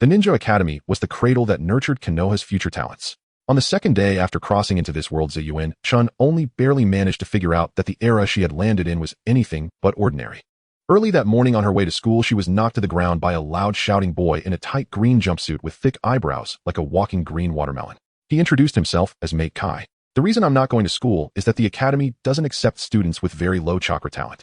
The Ninja Academy was the cradle that nurtured Konoha's future talents. On the second day after crossing into this world, Zayuin-chun only barely managed to figure out that the era she had landed in was anything but ordinary. Early that morning on her way to school, she was knocked to the ground by a loud shouting boy in a tight green jumpsuit with thick eyebrows like a walking green watermelon. He introduced himself as Mate Kai. The reason I'm not going to school is that the academy doesn't accept students with very low chakra talent.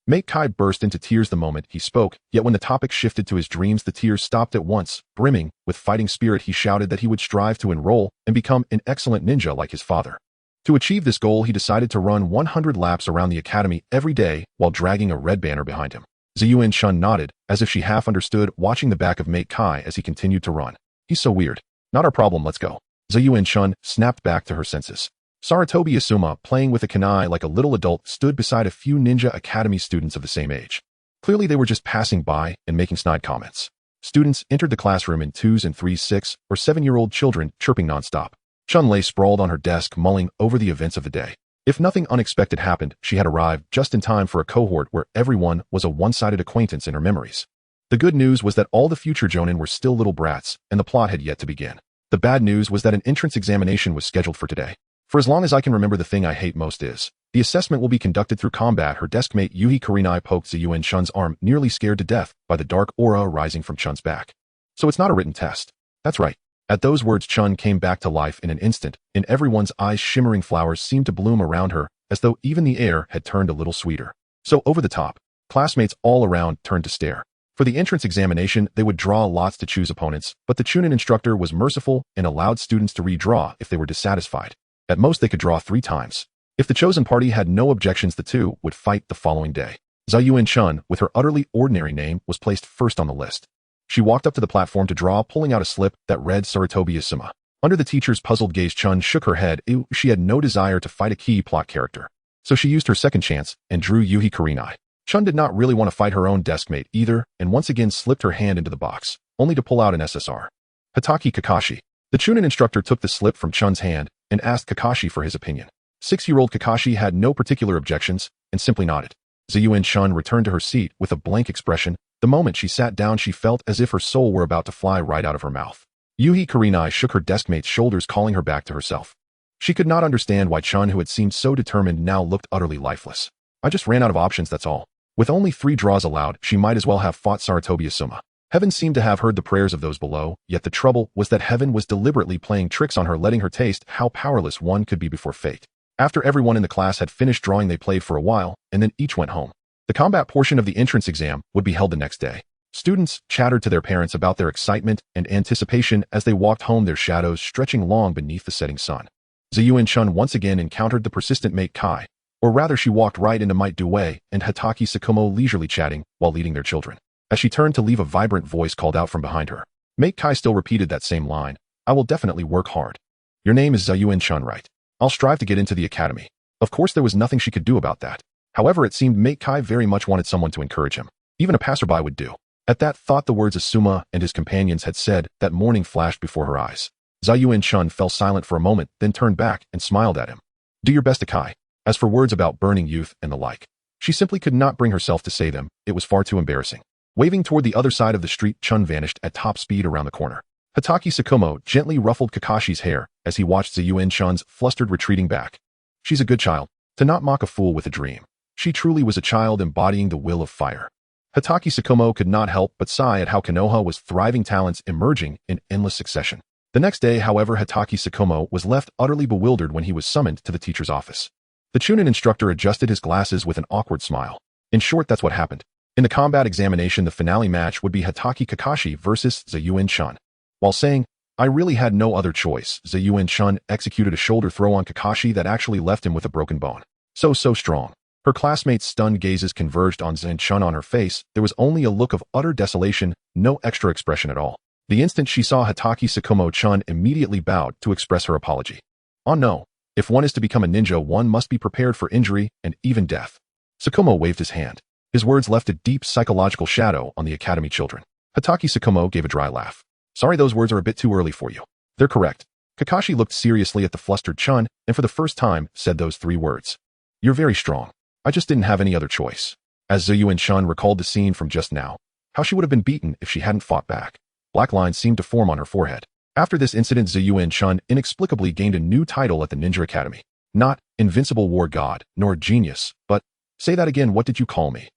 Mate Kai burst into tears the moment he spoke, yet when the topic shifted to his dreams, the tears stopped at once. Brimming with fighting spirit, he shouted that he would strive to enroll and become an excellent ninja like his father. To achieve this goal, he decided to run 100 laps around the academy every day while dragging a red banner behind him. Zayuin-chun nodded, as if she half understood, watching the back of Mate Kai as he continued to run. He's so weird. Not our problem, let's go. Zayuin-chun snapped back to her senses. Sarutobi Asuma, playing with a kunai like a little adult, stood beside a few Ninja Academy students of the same age. Clearly they were just passing by and making snide comments. Students entered the classroom in 2s and 3s, 6 or 7-year-old children chirping nonstop. Chun lay sprawled on her desk, mulling over the events of the day. If nothing unexpected happened, she had arrived just in time for a cohort where everyone was a one-sided acquaintance in her memories. The good news was that all the future jonin were still little brats, and the plot had yet to begin. The bad news was that an entrance examination was scheduled for today. For as long as I can remember, the thing I hate most is the assessment will be conducted through combat. Her deskmate Yuhi Kurinai poked Zayuin-chun's arm, nearly scared to death by the dark aura rising from Chun's back. So it's not a written test. That's right. At those words, Chun came back to life in an instant. In everyone's eyes, shimmering flowers seemed to bloom around her, as though even the air had turned a little sweeter. So over the top. Classmates all around turned to stare. For the entrance examination, they would draw lots to choose opponents, but the Chūnin instructor was merciful and allowed students to redraw if they were dissatisfied. At most, they could draw 3 times. If the chosen party had no objections, the two would fight the following day. Zayuin-chun, with her utterly ordinary name, was placed first on the list. She walked up to the platform to draw, pulling out a slip that read Sarutobi Asuma. Under the teacher's puzzled gaze, Chun shook her head. She had no desire to fight a key plot character. So she used her second chance and drew Yuhi Kurinai. Chun did not really want to fight her own deskmate either, and once again slipped her hand into the box, only to pull out an SSR. Hatake Kakashi. The Chūnin instructor took the slip from Chun's hand and asked Kakashi for his opinion. 6-year-old Kakashi had no particular objections and simply nodded. Zayuin-chun returned to her seat with a blank expression. The moment she sat down, she felt as if her soul were about to fly right out of her mouth. Yuhi Kurinai shook her deskmate's shoulders, calling her back to herself. She could not understand why Chun, who had seemed so determined, now looked utterly lifeless. I just ran out of options, that's all. With only 3 draws allowed, she might as well have fought Sarutobi Asuma. Heaven seemed to have heard the prayers of those below, yet the trouble was that Heaven was deliberately playing tricks on her, letting her taste how powerless one could be before fate. After everyone in the class had finished drawing, they played for a while, and then each went home. The combat portion of the entrance exam would be held the next day. Students chattered to their parents about their excitement and anticipation as they walked home, their shadows stretching long beneath the setting sun. Zayuin-chun once again encountered the persistent Mate Kai, or rather she walked right into Mate Due and Hatake Sakumo leisurely chatting while leading their children. As she turned to leave, a vibrant voice called out from behind her. Mate Kai still repeated that same line. I will definitely work hard. Your name is Zayuin-chun, right? I'll strive to get into the academy. Of course, there was nothing she could do about that. However, it seemed Mate Kai very much wanted someone to encourage him. Even a passerby would do. At that thought, the words Asuma and his companions had said that morning flashed before her eyes. Zayuin-chun fell silent for a moment, then turned back and smiled at him. Do your best, Akai. As for words about burning youth and the like, she simply could not bring herself to say them. It was far too embarrassing. Waving toward the other side of the street, Chun vanished at top speed around the corner. Hatake Sakumo gently ruffled Kakashi's hair as he watched Zayuin-chun's flustered retreating back. She's a good child. To not mock a fool with a dream. She truly was a child embodying the will of fire. Hatake Sakumo could not help but sigh at how Konoha was thriving, talents emerging in endless succession. The next day, however, Hatake Sakumo was left utterly bewildered when he was summoned to the teacher's office. The Chūnin instructor adjusted his glasses with an awkward smile. In short, that's what happened. In the combat examination, the finale match would be Hatake Kakashi versus Zayuin-chun. While saying, I really had no other choice, Zayuin-chun executed a shoulder throw on Kakashi that actually left him with a broken bone. So strong. Her classmates' stunned gazes converged on Zayuin-chun. On her face, there was only a look of utter desolation, no extra expression at all. The instant she saw Hatake Sakumo, Chun immediately bowed to express her apology. Oh no. If one is to become a ninja, one must be prepared for injury and even death. Sakumo waved his hand. His words left a deep psychological shadow on the academy children. Hatake Sakumo gave a dry laugh. Sorry, those words are a bit too early for you. They're correct. Kakashi looked seriously at the flustered Chun and for the first time said those 3 words. You're very strong. I just didn't have any other choice. As Zayuin-chun recalled the scene from just now, how she would have been beaten if she hadn't fought back. Black lines seemed to form on her forehead. After this incident, Ziyuan-chun inexplicably gained a new title at the Ninja Academy. Not Invincible War God, nor Genius, but, say that again, what did you call me?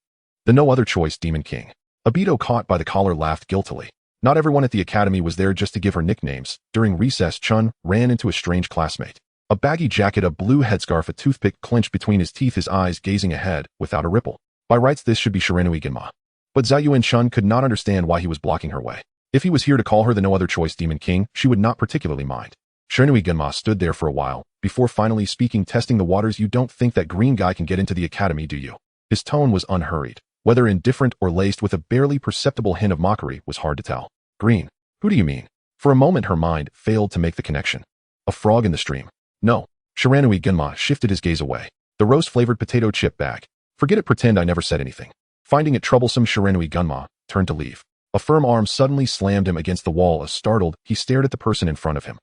The No Other Choice Demon King. Obito, caught by the collar, laughed guiltily. Not everyone at the academy was there just to give her nicknames. During recess, Chun ran into a strange classmate. A baggy jacket, a blue headscarf, a toothpick clenched between his teeth, his eyes gazing ahead, without a ripple. By rights, this should be Shiranui Ginma. But Ziyuan-chun could not understand why he was blocking her way. If he was here to call her the No Other Choice Demon King, she would not particularly mind. Shiranui Ginma stood there for a while, before finally speaking, testing the waters. You don't think that green guy can get into the academy, do you? His tone was unhurried. Whether indifferent or laced with a barely perceptible hint of mockery was hard to tell. Green? Who do you mean? For a moment her mind failed to make the connection. A frog in the stream. No. Shiranui Ginma shifted his gaze away. The roast-flavored potato chip bag. Forget it, pretend I never said anything. Finding it troublesome, Shiranui Ginma turned to leave. A firm arm suddenly slammed him against the wall. Startled, he stared at the person in front of him.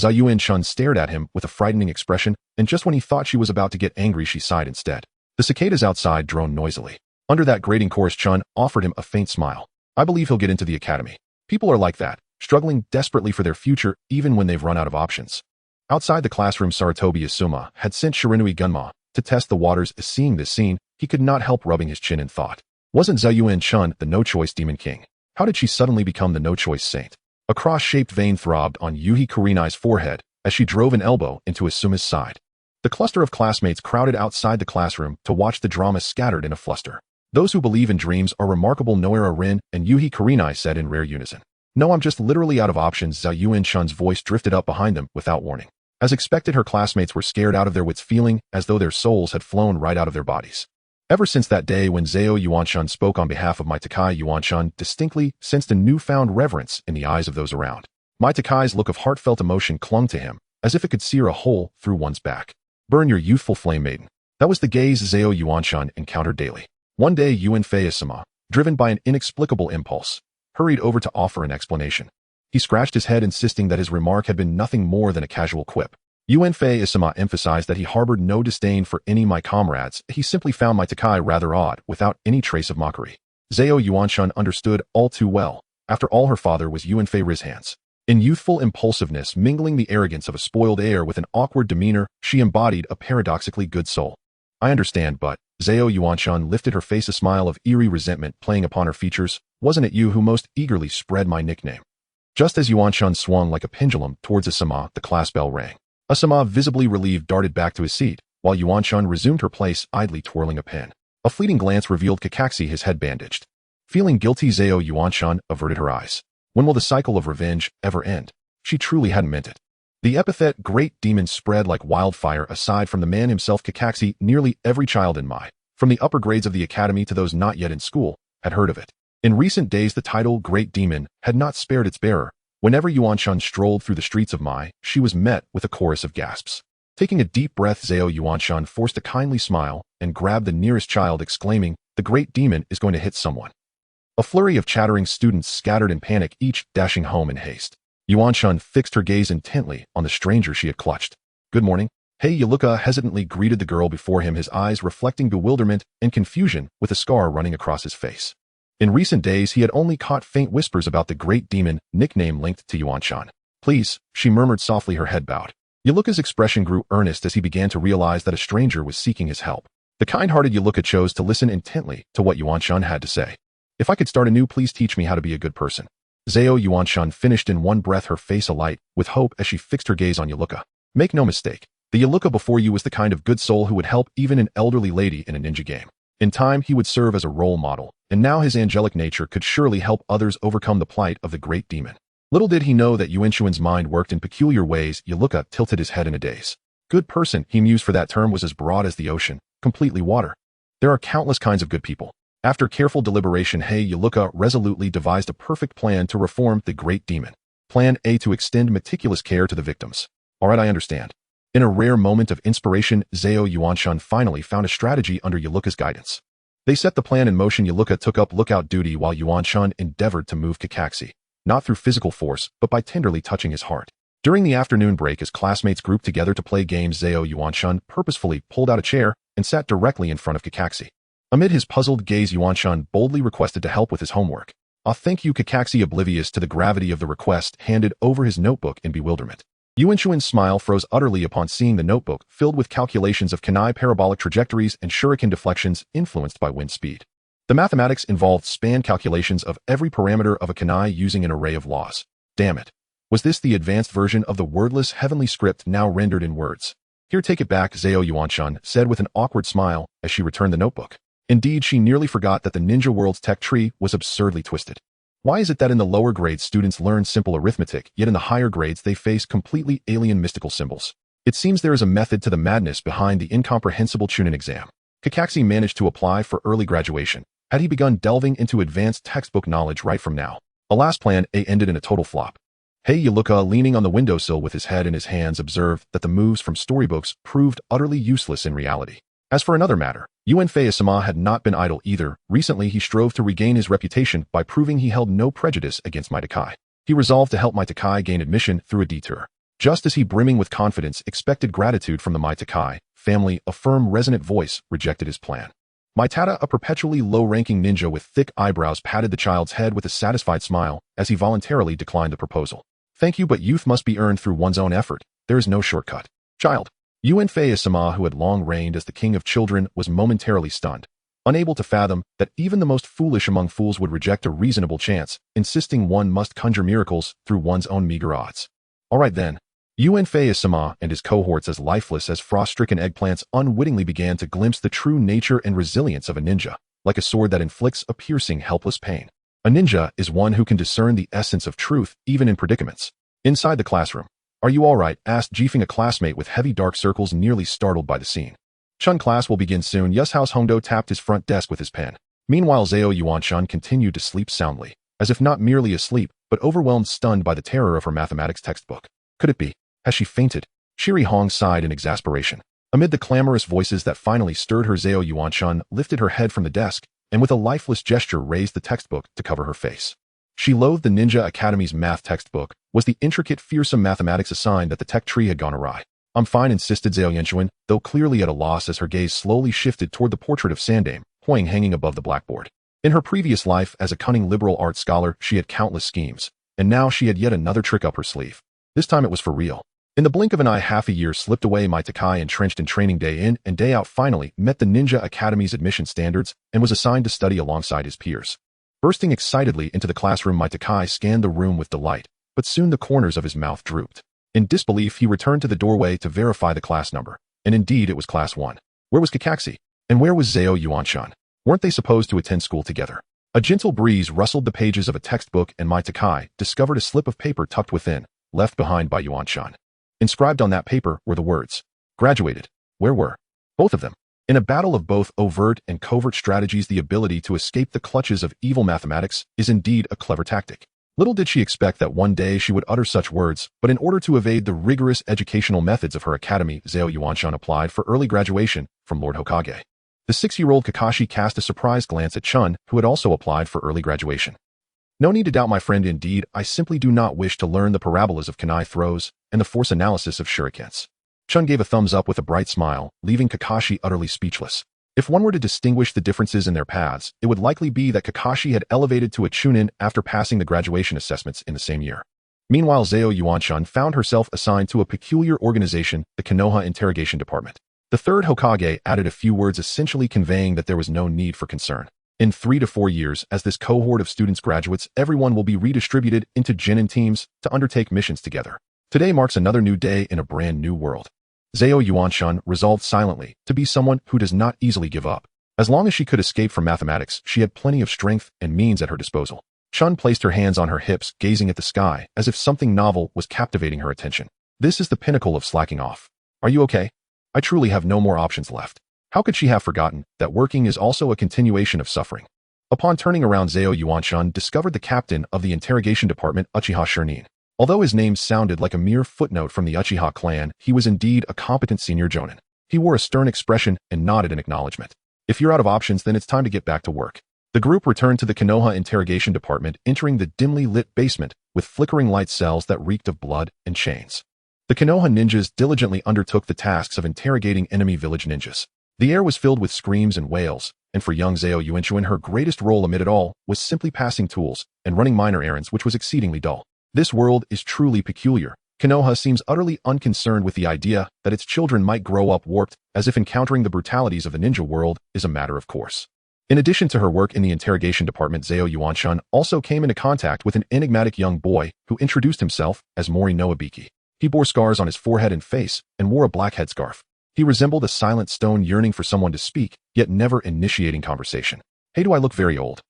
Ziyuan-chun stared at him with a frightening expression, and just when he thought she was about to get angry, she sighed instead. The cicadas outside droned noisily. Under that grating chorus, Chun offered him a faint smile. I believe he'll get into the academy. People are like that, struggling desperately for their future even when they've run out of options. Outside the classroom, Sarutobi Asuma had sent Shiranui Ginma to test the waters. Seeing this scene, he could not help rubbing his chin in thought. Wasn't Ziyuan-chun the No-Choice Demon King? How did she suddenly become the No-Choice Saint? A cross-shaped vein throbbed on Yuhi Kurinai's forehead as she drove an elbow into Asuma's side. The cluster of classmates crowded outside the classroom to watch the drama, scattered in a fluster. Those who believe in dreams are remarkable, Noera Rin and Yuhi Kurinai said in rare unison. No, I'm just literally out of options. Ziyuan-chun's voice drifted up behind them without warning. As expected, her classmates were scared out of their wits, feeling as though their souls had flown right out of their bodies. Ever since that day when Zeo Yuan-chun spoke on behalf of Mai Takai, Yuan-chun distinctly sensed a newfound reverence in the eyes of those around. Mai Takai's look of heartfelt emotion clung to him, as if it could sear a hole through one's back. Burn your youthful flame, maiden. That was the gaze Zeo Yuan-chun encountered daily. One day, Yuanfei Asuma, driven by an inexplicable impulse, hurried over to offer an explanation. He scratched his head, insisting that his remark had been nothing more than a casual quip. Yuanfei Asuma emphasized that he harbored no disdain for any my comrades. He simply found Mai Takai rather odd, without any trace of mockery. Zeo Yuan-chun understood all too well. After all, her father was Yuanfei Rizhan's. In youthful impulsiveness, mingling the arrogance of a spoiled heir with an awkward demeanor, she embodied a paradoxically good soul. I understand, but Zeo Yuan-chun lifted her face, a smile of eerie resentment playing upon her features. Wasn't it you who most eagerly spread my nickname? Just as Yuan-chun swung like a pendulum towards Asuma, the class bell rang. Asuma, visibly relieved, darted back to his seat, while Yuan-chun resumed her place, idly twirling a pen. A fleeting glance revealed Kakashi, his head bandaged. Feeling guilty, Zeo Yuan-chun averted her eyes. When will the cycle of revenge ever end? She truly hadn't meant it. The epithet Great Demon spread like wildfire. Aside from the man himself, Kakashi, nearly every child in Mai, from the upper grades of the academy to those not yet in school, had heard of it. In recent days, the title Great Demon had not spared its bearer. Whenever Yuan-chun strolled through the streets of Mai, she was met with a chorus of gasps. Taking a deep breath, Zeo Yuan-chun forced a kindly smile and grabbed the nearest child, exclaiming, "The Great Demon is going to hit someone." A flurry of chattering students scattered in panic, each dashing home in haste. Yuan-chun fixed her gaze intently on the stranger she had clutched. "Good morning." Hayazono hesitantly greeted the girl before him, his eyes reflecting bewilderment and confusion with a scar running across his face. In recent days, he had only caught faint whispers about the Great Demon, nickname linked to Yuan-chan. "Please," she murmured softly, her head bowed. Yaluka's expression grew earnest as he began to realize that a stranger was seeking his help. The kind-hearted Yaluka chose to listen intently to what Yuan-chan had to say. "If I could start anew, please teach me how to be a good person." Zeo Yuan-chan finished in one breath, her face alight with hope as she fixed her gaze on Yaluka. "Make no mistake, the Yaluka before you was the kind of good soul who would help even an elderly lady in a ninja game. In time, he would serve as a role model, and now his angelic nature could surely help others overcome the plight of the Great Demon." Little did he know that Yuan-chuan's mind worked in peculiar ways. Yaluka tilted his head in a daze. Good person, he mused, for that term was as broad as the ocean, completely water. There are countless kinds of good people. After careful deliberation, Yaluka resolutely devised a perfect plan to reform the Great Demon. Plan A: to extend meticulous care to the victims. Alright, I understand. In a rare moment of inspiration, Zeo Yuan-chan finally found a strategy under Yaluka's guidance. They set the plan in motion. Yaluka took up lookout duty while Yuan-chan endeavored to move Kakashi, not through physical force, but by tenderly touching his heart. During the afternoon break, as classmates grouped together to play games, Zeo Yuan-chan purposefully pulled out a chair and sat directly in front of Kakashi. Amid his puzzled gaze, Yuan-chan boldly requested to help with his homework. Thank you. Kakashi, oblivious to the gravity of the request, handed over his notebook in bewilderment. Yuan-Chuan's smile froze utterly upon seeing the notebook filled with calculations of kunai parabolic trajectories and shuriken deflections influenced by wind speed. The mathematics involved span calculations of every parameter of a kunai using an array of laws. Damn it. Was this the advanced version of the wordless heavenly script now rendered in words? Here, take it back, Zao Yuanshan said with an awkward smile as she returned the notebook. Indeed, she nearly forgot that the ninja world's tech tree was absurdly twisted. Why is it that in the lower grades students learn simple arithmetic, yet in the higher grades they face completely alien mystical symbols? It seems there is a method to the madness behind the incomprehensible Chūnin exam. Kakashi managed to apply for early graduation. Had he begun delving into advanced textbook knowledge right from now? Alas, plan A ended in a total flop. Yuka, leaning on the windowsill with his head in his hands, observed that the moves from storybooks proved utterly useless in reality. As for another matter, Yuenfei-sama had not been idle either. Recently, he strove to regain his reputation by proving he held no prejudice against Maitakai. He resolved to help Maitakai gain admission through a detour. Just as he, brimming with confidence, expected gratitude from the Maitakai family, a firm, resonant voice rejected his plan. Maitata, a perpetually low-ranking ninja with thick eyebrows, patted the child's head with a satisfied smile as he voluntarily declined the proposal. Thank you, but youth must be earned through one's own effort. There is no shortcut. Child. Yuenfei-sama, who had long reigned as the king of children, was momentarily stunned, unable to fathom that even the most foolish among fools would reject a reasonable chance, insisting one must conjure miracles through one's own meager odds. All right then. Yuenfei-sama and his cohorts, as lifeless as frost-stricken eggplants, unwittingly began to glimpse the true nature and resilience of a ninja, like a sword that inflicts a piercing, helpless pain. A ninja is one who can discern the essence of truth, even in predicaments. Inside the classroom. Are you all right? Asked Jifeng, a classmate with heavy dark circles, nearly startled by the scene. Chun, class will begin soon. Yes. House Hongdo tapped his front desk with his pen. Meanwhile, Zao Yuanshan continued to sleep soundly, as if not merely asleep, but overwhelmed, stunned by the terror of her mathematics textbook. Could it be? Has she fainted? Shiri Hong sighed in exasperation. Amid the clamorous voices that finally stirred her, Zao Yuanshan lifted her head from the desk and with a lifeless gesture raised the textbook to cover her face. She loathed the Ninja Academy's math textbook. Was the intricate, fearsome mathematics a sign that the tech tree had gone awry? I'm fine, insisted Zhao Yanchuan, though clearly at a loss as her gaze slowly shifted toward the portrait of Sandame, Huang, hanging above the blackboard. In her previous life as a cunning liberal arts scholar, she had countless schemes, and now she had yet another trick up her sleeve. This time it was for real. In the blink of an eye, half a year slipped away. Maitakai, entrenched in training day in and day out, finally met the Ninja Academy's admission standards and was assigned to study alongside his peers. Bursting excitedly into the classroom, Maitakai scanned the room with delight, but soon the corners of his mouth drooped. In disbelief, he returned to the doorway to verify the class number, and indeed it was class 1. Where was Kakashi? And where was Zao Yuanshan? Weren't they supposed to attend school together? A gentle breeze rustled the pages of a textbook, and Maitakai discovered a slip of paper tucked within, left behind by Yuanshan. Inscribed on that paper were the words, "Graduated." Where were both of them? In a battle of both overt and covert strategies, the ability to escape the clutches of evil mathematics is indeed a clever tactic. Little did she expect that one day she would utter such words, but in order to evade the rigorous educational methods of her academy, Zao Yuanshan applied for early graduation from Lord Hokage. The 6-year-old Kakashi cast a surprised glance at Chun, who had also applied for early graduation. No need to doubt, my friend. Indeed, I simply do not wish to learn the parabolas of kunai throws and the force analysis of shurikens. Chun gave a thumbs up with a bright smile, leaving Kakashi utterly speechless. If one were to distinguish the differences in their paths, it would likely be that Kakashi had elevated to a Chūnin after passing the graduation assessments in the same year. Meanwhile, Zao Yuanshan found herself assigned to a peculiar organization, the Konoha Interrogation Department. The third Hokage added a few words, essentially conveying that there was no need for concern. In 3 to 4 years, as this cohort of students graduates, everyone will be redistributed into genin teams to undertake missions together. Today marks another new day in a brand new world. Zao Yuanshan resolved silently to be someone who does not easily give up. As long as she could escape from mathematics, she had plenty of strength and means at her disposal. Chun placed her hands on her hips, gazing at the sky, as if something novel was captivating her attention. This is the pinnacle of slacking off. Are you okay? I truly have no more options left. How could she have forgotten that working is also a continuation of suffering? Upon turning around, Zao Yuanshan discovered the captain of the interrogation department, Uchiha Chūnin. Although his name sounded like a mere footnote from the Uchiha clan, he was indeed a competent senior jonin. He wore a stern expression and nodded in acknowledgement. If you're out of options, then it's time to get back to work. The group returned to the Konoha interrogation department, entering the dimly lit basement with flickering light cells that reeked of blood and chains. The Konoha ninjas diligently undertook the tasks of interrogating enemy village ninjas. The air was filled with screams and wails, and for young Zhao Yuanchuan her greatest role amid it all was simply passing tools and running minor errands, which was exceedingly dull. This world is truly peculiar. Konoha seems utterly unconcerned with the idea that its children might grow up warped, as if encountering the brutalities of the ninja world is a matter of course. In addition to her work in the interrogation department, Zhao Yuanchuan also came into contact with an enigmatic young boy who introduced himself as Mori no Ibiki. He bore scars on his forehead and face and wore a black headscarf. He resembled a silent stone yearning for someone to speak, yet never initiating conversation. "Hey, do I look very old?"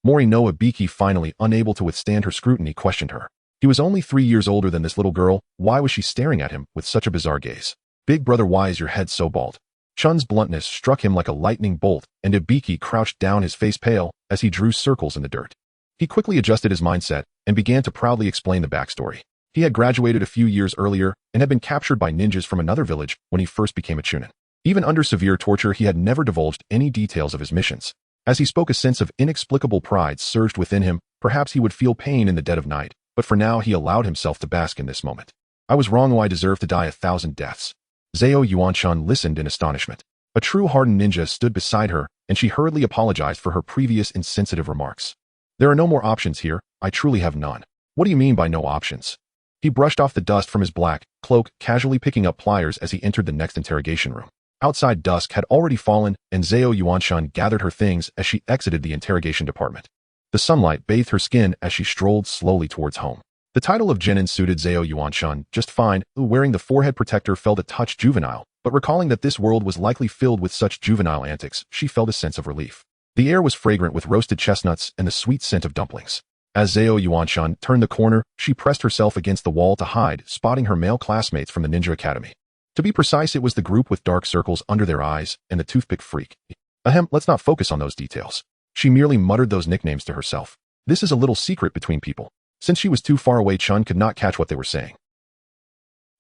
Mori no Ibiki, finally unable to withstand her scrutiny, questioned her. He was only 3 years older than this little girl. Why was she staring at him with such a bizarre gaze? "Big brother, why is your head so bald?" Chun's bluntness struck him like a lightning bolt, and Ibiki crouched down, his face pale, as he drew circles in the dirt. He quickly adjusted his mindset and began to proudly explain the backstory. He had graduated a few years earlier and had been captured by ninjas from another village when he first became a Chūnin. Even under severe torture, he had never divulged any details of his missions. As he spoke, a sense of inexplicable pride surged within him. Perhaps he would feel pain in the dead of night, but for now he allowed himself to bask in this moment. "I was wrong. I deserve to die 1,000 deaths." Zhao Yuanchuan listened in astonishment. A true hardened ninja stood beside her, and she hurriedly apologized for her previous insensitive remarks. "There are no more options here. I truly have none." "What do you mean by no options?" He brushed off the dust from his black cloak, casually picking up pliers as he entered the next interrogation room. Outside, dusk had already fallen, and Zhao Yuanchuan gathered her things as she exited the interrogation department. The sunlight bathed her skin as she strolled slowly towards home. The title of genin suited Zhao Yuanchuan just fine. Wearing the forehead protector felt a touch juvenile, but recalling that this world was likely filled with such juvenile antics, she felt a sense of relief. The air was fragrant with roasted chestnuts and the sweet scent of dumplings. As Zhao Yuanchuan turned the corner, she pressed herself against the wall to hide, spotting her male classmates from the Ninja Academy. To be precise, it was the group with dark circles under their eyes and the toothpick freak. Ahem, let's not focus on those details. She merely muttered those nicknames to herself. This is a little secret between people. Since she was too far away, Chun could not catch what they were saying.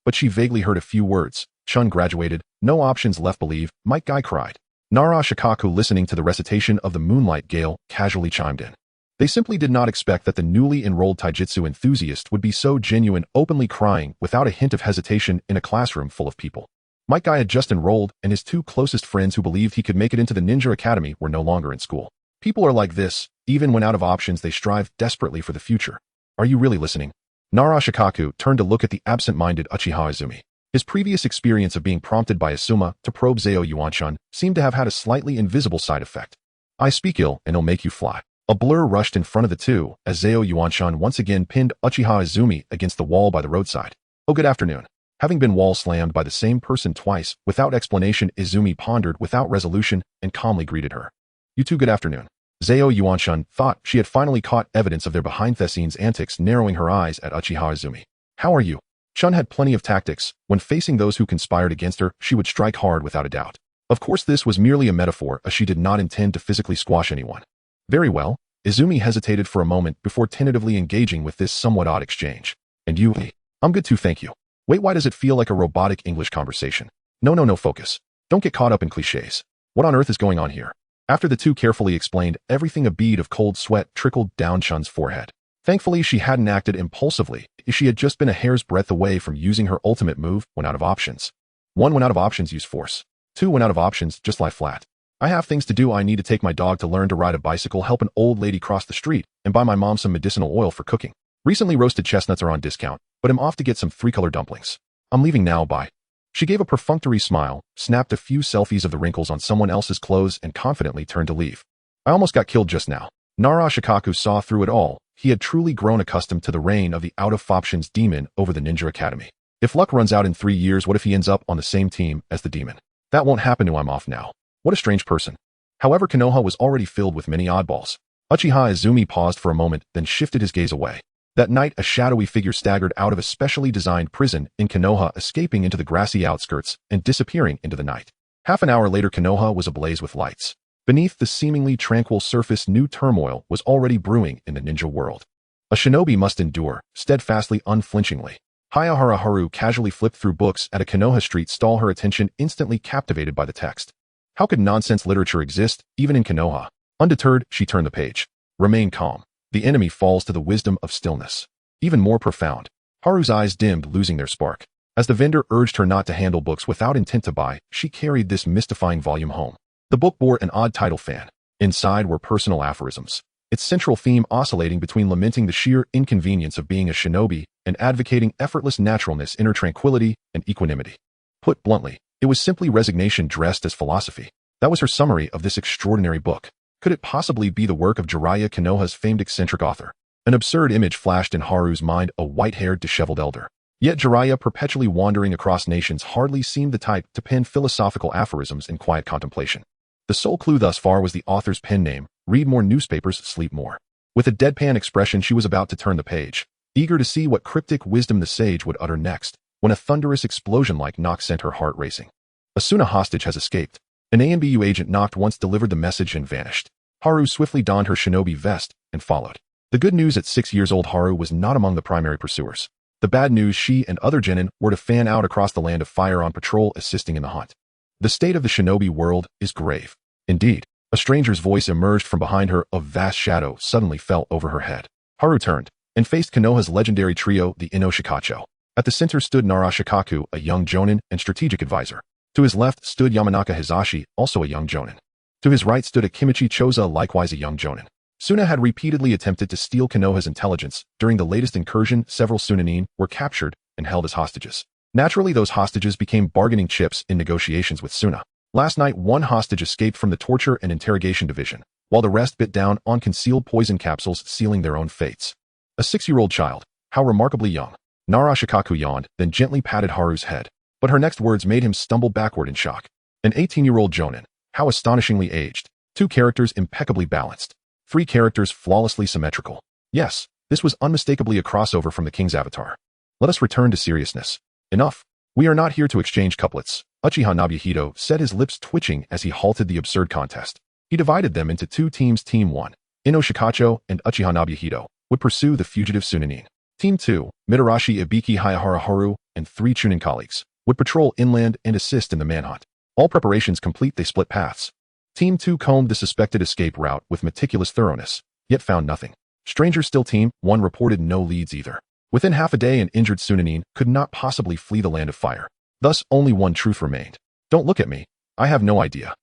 But she vaguely heard a few words. "Chun graduated, no options left, believe," Mike Guy cried. Nara Shikaku, listening to the recitation of the Moonlight Gale, casually chimed in. They simply did not expect that the newly enrolled taijutsu enthusiast would be so genuine, openly crying without a hint of hesitation in a classroom full of people. Mike Guy had just enrolled, and his two closest friends who believed he could make it into the Ninja Academy were no longer in school. People are like this. Even when out of options, they strive desperately for the future. Are you really listening? Nara Shikaku turned to look at the absent-minded Uchiha Izumi. His previous experience of being prompted by Asuma to probe Zhao Yuanchuan seemed to have had a slightly invisible side effect. "I speak ill, and it'll make you fly." A blur rushed in front of the two as Zhao Yuanchuan once again pinned Uchiha Izumi against the wall by the roadside. "Oh, good afternoon." Having been wall-slammed by the same person twice, without explanation, Izumi pondered without resolution and calmly greeted her. "You too, good afternoon." Zhao Yuanchuan thought she had finally caught evidence of their behind-the-scenes antics, narrowing her eyes at Uchiha Izumi. "How are you?" Chun had plenty of tactics. When facing those who conspired against her, she would strike hard without a doubt. Of course, this was merely a metaphor, as she did not intend to physically squash anyone. "Very well." Izumi hesitated for a moment before tentatively engaging with this somewhat odd exchange. "And you?" "I'm good too, thank you." "Wait, why does it feel like a robotic English conversation?" No, focus. Don't get caught up in cliches. What on earth is going on here?" After the two carefully explained everything, a bead of cold sweat trickled down Chun's forehead. Thankfully, she hadn't acted impulsively. She had just been a hair's breadth away from using her ultimate move when out of options. 1. When out of options, use force. 2. When out of options, just lie flat. "I have things to do. I need to take my dog to learn to ride a bicycle, help an old lady cross the street, and buy my mom some medicinal oil for cooking. Recently roasted chestnuts are on discount, but I'm off to get some 3-color dumplings. I'm leaving now, bye." She gave a perfunctory smile, snapped a few selfies of the wrinkles on someone else's clothes, and confidently turned to leave. "I almost got killed just now." Nara Shikaku saw through it all. He had truly grown accustomed to the reign of the out-of-options demon over the Ninja Academy. If luck runs out in 3 years, what if he ends up on the same team as the demon? That won't happen to him. I'm off now. What a strange person. However, Konoha was already filled with many oddballs. Uchiha Izumi paused for a moment, then shifted his gaze away. That night, a shadowy figure staggered out of a specially designed prison in Konoha, escaping into the grassy outskirts and disappearing into the night. Half an hour later, Konoha was ablaze with lights. Beneath the seemingly tranquil surface, new turmoil was already brewing in the ninja world. A shinobi must endure, steadfastly, unflinchingly. Hayazono Haru casually flipped through books at a Konoha street stall, her attention instantly captivated by the text. How could nonsense literature exist, even in Konoha? Undeterred, she turned the page. "Remain calm. The enemy falls to the wisdom of stillness." Even more profound. Haru's eyes dimmed, losing their spark. As the vendor urged her not to handle books without intent to buy, she carried this mystifying volume home. The book bore an odd title, Fan. Inside were personal aphorisms, its central theme oscillating between lamenting the sheer inconvenience of being a shinobi and advocating effortless naturalness, inner tranquility, and equanimity. Put bluntly, it was simply resignation dressed as philosophy. That was her summary of this extraordinary book. Could it possibly be the work of Jiraiya Konoha's famed eccentric author? An absurd image flashed in Haru's mind, a white-haired, disheveled elder. Yet Jiraiya, perpetually wandering across nations, hardly seemed the type to pen philosophical aphorisms in quiet contemplation. The sole clue thus far was the author's pen name: read more newspapers, sleep more. With a deadpan expression, she was about to turn the page, eager to see what cryptic wisdom the sage would utter next, when a thunderous explosion-like knock sent her heart racing. A Suna hostage has escaped. An ANBU agent knocked once, delivered the message, and vanished. Haru swiftly donned her shinobi vest and followed. The good news: at 6 years old, Haru was not among the primary pursuers. The bad news: she and other genin were to fan out across the land of fire on patrol, assisting in the hunt. The state of the shinobi world is grave. Indeed. A stranger's voice emerged from behind her. A vast shadow suddenly fell over her head. Haru turned and faced Konoha's legendary trio, the Ino Shikacho. At the center stood Nara Shikaku, a young jonin and strategic advisor. To his left stood Yamanaka Hizashi, also a young jonin. To his right stood Akimichi Choza, likewise a young jonin. Suna had repeatedly attempted to steal Konoha's intelligence. During the latest incursion, several Sunanin were captured and held as hostages. Naturally, those hostages became bargaining chips in negotiations with Suna. Last night, one hostage escaped from the torture and interrogation division, while the rest bit down on concealed poison capsules, sealing their own fates. A 6-year-old child. How remarkably young. Nara Shikaku yawned, then gently patted Haru's head. But her next words made him stumble backward in shock. An 18-year-old jonin. How astonishingly aged. 2 characters impeccably balanced. 3 characters flawlessly symmetrical. Yes, this was unmistakably a crossover from the King's Avatar. Let us return to seriousness. Enough. We are not here to exchange couplets. Uchiha Nobuhito said, his lips twitching as he halted the absurd contest. He divided them into 2 teams. Team 1, Ino Shikacho and Uchiha Nobuhito, would pursue the fugitive Sunanin. Team 2, Mitarashi Ibiki Hayazono Haru and 3 Chūnin colleagues, would patrol inland and assist in the manhunt. All preparations complete, they split paths. Team 2 combed the suspected escape route with meticulous thoroughness, yet found nothing. Strangers still. Team 1 reported no leads either. Within half a day, an injured Sunanin could not possibly flee the land of fire. Thus, only one truth remained. Don't look at me. I have no idea.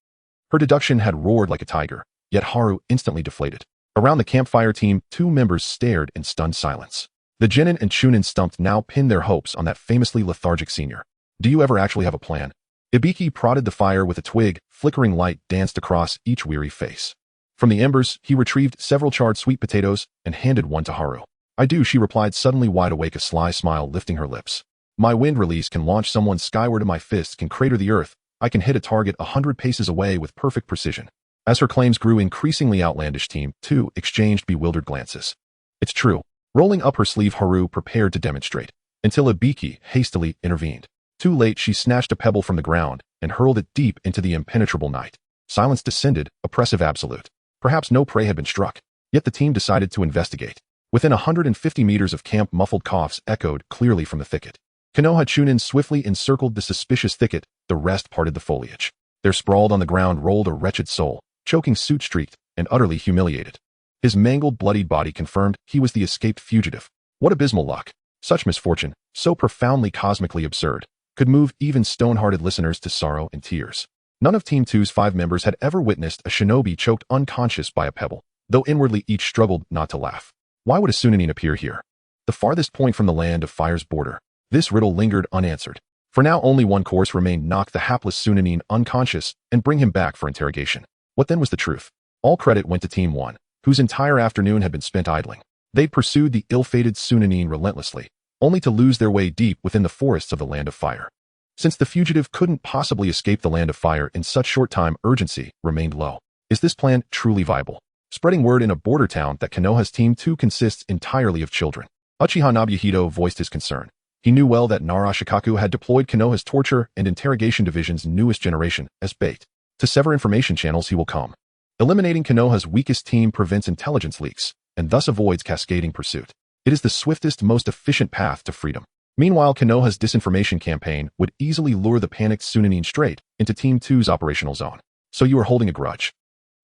Her deduction had roared like a tiger, yet Haru instantly deflated. Around the campfire, Team 2 members stared in stunned silence. The genin and Chūnin stumped now pinned their hopes on that famously lethargic senior. Do you ever actually have a plan? Ibiki prodded the fire with a twig. Flickering light danced across each weary face. From the embers, he retrieved several charred sweet potatoes and handed one to Haru. I do, she replied, suddenly wide awake, a sly smile lifting her lips. My wind release can launch someone skyward, and my fists can crater the earth. I can hit a target 100 paces away with perfect precision. As her claims grew increasingly outlandish, Team 2 exchanged bewildered glances. It's true. Rolling up her sleeve, Haru prepared to demonstrate, until Ibiki hastily intervened. Too late, she snatched a pebble from the ground and hurled it deep into the impenetrable night. Silence descended, oppressive, absolute. Perhaps no prey had been struck, yet the team decided to investigate. Within 150 meters of camp, muffled coughs echoed clearly from the thicket. Konoha Chūnin swiftly encircled the suspicious thicket. The rest parted the foliage. There, sprawled on the ground, rolled a wretched soul, choking, soot-streaked, and utterly humiliated. His mangled, bloodied body confirmed he was the escaped fugitive. What abysmal luck! Such misfortune, so profoundly cosmically absurd, could move even stone-hearted listeners to sorrow and tears. None of Team 2's 5 members had ever witnessed a shinobi choked unconscious by a pebble, though inwardly each struggled not to laugh. Why would a Sunanin appear here? The farthest point from the land of fire's border. This riddle lingered unanswered. For now, only one course remained: knock the hapless Sunanin unconscious and bring him back for interrogation. What then was the truth? All credit went to Team 1, whose entire afternoon had been spent idling. They'd pursued the ill-fated Sunanin relentlessly, only to lose their way deep within the forests of the land of fire. Since the fugitive couldn't possibly escape the land of fire in such short time, urgency remained low. Is this plan truly viable? Spreading word in a border town that Konoha's Team 2 consists entirely of children. Uchiha Nobuhito voiced his concern. He knew well that Nara Shikaku had deployed Konoha's torture and interrogation division's newest generation as bait. To sever information channels he will come. Eliminating Konoha's weakest team prevents intelligence leaks, and thus avoids cascading pursuit. It is the swiftest, most efficient path to freedom. Meanwhile, Konoha's disinformation campaign would easily lure the panicked Sunanin straight into Team 2's operational zone. So you are holding a grudge?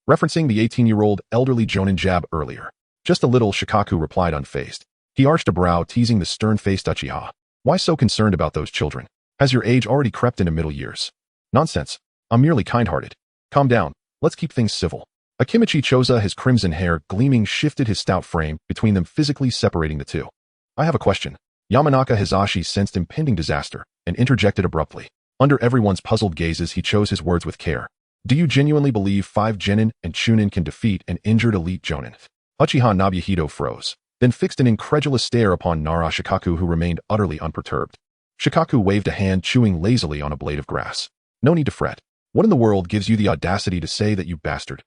Referencing the 18-year-old elderly jonin jab earlier. Just a little, Shikaku replied unfazed. He arched a brow, teasing the stern-faced Uchiha. Why so concerned about those children? Has your age already crept into middle years? Nonsense. I'm merely kind-hearted. Calm down. Let's keep things civil. Akimichi Choza, his crimson hair gleaming, shifted his stout frame between them, physically separating the two. I have a question. Yamanaka Hizashi sensed impending disaster and interjected abruptly. Under everyone's puzzled gazes, he chose his words with care. Do you genuinely believe 5 genin and Chūnin can defeat an injured elite jonin? Uchiha Nobuhito froze, then fixed an incredulous stare upon Nara Shikaku, who remained utterly unperturbed. Shikaku waved a hand, chewing lazily on a blade of grass. No need to fret. What in the world gives you the audacity to say that, you bastard?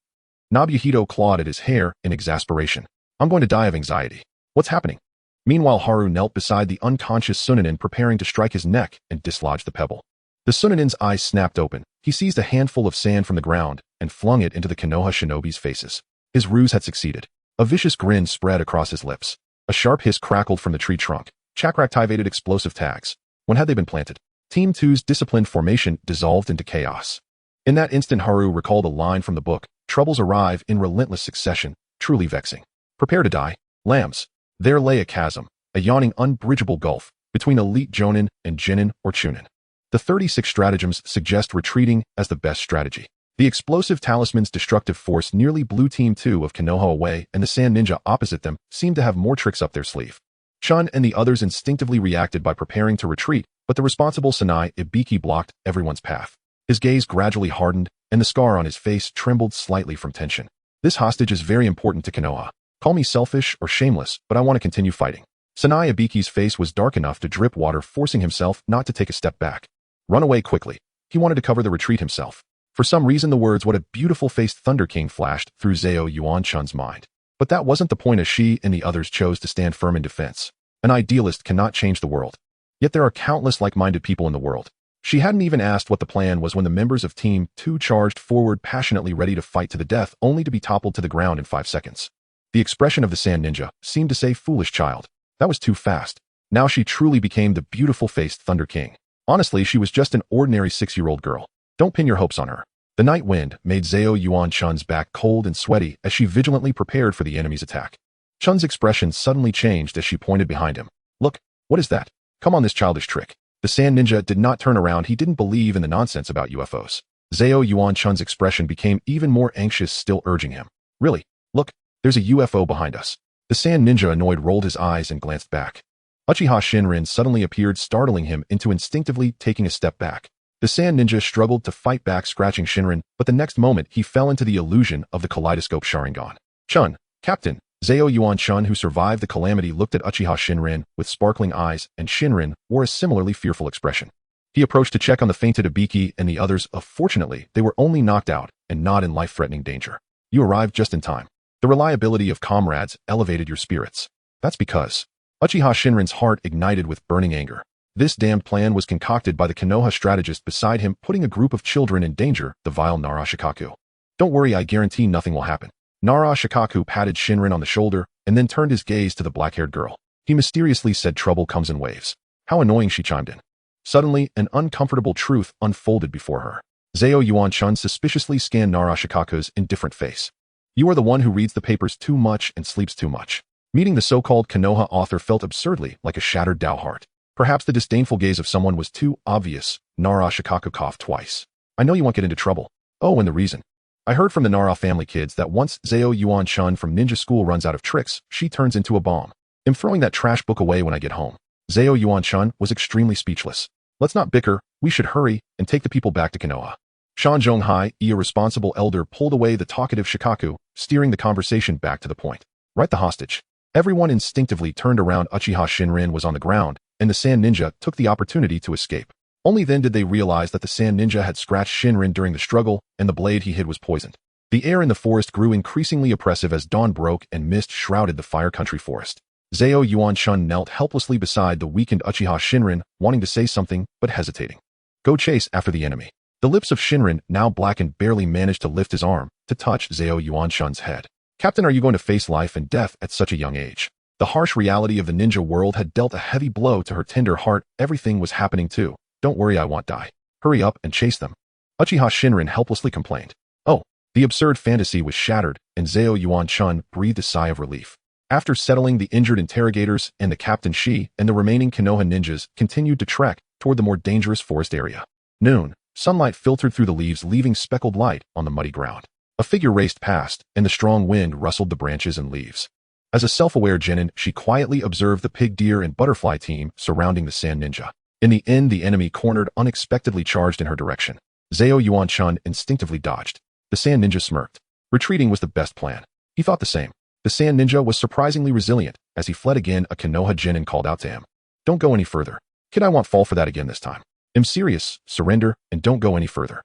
Nobuhito clawed at his hair in exasperation. I'm going to die of anxiety. What's happening? Meanwhile, Haru knelt beside the unconscious Sunanin, preparing to strike his neck and dislodge the pebble. The Sunanin's eyes snapped open. He seized a handful of sand from the ground and flung it into the Konoha shinobi's faces. His ruse had succeeded. A vicious grin spread across his lips. A sharp hiss crackled from the tree trunk. Chakra-activated explosive tags. When had they been planted? Team 2's disciplined formation dissolved into chaos. In that instant, Haru recalled a line from the book. Troubles arrive in relentless succession, truly vexing. Prepare to die, lambs. There lay a chasm, a yawning, unbridgeable gulf, between elite jonin and genin or Chūnin. The 36 stratagems suggest retreating as the best strategy. The explosive talisman's destructive force nearly blew Team 2 of Konoha away, and the sand ninja opposite them seemed to have more tricks up their sleeve. Chun and the others instinctively reacted by preparing to retreat, but the responsible Sanai Ibiki blocked everyone's path. His gaze gradually hardened, and the scar on his face trembled slightly from tension. This hostage is very important to Konoha. Call me selfish or shameless, but I want to continue fighting. Sanai Ibiki's face was dark enough to drip water, forcing himself not to take a step back. Run away quickly. He wanted to cover the retreat himself. For some reason, the words "what a beautiful-faced Thunder King" flashed through Zao Yuan-chun's mind. But that wasn't the point, as she and the others chose to stand firm in defense. An idealist cannot change the world. Yet there are countless like-minded people in the world. She hadn't even asked what the plan was when the members of Team 2 charged forward, passionately ready to fight to the death, only to be toppled to the ground in 5 seconds. The expression of the sand ninja seemed to say, "Foolish child. That was too fast." Now she truly became the beautiful-faced Thunder King. Honestly, she was just an ordinary 6-year-old girl. Don't pin your hopes on her. The night wind made Zao Yuan-chun's back cold and sweaty as she vigilantly prepared for the enemy's attack. Chun's expression suddenly changed as she pointed behind him. Look, what is that? Come on, this childish trick. The sand ninja did not turn around. He didn't believe in the nonsense about UFOs. Zao Yuan-chun's expression became even more anxious, still urging him. Really? Look, there's a UFO behind us. The sand ninja, annoyed, rolled his eyes and glanced back. Uchiha Shinrin suddenly appeared, startling him into instinctively taking a step back. The sand ninja struggled to fight back, scratching Shinrin, but the next moment he fell into the illusion of the kaleidoscope Sharingan. Chun, Captain. Zao Yuan-chun, who survived the calamity, looked at Uchiha Shinrin with sparkling eyes, and Shinrin wore a similarly fearful expression. He approached to check on the fainted Ibiki and the others. Fortunately, they were only knocked out and not in life-threatening danger. You arrived just in time. The reliability of comrades elevated your spirits. That's because Uchiha Shinrin's heart ignited with burning anger. This damned plan was concocted by the Konoha strategist beside him, putting a group of children in danger, the vile Nara Shikaku. Don't worry, I guarantee nothing will happen. Nara Shikaku patted Shinrin on the shoulder and then turned his gaze to the black-haired girl. He mysteriously said, "Trouble comes in waves." How annoying, she chimed in. Suddenly, an uncomfortable truth unfolded before her. Zao Yuan-chun suspiciously scanned Nara Shikaku's indifferent face. You are the one who reads the papers too much and sleeps too much. Meeting the so-called Konoha author felt absurdly like a shattered Tao heart. Perhaps the disdainful gaze of someone was too obvious. Nara Shikaku coughed twice. I know you won't get into trouble. Oh, and the reason. I heard from the Nara family kids that once Zao Yuan-chun from ninja school runs out of tricks, she turns into a bomb. I'm throwing that trash book away when I get home. Zao Yuan-chun was extremely speechless. Let's not bicker. We should hurry and take the people back to Konoha. Shan Zhonghai, a responsible elder, pulled away the talkative Shikaku, steering the conversation back to the point. Right, the hostage. Everyone instinctively turned around. Uchiha Shinrin was on the ground, and the sand ninja took the opportunity to escape. Only then did they realize that the sand ninja had scratched Shinrin during the struggle, and the blade he hid was poisoned. The air in the forest grew increasingly oppressive as dawn broke and mist shrouded the fire country forest. Zao Yuan-chun knelt helplessly beside the weakened Uchiha Shinrin, wanting to say something, but hesitating. Go chase after the enemy. The lips of Shinrin, now blackened, barely managed to lift his arm to touch Zao Yuan-chun's head. Captain, are you going to face life and death at such a young age? The harsh reality of the ninja world had dealt a heavy blow to her tender heart. Everything was happening too. Don't worry, I won't die. Hurry up and chase them. Uchiha Shinrin helplessly complained. Oh, the absurd fantasy was shattered, and Zao Yuan-chun breathed a sigh of relief. After settling the injured interrogators and the captain, she and the remaining Konoha ninjas continued to trek toward the more dangerous forest area. Noon, sunlight filtered through the leaves, leaving speckled light on the muddy ground. A figure raced past, and the strong wind rustled the branches and leaves. As a self-aware genin, she quietly observed the pig, deer, and butterfly team surrounding the sand ninja. In the end, the enemy cornered unexpectedly charged in her direction. Zhao Yuan-chun instinctively dodged. The sand ninja smirked. Retreating was the best plan. He thought the same. The sand ninja was surprisingly resilient. As he fled again, a Konoha genin called out to him. Don't go any further. Kid, I won't fall for that again this time. I'm serious, surrender, and don't go any further.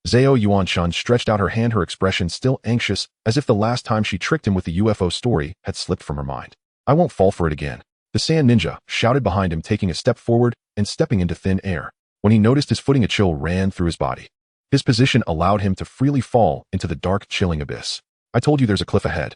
Zhao Yuan-chun stretched out her hand, her expression still anxious, as if the last time she tricked him with the UFO story had slipped from her mind. I won't fall for it again. The sand ninja shouted behind him, taking a step forward and stepping into thin air. When he noticed his footing, a chill ran through his body. His position allowed him to freely fall into the dark, chilling abyss. I told you there's a cliff ahead.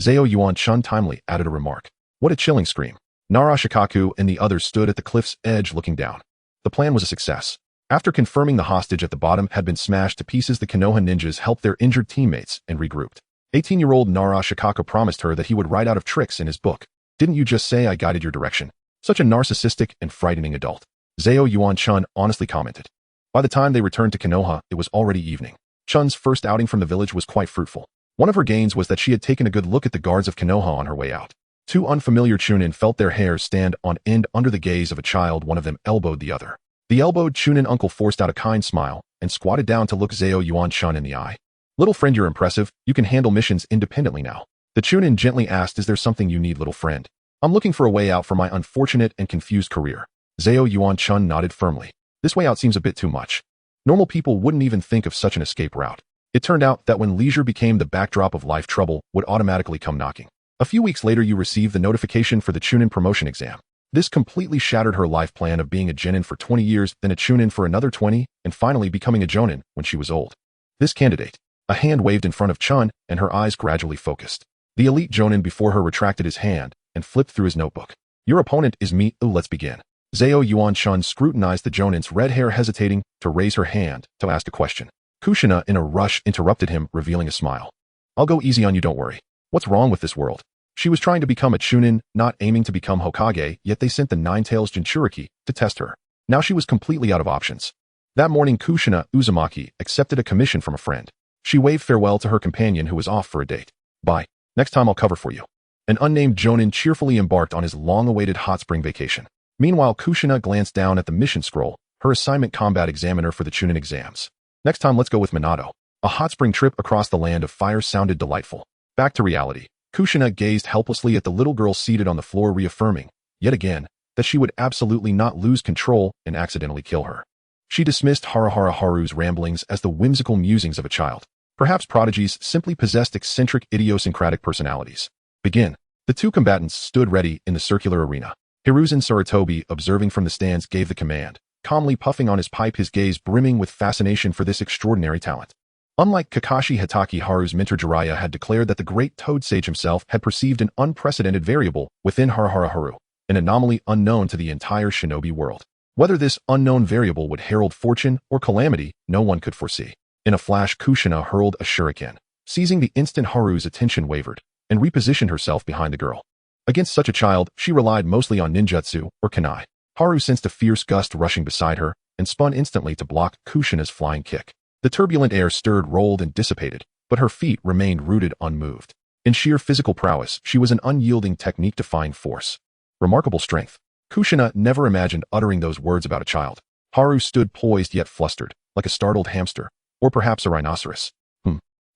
Zhao Yuan-chun timely added a remark. What a chilling scream. Nara Shikaku and the others stood at the cliff's edge looking down. The plan was a success. After confirming the hostage at the bottom had been smashed to pieces, the Konoha ninjas helped their injured teammates and regrouped. 18-year-old Nara Shikaku promised her that he would write out of tricks in his book. Didn't you just say I guided your direction? Such a narcissistic and frightening adult. Zhao Yuan-chun honestly commented. By the time they returned to Konoha, it was already evening. Chun's first outing from the village was quite fruitful. One of her gains was that she had taken a good look at the guards of Konoha on her way out. Two unfamiliar Chūnin felt their hair stand on end under the gaze of a child. One of them elbowed the other. The elbowed Chūnin uncle forced out a kind smile and squatted down to look Zhao Yuan-chun in the eye. Little friend, you're impressive. You can handle missions independently now. The Chūnin gently asked, is there something you need, little friend? I'm looking for a way out for my unfortunate and confused career. Zhao Yuan-chun nodded firmly. This way out seems a bit too much. Normal people wouldn't even think of such an escape route. It turned out that when leisure became the backdrop of life, trouble would automatically come knocking. A few weeks later, you received the notification for the Chūnin promotion exam. This completely shattered her life plan of being a genin for 20 years, then a Chūnin for another 20, and finally becoming a jonin when she was old. This candidate. A hand waved in front of Chun, and her eyes gradually focused. The elite jonin before her retracted his hand and flipped through his notebook. Your opponent is me. Let's begin. Zhao Yuan-chun scrutinized the jonin's red hair, hesitating to raise her hand to ask a question. Kushina, in a rush, interrupted him, revealing a smile. I'll go easy on you, don't worry. What's wrong with this world? She was trying to become a Chūnin, not aiming to become Hokage, yet they sent the Nine-Tails Jinchuriki to test her. Now she was completely out of options. That morning, Kushina Uzumaki accepted a commission from a friend. She waved farewell to her companion who was off for a date. Bye. Next time I'll cover for you. An unnamed jonin cheerfully embarked on his long-awaited hot spring vacation. Meanwhile, Kushina glanced down at the mission scroll, her assignment combat examiner for the Chūnin exams. Next time let's go with Minato. A hot spring trip across the land of fire sounded delightful. Back to reality. Kushina gazed helplessly at the little girl seated on the floor, reaffirming, yet again, that she would absolutely not lose control and accidentally kill her. She dismissed Hayazono Haru's ramblings as the whimsical musings of a child. Perhaps prodigies simply possessed eccentric, idiosyncratic personalities. Begin. The two combatants stood ready in the circular arena. Hiruzen Sarutobi, observing from the stands, gave the command, calmly puffing on his pipe, his gaze brimming with fascination for this extraordinary talent. Unlike Kakashi, Hatake Haru's mentor Jiraiya had declared that the great Toad Sage himself had perceived an unprecedented variable within Hayazono Haru, an anomaly unknown to the entire shinobi world. Whether this unknown variable would herald fortune or calamity, no one could foresee. In a flash, Kushina hurled a shuriken. Seizing the instant, Haru's attention wavered and repositioned herself behind the girl. Against such a child, she relied mostly on ninjutsu or kunai. Haru sensed a fierce gust rushing beside her and spun instantly to block Kushina's flying kick. The turbulent air stirred, rolled, and dissipated, but her feet remained rooted, unmoved. In sheer physical prowess, she was an unyielding, technique-defying force. Remarkable strength. Kushina never imagined uttering those words about a child. Haru stood poised yet flustered, like a startled hamster, or perhaps a rhinoceros.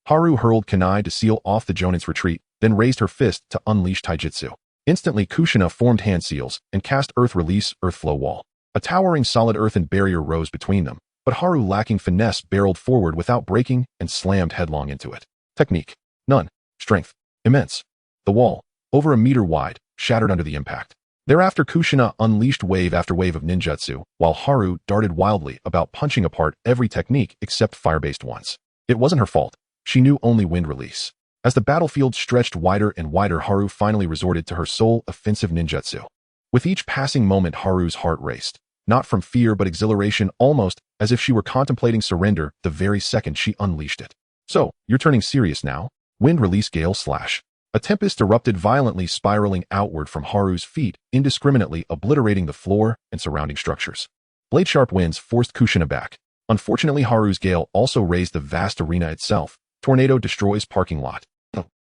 Haru hurled kunai to seal off the jonin's retreat, then raised her fist to unleash taijutsu. Instantly, Kushina formed hand seals and cast Earth Release, Earth Flow Wall. A towering solid earthen barrier rose between them, but Haru, lacking finesse, barreled forward without breaking and slammed headlong into it. Technique. None. Strength. Immense. The wall, over a meter wide, shattered under the impact. Thereafter, Kushina unleashed wave after wave of ninjutsu, while Haru darted wildly about, punching apart every technique except fire-based ones. It wasn't her fault. She knew only wind release. As the battlefield stretched wider and wider, Haru finally resorted to her sole offensive ninjutsu. With each passing moment, Haru's heart raced, not from fear but exhilaration, almost as if she were contemplating surrender the very second she unleashed it. So, you're turning serious now? Wind release, gale slash. A tempest erupted violently, spiraling outward from Haru's feet, indiscriminately obliterating the floor and surrounding structures. Blade-sharp winds forced Kushina back. Unfortunately, Haru's gale also raised the vast arena itself, Tornado destroys parking lot.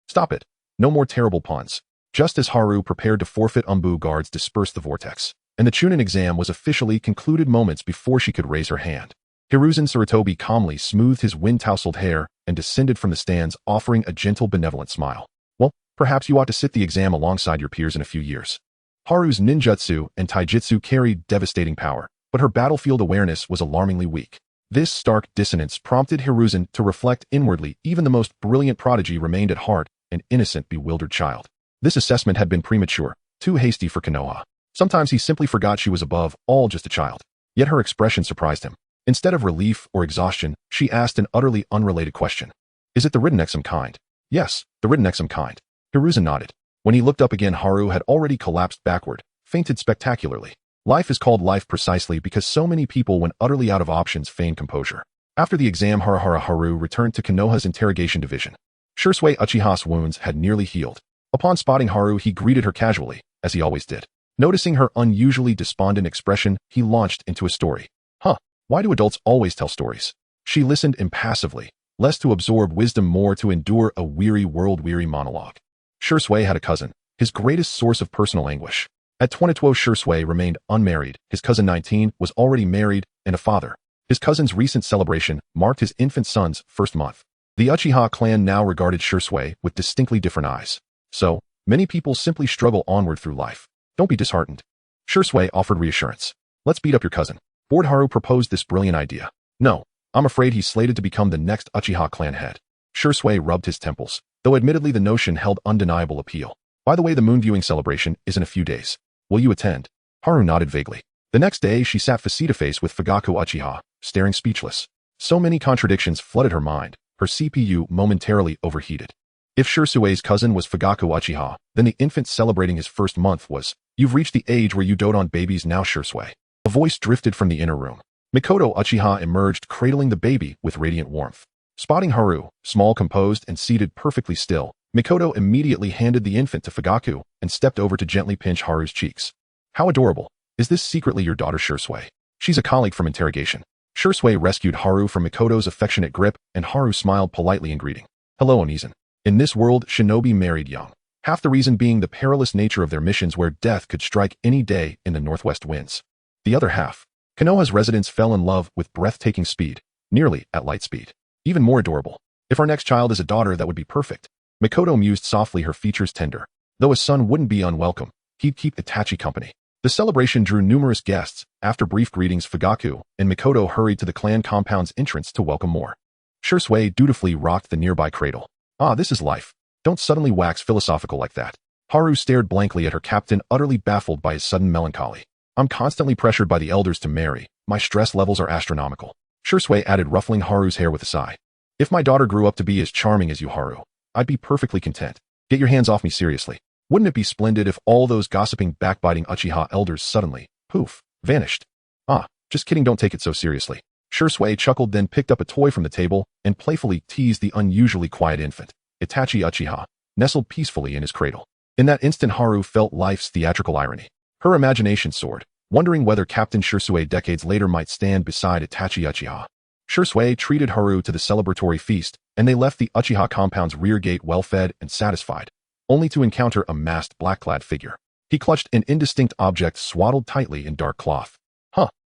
Stop it. No more terrible puns. Just as Haru prepared to forfeit, Umbu guards dispersed the vortex, and the Chūnin exam was officially concluded moments before she could raise her hand. Hiruzen Sarutobi calmly smoothed his wind-tousled hair and descended from the stands, offering a gentle, benevolent smile. Well, perhaps you ought to sit the exam alongside your peers in a few years. Haru's ninjutsu and taijutsu carried devastating power, but her battlefield awareness was alarmingly weak. This stark dissonance prompted Hiruzen to reflect inwardly. Even the most brilliant prodigy remained at heart an innocent, bewildered child. This assessment had been premature, too hasty for Konoha. Sometimes he simply forgot she was above all just a child. Yet her expression surprised him. Instead of relief or exhaustion, she asked an utterly unrelated question. Is it the Riddenexum kind? Yes, the Riddenexum kind. Hiruzen nodded. When he looked up again, Haru had already collapsed backward, fainted spectacularly. Life is called life precisely because so many people, when utterly out of options, feign composure. After the exam, Haru returned to Konoha's interrogation division. Shursui Uchiha's wounds had nearly healed. Upon spotting Haru, he greeted her casually, as he always did. Noticing her unusually despondent expression, he launched into a story. Why do adults always tell stories? She listened impassively, less to absorb wisdom, more to endure a weary, world-weary monologue. Shursui had a cousin, his greatest source of personal anguish. At 22, Shursui remained unmarried. His cousin 19 was already married and a father. His cousin's recent celebration marked his infant son's first month. The Uchiha clan now regarded Shursui with distinctly different eyes. So, many people simply struggle onward through life. Don't be disheartened. Shursui offered reassurance. Let's beat up your cousin. Bored, Haru proposed this brilliant idea. No, I'm afraid he's slated to become the next Uchiha clan head. Shursui rubbed his temples, though admittedly the notion held undeniable appeal. By the way, the moon viewing celebration is in a few days. Will you attend? Haru nodded vaguely. The next day, she sat face-to-face with Fugaku Uchiha, staring speechless. So many contradictions flooded her mind, her CPU momentarily overheated. If Shursui's cousin was Fugaku Uchiha, then the infant celebrating his first month was, "You've reached the age where you dote on babies now, Shursui." A voice drifted from the inner room. Mikoto Uchiha emerged, cradling the baby with radiant warmth. Spotting Haru, small, composed, and seated perfectly still, Mikoto immediately handed the infant to Fugaku and stepped over to gently pinch Haru's cheeks. How adorable. Is this secretly your daughter, Shursui? She's a colleague from interrogation. Shursui rescued Haru from Mikoto's affectionate grip, and Haru smiled politely in greeting. Hello, Onizen. In this world, shinobi married young. Half the reason being the perilous nature of their missions, where death could strike any day in the northwest winds. The other half. Konoha's residents fell in love with breathtaking speed, nearly at light speed. Even more adorable. If our next child is a daughter, that would be perfect. Mikoto mused softly, her features tender. Though a son wouldn't be unwelcome, he'd keep Itachi company. The celebration drew numerous guests. After brief greetings, Fugaku and Mikoto hurried to the clan compound's entrance to welcome more. Shursui dutifully rocked the nearby cradle. Ah, this is life. Don't suddenly wax philosophical like that. Haru stared blankly at her captain, utterly baffled by his sudden melancholy. I'm constantly pressured by the elders to marry. My stress levels are astronomical. Shursui added, ruffling Haru's hair with a sigh. If my daughter grew up to be as charming as you, Haru, I'd be perfectly content. Get your hands off me, seriously. Wouldn't it be splendid if all those gossiping, backbiting Uchiha elders suddenly, poof, vanished? Ah, just kidding, don't take it so seriously. Shursui chuckled, then picked up a toy from the table and playfully teased the unusually quiet infant. Itachi Uchiha nestled peacefully in his cradle. In that instant, Haru felt life's theatrical irony. Her imagination soared, wondering whether Captain Shursui decades later might stand beside Itachi Uchiha. Shursui treated Haru to the celebratory feast, and they left the Uchiha compound's rear gate well-fed and satisfied, only to encounter a masked, black-clad figure. He clutched an indistinct object swaddled tightly in dark cloth.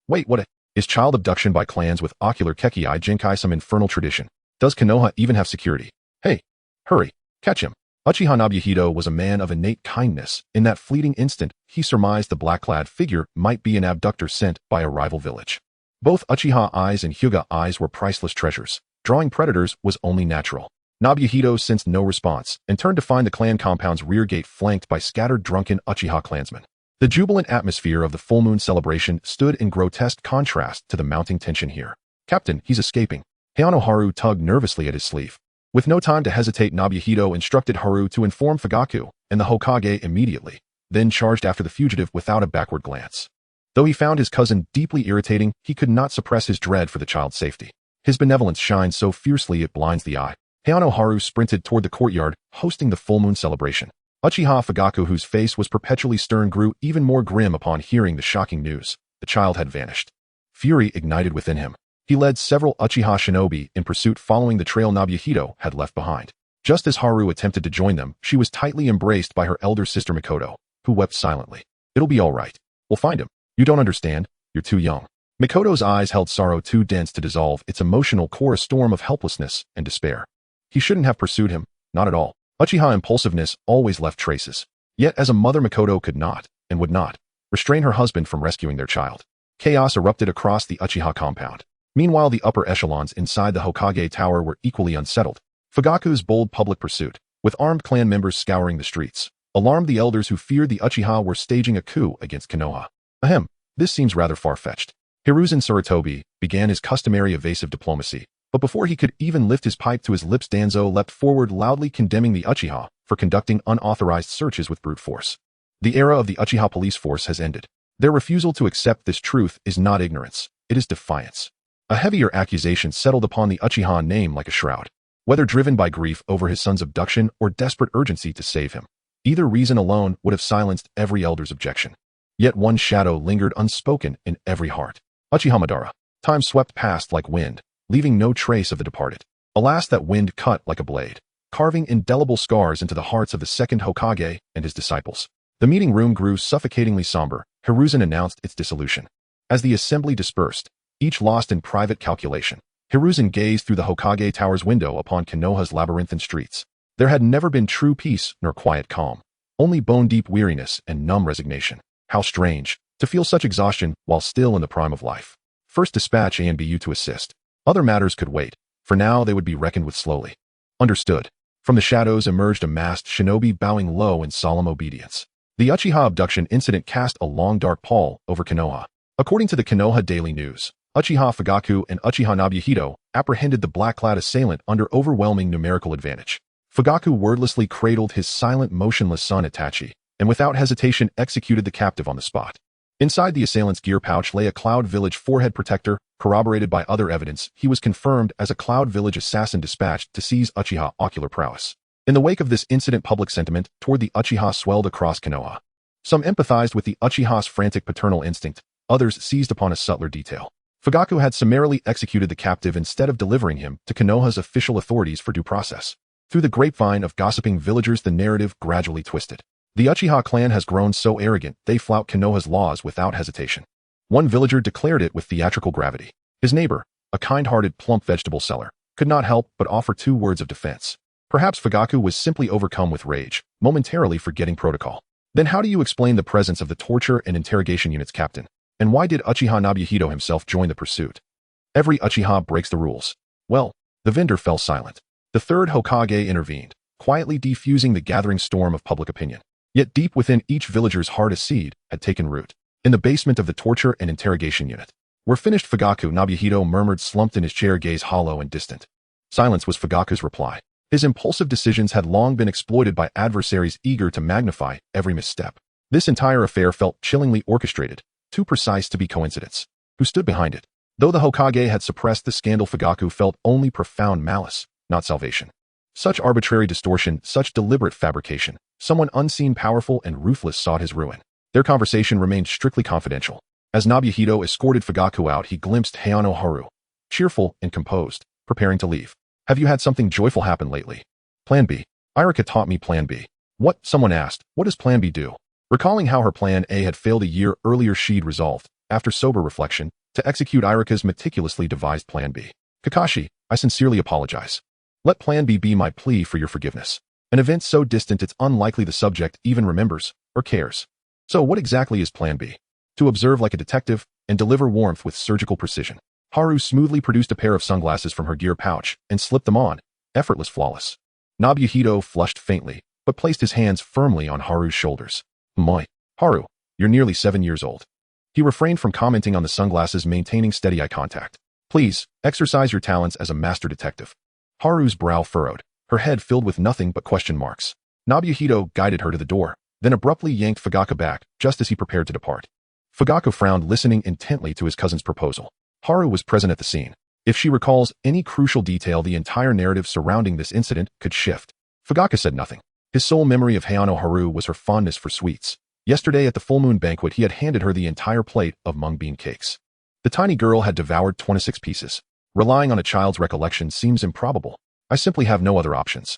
Wait, what is child abduction by clans with ocular Kekkei Jinkai some infernal tradition? Does Konoha even have security? Hey, hurry, catch him. Uchiha Nobuhito was a man of innate kindness. In that fleeting instant, he surmised the black-clad figure might be an abductor sent by a rival village. Both Uchiha eyes and Hyuga eyes were priceless treasures. Drawing predators was only natural. Nobuhito sensed no response and turned to find the clan compound's rear gate flanked by scattered drunken Uchiha clansmen. The jubilant atmosphere of the full moon celebration stood in grotesque contrast to the mounting tension here. Captain, he's escaping. Hayazono Haru tugged nervously at his sleeve. With no time to hesitate, Nobuhito instructed Haru to inform Fugaku and the Hokage immediately, then charged after the fugitive without a backward glance. Though he found his cousin deeply irritating, he could not suppress his dread for the child's safety. His benevolence shines so fiercely it blinds the eye. Hayazono Haru sprinted toward the courtyard, hosting the full moon celebration. Uchiha Fugaku, whose face was perpetually stern, grew even more grim upon hearing the shocking news. The child had vanished. Fury ignited within him. He led several Uchiha shinobi in pursuit following the trail Naruto had left behind. Just as Haru attempted to join them, she was tightly embraced by her elder sister Mikoto, who wept silently. "It'll be all right. We'll find him. You don't understand. You're too young." Mikoto's eyes held sorrow too dense to dissolve its emotional core, a storm of helplessness and despair. He shouldn't have pursued him, not at all. Uchiha impulsiveness always left traces. Yet as a mother, Mikoto could not, and would not, restrain her husband from rescuing their child. Chaos erupted across the Uchiha compound. Meanwhile, the upper echelons inside the Hokage Tower were equally unsettled. Fugaku's bold public pursuit, with armed clan members scouring the streets, alarmed the elders who feared the Uchiha were staging a coup against Konoha. Ahem, this seems rather far-fetched. Hiruzen Sarutobi began his customary evasive diplomacy, but before he could even lift his pipe to his lips, Danzo leapt forward, loudly condemning the Uchiha for conducting unauthorized searches with brute force. The era of the Uchiha police force has ended. Their refusal to accept this truth is not ignorance, it is defiance. A heavier accusation settled upon the Uchiha name like a shroud. Whether driven by grief over his son's abduction or desperate urgency to save him, either reason alone would have silenced every elder's objection. Yet one shadow lingered unspoken in every heart. Uchiha Madara. Time swept past like wind, leaving no trace of the departed. Alas, that wind cut like a blade, carving indelible scars into the hearts of the second Hokage and his disciples. The meeting room grew suffocatingly somber. Hiruzen announced its dissolution. As the assembly dispersed, each lost in private calculation, Hiruzen gazed through the Hokage Tower's window upon Konoha's labyrinthine streets. There had never been true peace nor quiet calm, only bone-deep weariness and numb resignation. How strange, to feel such exhaustion while still in the prime of life. First dispatch A and BU to assist. Other matters could wait. For now they would be reckoned with slowly. Understood. From the shadows emerged a masked shinobi bowing low in solemn obedience. The Uchiha abduction incident cast a long dark pall over Konoha. According to the Konoha Daily News, Uchiha Fugaku and Uchiha Naruto apprehended the black-clad assailant under overwhelming numerical advantage. Fugaku wordlessly cradled his silent, motionless son Itachi, and without hesitation executed the captive on the spot. Inside the assailant's gear pouch lay a Cloud Village forehead protector. Corroborated by other evidence, he was confirmed as a Cloud Village assassin dispatched to seize Uchiha ocular prowess. In the wake of this incident, public sentiment toward the Uchiha swelled across Konoha. Some empathized with the Uchiha's frantic paternal instinct, others seized upon a subtler detail. Fugaku had summarily executed the captive instead of delivering him to Konoha's official authorities for due process. Through the grapevine of gossiping villagers, the narrative gradually twisted. The Uchiha clan has grown so arrogant they flout Konoha's laws without hesitation. One villager declared it with theatrical gravity. His neighbor, a kind-hearted plump vegetable seller, could not help but offer 2 words of defense. Perhaps Fugaku was simply overcome with rage, momentarily forgetting protocol. Then how do you explain the presence of the torture and interrogation unit's captain? And why did Uchiha Naruto himself join the pursuit? Every Uchiha breaks the rules. Well, the vendor fell silent. The third Hokage intervened, quietly defusing the gathering storm of public opinion. Yet deep within each villager's heart a seed had taken root. In the basement of the torture and interrogation unit, where finished Fugaku, Naruto murmured, slumped in his chair, gaze hollow and distant. Silence was Fugaku's reply. His impulsive decisions had long been exploited by adversaries eager to magnify every misstep. This entire affair felt chillingly orchestrated, too precise to be coincidence. Who stood behind it? Though the Hokage had suppressed the scandal, Fugaku felt only profound malice, not salvation. Such arbitrary distortion, such deliberate fabrication. Someone unseen, powerful, and ruthless sought his ruin. Their conversation remained strictly confidential. As Naruto escorted Fugaku out, he glimpsed Hayazono Haru, cheerful and composed, preparing to leave. Have you had something joyful happen lately? Plan B. Irika taught me Plan B. What? Someone asked. What does Plan B do? Recalling how her Plan A had failed a year earlier, she'd resolved, after sober reflection, to execute Irika's meticulously devised Plan B. Kakashi, I sincerely apologize. Let Plan B be my plea for your forgiveness. An event so distant it's unlikely the subject even remembers or cares. So what exactly is Plan B? To observe like a detective and deliver warmth with surgical precision. Haru smoothly produced a pair of sunglasses from her gear pouch and slipped them on, effortless, flawless. Naruto flushed faintly, but placed his hands firmly on Haru's shoulders. Moi. Haru, you're nearly 7 years old. He refrained from commenting on the sunglasses, maintaining steady eye contact. Please, exercise your talents as a master detective. Haru's brow furrowed, her head filled with nothing but question marks. Naruto guided her to the door, then abruptly yanked Fugaku back, just as he prepared to depart. Fugaku frowned, listening intently to his cousin's proposal. Haru was present at the scene. If she recalls any crucial detail, the entire narrative surrounding this incident could shift. Fugaku said nothing. His sole memory of Hayazono Haru was her fondness for sweets. Yesterday at the full moon banquet, he had handed her the entire plate of mung bean cakes. The tiny girl had devoured 26 pieces. Relying on a child's recollection seems improbable. I simply have no other options.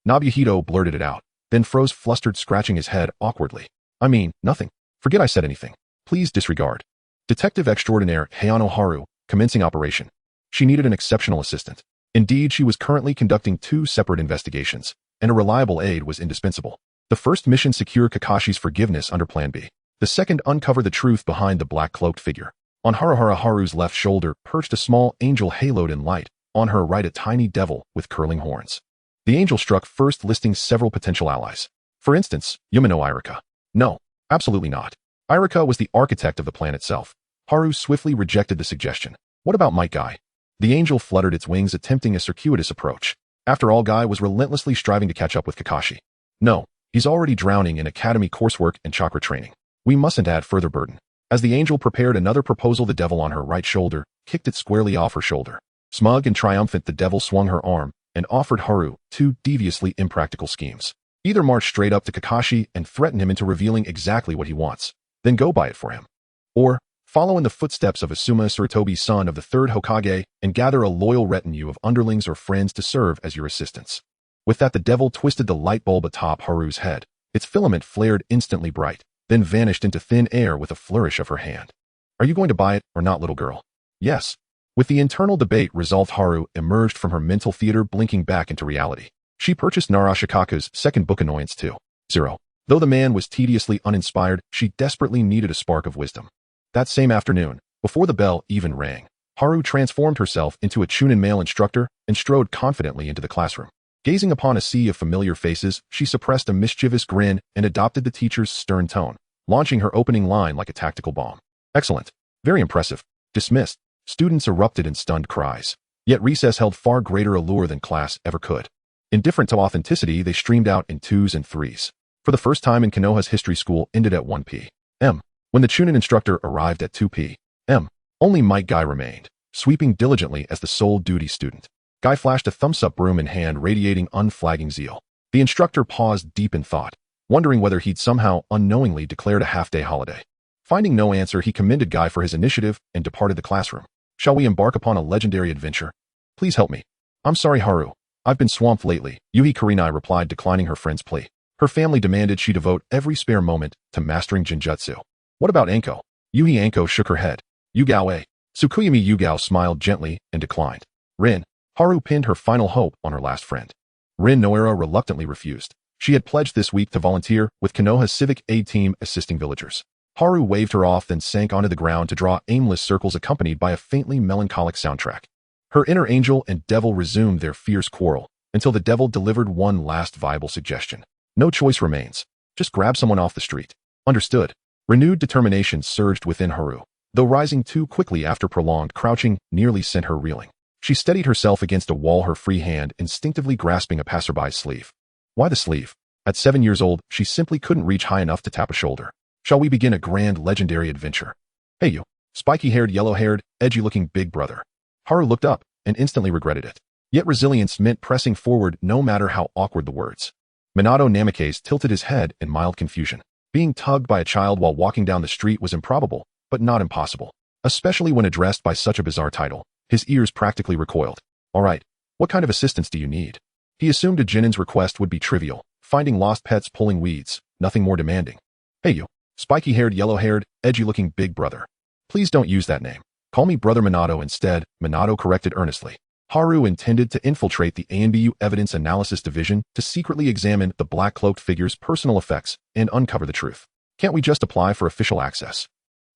Nobuhito blurted it out, then froze flustered, scratching his head awkwardly. I mean, nothing. Forget I said anything. Please disregard. Detective Extraordinaire Hayazono Haru, commencing operation. She needed an exceptional assistant. Indeed, she was currently conducting 2 separate investigations, and a reliable aid was indispensable. The first mission, secure Kakashi's forgiveness under Plan B. The second, uncover the truth behind the black-cloaked figure. On Haruhara Haru's left shoulder perched a small angel haloed in light, on her right a tiny devil with curling horns. The angel struck first, listing several potential allies. For instance, Yumino Irika. No, absolutely not. Irika was the architect of the plan itself. Haru swiftly rejected the suggestion. What about Might Guy? The angel fluttered its wings, attempting a circuitous approach. After all, Guy was relentlessly striving to catch up with Kakashi. No, he's already drowning in academy coursework and chakra training. We mustn't add further burden. As the angel prepared another proposal, the devil on her right shoulder kicked it squarely off her shoulder. Smug and triumphant, the devil swung her arm and offered Haru 2 deviously impractical schemes. Either march straight up to Kakashi and threaten him into revealing exactly what he wants, then go buy it for him. Or follow in the footsteps of Asuma Sarutobi, son of the 3rd Hokage, and gather a loyal retinue of underlings or friends to serve as your assistants. With that, the devil twisted the light bulb atop Haru's head. Its filament flared instantly bright, then vanished into thin air with a flourish of her hand. Are you going to buy it or not, little girl? Yes. With the internal debate resolved, Haru emerged from her mental theater, blinking back into reality. She purchased Nara Shikaku's second book, Annoyance 2.0. Though the man was tediously uninspired, she desperately needed a spark of wisdom. That same afternoon, before the bell even rang, Haru transformed herself into a Chūnin male instructor and strode confidently into the classroom. Gazing upon a sea of familiar faces, she suppressed a mischievous grin and adopted the teacher's stern tone, launching her opening line like a tactical bomb. Excellent. Very impressive. Dismissed. Students erupted in stunned cries. Yet recess held far greater allure than class ever could. Indifferent to authenticity, they streamed out in 2s and 3s. For the first time in Konoha's history, school ended at 1 p.m. When the Chūnin instructor arrived at 2 p.m., only Might Guy remained, sweeping diligently as the sole duty student. Guy flashed a thumbs-up, broom in hand, radiating unflagging zeal. The instructor paused, deep in thought, wondering whether he'd somehow unknowingly declared a half-day holiday. Finding no answer, he commended Guy for his initiative and departed the classroom. Shall we embark upon a legendary adventure? Please help me. I'm sorry, Haru. I've been swamped lately, Yuhi Kurinai replied, declining her friend's plea. Her family demanded she devote every spare moment to mastering Genjutsu. What about Anko? Yuhi Anko shook her head. Yugao. Tsukuyami Yugao smiled gently and declined. Rin. Haru pinned her final hope on her last friend. Rin Noera reluctantly refused. She had pledged this week to volunteer with Konoha's civic aid team assisting villagers. Haru waved her off, then sank onto the ground to draw aimless circles accompanied by a faintly melancholic soundtrack. Her inner angel and devil resumed their fierce quarrel until the devil delivered one last viable suggestion. No choice remains. Just grab someone off the street. Understood. Renewed determination surged within Haru, though rising too quickly after prolonged crouching nearly sent her reeling. She steadied herself against a wall, her free hand instinctively grasping a passerby's sleeve. Why the sleeve? At 7 years old, she simply couldn't reach high enough to tap a shoulder. Shall we begin a grand legendary adventure? Hey you, spiky-haired, yellow-haired, edgy-looking big brother. Haru looked up and instantly regretted it. Yet resilience meant pressing forward no matter how awkward the words. Minato Namikaze tilted his head in mild confusion. Being tugged by a child while walking down the street was improbable, but not impossible. Especially when addressed by such a bizarre title. His ears practically recoiled. All right, what kind of assistance do you need? He assumed a Genin's request would be trivial, finding lost pets, pulling weeds, nothing more demanding. Hey you, spiky-haired, yellow-haired, edgy-looking big brother. Please don't use that name. Call me Brother Minato instead, Minato corrected earnestly. Haru intended to infiltrate the ANBU Evidence Analysis Division to secretly examine the black-cloaked figure's personal effects and uncover the truth. Can't we just apply for official access?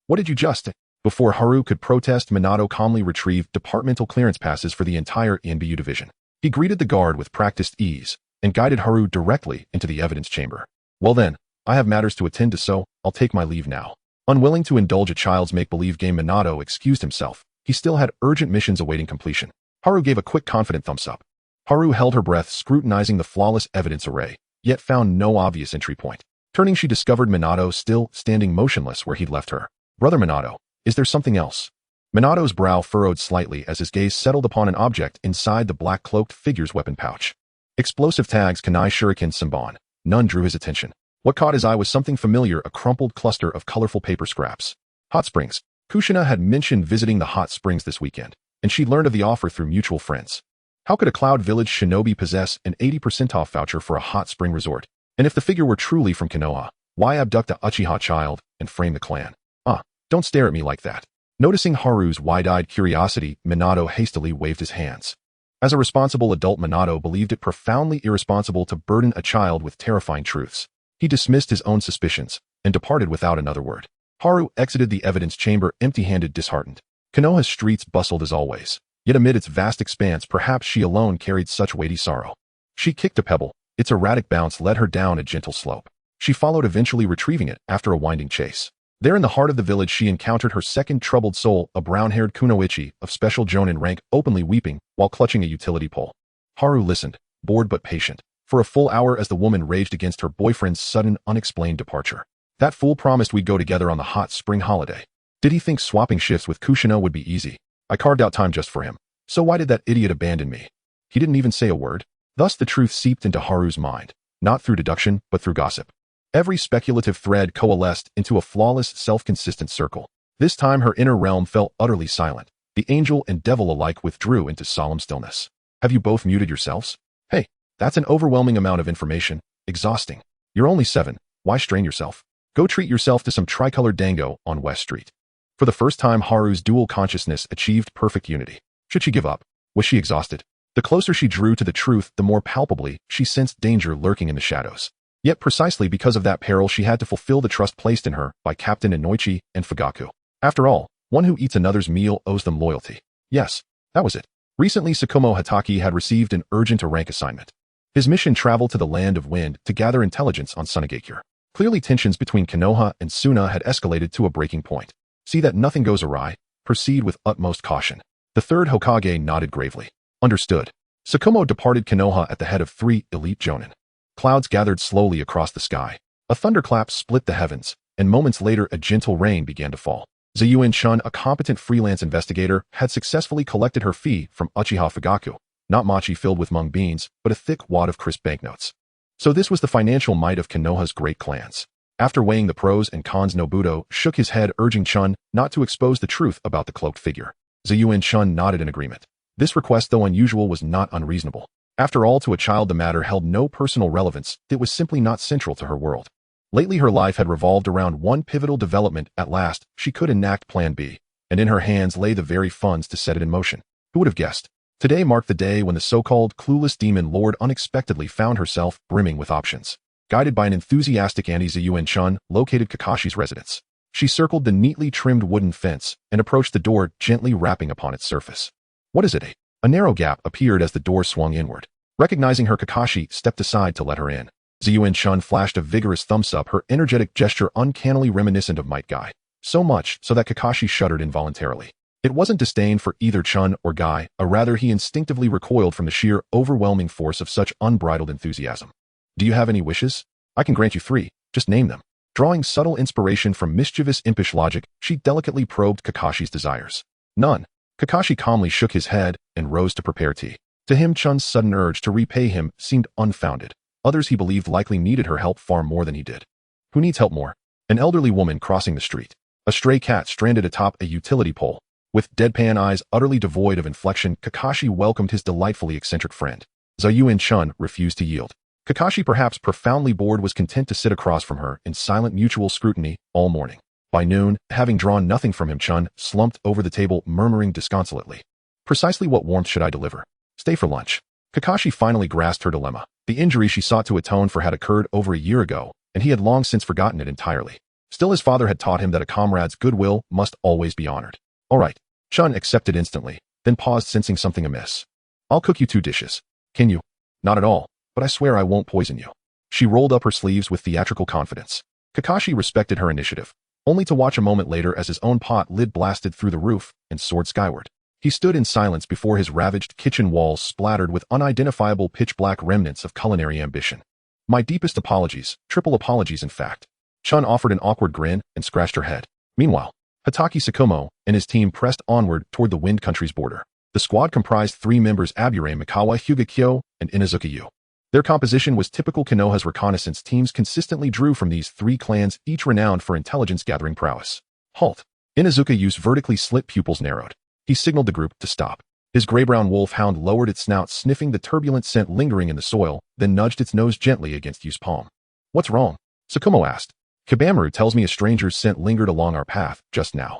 What did you just... Before Haru could protest, Minato calmly retrieved departmental clearance passes for the entire ANBU division. He greeted the guard with practiced ease and guided Haru directly into the evidence chamber. Well then, I have matters to attend to, so I'll take my leave now. Unwilling to indulge a child's make-believe game, Minato excused himself. He still had urgent missions awaiting completion. Haru gave a quick, confident thumbs up. Haru held her breath, scrutinizing the flawless evidence array, yet found no obvious entry point. Turning, she discovered Minato still standing motionless where he'd left her. Brother Minato, is there something else? Minato's brow furrowed slightly as his gaze settled upon an object inside the black-cloaked figure's weapon pouch. Explosive tags, Kanai Shuriken Senbon. None drew his attention. What caught his eye was something familiar, a crumpled cluster of colorful paper scraps. Hot springs. Kushina had mentioned visiting the hot springs this weekend, and she learned of the offer through mutual friends. How could a Cloud Village shinobi possess an 80% off voucher for a hot spring resort? And if the figure were truly from Konoha, why abduct a Uchiha child and frame the clan? Don't stare at me like that. Noticing Haru's wide-eyed curiosity, Minato hastily waved his hands. As a responsible adult, Minato believed it profoundly irresponsible to burden a child with terrifying truths. He dismissed his own suspicions and departed without another word. Haru exited the evidence chamber empty-handed, disheartened. Konoha's streets bustled as always, yet amid its vast expanse perhaps she alone carried such weighty sorrow. She kicked a pebble. Its erratic bounce led her down a gentle slope. She followed, eventually retrieving it after a winding chase. There in the heart of the village she encountered her second troubled soul, a brown-haired kunoichi of special jonin rank, openly weeping while clutching a utility pole. Haru listened, bored but patient, for a full hour as the woman raged against her boyfriend's sudden, unexplained departure. That fool promised we'd go together on the hot spring holiday. Did he think swapping shifts with Kushina would be easy? I carved out time just for him. So why did that idiot abandon me? He didn't even say a word. Thus the truth seeped into Haru's mind, not through deduction, but through gossip. Every speculative thread coalesced into a flawless, self-consistent circle. This time her inner realm fell utterly silent. The angel and devil alike withdrew into solemn stillness. Have you both muted yourselves? Hey, that's an overwhelming amount of information. Exhausting. You're only 7. Why strain yourself? Go treat yourself to some tricolored dango on West Street. For the first time, Haru's dual consciousness achieved perfect unity. Should she give up? Was she exhausted? The closer she drew to the truth, the more palpably she sensed danger lurking in the shadows. Yet precisely because of that peril she had to fulfill the trust placed in her by Captain Inoichi and Fugaku. After all, one who eats another's meal owes them loyalty. Yes, that was it. Recently Sakumo Hatake had received an urgent rank assignment. His mission traveled to the Land of Wind to gather intelligence on Sunagakure. Clearly tensions between Konoha and Suna had escalated to a breaking point. See that nothing goes awry. Proceed with utmost caution. The third Hokage nodded gravely. Understood. Sakumo departed Konoha at the head of 3 elite jonin. Clouds gathered slowly across the sky. A thunderclap split the heavens, and moments later a gentle rain began to fall. Zayuin-shun, a competent freelance investigator, had successfully collected her fee from Uchiha Fugaku, not mochi filled with mung beans, but a thick wad of crisp banknotes. So this was the financial might of Konoha's great clans. After weighing the pros and cons, Nobuto shook his head, urging Chun not to expose the truth about the cloaked figure. Zayuin-shun nodded in agreement. This request, though unusual, was not unreasonable. After all, to a child the matter held no personal relevance. It was simply not central to her world. Lately her life had revolved around one pivotal development. At last, she could enact Plan B, and in her hands lay the very funds to set it in motion. Who would have guessed? Today marked the day when the so-called clueless demon lord unexpectedly found herself brimming with options. Guided by an enthusiastic Annie, Zayuin-shun located Kakashi's residence. She circled the neatly trimmed wooden fence and approached the door, gently rapping upon its surface. What is it? A narrow gap appeared as the door swung inward. Recognizing her, Kakashi stepped aside to let her in. Zayuin-shun flashed a vigorous thumbs up, her energetic gesture uncannily reminiscent of Might Guy. So much so that Kakashi shuddered involuntarily. It wasn't disdain for either Chun or Guy, rather he instinctively recoiled from the sheer, overwhelming force of such unbridled enthusiasm. Do you have any wishes? I can grant you 3, just name them. Drawing subtle inspiration from mischievous impish logic, she delicately probed Kakashi's desires. None. Kakashi calmly shook his head and rose to prepare tea. To him, Chun's sudden urge to repay him seemed unfounded. Others he believed likely needed her help far more than he did. Who needs help more? An elderly woman crossing the street. A stray cat stranded atop a utility pole. With deadpan eyes utterly devoid of inflection, Kakashi welcomed his delightfully eccentric friend. Zayuin-shun refused to yield. Kakashi, perhaps profoundly bored, was content to sit across from her in silent mutual scrutiny all morning. By noon, having drawn nothing from him, Chun slumped over the table, murmuring disconsolately. Precisely what warmth should I deliver? Stay for lunch. Kakashi finally grasped her dilemma. The injury she sought to atone for had occurred over a year ago, and he had long since forgotten it entirely. Still, his father had taught him that a comrade's goodwill must always be honored. All right. Chun accepted instantly, then paused, sensing something amiss. I'll cook you 2 dishes. Can you? Not at all, but I swear I won't poison you. She rolled up her sleeves with theatrical confidence. Kakashi respected her initiative, only to watch a moment later as his own pot lid blasted through the roof and soared skyward. He stood in silence before his ravaged kitchen walls splattered with unidentifiable pitch-black remnants of culinary ambition. My deepest apologies, triple apologies in fact. Chun offered an awkward grin and scratched her head. Meanwhile, Hatake Sakumo and his team pressed onward toward the Wind Country's border. The squad comprised 3 members: Abure Mikawa, Hyuga Kyo, and Inazuka Yu. Their composition was typical. Konoha's reconnaissance teams consistently drew from these 3 clans, each renowned for intelligence-gathering prowess. Halt. Inazukayu's vertically slit pupils narrowed. He signaled the group to stop. His gray-brown wolf-hound lowered its snout, sniffing the turbulent scent lingering in the soil, then nudged its nose gently against Yu's palm. "What's wrong?" Sakumo asked. "Kabamaru tells me a stranger's scent lingered along our path just now."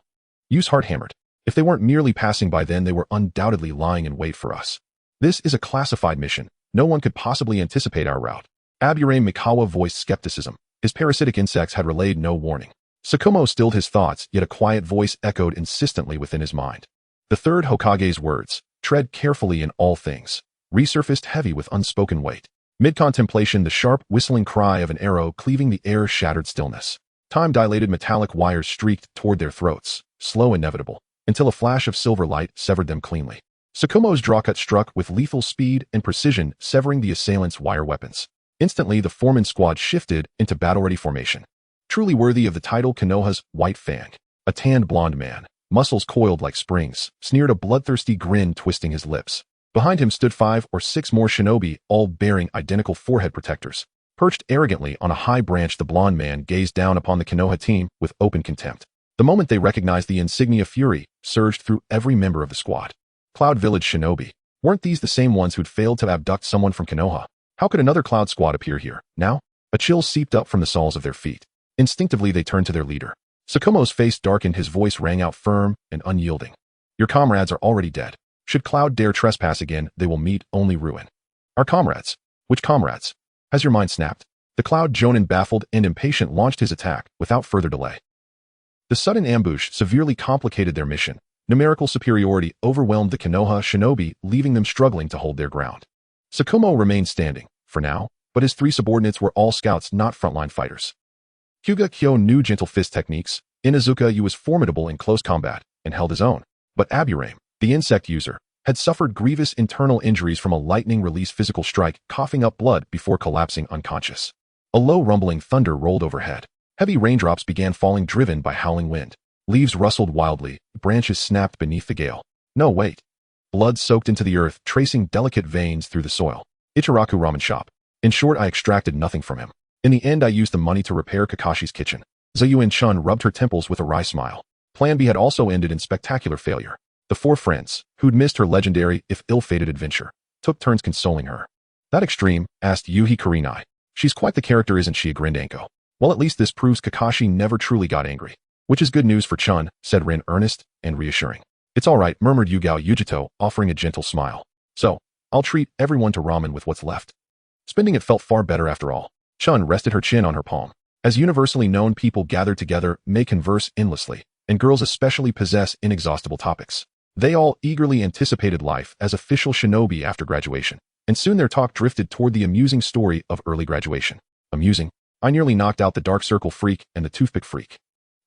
Yu's heart hammered. If they weren't merely passing by, then they were undoubtedly lying in wait for us. "This is a classified mission. No one could possibly anticipate our route." Aburame Mikawa voiced skepticism. His parasitic insects had relayed no warning. Sakumo stilled his thoughts, yet a quiet voice echoed insistently within his mind. The third Hokage's words, "Tread carefully in all things," resurfaced heavy with unspoken weight. Mid-contemplation, the sharp, whistling cry of an arrow cleaving the air shattered stillness. Time-dilated metallic wires streaked toward their throats, slow, inevitable, until a flash of silver light severed them cleanly. Sakumo's drawcut struck with lethal speed and precision, severing the assailants' wire weapons. Instantly, the foreman squad shifted into battle-ready formation. Truly worthy of the title, Konoha's White Fang. A tanned blonde man, muscles coiled like springs, sneered a bloodthirsty grin twisting his lips. Behind him stood 5 or 6 more shinobi, all bearing identical forehead protectors. Perched arrogantly on a high branch, the blonde man gazed down upon the Konoha team with open contempt. The moment they recognized the insignia, fury surged through every member of the squad. Cloud Village shinobi. Weren't these the same ones who'd failed to abduct someone from Konoha? How could another Cloud squad appear here, now? A chill seeped up from the soles of their feet. Instinctively, they turned to their leader. Sakumo's face darkened, his voice rang out firm and unyielding. "Your comrades are already dead. Should Cloud dare trespass again, they will meet only ruin." "Our comrades? Which comrades?" "Has your mind snapped?" The Cloud Jonin, baffled and impatient, launched his attack without further delay. The sudden ambush severely complicated their mission. Numerical superiority overwhelmed the Konoha shinobi, leaving them struggling to hold their ground. Sakumo remained standing, for now, but his 3 subordinates were all scouts, not frontline fighters. Hyuga Kyo knew gentle fist techniques. Inazukai'd was formidable in close combat and held his own. But Aburame, the insect user, had suffered grievous internal injuries from a lightning-release physical strike, coughing up blood before collapsing unconscious. A low rumbling thunder rolled overhead. Heavy raindrops began falling, driven by howling wind. Leaves rustled wildly, branches snapped beneath the gale. No, wait. Blood soaked into the earth, tracing delicate veins through the soil. Ichiraku ramen shop. In short, I extracted nothing from him. In the end, I used the money to repair Kakashi's kitchen. Zayuin-chun rubbed her temples with a wry smile. Plan B had also ended in spectacular failure. The 4 friends, who'd missed her legendary, if ill-fated adventure, took turns consoling her. "That extreme?" asked Yuhi Kurinai. "She's quite the character, isn't she?" grinned Anko. "Well, at least this proves Kakashi never truly got angry." "Which is good news for Chun," said Rin, earnest and reassuring. "It's all right," murmured Yugao Yujito, offering a gentle smile. "So, I'll treat everyone to ramen with what's left." Spending it felt far better after all. Chun rested her chin on her palm. As universally known, people gathered together may converse endlessly, and girls especially possess inexhaustible topics. They all eagerly anticipated life as official shinobi after graduation, and soon their talk drifted toward the amusing story of early graduation. Amusing? I nearly knocked out the dark circle freak and the toothpick freak.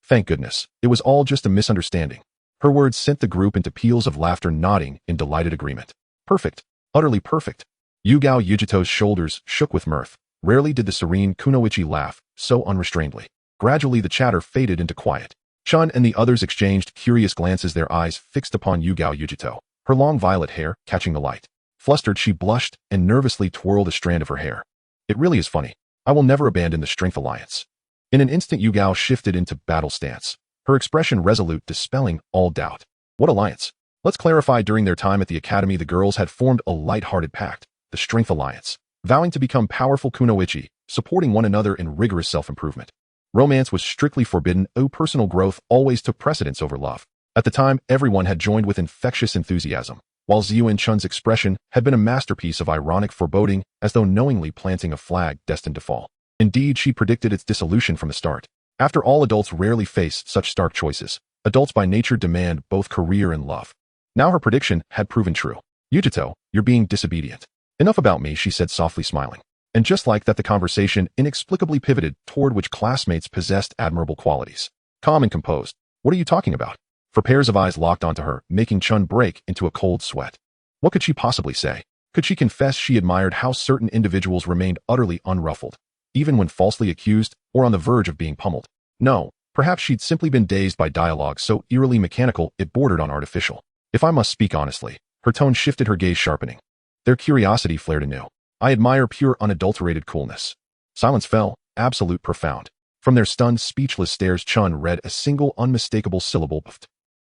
Thank goodness, it was all just a misunderstanding. Her words sent the group into peals of laughter, nodding in delighted agreement. Perfect. Utterly perfect. Yugao Yujito's shoulders shook with mirth. Rarely did the serene Kunoichi laugh so unrestrainedly. Gradually the chatter faded into quiet. Chun and the others exchanged curious glances, their eyes fixed upon Yugao Yujito, her long violet hair catching the light. Flustered, she blushed and nervously twirled a strand of her hair. "It really is funny. I will never abandon the Strength Alliance." In an instant, Yugao shifted into battle stance, her expression resolute, dispelling all doubt. "What alliance?" Let's clarify. During their time at the academy, the girls had formed a light-hearted pact, the Strength Alliance, vowing to become powerful kunoichi, supporting one another in rigorous self-improvement. Romance was strictly forbidden. Personal growth always took precedence over love. At the time, everyone had joined with infectious enthusiasm, while Ziyuan-chun's expression had been a masterpiece of ironic foreboding, as though knowingly planting a flag destined to fall. Indeed, she predicted its dissolution from the start. After all, adults rarely face such stark choices. Adults by nature demand both career and love. Now her prediction had proven true. "Yujito, you're being disobedient." "Enough about me," she said, softly smiling. And just like that, the conversation inexplicably pivoted toward which classmates possessed admirable qualities. Calm and composed. "What are you talking about?" For pairs of eyes locked onto her, making Chun break into a cold sweat. What could she possibly say? Could she confess she admired how certain individuals remained utterly unruffled, even when falsely accused or on the verge of being pummeled? No, perhaps she'd simply been dazed by dialogue so eerily mechanical it bordered on artificial. "If I must speak honestly," her tone shifted, her gaze sharpening. Their curiosity flared anew. "I admire pure, unadulterated coolness." Silence fell, absolute, profound. From their stunned, speechless stares, Chun read a single unmistakable syllable.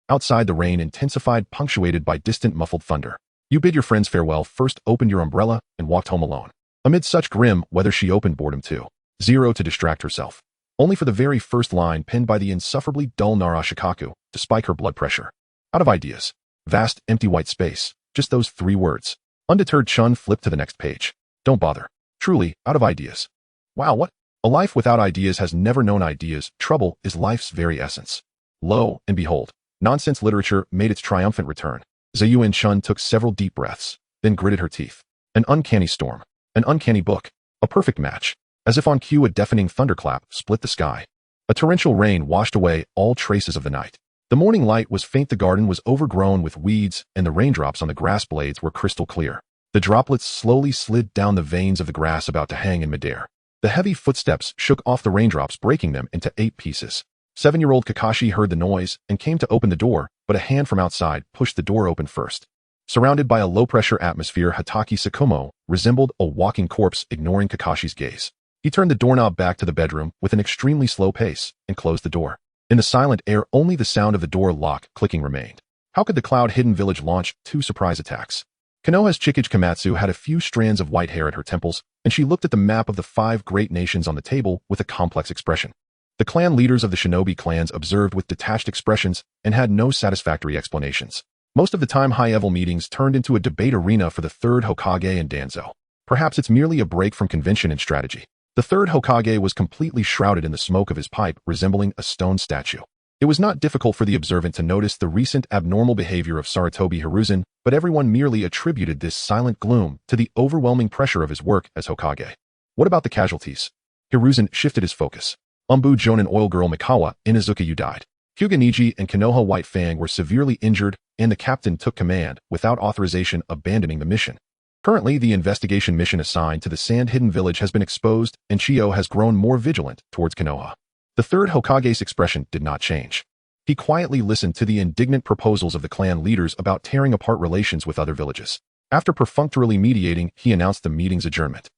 Outside, the rain intensified, punctuated by distant muffled thunder. You bid your friends farewell, first opened your umbrella, and walked home alone. Amid such grim weather, she opened boredom too. Zero to distract herself. Only for the very first line pinned by the insufferably dull Nara Shikaku to spike her blood pressure. Out of ideas. Vast, empty white space. Just those 3 words. Undeterred, Chun flipped to the next page. Don't bother. Truly, out of ideas. Wow, what? A life without ideas has never known ideas. Trouble is life's very essence. Lo and behold, nonsense literature made its triumphant return. Zayuan Chun took several deep breaths, then gritted her teeth. An uncanny storm. An uncanny book. A perfect match. As if on cue, a deafening thunderclap split the sky. A torrential rain washed away all traces of the night. The morning light was faint, the garden was overgrown with weeds, and the raindrops on the grass blades were crystal clear. The droplets slowly slid down the veins of the grass about to hang in midair. The heavy footsteps shook off the raindrops, breaking them into 8 pieces. 7-year-old Kakashi heard the noise and came to open the door, but a hand from outside pushed the door open first. Surrounded by a low-pressure atmosphere, Hatake Sakumo resembled a walking corpse, ignoring Kakashi's gaze. He turned the doorknob back to the bedroom with an extremely slow pace and closed the door. In the silent air, only the sound of the door lock clicking remained. How could the cloud-hidden village launch 2 surprise attacks? Konoha's Chikage Kamatsu had a few strands of white hair at her temples, and she looked at the map of the 5 great nations on the table with a complex expression. The clan leaders of the shinobi clans observed with detached expressions and had no satisfactory explanations. Most of the time, high-level meetings turned into a debate arena for the 3rd Hokage and Danzo. Perhaps it's merely a break from convention and strategy. The 3rd Hokage was completely shrouded in the smoke of his pipe, resembling a stone statue. It was not difficult for the observant to notice the recent abnormal behavior of Sarutobi Hiruzen, but everyone merely attributed this silent gloom to the overwhelming pressure of his work as Hokage. What about the casualties? Hiruzen shifted his focus. Umbu Jonin oil girl Mikawa Inazuka died. Hyuga Niji and Konoha White Fang were severely injured, and the captain took command, without authorization, abandoning the mission. Currently, the investigation mission assigned to the sand-hidden village has been exposed, and Chiyo has grown more vigilant towards Konoha. The 3rd Hokage's expression did not change. He quietly listened to the indignant proposals of the clan leaders about tearing apart relations with other villages. After perfunctorily mediating, he announced the meeting's adjournment.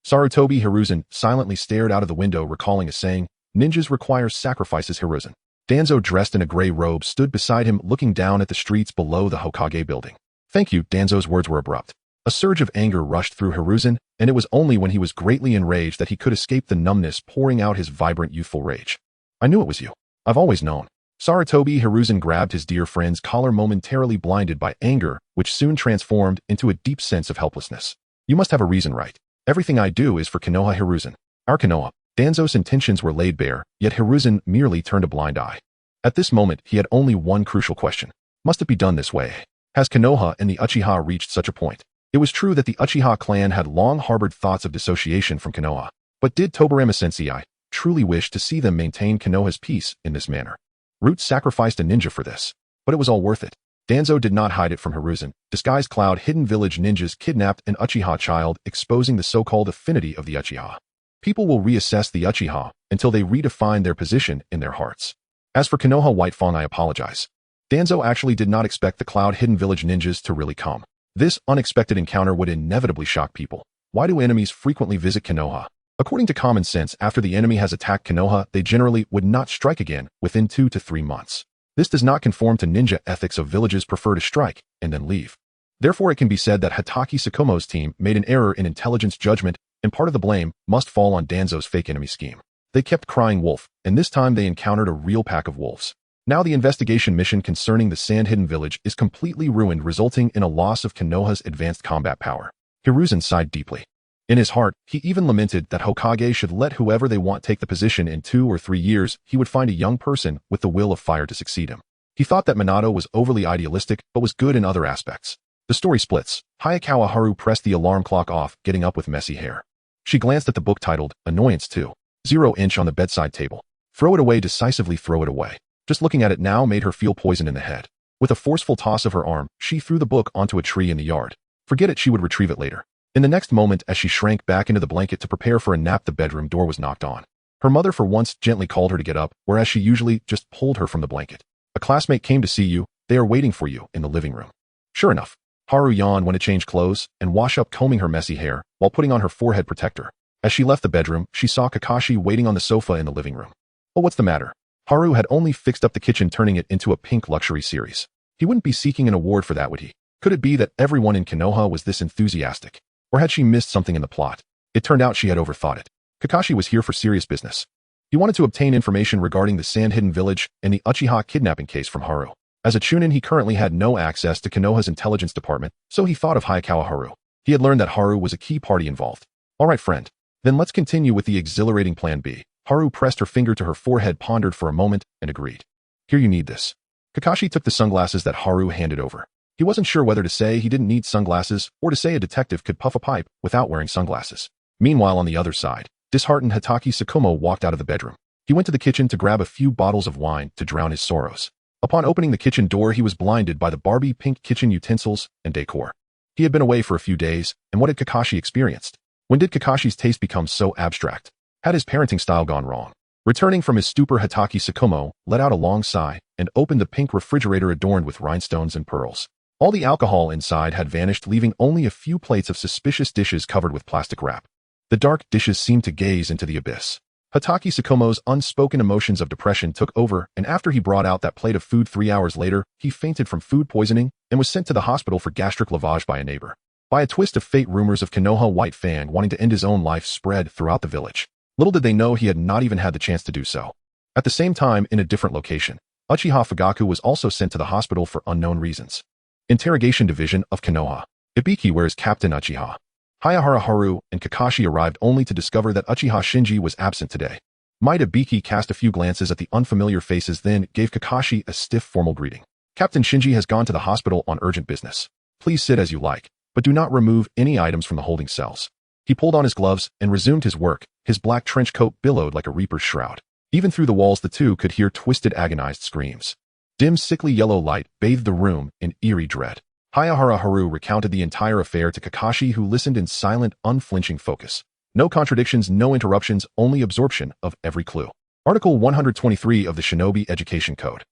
Sarutobi Hiruzen silently stared out of the window, recalling a saying, "Ninjas require sacrifices." Hiruzen, Danzo, dressed in a gray robe, stood beside him, looking down at the streets below the Hokage building. "Thank you." Danzo's words were abrupt. A surge of anger rushed through Hiruzen, and it was only when he was greatly enraged that he could escape the numbness, pouring out his vibrant youthful rage. "I knew it was you. I've always known." Sarutobi Hiruzen grabbed his dear friend's collar, momentarily blinded by anger, which soon transformed into a deep sense of helplessness. "You must have a reason, right? Everything I do is for Konoha." Hiruzen, our Konoha. Danzo's intentions were laid bare, yet Hiruzen merely turned a blind eye. At this moment, he had only one crucial question. Must it be done this way? Has Konoha and the Uchiha reached such a point? It was true that the Uchiha clan had long harbored thoughts of dissociation from Konoha, but did Tobirama Sensei truly wish to see them maintain Konoha's peace in this manner? Root sacrificed a ninja for this, but it was all worth it. Danzo did not hide it from Hiruzen. Disguised cloud-hidden village ninjas kidnapped an Uchiha child, exposing the so-called affinity of the Uchiha. People will reassess the Uchiha until they redefine their position in their hearts. As for Konoha White Fang, I apologize. Danzo actually did not expect the cloud-hidden village ninjas to really come. This unexpected encounter would inevitably shock people. Why do enemies frequently visit Konoha? According to common sense, after the enemy has attacked Konoha, they generally would not strike again within 2 to 3 months. This does not conform to ninja ethics of villages prefer to strike and then leave. Therefore, it can be said that Hatake Sakumo's team made an error in intelligence judgment, and part of the blame must fall on Danzo's fake enemy scheme. They kept crying wolf, and this time they encountered a real pack of wolves. Now the investigation mission concerning the sand-hidden village is completely ruined, resulting in a loss of Konoha's advanced combat power. Hiruzen sighed deeply. In his heart, he even lamented that Hokage should let whoever they want take the position. In 2 or 3 years, he would find a young person with the will of fire to succeed him. He thought that Minato was overly idealistic, but was good in other aspects. The story splits. Hayazono Haru pressed the alarm clock off, getting up with messy hair. She glanced at the book titled Annoyance 2.0 on the bedside table. Throw it away, decisively throw it away. Just looking at it now made her feel poison in the head. With a forceful toss of her arm, she threw the book onto a tree in the yard. Forget it, she would retrieve it later. In the next moment, as she shrank back into the blanket to prepare for a nap, the bedroom door was knocked on. Her mother for once gently called her to get up, whereas she usually just pulled her from the blanket. "A classmate came to see you. They are waiting for you in the living room." Sure enough, Haru yawned, went to change clothes and wash up, combing her messy hair while putting on her forehead protector. As she left the bedroom, she saw Kakashi waiting on the sofa in the living room. Oh, what's the matter? Haru had only fixed up the kitchen, turning it into a pink luxury series. He wouldn't be seeking an award for that, would he? Could it be that everyone in Konoha was this enthusiastic? Or had she missed something in the plot? It turned out she had overthought it. Kakashi was here for serious business. He wanted to obtain information regarding the Sand-Hidden Village and the Uchiha kidnapping case from Haru. As a Chūnin, he currently had no access to Konoha's intelligence department, so he thought of Hayakawa Haru. He had learned that Haru was a key party involved. All right, friend. Then let's continue with the exhilarating Plan B. Haru pressed her finger to her forehead, pondered for a moment, and agreed. Here, you need this. Kakashi took the sunglasses that Haru handed over. He wasn't sure whether to say he didn't need sunglasses or to say a detective could puff a pipe without wearing sunglasses. Meanwhile, on the other side, disheartened Hatake Sakumo walked out of the bedroom. He went to the kitchen to grab a few bottles of wine to drown his sorrows. Upon opening the kitchen door, he was blinded by the Barbie pink kitchen utensils and decor. He had been away for a few days, and what had Kakashi experienced? When did Kakashi's taste become so abstract? Had his parenting style gone wrong? Returning from his stupor, Hatake Sakumo let out a long sigh and opened the pink refrigerator adorned with rhinestones and pearls. All the alcohol inside had vanished, leaving only a few plates of suspicious dishes covered with plastic wrap. The dark dishes seemed to gaze into the abyss. Hatake Sakumo's unspoken emotions of depression took over, and after he brought out that plate of food 3 hours later, he fainted from food poisoning and was sent to the hospital for gastric lavage by a neighbor. By a twist of fate, rumors of Konoha White Fang wanting to end his own life spread throughout the village. Little did they know he had not even had the chance to do so. At the same time, in a different location, Uchiha Fugaku was also sent to the hospital for unknown reasons. Interrogation Division of Konoha. Ibiki, where is Captain Uchiha? Hayazono Haru and Kakashi arrived only to discover that Uchiha Shinji was absent today. Might Ibiki cast a few glances at the unfamiliar faces, then gave Kakashi a stiff formal greeting. Captain Shinji has gone to the hospital on urgent business. Please sit as you like, but do not remove any items from the holding cells. He pulled on his gloves and resumed his work. His black trench coat billowed like a reaper's shroud. Even through the walls, the two could hear twisted, agonized screams. Dim, sickly yellow light bathed the room in eerie dread. Hayazono Haru recounted the entire affair to Kakashi, who listened in silent, unflinching focus. No contradictions, no interruptions, only absorption of every clue. Article 123 of the Shinobi Education Code.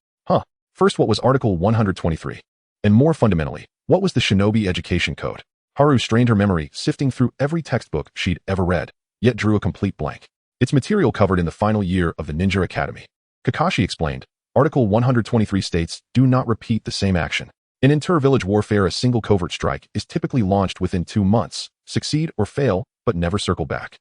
First, what was Article 123? And more fundamentally, what was the Shinobi Education Code? Haru strained her memory, sifting through every textbook she'd ever read, yet drew a complete blank. Its material covered in the final year of the Ninja Academy. Kakashi explained, Article 123 states, do not repeat the same action. In inter-village warfare, a single covert strike is typically launched within 2 months, succeed or fail, but never circle back.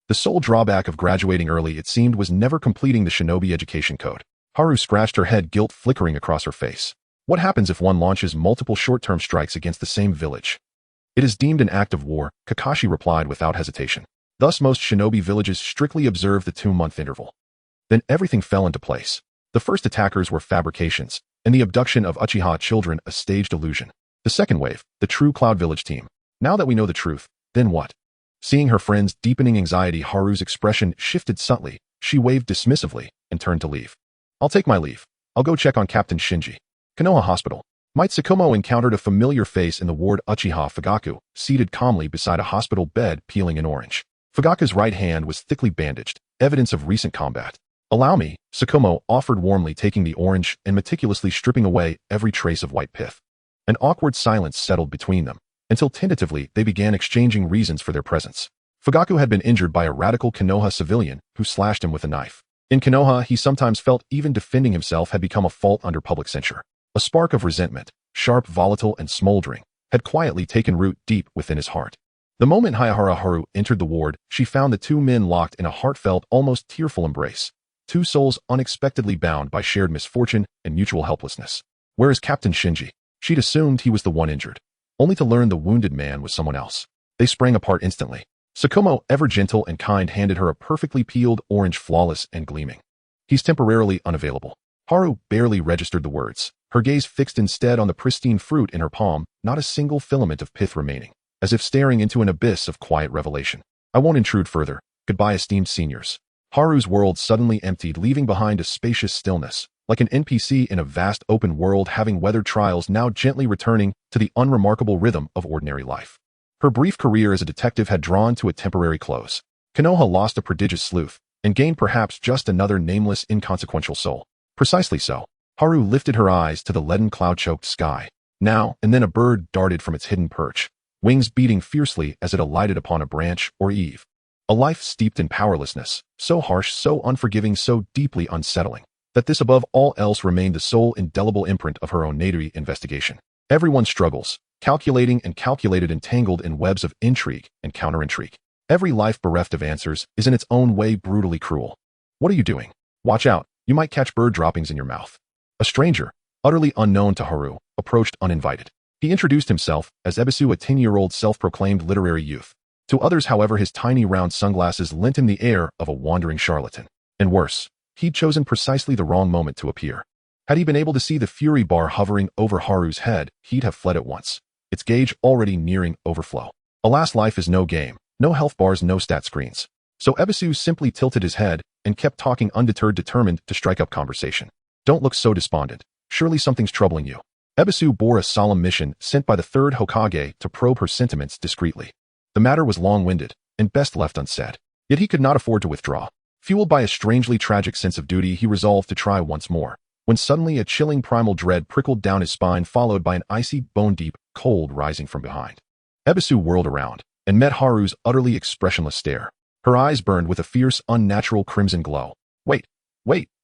The sole drawback of graduating early, it seemed, was never completing the Shinobi Education Code. Haru scratched her head, guilt flickering across her face. What happens if one launches multiple short-term strikes against the same village? It is deemed an act of war, Kakashi replied without hesitation. Thus, most shinobi villages strictly observe the 2-month interval. Then everything fell into place. The first attackers were fabrications, and the abduction of Uchiha children a staged illusion. The second wave, the true Cloud Village team. Now that we know the truth, then what? Seeing her friend's deepening anxiety, Haru's expression shifted subtly. She waved dismissively and turned to leave. I'll take my leave. I'll go check on Captain Shinji. Konoha Hospital. Might Sakumo encountered a familiar face in the ward. Uchiha Fugaku, seated calmly beside a hospital bed, peeling an orange. Fugaku's right hand was thickly bandaged, evidence of recent combat. Allow me, Sakumo offered warmly, taking the orange and meticulously stripping away every trace of white pith. An awkward silence settled between them, until tentatively they began exchanging reasons for their presence. Fugaku had been injured by a radical Konoha civilian who slashed him with a knife. In Konoha, he sometimes felt even defending himself had become a fault under public censure. A spark of resentment, sharp, volatile, and smoldering, had quietly taken root deep within his heart. The moment Hayazono Haru entered the ward, she found the two men locked in a heartfelt, almost tearful embrace. Two souls unexpectedly bound by shared misfortune and mutual helplessness. Where is Captain Shinji? She'd assumed he was the one injured, only to learn the wounded man was someone else. They sprang apart instantly. Sakumo, ever gentle and kind, handed her a perfectly peeled orange, flawless and gleaming. He's temporarily unavailable. Haru barely registered the words, her gaze fixed instead on the pristine fruit in her palm, not a single filament of pith remaining, as if staring into an abyss of quiet revelation. I won't intrude further. Goodbye, esteemed seniors. Haru's world suddenly emptied, leaving behind a spacious stillness, like an NPC in a vast open world having weathered trials, now gently returning to the unremarkable rhythm of ordinary life. Her brief career as a detective had drawn to a temporary close. Konoha lost a prodigious sleuth, and gained perhaps just another nameless, inconsequential soul. Precisely so. Haru lifted her eyes to the leaden cloud-choked sky. Now and then a bird darted from its hidden perch, wings beating fiercely as it alighted upon a branch or eave. A life steeped in powerlessness, so harsh, so unforgiving, so deeply unsettling, that this above all else remained the sole indelible imprint of her own Oneiru investigation. Everyone struggles, calculating and calculated, entangled in webs of intrigue and counter-intrigue. Every life bereft of answers is in its own way brutally cruel. What are you doing? Watch out, you might catch bird droppings in your mouth. A stranger, utterly unknown to Haru, approached uninvited. He introduced himself as Ebisu, a 10-year-old self-proclaimed literary youth. To others, however, his tiny round sunglasses lent him the air of a wandering charlatan. And worse, he'd chosen precisely the wrong moment to appear. Had he been able to see the fury bar hovering over Haru's head, he'd have fled at once, its gauge already nearing overflow. Alas, life is no game, no health bars, no stat screens. So Ebisu simply tilted his head and kept talking undeterred, determined to strike up conversation. Don't look so despondent. Surely something's troubling you. Ebisu bore a solemn mission sent by the third Hokage to probe her sentiments discreetly. The matter was long-winded and best left unsaid. Yet he could not afford to withdraw. Fueled by a strangely tragic sense of duty, he resolved to try once more, when suddenly a chilling primal dread prickled down his spine, followed by an icy, bone-deep cold rising from behind. Ebisu whirled around and met Haru's utterly expressionless stare. Her eyes burned with a fierce, unnatural crimson glow. Wait,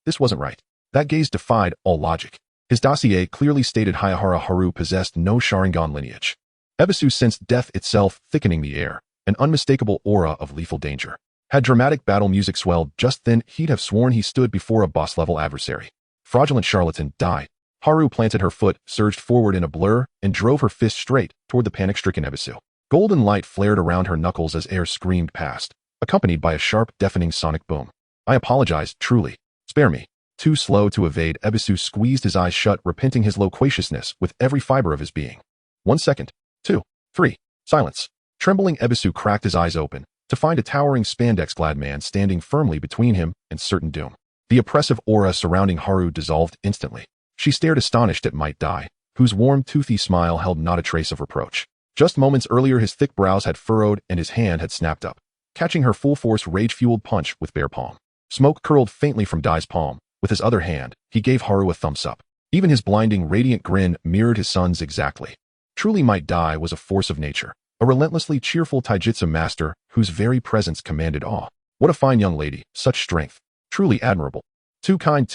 this wasn't right. That gaze defied all logic. His dossier clearly stated Hayazono Haru possessed no Sharingan lineage. Ebisu sensed death itself thickening the air, an unmistakable aura of lethal danger. Had dramatic battle music swelled just then, he'd have sworn he stood before a boss-level adversary. Fraudulent charlatan, die. Haru planted her foot, surged forward in a blur, and drove her fist straight toward the panic-stricken Ebisu. Golden light flared around her knuckles as air screamed past, accompanied by a sharp, deafening sonic boom. I apologize, truly. Spare me. Too slow to evade, Ebisu squeezed his eyes shut, repenting his loquaciousness with every fiber of his being. 1 second. 2. 3. Silence. Trembling, Ebisu cracked his eyes open, to find a towering spandex-clad man standing firmly between him and certain doom. The oppressive aura surrounding Haru dissolved instantly. She stared astonished at Might Die, whose warm, toothy smile held not a trace of reproach. Just moments earlier, his thick brows had furrowed and his hand had snapped up, catching her full-force, rage-fueled punch with bare palm. Smoke curled faintly from Dai's palm. With his other hand, he gave Haru a thumbs-up. Even his blinding, radiant grin mirrored his son's exactly. Truly, Might Die was a force of nature, a relentlessly cheerful taijutsu master whose very presence commanded awe. What a fine young lady, such strength. Truly admirable. Too kind,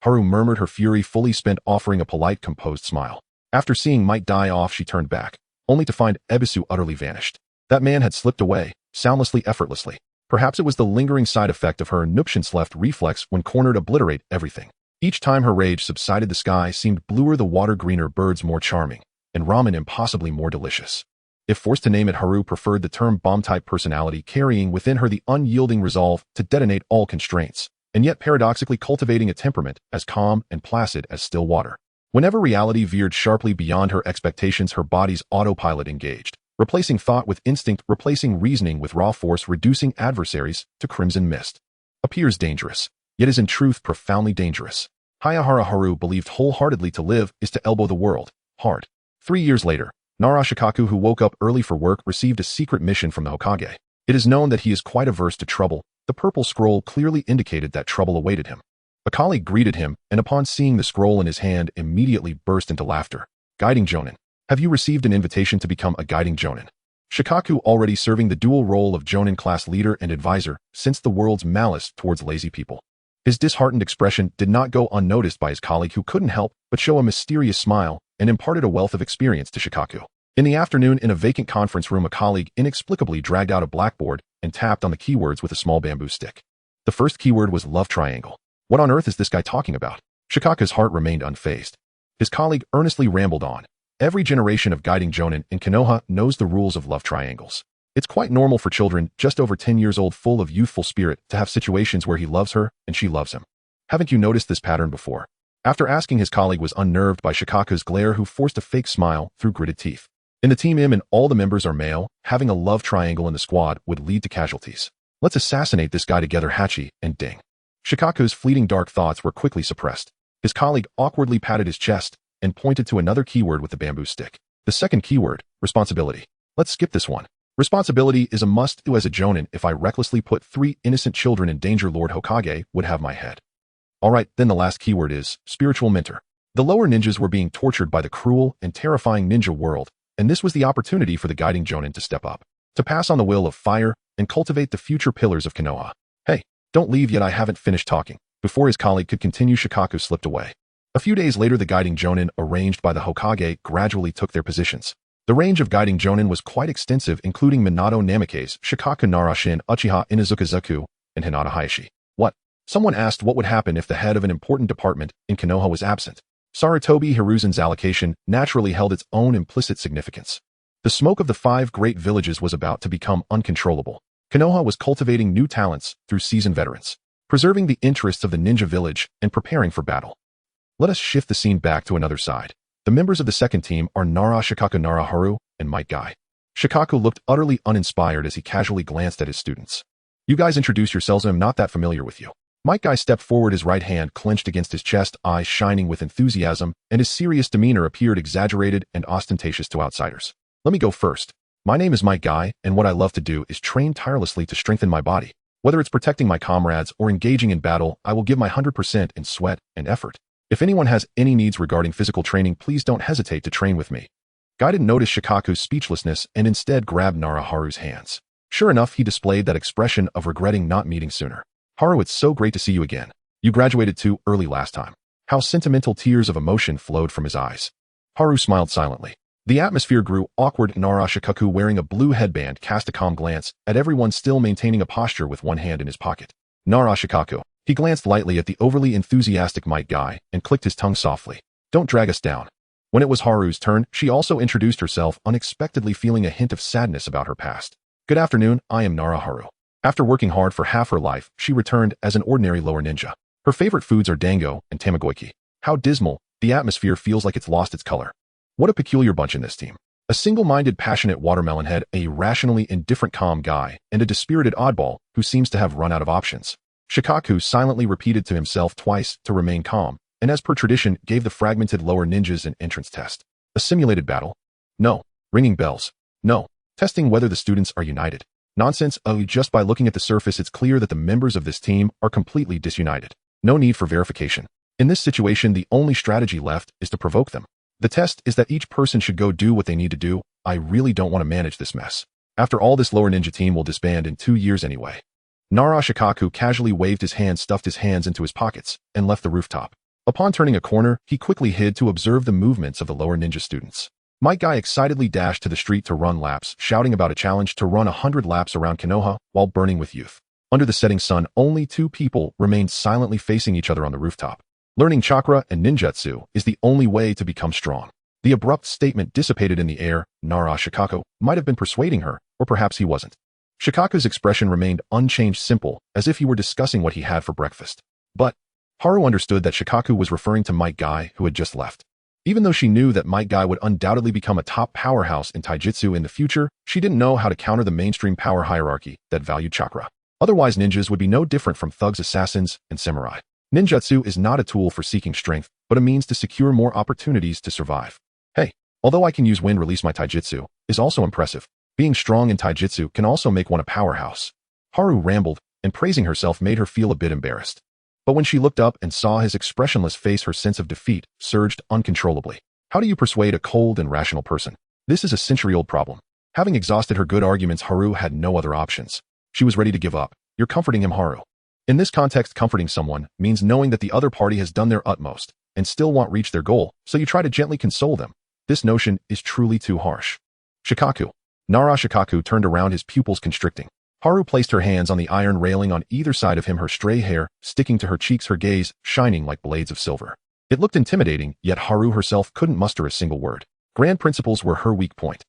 Haru murmured, her fury fully spent, offering a polite, composed smile. After seeing Might Die off, she turned back, only to find Ebisu utterly vanished. That man had slipped away, soundlessly, effortlessly. Perhaps it was the lingering side effect of her Nuptians-left reflex when cornered obliterate everything. Each time her rage subsided, the sky seemed bluer, the water greener, birds more charming, and ramen impossibly more delicious. If forced to name it, Haru preferred the term bomb-type personality, carrying within her the unyielding resolve to detonate all constraints, and yet paradoxically cultivating a temperament as calm and placid as still water. Whenever reality veered sharply beyond her expectations, her body's autopilot engaged, replacing thought with instinct, replacing reasoning with raw force, reducing adversaries to crimson mist. Appears dangerous, yet is in truth profoundly dangerous. Hayazono Haru believed wholeheartedly to live is to elbow the world hard. 3 years later, Nara Shikaku, who woke up early for work, received a secret mission from the Hokage. It is known that he is quite averse to trouble. The purple scroll clearly indicated that trouble awaited him. A colleague greeted him, and upon seeing the scroll in his hand, immediately burst into laughter. Guiding Jonin. Have you received an invitation to become a guiding Jonin? Shikaku, already serving the dual role of Jonin class leader and advisor, sensed the world's malice towards lazy people. His disheartened expression did not go unnoticed by his colleague, who couldn't help but show a mysterious smile and imparted a wealth of experience to Shikaku. In the afternoon, in a vacant conference room, a colleague inexplicably dragged out a blackboard and tapped on the keywords with a small bamboo stick. The first keyword was love triangle. What on earth is this guy talking about? Shikaku's heart remained unfazed. His colleague earnestly rambled on. Every generation of guiding Jonin in Konoha knows the rules of love triangles. It's quite normal for children just over 10 years old, full of youthful spirit, to have situations where he loves her and she loves him. Haven't you noticed this pattern before? After asking, his colleague was unnerved by Shikaku's glare, who forced a fake smile through gritted teeth. In the team and all the members are male, having a love triangle in the squad would lead to casualties. Let's assassinate this guy together, Hachi and Ding. Shikaku's fleeting dark thoughts were quickly suppressed. His colleague awkwardly patted his chest and pointed to another keyword with the bamboo stick. The second keyword, responsibility. Let's skip this one. Responsibility is a must-do as a Jonin. If I recklessly put 3 innocent children in danger, Lord Hokage would have my head. Alright, then the last keyword is spiritual mentor. The lower ninjas were being tortured by the cruel and terrifying ninja world, and this was the opportunity for the guiding Jonin to step up, to pass on the will of fire, and cultivate the future pillars of Konoha. Hey, don't leave yet, I haven't finished talking. Before his colleague could continue, Shikaku slipped away. A few days later, the guiding jonin arranged by the Hokage gradually took their positions. The range of guiding jonin was quite extensive, including Minato Namikaze, Shikaku Narashin, Uchiha Inuzuka, and Hinata Hayashi. What? Someone asked what would happen if the head of an important department in Konoha was absent. Sarutobi Hiruzen's allocation naturally held its own implicit significance. The smoke of the 5 great villages was about to become uncontrollable. Konoha was cultivating new talents through seasoned veterans, preserving the interests of the ninja village and preparing for battle. Let us shift the scene back to another side. The members of the second team are Nara Shikaku, Nara Haru, and Might Guy. Shikaku looked utterly uninspired as he casually glanced at his students. You guys introduce yourselves, I'm not that familiar with you. Might Guy stepped forward, his right hand clenched against his chest, eyes shining with enthusiasm, and his serious demeanor appeared exaggerated and ostentatious to outsiders. Let me go first. My name is Might Guy, and what I love to do is train tirelessly to strengthen my body. Whether it's protecting my comrades or engaging in battle, I will give my 100% in sweat and effort. If anyone has any needs regarding physical training, please don't hesitate to train with me. Guy didn't notice Shikaku's speechlessness and instead grabbed Nara Haru's hands. Sure enough, he displayed that expression of regretting not meeting sooner. Haru, it's so great to see you again. You graduated too early last time. How sentimental tears of emotion flowed from his eyes. Haru smiled silently. The atmosphere grew awkward. Nara Shikaku, wearing a blue headband, cast a calm glance at everyone, still maintaining a posture with one hand in his pocket. Nara Shikaku. He glanced lightly at the overly enthusiastic Might Guy and clicked his tongue softly. Don't drag us down. When it was Haru's turn, she also introduced herself, unexpectedly feeling a hint of sadness about her past. Good afternoon, I am Nara Haru. After working hard for half her life, she returned as an ordinary lower ninja. Her favorite foods are dango and tamagoyaki. How dismal, the atmosphere feels like it's lost its color. What a peculiar bunch in this team. A single-minded, passionate watermelon head, a rationally indifferent calm guy, and a dispirited oddball who seems to have run out of options. Shikaku silently repeated to himself twice to remain calm, and as per tradition, gave the fragmented lower ninjas an entrance test. A simulated battle? No. Ringing bells? No. Testing whether the students are united? Nonsense. Just by looking at the surface, it's clear that the members of this team are completely disunited. No need for verification. In this situation, the only strategy left is to provoke them. The test is that each person should go do what they need to do. I really don't want to manage this mess. After all, this lower ninja team will disband in 2 years anyway. Nara Shikaku casually waved his hand, stuffed his hands into his pockets, and left the rooftop. Upon turning a corner, he quickly hid to observe the movements of the lower ninja students. Might Guy excitedly dashed to the street to run laps, shouting about a challenge to run 100 laps around Konoha while burning with youth. Under the setting sun, only 2 people remained silently facing each other on the rooftop. Learning chakra and ninjutsu is the only way to become strong. The abrupt statement dissipated in the air. Nara Shikaku might have been persuading her, or perhaps he wasn't. Shikaku's expression remained unchanged, simple, as if he were discussing what he had for breakfast. But Haru understood that Shikaku was referring to Might Guy, who had just left. Even though she knew that Might Guy would undoubtedly become a top powerhouse in taijutsu in the future, she didn't know how to counter the mainstream power hierarchy that valued chakra. Otherwise, ninjas would be no different from thugs, assassins, and samurai. Ninjutsu is not a tool for seeking strength, but a means to secure more opportunities to survive. Hey, although I can use wind release, my taijutsu is also impressive. Being strong in taijutsu can also make one a powerhouse. Haru rambled, and praising herself made her feel a bit embarrassed. But when she looked up and saw his expressionless face, her sense of defeat surged uncontrollably. How do you persuade a cold and rational person? This is a century-old problem. Having exhausted her good arguments, Haru had no other options. She was ready to give up. You're comforting him, Haru. In this context, comforting someone means knowing that the other party has done their utmost and still won't reach their goal, so you try to gently console them. This notion is truly too harsh. Shikaku. Nara Shikaku turned around, his pupils constricting. Haru placed her hands on the iron railing on either side of him, her stray hair sticking to her cheeks, her gaze shining like blades of silver. It looked intimidating, yet Haru herself couldn't muster a single word. Grand principles were her weak point.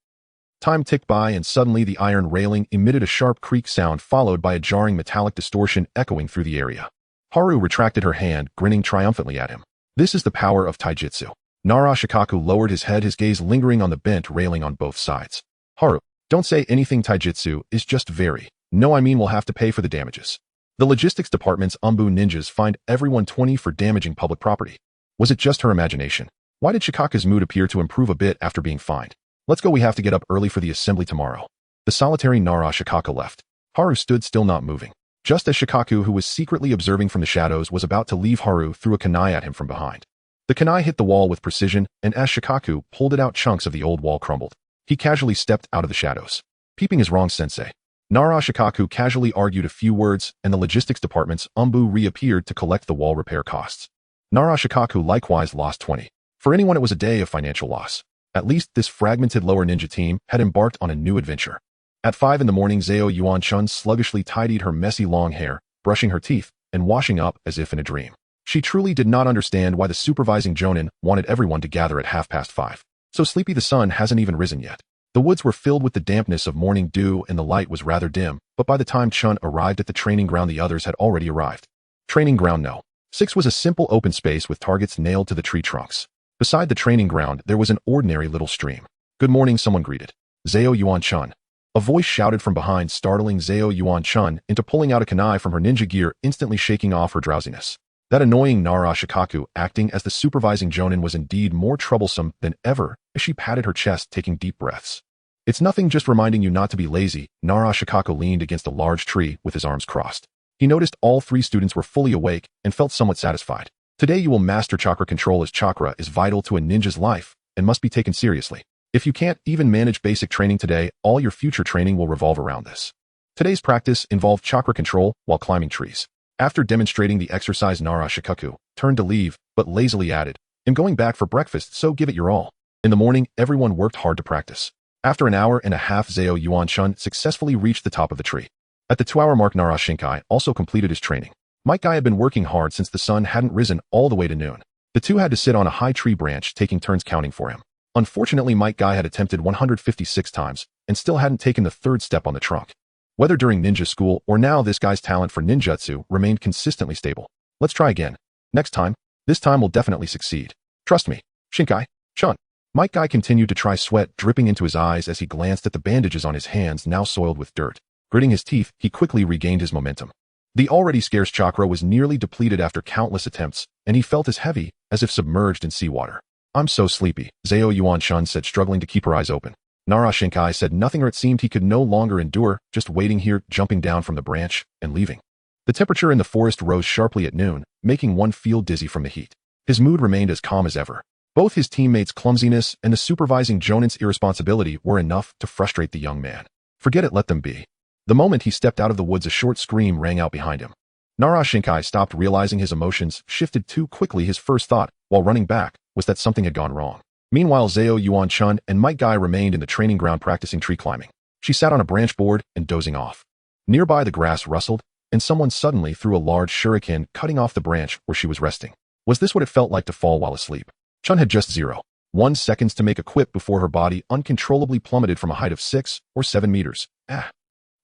Time ticked by, and suddenly the iron railing emitted a sharp creak sound, followed by a jarring metallic distortion echoing through the area. Haru retracted her hand, grinning triumphantly at him. This is the power of taijutsu. Nara Shikaku lowered his head, his gaze lingering on the bent railing on both sides. Haru, don't say anything. Taijutsu is just very. No, I mean we'll have to pay for the damages. The logistics department's Umbu ninjas fined everyone 20 for damaging public property. Was it just her imagination? Why did Shikaku's mood appear to improve a bit after being fined? Let's go, we have to get up early for the assembly tomorrow. The solitary Nara Shikaku left. Haru stood still, not moving. Just as Shikaku, who was secretly observing from the shadows, was about to leave, Haru threw a kunai at him from behind. The kunai hit the wall with precision, and as Shikaku pulled it out, chunks of the old wall crumbled. He casually stepped out of the shadows. Peeping is wrong, sensei. Nara Shikaku casually argued a few words, and the logistics department's Umbu reappeared to collect the wall repair costs. Nara Shikaku likewise lost 20. For anyone, it was a day of financial loss. At least this fragmented lower ninja team had embarked on a new adventure. At 5 in the morning, Zao Yuan-chun sluggishly tidied her messy long hair, brushing her teeth, and washing up as if in a dream. She truly did not understand why the supervising jonin wanted everyone to gather at 5:30. So sleepy the sun hasn't even risen yet. The woods were filled with the dampness of morning dew and the light was rather dim, but by the time Chun arrived at the training ground, the others had already arrived. Training ground No. 6 was a simple open space with targets nailed to the tree trunks. Beside the training ground, there was an ordinary little stream. "Good morning," someone greeted. "Zao Yuan-chun." A voice shouted from behind, startling Zao Yuan-chun into pulling out a kunai from her ninja gear, instantly shaking off her drowsiness. That annoying Nara Shikaku, acting as the supervising jonin, was indeed more troublesome than ever as she patted her chest, taking deep breaths. "It's nothing, just reminding you not to be lazy." Nara Shikaku leaned against a large tree with his arms crossed. He noticed all 3 students were fully awake and felt somewhat satisfied. "Today you will master chakra control, as chakra is vital to a ninja's life and must be taken seriously. If you can't even manage basic training today, all your future training will revolve around this." Today's practice involved chakra control while climbing trees. After demonstrating the exercise, Nara Shikaku turned to leave, but lazily added, "I'm going back for breakfast, so give it your all." In the morning, everyone worked hard to practice. After an hour and a half, Zao Yuan-chun successfully reached the top of the tree. At the 2-hour mark, Nara Shikaku also completed his training. Might Guy had been working hard since the sun hadn't risen all the way to noon. The two had to sit on a high tree branch, taking turns counting for him. Unfortunately, Might Guy had attempted 156 times and still hadn't taken the 3rd step on the trunk. Whether during ninja school or now, this guy's talent for ninjutsu remained consistently stable. "Let's try again. Next time. This time we'll definitely succeed. Trust me. Shinkai-chun." Might Guy continued to try, sweat dripping into his eyes as he glanced at the bandages on his hands, now soiled with dirt. Gritting his teeth, he quickly regained his momentum. The already scarce chakra was nearly depleted after countless attempts, and he felt as heavy as if submerged in seawater. "I'm so sleepy," Zao Yuan-chun said, struggling to keep her eyes open. Nara Shikaku said nothing, or it seemed he could no longer endure just waiting here, jumping down from the branch and leaving. The temperature in the forest rose sharply at noon, making one feel dizzy from the heat. His mood remained as calm as ever. Both his teammates' clumsiness and the supervising jonin's irresponsibility were enough to frustrate the young man. Forget it, let them be. The moment he stepped out of the woods, a short scream rang out behind him. Nara Shikaku stopped, realizing his emotions shifted too quickly. His first thought, while running back, was that something had gone wrong. Meanwhile, Zao Yuan-chun and Might Guy remained in the training ground practicing tree climbing. She sat on a branch board and dozing off. Nearby, the grass rustled, and someone suddenly threw a large shuriken, cutting off the branch where she was resting. Was this what it felt like to fall while asleep? Chun had just 0.1 seconds to make a quip before her body uncontrollably plummeted from a height of 6 or 7 meters.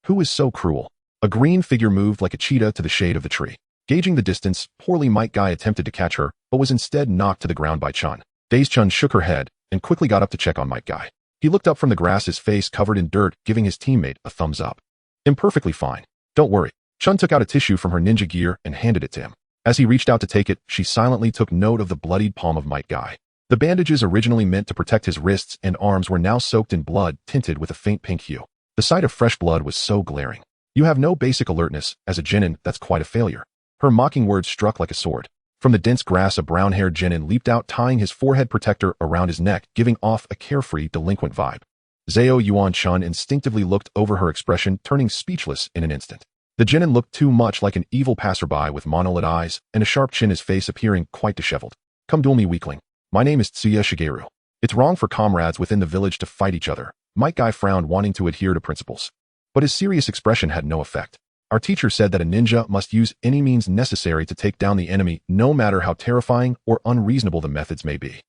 Who is so cruel? A green figure moved like a cheetah to the shade of the tree. Gauging the distance, poorly, Might Guy attempted to catch her, but was instead knocked to the ground by Chun. Dazed, Chun shook her head and quickly got up to check on Might Guy. He looked up from the grass, his face covered in dirt, giving his teammate a thumbs up. "Imperfectly fine. Don't worry." Chun took out a tissue from her ninja gear and handed it to him. As he reached out to take it, she silently took note of the bloodied palm of Might Guy. The bandages, originally meant to protect his wrists and arms, were now soaked in blood, tinted with a faint pink hue. The sight of fresh blood was so glaring. "You have no basic alertness. As a genin, that's quite a failure." Her mocking words struck like a sword. From the dense grass, a brown-haired genin leaped out, tying his forehead protector around his neck, giving off a carefree, delinquent vibe. Zao Yuan-chun instinctively looked over her expression, turning speechless in an instant. The genin looked too much like an evil passerby with monolith eyes and a sharp chin, his face appearing quite disheveled. "Come duel me, weakling. My name is Tsuya Shigeru. It's wrong for comrades within the village to fight each other." Might Guy frowned, wanting to adhere to principles. But his serious expression had no effect. "Our teacher said that a ninja must use any means necessary to take down the enemy, no matter how terrifying or unreasonable the methods may be.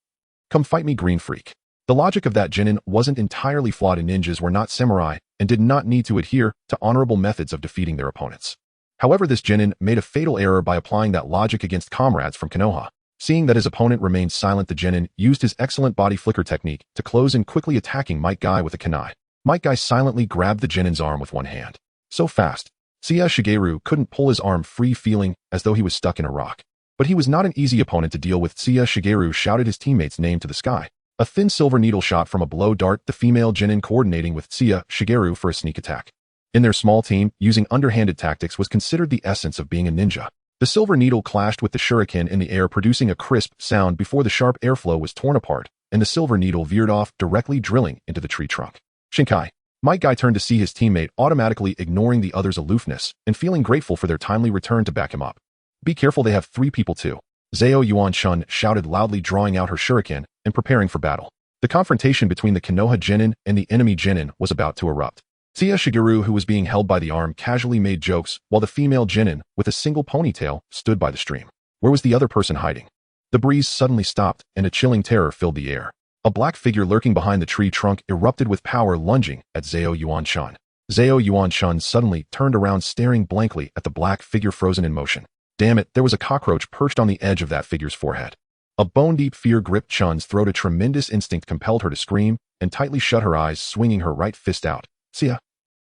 Come fight me, green freak." The logic of that genin wasn't entirely flawed. Ninjas were not samurai and did not need to adhere to honorable methods of defeating their opponents. However, this genin made a fatal error by applying that logic against comrades from Konoha. Seeing that his opponent remained silent, the genin used his excellent body flicker technique to close in, quickly attacking Might Guy with a kunai. Might Guy silently grabbed the genin's arm with one hand. So fast, Tsuya Shigeru couldn't pull his arm free, feeling as though he was stuck in a rock. But he was not an easy opponent to deal with. Tsuya Shigeru shouted his teammate's name to the sky. A thin silver needle shot from a below dart, the female genin coordinating with Tsuya Shigeru for a sneak attack. In their small team, using underhanded tactics was considered the essence of being a ninja. The silver needle clashed with the shuriken in the air, producing a crisp sound before the sharp airflow was torn apart, and the silver needle veered off, directly drilling into the tree trunk. "Shinkai, Might Guy turned to see his teammate automatically ignoring the other's aloofness and feeling grateful for their timely return to back him up. Be careful, they have 3 people too. Zhao Yuan-shun shouted loudly, drawing out her shuriken and preparing for battle. The confrontation between the Konoha genin and the enemy genin was about to erupt. Tia Shigeru, who was being held by the arm, casually made jokes, while the female genin, with a single ponytail, stood by the stream. Where was the other person hiding? The breeze suddenly stopped, and a chilling terror filled the air. A black figure lurking behind the tree trunk erupted with power, lunging at Zhao Yuan-shun. Zhao Yuan-shun suddenly turned around, staring blankly at the black figure frozen in motion. Damn it, there was a cockroach perched on the edge of that figure's forehead. A bone-deep fear gripped Chun's throat. A tremendous instinct compelled her to scream and tightly shut her eyes, swinging her right fist out. See ya.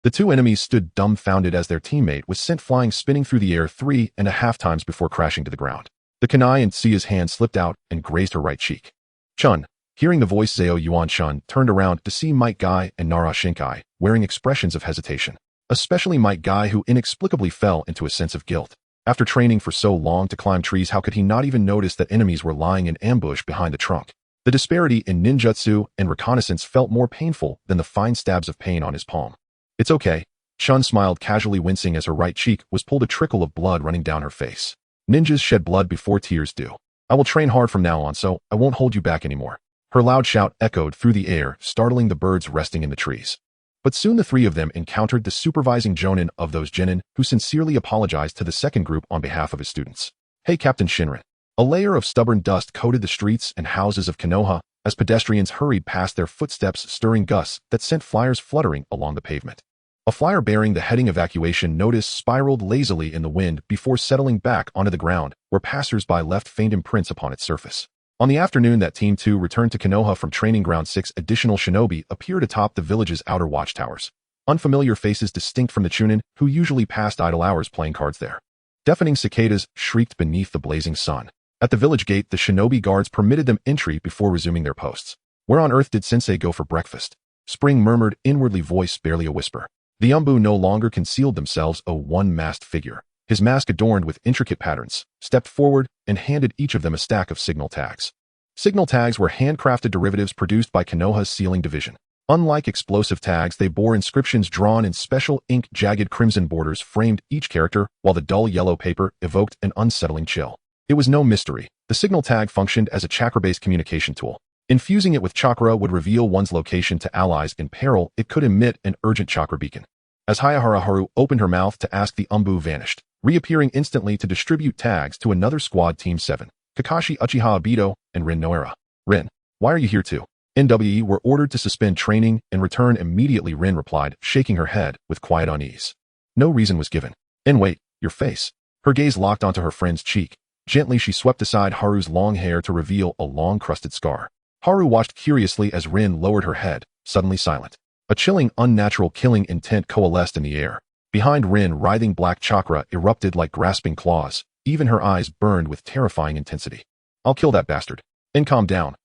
The 2 enemies stood dumbfounded as their teammate was sent flying, spinning through the air 3.5 times before crashing to the ground. The kunai in Tsia's hand slipped out and grazed her right cheek. Chun, hearing the voice, Zhao Yuan-shun turned around to see Might Guy and Nara Shikaku wearing expressions of hesitation, especially Might Guy, who inexplicably fell into a sense of guilt. After training for so long to climb trees, how could he not even notice that enemies were lying in ambush behind the trunk? The disparity in ninjutsu and reconnaissance felt more painful than the fine stabs of pain on his palm. It's okay. Chun smiled casually, wincing as her right cheek was pulled, a trickle of blood running down her face. Ninjas shed blood before tears do. I will train hard from now on, so I won't hold you back anymore. Her loud shout echoed through the air, startling the birds resting in the trees. But soon the 3 of them encountered the supervising jonin of those genin, who sincerely apologized to the second group on behalf of his students. Hey, Captain Shinran. A layer of stubborn dust coated the streets and houses of Konoha as pedestrians hurried past, their footsteps stirring gusts that sent flyers fluttering along the pavement. A flyer bearing the heading "Evacuation Notice" spiraled lazily in the wind before settling back onto the ground, where passers-by left faint imprints upon its surface. On the afternoon that Team 2 returned to Konoha from training ground, 6 additional shinobi appeared atop the village's outer watchtowers. Unfamiliar faces distinct from the Chūnin, who usually passed idle hours playing cards there. Deafening cicadas shrieked beneath the blazing sun. At the village gate, the shinobi guards permitted them entry before resuming their posts. Where on earth did Sensei go for breakfast? Spring murmured inwardly, voice barely a whisper. The Umbu no longer concealed themselves, a one-masked figure. His mask adorned with intricate patterns, stepped forward and handed each of them a stack of signal tags. Signal tags were handcrafted derivatives produced by Konoha's sealing division. Unlike explosive tags, they bore inscriptions drawn in special ink. Jagged crimson borders framed each character, while the dull yellow paper evoked an unsettling chill. It was no mystery. The signal tag functioned as a chakra-based communication tool. Infusing it with chakra would reveal one's location to allies in peril. It could emit an urgent chakra beacon. As Hayazono Haru opened her mouth to ask, the Umbu vanished, reappearing instantly to distribute tags to another squad, Team 7, Kakashi, Uchiha Obito, and Rin Noera. Rin, why are you here too? NWE were ordered to suspend training and return immediately, Rin replied, shaking her head with quiet unease. No reason was given. And wait, your face. Her gaze locked onto her friend's cheek. Gently she swept aside Haru's long hair to reveal a long crusted scar. Haru watched curiously as Rin lowered her head, suddenly silent. A chilling, unnatural killing intent coalesced in the air. Behind Rin, writhing black chakra erupted like grasping claws. Even her eyes burned with terrifying intensity. I'll kill that bastard. And calm down,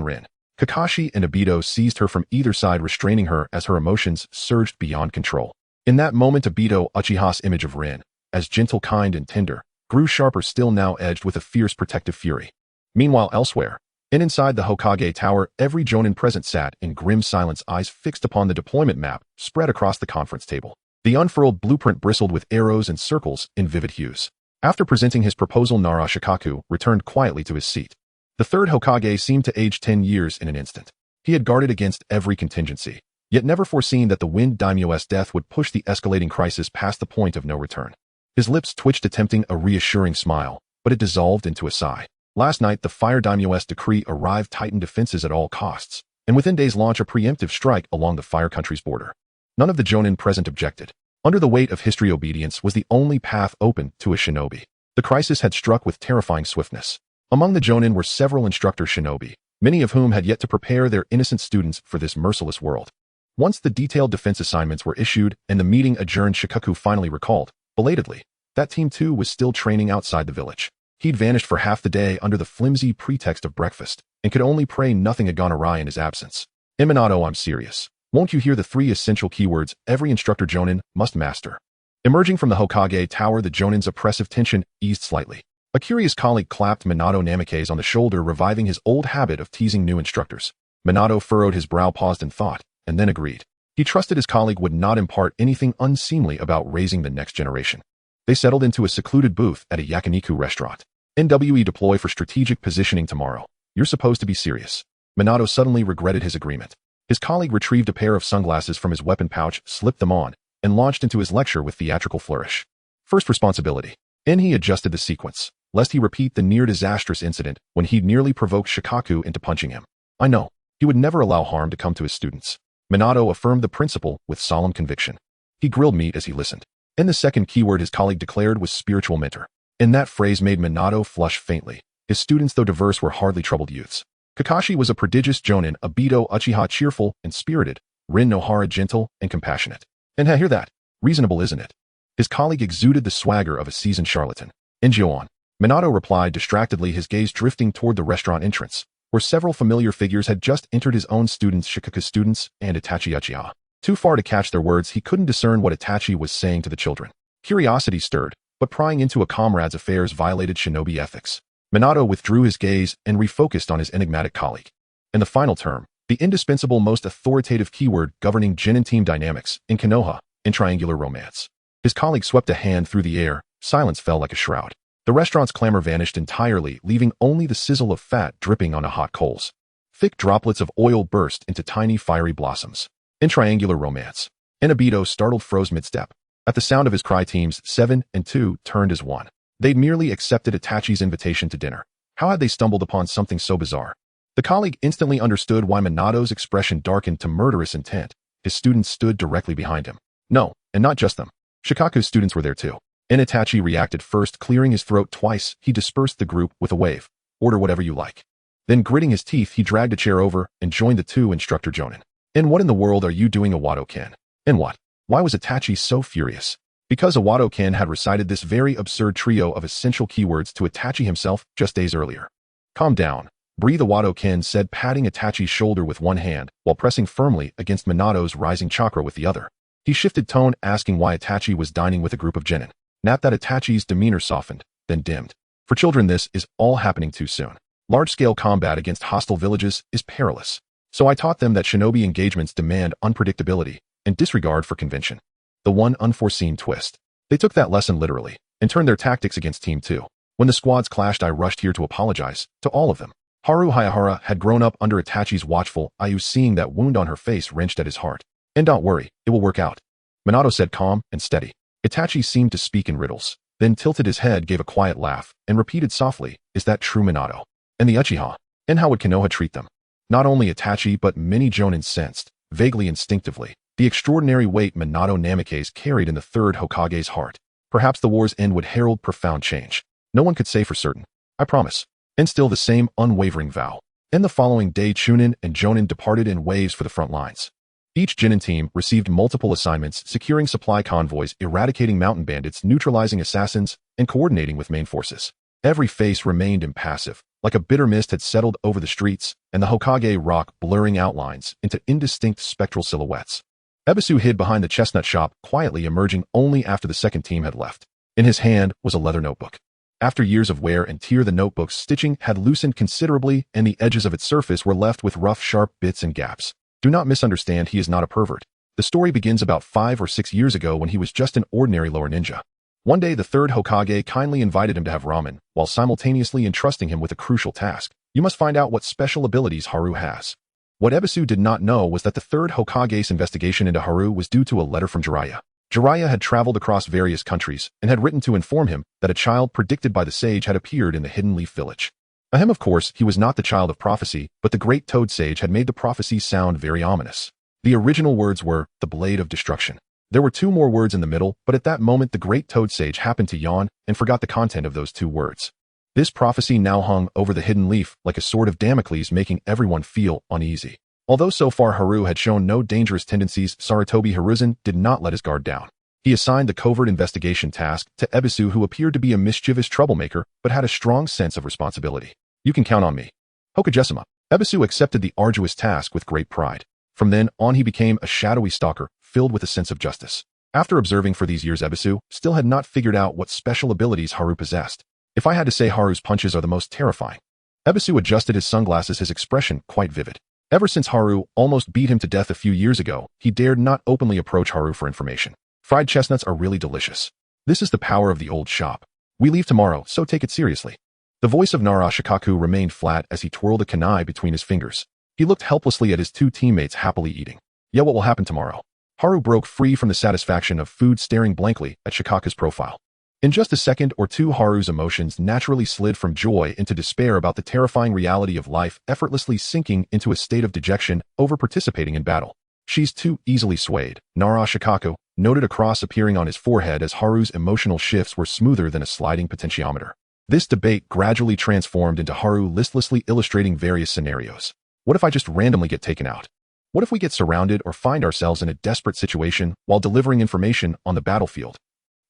Rin. Kakashi and Obito seized her from either side, restraining her as her emotions surged beyond control. In that moment, Obito, Uchiha's image of Rin, as gentle, kind, and tender, grew sharper still, now edged with a fierce protective fury. Meanwhile, elsewhere, and inside the Hokage Tower, every jonin present sat in grim silence, eyes fixed upon the deployment map spread across the conference table. The unfurled blueprint bristled with arrows and circles in vivid hues. After presenting his proposal, Nara Shikaku returned quietly to his seat. The third Hokage seemed to age 10 years in an instant. He had guarded against every contingency, yet never foreseen that the Wind Daimyo's death would push the escalating crisis past the point of no return. His lips twitched, attempting a reassuring smile, but it dissolved into a sigh. Last night, the Fire Daimyo's decree arrived, tighten defenses at all costs, and within days launch a preemptive strike along the Fire Country's border. None of the jonin present objected. Under the weight of history, obedience was the only path open to a shinobi. The crisis had struck with terrifying swiftness. Among the jonin were several instructor shinobi, many of whom had yet to prepare their innocent students for this merciless world. Once the detailed defense assignments were issued and the meeting adjourned, Shikaku finally recalled, belatedly, that Team 2 was still training outside the village. He'd vanished for half the day under the flimsy pretext of breakfast, and could only pray nothing had gone awry in his absence. Eminato, I'm serious. Won't you hear the 3 essential keywords every instructor jonin must master? Emerging from the Hokage Tower, the jonin's oppressive tension eased slightly. A curious colleague clapped Minato Namikaze on the shoulder, reviving his old habit of teasing new instructors. Minato furrowed his brow, paused in thought, and then agreed. He trusted his colleague would not impart anything unseemly about raising the next generation. They settled into a secluded booth at a yakiniku restaurant. NWE deploy for strategic positioning tomorrow. You're supposed to be serious. Minato suddenly regretted his agreement. His colleague retrieved a pair of sunglasses from his weapon pouch, slipped them on, and launched into his lecture with theatrical flourish. First responsibility. He adjusted the sequence, lest he repeat the near-disastrous incident when he'd nearly provoked Shikaku into punching him. I know. He would never allow harm to come to his students. Minato affirmed the principle with solemn conviction. He grilled meat as he listened. The second keyword his colleague declared was spiritual mentor. That phrase made Minato flush faintly. His students, though diverse, were hardly troubled youths. Kakashi was a prodigious jonin, Obito Uchiha cheerful and spirited, Rin Nohara gentle and compassionate. Hear that? Reasonable, isn't it? His colleague exuded the swagger of a seasoned charlatan. Enjoon. Minato replied distractedly, his gaze drifting toward the restaurant entrance, where several familiar figures had just entered, his own students, Shikaku's students, and Itachi Uchiha. Too far to catch their words, he couldn't discern what Itachi was saying to the children. Curiosity stirred, but prying into a comrade's affairs violated shinobi ethics. Minato withdrew his gaze and refocused on his enigmatic colleague. In the final term, the indispensable, most authoritative keyword governing genin team dynamics in Konoha, in triangular romance. His colleague swept a hand through the air, silence fell like a shroud. The restaurant's clamor vanished entirely, leaving only the sizzle of fat dripping onto hot coals. Thick droplets of oil burst into tiny fiery blossoms. In triangular romance. Obito, startled, froze mid-step. At the sound of his cry, teams 7 and 2 turned as one. They'd merely accepted Itachi's invitation to dinner. How had they stumbled upon something so bizarre? The colleague instantly understood why Minato's expression darkened to murderous intent. His students stood directly behind him. No, and not just them. Shikaku's students were there too. Itachi reacted first, clearing his throat twice. He dispersed the group with a wave. Order whatever you like. Then, gritting his teeth, he dragged a chair over and joined the two instructor jonin. What in the world are you doing, Awado-ken? What? Why was Itachi so furious? Because Awado-ken had recited this very absurd trio of essential keywords to Itachi himself just days earlier. Calm down. Breathe, Awado-ken said, patting Itachi's shoulder with one hand while pressing firmly against Minato's rising chakra with the other. He shifted tone, asking why Itachi was dining with a group of genin. Not that Itachi's demeanor softened, then dimmed. For children, this is all happening too soon. Large-scale combat against hostile villages is perilous. So I taught them that shinobi engagements demand unpredictability and disregard for convention. The one unforeseen twist. They took that lesson literally and turned their tactics against Team 2. When the squads clashed, I rushed here to apologize to all of them. Haru Hayahara had grown up under Itachi's watchful eye. Seeing that wound on her face wrenched at his heart. Don't worry, it will work out. Minato said, calm and steady. Itachi seemed to speak in riddles, then tilted his head, gave a quiet laugh, and repeated softly, is that true, Minato? And the Uchiha? And how would Konoha treat them? Not only Itachi but many jonin sensed, vaguely instinctively, the extraordinary weight Minato Namikaze carried in the third Hokage's heart. Perhaps the war's end would herald profound change. No one could say for certain. I promise. And still the same unwavering vow. The following day, Chūnin and jonin departed in waves for the front lines. Each genin team received multiple assignments, securing supply convoys, eradicating mountain bandits, neutralizing assassins, and coordinating with main forces. Every face remained impassive, like a bitter mist had settled over the streets, and the Hokage rock blurring outlines into indistinct spectral silhouettes. Ebisu hid behind the chestnut shop, quietly emerging only after the second team had left. In his hand was a leather notebook. After years of wear and tear, the notebook's stitching had loosened considerably, and the edges of its surface were left with rough, sharp bits and gaps. Do not misunderstand, he is not a pervert. The story begins about 5 or 6 years ago when he was just an ordinary lower ninja. One day, the third Hokage kindly invited him to have ramen, while simultaneously entrusting him with a crucial task. You must find out what special abilities Haru has. What Ebisu did not know was that the third Hokage's investigation into Haru was due to a letter from Jiraiya. Jiraiya had traveled across various countries and had written to inform him that a child predicted by the sage had appeared in the Hidden Leaf Village. Ahem, of course, he was not the child of prophecy, but the great Toad Sage had made the prophecy sound very ominous. The original words were, the Blade of Destruction. There were 2 more words in the middle, but at that moment the great Toad Sage happened to yawn and forgot the content of those 2 words. This prophecy now hung over the hidden leaf like a sword of Damocles, making everyone feel uneasy. Although so far Haru had shown no dangerous tendencies, Sarutobi Hiruzen did not let his guard down. He assigned the covert investigation task to Ebisu, who appeared to be a mischievous troublemaker but had a strong sense of responsibility. You can count on me. Hokagesima. Ebisu accepted the arduous task with great pride. From then on he became a shadowy stalker, filled with a sense of justice. After observing for these years, Ebisu still had not figured out what special abilities Haru possessed. If I had to say, Haru's punches are the most terrifying. Ebisu adjusted his sunglasses, his expression quite vivid. Ever since Haru almost beat him to death a few years ago, he dared not openly approach Haru for information. Fried chestnuts are really delicious. This is the power of the old shop. We leave tomorrow, so take it seriously. The voice of Nara Shikaku remained flat as he twirled a kunai between his fingers. He looked helplessly at his two teammates happily eating. Yeah, what will happen tomorrow? Haru broke free from the satisfaction of food, staring blankly at Shikaku's profile. In just a second or two, Haru's emotions naturally slid from joy into despair about the terrifying reality of life, effortlessly sinking into a state of dejection over participating in battle. She's too easily swayed, Nara Shikaku noted a cross appearing on his forehead as Haru's emotional shifts were smoother than a sliding potentiometer. This debate gradually transformed into Haru listlessly illustrating various scenarios. What if I just randomly get taken out? What if we get surrounded or find ourselves in a desperate situation while delivering information on the battlefield?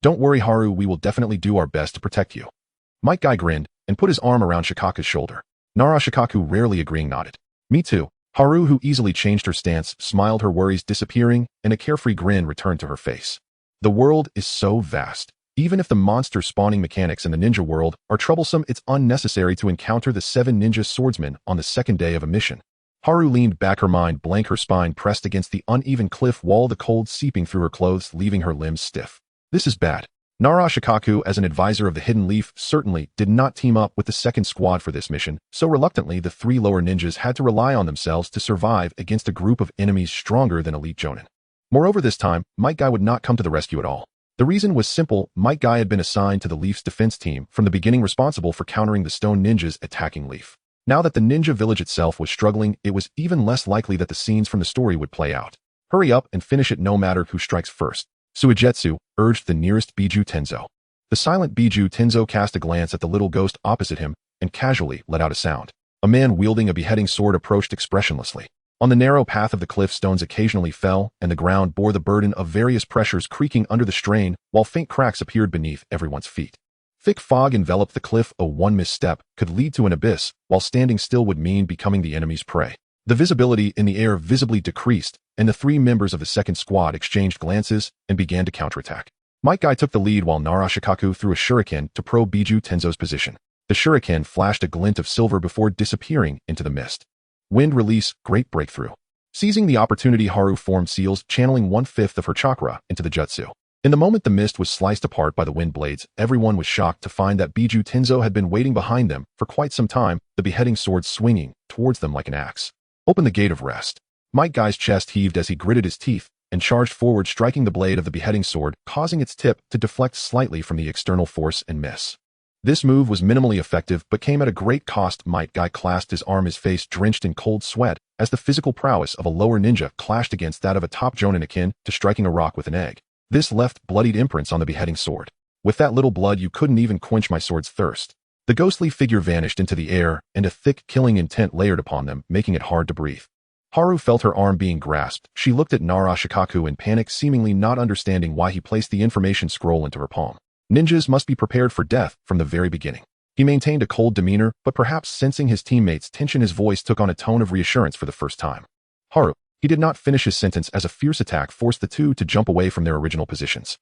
Don't worry, Haru, we will definitely do our best to protect you. Might Guy grinned and put his arm around Shikaku's shoulder. Nara Shikaku, rarely agreeing, nodded. Me too. Haru, who easily changed her stance, smiled, her worries disappearing, and a carefree grin returned to her face. The world is so vast. Even if the monster-spawning mechanics in the ninja world are troublesome, it's unnecessary to encounter the 7 ninja swordsmen on the second day of a mission. Haru leaned back, her mind blank, her spine pressed against the uneven cliff wall, the cold seeping through her clothes, leaving her limbs stiff. This is bad. Nara Shikaku, as an advisor of the Hidden Leaf, certainly did not team up with the second squad for this mission, so reluctantly the 3 lower ninjas had to rely on themselves to survive against a group of enemies stronger than elite jonin. Moreover, this time, Might Guy would not come to the rescue at all. The reason was simple: Might Guy had been assigned to the Leaf's defense team from the beginning, responsible for countering the stone ninjas attacking Leaf. Now that the ninja village itself was struggling, it was even less likely that the scenes from the story would play out. Hurry up and finish it no matter who strikes first, Suigetsu urged the nearest Biju Tenzo. The silent Biju Tenzo cast a glance at the little ghost opposite him and casually let out a sound. A man wielding a beheading sword approached expressionlessly. On the narrow path of the cliff, stones occasionally fell, and the ground bore the burden of various pressures, creaking under the strain, while faint cracks appeared beneath everyone's feet. Thick fog enveloped the cliff. One misstep could lead to an abyss, while standing still would mean becoming the enemy's prey. The visibility in the air visibly decreased, and the 3 members of the second squad exchanged glances and began to counterattack. Might Guy took the lead while Nara Shikaku threw a shuriken to probe Biju Tenzo's position. The shuriken flashed a glint of silver before disappearing into the mist. Wind release, great breakthrough. Seizing the opportunity, Haru formed seals, channeling 1/5 of her chakra into the jutsu. In the moment the mist was sliced apart by the wind blades, everyone was shocked to find that Biju Tenzo had been waiting behind them for quite some time, the beheading sword swinging towards them like an axe. Open the gate of rest. Might Guy's chest heaved as he gritted his teeth and charged forward, striking the blade of the beheading sword, causing its tip to deflect slightly from the external force and miss. This move was minimally effective but came at a great cost. Might Guy clasped his arm, his face drenched in cold sweat, as the physical prowess of a lower ninja clashed against that of a top jonin, akin to striking a rock with an egg. This left bloodied imprints on the beheading sword. With that little blood, you couldn't even quench my sword's thirst. The ghostly figure vanished into the air, and a thick, killing intent layered upon them, making it hard to breathe. Haru felt her arm being grasped. She looked at Nara Shikaku in panic, seemingly not understanding why he placed the information scroll into her palm. Ninjas must be prepared for death from the very beginning. He maintained a cold demeanor, but perhaps sensing his teammates' tension, his voice took on a tone of reassurance for the first time. Haru. He did not finish his sentence as a fierce attack forced the 2 to jump away from their original positions.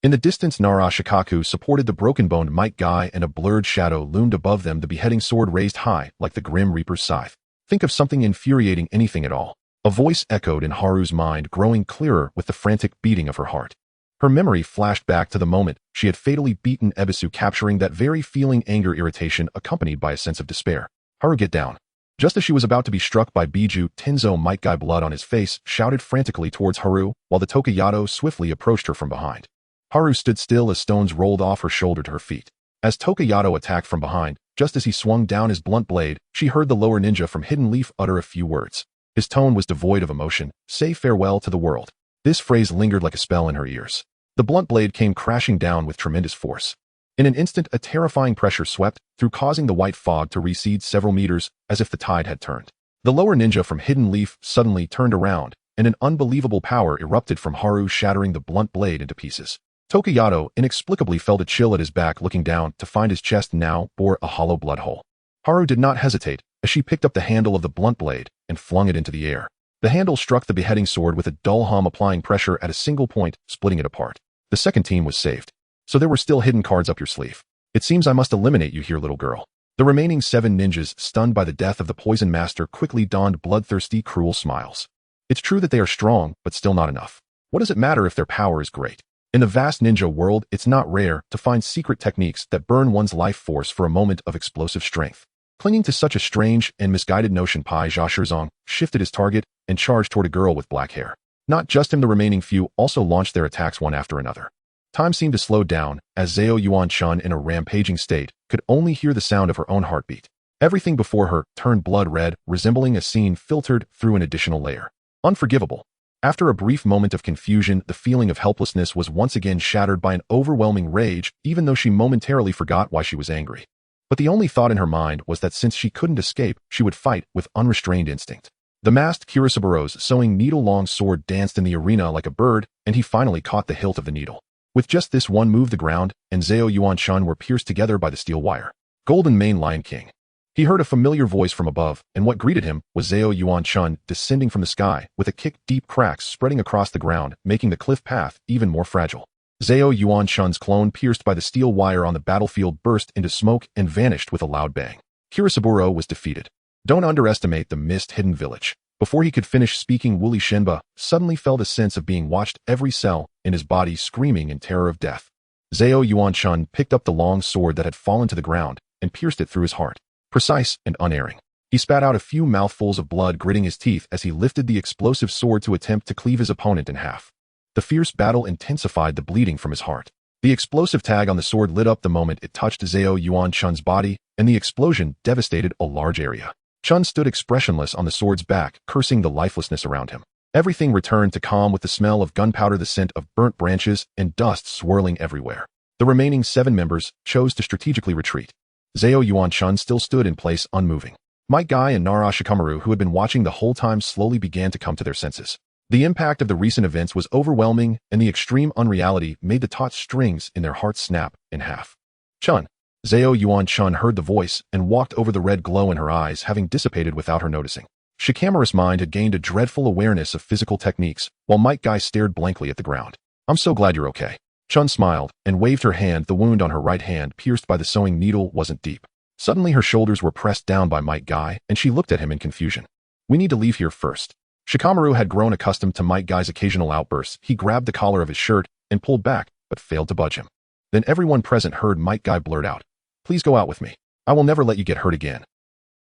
In the distance, Nara Shikaku supported the broken-boned Might Guy, and a blurred shadow loomed above them, the beheading sword raised high like the Grim Reaper's scythe. Think of something infuriating, anything at all. A voice echoed in Haru's mind, growing clearer with the frantic beating of her heart. Her memory flashed back to the moment she had fatally beaten Ebisu, capturing that very feeling, anger, irritation, accompanied by a sense of despair. Haru, get down. Just as she was about to be struck by Biju Tenzo, Might Guy, blood on his face, shouted frantically towards Haru, while the Tokuyato swiftly approached her from behind. Haru stood still as stones rolled off her shoulder to her feet. As Tokuyato attacked from behind, just as he swung down his blunt blade, she heard the lower ninja from Hidden Leaf utter a few words. His tone was devoid of emotion. Say farewell to the world. This phrase lingered like a spell in her ears. The blunt blade came crashing down with tremendous force. In an instant, a terrifying pressure swept through, causing the white fog to recede several meters, as if the tide had turned. The lower ninja from Hidden Leaf suddenly turned around, and an unbelievable power erupted from Haru, shattering the blunt blade into pieces. Tokuyato inexplicably felt a chill at his back, looking down to find his chest now bore a hollow blood hole. Haru did not hesitate as she picked up the handle of the blunt blade and flung it into the air. The handle struck the beheading sword with a dull hum, applying pressure at a single point, splitting it apart. The second team was saved. So there were still hidden cards up your sleeve. It seems I must eliminate you here, little girl. The remaining 7 ninjas, stunned by the death of the poison master, quickly donned bloodthirsty, cruel smiles. It's true that they are strong, but still not enough. What does it matter if their power is great? In the vast ninja world, it's not rare to find secret techniques that burn one's life force for a moment of explosive strength. Clinging to such a strange and misguided notion, Pai Zhashizong shifted his target and charged toward a girl with black hair. Not just him, the remaining few also launched their attacks one after another. Time seemed to slow down as Zhao Yuan-chun, in a rampaging state, could only hear the sound of her own heartbeat. Everything before her turned blood red, resembling a scene filtered through an additional layer. Unforgivable. After a brief moment of confusion, the feeling of helplessness was once again shattered by an overwhelming rage, even though she momentarily forgot why she was angry. But the only thought in her mind was that since she couldn't escape, she would fight with unrestrained instinct. The masked Kirisaburo's sewing needle-long sword danced in the arena like a bird, and he finally caught the hilt of the needle. With just this one move, the ground and Zhao Yuan-chun were pierced together by the steel wire. Golden Mane Lion King. He heard a familiar voice from above, and what greeted him was Zhao Yuan-chun descending from the sky, with a kick, deep cracks spreading across the ground, making the cliff path even more fragile. Zhao Yuan-chun's clone, pierced by the steel wire on the battlefield, burst into smoke and vanished with a loud bang. Kirisaburo was defeated. Don't underestimate the mist-hidden village. Before he could finish speaking, Wooly Shenba suddenly felt a sense of being watched, every cell in his body screaming in terror of death. Zhao Yuan-chun picked up the long sword that had fallen to the ground and pierced it through his heart. Precise and unerring. He spat out a few mouthfuls of blood, gritting his teeth as he lifted the explosive sword to attempt to cleave his opponent in half. The fierce battle intensified the bleeding from his heart. The explosive tag on the sword lit up the moment it touched Zhao Yuan-chun's body, and the explosion devastated a large area. Chun stood expressionless on the sword's back, cursing the lifelessness around him. Everything returned to calm, with the smell of gunpowder, the scent of burnt branches, and dust swirling everywhere. The remaining 7 members chose to strategically retreat. Zhao Yuan-chun still stood in place, unmoving. Might Guy and Nara Shikaku, who had been watching the whole time, slowly began to come to their senses. The impact of the recent events was overwhelming, and the extreme unreality made the taut strings in their hearts snap in half. Chun. Zhao Yuan-chun heard the voice and walked over, the red glow in her eyes having dissipated without her noticing. Shikamaru's mind had gained a dreadful awareness of physical techniques, while Might Guy stared blankly at the ground. I'm so glad you're okay. Chun smiled and waved her hand. The wound on her right hand, pierced by the sewing needle, wasn't deep. Suddenly her shoulders were pressed down by Might Guy, and she looked at him in confusion. We need to leave here first. Shikamaru had grown accustomed to Might Guy's occasional outbursts. He grabbed the collar of his shirt and pulled back, but failed to budge him. Then everyone present heard Might Guy blurt out, "Please go out with me. I will never let you get hurt again."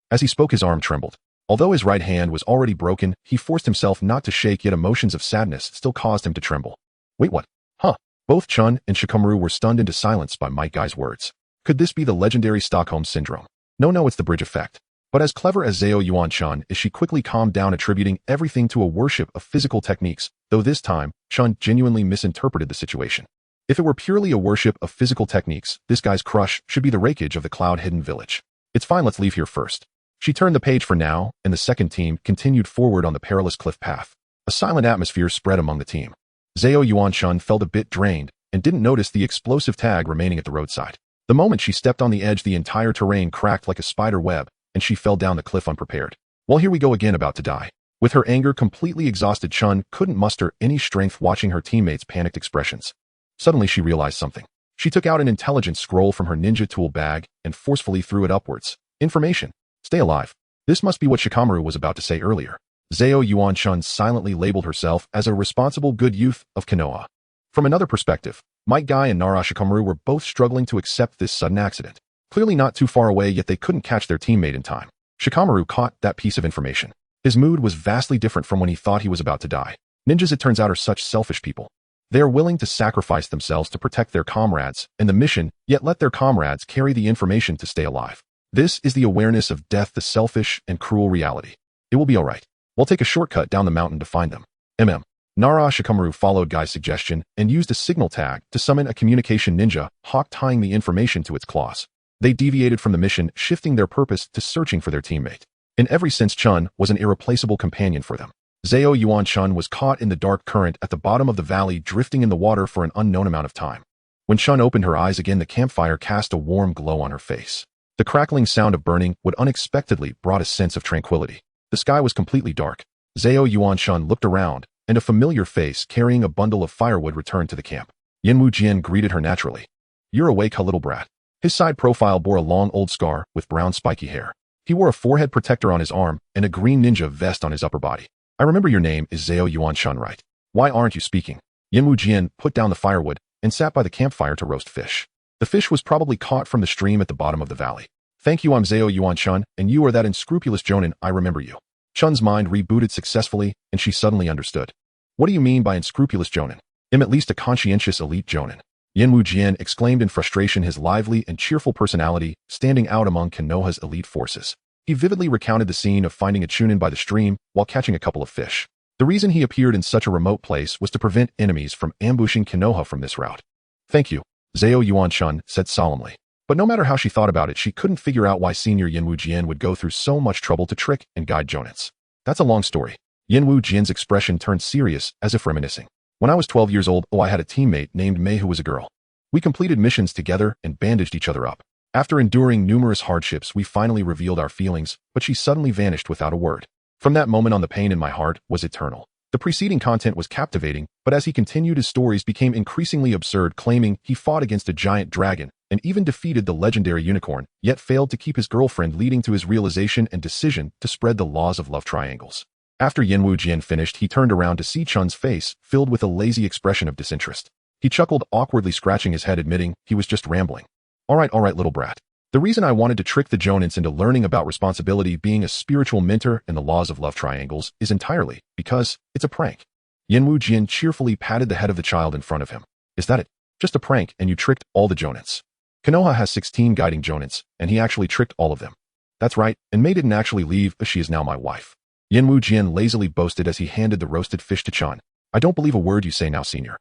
As he spoke, his arm trembled. Although his right hand was already broken, he forced himself not to shake, yet emotions of sadness still caused him to tremble. Wait, what? Huh? Both Chun and Shikamaru were stunned into silence by Might Guy's words. Could this be the legendary Stockholm Syndrome? No, it's the bridge effect. But as clever as Zhao Yuan-chun is, she quickly calmed down, attributing everything to a worship of physical techniques, though this time, Chun genuinely misinterpreted the situation. If it were purely a worship of physical techniques, this guy's crush should be the wreckage of the cloud-hidden village. It's fine, let's leave here first. She turned the page for now, and the second team continued forward on the perilous cliff path. A silent atmosphere spread among the team. Zhao Yuan-chun felt a bit drained and didn't notice the explosive tag remaining at the roadside. The moment she stepped on the edge, the entire terrain cracked like a spider web, and she fell down the cliff unprepared. Well, here we go again, about to die. With her anger completely exhausted, Chun couldn't muster any strength watching her teammates' panicked expressions. Suddenly she realized something. She took out an intelligence scroll from her ninja tool bag and forcefully threw it upwards. Information. Stay alive. This must be what Shikamaru was about to say earlier. Zhao Yuan-chun silently labeled herself as a responsible good youth of Konoha. From another perspective, Might Guy and Nara Shikaku were both struggling to accept this sudden accident. Clearly not too far away, yet they couldn't catch their teammate in time. Shikamaru caught that piece of information. His mood was vastly different from when he thought he was about to die. Ninjas, it turns out, are such selfish people. They are willing to sacrifice themselves to protect their comrades and the mission, yet let their comrades carry the information to stay alive. This is the awareness of death, the selfish and cruel reality. It will be alright. We'll take a shortcut down the mountain to find them. Nara Shikaku followed Guy's suggestion and used a signal tag to summon a communication ninja, hawk tying the information to its claws. They deviated from the mission, shifting their purpose to searching for their teammate. In every sense, Chun was an irreplaceable companion for them. Zhao Yuan-chun was caught in the dark current at the bottom of the valley, drifting in the water for an unknown amount of time. When Chun opened her eyes again, the campfire cast a warm glow on her face. The crackling sound of burning wood unexpectedly brought a sense of tranquility. The sky was completely dark. Zhao Yuan-chun looked around, and a familiar face carrying a bundle of firewood returned to the camp. Yin Wu Jian greeted her naturally. You're awake, huh, little brat? His side profile bore a long old scar with brown spiky hair. He wore a forehead protector on his arm and a green ninja vest on his upper body. I remember your name is Zhao Yuan-shun, right? Why aren't you speaking? Yin Wujian put down the firewood and sat by the campfire to roast fish. The fish was probably caught from the stream at the bottom of the valley. Thank you, I'm Zhao Yuan-shun, and you are that unscrupulous Jonin, I remember you. Chun's mind rebooted successfully, and she suddenly understood. What do you mean by unscrupulous Jonin? I'm at least a conscientious elite Jonin. Yin Wujian exclaimed in frustration, his lively and cheerful personality standing out among Konoha's elite forces. He vividly recounted the scene of finding a Chūnin by the stream while catching a couple of fish. The reason he appeared in such a remote place was to prevent enemies from ambushing Konoha from this route. Thank you, Zhao Yuan-shun said solemnly. But no matter how she thought about it, she couldn't figure out why Senior Yin Wujian would go through so much trouble to trick and guide Jonins. That's a long story. Yin Wujian's expression turned serious, as if reminiscing. When I was 12 years old, I had a teammate named Mei who was a girl. We completed missions together and bandaged each other up. After enduring numerous hardships, we finally revealed our feelings, but she suddenly vanished without a word. From that moment on, the pain in my heart was eternal. The preceding content was captivating, but as he continued, his stories became increasingly absurd, claiming he fought against a giant dragon and even defeated the legendary unicorn, yet failed to keep his girlfriend, leading to his realization and decision to spread the laws of love triangles. After Yin Wujian finished, he turned around to see Chun's face filled with a lazy expression of disinterest. He chuckled, awkwardly scratching his head, admitting he was just rambling. All right, little brat. The reason I wanted to trick the Jonins into learning about responsibility, being a spiritual mentor, and the laws of love triangles is entirely because it's a prank. Yin Wujian cheerfully patted the head of the child in front of him. Is that it? Just a prank, and you tricked all the Jonins. Konoha has 16 guiding Jonins, and he actually tricked all of them. That's right, and Mei didn't actually leave, as she is now my wife. Yin Wujian lazily boasted as he handed the roasted fish to Chun. I don't believe a word you say now, senior.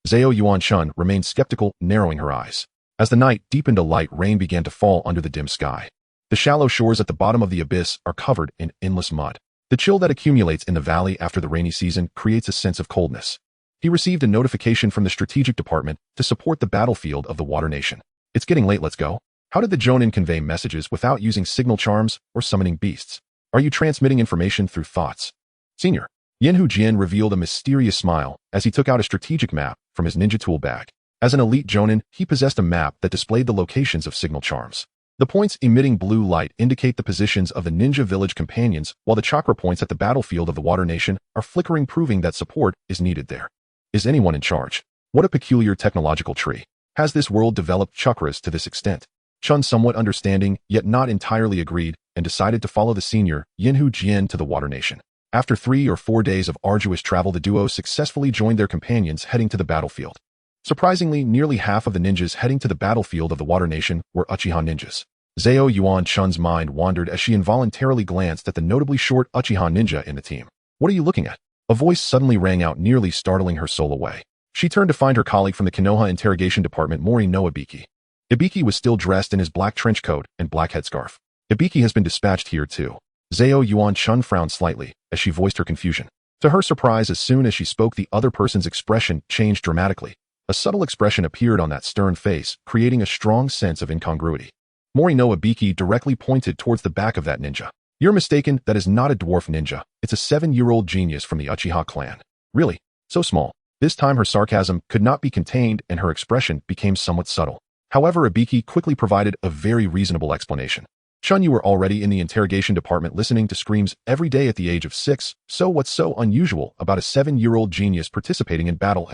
Zhao Yuan-shun remained skeptical, narrowing her eyes. As the night deepened, a light rain began to fall under the dim sky. The shallow shores at the bottom of the abyss are covered in endless mud. The chill that accumulates in the valley after the rainy season creates a sense of coldness. He received a notification from the strategic department to support the battlefield of the Water Nation. It's getting late, let's go. How did the Jonin convey messages without using signal charms or summoning beasts? Are you transmitting information through thoughts? Senior. Yin Wujian revealed a mysterious smile as he took out a strategic map from his ninja tool bag. As an elite Jonin, he possessed a map that displayed the locations of signal charms. The points emitting blue light indicate the positions of the ninja village companions, while the chakra points at the battlefield of the Water Nation are flickering, proving that support is needed there. Is anyone in charge? What a peculiar technological tree. Has this world developed chakras to this extent? Chun, somewhat understanding, yet not entirely, agreed and decided to follow the senior, Yin Wujian, to the Water Nation. After 3 or 4 days of arduous travel, the duo successfully joined their companions heading to the battlefield. Surprisingly, nearly half of the ninjas heading to the battlefield of the Water Nation were Uchiha ninjas. Zhao Yuan-shun's mind wandered as she involuntarily glanced at the notably short Uchiha ninja in the team. What are you looking at? A voice suddenly rang out, nearly startling her soul away. She turned to find her colleague from the Konoha interrogation department, Morino Ibiki. Ibiki was still dressed in his black trench coat and black headscarf. Ibiki has been dispatched here too. Zhao Yuan-shun frowned slightly as she voiced her confusion. To her surprise, as soon as she spoke, the other person's expression changed dramatically. A subtle expression appeared on that stern face, creating a strong sense of incongruity. Morino Ibiki directly pointed towards the back of that ninja. You're mistaken, that is not a dwarf ninja. It's a 7-year-old genius from the Uchiha clan. Really? So small. This time her sarcasm could not be contained and her expression became somewhat subtle. However, Ibiki quickly provided a very reasonable explanation. Chun, you were already in the interrogation department listening to screams every day at the age of 6, so what's so unusual about a 7-year-old genius participating in battle?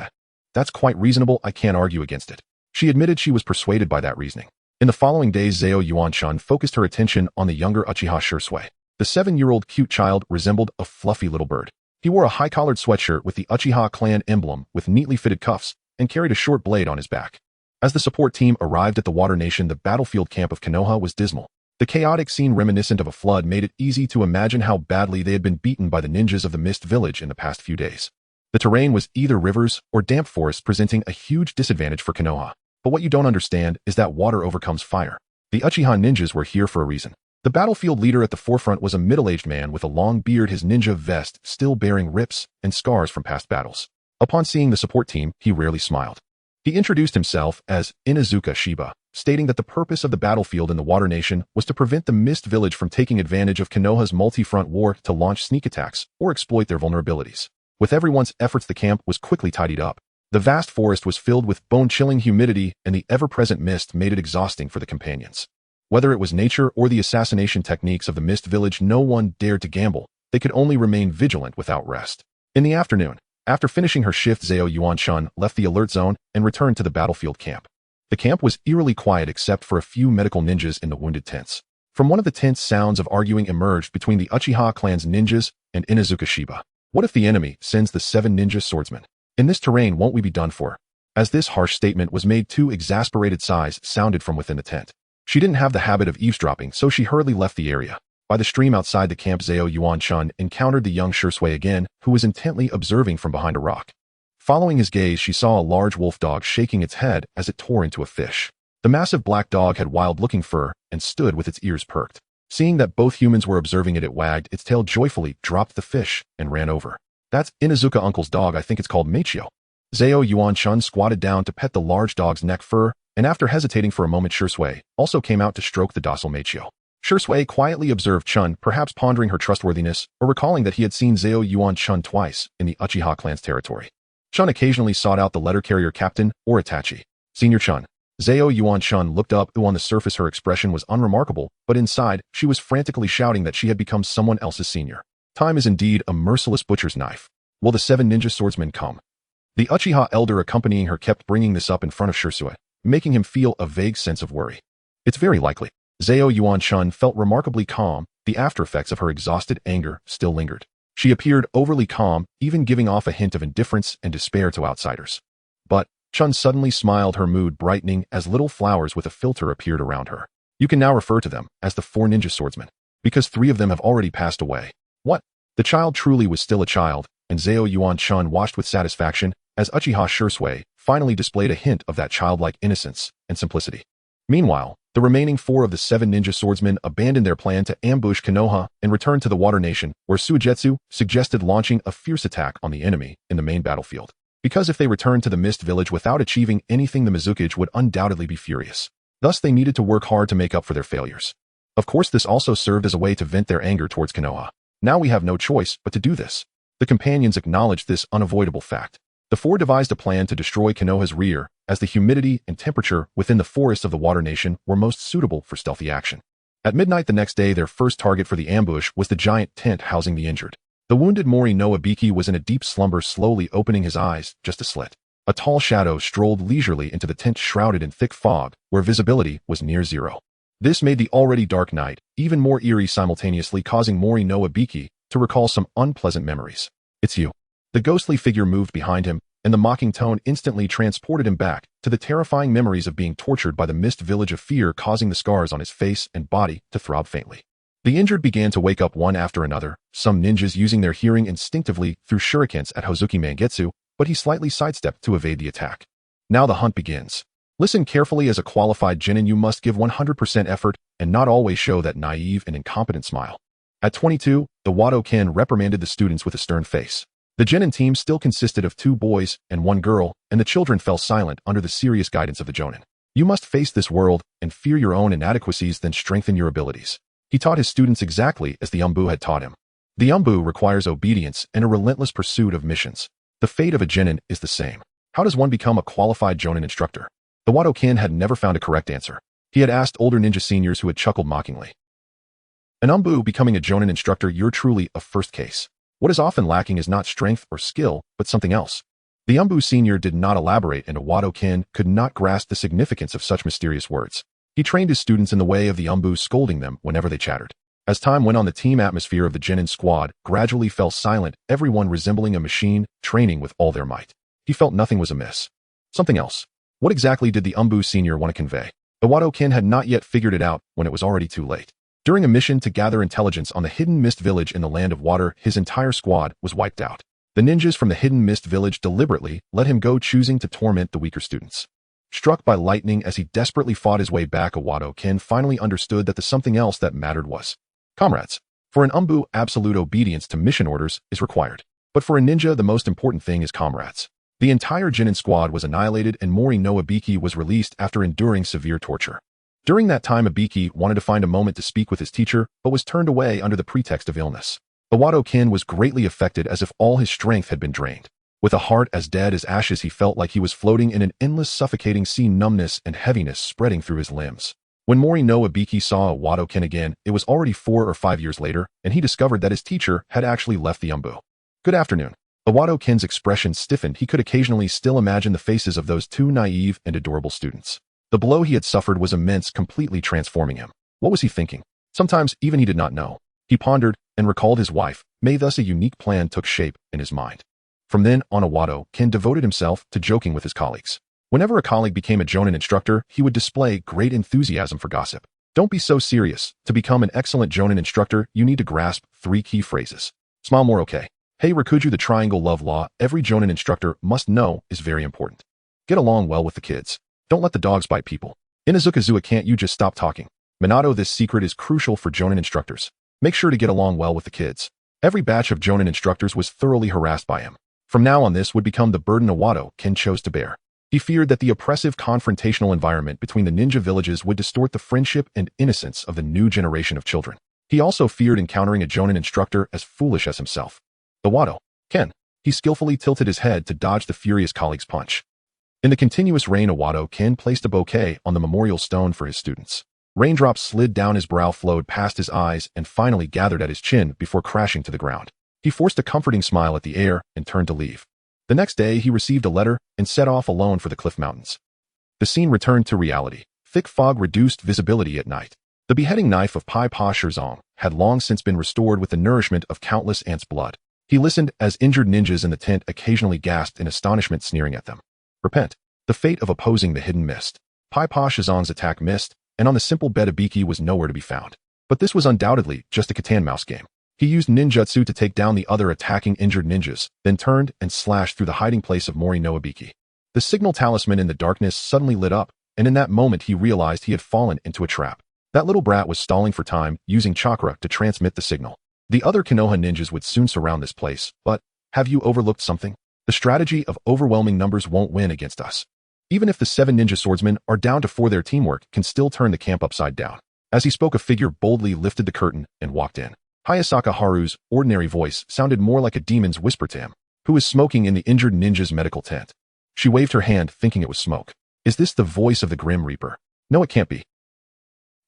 That's quite reasonable, I can't argue against it. She admitted she was persuaded by that reasoning. In the following days, Zhao Yuan-shun focused her attention on the younger Uchiha Shursui. The 7-year-old cute child resembled a fluffy little bird. He wore a high-collared sweatshirt with the Uchiha clan emblem with neatly fitted cuffs and carried a short blade on his back. As the support team arrived at the Water Nation, the battlefield camp of Konoha was dismal. The chaotic scene, reminiscent of a flood, made it easy to imagine how badly they had been beaten by the ninjas of the Mist Village in the past few days. The terrain was either rivers or damp forests, presenting a huge disadvantage for Konoha. But what you don't understand is that water overcomes fire. The Uchiha ninjas were here for a reason. The battlefield leader at the forefront was a middle-aged man with a long beard, his ninja vest still bearing rips and scars from past battles. Upon seeing the support team, he rarely smiled. He introduced himself as Inuzuka Shiba, stating that the purpose of the battlefield in the Water Nation was to prevent the Mist Village from taking advantage of Konoha's multi-front war to launch sneak attacks or exploit their vulnerabilities. With everyone's efforts, the camp was quickly tidied up. The vast forest was filled with bone-chilling humidity, and the ever-present mist made it exhausting for the companions. Whether it was nature or the assassination techniques of the Mist Village, no one dared to gamble. They could only remain vigilant without rest. In the afternoon, after finishing her shift, Zhao Yuan-chun left the alert zone and returned to the battlefield camp. The camp was eerily quiet except for a few medical ninjas in the wounded tents. From one of the tents, sounds of arguing emerged between the Uchiha clan's ninjas and Inuzuka Shiba. What if the enemy sends the 7 ninja swordsmen? In this terrain, won't we be done for? As this harsh statement was made, 2 exasperated sighs sounded from within the tent. She didn't have the habit of eavesdropping, so she hurriedly left the area. By the stream outside the camp, Zhao Yuan-chun encountered the young Shisui again, who was intently observing from behind a rock. Following his gaze, she saw a large wolf dog shaking its head as it tore into a fish. The massive black dog had wild-looking fur and stood with its ears perked. Seeing that both humans were observing it, it wagged its tail joyfully, dropped the fish, and ran over. That's Inuzuka uncle's dog. I think it's called Machio. Zhao Yuan-chun squatted down to pet the large dog's neck fur, and after hesitating for a moment, Shisui also came out to stroke the docile Machio. Shisui quietly observed Chun, perhaps pondering her trustworthiness or recalling that he had seen Zhao Yuan-chun twice in the Uchiha clan's territory. Chun occasionally sought out the letter carrier captain or Itachi. Senior Chun. Zhao Yuan-chun looked up, who on the surface her expression was unremarkable, but inside, she was frantically shouting that she had become someone else's senior. Time is indeed a merciless butcher's knife. Will the 7 ninja swordsmen come? The Uchiha elder accompanying her kept bringing this up in front of Shisui, making him feel a vague sense of worry. It's very likely. Zhao Yuan-chun felt remarkably calm. The after effects of her exhausted anger still lingered. She appeared overly calm, even giving off a hint of indifference and despair to outsiders. But Chun suddenly smiled, her mood brightening as little flowers with a filter appeared around her. You can now refer to them as the 4 ninja swordsmen, because 3 of them have already passed away. What? The child truly was still a child, and Zhao Yuan-chun watched with satisfaction as Uchiha Shisui finally displayed a hint of that childlike innocence and simplicity. Meanwhile, the remaining 4 of the 7 ninja swordsmen abandoned their plan to ambush Konoha and returned to the Water Nation, where Suigetsu suggested launching a fierce attack on the enemy in the main battlefield. Because if they returned to the Mist Village without achieving anything, the Mizukage would undoubtedly be furious. Thus, they needed to work hard to make up for their failures. Of course, this also served as a way to vent their anger towards Konoha. Now we have no choice but to do this. The companions acknowledged this unavoidable fact. The 4 devised a plan to destroy Konoha's rear, as the humidity and temperature within the forests of the Water Nation were most suitable for stealthy action. At midnight the next day, their first target for the ambush was the giant tent housing the injured. The wounded Mori no Ibiki was in a deep slumber, slowly opening his eyes just a slit. A tall shadow strolled leisurely into the tent, shrouded in thick fog, where visibility was near zero. This made the already dark night even more eerie, simultaneously causing Mori no Ibiki to recall some unpleasant memories. It's you. The ghostly figure moved behind him, and the mocking tone instantly transported him back to the terrifying memories of being tortured by the Mist Village of fear, causing the scars on his face and body to throb faintly. The injured began to wake up one after another, some ninjas using their hearing instinctively through shurikens at Hozuki Mangetsu, but he slightly sidestepped to evade the attack. Now the hunt begins. Listen carefully. As a qualified genin, you must give 100% effort and not always show that naive and incompetent smile. At 22, the Wado Ken reprimanded the students with a stern face. The genin team still consisted of 2 boys and 1 girl, and the children fell silent under the serious guidance of the jonin. You must face this world and fear your own inadequacies, then strengthen your abilities. He taught his students exactly as the Umbu had taught him. The Umbu requires obedience and a relentless pursuit of missions. The fate of a genin is the same. How does one become a qualified jonin instructor? The Wado Ken had never found a correct answer. He had asked older ninja seniors who had chuckled mockingly. An Umbu becoming a jonin instructor, you're truly a first case. What is often lacking is not strength or skill, but something else. The Umbu senior did not elaborate, and a Wado Ken could not grasp the significance of such mysterious words. He trained his students in the way of the Umbu, scolding them whenever they chattered. As time went on, the team atmosphere of the genin squad gradually fell silent, everyone resembling a machine, training with all their might. He felt nothing was amiss. Something else. What exactly did the Umbu senior want to convey? The Wado Ken had not yet figured it out when it was already too late. During a mission to gather intelligence on the hidden mist village in the land of water, his entire squad was wiped out. The ninjas from the hidden mist village deliberately let him go, choosing to torment the weaker students. Struck by lightning as he desperately fought his way back, a Wado Ken finally understood that the something else that mattered was comrades. For an Umbu, absolute obedience to mission orders is required. But for a ninja, the most important thing is comrades. The entire genin squad was annihilated, and Mori no Ibiki was released after enduring severe torture. During that time, Ibiki wanted to find a moment to speak with his teacher, but was turned away under the pretext of illness. The Wado Ken was greatly affected, as if all his strength had been drained. With a heart as dead as ashes, he felt like he was floating in an endless suffocating sea, numbness and heaviness spreading through his limbs. When Mori no Ibiki saw Wado-ken again, it was already 4 or 5 years later, and he discovered that his teacher had actually left the umbu. Good afternoon. Wado-ken's expression stiffened. He could occasionally still imagine the faces of those 2 naive and adorable students. The blow he had suffered was immense, completely transforming him. What was he thinking? Sometimes even he did not know. He pondered and recalled his wife. May thus a unique plan took shape in his mind. From then on, Wado-ken devoted himself to joking with his colleagues. Whenever a colleague became a Jonin instructor, he would display great enthusiasm for gossip. Don't be so serious. To become an excellent Jonin instructor, you need to grasp 3 key phrases. Smile more, okay? Hey Rakuju, the triangle love law every Jonin instructor must know is very important. Get along well with the kids. Don't let the dogs bite people. Inazukazuka, can't you just stop talking? Minato, this secret is crucial for Jonin instructors. Make sure to get along well with the kids. Every batch of Jonin instructors was thoroughly harassed by him. From now on, this would become the burden Wado-ken chose to bear. He feared that the oppressive confrontational environment between the ninja villages would distort the friendship and innocence of the new generation of children. He also feared encountering a Jonin instructor as foolish as himself. Wado-ken. He skillfully tilted his head to dodge the furious colleague's punch. In the continuous rain, Wado-ken placed a bouquet on the memorial stone for his students. Raindrops slid down his brow, flowed past his eyes, and finally gathered at his chin before crashing to the ground. He forced a comforting smile at the air and turned to leave. The next day, he received a letter and set off alone for the Cliff Mountains. The scene returned to reality. Thick fog reduced visibility at night. The beheading knife of Pai Pa Shirzong had long since been restored with the nourishment of countless ants' blood. He listened as injured ninjas in the tent occasionally gasped in astonishment, sneering at them. Repent. The fate of opposing the hidden mist. Pai Pa Shirzong's attack missed, and on the simple bed Ibiki was nowhere to be found. But this was undoubtedly just a Catan mouse game. He used ninjutsu to take down the other attacking injured ninjas, then turned and slashed through the hiding place of Mori no Ibiki. The signal talisman in the darkness suddenly lit up, and in that moment he realized he had fallen into a trap. That little brat was stalling for time, using chakra to transmit the signal. The other Konoha ninjas would soon surround this place, but have you overlooked something? The strategy of overwhelming numbers won't win against us. Even if the 7 ninja swordsmen are down to 4, their teamwork can still turn the camp upside down. As he spoke, a figure boldly lifted the curtain and walked in. Hayazono Haru's ordinary voice sounded more like a demon's whisper to him. Who is smoking in the injured ninja's medical tent? She waved her hand, thinking it was smoke. Is this the voice of the Grim Reaper? No, it can't be.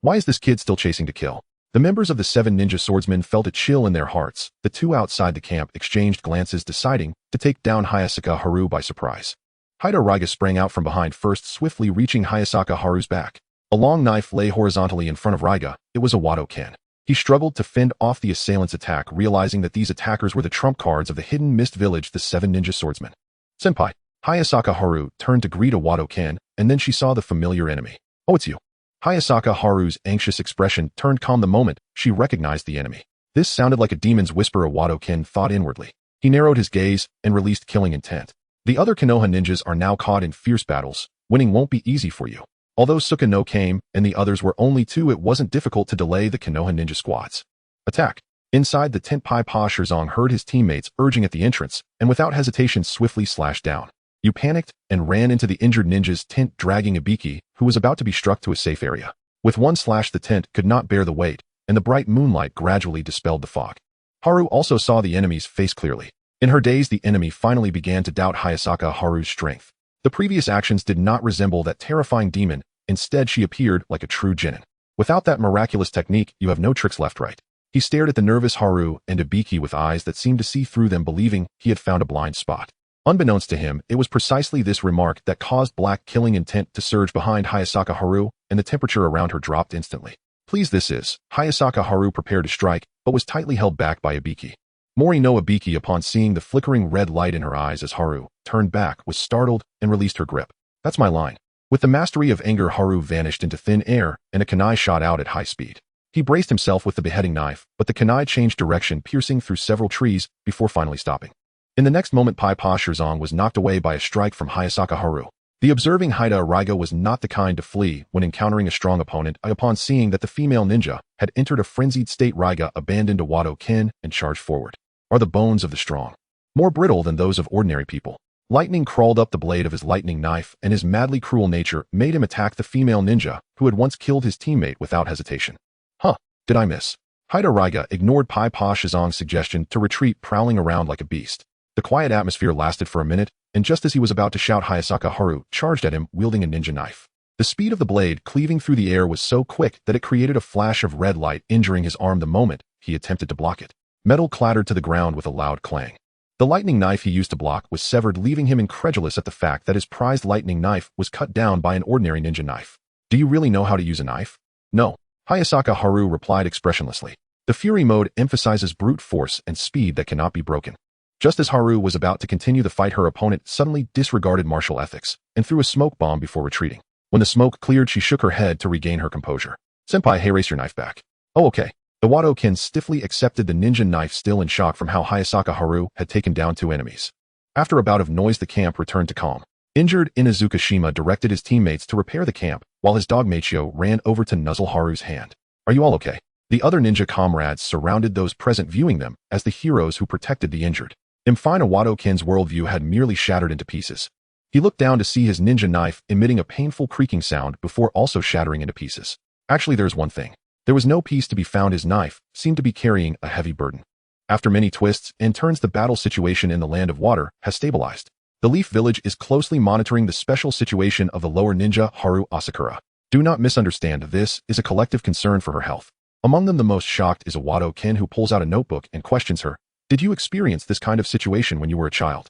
Why is this kid still chasing to kill? The members of the 7 ninja swordsmen felt a chill in their hearts. The 2 outside the camp exchanged glances, deciding to take down Hayazono Haru by surprise. Haida Raiga sprang out from behind first, swiftly reaching Hayazono Haru's back. A long knife lay horizontally in front of Raiga. It was a Wado-ken. He struggled to fend off the assailant's attack, realizing that these attackers were the trump cards of the hidden mist village, the 7 ninja swordsmen. Senpai. Hayazono Haru turned to greet a Wado-ken, and then she saw the familiar enemy. Oh, it's you. Hayazono Haru's anxious expression turned calm the moment she recognized the enemy. This sounded like a demon's whisper, a Wado-ken thought inwardly. He narrowed his gaze and released killing intent. The other Konoha ninjas are now caught in fierce battles. Winning won't be easy for you. Although Suka no came and the others were only 2, it wasn't difficult to delay the Konoha ninja squads. Attack. Inside the tent, Pai Pa Shirzong heard his teammates urging at the entrance, and without hesitation swiftly slashed down. You panicked and ran into the injured ninja's tent, dragging Ibiki, who was about to be struck, to a safe area. With one slash, the tent could not bear the weight, and the bright moonlight gradually dispelled the fog. Haru also saw the enemy's face clearly. In her daze, the enemy finally began to doubt Hayazono Haru's strength. The previous actions did not resemble that terrifying demon. Instead, she appeared like a true genin. Without that miraculous technique, you have no tricks left, right? He stared at the nervous Haru and Ibiki with eyes that seemed to see through them, believing he had found a blind spot. Unbeknownst to him, it was precisely this remark that caused black killing intent to surge behind Hayazono Haru, and the temperature around her dropped instantly. Please, this is. Hayazono Haru prepared to strike, but was tightly held back by Ibiki. Mori no Ibiki, upon seeing the flickering red light in her eyes as Haru turned back, was startled and released her grip. That's my line. With the mastery of anger, Haru vanished into thin air, and a kunai shot out at high speed. He braced himself with the beheading knife, but the kunai changed direction, piercing through several trees before finally stopping. In the next moment, Pai Pa Shirzong was knocked away by a strike from Hayazono Haru. The observing Haida Raiga was not the kind to flee when encountering a strong opponent. Upon seeing that the female ninja had entered a frenzied state, Raiga abandoned a Wado-ken and charged forward. Are the bones of the strong more brittle than those of ordinary people? Lightning crawled up the blade of his lightning knife, and his madly cruel nature made him attack the female ninja who had once killed his teammate without hesitation. Huh, did I miss? Haida Raiga ignored Pai Pa Shirzong's suggestion to retreat, prowling around like a beast. The quiet atmosphere lasted for a minute, and just as he was about to shout, Hayazono Haru charged at him, wielding a ninja knife. The speed of the blade cleaving through the air was so quick that it created a flash of red light, injuring his arm the moment he attempted to block it. Metal clattered to the ground with a loud clang. The lightning knife he used to block was severed, leaving him incredulous at the fact that his prized lightning knife was cut down by an ordinary ninja knife. Do you really know how to use a knife? No. Hayazono Haru replied expressionlessly. The Fury mode emphasizes brute force and speed that cannot be broken. Just as Haru was about to continue the fight, her opponent suddenly disregarded martial ethics and threw a smoke bomb before retreating. When the smoke cleared, she shook her head to regain her composure. Senpai, hey, race your knife back. Oh, okay. The Wado-kin stiffly accepted the ninja knife, still in shock from how Hayazono Haru had taken down 2 enemies. After a bout of noise, the camp returned to calm. Injured Inuzuka Shima directed his teammates to repair the camp, while his dog Machio ran over to nuzzle Haru's hand. Are you all okay? The other ninja comrades surrounded those present, viewing them as the heroes who protected the injured. Imfine Wado-kin's worldview had merely shattered into pieces. He looked down to see his ninja knife emitting a painful creaking sound before also shattering into pieces. Actually, there's one thing. There was no peace to be found. His knife seemed to be carrying a heavy burden. After many twists and turns, the battle situation in the Land of Water has stabilized. The Leaf Village is closely monitoring the special situation of the lower ninja Haru Asakura. Do not misunderstand, this is a collective concern for her health. Among them, the most shocked is a Wado-kin who pulls out a notebook and questions her. Did you experience this kind of situation when you were a child?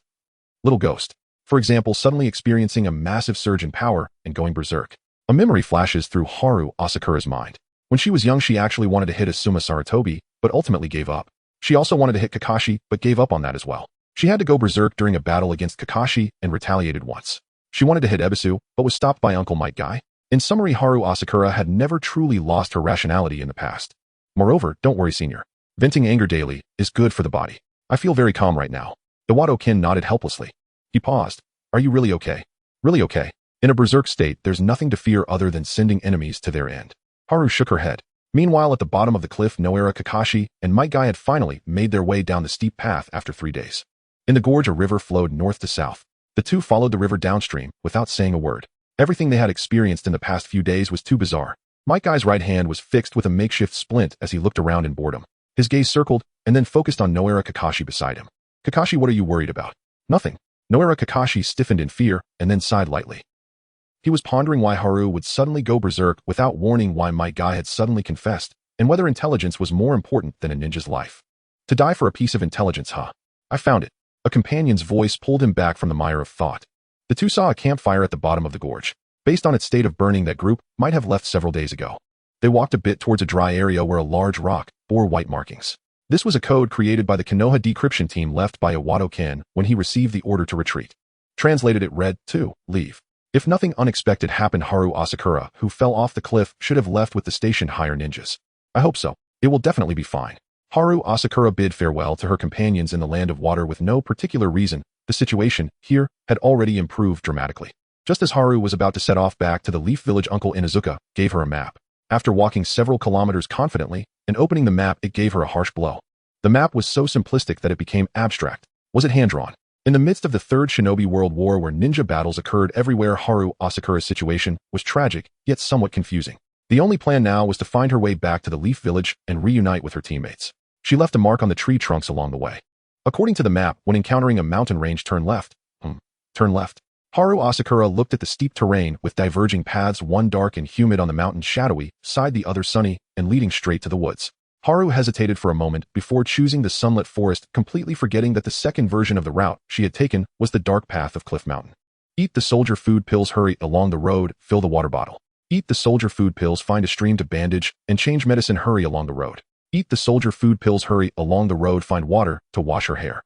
Little Ghost. For example, suddenly experiencing a massive surge in power and going berserk. A memory flashes through Haru Asakura's mind. When she was young, she actually wanted to hit Asuma Sarutobi, but ultimately gave up. She also wanted to hit Kakashi, but gave up on that as well. She had to go berserk during a battle against Kakashi and retaliated once. She wanted to hit Ebisu, but was stopped by Uncle Might Guy. In summary, Haru Asakura had never truly lost her rationality in the past. Moreover, don't worry, senior. Venting anger daily is good for the body. I feel very calm right now. The Wado-kin nodded helplessly. He paused. Are you really okay? Really okay. In a berserk state, there's nothing to fear other than sending enemies to their end. Haru shook her head. Meanwhile, at the bottom of the cliff, Noera, Kakashi, and Might Guy had finally made their way down the steep path after 3 days. In the gorge, a river flowed north to south. The two followed the river downstream without saying a word. Everything they had experienced in the past few days was too bizarre. Might Guy's right hand was fixed with a makeshift splint as he looked around in boredom. His gaze circled and then focused on Noera Kakashi beside him. Kakashi, what are you worried about? Nothing. Noera Kakashi stiffened in fear and then sighed lightly. He was pondering why Haru would suddenly go berserk without warning, why Might Guy had suddenly confessed, and whether intelligence was more important than a ninja's life. To die for a piece of intelligence, huh? I found it. A companion's voice pulled him back from the mire of thought. The two saw a campfire at the bottom of the gorge. Based on its state of burning, that group might have left several days ago. They walked a bit towards a dry area where a large rock bore white markings. This was a code created by the Konoha decryption team left by a Wado-kin when he received the order to retreat. Translated, it read, to leave. If nothing unexpected happened, Haru Asakura, who fell off the cliff, should have left with the stationed higher ninjas. I hope so. It will definitely be fine. Haru Asakura bid farewell to her companions in the Land of Water with no particular reason. The situation here had already improved dramatically. Just as Haru was about to set off back to the Leaf Village, Uncle Inuzuka gave her a map. After walking several kilometers confidently and opening the map, it gave her a harsh blow. The map was so simplistic that it became abstract. Was it hand-drawn? In the midst of the Third Shinobi World War, where ninja battles occurred everywhere, Haru Asakura's situation was tragic, yet somewhat confusing. The only plan now was to find her way back to the Leaf Village and reunite with her teammates. She left a mark on the tree trunks along the way. According to the map, when encountering a mountain range, turn left. Turn left. Haru Asakura looked at the steep terrain with diverging paths, one dark and humid on the mountain shadowy side, the other sunny and leading straight to the woods. Haru hesitated for a moment before choosing the sunlit forest, completely forgetting that the second version of the route she had taken was the dark path of Cliff Mountain. Eat the soldier food pills, hurry along the road, fill the water bottle. Eat the soldier food pills, find a stream to bandage and change medicine, hurry along the road. Eat the soldier food pills, hurry along the road, find water to wash her hair.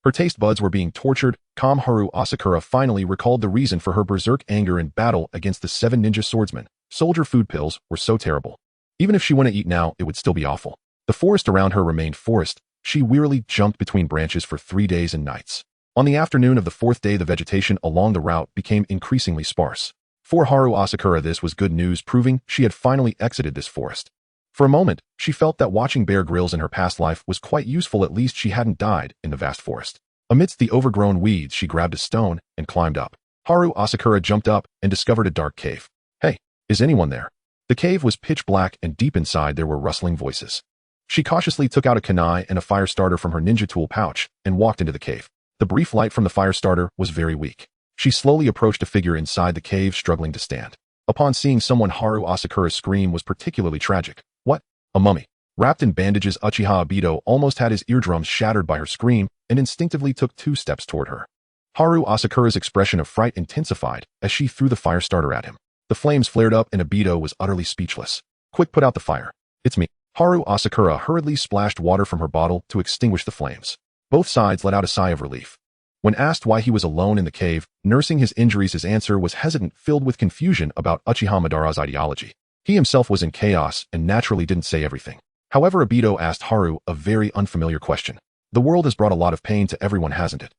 Her taste buds were being tortured. Calm Haru Asakura finally recalled the reason for her berserk anger in battle against the 7 ninja swordsmen. Soldier food pills were so terrible. Even if she went to eat now, it would still be awful. The forest around her remained forest. She wearily jumped between branches for 3 days and nights. On the afternoon of the 4th day, the vegetation along the route became increasingly sparse. For Haru Asakura, this was good news, proving she had finally exited this forest. For a moment, she felt that watching Bear Grylls in her past life was quite useful. At least she hadn't died in the vast forest. Amidst the overgrown weeds, she grabbed a stone and climbed up. Haru Asakura jumped up and discovered a dark cave. Hey, is anyone there? The cave was pitch black, and deep inside there were rustling voices. She cautiously took out a kunai and a fire starter from her ninja tool pouch and walked into the cave. The brief light from the fire starter was very weak. She slowly approached a figure inside the cave struggling to stand. Upon seeing someone, Haru Asakura's scream was particularly tragic. What? A mummy. Wrapped in bandages, Uchiha Obito almost had his eardrums shattered by her scream and instinctively took 2 steps toward her. Haru Asakura's expression of fright intensified as she threw the fire starter at him. The flames flared up and Obito was utterly speechless. Quick, put out the fire. It's me. Haru Asakura hurriedly splashed water from her bottle to extinguish the flames. Both sides let out a sigh of relief. When asked why he was alone in the cave, nursing his injuries, his answer was hesitant, filled with confusion about Uchiha Madara's ideology. He himself was in chaos and naturally didn't say everything. However, Obito asked Haru a very unfamiliar question. The world has brought a lot of pain to everyone, hasn't it?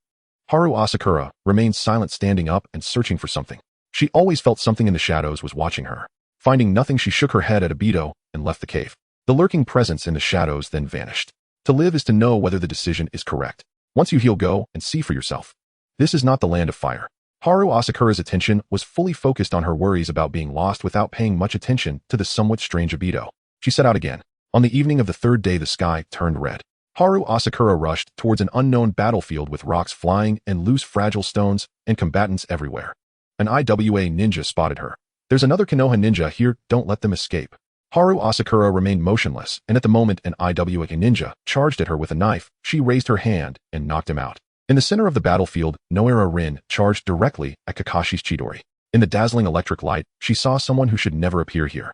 Haru Asakura remained silent, standing up and searching for something. She always felt something in the shadows was watching her. Finding nothing, she shook her head at Obito and left the cave. The lurking presence in the shadows then vanished. To live is to know whether the decision is correct. Once you heal, go and see for yourself. This is not the land of fire. Haru Asakura's attention was fully focused on her worries about being lost without paying much attention to the somewhat strange Obito. She set out again. On the evening of the 3rd day, the sky turned red. Haru Asakura rushed towards an unknown battlefield with rocks flying and loose fragile stones and combatants everywhere. An IWA ninja spotted her. There's another Konoha ninja here, don't let them escape. Haru Asakura remained motionless, and at the moment an IWA ninja charged at her with a knife, she raised her hand and knocked him out. In the center of the battlefield, Nara Rin charged directly at Kakashi's Chidori. In the dazzling electric light, she saw someone who should never appear here.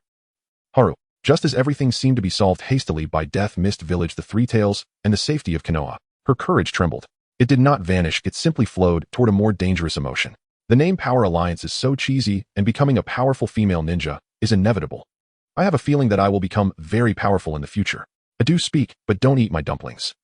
Haru. Just as everything seemed to be solved hastily by Death Mist Village, the Three Tails, and the safety of Konoha, her courage trembled. It did not vanish, it simply flowed toward a more dangerous emotion. The name Power Alliance is so cheesy, and becoming a powerful female ninja is inevitable. I have a feeling that I will become very powerful in the future. I do speak, but don't eat my dumplings.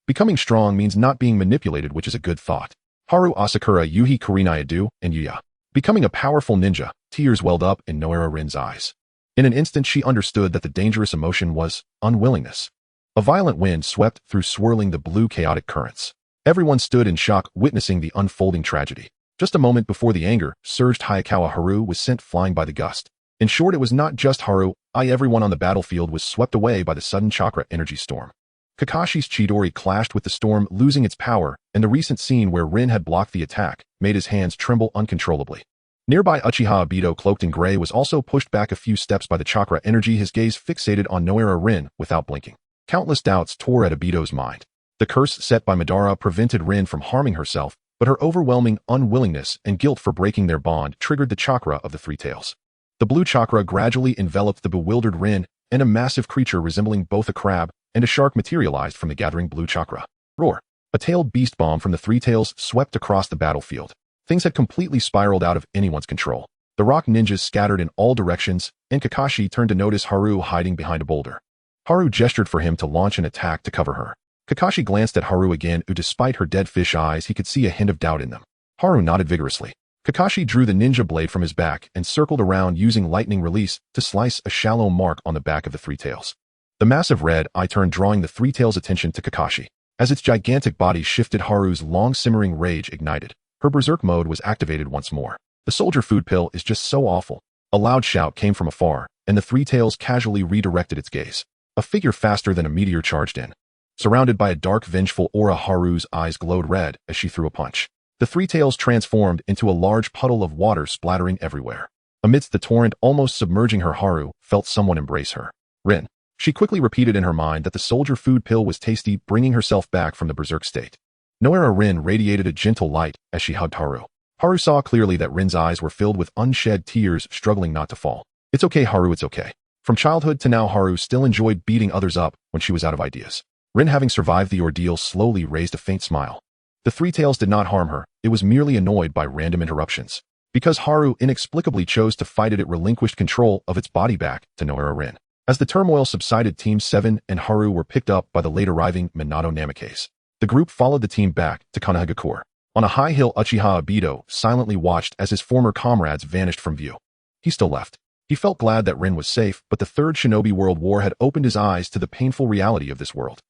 Becoming strong means not being manipulated, which is a good thought. Haru Asakura Yuhi Kurinai Adu and Yuya. Becoming a powerful ninja, tears welled up in Nara Rin's eyes. In an instant she understood that the dangerous emotion was unwillingness. A violent wind swept through, swirling the blue chaotic currents. Everyone stood in shock, witnessing the unfolding tragedy. Just a moment before the anger surged, Hayakawa Haru was sent flying by the gust. In short, it was not just Haru, everyone on the battlefield was swept away by the sudden chakra energy storm. Kakashi's Chidori clashed with the storm, losing its power, and the recent scene where Rin had blocked the attack made his hands tremble uncontrollably. Nearby, Uchiha Obito, cloaked in gray, was also pushed back a few steps by the chakra energy, his gaze fixated on Nara Rin without blinking. Countless doubts tore at Obito's mind. The curse set by Madara prevented Rin from harming herself, but her overwhelming unwillingness and guilt for breaking their bond triggered the chakra of the Three Tails. The blue chakra gradually enveloped the bewildered Rin, and a massive creature resembling both a crab and a shark materialized from the gathering blue chakra. Roar! A tailed beast bomb from the Three Tails swept across the battlefield. Things had completely spiraled out of anyone's control. The rock ninjas scattered in all directions, and Kakashi turned to notice Haru hiding behind a boulder. Haru gestured for him to launch an attack to cover her. Kakashi glanced at Haru again, who, despite her dead fish eyes, he could see a hint of doubt in them. Haru nodded vigorously. Kakashi drew the ninja blade from his back and circled around, using lightning release to slice a shallow mark on the back of the Three Tails. The massive red eye turned, drawing the Three Tails' attention to Kakashi. As its gigantic body shifted, Haru's long-simmering rage ignited. Her berserk mode was activated once more. The soldier food pill is just so awful. A loud shout came from afar, and the Three Tails casually redirected its gaze. A figure faster than a meteor charged in. Surrounded by a dark, vengeful aura, Haru's eyes glowed red as she threw a punch. The Three Tails transformed into a large puddle of water, splattering everywhere. Amidst the torrent almost submerging her, Haru felt someone embrace her. Rin. She quickly repeated in her mind that the soldier food pill was tasty, bringing herself back from the berserk state. Nara Rin radiated a gentle light as she hugged Haru. Haru saw clearly that Rin's eyes were filled with unshed tears, struggling not to fall. It's okay, Haru, it's okay. From childhood to now, Haru still enjoyed beating others up when she was out of ideas. Rin, having survived the ordeal, slowly raised a faint smile. The Three Tails did not harm her, it was merely annoyed by random interruptions. Because Haru inexplicably chose to fight it relinquished control of its body back to Nara Rin. As the turmoil subsided, Team 7 and Haru were picked up by the late-arriving Minato Namikaze. The group followed the team back to Sunagakure. On a high hill, Uchiha Obito silently watched as his former comrades vanished from view. He still left. He felt glad that Rin was safe, but the Third Shinobi World War had opened his eyes to the painful reality of this world.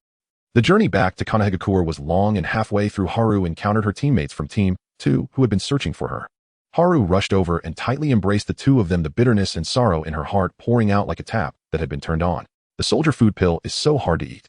The journey back to Sunagakure was long, and halfway through, Haru encountered her teammates from Team 2 who had been searching for her. Haru rushed over and tightly embraced the two of them, the bitterness and sorrow in her heart pouring out like a tap that had been turned on. The soldier food pill is so hard to eat.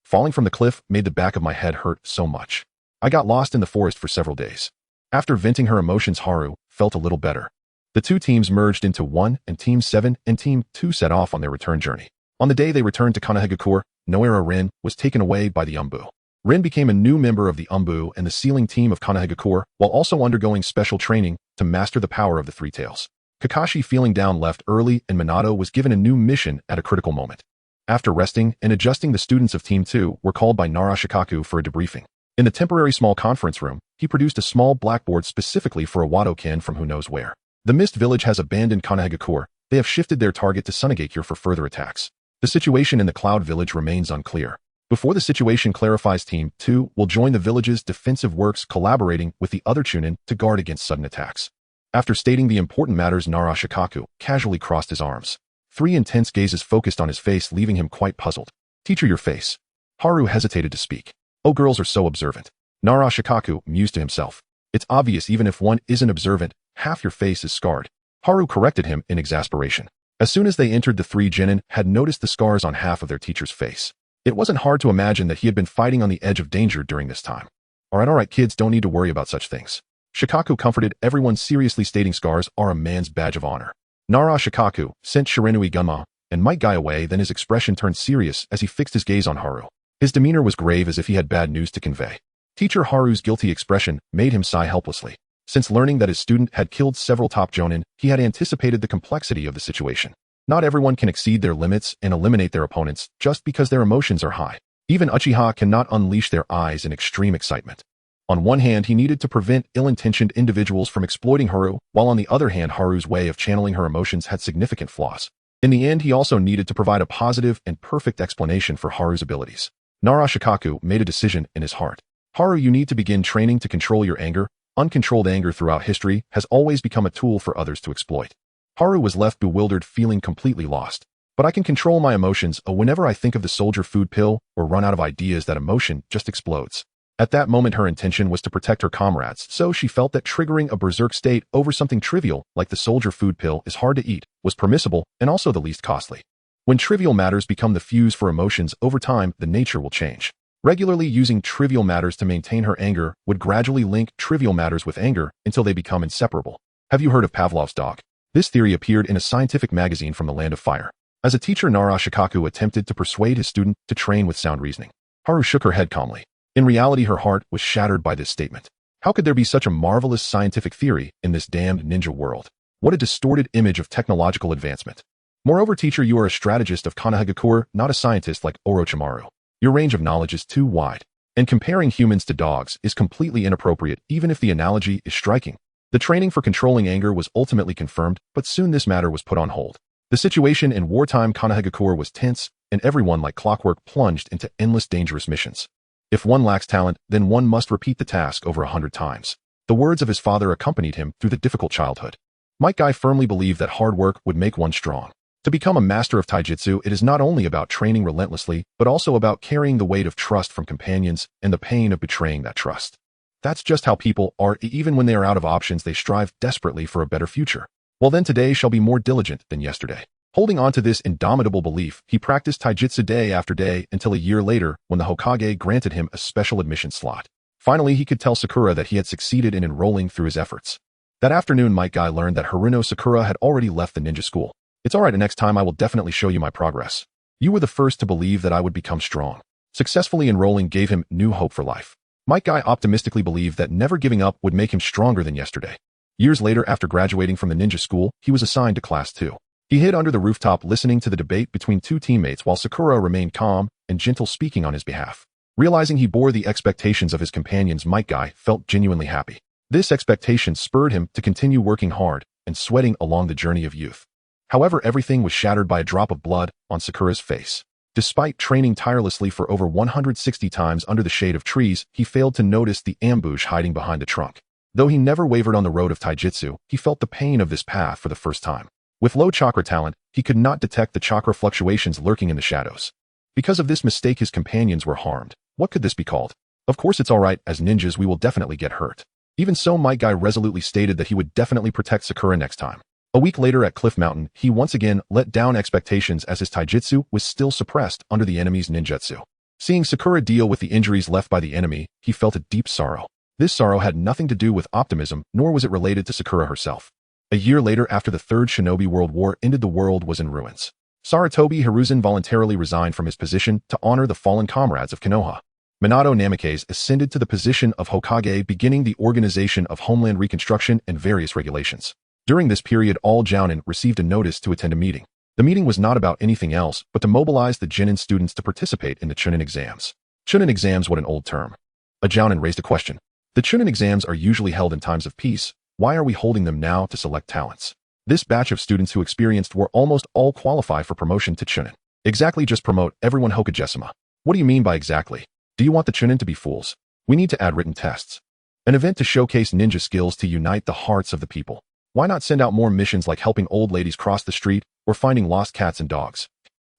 Falling from the cliff made the back of my head hurt so much. I got lost in the forest for several days. After venting her emotions, Haru felt a little better. The two teams merged into one, and Team 7 and Team 2 set off on their return journey. On the day they returned to Sunagakure, Noara Rin was taken away by the Umbu. Rin became a new member of the Umbu and the sealing team of Sunagakure, while also undergoing special training to master the power of the Three Tails. Kakashi, feeling down, left early, and Minato was given a new mission at a critical moment. After resting and adjusting, the students of Team 2 were called by Nara Shikaku for a debriefing. In the temporary small conference room, he produced a small blackboard specifically for a Wado-ken from who knows where. The Mist Village has abandoned Sunagakure. They have shifted their target to Sunagakure for further attacks. The situation in the Cloud Village remains unclear. Before the situation clarifies, Team 2 will join the village's defensive works, collaborating with the other Chūnin to guard against sudden attacks. After stating the important matters, Nara Shikaku casually crossed his arms. 3 intense gazes focused on his face, leaving him quite puzzled. "Teacher, your face." Haru hesitated to speak. "Oh, girls are so observant." Nara Shikaku mused to himself. "It's obvious even if one isn't observant, half your face is scarred." Haru corrected him in exasperation. As soon as they entered, the 3 genin had noticed the scars on half of their teacher's face. It wasn't hard to imagine that he had been fighting on the edge of danger during this time. All right, kids don't need to worry about such things." Shikaku comforted everyone, seriously stating scars are a man's badge of honor. Nara Shikaku sent Shiranui Gunma and Might Guy away, then his expression turned serious as he fixed his gaze on Haru. His demeanor was grave, as if he had bad news to convey. Teacher Haru's guilty expression made him sigh helplessly. Since learning that his student had killed several top jonin, he had anticipated the complexity of the situation. Not everyone can exceed their limits and eliminate their opponents just because their emotions are high. Even Uchiha cannot unleash their eyes in extreme excitement. On one hand, he needed to prevent ill-intentioned individuals from exploiting Haru, while on the other hand, Haru's way of channeling her emotions had significant flaws. In the end, he also needed to provide a positive and perfect explanation for Haru's abilities. Nara Shikaku made a decision in his heart. "Haru, you need to begin training to control your anger. Uncontrolled anger throughout history has always become a tool for others to exploit." Haru was left bewildered, feeling completely lost. "But I can control my emotions. Whenever I think of the soldier food pill or run out of ideas, that emotion just explodes." At that moment, her intention was to protect her comrades, so she felt that triggering a berserk state over something trivial like the soldier food pill is hard to eat was permissible and also the least costly. When trivial matters become the fuse for emotions, over time, the nature will change. Regularly using trivial matters to maintain her anger would gradually link trivial matters with anger until they become inseparable. Have you heard of Pavlov's dog? This theory appeared in a scientific magazine from the Land of Fire. As a teacher, Nara Shikaku attempted to persuade his student to train with sound reasoning. Haru shook her head calmly. In reality, her heart was shattered by this statement. How could there be such a marvelous scientific theory in this damned ninja world? What a distorted image of technological advancement. Moreover, teacher, you are a strategist of Sunagakure, not a scientist like Orochimaru. Your range of knowledge is too wide. And comparing humans to dogs is completely inappropriate, even if the analogy is striking. The training for controlling anger was ultimately confirmed, but soon this matter was put on hold. The situation in wartime Sunagakure was tense, and everyone like clockwork plunged into endless dangerous missions. If one lacks talent, then one must repeat the task over 100 times. The words of his father accompanied him through the difficult childhood. Might Guy firmly believed that hard work would make one strong. To become a master of taijutsu, it is not only about training relentlessly, but also about carrying the weight of trust from companions and the pain of betraying that trust. That's just how people are. Even when they are out of options, they strive desperately for a better future. Well then, today shall be more diligent than yesterday. Holding on to this indomitable belief, he practiced taijutsu day after day until a year later, when the Hokage granted him a special admission slot. Finally, he could tell Sakura that he had succeeded in enrolling through his efforts. That afternoon, Might Guy learned that Haruno Sakura had already left the ninja school. "It's alright, and next time I will definitely show you my progress. You were the first to believe that I would become strong." Successfully enrolling gave him new hope for life. Might Guy optimistically believed that never giving up would make him stronger than yesterday. Years later, after graduating from the ninja school, he was assigned to Class 2. He hid under the rooftop listening to the debate between 2 teammates while Sakura remained calm and gentle, speaking on his behalf. Realizing he bore the expectations of his companions, Might Guy felt genuinely happy. This expectation spurred him to continue working hard and sweating along the journey of youth. However, everything was shattered by a drop of blood on Sakura's face. Despite training tirelessly for over 160 times under the shade of trees, he failed to notice the ambush hiding behind the trunk. Though he never wavered on the road of taijutsu, he felt the pain of this path for the first time. With low chakra talent, he could not detect the chakra fluctuations lurking in the shadows. Because of this mistake, his companions were harmed. What could this be called? Of course it's alright, as ninjas we will definitely get hurt. Even so, Might Guy resolutely stated that he would definitely protect Sakura next time. A week later at Cliff Mountain, he once again let down expectations as his taijutsu was still suppressed under the enemy's ninjutsu. Seeing Sakura deal with the injuries left by the enemy, he felt a deep sorrow. This sorrow had nothing to do with optimism, nor was it related to Sakura herself. A year later, after the Third Shinobi World War ended, the world was in ruins. Sarutobi Hiruzen voluntarily resigned from his position to honor the fallen comrades of Konoha. Minato Namikaze ascended to the position of Hokage, beginning the organization of homeland reconstruction and various regulations. During this period, all Jounin received a notice to attend a meeting. The meeting was not about anything else but to mobilize the Genin students to participate in the Chūnin exams. Chūnin exams, what an old term. A Jounin raised a question. The Chūnin exams are usually held in times of peace. Why are we holding them now to select talents? This batch of students who experienced war almost all qualify for promotion to Chūnin. Exactly, just promote everyone, Hokage-sama. What do you mean by exactly? Do you want the Chūnin to be fools? We need to add written tests. An event to showcase ninja skills to unite the hearts of the people. Why not send out more missions like helping old ladies cross the street or finding lost cats and dogs?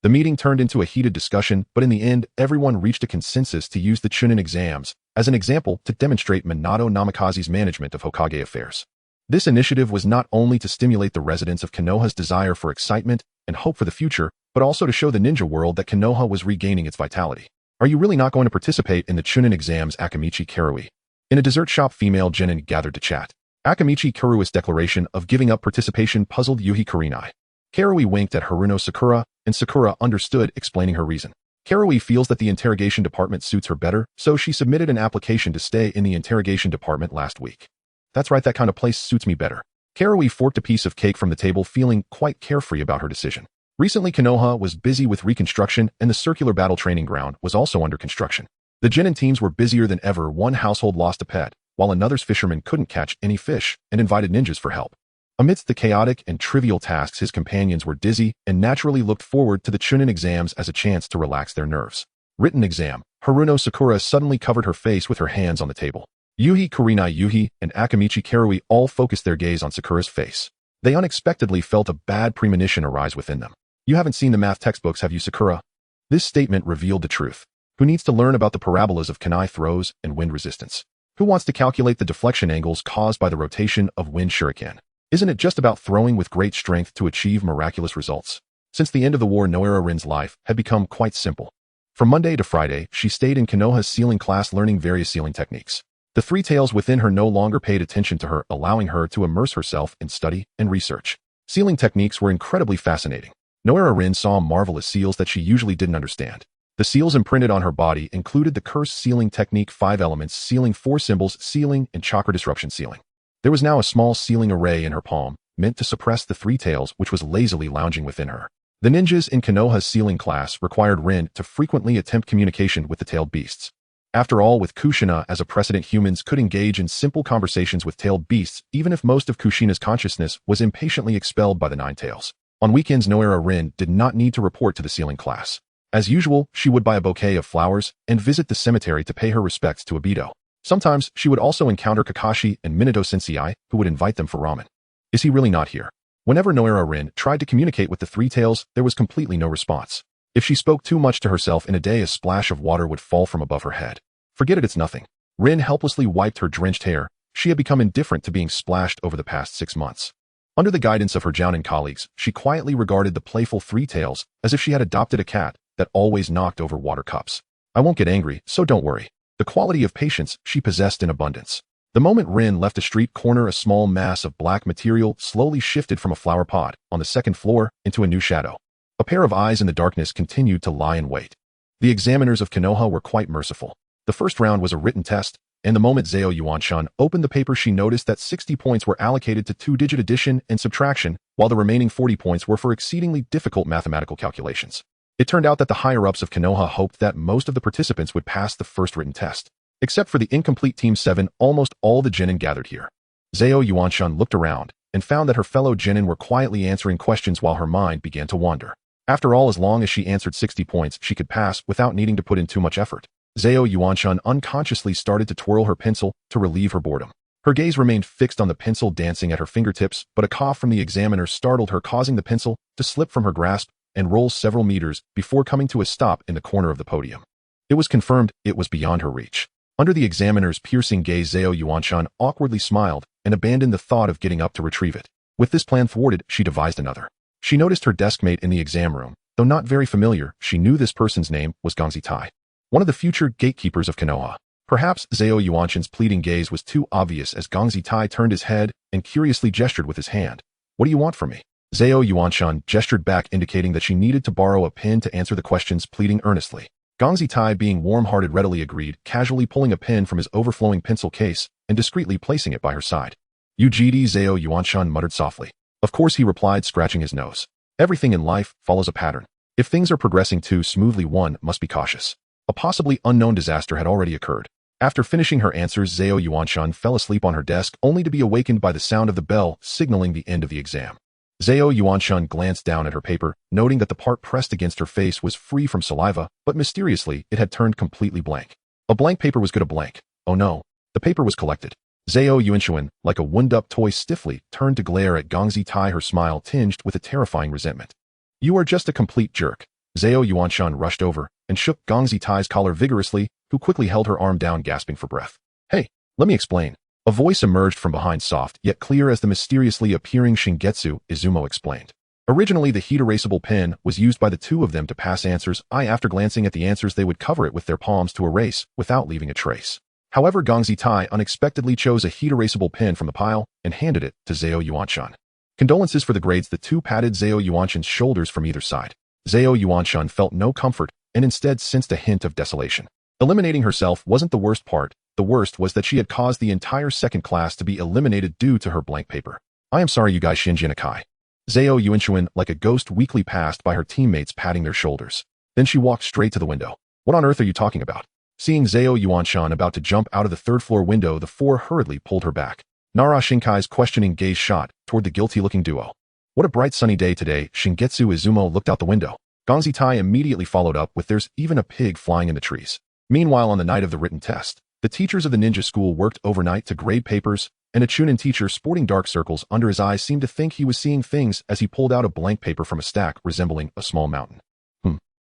The meeting turned into a heated discussion, but in the end, everyone reached a consensus to use the Chūnin exams as an example to demonstrate Minato Namikaze's management of Hokage affairs. This initiative was not only to stimulate the residents of Konoha's desire for excitement and hope for the future, but also to show the ninja world that Konoha was regaining its vitality. Are you really not going to participate in the Chūnin exams? Akamichi Karui. In a dessert shop, female genin gathered to chat. Akamichi Karui's declaration of giving up participation puzzled Yuhi Kurinai. Karui winked at Haruno Sakura, and Sakura understood, explaining her reason. Karui feels that the interrogation department suits her better, so she submitted an application to stay in the interrogation department last week. That's right, that kind of place suits me better. Karui forked a piece of cake from the table, feeling quite carefree about her decision. Recently, Konoha was busy with reconstruction, and the circular battle training ground was also under construction. The genin teams were busier than ever. One household lost a pet, while another's fisherman couldn't catch any fish and invited ninjas for help. Amidst the chaotic and trivial tasks, his companions were dizzy and naturally looked forward to the Chūnin exams as a chance to relax their nerves. Written exam. Haruno Sakura suddenly covered her face with her hands on the table. Yuhi Kurinai Yuhi and Akamichi Karui all focused their gaze on Sakura's face. They unexpectedly felt a bad premonition arise within them. You haven't seen the math textbooks, have you, Sakura? This statement revealed the truth. Who needs to learn about the parabolas of kunai throws and wind resistance? Who wants to calculate the deflection angles caused by the rotation of wind shuriken? Isn't it just about throwing with great strength to achieve miraculous results? Since the end of the war, Noara Rin's life had become quite simple. From Monday to Friday, she stayed in Konoha's sealing class learning various sealing techniques. The three tails within her no longer paid attention to her, allowing her to immerse herself in study and research. Sealing techniques were incredibly fascinating. Noara Rin saw marvelous seals that she usually didn't understand. The seals imprinted on her body included the curse sealing technique, 5 elements sealing, 4 symbols sealing, and chakra disruption sealing. There was now a small sealing array in her palm, meant to suppress the 3 tails which was lazily lounging within her. The ninjas in Konoha's sealing class required Rin to frequently attempt communication with the tailed beasts. After all, with Kushina as a precedent, humans could engage in simple conversations with tailed beasts, even if most of Kushina's consciousness was impatiently expelled by the 9 tails. On weekends, Noara Rin did not need to report to the sealing class. As usual, she would buy a bouquet of flowers and visit the cemetery to pay her respects to Obito. Sometimes, she would also encounter Kakashi and Minato Sensei, who would invite them for ramen. Is he really not here? Whenever Noara Rin tried to communicate with the 3 tails, there was completely no response. If she spoke too much to herself in a day, a splash of water would fall from above her head. Forget it, it's nothing. Rin helplessly wiped her drenched hair. She had become indifferent to being splashed over the past 6 months. Under the guidance of her Jounin colleagues, she quietly regarded the playful 3 tails as if she had adopted a cat that always knocked over water cups. I won't get angry, so don't worry. The quality of patience she possessed in abundance. The moment Rin left a street corner, a small mass of black material slowly shifted from a flower pot on the 2nd floor into a new shadow. A pair of eyes in the darkness continued to lie in wait. The examiners of Konoha were quite merciful. The first round was a written test, and the moment Zao Yuan-chan opened the paper, she noticed that 60 points were allocated to 2-digit addition and subtraction, while the remaining 40 points were for exceedingly difficult mathematical calculations. It turned out that the higher-ups of Konoha hoped that most of the participants would pass the first written test. Except for the incomplete Team 7, almost all the genin gathered here. Zao Yuan-chan looked around and found that her fellow genin were quietly answering questions while her mind began to wander. After all, as long as she answered 60 points, she could pass without needing to put in too much effort. Zao Yuan-chan unconsciously started to twirl her pencil to relieve her boredom. Her gaze remained fixed on the pencil dancing at her fingertips, but a cough from the examiner startled her, causing the pencil to slip from her grasp and roll several meters before coming to a stop in the corner of the podium. It was confirmed it was beyond her reach. Under the examiner's piercing gaze, Zao Yuan-chan awkwardly smiled and abandoned the thought of getting up to retrieve it. With this plan thwarted, she devised another. She noticed her deskmate in the exam room. Though not very familiar, she knew this person's name was Gongzi Tai. one of the future gatekeepers of Konoha. Perhaps Zhao Yuanshan's pleading gaze was too obvious as Gongzi Tai turned his head and curiously gestured with his hand. What do you want from me? Zhao Yuanshan gestured back indicating that she needed to borrow a pen to answer the questions, pleading earnestly. Gongzi Tai, being warm-hearted, readily agreed, casually pulling a pen from his overflowing pencil case and discreetly placing it by her side. Ugd, Zhao Yuanshan muttered softly. Of course, he replied, scratching his nose. Everything in life follows a pattern. If things are progressing too smoothly, one must be cautious. A possibly unknown disaster had already occurred. After finishing her answers, Zhao Yuanshan fell asleep on her desk, only to be awakened by the sound of the bell signaling the end of the exam. Zhao Yuanshan glanced down at her paper, noting that the part pressed against her face was free from saliva, but mysteriously, it had turned completely blank. A blank paper was good, a blank. Oh no. The paper was collected. Zhao Yuanshan, like a wound-up toy, stiffly turned to glare at Gongzi Tai, her smile tinged with a terrifying resentment. You are just a complete jerk. Zhao Yuanshan rushed over and shook Gongzi Tai's collar vigorously, who quickly held her arm down, gasping for breath. Hey, let me explain. A voice emerged from behind, soft yet clear as the mysteriously appearing Shingetsu. Izumo explained. Originally, the heat-erasable pen was used by the two of them to pass answers. After glancing at the answers, they would cover it with their palms to erase without leaving a trace. However, Gongzi Tai unexpectedly chose a heat-erasable pen from the pile and handed it to Zhao Yuanshan. Condolences for the grades. The two patted Zhao Yuanshan's shoulders from either side. Zhao Yuanshan felt no comfort and instead sensed a hint of desolation. Eliminating herself wasn't the worst part. The worst was that she had caused the entire second class to be eliminated due to her blank paper. I am sorry, you guys. Shinji Nakai. Zhao Yuanshan, like a ghost, weakly passed by her teammates, patting their shoulders. Then she walked straight to the window. What on earth are you talking about? Seeing Zhao Yuanshan about to jump out of the third-floor window, the four hurriedly pulled her back. Nara Shinkai's questioning gaze shot toward the guilty-looking duo. What a bright sunny day today. Shingetsu Izumo looked out the window. Gongzi Tai immediately followed up with, there's even a pig flying in the trees. Meanwhile, on the night of the written test, the teachers of the ninja school worked overnight to grade papers, and a Chūnin teacher sporting dark circles under his eyes seemed to think he was seeing things as he pulled out a blank paper from a stack resembling a small mountain.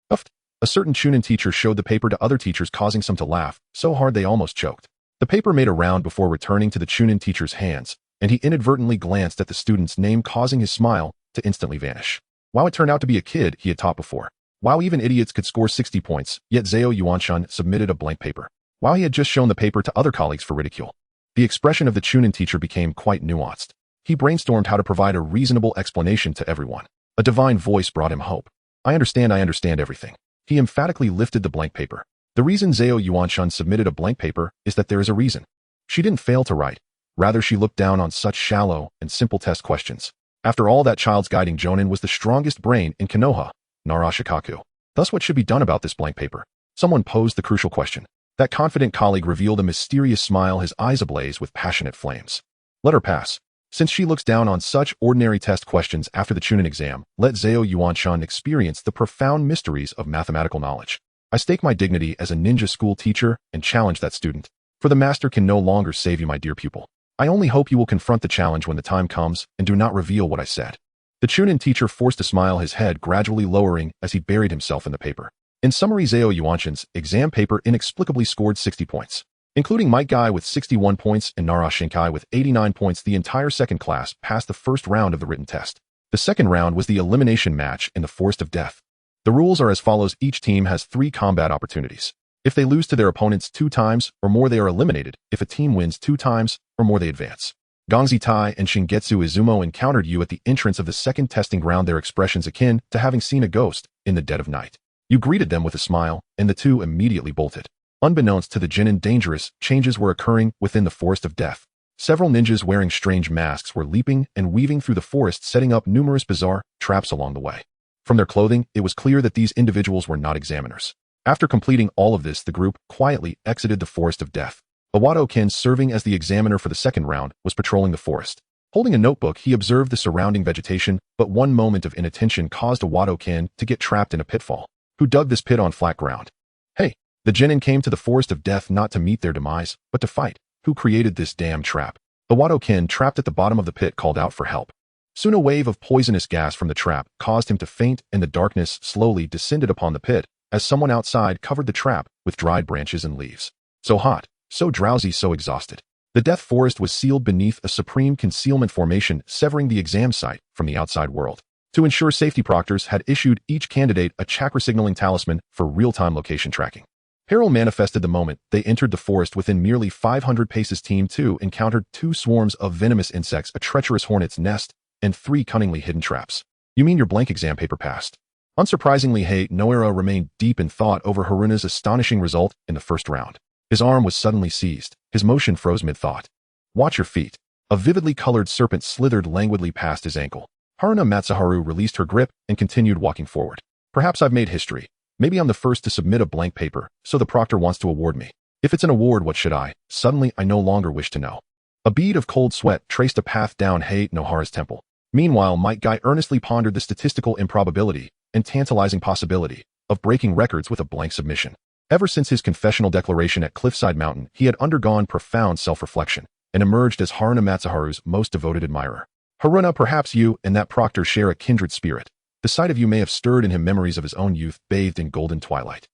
Uffed. A certain Chūnin teacher showed the paper to other teachers, causing some to laugh so hard they almost choked. The paper made a round before returning to the Chūnin teacher's hands, and he inadvertently glanced at the student's name, causing his smile to instantly vanish. Wow, it turned out to be a kid he had taught before. Wow, even idiots could score 60 points, yet Zhao Yuanshan submitted a blank paper. Wow, he had just shown the paper to other colleagues for ridicule. The expression of the Chūnin teacher became quite nuanced. He brainstormed how to provide a reasonable explanation to everyone. A divine voice brought him hope. I understand everything. He emphatically lifted the blank paper. The reason Zhao Yuanshan submitted a blank paper is that there is a reason. She didn't fail to write. Rather, she looked down on such shallow and simple test questions. After all, that child's guiding Jonin was the strongest brain in Konoha, Nara Shikaku. Thus, what should be done about this blank paper? Someone posed the crucial question. That confident colleague revealed a mysterious smile, his eyes ablaze with passionate flames. Let her pass. Since she looks down on such ordinary test questions after the Chūnin exam, let Zhao Yuanshan experience the profound mysteries of mathematical knowledge. I stake my dignity as a ninja school teacher and challenge that student. For the master can no longer save you, my dear pupil. I only hope you will confront the challenge when the time comes and do not reveal what I said. The Chūnin teacher forced a smile, his head gradually lowering as he buried himself in the paper. In summary, Zhao Yuanshan's exam paper inexplicably scored 60 points. Including Mike Guy with 61 points and Nara Shinkai with 89 points, the entire second class passed the first round of the written test. The second round was the elimination match in the Forest of Death. The rules are as follows. Each team has 3 combat opportunities. If they lose to their opponents 2 times or more, they are eliminated. If a team wins 2 times or more, they advance. Gongzi Tai and Shingetsu Izumo encountered you at the entrance of the second testing ground, their expressions akin to having seen a ghost in the dead of night. You greeted them with a smile, and the two immediately bolted. Unbeknownst to the Genin, dangerous changes were occurring within the Forest of Death. Several ninjas wearing strange masks were leaping and weaving through the forest, setting up numerous bizarre traps along the way. From their clothing, it was clear that these individuals were not examiners. After completing all of this, the group quietly exited the Forest of Death. Awado-ken, serving as the examiner for the second round, was patrolling the forest. Holding a notebook, he observed the surrounding vegetation, but one moment of inattention caused Awado-ken to get trapped in a pitfall. Who dug this pit on flat ground? Hey, the Genin came to the Forest of Death not to meet their demise, but to fight. Who created this damn trap? Awado-ken, trapped at the bottom of the pit, called out for help. Soon a wave of poisonous gas from the trap caused him to faint, and the darkness slowly descended upon the pit as someone outside covered the trap with dried branches and leaves. So hot, so drowsy, so exhausted. The Death Forest was sealed beneath a supreme concealment formation, severing the exam site from the outside world. To ensure safety, proctors had issued each candidate a chakra signaling talisman for real-time location tracking. Peril manifested the moment they entered the forest. Within merely 500 paces, Team 2 encountered 2 swarms of venomous insects, a treacherous hornet's nest, and 3 cunningly hidden traps. You mean your blank exam paper passed? Unsurprisingly, Hayate remained deep in thought over Haruna's astonishing result in the first round. His arm was suddenly seized. His motion froze mid-thought. Watch your feet. A vividly colored serpent slithered languidly past his ankle. Haruna Matsuharu released her grip and continued walking forward. Perhaps I've made history. Maybe I'm the first to submit a blank paper, so the proctor wants to award me. If it's an award, what should I? Suddenly, I no longer wish to know. A bead of cold sweat traced a path down Hayate Hara's temple. Meanwhile, Might Guy earnestly pondered the statistical improbability and tantalizing possibility of breaking records with a blank submission. Ever since his confessional declaration at Cliffside Mountain, he had undergone profound self-reflection and emerged as Haruna Matsuharu's most devoted admirer. Haruna, perhaps you and that proctor share a kindred spirit. The sight of you may have stirred in him memories of his own youth bathed in golden twilight.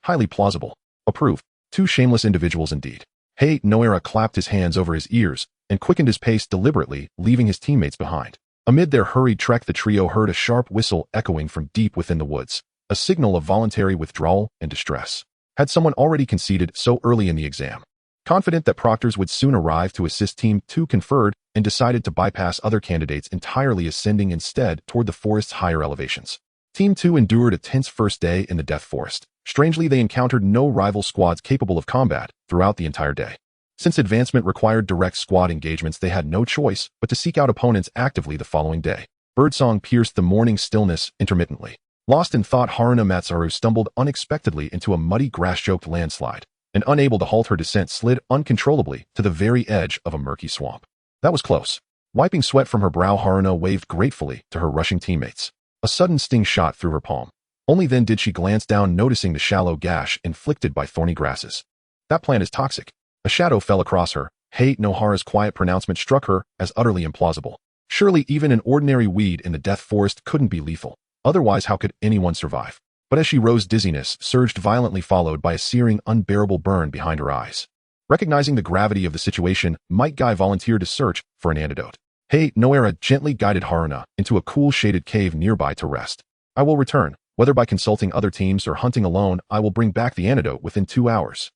Highly plausible. Approved. 2 shameless individuals indeed. Hayate clapped his hands over his ears and quickened his pace deliberately, leaving his teammates behind. Amid their hurried trek, the trio heard a sharp whistle echoing from deep within the woods, a signal of voluntary withdrawal and distress. Had someone already conceded so early in the exam? Confident that proctors would soon arrive to assist, Team 2 conferred and decided to bypass other candidates entirely, ascending instead toward the forest's higher elevations. Team 2 endured a tense first day in the Death Forest. Strangely, they encountered no rival squads capable of combat throughout the entire day. Since advancement required direct squad engagements, they had no choice but to seek out opponents actively the following day. Birdsong pierced the morning stillness intermittently. Lost in thought, Haruna Matsuharu stumbled unexpectedly into a muddy, grass-choked landslide, and unable to halt her descent, slid uncontrollably to the very edge of a murky swamp. That was close. Wiping sweat from her brow, Haruna waved gratefully to her rushing teammates. A sudden sting shot through her palm. Only then did she glance down, noticing the shallow gash inflicted by thorny grasses. That plant is toxic. A shadow fell across her. Hayate Hara's quiet pronouncement struck her as utterly implausible. Surely even an ordinary weed in the Death Forest couldn't be lethal. Otherwise, how could anyone survive? But as she rose, dizziness surged violently, followed by a searing, unbearable burn behind her eyes. Recognizing the gravity of the situation, Might Guy volunteered to search for an antidote. Hayate gently guided Haruna into a cool, shaded cave nearby to rest. I will return. Whether by consulting other teams or hunting alone, I will bring back the antidote within 2 hours.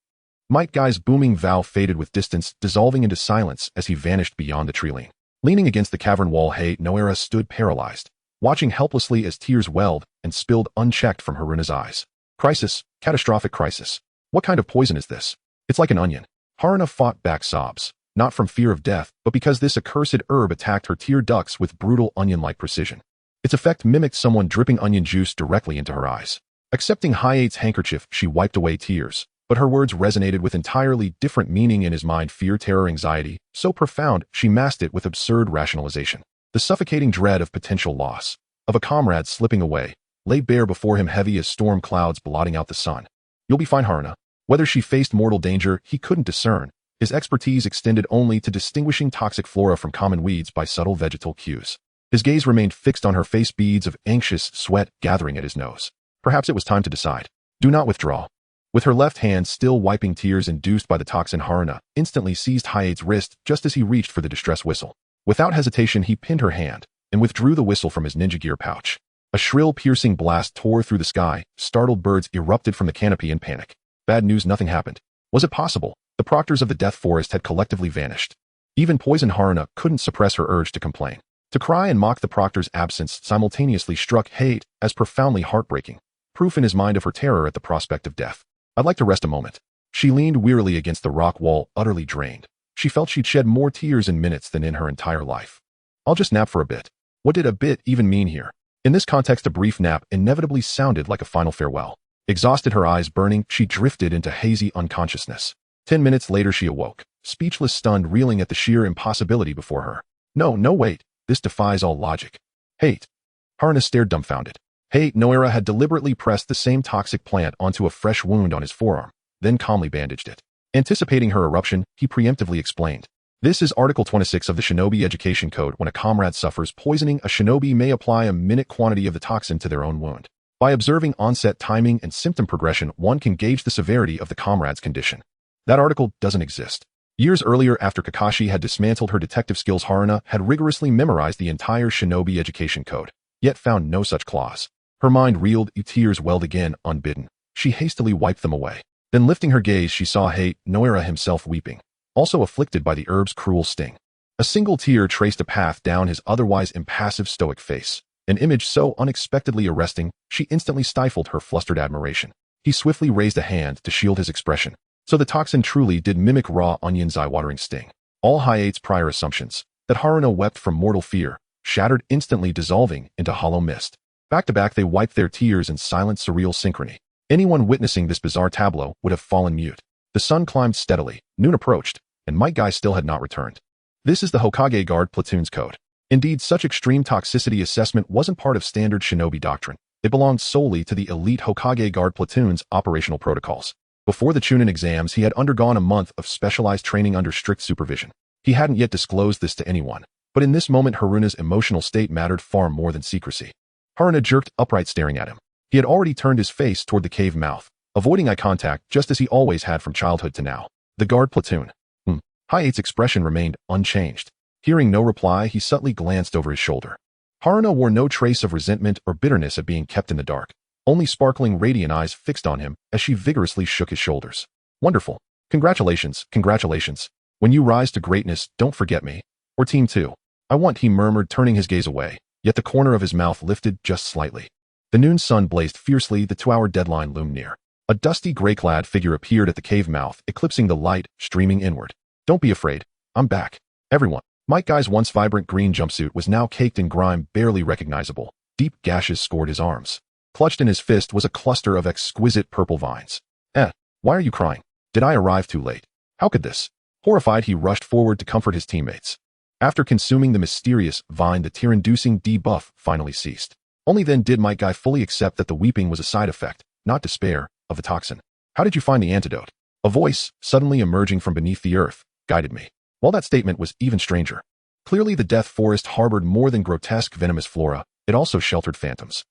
Might Guy's booming vow faded with distance, dissolving into silence as he vanished beyond the tree line. Leaning against the cavern wall, Hayate stood paralyzed, watching helplessly as tears welled and spilled unchecked from Haruna's eyes. Crisis. Catastrophic crisis. What kind of poison is this? It's like an onion. Haruna fought back sobs, not from fear of death, but because this accursed herb attacked her tear ducts with brutal onion-like precision. Its effect mimicked someone dripping onion juice directly into her eyes. Accepting Hayate's handkerchief, she wiped away tears, but her words resonated with entirely different meaning in his mind: fear, terror, anxiety, so profound she masked it with absurd rationalization. The suffocating dread of potential loss, of a comrade slipping away, lay bare before him, heavy as storm clouds blotting out the sun. You'll be fine, Haruna. Whether she faced mortal danger, he couldn't discern. His expertise extended only to distinguishing toxic flora from common weeds by subtle vegetal cues. His gaze remained fixed on her face, beads of anxious sweat gathering at his nose. Perhaps it was time to decide. Do not withdraw. With her left hand still wiping tears induced by the toxin, Haruna instantly seized Hayate's wrist just as he reached for the distress whistle. Without hesitation, he pinned her hand and withdrew the whistle from his ninja gear pouch. A shrill, piercing blast tore through the sky. Startled birds erupted from the canopy in panic. Bad news, nothing happened. Was it possible? The proctors of the Death Forest had collectively vanished. Even poisoned Haruna couldn't suppress her urge to complain. To cry and mock the proctor's absence simultaneously struck Hayate as profoundly heartbreaking, proof in his mind of her terror at the prospect of death. I'd like to rest a moment. She leaned wearily against the rock wall, utterly drained. She felt she'd shed more tears in minutes than in her entire life. I'll just nap for a bit. What did a bit even mean here? In this context, a brief nap inevitably sounded like a final farewell. Exhausted, her eyes burning, she drifted into hazy unconsciousness. 10 minutes later, she awoke, speechless, stunned, reeling at the sheer impossibility before her. No, wait. This defies all logic. Hate. Haruna stared dumbfounded. Hayate had deliberately pressed the same toxic plant onto a fresh wound on his forearm, then calmly bandaged it. Anticipating her eruption, he preemptively explained. This is Article 26 of the Shinobi Education Code. When a comrade suffers poisoning, a shinobi may apply a minute quantity of the toxin to their own wound. By observing onset, timing, and symptom progression, one can gauge the severity of the comrade's condition. That article doesn't exist. Years earlier, after Kakashi had dismantled her detective skills, Haruna had rigorously memorized the entire Shinobi Education Code, yet found no such clause. Her mind reeled, tears welled again, unbidden. She hastily wiped them away. Then lifting her gaze, she saw Noira himself weeping, also afflicted by the herb's cruel sting. A single tear traced a path down his otherwise impassive stoic face, an image so unexpectedly arresting, she instantly stifled her flustered admiration. He swiftly raised a hand to shield his expression. So the toxin truly did mimic raw onion's eye-watering sting. All Hayate's prior assumptions, that Haruno wept from mortal fear, shattered instantly, dissolving into hollow mist. Back to back they wiped their tears in silent surreal synchrony. Anyone witnessing this bizarre tableau would have fallen mute. The sun climbed steadily, noon approached, and Might Guy still had not returned. This is the Hokage Guard platoon's code. Indeed, such extreme toxicity assessment wasn't part of standard shinobi doctrine. It belonged solely to the elite Hokage Guard platoon's operational protocols. Before the Chūnin exams, he had undergone a month of specialized training under strict supervision. He hadn't yet disclosed this to anyone, but in this moment Haruna's emotional state mattered far more than secrecy. Haruna jerked upright, staring at him. He had already turned his face toward the cave mouth, avoiding eye contact just as he always had from childhood to now. The guard platoon. Hayate's expression remained unchanged. Hearing no reply, he subtly glanced over his shoulder. Haruna wore no trace of resentment or bitterness at being kept in the dark, only sparkling radiant eyes fixed on him as she vigorously shook his shoulders. Wonderful. Congratulations, congratulations. When you rise to greatness, don't forget me. Or Team 2. I want, he murmured, turning his gaze away, yet the corner of his mouth lifted just slightly. The noon sun blazed fiercely, the 2-hour deadline loomed near. A dusty gray-clad figure appeared at the cave mouth, eclipsing the light, streaming inward. Don't be afraid. I'm back. Everyone. Might Guy's once vibrant green jumpsuit was now caked in grime, barely recognizable. Deep gashes scored his arms. Clutched in his fist was a cluster of exquisite purple vines. Why are you crying? Did I arrive too late? How could this? Horrified, he rushed forward to comfort his teammates. After consuming the mysterious vine, the tear-inducing debuff finally ceased. Only then did Might Guy fully accept that the weeping was a side effect, not despair, of the toxin. How did you find the antidote? A voice, suddenly emerging from beneath the earth, guided me. While that statement was even stranger. Clearly the Death Forest harbored more than grotesque venomous flora, it also sheltered phantoms.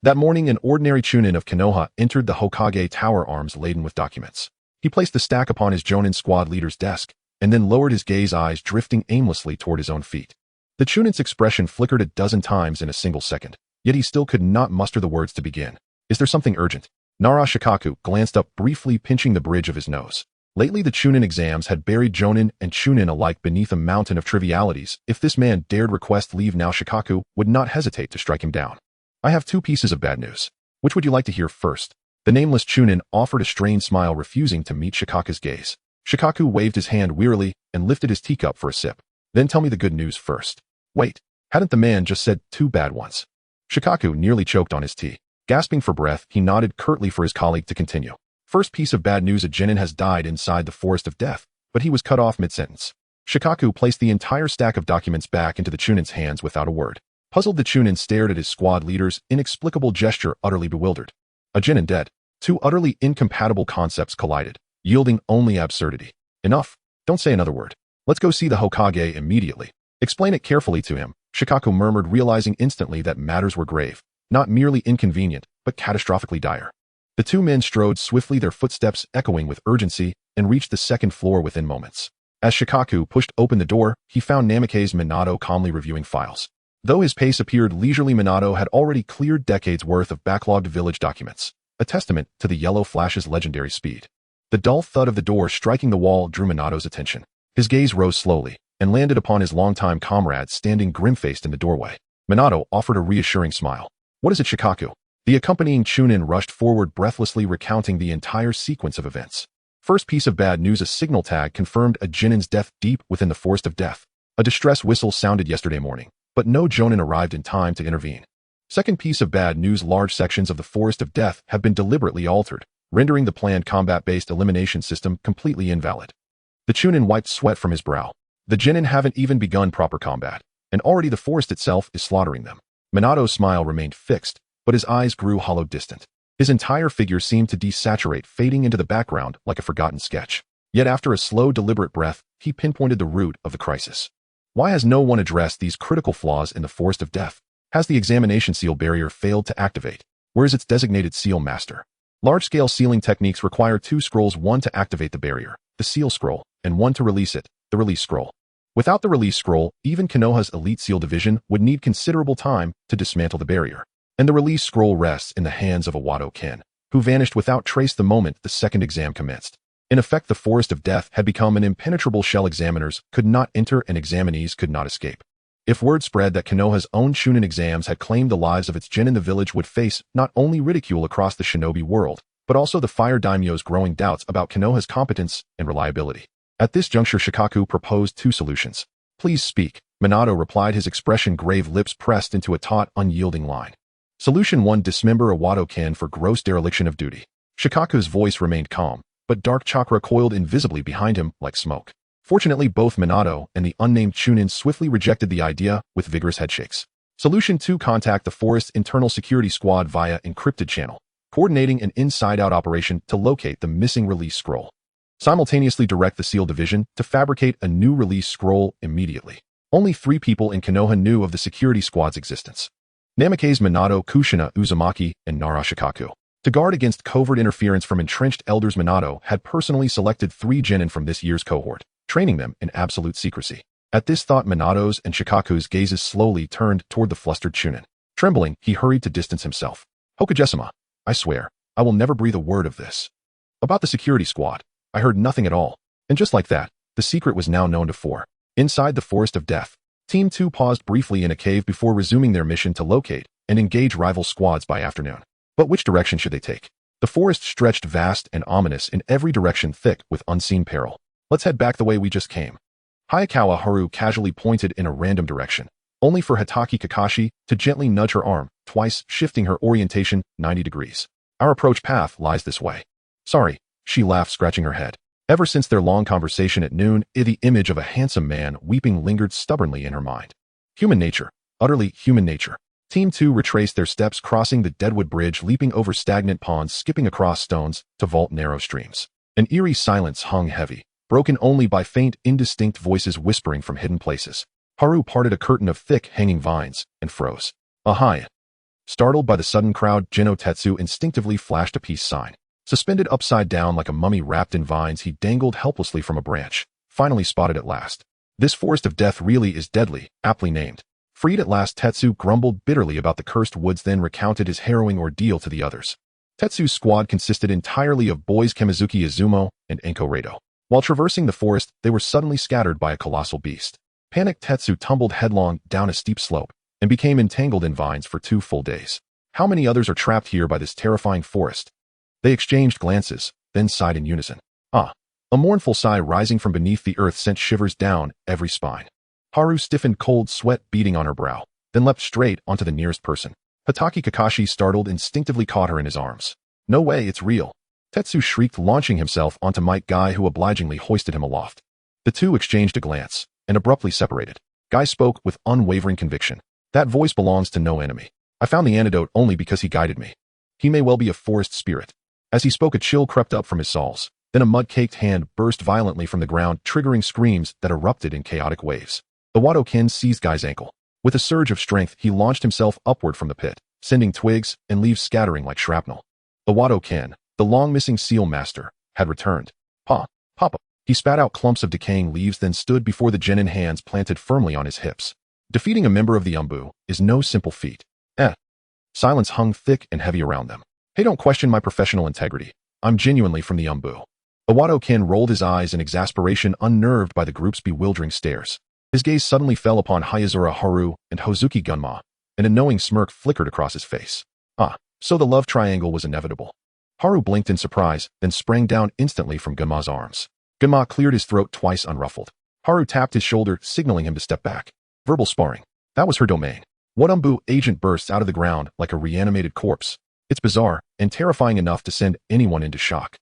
That morning, an ordinary Chūnin of Konoha entered the Hokage Tower, arms laden with documents. He placed the stack upon his Jonin squad leader's desk, and then lowered his gaze, eyes drifting aimlessly toward his own feet. The Chūnin's expression flickered a dozen times in a single second, yet he still could not muster the words to begin. Is there something urgent? Nara Shikaku glanced up briefly, pinching the bridge of his nose. Lately the Chūnin exams had buried Jonin and Chūnin alike beneath a mountain of trivialities. If this man dared request leave now, Shikaku would not hesitate to strike him down. I have 2 pieces of bad news. Which would you like to hear first? The nameless Chūnin offered a strained smile, refusing to meet Shikaku's gaze. Shikaku waved his hand wearily and lifted his teacup for a sip. Then tell me the good news first. Wait, hadn't the man just said 2 bad ones? Shikaku nearly choked on his tea. Gasping for breath, he nodded curtly for his colleague to continue. First piece of bad news, a genin has died inside the Forest of Death, but he was cut off mid-sentence. Shikaku placed the entire stack of documents back into the Chūnin's hands without a word. Puzzled, the Chūnin stared at his squad leader's inexplicable gesture, utterly bewildered. A genin dead. 2 utterly incompatible concepts collided, yielding only absurdity. Enough. Don't say another word. Let's go see the Hokage immediately. Explain it carefully to him, Shikaku murmured, realizing instantly that matters were grave. Not merely inconvenient, but catastrophically dire. The 2 men strode swiftly, their footsteps echoing with urgency, and reached the 2nd floor within moments. As Shikaku pushed open the door, he found Namake's Minato calmly reviewing files. Though his pace appeared leisurely, Minato had already cleared decades' worth of backlogged village documents, a testament to the Yellow Flash's legendary speed. The dull thud of the door striking the wall drew Minato's attention. His gaze rose slowly, and landed upon his longtime comrade standing grim-faced in the doorway. Minato offered a reassuring smile. What is it, Shikaku? The accompanying Chūnin rushed forward, breathlessly recounting the entire sequence of events. First piece of bad news, a signal tag confirmed a genin's death deep within the Forest of Death. A distress whistle sounded yesterday morning, but no Jonin arrived in time to intervene. Second piece of bad news, large sections of the Forest of Death have been deliberately altered, rendering the planned combat-based elimination system completely invalid. The Chūnin wiped sweat from his brow. The genin haven't even begun proper combat, and already the forest itself is slaughtering them. Minato's smile remained fixed, but his eyes grew hollow, distant. His entire figure seemed to desaturate, fading into the background like a forgotten sketch. Yet after a slow, deliberate breath, he pinpointed the root of the crisis. Why has no one addressed these critical flaws in the Forest of Death? Has the examination seal barrier failed to activate? Where is its designated seal master? Large-scale sealing techniques require 2 scrolls, 1 to activate the barrier, the seal scroll, and 1 to release it, the release scroll. Without the release scroll, even Konoha's elite seal division would need considerable time to dismantle the barrier. And the release scroll rests in the hands of a Wado kin. who vanished without trace the moment the second exam commenced. In effect, the Forest of Death had become an impenetrable shell. Examiners could not enter and examinees could not escape. If word spread that Konoha's own Chūnin exams had claimed the lives of its genin, the village would face not only ridicule across the shinobi world, but also the Fire Daimyo's growing doubts about Konoha's competence and reliability. At this juncture, Shikaku proposed two solutions. "Please speak," Minato replied, his expression grave, lips pressed into a taut, unyielding line. Solution 1: dismember Iwado-kin for gross dereliction of duty. Shikaku's voice remained calm, but dark chakra coiled invisibly behind him like smoke. Fortunately, both Minato and the unnamed Chūnin swiftly rejected the idea with vigorous headshakes. Solution 2: contact the forest's internal security squad via encrypted channel, coordinating an inside-out operation to locate the missing release scroll. Simultaneously direct the SEAL division to fabricate a new release scroll immediately. Only 3 people in Konoha knew of the security squad's existence: Namikaze, Minato, Kushina, Uzumaki, and Nara Shikaku. To guard against covert interference from entrenched elders, Minato had personally selected 3 genin from this year's cohort, training them in absolute secrecy. At this thought, Minato's and Shikaku's gazes slowly turned toward the flustered Chūnin. Trembling, he hurried to distance himself. "Hokage-sama, I swear, I will never breathe a word of this. About the security squad, I heard nothing at all." And just like that, the secret was now known to 4. Inside the Forest of Death, Team 2 paused briefly in a cave before resuming their mission to locate and engage rival squads by afternoon. But which direction should they take? The forest stretched vast and ominous in every direction, thick with unseen peril. "Let's head back the way we just came." Hayazono Haru casually pointed in a random direction, only for Hatake Kakashi to gently nudge her arm, twice shifting her orientation 90 degrees. "Our approach path lies this way." "Sorry," she laughed, scratching her head. Ever since their long conversation at noon, the image of a handsome man weeping lingered stubbornly in her mind. Human nature, utterly human nature. Team 2 retraced their steps, crossing the Deadwood Bridge, leaping over stagnant ponds, skipping across stones to vault narrow streams. An eerie silence hung heavy, broken only by faint, indistinct voices whispering from hidden places. Haru parted a curtain of thick, hanging vines and froze. "Ahai!" Startled by the sudden crowd, Jino Tetsu instinctively flashed a peace sign. Suspended upside down like a mummy wrapped in vines, he dangled helplessly from a branch, finally spotted at last. This Forest of Death really is deadly, aptly named. Freed at last, Tetsu grumbled bitterly about the cursed woods, then recounted his harrowing ordeal to the others. Tetsu's squad consisted entirely of boys Kamizuki Izumo and Enko Rado. While traversing the forest, they were suddenly scattered by a colossal beast. Panicked, Tetsu tumbled headlong down a steep slope and became entangled in vines for 2 full days. How many others are trapped here by this terrifying forest? They exchanged glances, then sighed in unison. "Ah." A mournful sigh rising from beneath the earth sent shivers down every spine. Haru stiffened, cold sweat beading on her brow, then leapt straight onto the nearest person. Hatake Kakashi, startled, instinctively caught her in his arms. "No way, it's real." Tetsu shrieked, launching himself onto Mike Guy, who obligingly hoisted him aloft. The two exchanged a glance, and abruptly separated. Guy spoke with unwavering conviction. "That voice belongs to no enemy. I found the antidote only because he guided me. He may well be a forest spirit." As he spoke, a chill crept up from his soles. Then a mud-caked hand burst violently from the ground, triggering screams that erupted in chaotic waves. Iwado-kin seized Guy's ankle. With a surge of strength, he launched himself upward from the pit, sending twigs and leaves scattering like shrapnel. Iwado-kin, the long-missing seal master, had returned. Papa." He spat out clumps of decaying leaves, then stood before the genin, hands planted firmly on his hips. Defeating a member of the Umbu is no simple feat. Silence hung thick and heavy around them. "Hey, don't question my professional integrity. I'm genuinely from the Umbu." Iwado-kin rolled his eyes in exasperation, unnerved by the group's bewildering stares. His gaze suddenly fell upon Hayazono Haru and Hozuki Gunma, and a knowing smirk flickered across his face. So the love triangle was inevitable. Haru blinked in surprise, then sprang down instantly from Gunma's arms. Gunma cleared his throat twice unruffled. Haru tapped his shoulder, signaling him to step back. Verbal sparring. That was her domain. What Umbu agent bursts out of the ground like a reanimated corpse? It's bizarre and terrifying enough to send anyone into shock.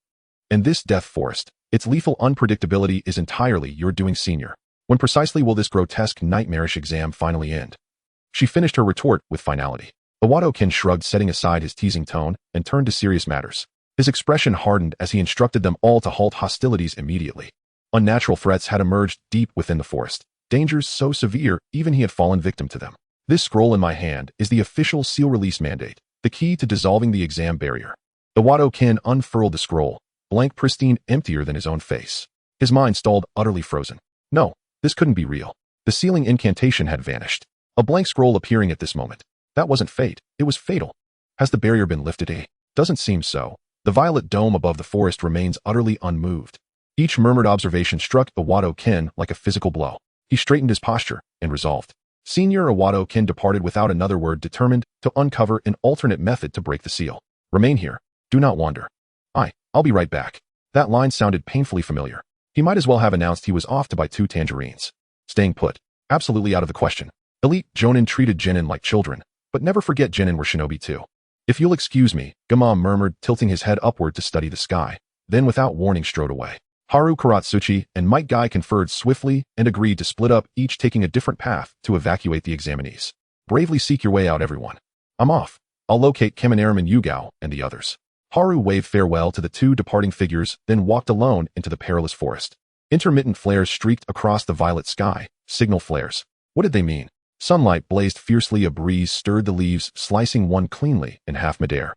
And this death forest, its lethal unpredictability is entirely your doing, senior. When precisely will this grotesque, nightmarish exam finally end? She finished her retort with finality. Iwado-kin shrugged, setting aside his teasing tone, and turned to serious matters. His expression hardened as he instructed them all to halt hostilities immediately. Unnatural threats had emerged deep within the forest, dangers so severe even he had fallen victim to them. "This scroll in my hand is the official seal release mandate, the key to dissolving the exam barrier." Iwado-kin unfurled the scroll, blank, pristine, emptier than his own face. His mind stalled, utterly frozen. No, this couldn't be real. The sealing incantation had vanished. A blank scroll appearing at this moment. That wasn't fate, it was fatal. Has the barrier been lifted? Doesn't seem so. The violet dome above the forest remains utterly unmoved. Each murmured observation struck Iwado-kin like a physical blow. He straightened his posture and resolved. Senior Iwado-kin departed without another word, determined to uncover an alternate method to break the seal. Remain here. Do not wander. I'll be right back. That line sounded painfully familiar. He might as well have announced he was off to buy 2 tangerines. Staying put. Absolutely out of the question. Elite Jonin treated genin like children, but never forget genin were shinobi too. If you'll excuse me, Gamma murmured, tilting his head upward to study the sky, then without warning strode away. Haru Karatsuchi and Might Guy conferred swiftly and agreed to split up, each taking a different path to evacuate the examinees. Bravely seek your way out, everyone. I'm off. I'll locate Kaminaram Yugao and the others. Haru waved farewell to the 2 departing figures, then walked alone into the perilous forest. Intermittent flares streaked across the violet sky, signal flares. What did they mean? Sunlight blazed fiercely, a breeze stirred the leaves, slicing one cleanly in half midair.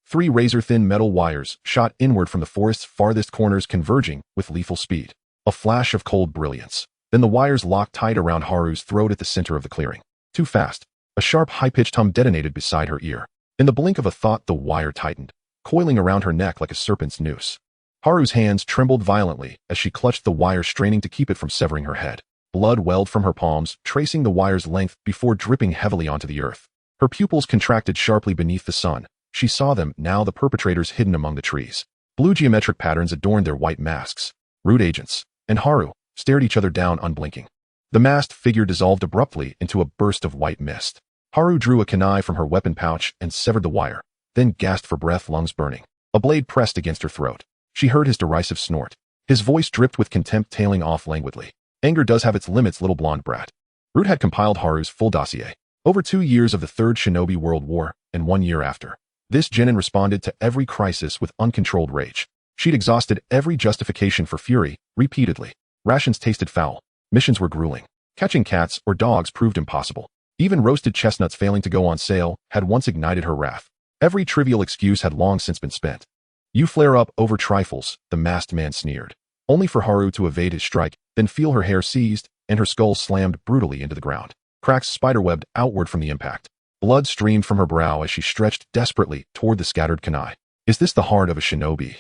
3 razor-thin metal wires shot inward from the forest's farthest corners, converging with lethal speed. A flash of cold brilliance. Then the wires locked tight around Haru's throat at the center of the clearing. Too fast. A sharp, high-pitched hum detonated beside her ear. In the blink of a thought, the wire tightened, coiling around her neck like a serpent's noose. Haru's hands trembled violently as she clutched the wire, straining to keep it from severing her head. Blood welled from her palms, tracing the wire's length before dripping heavily onto the earth. Her pupils contracted sharply beneath the sun. She saw them, now the perpetrators hidden among the trees. Blue geometric patterns adorned their white masks. Root agents. And Haru stared each other down, unblinking. The masked figure dissolved abruptly into a burst of white mist. Haru drew a kunai from her weapon pouch and severed the wire, then gasped for breath, lungs burning. A blade pressed against her throat. She heard his derisive snort. His voice dripped with contempt, tailing off languidly. Anger does have its limits, little blonde brat. Root had compiled Haru's full dossier. Over 2 years of the Third Shinobi World War, and 1 year after. This genin responded to every crisis with uncontrolled rage. She'd exhausted every justification for fury, repeatedly. Rations tasted foul. Missions were grueling. Catching cats or dogs proved impossible. Even roasted chestnuts failing to go on sale had once ignited her wrath. Every trivial excuse had long since been spent. You flare up over trifles, the masked man sneered. Only for Haru to evade his strike, then feel her hair seized, and her skull slammed brutally into the ground. Cracks spiderwebbed outward from the impact. Blood streamed from her brow as she stretched desperately toward the scattered kunai. Is this the heart of a shinobi?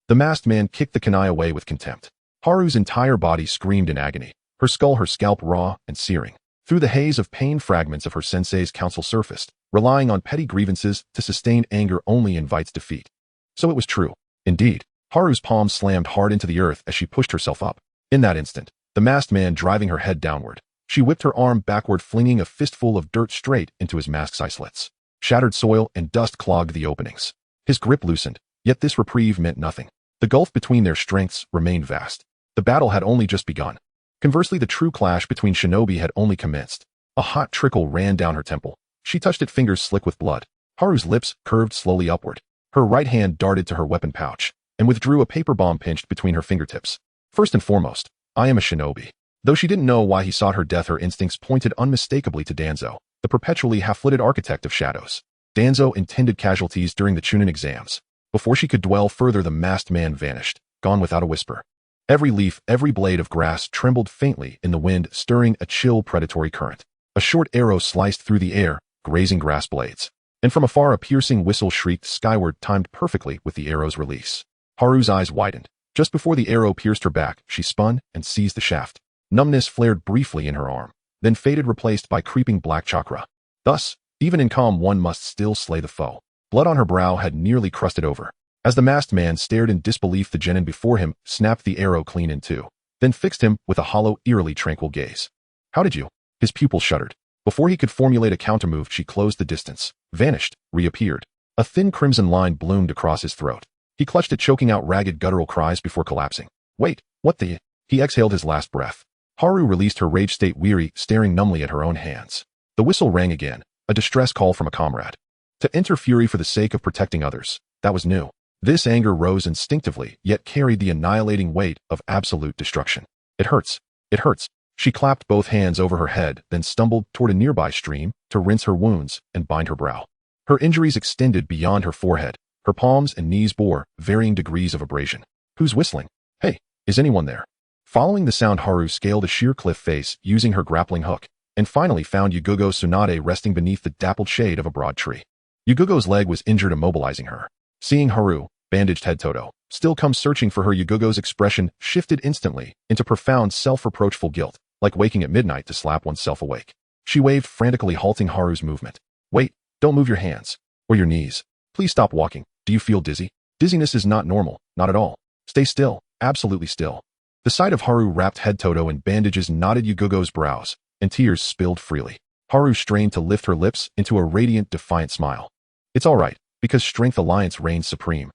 The masked man kicked the kunai away with contempt. Haru's entire body screamed in agony, her scalp raw and searing. Through the haze of pain, fragments of her sensei's counsel surfaced. Relying on petty grievances to sustain anger only invites defeat. So it was true. Indeed. Haru's palms slammed hard into the earth as she pushed herself up. In that instant, the masked man driving her head downward, she whipped her arm backward, flinging a fistful of dirt straight into his mask's eye slits. Shattered soil and dust clogged the openings. His grip loosened, yet this reprieve meant nothing. The gulf between their strengths remained vast. The battle had only just begun. Conversely, the true clash between shinobi had only commenced. A hot trickle ran down her temple. She touched it, fingers slick with blood. Haru's lips curved slowly upward. Her right hand darted to her weapon pouch and withdrew a paper bomb pinched between her fingertips. First and foremost, I am a shinobi. Though she didn't know why he sought her death, her instincts pointed unmistakably to Danzo, the perpetually half-witted architect of shadows. Danzo intended casualties during the Chūnin exams. Before she could dwell further, the masked man vanished, gone without a whisper. Every leaf, every blade of grass trembled faintly in the wind, stirring a chill predatory current. A short arrow sliced through the air, grazing grass blades. And from afar, a piercing whistle shrieked skyward, timed perfectly with the arrow's release. Haru's eyes widened. Just before the arrow pierced her back, she spun and seized the shaft. Numbness flared briefly in her arm, then faded, replaced by creeping black chakra. Thus, even in calm, one must still slay the foe. Blood on her brow had nearly crusted over. As the masked man stared in disbelief, the genin before him snapped the arrow clean in two, then fixed him with a hollow, eerily tranquil gaze. How did you? His pupils shuddered. Before he could formulate a countermove, she closed the distance, vanished, reappeared. A thin crimson line bloomed across his throat. He clutched it, choking out ragged guttural cries before collapsing. Wait, what the? He exhaled his last breath. Haru released her rage state, weary, staring numbly at her own hands. The whistle rang again, a distress call from a comrade. To enter fury for the sake of protecting others, that was new. This anger rose instinctively, yet carried the annihilating weight of absolute destruction. It hurts. It hurts. She clapped both hands over her head, then stumbled toward a nearby stream to rinse her wounds and bind her brow. Her injuries extended beyond her forehead. Her palms and knees bore varying degrees of abrasion. Who's whistling? Hey, is anyone there? Following the sound, Haru scaled a sheer cliff face using her grappling hook, and finally found Yugugo Tsunade resting beneath the dappled shade of a broad tree. Yugugo's leg was injured, immobilizing her. Seeing Haru, bandaged head Toto, still come searching for her, Yugogo's expression shifted instantly into profound self-reproachful guilt, like waking at midnight to slap oneself awake. She waved frantically, halting Haru's movement. Wait, don't move your hands. Or your knees. Please stop walking. Do you feel dizzy? Dizziness is not normal, not at all. Stay still, absolutely still. The sight of Haru wrapped head Toto in bandages knotted Yugogo's brows, and tears spilled freely. Haru strained to lift her lips into a radiant, defiant smile. It's all right, because Strength Alliance reigns supreme.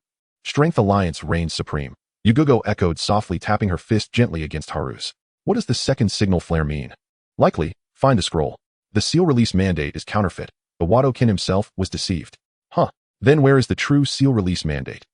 Strength Alliance reigns supreme. Yugogo echoed softly, tapping her fist gently against Haru's. What does the second signal flare mean? Likely, find the scroll. The seal release mandate is counterfeit. The Wado-kin himself was deceived. Huh. Then where is the true seal release mandate?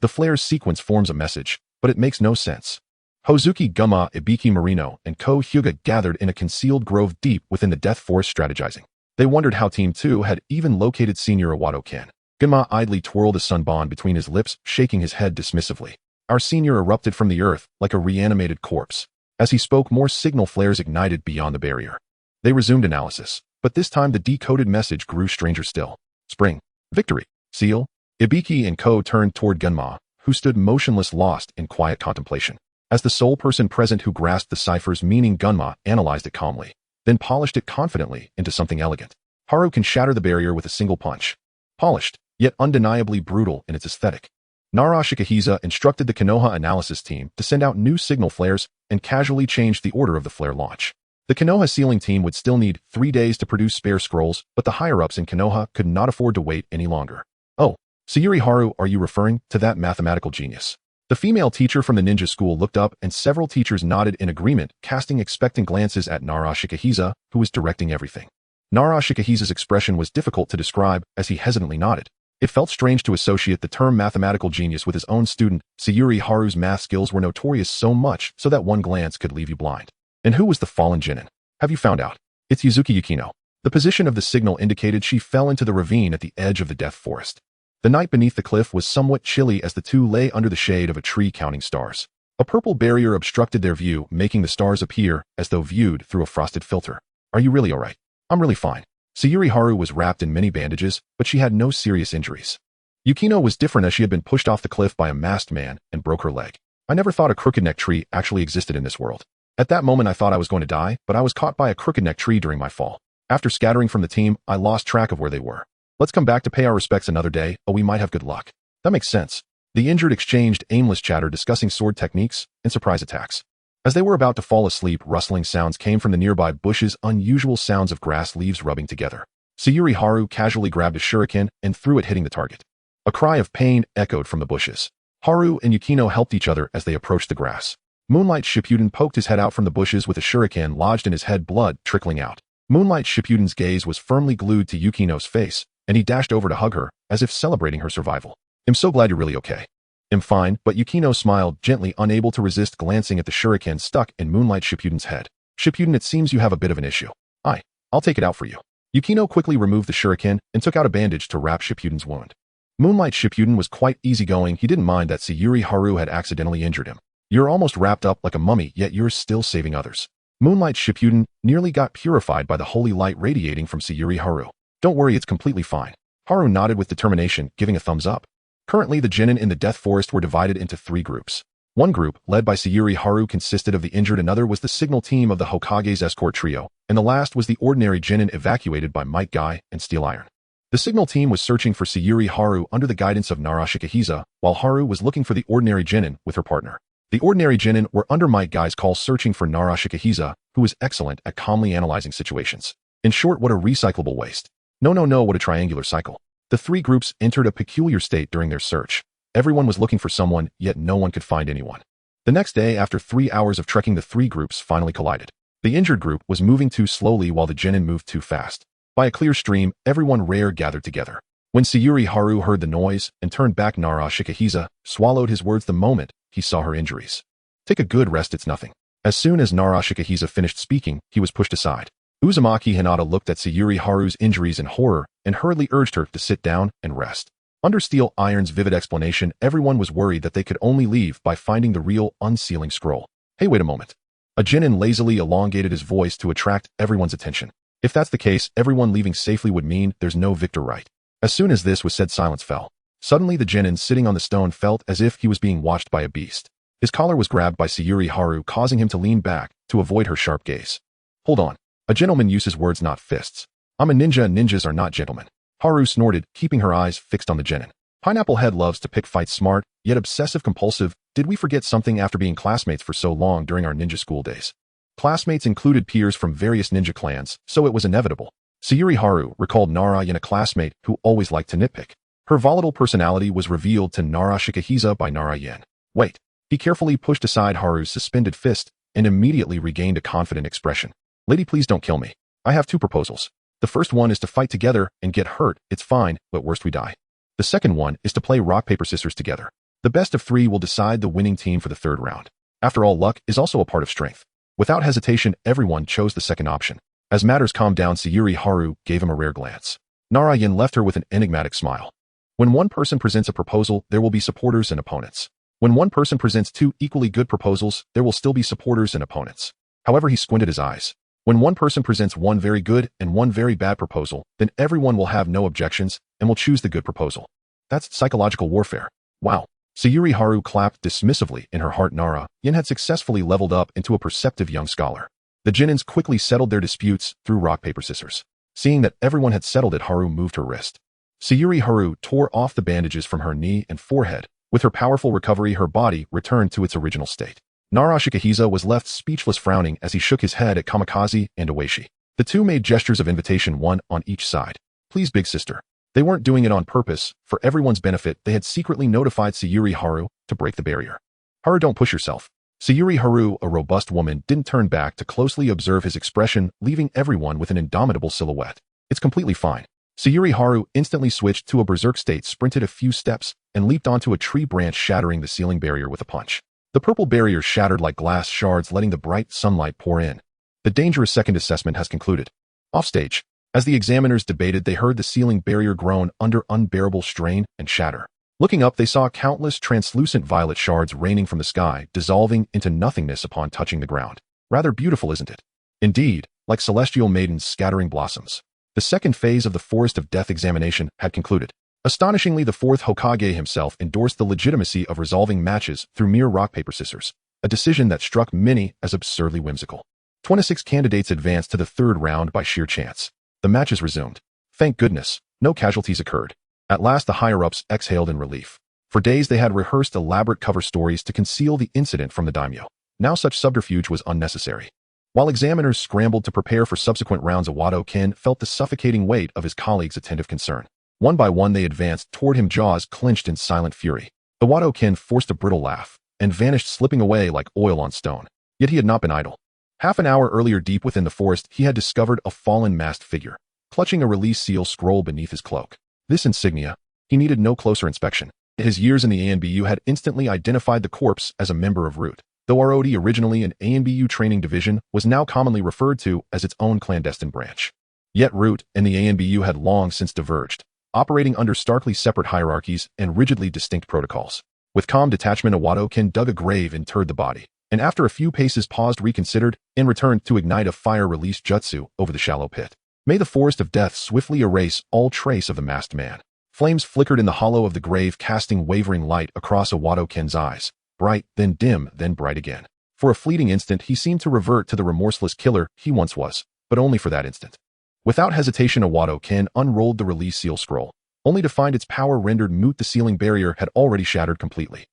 The flare's sequence forms a message, but it makes no sense. Hozuki Guma, Ibiki Marino, and Ko Hyuga gathered in a concealed grove deep within the Death Forest strategizing. They wondered how Team 2 had even located Senior Wado-kin. Guma idly twirled a sunbon between his lips, shaking his head dismissively. Our senior erupted from the earth like a reanimated corpse. As he spoke, more signal flares ignited beyond the barrier. They resumed analysis, but this time the decoded message grew stranger still. Spring. Victory. Seal. Ibiki and Ko turned toward Gunma, who stood motionless, lost in quiet contemplation. As the sole person present who grasped the cipher's meaning, Gunma analyzed it calmly, then polished it confidently into something elegant. Haru can shatter the barrier with a single punch. Polished, yet undeniably brutal in its aesthetic. Nara Shikaku instructed the Konoha analysis team to send out new signal flares and casually changed the order of the flare launch. The Konoha sealing team would still need 3 days to produce spare scrolls, but the higher-ups in Konoha could not afford to wait any longer. Oh, Sayuri Haru, are you referring to that mathematical genius? The female teacher from the ninja school looked up and several teachers nodded in agreement, casting expectant glances at Nara Shikaku, who was directing everything. Nara Shikaku's expression was difficult to describe as he hesitantly nodded. It felt strange to associate the term mathematical genius with his own student. Sayuri Haru's math skills were notorious so much so that one glance could leave you blind. And who was the fallen genin? Have you found out? It's Yuzuki Yukino. The position of the signal indicated she fell into the ravine at the edge of the Death Forest. The night beneath the cliff was somewhat chilly as the two lay under the shade of a tree counting stars. A purple barrier obstructed their view, making the stars appear as though viewed through a frosted filter. Are you really all right? I'm really fine. Sayuri Haru was wrapped in many bandages, but she had no serious injuries. Yukino was different as she had been pushed off the cliff by a masked man and broke her leg. I never thought a crooked neck tree actually existed in this world. At that moment I thought I was going to die, but I was caught by a crooked neck tree during my fall. After scattering from the team, I lost track of where they were. Let's come back to pay our respects another day, or we might have good luck. That makes sense. The injured exchanged aimless chatter discussing sword techniques and surprise attacks. As they were about to fall asleep, rustling sounds came from the nearby bushes, unusual sounds of grass leaves rubbing together. Sayuri Haru casually grabbed a shuriken and threw it, hitting the target. A cry of pain echoed from the bushes. Haru and Yukino helped each other as they approached the grass. Moonlight Shippuden poked his head out from the bushes with a shuriken lodged in his head, blood trickling out. Moonlight Shippuden's gaze was firmly glued to Yukino's face, and he dashed over to hug her, as if celebrating her survival. I'm so glad you're really okay. I'm fine, but Yukino smiled gently, unable to resist glancing at the shuriken stuck in Moonlight Shippuden's head. Shippuden, it seems you have a bit of an issue. I'll take it out for you. Yukino quickly removed the shuriken and took out a bandage to wrap Shippuden's wound. Moonlight Shippuden was quite easygoing. He didn't mind that Sayuri Haru had accidentally injured him. You're almost wrapped up like a mummy, yet you're still saving others. Moonlight Shippuden nearly got purified by the holy light radiating from Sayuri Haru. Don't worry, it's completely fine. Haru nodded with determination, giving a thumbs up. Currently, the genin in the Death Forest were divided into 3 groups. One group, led by Sayuri Haru, consisted of the injured, another was the signal team of the Hokage's escort trio, and the last was the ordinary genin evacuated by Might Guy and Steel Iron. The signal team was searching for Sayuri Haru under the guidance of Nara Shikaku, while Haru was looking for the ordinary genin with her partner. The ordinary genin were under Might Guy's call, searching for Nara Shikaku, who was excellent at calmly analyzing situations. In short, what a recyclable waste. No, what a triangular cycle. The 3 groups entered a peculiar state during their search. Everyone was looking for someone, yet no one could find anyone. The next day, after 3 hours of trekking, the 3 groups finally collided. The injured group was moving too slowly while the genin moved too fast. By a clear stream, everyone rare gathered together. When Sayuri Haru heard the noise and turned back, Nara Shikaku swallowed his words the moment he saw her injuries. Take a good rest, it's nothing. As soon as Nara Shikaku finished speaking, he was pushed aside. Uzumaki Hinata looked at Sayuri Haru's injuries in horror and hurriedly urged her to sit down and rest. Under Steel Iron's vivid explanation, everyone was worried that they could only leave by finding the real unsealing scroll. Hey, wait a moment. A genin lazily elongated his voice to attract everyone's attention. If that's the case, everyone leaving safely would mean there's no victor, right? As soon as this was said, silence fell. Suddenly the genin sitting on the stone felt as if he was being watched by a beast. His collar was grabbed by Sayuri Haru, causing him to lean back to avoid her sharp gaze. Hold on. A gentleman uses words, not fists. I'm a ninja and ninjas are not gentlemen. Haru snorted, keeping her eyes fixed on the genin. Pineapple Head loves to pick fights, smart, yet obsessive-compulsive. Did we forget something after being classmates for so long during our ninja school days? Classmates included peers from various ninja clans, so it was inevitable. Sayuri Haru recalled Nara Yen, a classmate who always liked to nitpick. Her volatile personality was revealed to Nara Shikaku by Nara Yen. Wait. He carefully pushed aside Haru's suspended fist and immediately regained a confident expression. Lady, please don't kill me. I have 2 proposals. The first one is to fight together and get hurt. It's fine, but worst we die. The second one is to play rock, paper, scissors together. The best of 3 will decide the winning team for the 3rd round. After all, luck is also a part of strength. Without hesitation, everyone chose the second option. As matters calmed down, Sayuri Haru gave him a rare glance. Nara Yen left her with an enigmatic smile. When one person presents a proposal, there will be supporters and opponents. When one person presents 2 equally good proposals, there will still be supporters and opponents. However, he squinted his eyes. When one person presents 1 very good and 1 very bad proposal, then everyone will have no objections and will choose the good proposal. That's psychological warfare. Wow. Sayuri Haru clapped dismissively in her heart. Nara Yen had successfully leveled up into a perceptive young scholar. The genins quickly settled their disputes through rock, paper, scissors. Seeing that everyone had settled it, Haru moved her wrist. Sayuri Haru tore off the bandages from her knee and forehead. With her powerful recovery, her body returned to its original state. Nara Shikaku was left speechless, frowning as he shook his head at Kamikaze and Oishi. The 2 made gestures of invitation, one on each side. Please, big sister. They weren't doing it on purpose. For everyone's benefit, they had secretly notified Sayuri Haru to break the barrier. Haru, don't push yourself. Sayuri Haru, a robust woman, didn't turn back to closely observe his expression, leaving everyone with an indomitable silhouette. It's completely fine. Sayuri Haru instantly switched to a berserk state, sprinted a few steps, and leaped onto a tree branch, shattering the ceiling barrier with a punch. The purple barrier shattered like glass shards, letting the bright sunlight pour in. The dangerous second assessment has concluded. Offstage, as the examiners debated, they heard the ceiling barrier groan under unbearable strain and shatter. Looking up, they saw countless translucent violet shards raining from the sky, dissolving into nothingness upon touching the ground. Rather beautiful, isn't it? Indeed, like celestial maidens scattering blossoms. The second phase of the Forest of Death examination had concluded. Astonishingly, the 4th Hokage himself endorsed the legitimacy of resolving matches through mere rock, paper, scissors, a decision that struck many as absurdly whimsical. 26 candidates advanced to the 3rd round by sheer chance. The matches resumed. Thank goodness, no casualties occurred. At last the higher-ups exhaled in relief. For days they had rehearsed elaborate cover stories to conceal the incident from the daimyo. Now such subterfuge was unnecessary. While examiners scrambled to prepare for subsequent rounds, Wado-ken felt the suffocating weight of his colleagues' attentive concern. One by one they advanced toward him, jaws clenched in silent fury. The Wado-ken forced a brittle laugh and vanished, slipping away like oil on stone. Yet he had not been idle. Half an hour earlier, deep within the forest, he had discovered a fallen masked figure, clutching a release seal scroll beneath his cloak. This insignia, he needed no closer inspection. His years in the ANBU had instantly identified the corpse as a member of Root. Though ROD, originally an ANBU training division, was now commonly referred to as its own clandestine branch. Yet Root and the ANBU had long since diverged, operating under starkly separate hierarchies and rigidly distinct protocols. With calm detachment, Wado-ken dug a grave, interred the body, and after a few paces paused, reconsidered, and returned to ignite a fire-release jutsu over the shallow pit. May the Forest of Death swiftly erase all trace of the masked man. Flames flickered in the hollow of the grave, casting wavering light across Wado-ken's eyes. Bright, then dim, then bright again. For a fleeting instant, he seemed to revert to the remorseless killer he once was, but only for that instant. Without hesitation, Wado-ken unrolled the release seal scroll, only to find its power rendered moot. The ceiling barrier had already shattered completely.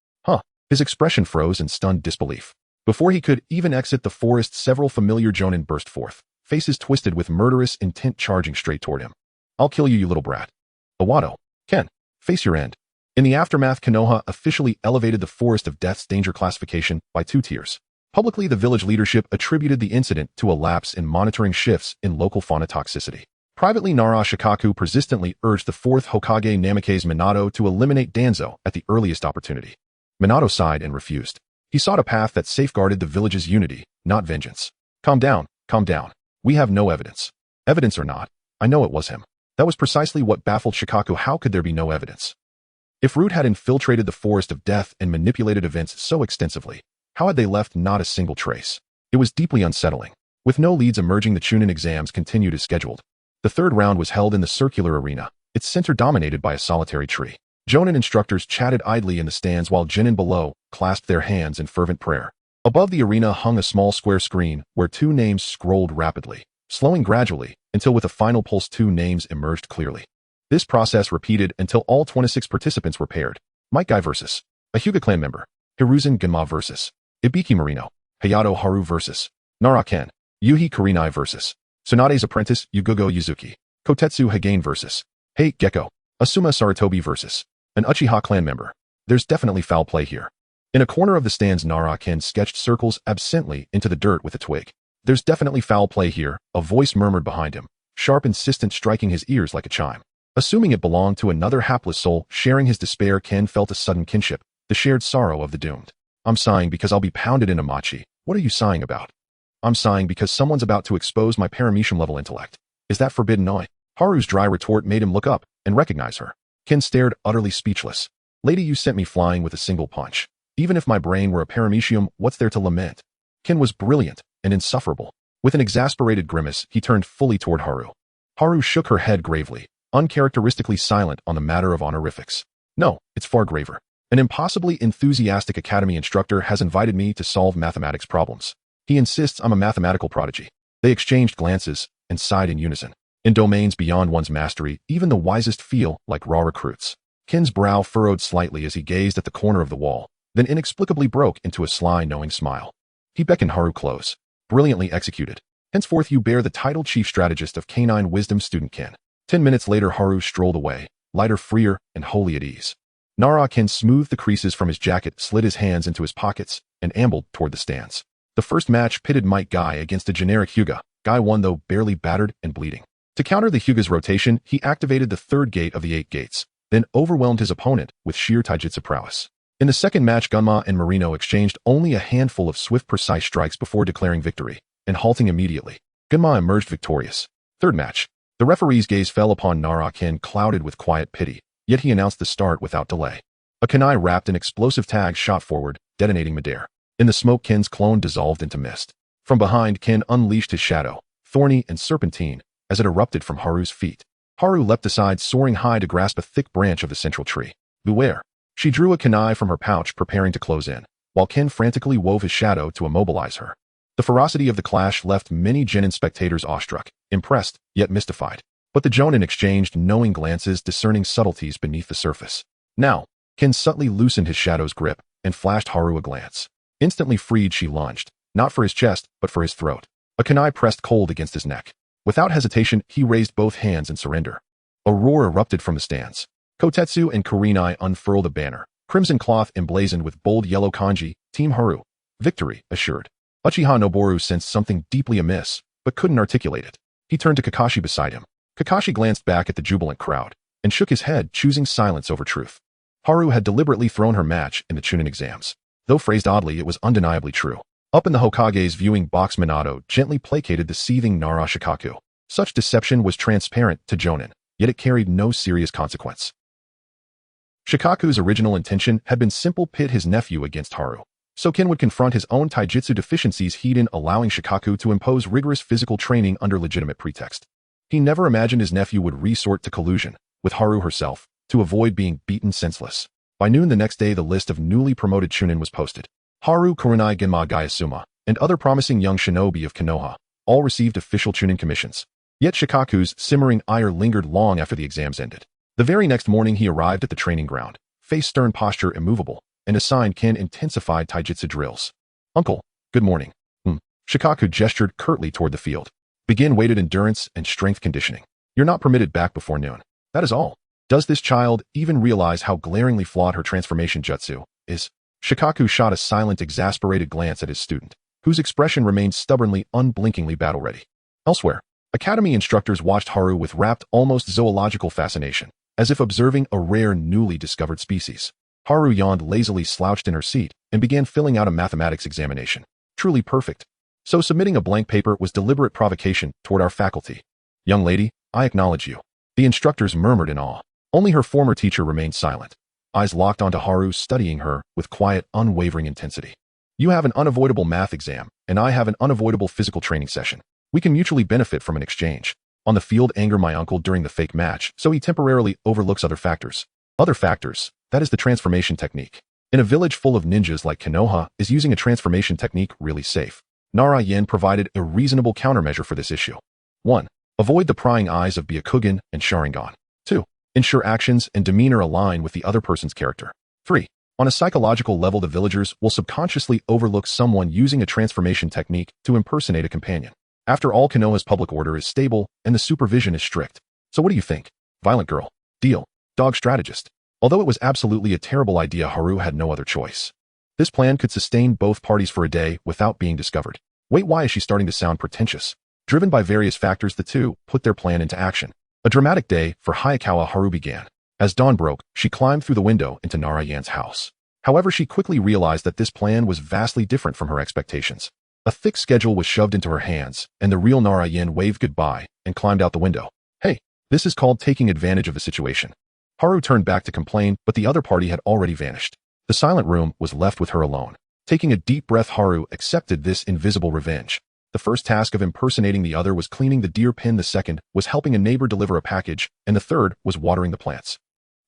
His expression froze in stunned disbelief. Before he could even exit the forest, several familiar jonin burst forth, faces twisted with murderous intent, charging straight toward him. I'll kill you, you little brat. Wado-ken, face your end. In the aftermath, Konoha officially elevated the Forest of Death's danger classification by 2 tiers. Publicly, the village leadership attributed the incident to a lapse in monitoring shifts in local fauna toxicity. Privately, Nara Shikaku persistently urged the 4th Hokage Namikaze Minato to eliminate Danzo at the earliest opportunity. Minato sighed and refused. He sought a path that safeguarded the village's unity, not vengeance. Calm down. We have no evidence. Evidence or not, I know it was him. That was precisely what baffled Shikaku. How could there be no evidence? If Root had infiltrated the Forest of Death and manipulated events so extensively, how had they left not a single trace? It was deeply unsettling. With no leads emerging, the Chūnin exams continued as scheduled. The 3rd round was held in the circular arena, its center dominated by a solitary tree. Jonin instructors chatted idly in the stands while genin below clasped their hands in fervent prayer. Above the arena hung a small square screen where two names scrolled rapidly, slowing gradually until with a final pulse two names emerged clearly. This process repeated until all 26 participants were paired. Might Guy versus a Hyuga clan member. Hiruzen Gunma versus Ibiki Marino. Hayato Haru versus Nara Ken. Yuhi Kurinai versus Tsunade's apprentice Yugugo Yuzuki. Kotetsu Hagane versus Hey Gecko. Asuma Saratobi versus an Uchiha clan member. There's definitely foul play here. In a corner of the stands, Nara Ken sketched circles absently into the dirt with a twig. There's definitely foul play here, a voice murmured behind him, sharp insistent striking his ears like a chime. Assuming it belonged to another hapless soul sharing his despair, Ken felt a sudden kinship, the shared sorrow of the doomed. I'm sighing because I'll be pounded into machi. What are you sighing about? I'm sighing because someone's about to expose my paramecium level intellect. Is that forbidden oi? Haru's dry retort made him look up and recognize her. Ken stared, utterly speechless. Lady, you sent me flying with a single punch. Even if my brain were a paramecium, what's there to lament? Ken was brilliant and insufferable. With an exasperated grimace, he turned fully toward Haru. Haru shook her head gravely, uncharacteristically silent on the matter of honorifics. No, it's far graver. An impossibly enthusiastic academy instructor has invited me to solve mathematics problems. He insists I'm a mathematical prodigy. They exchanged glances and sighed in unison. In domains beyond one's mastery, even the wisest feel like raw recruits. Ken's brow furrowed slightly as he gazed at the corner of the wall, then inexplicably broke into a sly, knowing smile. He beckoned Haru close. Brilliantly executed. Henceforth you bear the title chief strategist of Canine Wisdom Student Ken. 10 minutes later Haru strolled away, lighter, freer, and wholly at ease. Nara Ken smoothed the creases from his jacket, slid his hands into his pockets, and ambled toward the stands. The first match pitted Might Guy against a generic Hyuga. Guy won, though barely battered and bleeding. To counter the Hyuga's rotation, he activated the third gate of the 8 gates, then overwhelmed his opponent with sheer taijutsu prowess. In the second match, Gunma and Marino exchanged only a handful of swift, precise strikes before declaring victory, and halting immediately. Gunma emerged victorious. Third match. The referee's gaze fell upon Nara Ken, clouded with quiet pity, yet he announced the start without delay. A kunai wrapped in explosive tags shot forward, detonating midair. In the smoke, Ken's clone dissolved into mist. From behind, Ken unleashed his shadow, thorny and serpentine, as it erupted from Haru's feet. Haru leapt aside, soaring high to grasp a thick branch of the central tree. Beware. She drew a kunai from her pouch, preparing to close in, while Ken frantically wove his shadow to immobilize her. The ferocity of the clash left many genin spectators awestruck, impressed, yet mystified. But the jonin exchanged knowing glances, discerning subtleties beneath the surface. Now, Ken subtly loosened his shadow's grip and flashed Haru a glance. Instantly freed, she lunged, not for his chest, but for his throat. A kunai pressed cold against his neck. Without hesitation, he raised both hands in surrender. A roar erupted from the stands. Kotetsu and Kurinai unfurled a banner, crimson cloth emblazoned with bold yellow kanji, Team Haru. Victory assured. Uchiha Noboru sensed something deeply amiss, but couldn't articulate it. He turned to Kakashi beside him. Kakashi glanced back at the jubilant crowd and shook his head, choosing silence over truth. Haru had deliberately thrown her match in the Chūnin exams. Though phrased oddly, it was undeniably true. Up in the Hokage's viewing box, Minato gently placated the seething Nara Shikaku. Such deception was transparent to jonin, yet it carried no serious consequence. Shikaku's original intention had been simple: pit his nephew against Haru. So Ken would confront his own taijutsu deficiencies, he'd allowing Shikaku to impose rigorous physical training under legitimate pretext. He never imagined his nephew would resort to collusion with Haru herself to avoid being beaten senseless. By noon the next day, the list of newly promoted Chūnin was posted. Haru, Kurenai, Genma, Asuma, and other promising young shinobi of Konoha all received official Chūnin commissions. Yet Shikaku's simmering ire lingered long after the exams ended. The very next morning he arrived at the training ground, face stern, posture immovable, and assigned Ken intensified taijutsu drills. Uncle, good morning. Shikaku gestured curtly toward the field. Begin weighted endurance and strength conditioning. You're not permitted back before noon. That is all. Does this child even realize how glaringly flawed her transformation jutsu is? Shikaku shot a silent, exasperated glance at his student, whose expression remained stubbornly, unblinkingly battle-ready. Elsewhere, academy instructors watched Haru with rapt, almost zoological fascination, as if observing a rare, newly discovered species. Haru yawned lazily, slouched in her seat, and began filling out a mathematics examination. Truly perfect. So submitting a blank paper was deliberate provocation toward our faculty. Young lady, I acknowledge you. The instructors murmured in awe. Only her former teacher remained silent, eyes locked onto Haru, studying her with quiet, unwavering intensity. You have an unavoidable math exam, and I have an unavoidable physical training session. We can mutually benefit from an exchange. On the field, anger my uncle during the fake match, so he temporarily overlooks other factors. Other factors, that is the transformation technique. In a village full of ninjas like Konoha, is using a transformation technique really safe? Nara provided a reasonable countermeasure for this issue. 1. Avoid the prying eyes of Byakugan and Sharingan. 2. Ensure actions and demeanor align with the other person's character. 3. On a psychological level, the villagers will subconsciously overlook someone using a transformation technique to impersonate a companion. After all, Konoha's public order is stable and the supervision is strict. So what do you think? Violent girl, deal, dog strategist. Although it was absolutely a terrible idea, Haru had no other choice. This plan could sustain both parties for a day without being discovered. Wait, why is she starting to sound pretentious? Driven by various factors, the two put their plan into action. A dramatic day for Hayakawa Haru began. As dawn broke, she climbed through the window into Narayan's house. However, she quickly realized that this plan was vastly different from her expectations. A thick schedule was shoved into her hands, and the real Narayan waved goodbye and climbed out the window. Hey, this is called taking advantage of a situation. Haru turned back to complain, but the other party had already vanished. The silent room was left with her alone. Taking a deep breath, Haru accepted this invisible revenge. The first task of impersonating the other was cleaning the deer pen, the second was helping a neighbor deliver a package, and the third was watering the plants.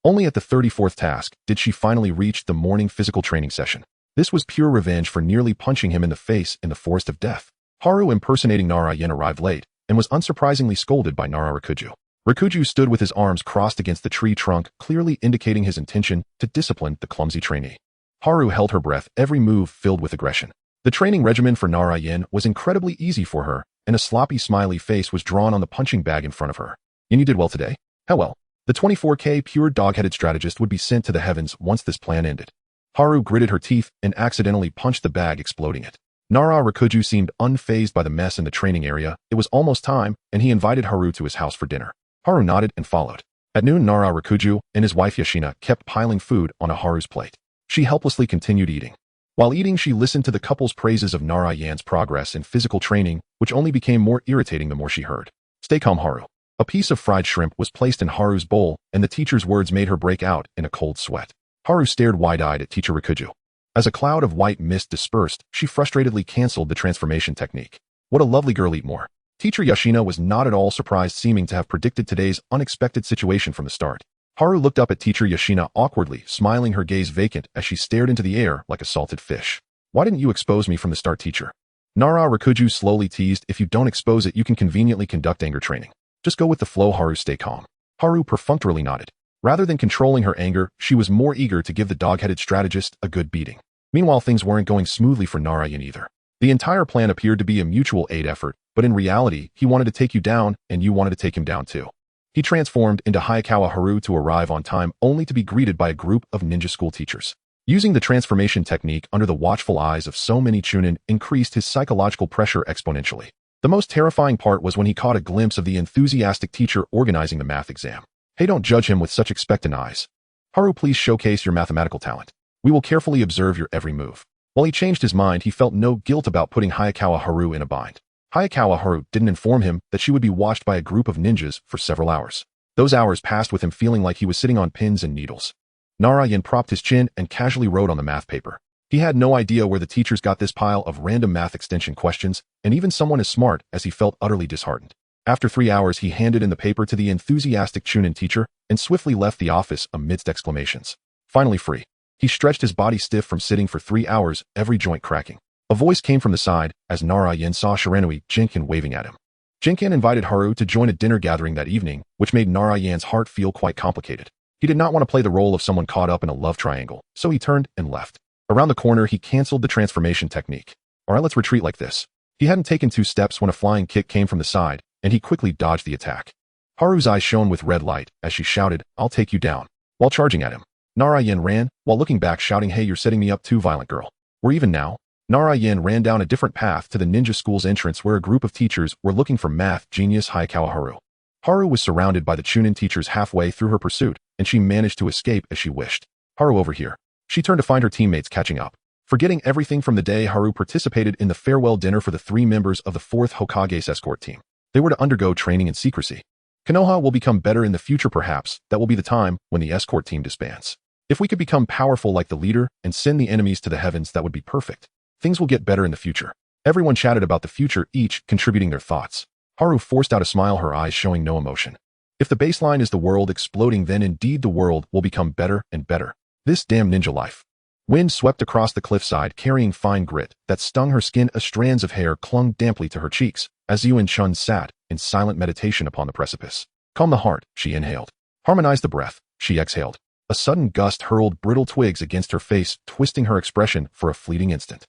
Only at the 34th task did she finally reach the morning physical training session. This was pure revenge for nearly punching him in the face in the forest of death. Haru impersonating Narayan arrived late and was unsurprisingly scolded by Nara Rikuju. Rikuju stood with his arms crossed against the tree trunk, clearly indicating his intention to discipline the clumsy trainee. Haru held her breath, every move filled with aggression. The training regimen for Narayan was incredibly easy for her, and a sloppy smiley face was drawn on the punching bag in front of her. And you did well today? How well? The 24K pure dog-headed strategist would be sent to the heavens once this plan ended. Haru gritted her teeth and accidentally punched the bag, exploding it. Nara Rikuju seemed unfazed by the mess in the training area. It was almost time, and he invited Haru to his house for dinner. Haru nodded and followed. At noon, Nara Rikuju and his wife Yoshina kept piling food on Haru's plate. She helplessly continued eating. While eating, she listened to the couple's praises of Narayan's progress in physical training, which only became more irritating the more she heard. Stay calm, Haru. A piece of fried shrimp was placed in Haru's bowl, and the teacher's words made her break out in a cold sweat. Haru stared wide-eyed at teacher Rikuju. As a cloud of white mist dispersed, she frustratedly canceled the transformation technique. What a lovely girl, eat more. Teacher Yoshina was not at all surprised, seeming to have predicted today's unexpected situation from the start. Haru looked up at teacher Yoshina awkwardly, smiling, her gaze vacant as she stared into the air like a salted fish. Why didn't you expose me from the start, teacher? Nara Rikuju slowly teased. If you don't expose it, you can conveniently conduct anger training. Just go with the flow, Haru. Stay calm. Haru perfunctorily nodded. Rather than controlling her anger, she was more eager to give the dog-headed strategist a good beating. Meanwhile, things weren't going smoothly for Narayan either. The entire plan appeared to be a mutual aid effort, but in reality, he wanted to take you down, and you wanted to take him down too. He transformed into Hayakawa Haru to arrive on time, only to be greeted by a group of ninja school teachers. Using the transformation technique under the watchful eyes of so many Chūnin increased his psychological pressure exponentially. The most terrifying part was when he caught a glimpse of the enthusiastic teacher organizing the math exam. Hey, don't judge him with such expectant eyes. Haru, please showcase your mathematical talent. We will carefully observe your every move. While he changed his mind, he felt no guilt about putting Hayakawa Haru in a bind. Hayakawa Haru didn't inform him that she would be watched by a group of ninjas for several hours. Those hours passed with him feeling like he was sitting on pins and needles. Narayan propped his chin and casually wrote on the math paper. He had no idea where the teachers got this pile of random math extension questions, and even someone as smart as he felt utterly disheartened. After 3 hours, he handed in the paper to the enthusiastic Chūnin teacher and swiftly left the office amidst exclamations. Finally free. He stretched his body stiff from sitting for 3 hours, every joint cracking. A voice came from the side as Narayan saw Shiranui Jinkan waving at him. Jinkan invited Haru to join a dinner gathering that evening, which made Narayan's heart feel quite complicated. He did not want to play the role of someone caught up in a love triangle, so he turned and left. Around the corner, he canceled the transformation technique. Alright, let's retreat like this. He hadn't taken 2 steps when a flying kick came from the side, and he quickly dodged the attack. Haru's eyes shone with red light as she shouted, I'll take you down, while charging at him. Narayan ran, while looking back shouting, hey, you're setting me up too, violent girl. We're even now. Narayan ran down a different path to the ninja school's entrance where a group of teachers were looking for math genius Hayakawa Haru. Haru was surrounded by the Chūnin teachers halfway through her pursuit, and she managed to escape as she wished. Haru, over here. She turned to find her teammates catching up. Forgetting everything from the day, Haru participated in the farewell dinner for the 3 members of the 4th Hokage's escort team. They were to undergo training in secrecy. Konoha will become better in the future, perhaps. That will be the time when the escort team disbands. If we could become powerful like the leader and send the enemies to the heavens, that would be perfect. Things will get better in the future. Everyone chatted about the future, each contributing their thoughts. Haru forced out a smile, her eyes showing no emotion. If the baseline is the world exploding, then indeed the world will become better and better. This damn ninja life. Wind swept across the cliffside, carrying fine grit that stung her skin. Strands of hair clung damply to her cheeks as Yuan Chun sat in silent meditation upon the precipice. Calm the heart, she inhaled. Harmonize the breath, she exhaled. A sudden gust hurled brittle twigs against her face, twisting her expression for a fleeting instant.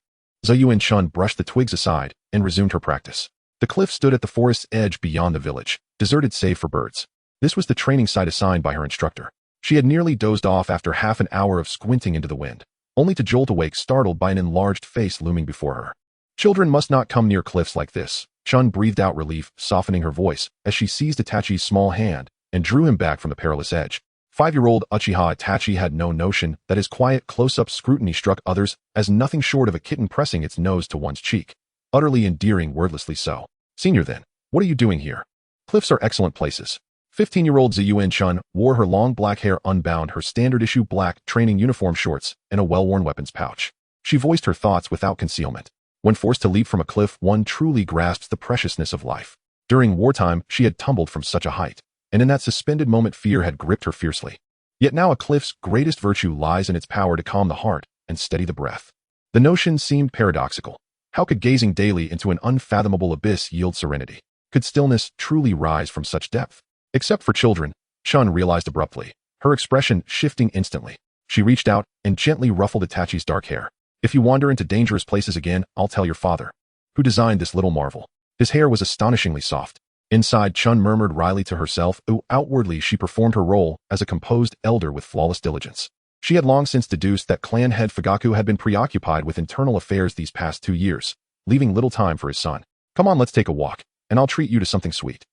Yuan Chun brushed the twigs aside and resumed her practice. The cliff stood at the forest's edge beyond the village, deserted save for birds. This was the training site assigned by her instructor. She had nearly dozed off after half an hour of squinting into the wind, only to jolt awake startled by an enlarged face looming before her. Children must not come near cliffs like this. Chun breathed out relief, softening her voice as she seized Itachi's small hand and drew him back from the perilous edge. 5-year-old Uchiha Itachi had no notion that his quiet, close-up scrutiny struck others as nothing short of a kitten pressing its nose to one's cheek. Utterly endearing, wordlessly so. Senior then, what are you doing here? Cliffs are excellent places. 15-year-old Yuan Chun wore her long black hair unbound, her standard-issue black training uniform shorts, and a well-worn weapons pouch. She voiced her thoughts without concealment. When forced to leap from a cliff, one truly grasps the preciousness of life. During wartime, she had tumbled from such a height, and in that suspended moment fear had gripped her fiercely. Yet now a cliff's greatest virtue lies in its power to calm the heart and steady the breath. The notion seemed paradoxical. How could gazing daily into an unfathomable abyss yield serenity? Could stillness truly rise from such depth? Except for children, Chun realized abruptly, her expression shifting instantly. She reached out and gently ruffled Itachi's dark hair. If you wander into dangerous places again, I'll tell your father. Who designed this little marvel? His hair was astonishingly soft. Inside, Chun murmured wryly to herself, outwardly she performed her role as a composed elder with flawless diligence. She had long since deduced that clan head Fugaku had been preoccupied with internal affairs these past 2 years, leaving little time for his son. Come on, let's take a walk, and I'll treat you to something sweet.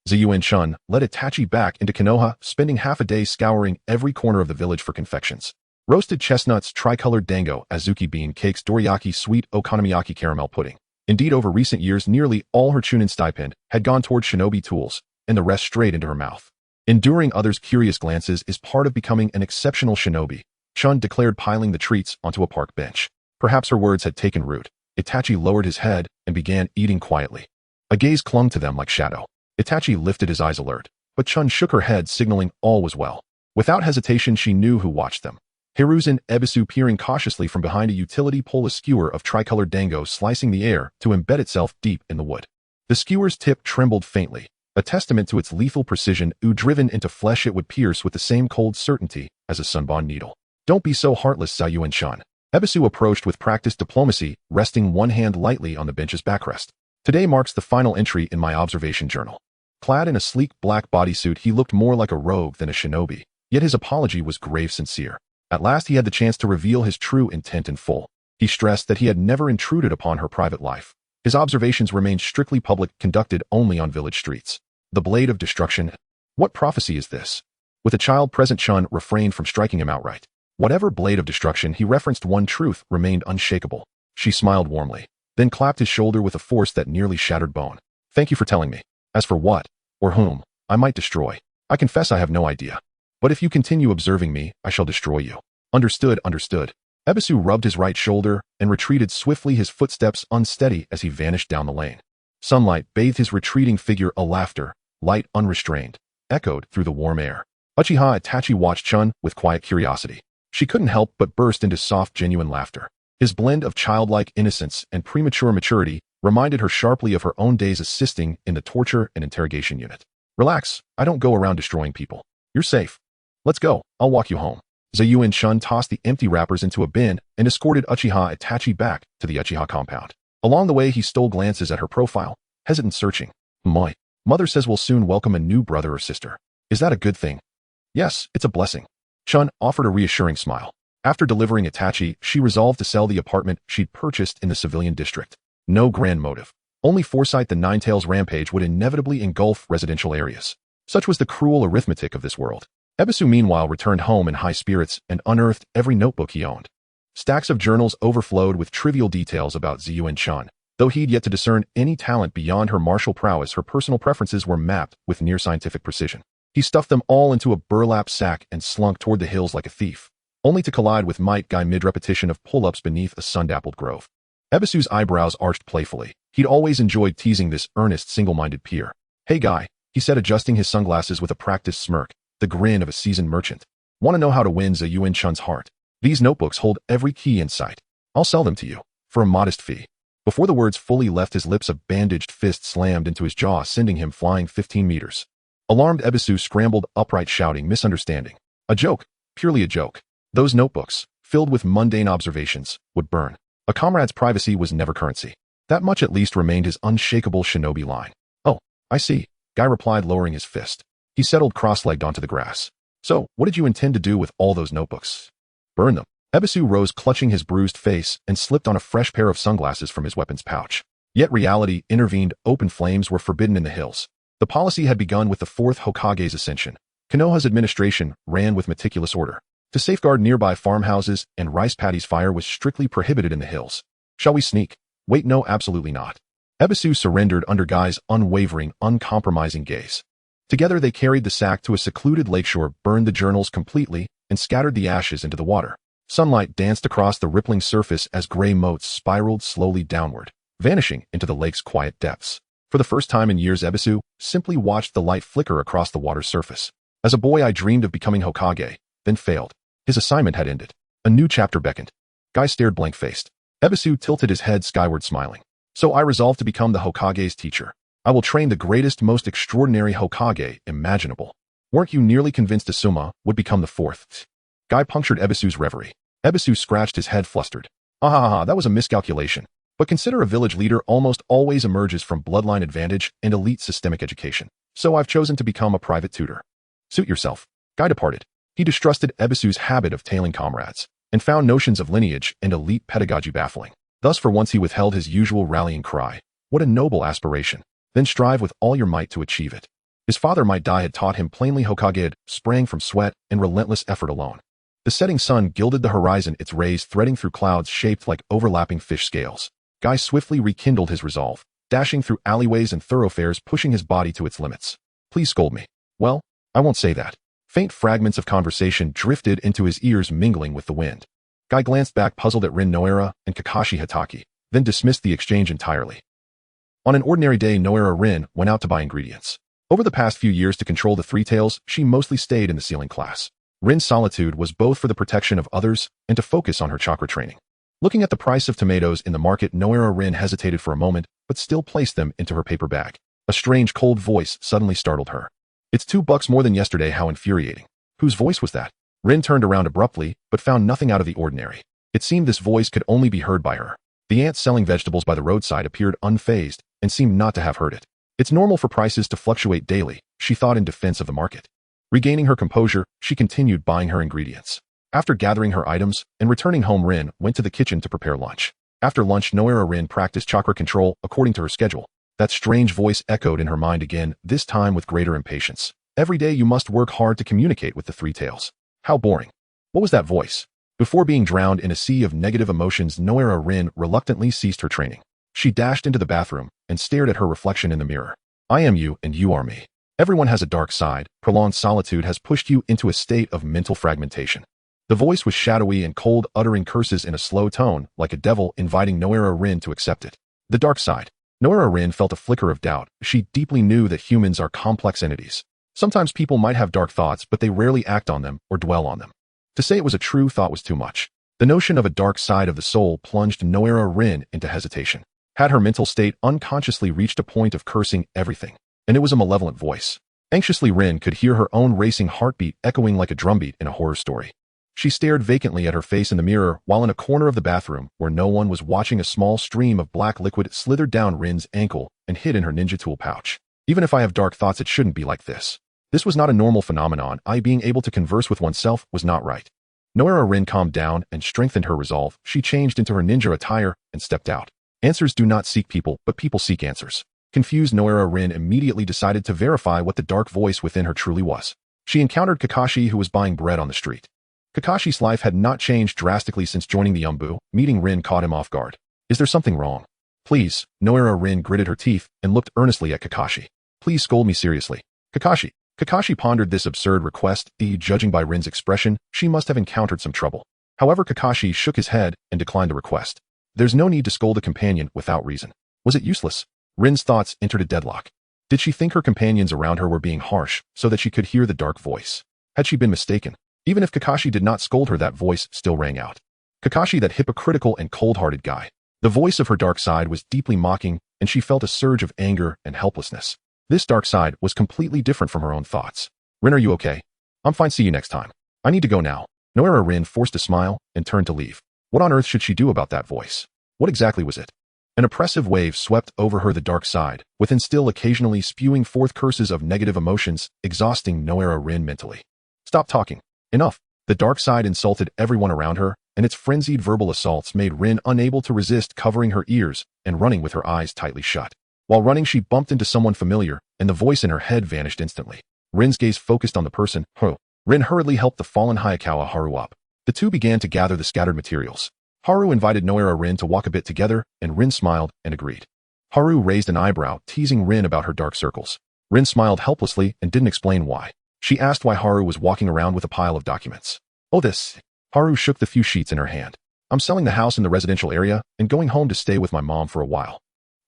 Yuan Chun led Itachi back into Konoha, spending half a day scouring every corner of the village for confections. Roasted chestnuts, tricolored dango, azuki bean cakes, doriyaki, sweet okonomiyaki caramel pudding. Indeed, over recent years, nearly all her Chūnin stipend had gone toward shinobi tools, and the rest straight into her mouth. Enduring others' curious glances is part of becoming an exceptional shinobi, Chun declared, piling the treats onto a park bench. Perhaps her words had taken root. Itachi lowered his head and began eating quietly. A gaze clung to them like shadow. Itachi lifted his eyes alert, but Chun shook her head, signaling all was well. Without hesitation, she knew who watched them. Hiruzen Ebisu peering cautiously from behind a utility pole, a skewer of tricolored dango slicing the air to embed itself deep in the wood. The skewer's tip trembled faintly, a testament to its lethal precision. Driven into flesh, it would pierce with the same cold certainty as a sunburned needle. Don't be so heartless, Yuan Chun. Ebisu approached with practiced diplomacy, resting one hand lightly on the bench's backrest. Today marks the final entry in my observation journal. Clad in a sleek black bodysuit, he looked more like a rogue than a shinobi, yet his apology was grave sincere. At last he had the chance to reveal his true intent in full. He stressed that he had never intruded upon her private life. His observations remained strictly public, conducted only on village streets. The blade of destruction. What prophecy is this? With a child present, Chun refrained from striking him outright. Whatever blade of destruction he referenced, one truth remained unshakable. She smiled warmly, then clapped his shoulder with a force that nearly shattered bone. Thank you for telling me. As for what, or whom, I might destroy, I confess I have no idea. But if you continue observing me, I shall destroy you. Understood, understood. Ebisu rubbed his right shoulder and retreated swiftly, his footsteps unsteady as he vanished down the lane. Sunlight bathed his retreating figure, a laughter, light unrestrained, echoed through the warm air. Uchiha Itachi watched Chun with quiet curiosity. She couldn't help but burst into soft, genuine laughter. His blend of childlike innocence and premature maturity reminded her sharply of her own days assisting in the torture and interrogation unit. Relax, I don't go around destroying people. You're safe. Let's go, I'll walk you home. Yuan Chun tossed the empty wrappers into a bin and escorted Uchiha Itachi back to the Uchiha compound. Along the way, he stole glances at her profile, hesitant, searching. My mother says we'll soon welcome a new brother or sister. Is that a good thing? Yes, it's a blessing. Chun offered a reassuring smile. After delivering Itachi, she resolved to sell the apartment she'd purchased in the civilian district. No grand motive. Only foresight. The Ninetales rampage would inevitably engulf residential areas. Such was the cruel arithmetic of this world. Ebisu meanwhile returned home in high spirits and unearthed every notebook he owned. Stacks of journals overflowed with trivial details about Yuan Chun. Though he'd yet to discern any talent beyond her martial prowess, her personal preferences were mapped with near-scientific precision. He stuffed them all into a burlap sack and slunk toward the hills like a thief, only to collide with Might Guy mid-repetition of pull-ups beneath a sun-dappled grove. Ebisu's eyebrows arched playfully. He'd always enjoyed teasing this earnest, single-minded peer. Hey guy, he said, adjusting his sunglasses with a practiced smirk, the grin of a seasoned merchant. Want to know how to win Ziyuan-chun's heart? These notebooks hold every key in sight. I'll sell them to you, for a modest fee. Before the words fully left his lips, a bandaged fist slammed into his jaw, sending him flying 15 meters. Alarmed Ebisu scrambled upright, shouting, misunderstanding. A joke, purely a joke. Those notebooks, filled with mundane observations, would burn. A comrade's privacy was never currency. That much at least remained his unshakable shinobi line. Oh, I see, Guy replied, lowering his fist. He settled cross-legged onto the grass. So, what did you intend to do with all those notebooks? Burn them. Ebisu rose, clutching his bruised face, and slipped on a fresh pair of sunglasses from his weapon's pouch. Yet reality intervened. Open flames were forbidden in the hills. The policy had begun with the fourth Hokage's ascension. Konoha's administration ran with meticulous order. To safeguard nearby farmhouses and rice paddies, fire was strictly prohibited in the hills. Shall we sneak? Wait, no, absolutely not. Ebisu surrendered under Guy's unwavering, uncompromising gaze. Together they carried the sack to a secluded lakeshore, burned the journals completely, and scattered the ashes into the water. Sunlight danced across the rippling surface as gray motes spiraled slowly downward, vanishing into the lake's quiet depths. For the first time in years, Ebisu simply watched the light flicker across the water's surface. As a boy, I dreamed of becoming Hokage, then failed. His assignment had ended. A new chapter beckoned. Guy stared blank-faced. Ebisu tilted his head skyward, smiling. So I resolved to become the Hokage's teacher. I will train the greatest, most extraordinary Hokage imaginable. Weren't you nearly convinced Asuma would become the fourth? Guy punctured Ebisu's reverie. Ebisu scratched his head, flustered. That was a miscalculation. But consider, a village leader almost always emerges from bloodline advantage and elite systemic education. So I've chosen to become a private tutor. Suit yourself. Guy departed. He distrusted Ebisu's habit of tailing comrades, and found notions of lineage and elite pedagogy baffling. Thus, for once, he withheld his usual rallying cry. What a noble aspiration. Then strive with all your might to achieve it. His father might die had taught him plainly. Hokage sprang from sweat and relentless effort alone. The setting sun gilded the horizon, its rays threading through clouds shaped like overlapping fish scales. Guy swiftly rekindled his resolve, dashing through alleyways and thoroughfares, pushing his body to its limits. Please scold me. Well, I won't say that. Faint fragments of conversation drifted into his ears, mingling with the wind. Guy glanced back, puzzled at Rin Noera and Kakashi Hatake, then dismissed the exchange entirely. On an ordinary day, Noera Rin went out to buy ingredients. Over the past few years, to control the Three Tails, she mostly stayed in the ceiling class. Rin's solitude was both for the protection of others and to focus on her chakra training. Looking at the price of tomatoes in the market, Noera Rin hesitated for a moment, but still placed them into her paper bag. A strange, cold voice suddenly startled her. It's $2 more than yesterday. How infuriating. Whose voice was that? Rin turned around abruptly, but found nothing out of the ordinary. It seemed this voice could only be heard by her. The ant selling vegetables by the roadside appeared unfazed and seemed not to have heard it. It's normal for prices to fluctuate daily, she thought in defense of the market. Regaining her composure, she continued buying her ingredients. After gathering her items and returning home, Rin went to the kitchen to prepare lunch. After lunch, Noera Rin practiced chakra control according to her schedule. That strange voice echoed in her mind again, this time with greater impatience. Every day you must work hard to communicate with the Three Tails. How boring. What was that voice? Before being drowned in a sea of negative emotions, Noera Rin reluctantly ceased her training. She dashed into the bathroom and stared at her reflection in the mirror. I am you and you are me. Everyone has a dark side. Prolonged solitude has pushed you into a state of mental fragmentation. The voice was shadowy and cold, uttering curses in a slow tone, like a devil inviting Noera Rin to accept it. The dark side. Noera Rin felt a flicker of doubt. She deeply knew that humans are complex entities. Sometimes people might have dark thoughts, but they rarely act on them or dwell on them. To say it was a true thought was too much. The notion of a dark side of the soul plunged Noera Rin into hesitation. Had her mental state unconsciously reached a point of cursing everything? And it was a malevolent voice. Anxiously, Rin could hear her own racing heartbeat echoing like a drumbeat in a horror story. She stared vacantly at her face in the mirror, while in a corner of the bathroom, where no one was watching, a small stream of black liquid slithered down Rin's ankle and hid in her ninja tool pouch. Even if I have dark thoughts, it shouldn't be like this. This was not a normal phenomenon. Being able to converse with oneself was not right. Noera Rin calmed down and strengthened her resolve. She changed into her ninja attire and stepped out. Answers do not seek people, but people seek answers. Confused, Noera Rin immediately decided to verify what the dark voice within her truly was. She encountered Kakashi, who was buying bread on the street. Kakashi's life had not changed drastically since joining the Umbu. Meeting Rin caught him off guard. Is there something wrong? Please. Noera Rin gritted her teeth and looked earnestly at Kakashi. Please scold me seriously. Kakashi pondered this absurd request. Judging by Rin's expression, she must have encountered some trouble. However, Kakashi shook his head and declined the request. There's no need to scold a companion without reason. Was it useless? Rin's thoughts entered a deadlock. Did she think her companions around her were being harsh so that she could hear the dark voice? Had she been mistaken? Even if Kakashi did not scold her, that voice still rang out. Kakashi, that hypocritical and cold-hearted guy. The voice of her dark side was deeply mocking, and she felt a surge of anger and helplessness. This dark side was completely different from her own thoughts. Rin, are you okay? I'm fine, see you next time. I need to go now. Nara Rin forced a smile and turned to leave. What on earth should she do about that voice? What exactly was it? An oppressive wave swept over her, the dark side, within still occasionally spewing forth curses of negative emotions, exhausting Nara Rin mentally. Stop talking. Enough. The dark side insulted everyone around her, and its frenzied verbal assaults made Rin unable to resist, covering her ears and running with her eyes tightly shut. While running, she bumped into someone familiar, and the voice in her head vanished instantly. Rin's gaze focused on the person. Rin hurriedly helped the fallen Hayazono Haru up. The two began to gather the scattered materials. Haru invited Nara Rin to walk a bit together, and Rin smiled and agreed. Haru raised an eyebrow, teasing Rin about her dark circles. Rin smiled helplessly and didn't explain why. She asked why Haru was walking around with a pile of documents. Oh, this. Haru shook the few sheets in her hand. I'm selling the house in the residential area and going home to stay with my mom for a while.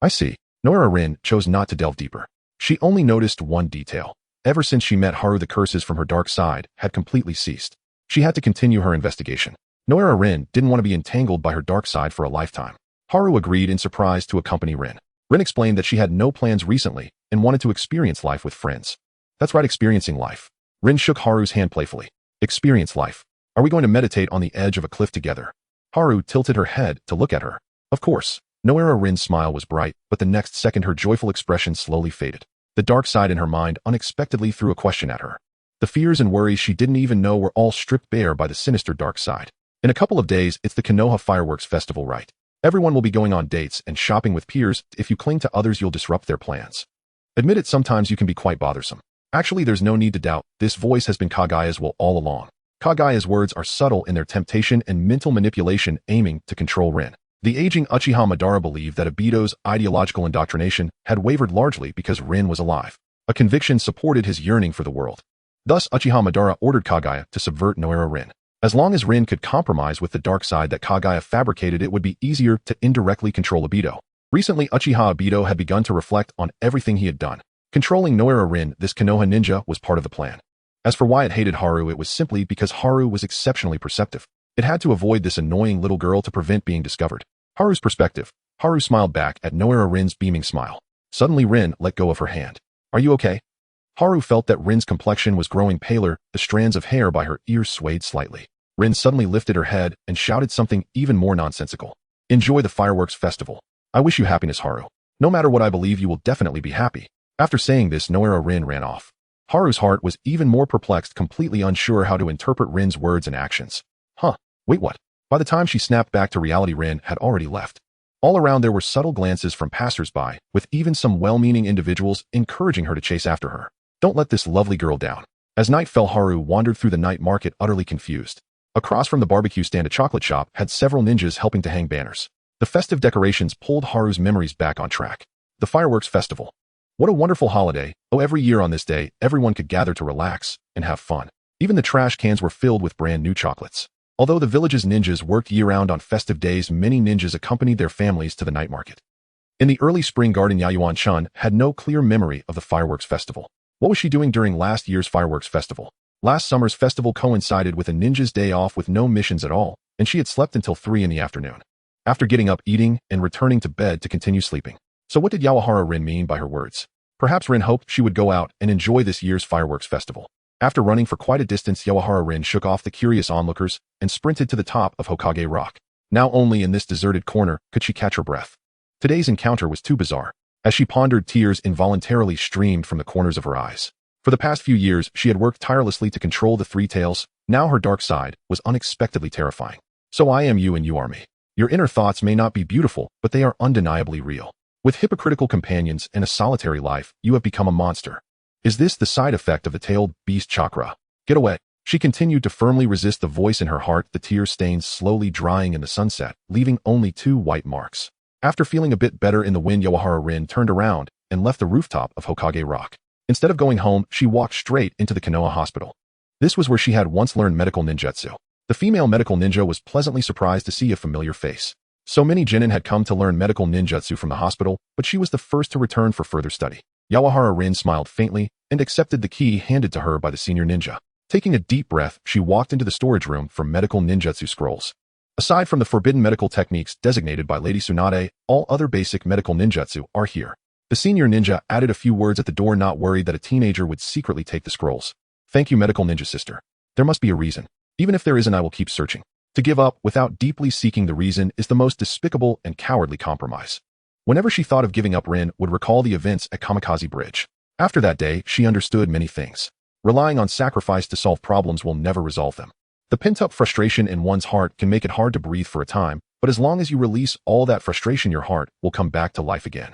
I see. Nara Rin chose not to delve deeper. She only noticed one detail. Ever since she met Haru, the curses from her dark side had completely ceased. She had to continue her investigation. Nara Rin didn't want to be entangled by her dark side for a lifetime. Haru agreed in surprise to accompany Rin. Rin explained that she had no plans recently and wanted to experience life with friends. That's right, experiencing life. Rin shook Haru's hand playfully. Experience life. Are we going to meditate on the edge of a cliff together? Haru tilted her head to look at her. Of course. Nara Rin's smile was bright, but the next second her joyful expression slowly faded. The dark side in her mind unexpectedly threw a question at her. The fears and worries she didn't even know were all stripped bare by the sinister dark side. In a couple of days, it's the Konoha Fireworks Festival, right? Everyone will be going on dates and shopping with peers. If you cling to others, you'll disrupt their plans. Admit it, sometimes you can be quite bothersome. Actually, there's no need to doubt. This voice has been Kagaya's will all along. Kagaya's words are subtle in their temptation and mental manipulation, aiming to control Rin. The aging Uchiha Madara believed that Obito's ideological indoctrination had wavered largely because Rin was alive. A conviction supported his yearning for the world. Thus, Uchiha Madara ordered Kagaya to subvert Nara Rin. As long as Rin could compromise with the dark side that Kagaya fabricated, it would be easier to indirectly control Obito. Recently, Uchiha Obito had begun to reflect on everything he had done. Controlling Nara Rin, this Konoha ninja, was part of the plan. As for why it hated Haru, it was simply because Haru was exceptionally perceptive. It had to avoid this annoying little girl to prevent being discovered. Haru's perspective. Haru smiled back at Nara Rin's beaming smile. Suddenly, Rin let go of her hand. Are you okay? Haru felt that Rin's complexion was growing paler, the strands of hair by her ears swayed slightly. Rin suddenly lifted her head and shouted something even more nonsensical. Enjoy the fireworks festival. I wish you happiness, Haru. No matter what, I believe you will definitely be happy. After saying this, Nara Rin ran off. Haru's heart was even more perplexed, completely unsure how to interpret Rin's words and actions. Wait, what? By the time she snapped back to reality, Rin had already left. All around there were subtle glances from passers-by, with even some well-meaning individuals encouraging her to chase after her. Don't let this lovely girl down. As night fell, Haru wandered through the night market utterly confused. Across from the barbecue stand, a chocolate shop had several ninjas helping to hang banners. The festive decorations pulled Haru's memories back on track. The fireworks festival. What a wonderful holiday. Oh, every year on this day, everyone could gather to relax and have fun. Even the trash cans were filled with brand new chocolates. Although the village's ninjas worked year-round on festive days, many ninjas accompanied their families to the night market. In the early spring garden, Yayuan-chan had no clear memory of the fireworks festival. What was she doing during last year's fireworks festival? Last summer's festival coincided with a ninja's day off with no missions at all, and she had slept until 3 in the afternoon. After getting up, eating, and returning to bed to continue sleeping. So what did Yawahara Rin mean by her words? Perhaps Rin hoped she would go out and enjoy this year's fireworks festival. After running for quite a distance, Yawahara Rin shook off the curious onlookers and sprinted to the top of Hokage Rock. Now only in this deserted corner could she catch her breath. Today's encounter was too bizarre. As she pondered, tears involuntarily streamed from the corners of her eyes. For the past few years, she had worked tirelessly to control the three tails. Now her dark side was unexpectedly terrifying. So I am you and you are me. Your inner thoughts may not be beautiful, but they are undeniably real. With hypocritical companions and a solitary life, you have become a monster. Is this the side effect of the tailed beast chakra? Get away. She continued to firmly resist the voice in her heart, the tear stains slowly drying in the sunset, leaving only 2 white marks. After feeling a bit better in the wind, Yawahara Rin turned around and left the rooftop of Hokage Rock. Instead of going home, she walked straight into the Konoha Hospital. This was where she had once learned medical ninjutsu. The female medical ninja was pleasantly surprised to see a familiar face. So many genin had come to learn medical ninjutsu from the hospital, but she was the first to return for further study. Yawahara Rin smiled faintly and accepted the key handed to her by the senior ninja. Taking a deep breath, she walked into the storage room for medical ninjutsu scrolls. Aside from the forbidden medical techniques designated by Lady Tsunade, all other basic medical ninjutsu are here. The senior ninja added a few words at the door, not worried that a teenager would secretly take the scrolls. Thank you, medical ninja sister. There must be a reason. Even if there isn't, I will keep searching. To give up without deeply seeking the reason is the most despicable and cowardly compromise. Whenever she thought of giving up, Rin would recall the events at Kamikaze Bridge. After that day, she understood many things. Relying on sacrifice to solve problems will never resolve them. The pent-up frustration in one's heart can make it hard to breathe for a time, but as long as you release all that frustration, your heart will come back to life again.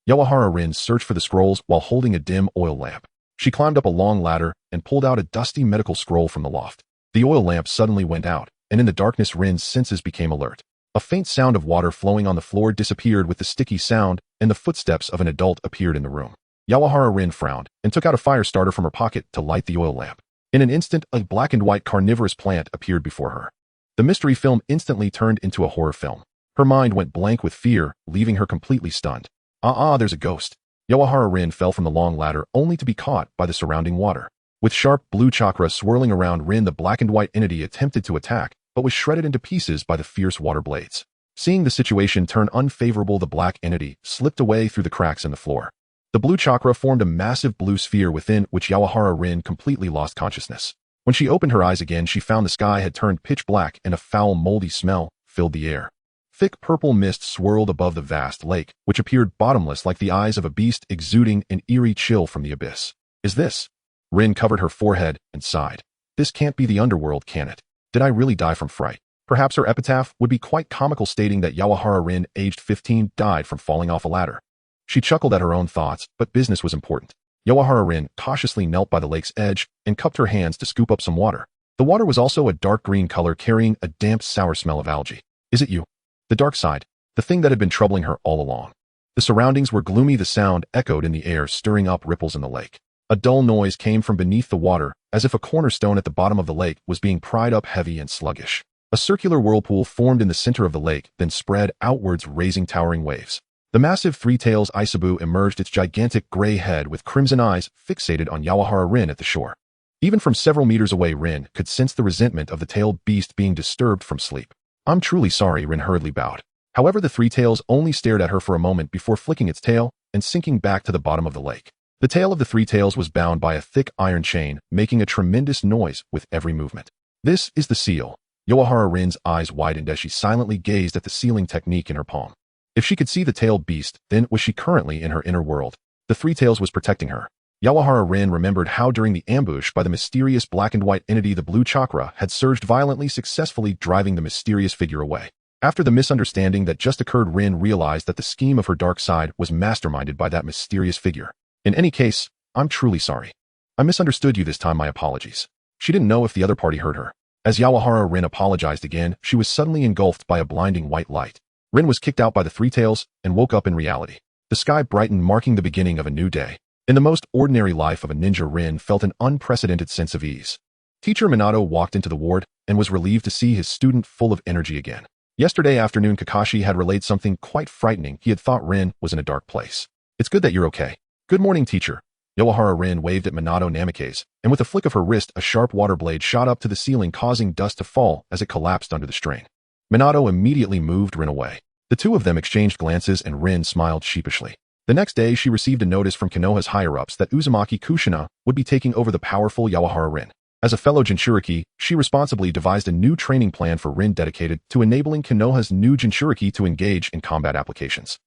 Yawahara Rin searched for the scrolls while holding a dim oil lamp. She climbed up a long ladder and pulled out a dusty medical scroll from the loft. The oil lamp suddenly went out, and in the darkness Rin's senses became alert. A faint sound of water flowing on the floor disappeared with the sticky sound, and the footsteps of an adult appeared in the room. Yawahara Rin frowned and took out a fire starter from her pocket to light the oil lamp. In an instant, a black and white carnivorous plant appeared before her. The mystery film instantly turned into a horror film. Her mind went blank with fear, leaving her completely stunned. There's a ghost. Yawahara Rin fell from the long ladder only to be caught by the surrounding water. With sharp blue chakra swirling around Rin, the black and white entity attempted to attack, but was shredded into pieces by the fierce water blades. Seeing the situation turn unfavorable, the black entity slipped away through the cracks in the floor. The blue chakra formed a massive blue sphere within which Yawahara Rin completely lost consciousness. When she opened her eyes again, she found the sky had turned pitch black and a foul, moldy smell filled the air. Thick purple mist swirled above the vast lake, which appeared bottomless like the eyes of a beast, exuding an eerie chill from the abyss. Is this? Rin covered her forehead and sighed. This can't be the underworld, can it? Did I really die from fright? Perhaps her epitaph would be quite comical, stating that Yawahara Rin, aged 15, died from falling off a ladder. She chuckled at her own thoughts, but business was important. Yawahara Rin cautiously knelt by the lake's edge and cupped her hands to scoop up some water. The water was also a dark green color, carrying a damp, sour smell of algae. Is it you? The dark side, the thing that had been troubling her all along. The surroundings were gloomy. The sound echoed in the air, stirring up ripples in the lake. A dull noise came from beneath the water, as if a cornerstone at the bottom of the lake was being pried up heavy and sluggish. A circular whirlpool formed in the center of the lake, then spread outwards, raising towering waves. The massive three-tails Isebu emerged, its gigantic gray head with crimson eyes fixated on Yawahara Rin at the shore. Even from several meters away, Rin could sense the resentment of the tailed beast being disturbed from sleep. I'm truly sorry, Rin hurriedly bowed. However, the three-tails only stared at her for a moment before flicking its tail and sinking back to the bottom of the lake. The tail of the three-tails was bound by a thick iron chain, making a tremendous noise with every movement. This is the seal. Yawahara Rin's eyes widened as she silently gazed at the sealing technique in her palm. If she could see the tailed beast, then was she currently in her inner world? The three-tails was protecting her. Yawahara Rin remembered how during the ambush by the mysterious black and white entity, the blue chakra had surged violently, successfully driving the mysterious figure away. After the misunderstanding that just occurred, Rin realized that the scheme of her dark side was masterminded by that mysterious figure. In any case, I'm truly sorry. I misunderstood you this time, my apologies. She didn't know if the other party heard her. As Yawahara Rin apologized again, she was suddenly engulfed by a blinding white light. Rin was kicked out by the three-tails and woke up in reality. The sky brightened, marking the beginning of a new day. In the most ordinary life of a ninja, Rin felt an unprecedented sense of ease. Teacher Minato walked into the ward and was relieved to see his student full of energy again. Yesterday afternoon, Kakashi had relayed something quite frightening. He had thought Rin was in a dark place. It's good that you're okay. Good morning, teacher. Yawahara Rin waved at Minato Namikaze, and with a flick of her wrist, a sharp water blade shot up to the ceiling, causing dust to fall as it collapsed under the strain. Minato immediately moved Rin away. The two of them exchanged glances and Rin smiled sheepishly. The next day, she received a notice from Konoha's higher-ups that Uzumaki Kushina would be taking over the powerful Yawahara Rin. As a fellow Jinchuriki, she responsibly devised a new training plan for Rin dedicated to enabling Konoha's new Jinchuriki to engage in combat applications.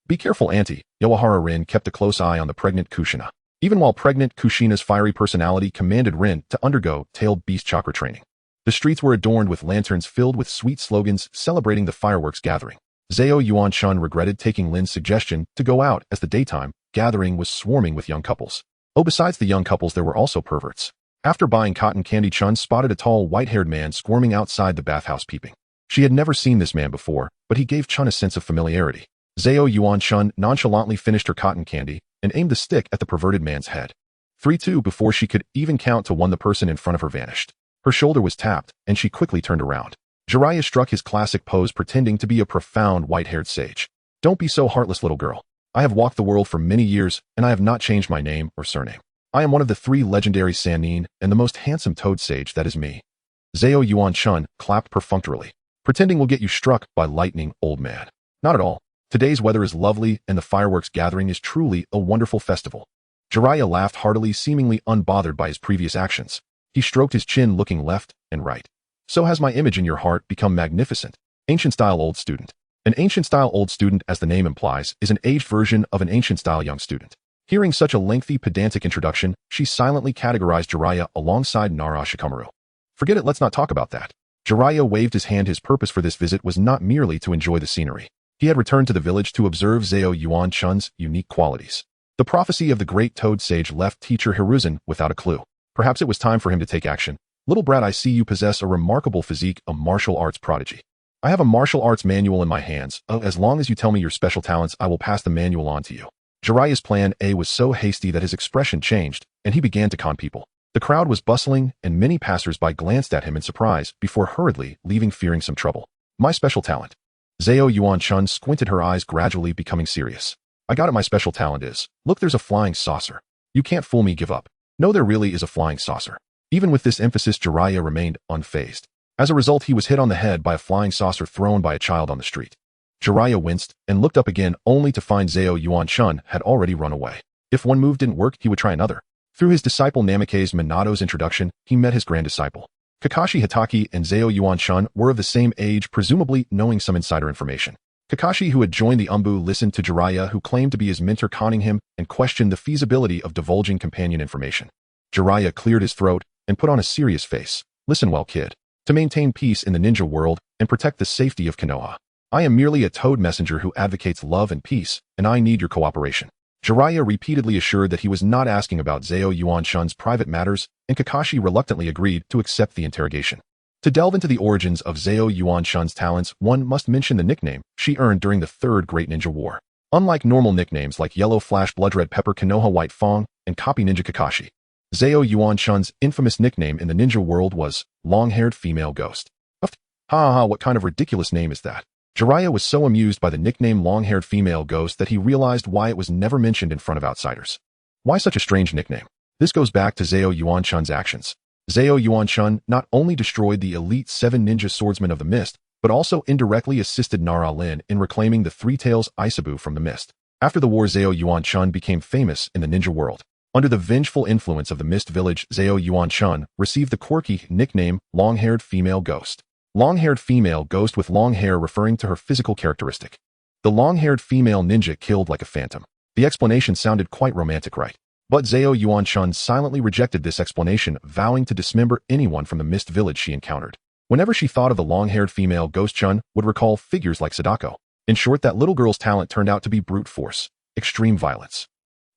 Be careful, Auntie. Yawahara Rin kept a close eye on the pregnant Kushina. Even while pregnant, Kushina's fiery personality commanded Rin to undergo tailed beast chakra training. The streets were adorned with lanterns filled with sweet slogans celebrating the fireworks gathering. Zhao Yuan-chun regretted taking Lin's suggestion to go out, as the daytime gathering was swarming with young couples. Oh, besides the young couples, there were also perverts. After buying cotton candy, Chun spotted a tall, white-haired man squirming outside the bathhouse, peeping. She had never seen this man before, but he gave Chun a sense of familiarity. Zhao Yuan-chun nonchalantly finished her cotton candy and aimed the stick at the perverted man's head. 3-2 before she could even count to 1, the person in front of her vanished. Her shoulder was tapped, and she quickly turned around. Jiraiya struck his classic pose, pretending to be a profound white-haired sage. Don't be so heartless, little girl. I have walked the world for many years, and I have not changed my name or surname. I am one of the 3 legendary Sannin, and the most handsome toad sage. That is me. Zhao Yuan-chun clapped perfunctorily. Pretending will get you struck by lightning, old man. Not at all. Today's weather is lovely, and the fireworks gathering is truly a wonderful festival. Jiraiya laughed heartily, seemingly unbothered by his previous actions. He stroked his chin, looking left and right. So has my image in your heart become magnificent. Ancient-style old student. An ancient-style old student, as the name implies, is an aged version of an ancient-style young student. Hearing such a lengthy, pedantic introduction, she silently categorized Jiraiya alongside Nara Shikaku. Forget it, let's not talk about that. Jiraiya waved his hand. His purpose for this visit was not merely to enjoy the scenery. He had returned to the village to observe Zhao Yuan-chun's unique qualities. The prophecy of the great toad sage left teacher Hiruzen without a clue. Perhaps it was time for him to take action. Little brat, I see you possess a remarkable physique, a martial arts prodigy. I have a martial arts manual in my hands. As long as you tell me your special talents, I will pass the manual on to you. Jiraiya's plan A was so hasty that his expression changed, and he began to con people. The crowd was bustling, and many passers-by glanced at him in surprise before hurriedly leaving, fearing some trouble. My special talent. Zhao Yuan-chun squinted, her eyes gradually becoming serious. I got it. My special talent is, look, there's a flying saucer. You can't fool me, give up. No, there really is a flying saucer. Even with this emphasis, Jiraiya remained unfazed. As a result, he was hit on the head by a flying saucer thrown by a child on the street. Jiraiya winced and looked up again, only to find Zhao Yuan-chun had already run away. If one move didn't work, he would try another. Through his disciple Namikaze Minato's introduction, he met his grand disciple. Kakashi Hatake and Zhao Yuan-chun were of the same age, presumably knowing some insider information. Kakashi, who had joined the Umbu, listened to Jiraiya, who claimed to be his mentor, conning him, and questioned the feasibility of divulging companion information. Jiraiya cleared his throat and put on a serious face. Listen well, kid. To maintain peace in the ninja world and protect the safety of Konoha, I am merely a toad messenger who advocates love and peace, and I need your cooperation. Jiraiya repeatedly assured that he was not asking about Zhao Yuan-chun's private matters, and Kakashi reluctantly agreed to accept the interrogation. To delve into the origins of Zhao Yuan-chun's talents, one must mention the nickname she earned during the Third Great Ninja War. Unlike normal nicknames like Yellow Flash, Blood Red Pepper, Konoha White Fong, and Copy Ninja Kakashi, Zhao Yuan-chun's infamous nickname in the ninja world was Long-Haired Female Ghost. Ha ha ha, what kind of ridiculous name is that? Jiraiya was so amused by the nickname Long-Haired Female Ghost that he realized why it was never mentioned in front of outsiders. Why such a strange nickname? This goes back to Zhao Yuan-chun's actions. Zhao Yuan-chun not only destroyed the elite 7 ninja swordsmen of the mist, but also indirectly assisted Nara Lin in reclaiming the Three Tails Isabu from the mist. After the war, Zhao Yuan-chun became famous in the ninja world. Under the vengeful influence of the Mist Village, Zhao Yuan-chun received the quirky nickname Long-Haired Female Ghost. Long-haired female ghost with long hair, referring to her physical characteristic. The long-haired female ninja killed like a phantom. The explanation sounded quite romantic, right? But Zhao Yuan-chun silently rejected this explanation, vowing to dismember anyone from the Mist Village she encountered. Whenever she thought of the long-haired female ghost, Chun would recall figures like Sadako. In short, that little girl's talent turned out to be brute force, extreme violence.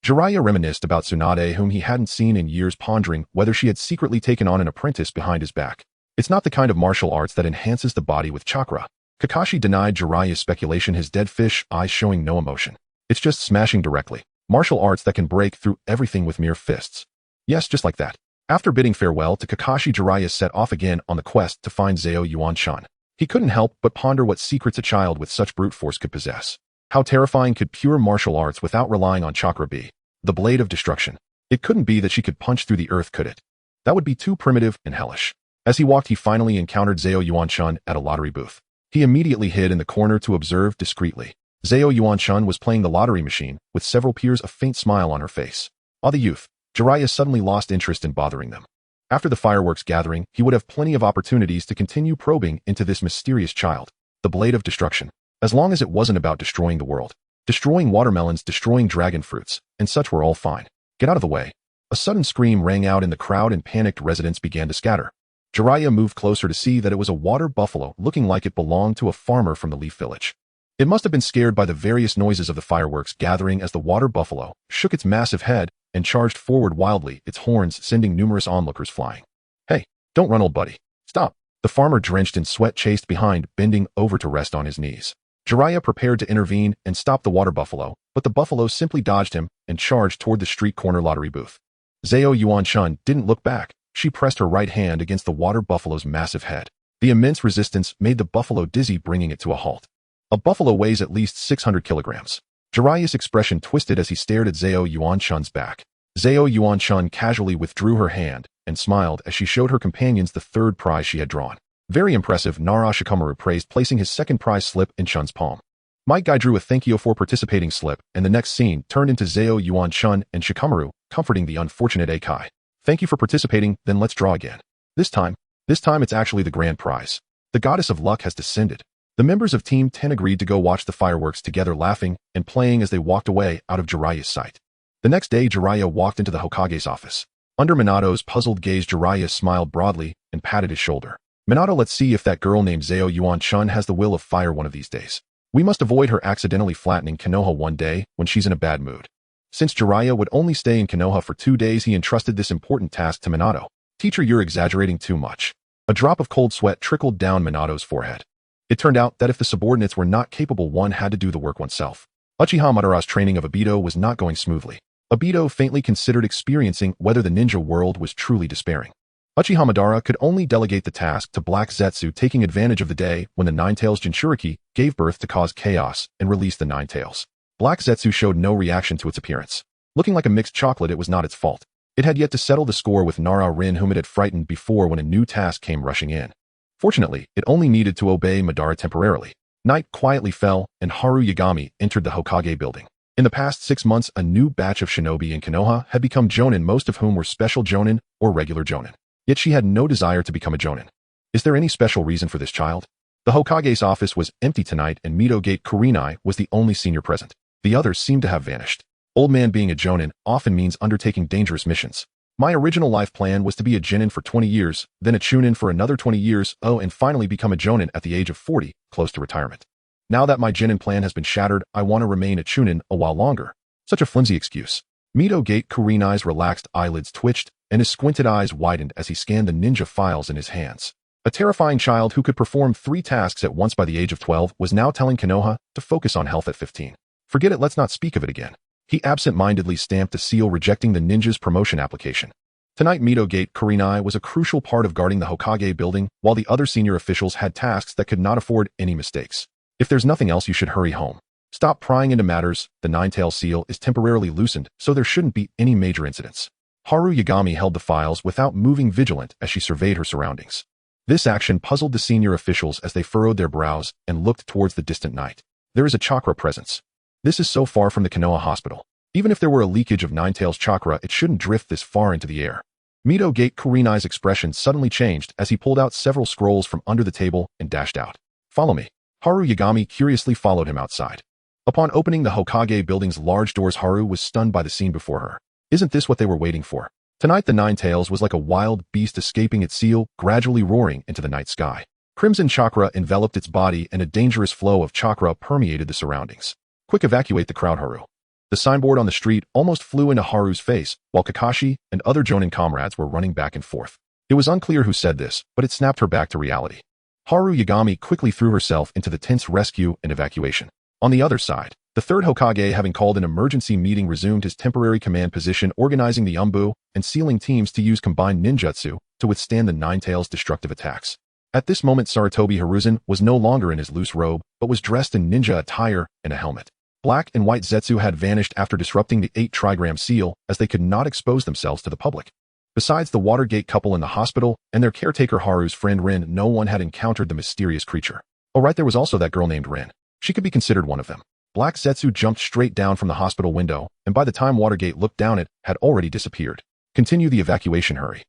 Jiraiya reminisced about Tsunade, whom he hadn't seen in years, pondering whether she had secretly taken on an apprentice behind his back. It's not the kind of martial arts that enhances the body with chakra. Kakashi denied Jiraiya's speculation, his dead fish eyes showing no emotion. It's just smashing directly. Martial arts that can break through everything with mere fists. Yes, just like that. After bidding farewell to Kakashi, Jiraiya set off again on the quest to find Zhao Yuan-chun. He couldn't help but ponder what secrets a child with such brute force could possess. How terrifying could pure martial arts without relying on chakra be? The blade of destruction. It couldn't be that she could punch through the earth, could it? That would be too primitive and hellish. As he walked, he finally encountered Zhao Yuan-chun at a lottery booth. He immediately hid in the corner to observe discreetly. Zhao Yuan-chun was playing the lottery machine, with several peers, a faint smile on her face. Ah, the youth. Jiraiya suddenly lost interest in bothering them. After the fireworks gathering, he would have plenty of opportunities to continue probing into this mysterious child. The blade of destruction. As long as it wasn't about destroying the world. Destroying watermelons, destroying dragon fruits, and such were all fine. Get out of the way. A sudden scream rang out in the crowd and panicked residents began to scatter. Jiraiya moved closer to see that it was a water buffalo, looking like it belonged to a farmer from the Leaf Village. It must have been scared by the various noises of the fireworks gathering as the water buffalo shook its massive head and charged forward wildly, its horns sending numerous onlookers flying. Hey, don't run, old buddy. Stop. The farmer, drenched in sweat, chased behind, bending over to rest on his knees. Jiraiya prepared to intervene and stop the water buffalo, but the buffalo simply dodged him and charged toward the street corner lottery booth. Zhao Yuan-chun didn't look back. She pressed her right hand against the water buffalo's massive head. The immense resistance made the buffalo dizzy, bringing it to a halt. A buffalo weighs at least 600 kilograms. Jiraiya's expression twisted as he stared at Zhao Yuan-chun's back. Zhao Yuan-chun casually withdrew her hand and smiled as she showed her companions the third prize she had drawn. Very impressive, Nara Shikaku praised, placing his second prize slip in Chun's palm. Might Guy drew a thank you for participating slip, and the next scene turned into Zhao Yuan-chun and Shikamaru comforting the unfortunate Isekai'd. Thank you for participating, then let's draw again. This time it's actually the grand prize. The goddess of luck has descended. The members of Team 10 agreed to go watch the fireworks together, laughing and playing as they walked away out of Jiraiya's sight. The next day, Jiraiya walked into the Hokage's office. Under Minato's puzzled gaze, Jiraiya smiled broadly and patted his shoulder. Minato, let's see if that girl named Zhao Yuan-chun has the will of fire one of these days. We must avoid her accidentally flattening Konoha one day when she's in a bad mood. Since Jiraiya would only stay in Konoha for 2 days, he entrusted this important task to Minato. Teacher, you're exaggerating too much. A drop of cold sweat trickled down Minato's forehead. It turned out that if the subordinates were not capable, one had to do the work oneself. Uchiha Madara's training of Obito was not going smoothly. Obito faintly considered experiencing whether the ninja world was truly despairing. Uchiha Madara could only delegate the task to Black Zetsu, taking advantage of the day when the Nine-Tails Jinchuriki gave birth to cause chaos and release the Nine-Tails. Black Zetsu showed no reaction to its appearance. Looking like a mixed chocolate, it was not its fault. It had yet to settle the score with Nara Rin, whom it had frightened before when a new task came rushing in. Fortunately, it only needed to obey Madara temporarily. Night quietly fell, and Haru Yagami entered the Hokage building. In the past 6 months, a new batch of shinobi in Konoha had become jonin, most of whom were special jonin or regular jonin. Yet she had no desire to become a jonin. Is there any special reason for this child? The Hokage's office was empty tonight, and Midogate Kurenai was the only senior present. The others seemed to have vanished. Old man being a jonin often means undertaking dangerous missions. My original life plan was to be a genin for 20 years, then a chunin for another 20 years, and finally become a jonin at the age of 40, close to retirement. Now that my genin plan has been shattered, I want to remain a chunin a while longer. Such a flimsy excuse. Midogate Kurenai's relaxed eyelids twitched, and his squinted eyes widened as he scanned the ninja files in his hands. A terrifying child who could perform 3 tasks at once by the age of 12 was now telling Konoha to focus on health at 15. Forget it, let's not speak of it again. He absent-mindedly stamped a seal, rejecting the ninja's promotion application. Tonight, Midogate Kurenai was a crucial part of guarding the Hokage building, while the other senior officials had tasks that could not afford any mistakes. If there's nothing else, you should hurry home. Stop prying into matters. The Nine-Tail seal is temporarily loosened, so there shouldn't be any major incidents. Haru Yagami held the files without moving, vigilant as she surveyed her surroundings. This action puzzled the senior officials as they furrowed their brows and looked towards the distant night. There is a chakra presence. This is so far from the Konoha hospital. Even if there were a leakage of Nine-Tails chakra, it shouldn't drift this far into the air. Midogate Kurenai's expression suddenly changed as he pulled out several scrolls from under the table and dashed out. Follow me. Haru Yagami curiously followed him outside. Upon opening the Hokage building's large doors, Haru was stunned by the scene before her. Isn't this what they were waiting for? Tonight, the Nine-Tails was like a wild beast escaping its seal, gradually roaring into the night sky. Crimson chakra enveloped its body, and a dangerous flow of chakra permeated the surroundings. Quick, evacuate the crowd, Haru. The signboard on the street almost flew into Haru's face, while Kakashi and other jonin comrades were running back and forth. It was unclear who said this, but it snapped her back to reality. Haru Yagami quickly threw herself into the tense rescue and evacuation. On the other side, the third Hokage, having called an emergency meeting, resumed his temporary command position, organizing the Umbu and sealing teams to use combined ninjutsu to withstand the Nine-Tails' destructive attacks. At this moment, Sarutobi Hiruzen was no longer in his loose robe, but was dressed in ninja attire and a helmet. Black and white Zetsu had vanished after disrupting the 8 trigram seal, as they could not expose themselves to the public. Besides the Watergate couple in the hospital and their caretaker Haru's friend Rin, no one had encountered the mysterious creature. Oh right, there was also that girl named Rin. She could be considered one of them. Black Zetsu jumped straight down from the hospital window, and by the time Watergate looked down, it had already disappeared. Continue the evacuation, hurry.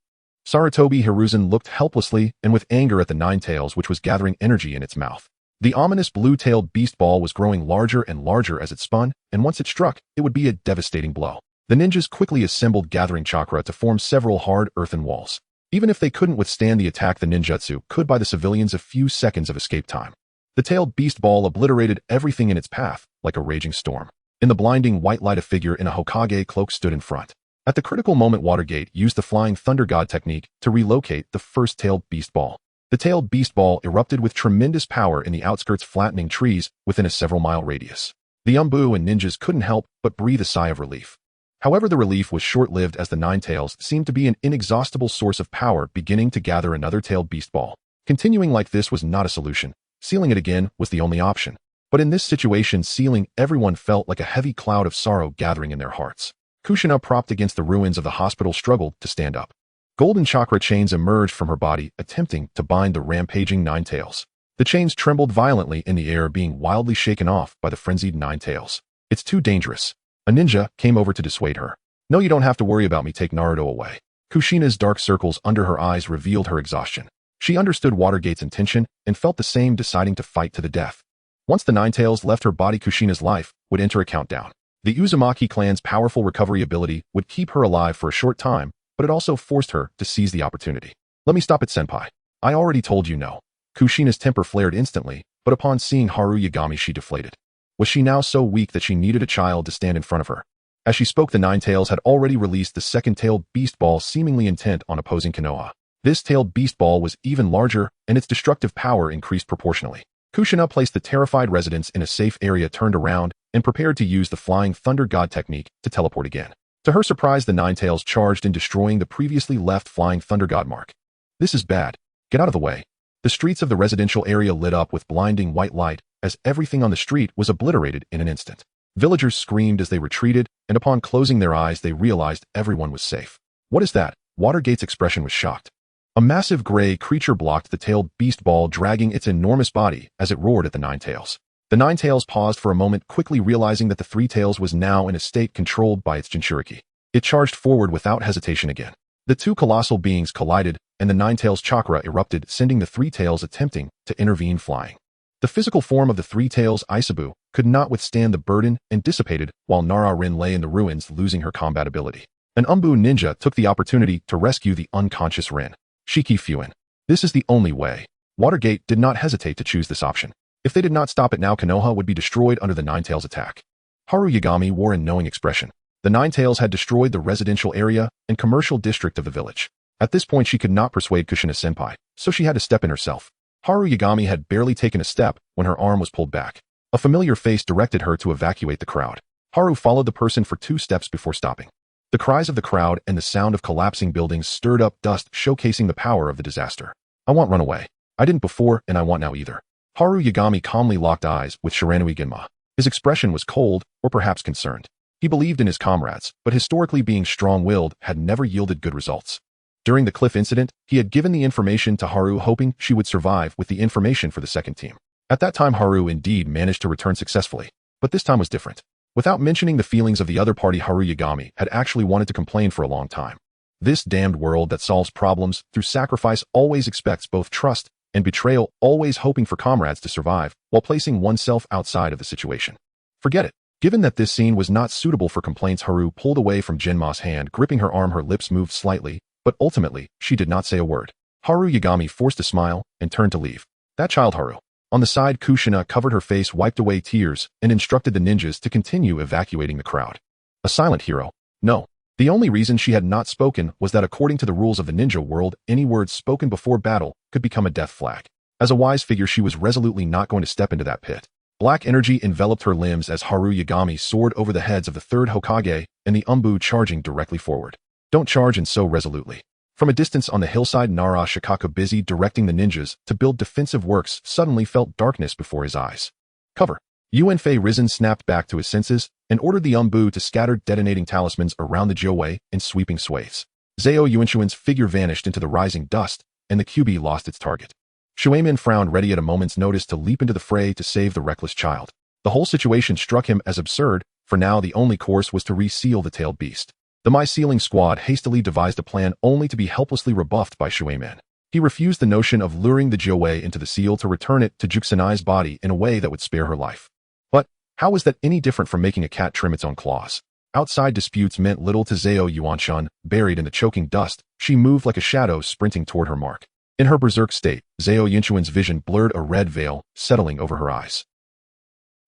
Sarutobi Hiruzen looked helplessly and with anger at the Nine-Tails, which was gathering energy in its mouth. The ominous blue-tailed beast ball was growing larger and larger as it spun, and once it struck, it would be a devastating blow. The ninjas quickly assembled, gathering chakra to form several hard earthen walls. Even if they couldn't withstand the attack, the ninjutsu could buy the civilians a few seconds of escape time. The tailed beast ball obliterated everything in its path, like a raging storm. In the blinding white light, a figure in a Hokage cloak stood in front. At the critical moment, Watergate used the Flying Thunder God technique to relocate the first tailed beast ball. The tailed beast ball erupted with tremendous power in the outskirts, flattening trees within a several-mile radius. The Umbu and ninjas couldn't help but breathe a sigh of relief. However, the relief was short-lived, as the Nine-Tails seemed to be an inexhaustible source of power, beginning to gather another tailed beast ball. Continuing like this was not a solution. Sealing it again was the only option. But in this situation, sealing everyone felt like a heavy cloud of sorrow gathering in their hearts. Kushina, propped against the ruins of the hospital, struggled to stand up. Golden chakra chains emerged from her body, attempting to bind the rampaging Nine Tails. The chains trembled violently in the air, being wildly shaken off by the frenzied Nine Tails. It's too dangerous. A ninja came over to dissuade her. No, you don't have to worry about me. Take Naruto away. Kushina's dark circles under her eyes revealed her exhaustion. She understood Watergate's intention and felt the same, deciding to fight to the death. Once the Nine Tails left her body, Kushina's life would enter a countdown. The Uzumaki clan's powerful recovery ability would keep her alive for a short time, but it also forced her to seize the opportunity. Let me stop it, senpai. I already told you no. Kushina's temper flared instantly, but upon seeing Haru Yagami, she deflated. Was she now so weak that she needed a child to stand in front of her? As she spoke, the Nine Tails had already released the second-tailed beast ball, seemingly intent on opposing Konoha. This tailed beast ball was even larger, and its destructive power increased proportionally. Kushina placed the terrified residents in a safe area, turned around, and prepared to use the Flying Thunder God technique to teleport again. To her surprise, the Nine Tails charged in, destroying the previously left Flying Thunder God mark. This is bad. Get out of the way. The streets of the residential area lit up with blinding white light, as everything on the street was obliterated in an instant. Villagers screamed as they retreated, and upon closing their eyes, they realized everyone was safe. What is that? Watergate's expression was shocked. A massive gray creature blocked the tailed beast ball, dragging its enormous body as it roared at the Nine Tails. The Nine Tails paused for a moment, quickly realizing that the Three Tails was now in a state controlled by its Jinchuriki. It charged forward without hesitation again. The two colossal beings collided, and the Nine Tails chakra erupted, sending the Three Tails attempting to intervene flying. The physical form of the Three Tails, Isabu, could not withstand the burden and dissipated, while Nara Rin lay in the ruins, losing her combat ability. An Umbu ninja took the opportunity to rescue the unconscious Rin. Shiki Fuin. This is the only way. Watergate did not hesitate to choose this option. If they did not stop it now, Konoha would be destroyed under the Nine Tails' attack. Haru Yagami wore a knowing expression. The Nine Tails had destroyed the residential area and commercial district of the village. At this point, she could not persuade Kushina-senpai, so she had to step in herself. Haru Yagami had barely taken a step when her arm was pulled back. A familiar face directed her to evacuate the crowd. Haru followed the person for 2 steps before stopping. The cries of the crowd and the sound of collapsing buildings stirred up dust, showcasing the power of the disaster. I won't run away. I didn't before, and I won't now either. Haru Yagami calmly locked eyes with Shiranui Ginma. His expression was cold, or perhaps concerned. He believed in his comrades, but historically being strong-willed had never yielded good results. During the cliff incident, he had given the information to Haru, hoping she would survive with the information for the second team. At that time, Haru indeed managed to return successfully, but this time was different. Without mentioning the feelings of the other party, Haru Yagami had actually wanted to complain for a long time. This damned world that solves problems through sacrifice always expects both trust and betrayal, always hoping for comrades to survive while placing oneself outside of the situation. Forget it. Given that this scene was not suitable for complaints, Haru pulled away from Genma's hand, gripping her arm. Her lips moved slightly, but ultimately, she did not say a word. Haru Yagami forced a smile and turned to leave. That child, Haru. On the side, Kushina covered her face, wiped away tears, and instructed the ninjas to continue evacuating the crowd. A silent hero? No. The only reason she had not spoken was that according to the rules of the ninja world, any words spoken before battle could become a death flag. As a wise figure, she was resolutely not going to step into that pit. Black energy enveloped her limbs as Haru Yagami soared over the heads of the third Hokage and the Umbu, charging directly forward. Don't charge and so resolutely. From a distance on the hillside, Nara Shikaku, busy directing the ninjas to build defensive works, suddenly felt darkness before his eyes. Cover. Yuanfei, risen, snapped back to his senses and ordered the Umbu to scatter detonating talismans around the Jiuwei in sweeping swathes. Zhao Yuanshuan's figure vanished into the rising dust, and the QB lost its target. Shuemin frowned, ready at a moment's notice to leap into the fray to save the reckless child. The whole situation struck him as absurd, for now the only course was to reseal the tailed beast. The My-Sealing squad hastily devised a plan, only to be helplessly rebuffed by Shuemin. He refused the notion of luring the Jiuwei into the seal to return it to Juxinai's body in a way that would spare her life. But how was that any different from making a cat trim its own claws? Outside disputes meant little to Zhao Yuanshan. Buried in the choking dust, she moved like a shadow, sprinting toward her mark. In her berserk state, Zhao Yunshuan's vision blurred, a red veil settling over her eyes.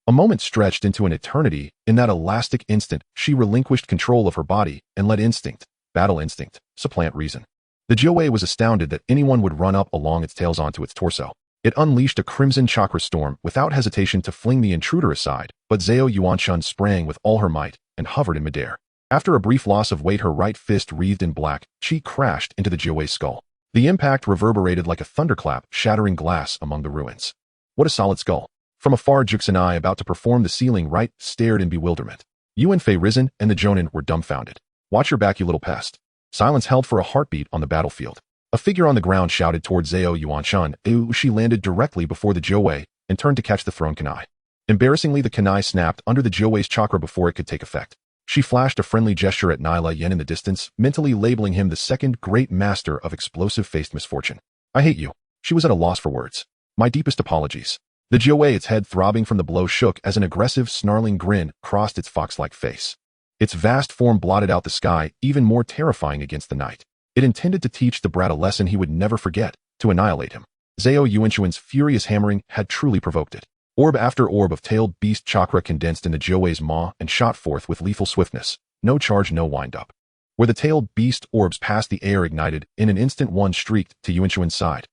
A moment stretched into an eternity. In that elastic instant, she relinquished control of her body and let instinct, battle instinct, supplant reason. The Jiuwei was astounded that anyone would run up along its tails onto its torso. It unleashed a crimson chakra storm without hesitation to fling the intruder aside, but Zhao Yuanshan sprang with all her might and hovered in midair. After a brief loss of weight, her right fist wreathed in black, she crashed into the Jiuwei's skull. The impact reverberated like a thunderclap, shattering glass among the ruins. What a solid skull. From afar, Juxanai, about to perform the sealing rite, stared in bewilderment. Yuan Fei Risen and the Jonin were dumbfounded. "Watch your back, you little pest." Silence held for a heartbeat on the battlefield. A figure on the ground shouted toward Zhao Yuanshan. She landed directly before the Jiuwei and turned to catch the thrown kunai. Embarrassingly, the kunai snapped under the Jiuwei's chakra before it could take effect. She flashed a friendly gesture at Nyla Yen in the distance, mentally labeling him the second great master of explosive-faced misfortune. "I hate you." She was at a loss for words. "My deepest apologies." The Jiuwei, its head throbbing from the blow, shook as an aggressive, snarling grin crossed its fox-like face. Its vast form blotted out the sky, even more terrifying against the night. It intended to teach the brat a lesson he would never forget, to annihilate him. Zhao Yuanshuan's furious hammering had truly provoked it. Orb after orb of tailed beast chakra condensed in the Jiuwei's maw and shot forth with lethal swiftness. No charge, no wind-up. Where the tailed beast orbs passed, the air ignited. In an instant, one streaked to Yuanshuan's side.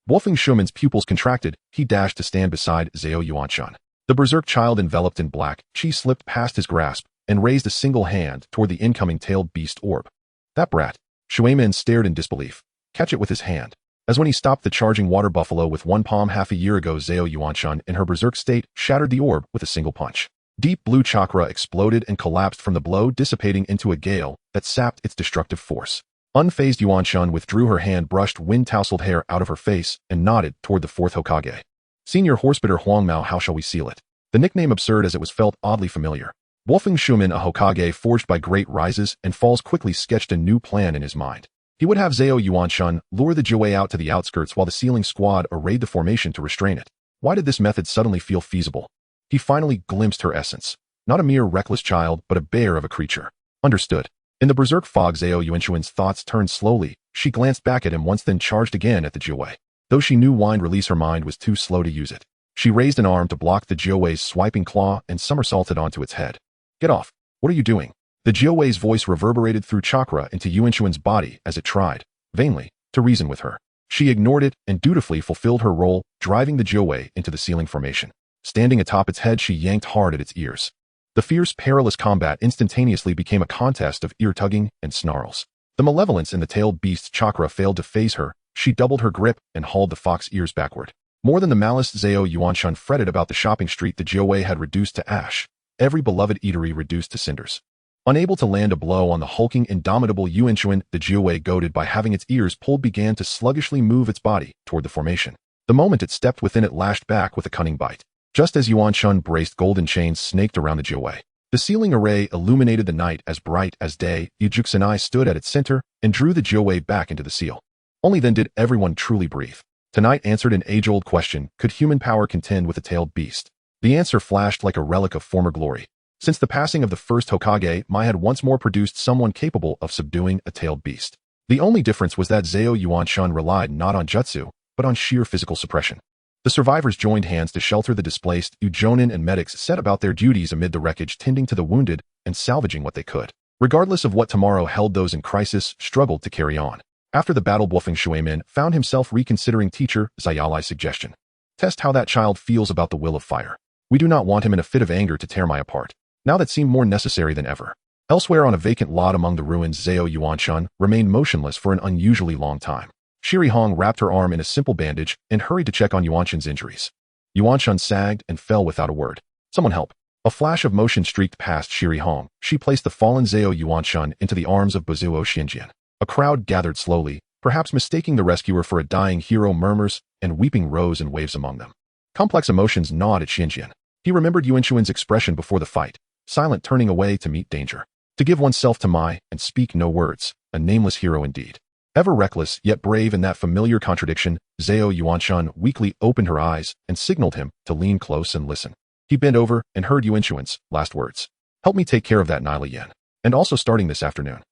Wolfing Schumann's pupils contracted. He dashed to stand beside Zhao Yuanshan. The berserk child, enveloped in black, chi slipped past his grasp and raised a single hand toward the incoming tailed beast orb. "That brat." Shuaimin stared in disbelief. "Catch it with his hand." As when he stopped the charging water buffalo with one palm half a year ago, Zhao Yuanshan, in her berserk state, shattered the orb with a single punch. Deep blue chakra exploded and collapsed from the blow, dissipating into a gale that sapped its destructive force. Unfazed, Yuanshan withdrew her hand, brushed wind-tousled hair out of her face, and nodded toward the fourth Hokage. "Senior Horsebitter Huang Mao, how shall we seal it?" The nickname, absurd as it was, felt oddly familiar. Wolfing Schumann, a Hokage forged by great rises and falls, quickly sketched a new plan in his mind. He would have Zhao Yuanshan lure the Jiuwei out to the outskirts while the sealing squad arrayed the formation to restrain it. Why did this method suddenly feel feasible? He finally glimpsed her essence. Not a mere reckless child, but a bear of a creature. Understood. In the berserk fog, Zhao Yuanshuan's thoughts turned slowly. She glanced back at him once, then charged again at the Jiuwei. Though she knew wind release, her mind was too slow to use it. She raised an arm to block the Jiuwei's swiping claw and somersaulted onto its head. "Get off. What are you doing?" The Jiuwei's voice reverberated through chakra into Yuanshuan's body as it tried, vainly, to reason with her. She ignored it and dutifully fulfilled her role, driving the Jiuwei into the sealing formation. Standing atop its head, she yanked hard at its ears. The fierce, perilous combat instantaneously became a contest of ear-tugging and snarls. The malevolence in the tailed beast's chakra failed to faze her. She doubled her grip and hauled the fox ears backward. More than the malice, Zhao Yuanshan fretted about the shopping street the Jiuwei had reduced to ash, every beloved eatery reduced to cinders. Unable to land a blow on the hulking, indomitable Yuanshuan, the Jiuwei, goaded by having its ears pulled, began to sluggishly move its body toward the formation. The moment it stepped within, it lashed back with a cunning bite. Just as Yuanshan braced, golden chains snaked around the Jiuwei. The sealing array illuminated the night as bright as day. Juxanai stood at its center and drew the Jiuwei back into the seal. Only then did everyone truly breathe. Tonight answered an age-old question: could human power contend with a tailed beast? The answer flashed like a relic of former glory. Since the passing of the first Hokage, Mai had once more produced someone capable of subduing a tailed beast. The only difference was that Zhao Yuanshan relied not on jutsu, but on sheer physical suppression. The survivors joined hands to shelter the displaced. Jonin and medics set about their duties amid the wreckage, tending to the wounded and salvaging what they could. Regardless of what tomorrow held, those in crisis struggled to carry on. After the battle, Wolfing Shuaimin found himself reconsidering teacher Zayalai's suggestion. "Test how that child feels about the will of fire. We do not want him in a fit of anger to tear Mai apart." Now that seemed more necessary than ever. Elsewhere on a vacant lot among the ruins, Zhao Yuanshan remained motionless for an unusually long time. Shiri Hong wrapped her arm in a simple bandage and hurried to check on Yuanshan's injuries. Yuanshan sagged and fell without a word. "Someone help." A flash of motion streaked past Shiri Hong. She placed the fallen Zhao Yuanshan into the arms of Bazuo Xianjian. A crowd gathered slowly, perhaps mistaking the rescuer for a dying hero. Murmurs and weeping rose in waves among them. Complex emotions gnawed at Xianjian. He remembered Yuanshuan's expression before the fight, silent, turning away to meet danger. To give oneself to Mai and speak no words, a nameless hero indeed. Ever reckless, yet brave in that familiar contradiction, Zhao Yuanshan weakly opened her eyes and signaled him to lean close and listen. He bent over and heard Yuanshuan's last words. "Help me take care of that Nyla Yen. And also starting this afternoon.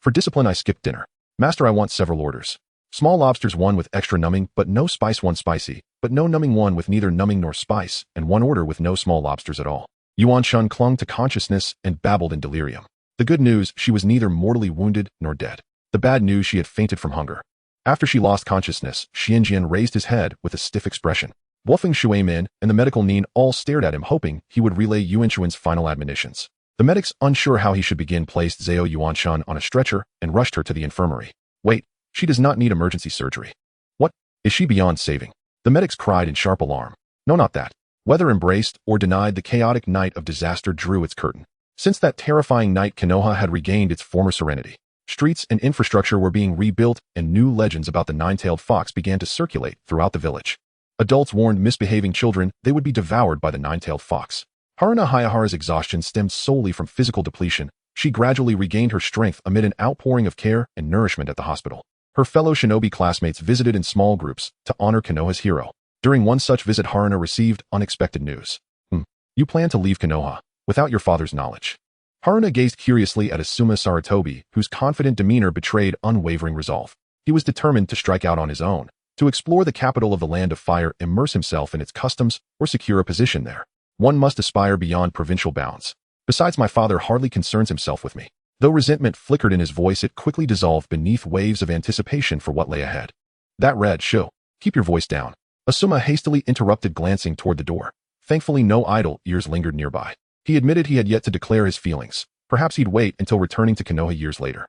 For discipline, I skipped dinner. Master, I want several orders. Small lobsters, one with extra numbing but no spice, one spicy, but no numbing, one with neither numbing nor spice, and one order with no small lobsters at all." Yuanshan clung to consciousness and babbled in delirium. The good news: she was neither mortally wounded nor dead. The bad news: she had fainted from hunger. After she lost consciousness, Xianjian raised his head with a stiff expression. Wolfing Shuaimin and the medical Nin all stared at him, hoping he would relay Yuanshuan's final admonitions. The medics, unsure how he should begin, placed Zhao Yuanshan on a stretcher and rushed her to the infirmary. "Wait, she does not need emergency surgery." "What? Is she beyond saving?" The medics cried in sharp alarm. "No, not that. Whether embraced or denied, the chaotic night of disaster drew its curtain. Since that terrifying night, Konoha had regained its former serenity. Streets and infrastructure were being rebuilt, and new legends about the nine-tailed fox began to circulate throughout the village. Adults warned misbehaving children they would be devoured by the nine-tailed fox. Haruna Hayahara's exhaustion stemmed solely from physical depletion. She gradually regained her strength amid an outpouring of care and nourishment at the hospital. Her fellow shinobi classmates visited in small groups to honor Konoha's hero. During one such visit, Haruna received unexpected news. You plan to leave Konoha without your father's knowledge. Haruna gazed curiously at Asuma Sarutobi, whose confident demeanor betrayed unwavering resolve. He was determined to strike out on his own, to explore the capital of the Land of Fire, immerse himself in its customs, or secure a position there. One must aspire beyond provincial bounds. Besides, my father hardly concerns himself with me. Though resentment flickered in his voice, it quickly dissolved beneath waves of anticipation for what lay ahead. That red show. Keep your voice down. Asuma hastily interrupted, glancing toward the door. Thankfully, no idle ears lingered nearby. He admitted he had yet to declare his feelings. Perhaps he'd wait until returning to Konoha years later.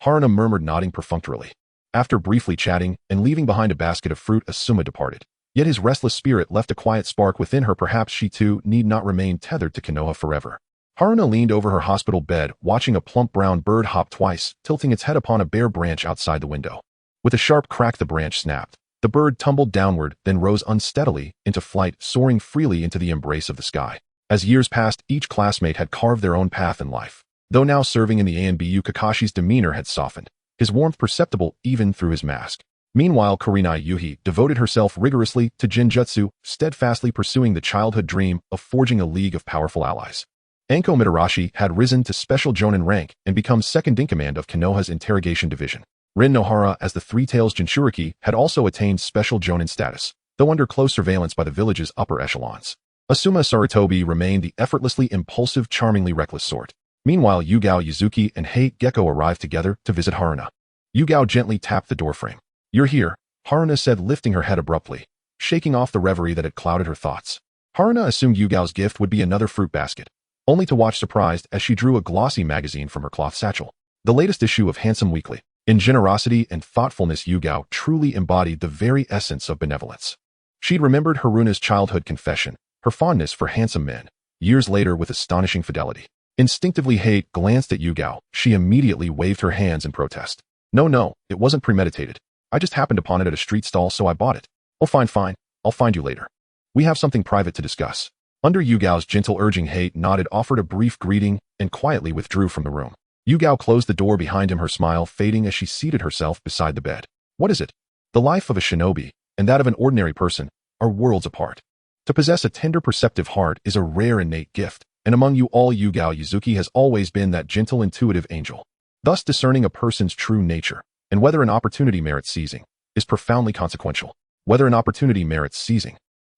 Haruna murmured, nodding perfunctorily. After briefly chatting and leaving behind a basket of fruit, Asuma departed. Yet his restless spirit left a quiet spark within her. Perhaps she too need not remain tethered to Konoha forever. Haruna leaned over her hospital bed, watching a plump brown bird hop twice, tilting its head upon a bare branch outside the window. With a sharp crack, the branch snapped. The bird tumbled downward, then rose unsteadily into flight, soaring freely into the embrace of the sky. As years passed, each classmate had carved their own path in life. Though now serving in the ANBU, Kakashi's demeanor had softened, his warmth perceptible even through his mask. Meanwhile, Kurenai Yuhi devoted herself rigorously to Jinjutsu, steadfastly pursuing the childhood dream of forging a league of powerful allies. Anko Mitarashi had risen to special jonin rank and become second-in-command of Konoha's interrogation division. Rin Nohara, as the Three-Tails Jinchuriki, had also attained special jonin status, though under close surveillance by the village's upper echelons. Asuma Sarutobi remained the effortlessly impulsive, charmingly reckless sort. Meanwhile, Yugao Yuzuki and Hei Gecko arrived together to visit Haruna. Yugao gently tapped the doorframe. You're here, Haruna said, lifting her head abruptly, shaking off the reverie that had clouded her thoughts. Haruna assumed Yugao's gift would be another fruit basket, only to watch surprised as she drew a glossy magazine from her cloth satchel. The latest issue of Handsome Weekly. In generosity and thoughtfulness, Yugao truly embodied the very essence of benevolence. She'd remembered Haruna's childhood confession, her fondness for handsome men, years later with astonishing fidelity. Instinctively, Hei glanced at Yugao. She immediately waved her hands in protest. No, it wasn't premeditated. I just happened upon it at a street stall, so I bought it. Oh, fine. I'll find you later. We have something private to discuss. Under Yugao's gentle urging, Hei nodded, offered a brief greeting, and quietly withdrew from the room. Yugao closed the door behind him, her smile fading as she seated herself beside the bed. What is it? The life of a shinobi, and that of an ordinary person, are worlds apart. To possess a tender, perceptive heart is a rare innate gift, and among you all, Yugao Yuzuki has always been that gentle, intuitive angel. Thus, discerning a person's true nature, and whether an opportunity merits seizing, is profoundly consequential. Whether an opportunity merits seizing.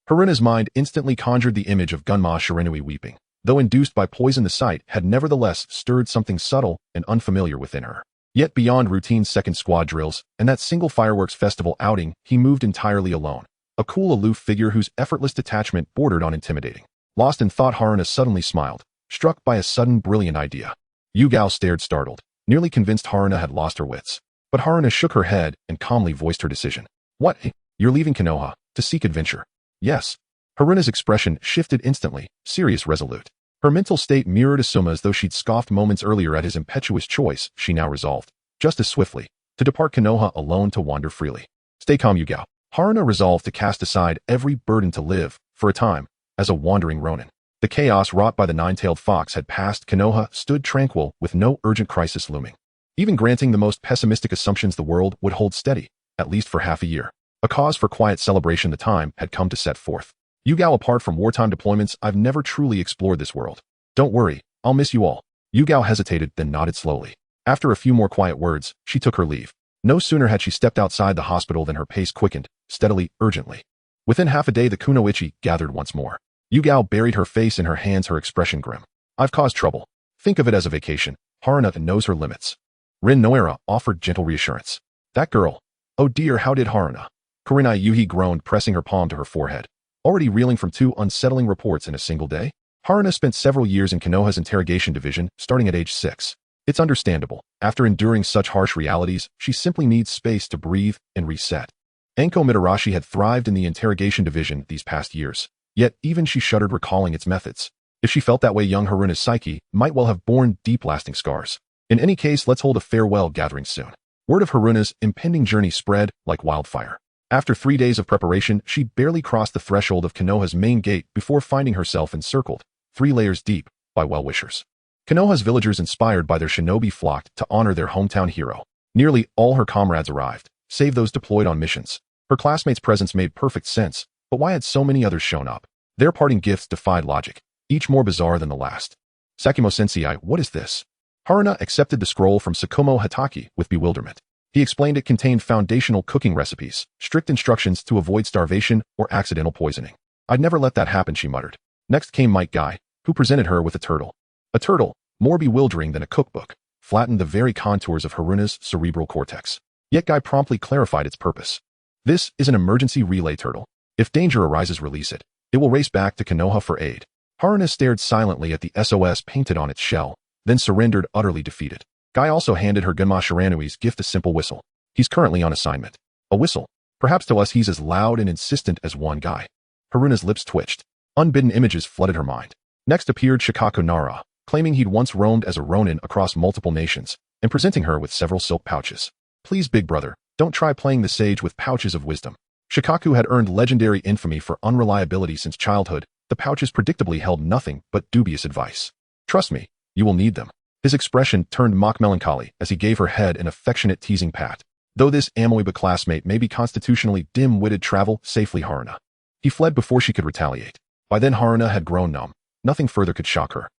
Haruna's mind instantly conjured the image of Gunma Shiranui weeping. Though induced by poison, the sight had nevertheless stirred something subtle and unfamiliar within her. Yet beyond routine second squad drills and that single fireworks festival outing, he moved entirely alone. A cool, aloof figure whose effortless detachment bordered on intimidating. Lost in thought, Haruna suddenly smiled, struck by a sudden brilliant idea. Yugao stared startled, nearly convinced Haruna had lost her wits. But Haruna shook her head and calmly voiced her decision. What? You're leaving Konoha to seek adventure? Yes. Haruna's expression shifted instantly, serious, resolute. Her mental state mirrored Asuma's. Though she'd scoffed moments earlier at his impetuous choice, she now resolved, just as swiftly, to depart Konoha alone to wander freely. Stay calm, Yugao. Haruna resolved to cast aside every burden, to live, for a time, as a wandering ronin. The chaos wrought by the nine-tailed fox had passed. Konoha stood tranquil, with no urgent crisis looming. Even granting the most pessimistic assumptions, the world would hold steady, at least for half a year. A cause for quiet celebration. The time had come to set forth. Yugao, apart from wartime deployments, I've never truly explored this world. Don't worry, I'll miss you all. Yugao hesitated, then nodded slowly. After a few more quiet words, she took her leave. No sooner had she stepped outside the hospital than her pace quickened, steadily, urgently. Within half a day, the kunoichi gathered once more. Yugao buried her face in her hands, her expression grim. I've caused trouble. Think of it as a vacation. Haruna knows her limits. Rin Nohara offered gentle reassurance. That girl. Oh dear, how did Haruna? Kurenai Yuhi groaned, pressing her palm to her forehead. Already reeling from 2 unsettling reports in a single day? Haruna spent several years in Konoha's interrogation division, starting at age 6. It's understandable. After enduring such harsh realities, she simply needs space to breathe and reset. Anko Mitarashi had thrived in the interrogation division these past years. Yet even she shuddered recalling its methods. If she felt that way, young Haruna's psyche might well have borne deep lasting scars. In any case, let's hold a farewell gathering soon. Word of Haruna's impending journey spread like wildfire. After 3 days of preparation, she barely crossed the threshold of Konoha's main gate before finding herself encircled, 3 layers deep, by well-wishers. Konoha's villagers, inspired by their shinobi, flocked to honor their hometown hero. Nearly all her comrades arrived, save those deployed on missions. Her classmates' presence made perfect sense, but why had so many others shown up? Their parting gifts defied logic, each more bizarre than the last. Sakumo-sensei, what is this? Haruna accepted the scroll from Sakumo Hatake with bewilderment. He explained it contained foundational cooking recipes, strict instructions to avoid starvation or accidental poisoning. I'd never let that happen, she muttered. Next came Might Guy, who presented her with a turtle. A turtle, more bewildering than a cookbook, flattened the very contours of Haruna's cerebral cortex. Yet Guy promptly clarified its purpose. This is an emergency relay turtle. If danger arises, release it. It will race back to Konoha for aid. Haruna stared silently at the SOS painted on its shell, then surrendered, utterly defeated. Guy also handed her Gunma Shiranui's gift, a simple whistle. He's currently on assignment. A whistle. Perhaps to us he's as loud and insistent as one guy. Haruna's lips twitched. Unbidden images flooded her mind. Next appeared Shikaku Nara, claiming he'd once roamed as a ronin across multiple nations, and presenting her with several silk pouches. Please, big brother, don't try playing the sage with pouches of wisdom. Shikaku had earned legendary infamy for unreliability since childhood. The pouches predictably held nothing but dubious advice. Trust me, you will need them. His expression turned mock melancholy as he gave her head an affectionate teasing pat. Though this amoeba classmate may be constitutionally dim-witted, travel safely, Haruna. He fled before she could retaliate. By then Haruna had grown numb. Nothing further could shock her.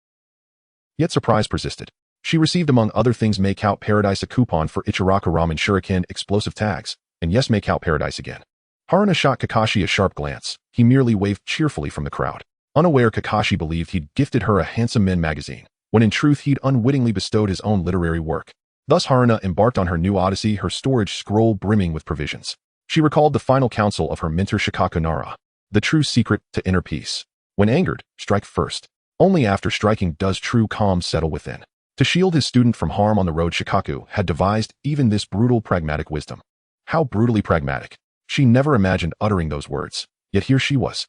Yet surprise persisted. She received, among other things, Make Out Paradise, a coupon for Ichiraku Ramen Shuriken explosive tags, and yes, Make Out Paradise again. Haruna shot Kakashi a sharp glance. He merely waved cheerfully from the crowd. Unaware, Kakashi believed he'd gifted her a Handsome Men magazine, when in truth he'd unwittingly bestowed his own literary work. Thus Haruna embarked on her new odyssey, her storage scroll brimming with provisions. She recalled the final counsel of her mentor Shikaku Nara. The true secret to inner peace. When angered, strike first. Only after striking does true calm settle within. To shield his student from harm on the road, Shikaku had devised even this brutal pragmatic wisdom. How brutally pragmatic. She never imagined uttering those words, yet here she was.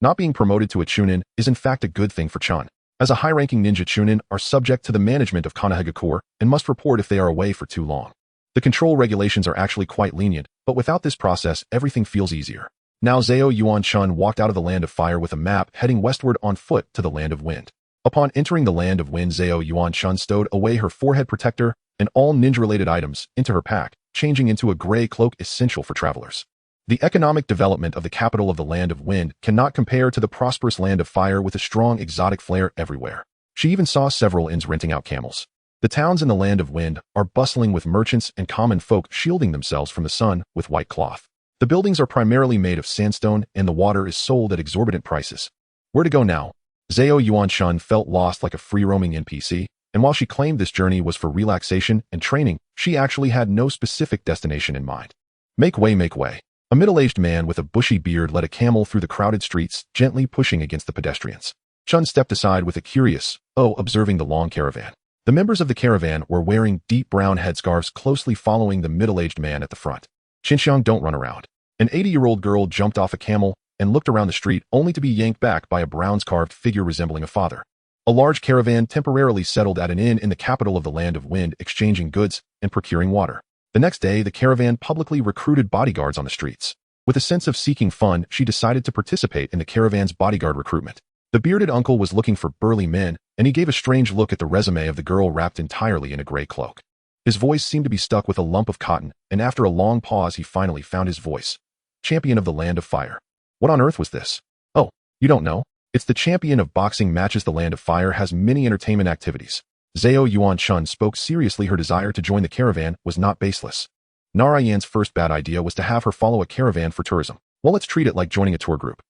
Not being promoted to a Chūnin is in fact a good thing for Chun, as a high-ranking ninja Chūnin are subject to the management of Konohagakure and must report if they are away for too long. The control regulations are actually quite lenient, but without this process everything feels easier. Now Zhao Yuan-chun walked out of the Land of Fire with a map, heading westward on foot to the Land of Wind. Upon entering the Land of Wind, Zhao Yuan-chun stowed away her forehead protector and all ninja-related items into her pack, changing into a gray cloak essential for travelers. The economic development of the capital of the Land of Wind cannot compare to the prosperous Land of Fire, with a strong exotic flair everywhere. She even saw several inns renting out camels. The towns in the Land of Wind are bustling with merchants and common folk shielding themselves from the sun with white cloth. The buildings are primarily made of sandstone and the water is sold at exorbitant prices. Where to go now? Zhao Yuan-chun felt lost like a free-roaming NPC, and while she claimed this journey was for relaxation and training, she actually had no specific destination in mind. Make way, make way. A middle-aged man with a bushy beard led a camel through the crowded streets, gently pushing against the pedestrians. Chun stepped aside with a curious, observing the long caravan. The members of the caravan were wearing deep brown headscarves, closely following the middle-aged man at the front. Xinxiang, don't run around. An 80-year-old girl jumped off a camel and looked around the street, only to be yanked back by a bronze-carved figure resembling a father. A large caravan temporarily settled at an inn in the capital of the Land of Wind, exchanging goods and procuring water. The next day, the caravan publicly recruited bodyguards on the streets. With a sense of seeking fun, she decided to participate in the caravan's bodyguard recruitment. The bearded uncle was looking for burly men, and he gave a strange look at the resume of the girl wrapped entirely in a gray cloak. His voice seemed to be stuck with a lump of cotton, and after a long pause he finally found his voice. Champion of the Land of Fire. What on earth was this? Oh, you don't know? It's the champion of boxing matches. The Land of Fire has many entertainment activities. Zhao Yuan-chun spoke seriously. Her desire to join the caravan was not baseless. Narayan's first bad idea was to have her follow a caravan for tourism. Well, let's treat it like joining a tour group.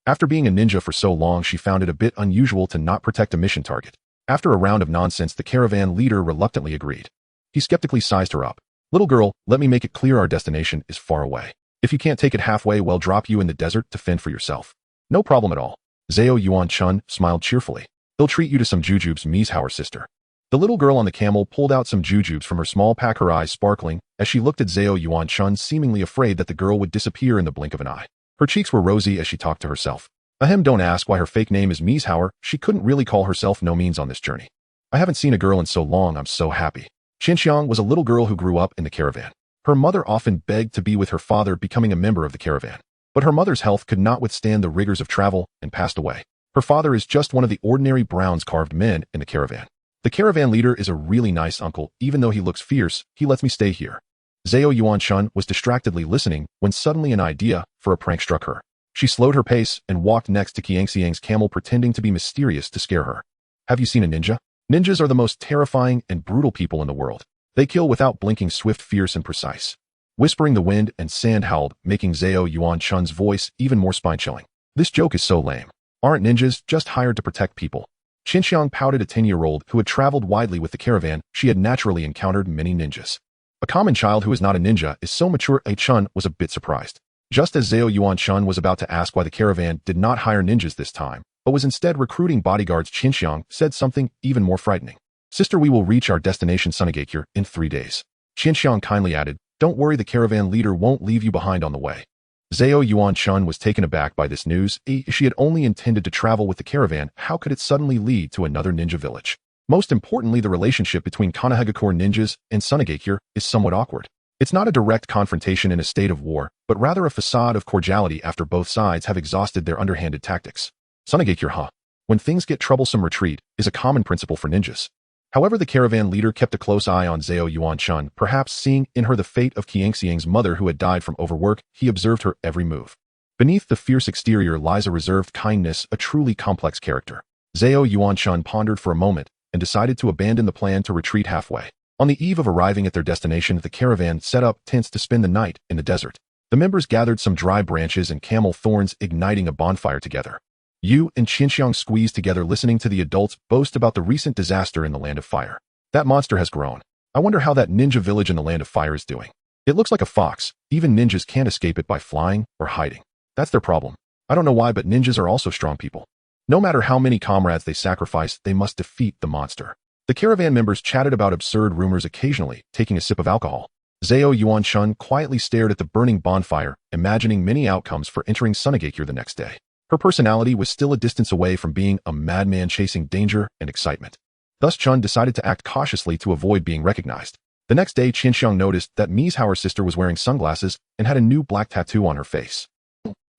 After being a ninja for so long, she found it a bit unusual to not protect a mission target. After a round of nonsense, the caravan leader reluctantly agreed. He skeptically sized her up. Little girl, let me make it clear, our destination is far away. If you can't take it halfway, we'll drop you in the desert to fend for yourself. No problem at all. Zhao Yuan-chun smiled cheerfully. They'll treat you to some jujubes, Mi's sister. The little girl on the camel pulled out some jujubes from her small pack, her eyes sparkling as she looked at Zhao Yuan-chun, seemingly afraid that the girl would disappear in the blink of an eye. Her cheeks were rosy as she talked to herself. Ahem, don't ask why her fake name is Mieshauer. She couldn't really call herself no means on this journey. I haven't seen a girl in so long, I'm so happy. Xinxiang was a little girl who grew up in the caravan. Her mother often begged to be with her father, becoming a member of the caravan. But her mother's health could not withstand the rigors of travel and passed away. Her father is just one of the ordinary bronze-carved men in the caravan. The caravan leader is a really nice uncle. Even though he looks fierce, he lets me stay here. Zhao Yuanshun was distractedly listening when suddenly an idea for a prank struck her. She slowed her pace and walked next to Qiangxiang's camel, pretending to be mysterious to scare her. Have you seen a ninja? Ninjas are the most terrifying and brutal people in the world. They kill without blinking, swift, fierce, and precise. Whispering, the wind and sand howled, making Zhao Yuanshun's voice even more spine-chilling. This joke is so lame. Aren't ninjas just hired to protect people? Xinxiang pouted. A 10-year-old who had traveled widely with the caravan, she had naturally encountered many ninjas. A common child who is not a ninja is so mature. Chun was a bit surprised. Just as Zhao Yuanshun was about to ask why the caravan did not hire ninjas this time, but was instead recruiting bodyguards, Xinxiang said something even more frightening. Sister, we will reach our destination Sunagakure in 3 days. Xinxiang kindly added, don't worry, the caravan leader won't leave you behind on the way. Zhao Yuanshun was taken aback by this news. She had only intended to travel with the caravan. How could it suddenly lead to another ninja village? Most importantly, the relationship between Sunagakure ninjas and Sunagakure is somewhat awkward. It's not a direct confrontation in a state of war, but rather a facade of cordiality after both sides have exhausted their underhanded tactics. Sunagakure, when things get troublesome, retreat is a common principle for ninjas. However, the caravan leader kept a close eye on Zhao Yuanshun, perhaps seeing in her the fate of Qiangxiang's mother who had died from overwork. He observed her every move. Beneath the fierce exterior lies a reserved kindness, a truly complex character. Zhao Yuanshun pondered for a moment and decided to abandon the plan to retreat halfway. On the eve of arriving at their destination, the caravan set up tents to spend the night in the desert. The members gathered some dry branches and camel thorns, igniting a bonfire together. Yu and Xinxiang squeezed together, listening to the adults boast about the recent disaster in the Land of Fire. That monster has grown. I wonder how that ninja village in the Land of Fire is doing. It looks like a fox. Even ninjas can't escape it by flying or hiding. That's their problem. I don't know why, but ninjas are also strong people. No matter how many comrades they sacrifice, they must defeat the monster. The caravan members chatted about absurd rumors, occasionally taking a sip of alcohol. Zhao Yuanshun quietly stared at the burning bonfire, imagining many outcomes for entering Sunagakure the next day. Her personality was still a distance away from being a madman chasing danger and excitement. Thus Chun decided to act cautiously to avoid being recognized. The next day, Xinxiang noticed that Mieshauer's sister was wearing sunglasses and had a new black tattoo on her face.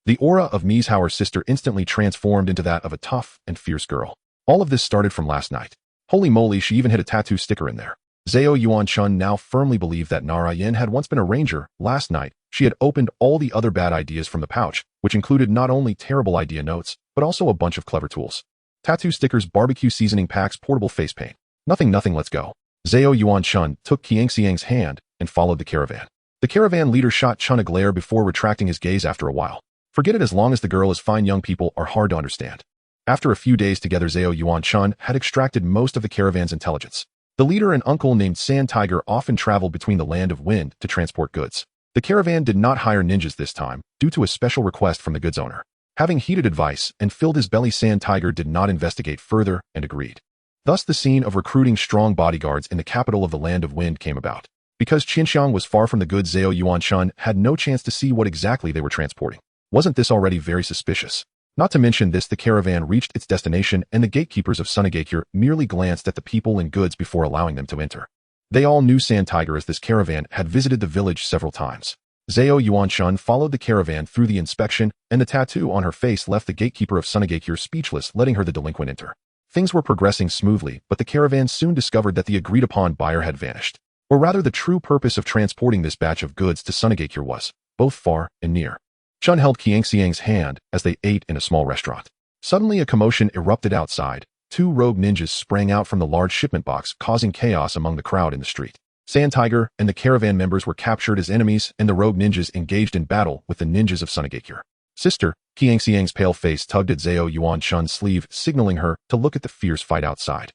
The aura of Mieshauer's sister instantly transformed into that of a tough and fierce girl. All of this started from last night. Holy moly, she even had a tattoo sticker in there. Zhao Yuanshun now firmly believed that Nara Yin had once been a ranger. Last night, she had opened all the other bad ideas from the pouch, which included not only terrible idea notes, but also a bunch of clever tools. Tattoo stickers, barbecue seasoning packs, portable face paint. Nothing, let's go. Zhao Yuanshun took Qiangxiang's hand and followed the caravan. The caravan leader shot Chun a glare before retracting his gaze after a while. Forget it, as long as the girl is fine, young people are hard to understand. After a few days together, Zhao Yuanshun had extracted most of the caravan's intelligence. The leader, an uncle named Sand Tiger, often traveled between the Land of Wind to transport goods. The caravan did not hire ninjas this time, due to a special request from the goods owner. Having heeded advice and filled his belly, Sand Tiger did not investigate further and agreed. Thus the scene of recruiting strong bodyguards in the capital of the Land of Wind came about. Because Xinxiang was far from the goods, Zhao Yuanshun had no chance to see what exactly they were transporting. Wasn't this already very suspicious? Not to mention this, the caravan reached its destination and the gatekeepers of Sunagakure merely glanced at the people and goods before allowing them to enter. They all knew Sand Tiger, as this caravan had visited the village several times. Zhao Yuanshun followed the caravan through the inspection, and the tattoo on her face left the gatekeeper of Sunagakure speechless, letting her the delinquent enter. Things were progressing smoothly, but the caravan soon discovered that the agreed-upon buyer had vanished. Or rather, the true purpose of transporting this batch of goods to Sunagakure was, both far and near. Chun held Qiangxiang's hand as they ate in a small restaurant. Suddenly a commotion erupted outside. 2 rogue ninjas sprang out from the large shipment box, causing chaos among the crowd in the street. Sand Tiger and the caravan members were captured as enemies, and the rogue ninjas engaged in battle with the ninjas of Sunagakure. Sister, Qiangxiang's pale face tugged at Zhao Yuanshun's sleeve, signaling her to look at the fierce fight outside.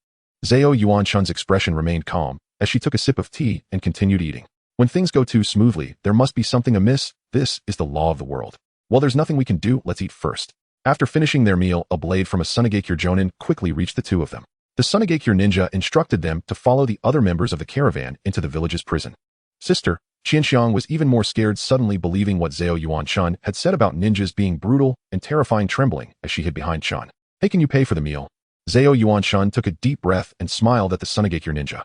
Zhao Yuanshun's expression remained calm as she took a sip of tea and continued eating. When things go too smoothly, there must be something amiss. This is the law of the world. Well, there's nothing we can do, let's eat first. After finishing their meal, a blade from a Sunagakure jonin quickly reached the 2 of them. The Sunagakure ninja instructed them to follow the other members of the caravan into the village's prison. Sister, Qianxiang was even more scared, suddenly believing what Zhao Yuan-chun had said about ninjas being brutal and terrifying, trembling as she hid behind Chun. "Hey, can you pay for the meal?" Zhao Yuan-chun took a deep breath and smiled at the Sunagakure ninja.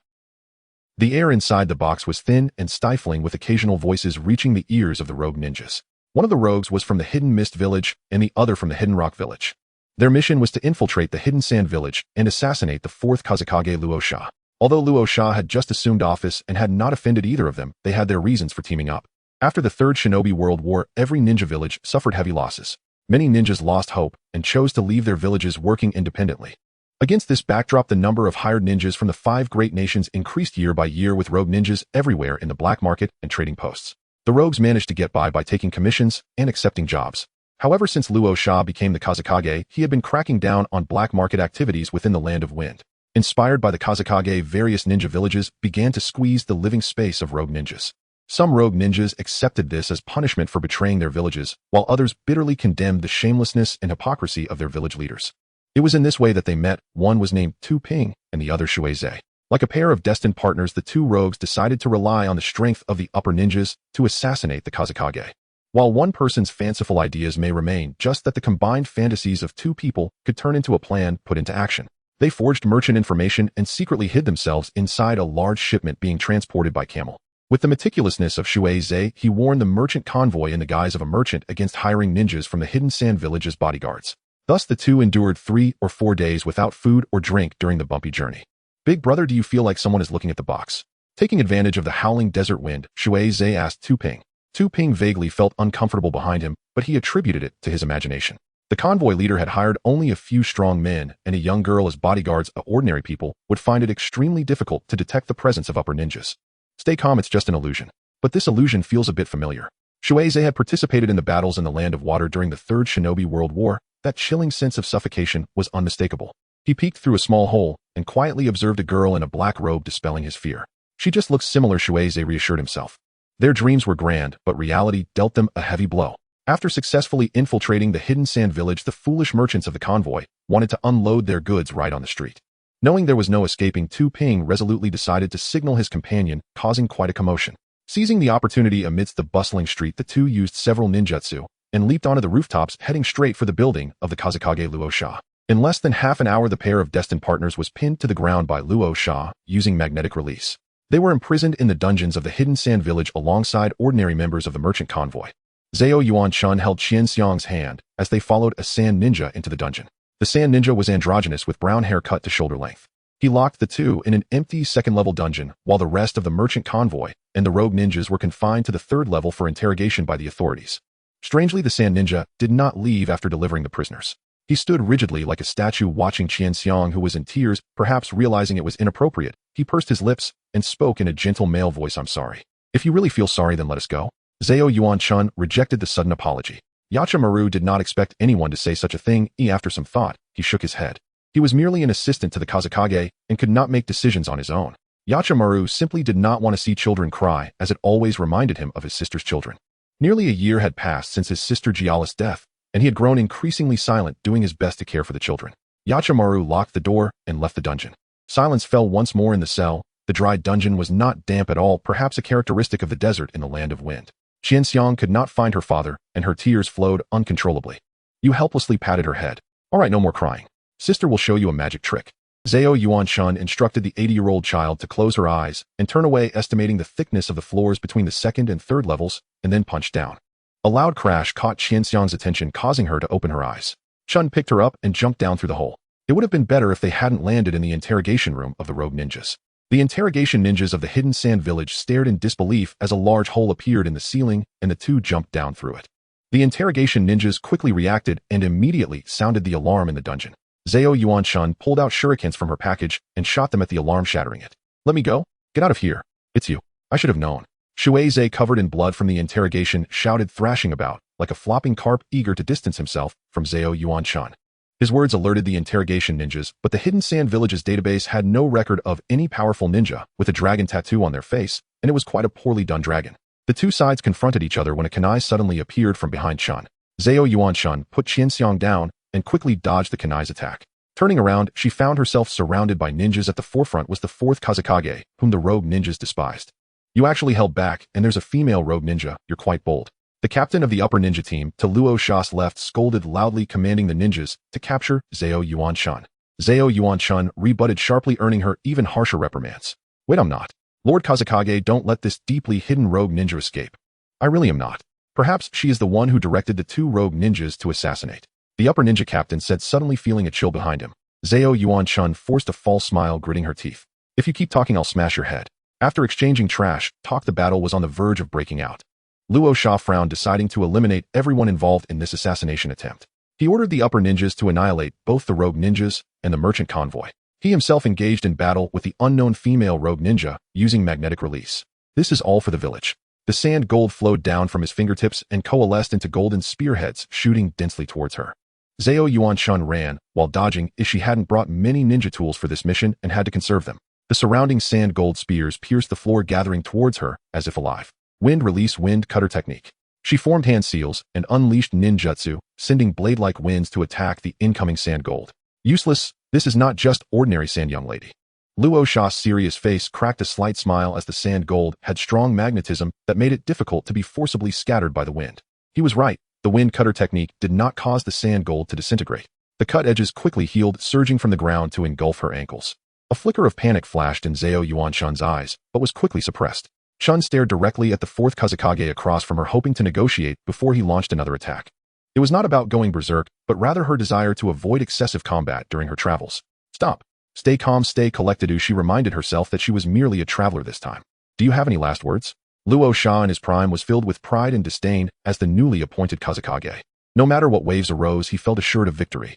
The air inside the box was thin and stifling, with occasional voices reaching the ears of the rogue ninjas. One of the rogues was from the Hidden Mist Village and the other from the Hidden Rock Village. Their mission was to infiltrate the Hidden Sand Village and assassinate the 4th Kazekage Luo Sha. Although Luo Sha had just assumed office and had not offended either of them, they had their reasons for teaming up. After the Third Shinobi World War, every ninja village suffered heavy losses. Many ninjas lost hope and chose to leave their villages working independently. Against this backdrop, the number of hired ninjas from the 5 great nations increased year by year, with rogue ninjas everywhere in the black market and trading posts. The rogues managed to get by taking commissions and accepting jobs. However, since Luo Sha became the Kazekage, he had been cracking down on black market activities within the Land of Wind. Inspired by the Kazekage, various ninja villages began to squeeze the living space of rogue ninjas. Some rogue ninjas accepted this as punishment for betraying their villages, while others bitterly condemned the shamelessness and hypocrisy of their village leaders. It was in this way that they met. One was named Tu Ping and the other Shui Zhe. Like a pair of destined partners, the two rogues decided to rely on the strength of the upper ninjas to assassinate the Kazekage. While one person's fanciful ideas may remain, just that the combined fantasies of two people could turn into a plan put into action. They forged merchant information and secretly hid themselves inside a large shipment being transported by camel. With the meticulousness of Shui Zhe, he warned the merchant convoy in the guise of a merchant against hiring ninjas from the Hidden Sand Village as bodyguards. Thus, the two endured 3 or 4 days without food or drink during the bumpy journey. "Big brother, do you feel like someone is looking at the box?" Taking advantage of the howling desert wind, Shui Zhe asked Tu Ping. Tu Ping vaguely felt uncomfortable behind him, but he attributed it to his imagination. The convoy leader had hired only a few strong men and a young girl as bodyguards. Ordinary people would find it extremely difficult to detect the presence of upper ninjas. "Stay calm, it's just an illusion." But this illusion feels a bit familiar. Shui Zhe had participated in the battles in the Land of Water during the Third Shinobi World War. That chilling sense of suffocation was unmistakable. He peeked through a small hole and quietly observed a girl in a black robe, dispelling his fear. "She just looks similar," Shui Zhe reassured himself. Their dreams were grand, but reality dealt them a heavy blow. After successfully infiltrating the Hidden Sand Village, the foolish merchants of the convoy wanted to unload their goods right on the street. Knowing there was no escaping, Tu Ping resolutely decided to signal his companion, causing quite a commotion. Seizing the opportunity amidst the bustling street, the two used several ninjutsu and leaped onto the rooftops, heading straight for the building of the Kazekage Luo Sha. In less than half an hour, the pair of destined partners was pinned to the ground by Luo Sha using magnetic release. They were imprisoned in the dungeons of the Hidden Sand Village alongside ordinary members of the merchant convoy. Zhao Yuan-chun held Qianxiang's hand as they followed a sand ninja into the dungeon. The sand ninja was androgynous with brown hair cut to shoulder length. He locked the two in an empty second-level dungeon, while the rest of the merchant convoy and the rogue ninjas were confined to the third level for interrogation by the authorities. Strangely, the sand ninja did not leave after delivering the prisoners. He stood rigidly like a statue, watching Qianxiang, who was in tears. Perhaps realizing it was inappropriate, he pursed his lips and spoke in a gentle male voice, "I'm sorry. If you really feel sorry, then let us go." Zhao Yuan-chun rejected the sudden apology. Yachimaru did not expect anyone to say such a thing. After some thought, he shook his head. He was merely an assistant to the Kazekage and could not make decisions on his own. Yachimaru simply did not want to see children cry, as it always reminded him of his sister's children. Nearly a year had passed since his sister Giala's death, and he had grown increasingly silent, doing his best to care for the children. Yachimaru locked the door and left the dungeon. Silence fell once more in the cell. The dry dungeon was not damp at all, perhaps a characteristic of the desert in the Land of Wind. Qianxiang could not find her father, and her tears flowed uncontrollably. Yu helplessly patted her head. "All right, no more crying. Sister will show you a magic trick." Zhao Yuan-chun instructed the 80-year-old child to close her eyes and turn away, estimating the thickness of the floors between the second and third levels, and then punched down. A loud crash caught Qianxiang's attention, causing her to open her eyes. Chun picked her up and jumped down through the hole. It would have been better if they hadn't landed in the interrogation room of the rogue ninjas. The interrogation ninjas of the Hidden Sand Village stared in disbelief as a large hole appeared in the ceiling and the two jumped down through it. The interrogation ninjas quickly reacted and immediately sounded the alarm in the dungeon. Zhao Yuan-chun pulled out shurikens from her package and shot them at the alarm, shattering it. "Let me go. Get out of here. It's you. I should have known." Shui Zhe, covered in blood from the interrogation, shouted, thrashing about like a flopping carp, eager to distance himself from Zhao Yuan-chun. His words alerted the interrogation ninjas, but the Hidden Sand Village's database had no record of any powerful ninja with a dragon tattoo on their face, and it was quite a poorly done dragon. The two sides confronted each other when a kunai suddenly appeared from behind Chun. Zhao Yuan-chun put Qianxiang down and quickly dodged the kunai's attack. Turning around, she found herself surrounded by ninjas. At the forefront was the 4th Kazekage, whom the rogue ninjas despised. You actually held back, and there's a female rogue ninja. You're quite bold. The captain of the upper ninja team, to Luo Sha's left, scolded loudly, commanding the ninjas to capture Zhao Yuan-shun. Zhao Yuan-shun rebutted sharply, earning her even harsher reprimands. Wait, I'm not. Lord Kazekage, don't let this deeply hidden rogue ninja escape. I really am not. Perhaps she is the one who directed the two rogue ninjas to assassinate. The upper ninja captain said, suddenly feeling a chill behind him. Zhao Yuan-shun forced a false smile, gritting her teeth. If you keep talking, I'll smash your head. After exchanging trash talk, the battle was on the verge of breaking out. Luo Sha frowned, deciding to eliminate everyone involved in this assassination attempt. He ordered the upper ninjas to annihilate both the rogue ninjas and the merchant convoy. He himself engaged in battle with the unknown female rogue ninja, using magnetic release. This is all for the village. The sand gold flowed down from his fingertips and coalesced into golden spearheads, shooting densely towards her. Zhao Yuan-shun ran, while dodging, as she hadn't brought many ninja tools for this mission and had to conserve them. The surrounding sand gold spears pierced the floor, gathering towards her, as if alive. Wind release wind cutter technique. She formed hand seals and unleashed ninjutsu, sending blade-like winds to attack the incoming sand gold. Useless, this is not just ordinary sand, young lady. Luo Sha's serious face cracked a slight smile, as the sand gold had strong magnetism that made it difficult to be forcibly scattered by the wind. He was right, the wind cutter technique did not cause the sand gold to disintegrate. The cut edges quickly healed, surging from the ground to engulf her ankles. A flicker of panic flashed in Zhao Yuan-shun's eyes, but was quickly suppressed. Shun stared directly at the fourth Kazekage across from her, hoping to negotiate before he launched another attack. It was not about going berserk, but rather her desire to avoid excessive combat during her travels. Stop. Stay calm, stay collected. She reminded herself that she was merely a traveler this time. Do you have any last words? Luo Sha in his prime was filled with pride and disdain as the newly appointed Kazekage. No matter what waves arose, he felt assured of victory.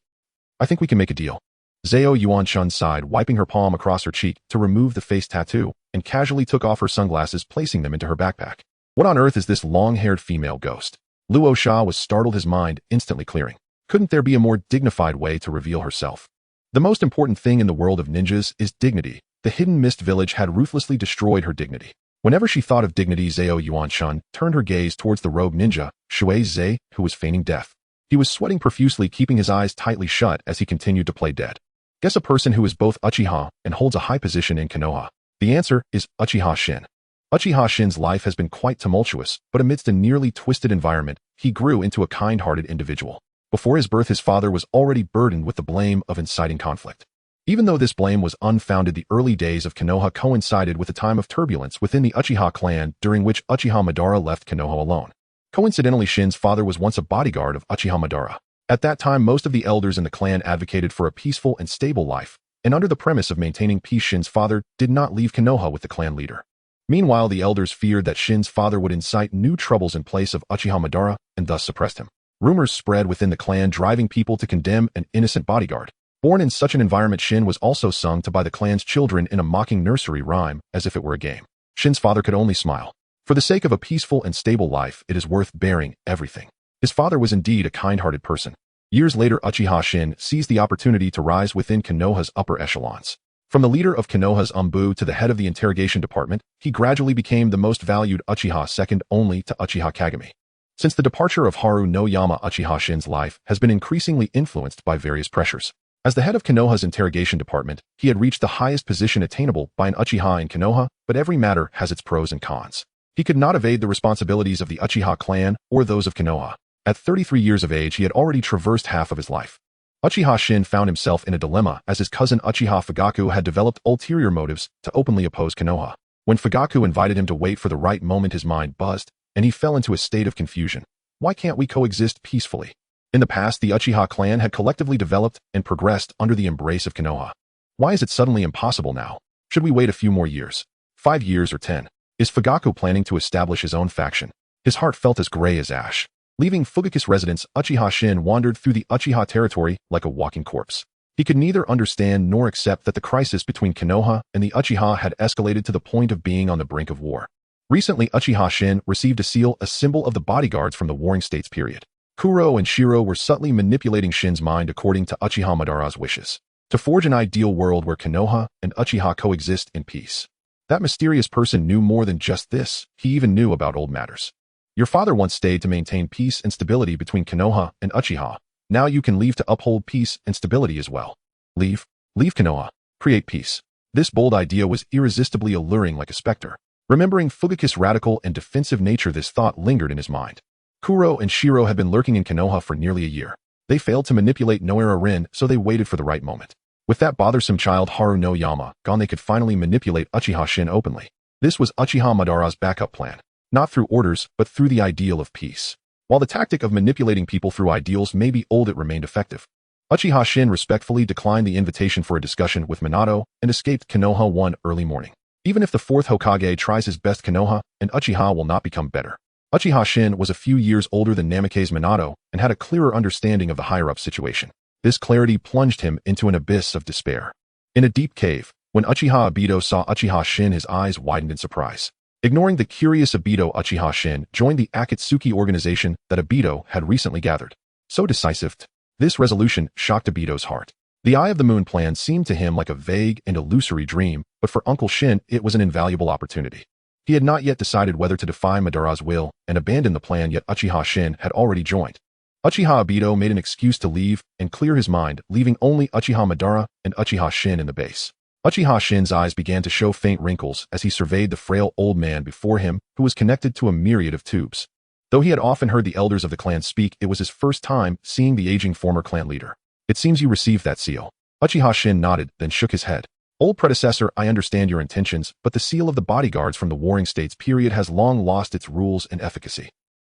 I think we can make a deal. Zhao Yuan-shun sighed, wiping her palm across her cheek to remove the face tattoo, and casually took off her sunglasses, placing them into her backpack. What on earth is this long-haired female ghost? Luo Sha was startled, his mind instantly clearing. Couldn't there be a more dignified way to reveal herself? The most important thing in the world of ninjas is dignity. The hidden mist village had ruthlessly destroyed her dignity. Whenever she thought of dignity, Zhao Yuan-shun turned her gaze towards the rogue ninja, Shui Zhe, who was feigning death. He was sweating profusely, keeping his eyes tightly shut as he continued to play dead. Guess a person who is both Uchiha and holds a high position in Konoha. The answer is Uchiha Shin. Uchiha Shin's life has been quite tumultuous, but amidst a nearly twisted environment, he grew into a kind-hearted individual. Before his birth, his father was already burdened with the blame of inciting conflict. Even though this blame was unfounded, the early days of Konoha coincided with a time of turbulence within the Uchiha clan, during which Uchiha Madara left Konoha alone. Coincidentally, Shin's father was once a bodyguard of Uchiha Madara. At that time, most of the elders in the clan advocated for a peaceful and stable life, and under the premise of maintaining peace, Shin's father did not leave Konoha with the clan leader. Meanwhile, the elders feared that Shin's father would incite new troubles in place of Uchiha Madara and thus suppressed him. Rumors spread within the clan, driving people to condemn an innocent bodyguard. Born in such an environment, Shin was also sung to by the clan's children in a mocking nursery rhyme, as if it were a game. Shin's father could only smile. For the sake of a peaceful and stable life, it is worth bearing everything. His father was indeed a kind-hearted person. Years later, Uchiha Shin seized the opportunity to rise within Konoha's upper echelons. From the leader of Konoha's Umbu to the head of the interrogation department, he gradually became the most valued Uchiha, second only to Uchiha Kagami. Since the departure of Haru no Yama, Uchiha Shin's life has been increasingly influenced by various pressures. As the head of Konoha's interrogation department, he had reached the highest position attainable by an Uchiha in Konoha, but every matter has its pros and cons. He could not evade the responsibilities of the Uchiha clan or those of Konoha. At 33 years of age, he had already traversed half of his life. Uchiha Shin found himself in a dilemma, as his cousin Uchiha Fugaku had developed ulterior motives to openly oppose Konoha. When Fugaku invited him to wait for the right moment, his mind buzzed, and he fell into a state of confusion. Why can't we coexist peacefully? In the past, the Uchiha clan had collectively developed and progressed under the embrace of Konoha. Why is it suddenly impossible now? Should we wait a few more years? 5 years or 10? Is Fugaku planning to establish his own faction? His heart felt as gray as ash. Leaving Fugaku's residence, Uchiha Shin wandered through the Uchiha territory like a walking corpse. He could neither understand nor accept that the crisis between Konoha and the Uchiha had escalated to the point of being on the brink of war. Recently, Uchiha Shin received a seal, a symbol of the bodyguards from the Warring States period. Kuro and Shiro were subtly manipulating Shin's mind according to Uchiha Madara's wishes, to forge an ideal world where Konoha and Uchiha coexist in peace. That mysterious person knew more than just this. He even knew about old matters. Your father once stayed to maintain peace and stability between Konoha and Uchiha. Now you can leave to uphold peace and stability as well. Leave Konoha. Create peace. This bold idea was irresistibly alluring like a specter. Remembering Fugaku's radical and defensive nature, this thought lingered in his mind. Kuro and Shiro had been lurking in Konoha for nearly a year. They failed to manipulate Noara Rin, so they waited for the right moment. With that bothersome child Haru no Yama gone, they could finally manipulate Uchiha Shin openly. This was Uchiha Madara's backup plan, not through orders, but through the ideal of peace. While the tactic of manipulating people through ideals may be old, it remained effective. Uchiha Shin respectfully declined the invitation for a discussion with Minato and escaped Konoha one early morning. Even if the fourth Hokage tries his best, Konoha and Uchiha will not become better. Uchiha Shin was a few years older than Namake's Minato and had a clearer understanding of the higher-up situation. This clarity plunged him into an abyss of despair. In a deep cave, when Uchiha Obito saw Uchiha Shin, his eyes widened in surprise. Ignoring the curious Obito, Uchiha Shin joined the Akatsuki organization that Obito had recently gathered. So decisive. This resolution shocked Obito's heart. The Eye of the Moon plan seemed to him like a vague and illusory dream, but for Uncle Shin, it was an invaluable opportunity. He had not yet decided whether to defy Madara's will and abandon the plan, yet Uchiha Shin had already joined. Uchiha Obito made an excuse to leave and clear his mind, leaving only Uchiha Madara and Uchiha Shin in the base. Uchiha Shin's eyes began to show faint wrinkles as he surveyed the frail old man before him, who was connected to a myriad of tubes. Though he had often heard the elders of the clan speak, it was his first time seeing the aging former clan leader. It seems you received that seal. Uchiha Shin nodded, then shook his head. Old predecessor, I understand your intentions, but the seal of the bodyguards from the Warring States period has long lost its rules and efficacy.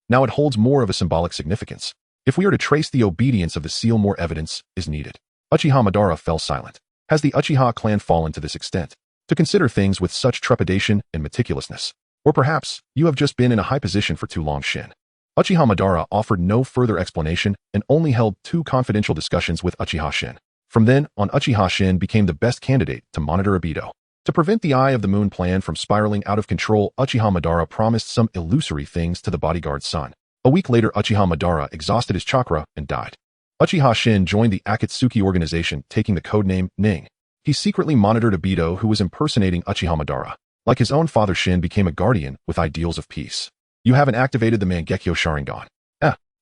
Now it holds more of a symbolic significance. If we are to trace the obedience of the seal, more evidence is needed. Uchiha Madara fell silent. Has the Uchiha clan fallen to this extent? To consider things with such trepidation and meticulousness? Or perhaps, you have just been in a high position for too long, Shin. Uchiha Madara offered no further explanation and only held 2 confidential discussions with Uchiha Shin. From then on, Uchiha Shin became the best candidate to monitor Obito. To prevent the Eye of the Moon plan from spiraling out of control, Uchiha Madara promised some illusory things to the bodyguard's son. A week later, Uchiha Madara exhausted his chakra and died. Uchiha Shin joined the Akatsuki organization, taking the codename Ning. He secretly monitored Obito, who was impersonating Uchiha Madara. Like his own father, Shin became a guardian with ideals of peace. You haven't activated the Mangekyo Sharingan.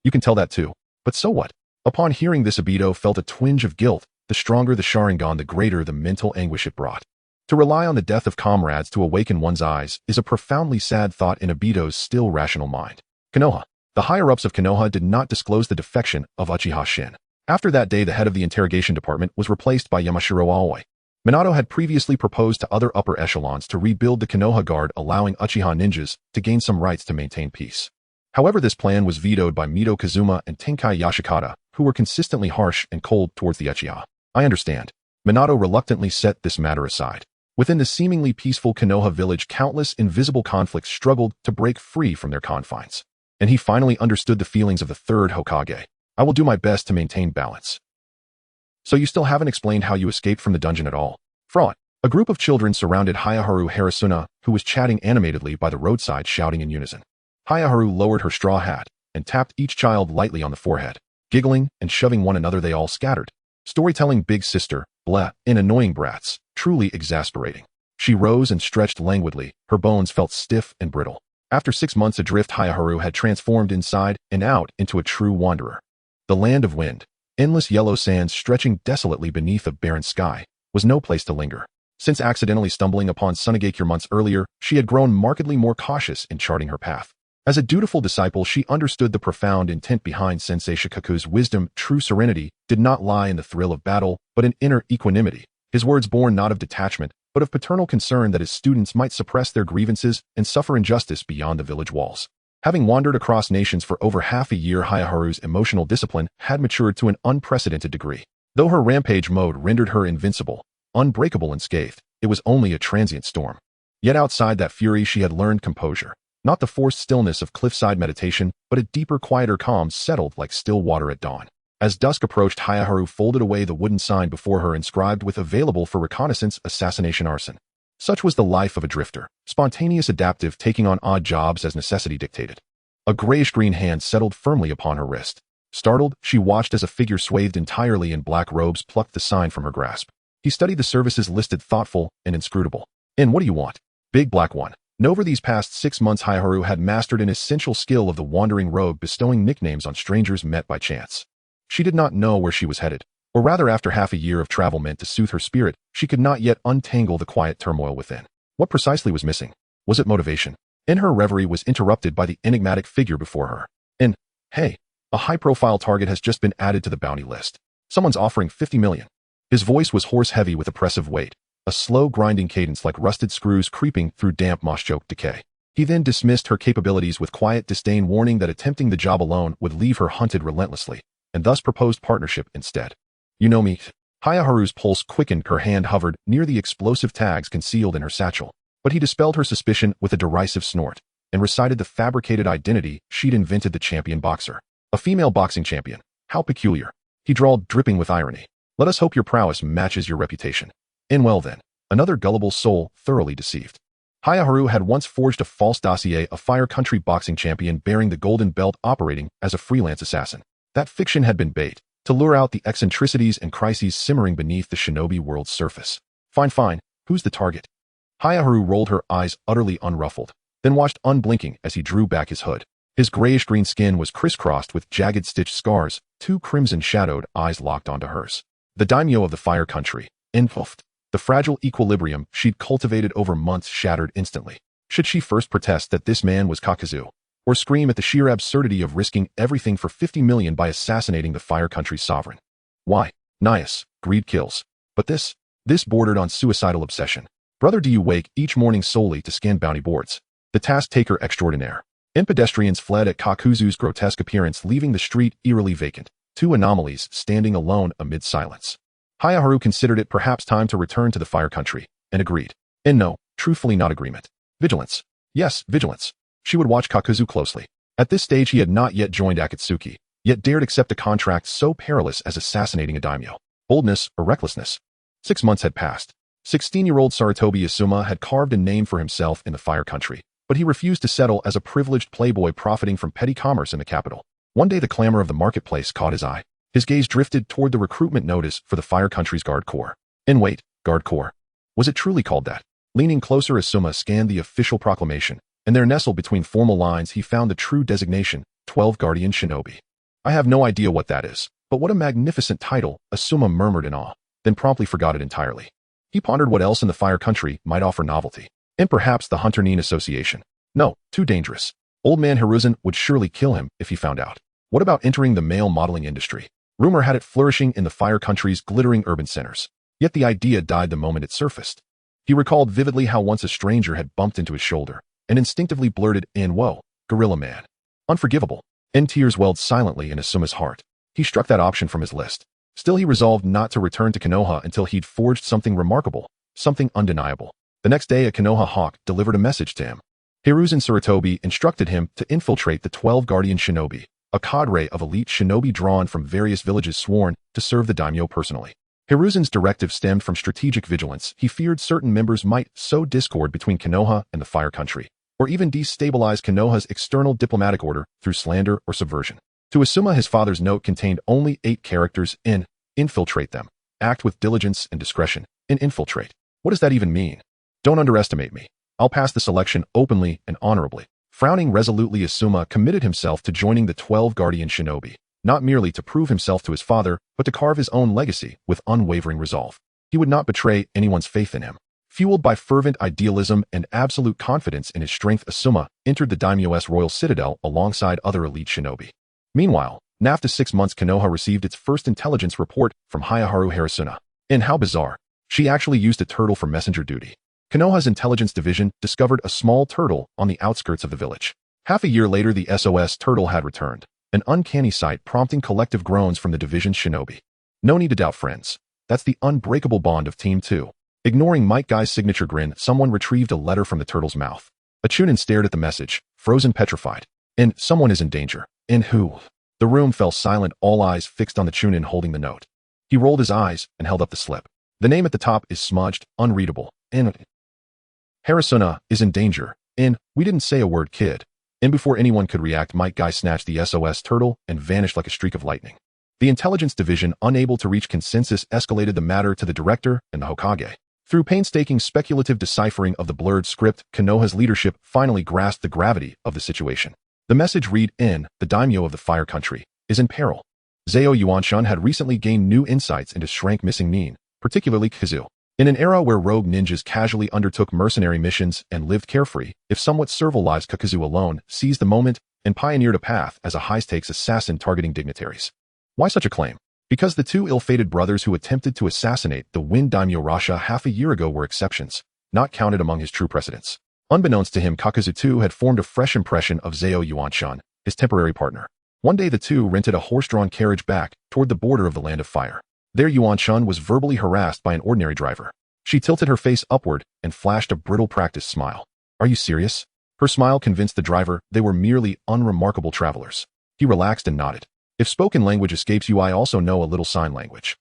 You can tell that too. But so what? Upon hearing this, Obito felt a twinge of guilt. The stronger the Sharingan, the greater the mental anguish it brought. To rely on the death of comrades to awaken one's eyes is a profoundly sad thought in Obito's still rational mind. Konoha. The higher-ups of Konoha did not disclose the defection of Uchiha Shin. After that day, the head of the interrogation department was replaced by Yamashiro Aoi. Minato had previously proposed to other upper echelons to rebuild the Konoha Guard, allowing Uchiha ninjas to gain some rights to maintain peace. However, this plan was vetoed by Mito Kazuma and Tenkai Yashikata, who were consistently harsh and cold towards the Uchiha. I understand. Minato reluctantly set this matter aside. Within the seemingly peaceful Konoha village, countless invisible conflicts struggled to break free from their confines. And he finally understood the feelings of the third Hokage. I will do my best to maintain balance. So you still haven't explained how you escaped from the dungeon at all. Fraud. A group of children surrounded Hayaharu Harasuna, who was chatting animatedly by the roadside, shouting in unison. Hayaharu lowered her straw hat and tapped each child lightly on the forehead. Giggling and shoving one another, they all scattered. Storytelling big sister, blah, and annoying brats, truly exasperating. She rose and stretched languidly. Her bones felt stiff and brittle. After 6 months adrift, Hayaharu had transformed inside and out into a true wanderer. The land of wind, endless yellow sands stretching desolately beneath a barren sky, was no place to linger. Since accidentally stumbling upon Sunagakure months earlier, she had grown markedly more cautious in charting her path. As a dutiful disciple, she understood the profound intent behind Sensei Shikaku's wisdom. True serenity did not lie in the thrill of battle, but in inner equanimity. His words born not of detachment, but of paternal concern that his students might suppress their grievances and suffer injustice beyond the village walls. Having wandered across nations for over half a year, Hayaharu's emotional discipline had matured to an unprecedented degree. Though her rampage mode rendered her invincible, unbreakable, and scathed, it was only a transient storm. Yet outside that fury, she had learned composure. Not the forced stillness of cliffside meditation, but a deeper, quieter calm settled like still water at dawn. As dusk approached, Hayaharu folded away the wooden sign before her, inscribed with "Available for reconnaissance, assassination, arson." Such was the life of a drifter, spontaneous, adaptive, taking on odd jobs as necessity dictated. A grayish-green hand settled firmly upon her wrist. Startled, she watched as a figure swathed entirely in black robes plucked the sign from her grasp. He studied the services listed, thoughtful and inscrutable. "And what do you want?" "Big Black One." Over these past 6 months, Hayaharu had mastered an essential skill of the wandering rogue, bestowing nicknames on strangers met by chance. She did not know where she was headed, or rather, after half a year of travel meant to soothe her spirit, she could not yet untangle the quiet turmoil within. What precisely was missing? Was it motivation? Her reverie was interrupted by the enigmatic figure before her. Hey, a high-profile target has just been added to the bounty list. Someone's offering 50 million. His voice was horse-heavy with oppressive weight, a slow grinding cadence like rusted screws creeping through damp moss-choked decay. He then dismissed her capabilities with quiet disdain, warning that attempting the job alone would leave her hunted relentlessly, and thus proposed partnership instead. You know me. Hayaharu's pulse quickened, her hand hovered near the explosive tags concealed in her satchel, but he dispelled her suspicion with a derisive snort and recited the fabricated identity she'd invented: the champion boxer. A female boxing champion. How peculiar. He drawled, dripping with irony. Let us hope your prowess matches your reputation. Well then, another gullible soul thoroughly deceived. Hayaharu had once forged a false dossier, a Fire Country boxing champion bearing the golden belt operating as a freelance assassin. That fiction had been bait, to lure out the eccentricities and crises simmering beneath the shinobi world's surface. Fine, who's the target? Hayaharu rolled her eyes, utterly unruffled, then watched unblinking as he drew back his hood. His grayish-green skin was crisscrossed with jagged stitched scars, two crimson-shadowed eyes locked onto hers. The daimyo of the Fire Country, Enfuft. The fragile equilibrium she'd cultivated over months shattered instantly. Should she first protest that this man was Kakuzu, or scream at the sheer absurdity of risking everything for 50 million by assassinating the Fire Country's sovereign? Why? Nias, greed kills. But this bordered on suicidal obsession. Brother, do you wake each morning solely to scan bounty boards? The task-taker extraordinaire. Pedestrians fled at Kakuzu's grotesque appearance, leaving the street eerily vacant, two anomalies standing alone amid silence. Hayaharu considered it perhaps time to return to the Fire Country, and agreed. No, truthfully not agreement. Vigilance. Yes, vigilance. She would watch Kakuzu closely. At this stage he had not yet joined Akatsuki, yet dared accept a contract so perilous as assassinating a daimyo. Boldness or recklessness? 6 months had passed. 16-year-old Sarutobi Asuma had carved a name for himself in the Fire Country, but he refused to settle as a privileged playboy profiting from petty commerce in the capital. One day the clamor of the marketplace caught his eye. His gaze drifted toward the recruitment notice for the Fire Country's Guard Corps. Wait, Guard Corps. Was it truly called that? Leaning closer, Asuma scanned the official proclamation, and there nestled between formal lines he found the true designation, 12 Guardian Shinobi. I have no idea what that is, but what a magnificent title, Asuma murmured in awe, then promptly forgot it entirely. He pondered what else in the Fire Country might offer novelty. And perhaps the Hunter-Nin Association. No, too dangerous. Old man Hiruzen would surely kill him if he found out. What about entering the male modeling industry? Rumor had it flourishing in the Fire Country's glittering urban centers. Yet the idea died the moment it surfaced. He recalled vividly how once a stranger had bumped into his shoulder and instinctively blurted, "Whoa, Gorilla Man." Unforgivable. Tears welled silently in Asuma's heart. He struck that option from his list. Still, he resolved not to return to Konoha until he'd forged something remarkable, something undeniable. The next day, a Konoha hawk delivered a message to him. Hiruzen Sarutobi instructed him to infiltrate the 12 Guardian Shinobi, a cadre of elite shinobi drawn from various villages sworn to serve the daimyo personally. Hiruzen's directive stemmed from strategic vigilance. He feared certain members might sow discord between Konoha and the Fire Country, or even destabilize Konoha's external diplomatic order through slander or subversion. To Asuma, his father's note contained only 8 characters: infiltrate them. Act with diligence and discretion. Infiltrate. What does that even mean? Don't underestimate me. I'll pass the selection openly and honorably. Frowning resolutely, Asuma committed himself to joining the 12 Guardian Shinobi, not merely to prove himself to his father, but to carve his own legacy with unwavering resolve. He would not betray anyone's faith in him. Fueled by fervent idealism and absolute confidence in his strength, Asuma entered the daimyo's royal citadel alongside other elite shinobi. Meanwhile, after 6 months, Konoha received its first intelligence report from Hayaharu Harasuna. How bizarre. She actually used a turtle for messenger duty. Konoha's intelligence division discovered a small turtle on the outskirts of the village. Half a year later, the SOS turtle had returned, an uncanny sight prompting collective groans from the division's shinobi. No need to doubt, friends. That's the unbreakable bond of Team 2. Ignoring Might Guy's signature grin, someone retrieved a letter from the turtle's mouth. A Chūnin stared at the message, frozen, petrified. Someone is in danger. Who? The room fell silent, all eyes fixed on the Chūnin holding the note. He rolled his eyes and held up the slip. The name at the top is smudged, unreadable. Harasuna is in danger. We didn't say a word, kid. Before anyone could react, Might Guy snatched the SOS turtle and vanished like a streak of lightning. The intelligence division, unable to reach consensus, escalated the matter to the director and the Hokage. Through painstaking speculative deciphering of the blurred script, Konoha's leadership finally grasped the gravity of the situation. The message read, the daimyo of the Fire Country is in peril. Zao Yuanshun had recently gained new insights into Shrank missing Nin, particularly Kazu. In an era where rogue ninjas casually undertook mercenary missions and lived carefree, if somewhat servile lives, Kakuzu alone seized the moment and pioneered a path as a high-stakes assassin targeting dignitaries. Why such a claim? Because the two ill-fated brothers who attempted to assassinate the Wind Daimyo Rasha half a year ago were exceptions, not counted among his true precedents. Unbeknownst to him, Kakuzu too had formed a fresh impression of Zao Yuanshan, his temporary partner. One day the two rented a horse-drawn carriage back toward the border of the Land of Fire. There Yuanshan was verbally harassed by an ordinary driver. She tilted her face upward and flashed a brittle practice smile. Are you serious? Her smile convinced the driver they were merely unremarkable travelers. He relaxed and nodded. If spoken language escapes you, I also know a little sign language.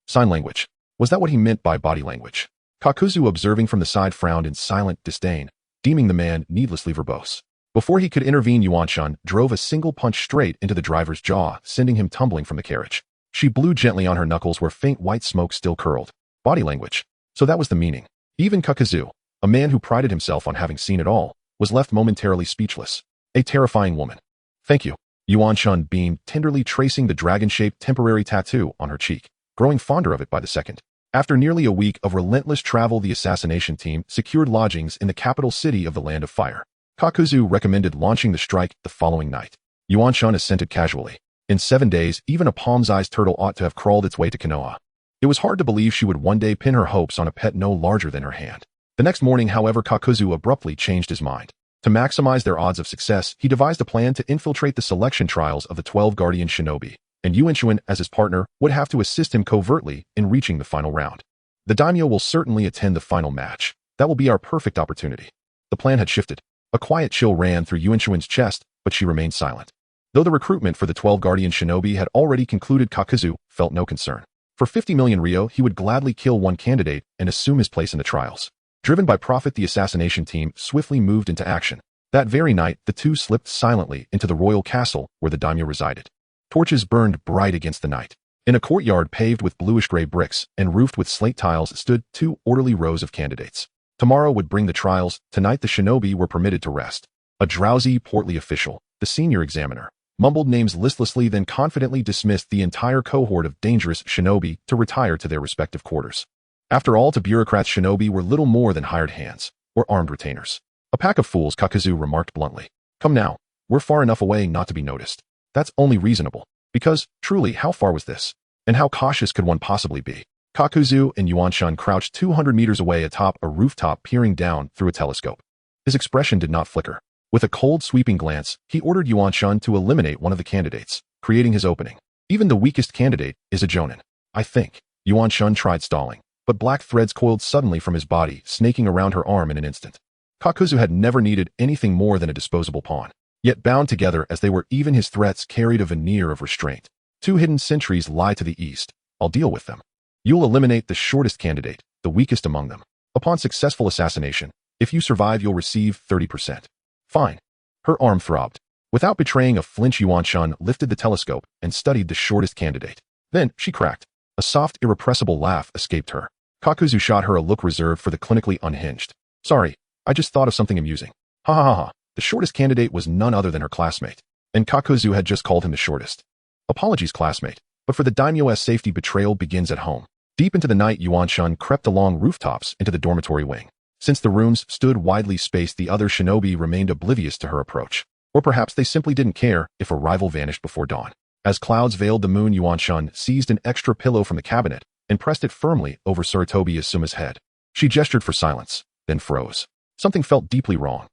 Sign language. Was that what he meant by body language? Kakuzu, observing from the side, frowned in silent disdain, deeming the man needlessly verbose. Before he could intervene, Yuanshan drove a single punch straight into the driver's jaw, sending him tumbling from the carriage. She blew gently on her knuckles where faint white smoke still curled. Body language. So that was the meaning. Even Kakuzu, a man who prided himself on having seen it all, was left momentarily speechless. A terrifying woman. Thank you. Yuanshan beamed, tenderly tracing the dragon-shaped temporary tattoo on her cheek, growing fonder of it by the second. After nearly a week of relentless travel, the assassination team secured lodgings in the capital city of the Land of Fire. Kakuzu recommended launching the strike the following night. Yuanshan assented casually. In 7 days, even a palm-sized turtle ought to have crawled its way to Konoha. It was hard to believe she would one day pin her hopes on a pet no larger than her hand. The next morning, however, Kakuzu abruptly changed his mind. To maximize their odds of success, he devised a plan to infiltrate the selection trials of the 12 Guardian Shinobi, and Yuanshan, as his partner, would have to assist him covertly in reaching the final round. The daimyo will certainly attend the final match. That will be our perfect opportunity. The plan had shifted. A quiet chill ran through Yuanshan's chest, but she remained silent. Though the recruitment for the 12 Guardian Shinobi had already concluded, Kakuzu felt no concern. For 50 million ryo, he would gladly kill one candidate and assume his place in the trials. Driven by profit, the assassination team swiftly moved into action. That very night, the two slipped silently into the royal castle where the daimyo resided. Torches burned bright against the night. In a courtyard paved with bluish-gray bricks and roofed with slate tiles stood 2 orderly rows of candidates. Tomorrow would bring the trials. Tonight the shinobi were permitted to rest. A drowsy, portly official, the senior examiner, mumbled names listlessly, then confidently dismissed the entire cohort of dangerous shinobi to retire to their respective quarters. After all, to bureaucrats, shinobi were little more than hired hands, or armed retainers. A pack of fools, Kakuzu remarked bluntly. Come now, we're far enough away not to be noticed. That's only reasonable, because, truly, how far was this? And how cautious could one possibly be? Kakuzu and Yuanshan crouched 200 meters away atop a rooftop, peering down through a telescope. His expression did not flicker. With a cold, sweeping glance, he ordered Yuanshan to eliminate one of the candidates, creating his opening. Even the weakest candidate is a jonin. I think. Yuanshan tried stalling, but black threads coiled suddenly from his body, snaking around her arm in an instant. Kakuzu had never needed anything more than a disposable pawn. Yet bound together as they were, even his threats carried a veneer of restraint. 2 hidden sentries lie to the east. I'll deal with them. You'll eliminate the shortest candidate, the weakest among them. Upon successful assassination, if you survive, you'll receive 30%. Fine. Her arm throbbed. Without betraying a flinch, Yuanshan lifted the telescope and studied the shortest candidate. Then she cracked. A soft, irrepressible laugh escaped her. Kakuzu shot her a look reserved for the clinically unhinged. Sorry, I just thought of something amusing. Ha ha ha ha. The shortest candidate was none other than her classmate. And Kakuzu had just called him the shortest. Apologies, classmate. But for the daimyo's safety, betrayal begins at home. Deep into the night, Yuanshan crept along rooftops into the dormitory wing. Since the rooms stood widely spaced, the other shinobi remained oblivious to her approach. Or perhaps they simply didn't care if a rival vanished before dawn. As clouds veiled the moon, Yuanshan seized an extra pillow from the cabinet and pressed it firmly over Sarutobi Asuma's head. She gestured for silence, then froze. Something felt deeply wrong.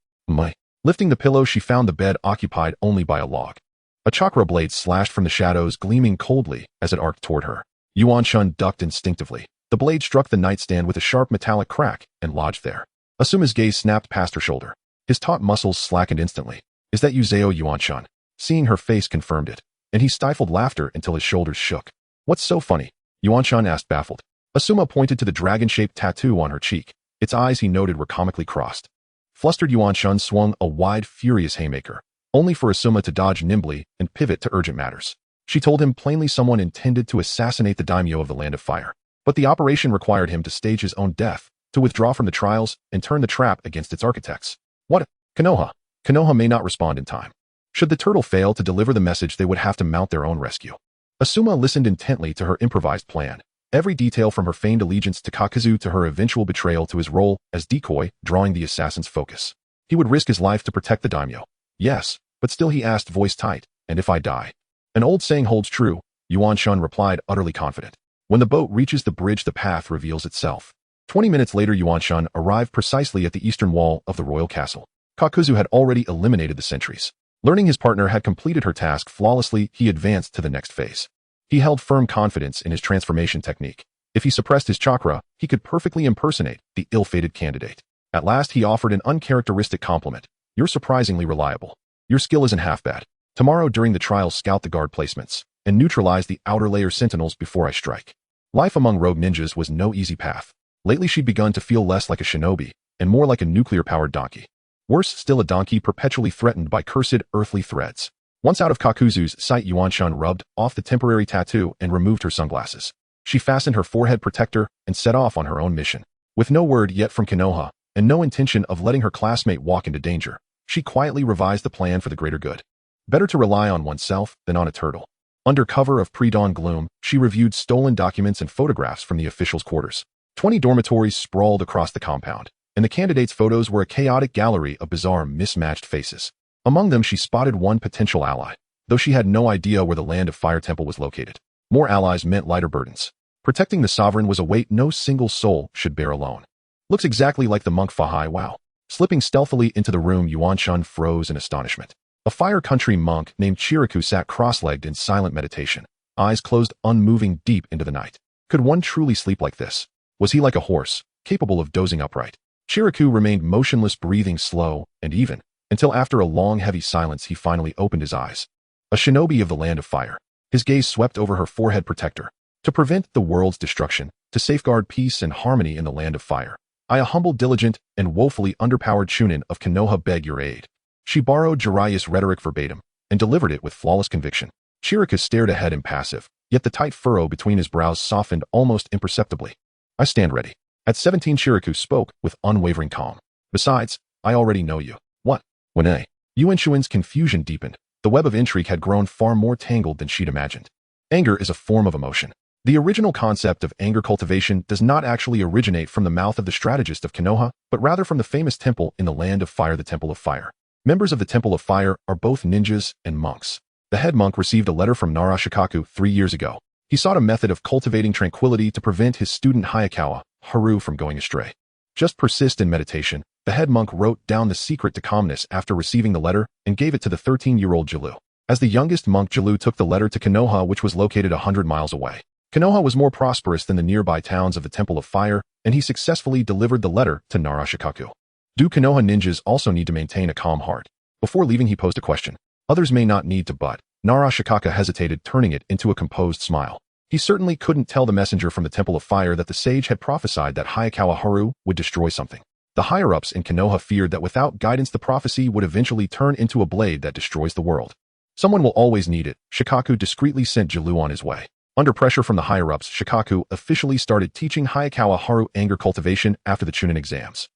Lifting the pillow, she found the bed occupied only by a log. A chakra blade slashed from the shadows, gleaming coldly as it arced toward her. Yuanshan ducked instinctively. The blade struck the nightstand with a sharp metallic crack and lodged there. Asuma's gaze snapped past her shoulder. His taut muscles slackened instantly. Is that you, Zao? Yuanshan? Seeing her face confirmed it, and he stifled laughter until his shoulders shook. What's so funny? Yuanshan asked, baffled. Asuma pointed to the dragon-shaped tattoo on her cheek. Its eyes, he noted, were comically crossed. Flustered, Yuanshan swung a wide, furious haymaker, only for Asuma to dodge nimbly and pivot to urgent matters. She told him plainly someone intended to assassinate the daimyo of the Land of Fire. But the operation required him to stage his own death, to withdraw from the trials, and turn the trap against its architects. What? Konoha. Konoha may not respond in time. Should the turtle fail to deliver the message, they would have to mount their own rescue. Asuma listened intently to her improvised plan, Every detail from her feigned allegiance to Kakuzu to her eventual betrayal to his role as decoy, drawing the assassin's focus. He would risk his life to protect the daimyo. Yes, but still he asked, voice tight, and if I die? An old saying holds true, Yuan Shun replied, utterly confident. When the boat reaches the bridge, the path reveals itself. 20 minutes later, Yuan Shun arrived precisely at the eastern wall of the royal castle. Kakuzu had already eliminated the sentries. Learning his partner had completed her task flawlessly, he advanced to the next phase. He held firm confidence in his transformation technique. If he suppressed his chakra, he could perfectly impersonate the ill-fated candidate. At last, he offered an uncharacteristic compliment. You're surprisingly reliable. Your skill isn't half bad. Tomorrow during the trial, scout the guard placements and neutralize the outer layer sentinels before I strike. Life among rogue ninjas was no easy path. Lately, she'd begun to feel less like a shinobi and more like a nuclear-powered donkey. Worse still, a donkey perpetually threatened by cursed earthly threads. Once out of Kakuzu's sight, Yuan Shun rubbed off the temporary tattoo and removed her sunglasses. She fastened her forehead protector and set off on her own mission. With no word yet from Konoha, and no intention of letting her classmate walk into danger, she quietly revised the plan for the greater good. Better to rely on oneself than on a turtle. Under cover of pre-dawn gloom, she reviewed stolen documents and photographs from the officials' quarters. 20 dormitories sprawled across the compound, and the candidates' photos were a chaotic gallery of bizarre, mismatched faces. Among them, she spotted one potential ally, though she had no idea where the Land of Fire Temple was located. More allies meant lighter burdens. Protecting the sovereign was a weight no single soul should bear alone. Looks exactly like the monk Fahai Wow. Slipping stealthily into the room, Yuan Shun froze in astonishment. A Fire Country monk named Chiraku sat cross-legged in silent meditation, eyes closed, unmoving deep into the night. Could one truly sleep like this? Was he like a horse, capable of dozing upright? Chiraku remained motionless, breathing slow and even, until after a long, heavy silence he finally opened his eyes. A shinobi of the Land of Fire. His gaze swept over her forehead protector. To prevent the world's destruction, to safeguard peace and harmony in the Land of Fire, I, a humble, diligent, and woefully underpowered Chūnin of Konoha, beg your aid. She borrowed Jiraiya's rhetoric verbatim, and delivered it with flawless conviction. Chiraku stared ahead impassive, yet the tight furrow between his brows softened almost imperceptibly. I stand ready. At 17, Chiraku spoke with unwavering calm. Besides, I already know you. What? When Yuan Shun's confusion deepened, the web of intrigue had grown far more tangled than she'd imagined. Anger is a form of emotion. The original concept of anger cultivation does not actually originate from the mouth of the strategist of Konoha, but rather from the famous temple in the Land of Fire, the Temple of Fire. Members of the Temple of Fire are both ninjas and monks. The head monk received a letter from Nara Shikaku 3 years ago. He sought a method of cultivating tranquility to prevent his student Hayakawa Haru from going astray. Just persist in meditation. The head monk wrote down the secret to calmness after receiving the letter and gave it to the 13-year-old Jilu. As the youngest monk, Jilu took the letter to Konoha, which was located 100 miles away. Konoha was more prosperous than the nearby towns of the Temple of Fire, and he successfully delivered the letter to Nara Shikaku. Do Konoha ninjas also need to maintain a calm heart? Before leaving, he posed a question. Others may not need to, but Nara Shikaku hesitated, turning it into a composed smile. He certainly couldn't tell the messenger from the Temple of Fire that the sage had prophesied that Hayakawa Haru would destroy something. The higher-ups in Konoha feared that without guidance the prophecy would eventually turn into a blade that destroys the world. Someone will always need it. Shikaku discreetly sent Jilu on his way. Under pressure from the higher-ups, Shikaku officially started teaching Hayakawa Haru anger cultivation after the Chūnin exams.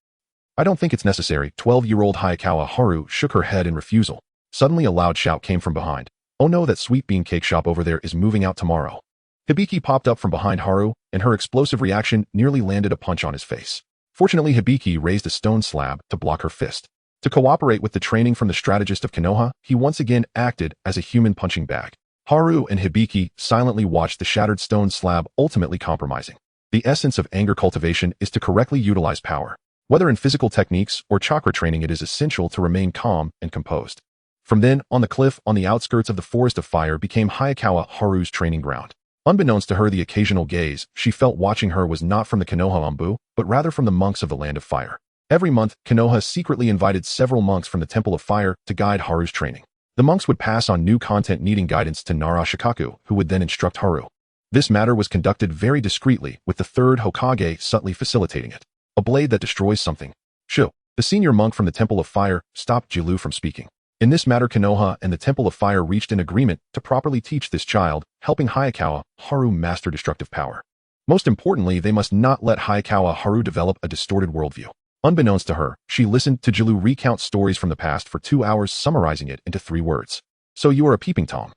I don't think it's necessary. 12-year-old Hayakawa Haru shook her head in refusal. Suddenly a loud shout came from behind. Oh no, that sweet bean cake shop over there is moving out tomorrow. Hibiki popped up from behind Haru, and her explosive reaction nearly landed a punch on his face. Fortunately, Hibiki raised a stone slab to block her fist. To cooperate with the training from the strategist of Konoha, he once again acted as a human punching bag. Haru and Hibiki silently watched the shattered stone slab, ultimately compromising. The essence of anger cultivation is to correctly utilize power. Whether in physical techniques or chakra training, it is essential to remain calm and composed. From then on, the cliff on the outskirts of the Forest of Fire became Hayakawa Haru's training ground. Unbeknownst to her, the occasional gaze she felt watching her was not from the Konoha Ambu, but rather from the monks of the Land of Fire. Every month, Konoha secretly invited several monks from the Temple of Fire to guide Haru's training. The monks would pass on new content needing guidance to Nara Shikaku, who would then instruct Haru. This matter was conducted very discreetly, with the third Hokage subtly facilitating it. A blade that destroys something. Shu, the senior monk from the Temple of Fire, stopped Jilu from speaking. In this matter, Konoha and the Temple of Fire reached an agreement to properly teach this child, helping Hayakawa Haru master destructive power. Most importantly, they must not let Hayakawa Haru develop a distorted worldview. Unbeknownst to her, she listened to Jilu recount stories from the past for 2 hours, summarizing it into 3 words. So you are a peeping Tom.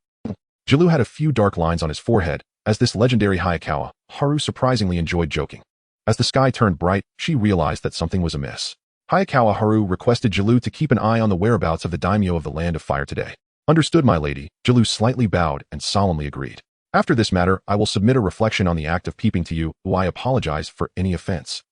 Jilu had a few dark lines on his forehead, As this legendary Hayakawa, Haru surprisingly enjoyed joking. As the sky turned bright, she realized that something was amiss. Hayakawa Haru requested Jalu to keep an eye on the whereabouts of the daimyo of the Land of Fire today. Understood, my lady. Jalu slightly bowed and solemnly agreed. After this matter, I will submit a reflection on the act of peeping to you, who I apologize for any offense.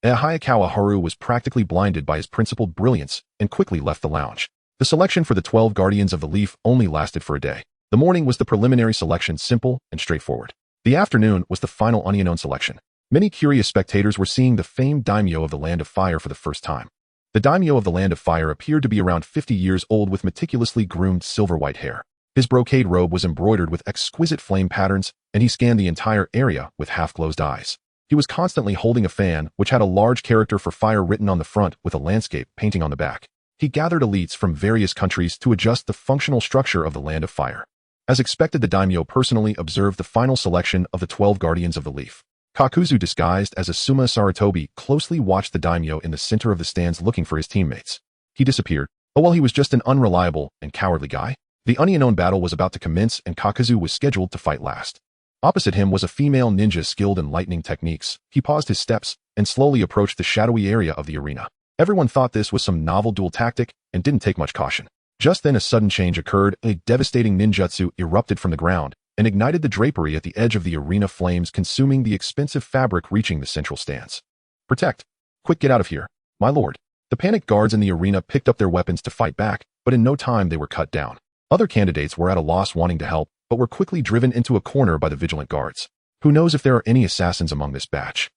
Hayakawa Haru was practically blinded by his principled brilliance and quickly left the lounge. The selection for the 12 Guardians of the Leaf only lasted for a day. The morning was the preliminary selection, simple and straightforward. The afternoon was the final unknown selection. Many curious spectators were seeing the famed daimyo of the Land of Fire for the first time. The daimyo of the Land of Fire appeared to be around 50 years old with meticulously groomed silver-white hair. His brocade robe was embroidered with exquisite flame patterns, and he scanned the entire area with half-closed eyes. He was constantly holding a fan, which had a large character for fire written on the front with a landscape painting on the back. He gathered elites from various countries to adjust the functional structure of the Land of Fire. As expected, the daimyo personally observed the final selection of the 12 Guardians of the Leaf. Kakuzu, disguised as Asuma Saratobi, closely watched the daimyo in the center of the stands looking for his teammates. He disappeared. Oh well, he was just an unreliable and cowardly guy. The unknown battle was about to commence and Kakuzu was scheduled to fight last. Opposite him was a female ninja skilled in lightning techniques. He paused his steps and slowly approached the shadowy area of the arena. Everyone thought this was some novel duel tactic and didn't take much caution. Just then a sudden change occurred. A devastating ninjutsu erupted from the ground and ignited the drapery at the edge of the arena, flames consuming the expensive fabric reaching the central stands. Protect! Quick, get out of here, my lord. The panicked guards in the arena picked up their weapons to fight back, but in no time they were cut down. Other candidates were at a loss wanting to help, but were quickly driven into a corner by the vigilant guards. Who knows if there are any assassins among this batch?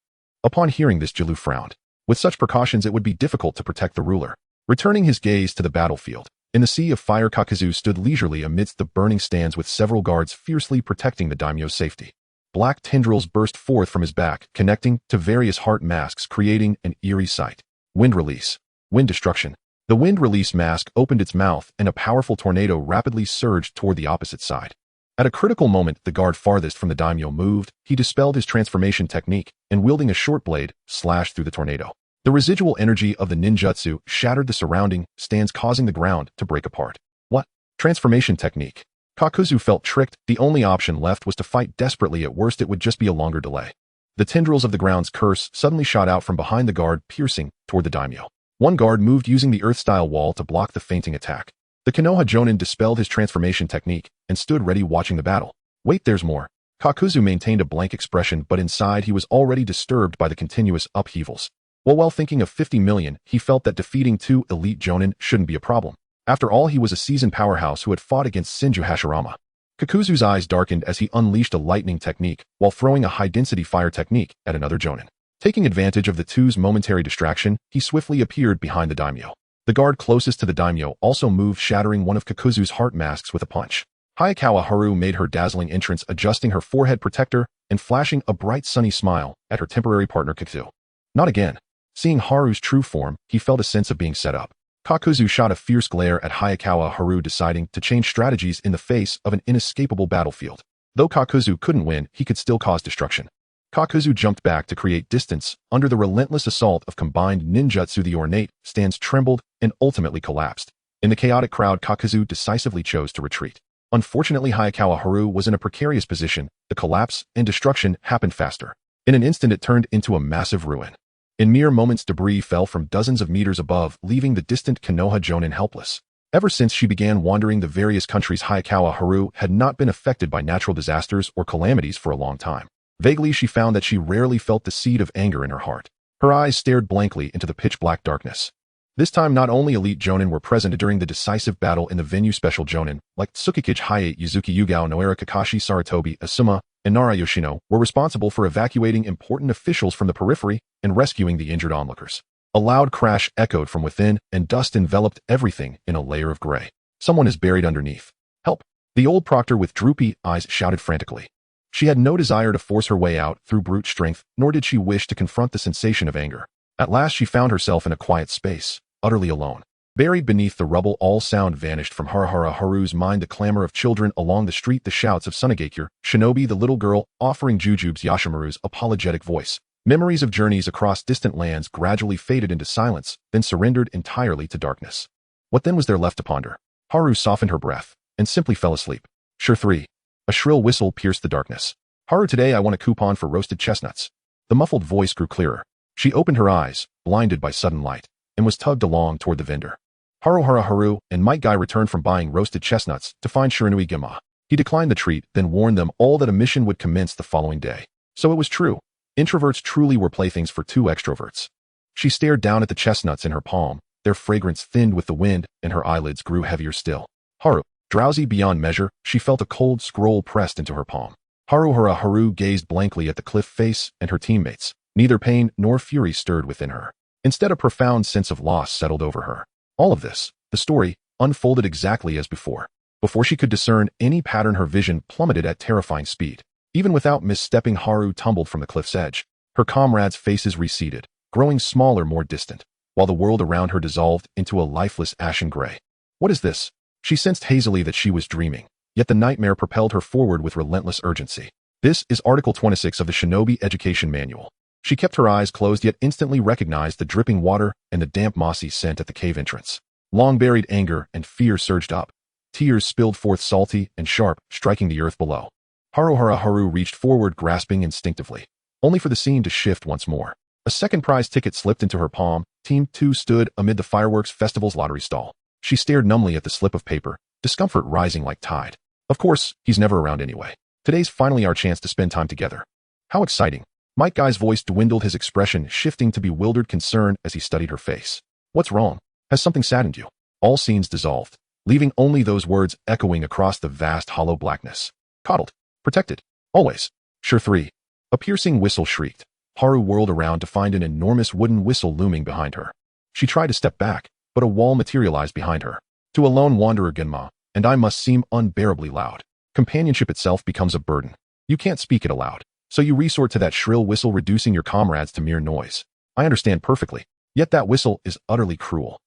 Upon hearing this, Jalu frowned. With such precautions it would be difficult to protect the ruler. Returning his gaze to the battlefield, in the sea of fire, Kakuzu stood leisurely amidst the burning stands with several guards fiercely protecting the daimyo's safety. Black tendrils burst forth from his back, connecting to various heart masks, creating an eerie sight. Wind release. Wind destruction. The wind release mask opened its mouth and a powerful tornado rapidly surged toward the opposite side. At a critical moment, the guard farthest from the daimyo moved. He dispelled his transformation technique and, wielding a short blade, slashed through the tornado. The residual energy of the ninjutsu shattered the surrounding stands, causing the ground to break apart. What? Transformation technique. Kakuzu felt tricked. The only option left was to fight desperately. At worst, it would just be a longer delay. The tendrils of the ground's curse suddenly shot out from behind the guard, piercing toward the daimyo. One guard moved using the earth-style wall to block the fainting attack. The Konoha Jonin dispelled his transformation technique and stood ready, watching the battle. Wait, there's more. Kakuzu maintained a blank expression, but inside he was already disturbed by the continuous upheavals. While thinking of 50 million, he felt that defeating 2 elite Jonin shouldn't be a problem. After all, he was a seasoned powerhouse who had fought against Shinju Hashirama. Kakuzu's eyes darkened as he unleashed a lightning technique while throwing a high-density fire technique at another Jonin. Taking advantage of the two's momentary distraction, he swiftly appeared behind the daimyo. The guard closest to the daimyo also moved, shattering one of Kakuzu's heart masks with a punch. Hayakawa Haru made her dazzling entrance, adjusting her forehead protector and flashing a bright sunny smile at her temporary partner Kakuzu. Not again. Seeing Haru's true form, he felt a sense of being set up. Kakuzu shot a fierce glare at Hayakawa Haru, deciding to change strategies in the face of an inescapable battlefield. Though Kakuzu couldn't win, he could still cause destruction. Kakuzu jumped back to create distance. Under the relentless assault of combined ninjutsu, the ornate stands trembled and ultimately collapsed. In the chaotic crowd, Kakuzu decisively chose to retreat. Unfortunately, Hayakawa Haru was in a precarious position. The collapse and destruction happened faster. In an instant, it turned into a massive ruin. In mere moments, debris fell from dozens of meters above, leaving the distant Konoha Jonin helpless. Ever since she began wandering the various countries, Hayakawa Haru had not been affected by natural disasters or calamities for a long time. Vaguely, she found that she rarely felt the seed of anger in her heart. Her eyes stared blankly into the pitch-black darkness. This time, not only elite Jonin were present during the decisive battle in the venue, special Jonin, like Tsukikage Hayate, Yuzuki Yugao, Noara, Kakashi, Saratobi, Asuma, and Nara Yoshino, were responsible for evacuating important officials from the periphery and rescuing the injured onlookers. A loud crash echoed from within, and dust enveloped everything in a layer of gray. Someone is buried underneath. Help! The old proctor with droopy eyes shouted frantically. She had no desire to force her way out through brute strength, nor did she wish to confront the sensation of anger. At last she found herself in a quiet space, utterly alone. Buried beneath the rubble, all sound vanished from Haruhara Haru's mind. The clamor of children along the street, the shouts of Sunagakure, Shinobi, the little girl, offering Jujubes, Yashimaru's apologetic voice. Memories of journeys across distant lands gradually faded into silence, then surrendered entirely to darkness. What then was there left to ponder? Haru softened her breath and simply fell asleep. Sure 3. A shrill whistle pierced the darkness. Haru, today I want a coupon for roasted chestnuts. The muffled voice grew clearer. She opened her eyes, blinded by sudden light, and was tugged along toward the vendor. Haru and Might Guy returned from buying roasted chestnuts to find Shiranui Gema. He declined the treat, then warned them all that a mission would commence the following day. So it was true. Introverts truly were playthings for two extroverts. She stared down at the chestnuts in her palm, their fragrance thinned with the wind, and her eyelids grew heavier still. Haru, drowsy beyond measure, she felt a cold scroll pressed into her palm. Haru gazed blankly at the cliff face and her teammates. Neither pain nor fury stirred within her. Instead, a profound sense of loss settled over her. All of this, the story, unfolded exactly as before. Before she could discern any pattern, her vision plummeted at terrifying speed. Even without misstepping, Haru tumbled from the cliff's edge. Her comrades' faces receded, growing smaller, more distant, while the world around her dissolved into a lifeless ashen gray. What is this? She sensed hazily that she was dreaming, yet the nightmare propelled her forward with relentless urgency. This is Article 26 of the Shinobi Education Manual. She kept her eyes closed, yet instantly recognized the dripping water and the damp mossy scent at the cave entrance. Long-buried anger and fear surged up. Tears spilled forth, salty and sharp, striking the earth below. Haru reached forward, grasping instinctively, only for the scene to shift once more. A second prize ticket slipped into her palm. Team 2 stood amid the fireworks festival's lottery stall. She stared numbly at the slip of paper, discomfort rising like tide. Of course, he's never around anyway. Today's finally our chance to spend time together. How exciting. Might Guy's voice dwindled, his expression shifting to bewildered concern as he studied her face. What's wrong? Has something saddened you? All scenes dissolved, leaving only those words echoing across the vast hollow blackness. Coddled. Protected. Always. Sure 3. A piercing whistle shrieked. Haru whirled around to find an enormous wooden whistle looming behind her. She tried to step back, but a wall materialized behind her. To a lone wanderer, Genma, and I must seem unbearably loud. Companionship itself becomes a burden. You can't speak it aloud, so you resort to that shrill whistle, reducing your comrades to mere noise. I understand perfectly, yet that whistle is utterly cruel.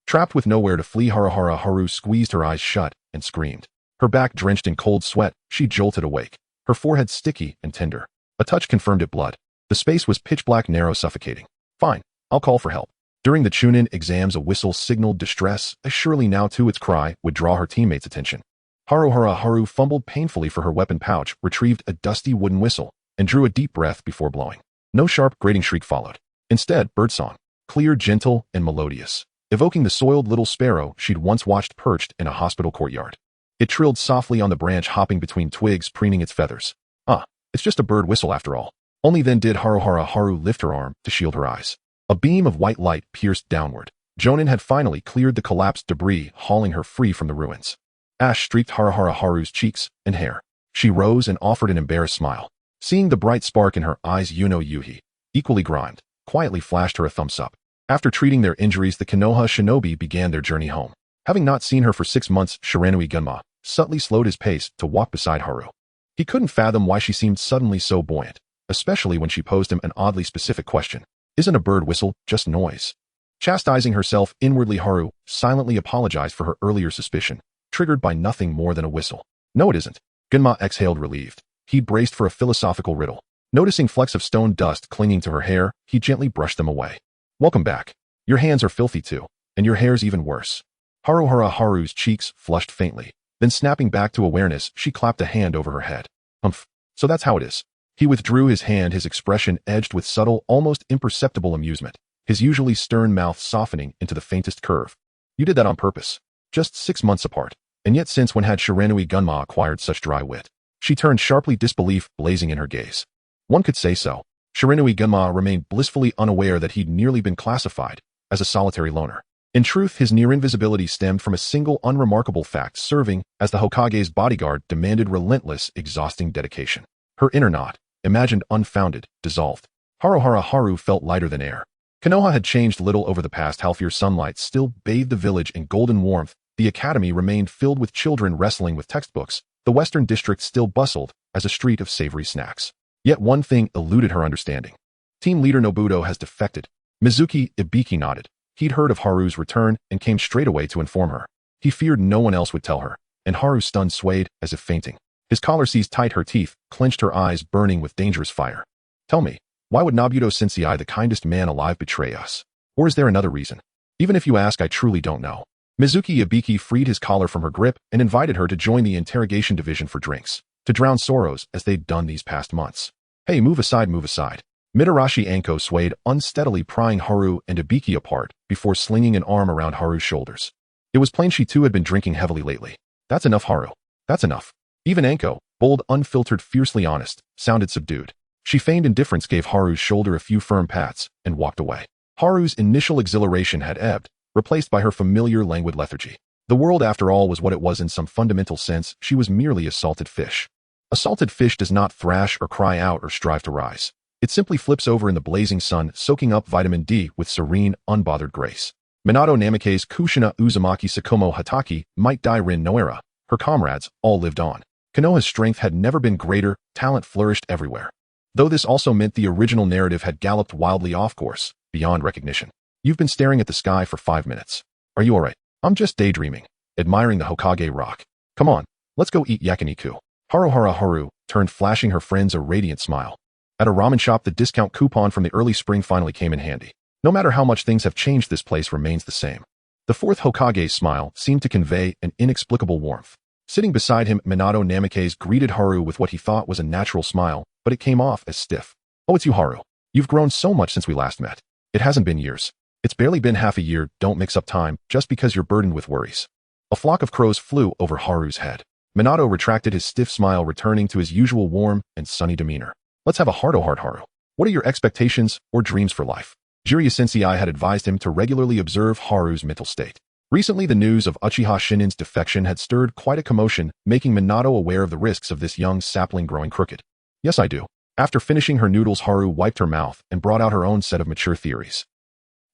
Trapped with nowhere to flee, Haru squeezed her eyes shut and screamed. Her back drenched in cold sweat, she jolted awake, her forehead sticky and tender. A touch confirmed it: blood. The space was pitch black, narrow, suffocating. Fine, I'll call for help. During the Chūnin exams, a whistle signaled distress, as surely now too its cry would draw her teammates' attention. Haru fumbled painfully for her weapon pouch, retrieved a dusty wooden whistle, and drew a deep breath before blowing. No sharp, grating shriek followed. Instead, birdsong, clear, gentle, and melodious, evoking the soiled little sparrow she'd once watched perched in a hospital courtyard. It trilled softly on the branch, hopping between twigs, preening its feathers. Ah, it's just a bird whistle after all. Only then did Haru lift her arm to shield her eyes. A beam of white light pierced downward. Jonin had finally cleared the collapsed debris, hauling her free from the ruins. Ash streaked Haru's cheeks and hair. She rose and offered an embarrassed smile. Seeing the bright spark in her eyes, Yuhi, equally grimed, quietly flashed her a thumbs up. After treating their injuries, the Konoha shinobi began their journey home. Having not seen her for 6 months, Shiranui Gunma subtly slowed his pace to walk beside Haru. He couldn't fathom why she seemed suddenly so buoyant, especially when she posed him an oddly specific question. Isn't a bird whistle just noise? Chastising herself inwardly, Haru silently apologized for her earlier suspicion, triggered by nothing more than a whistle. No, it isn't. Gunma exhaled, relieved. He braced for a philosophical riddle. Noticing flecks of stone dust clinging to her hair, he gently brushed them away. Welcome back. Your hands are filthy too, and your hair's even worse. Haru's cheeks flushed faintly. Then snapping back to awareness, she clapped a hand over her head. Humph. So that's how it is. He withdrew his hand, his expression edged with subtle, almost imperceptible amusement, his usually stern mouth softening into the faintest curve. You did that on purpose. Just 6 months apart. And yet since when had Shiranui Gunma acquired such dry wit? She turned sharply, disbelief blazing in her gaze. One could say so. Shiranui Gunma remained blissfully unaware that he'd nearly been classified as a solitary loner. In truth, his near invisibility stemmed from a single unremarkable fact: serving as the Hokage's bodyguard demanded relentless, exhausting dedication. Her inner knot, imagined unfounded, dissolved. Haru felt lighter than air. Konoha had changed little over the past half-year. Sunlight still bathed the village in golden warmth. The academy remained filled with children wrestling with textbooks. The western district still bustled as a street of savory snacks. Yet one thing eluded her understanding. Team leader Nobuto has defected. Mizuki Ibiki nodded. He'd heard of Haru's return and came straight away to inform her. He feared no one else would tell her, and Haru, stunned, swayed as if fainting. His collar seized tight, her teeth clenched, her eyes burning with dangerous fire. Tell me, why would Nobuto Sensei, the kindest man alive, betray us? Or is there another reason? Even if you ask, I truly don't know. Mizuki Ibiki freed his collar from her grip and invited her to join the interrogation division for drinks. to drown sorrows as they'd done these past months. Hey, move aside, move aside. Mitarashi Anko swayed unsteadily, prying Haru and Ibiki apart before slinging an arm around Haru's shoulders. It was plain she too had been drinking heavily lately. That's enough, Haru. That's enough. Even Anko, bold, unfiltered, fiercely honest, sounded subdued. She feigned indifference, gave Haru's shoulder a few firm pats, and walked away. Haru's initial exhilaration had ebbed, replaced by her familiar languid lethargy. The world, after all, was what it was in some fundamental sense. She was merely a salted fish. A salted fish does not thrash or cry out or strive to rise. It simply flips over in the blazing sun, soaking up vitamin D with serene, unbothered grace. Minato Namikaze, Kushina, Uzumaki Sakumo, Hatake, Might Dai Rin Noera, her comrades, all lived on. Konoha's strength had never been greater, talent flourished everywhere. Though this also meant the original narrative had galloped wildly off course, beyond recognition. You've been staring at the sky for 5 minutes. Are you alright? I'm just daydreaming, admiring the Hokage rock. Come on, let's go eat yakiniku. Haru turned, flashing her friends a radiant smile. At a ramen shop, the discount coupon from the early spring finally came in handy. No matter how much things have changed, this place remains the same. The fourth Hokage's smile seemed to convey an inexplicable warmth. Sitting beside him, Minato Namikaze greeted Haru with what he thought was a natural smile, but it came off as stiff. Oh, it's you, Haru. You've grown so much since we last met. It hasn't been years. It's barely been half a year. Don't mix up time just because you're burdened with worries. A flock of crows flew over Haru's head. Minato retracted his stiff smile, returning to his usual warm and sunny demeanor. Let's have a heart-to-heart, Haru. What are your expectations or dreams for life? Jiraiya-sensei had advised him to regularly observe Haru's mental state. Recently, the news of Uchiha Shinin's defection had stirred quite a commotion, making Minato aware of the risks of this young sapling growing crooked. Yes, I do. After finishing her noodles, Haru wiped her mouth and brought out her own set of mature theories.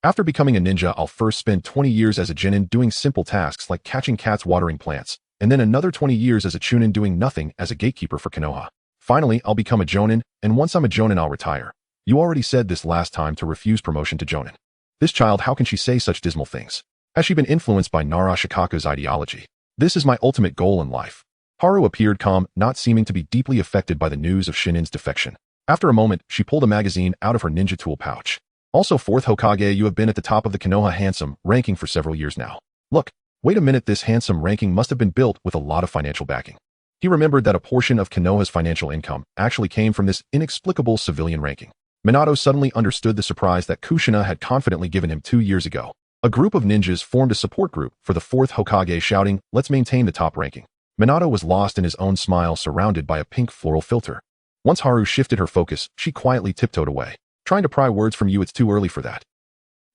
After becoming a ninja, I'll first spend 20 years as a Genin doing simple tasks like catching cats, watering plants, and then another 20 years as a Chūnin doing nothing as a gatekeeper for Konoha. Finally, I'll become a Jonin, and once I'm a Jonin, I'll retire. You already said this last time to refuse promotion to Jonin. This child, how can she say such dismal things? Has she been influenced by Nara Shikaku's ideology? This is my ultimate goal in life. Haru appeared calm, not seeming to be deeply affected by the news of Shinin's defection. After a moment, she pulled a magazine out of her ninja tool pouch. Also, fourth Hokage, you have been at the top of the Konoha Handsome ranking for several years now. Look, wait a minute, this Handsome ranking must have been built with a lot of financial backing. He remembered that a portion of Konoha's financial income actually came from this inexplicable civilian ranking. Minato suddenly understood the surprise that Kushina had confidently given him 2 years ago. A group of ninjas formed a support group for the fourth Hokage, shouting, "Let's maintain the top ranking." Minato was lost in his own smile, surrounded by a pink floral filter. Once Haru shifted her focus, she quietly tiptoed away. Trying to pry words from you, it's too early for that.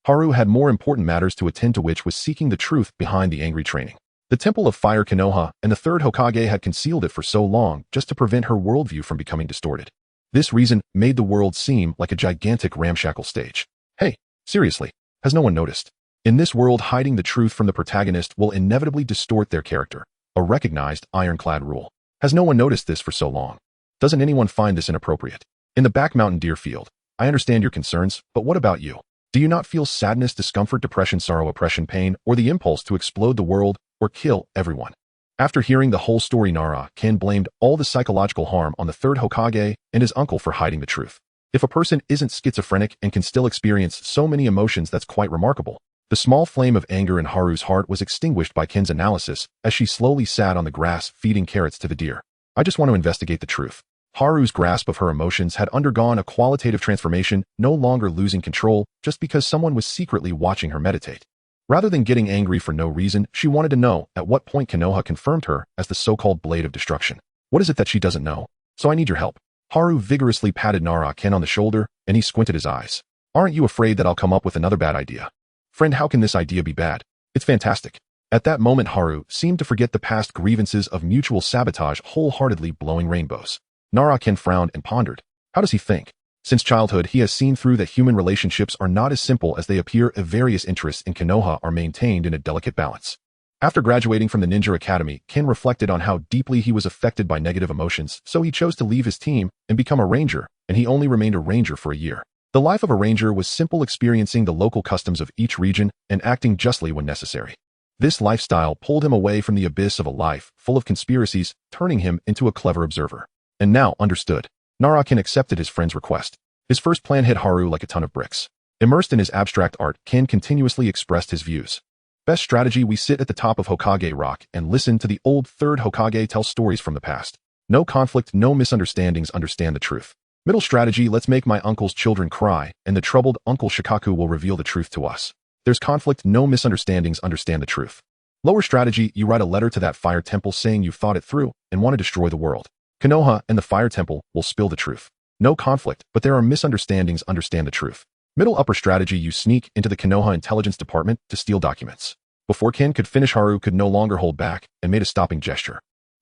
Haru had more important matters to attend to, which was seeking the truth behind the angry training. The Temple of Fire Konoha and the third Hokage had concealed it for so long just to prevent her worldview from becoming distorted. This reason made the world seem like a gigantic ramshackle stage. Hey, seriously, has no one noticed? In this world, hiding the truth from the protagonist will inevitably distort their character. A recognized, ironclad rule. Has no one noticed this for so long? Doesn't anyone find this inappropriate? In the back mountain deer field, I understand your concerns, but what about you? Do you not feel sadness, discomfort, depression, sorrow, oppression, pain, or the impulse to explode the world or kill everyone? After hearing the whole story, Nara-kan blamed all the psychological harm on the third Hokage and his uncle for hiding the truth. If a person isn't schizophrenic and can still experience so many emotions, that's quite remarkable. The small flame of anger in Haru's heart was extinguished by Ken's analysis as she slowly sat on the grass feeding carrots to the deer. I just want to investigate the truth. Haru's grasp of her emotions had undergone a qualitative transformation, no longer losing control just because someone was secretly watching her meditate. Rather than getting angry for no reason, she wanted to know at what point Konoha confirmed her as the so-called blade of destruction. What is it that she doesn't know? So I need your help. Haru vigorously patted Nara-kan on the shoulder, and he squinted his eyes. Aren't you afraid that I'll come up with another bad idea? Friend, how can this idea be bad? It's fantastic. At that moment, Haru seemed to forget the past grievances of mutual sabotage, wholeheartedly blowing rainbows. Nara-kan frowned and pondered. How does he think? Since childhood, he has seen through that human relationships are not as simple as they appear. Various interests in Konoha are maintained in a delicate balance. After graduating from the Ninja Academy, Ken reflected on how deeply he was affected by negative emotions, so he chose to leave his team and become a ranger, and he only remained a ranger for a year. The life of a ranger was simple, experiencing the local customs of each region and acting justly when necessary. This lifestyle pulled him away from the abyss of a life full of conspiracies, turning him into a clever observer. And now, understood. Nara-kan accepted his friend's request. His first plan hit Haru like a ton of bricks. Immersed in his abstract art, Ken continuously expressed his views. Best strategy, we sit at the top of Hokage Rock and listen to the old third Hokage tell stories from the past. No conflict, no misunderstandings, understand the truth. Middle strategy, let's make my uncle's children cry, and the troubled Uncle Shikaku will reveal the truth to us. There's conflict, no misunderstandings, understand the truth. Lower strategy, you write a letter to that fire temple saying you've thought it through and want to destroy the world. Konoha and the fire temple will spill the truth. No conflict, but there are misunderstandings, understand the truth. Middle upper strategy, you sneak into the Konoha intelligence department to steal documents. Before Ken could finish, Haru could no longer hold back and made a stopping gesture.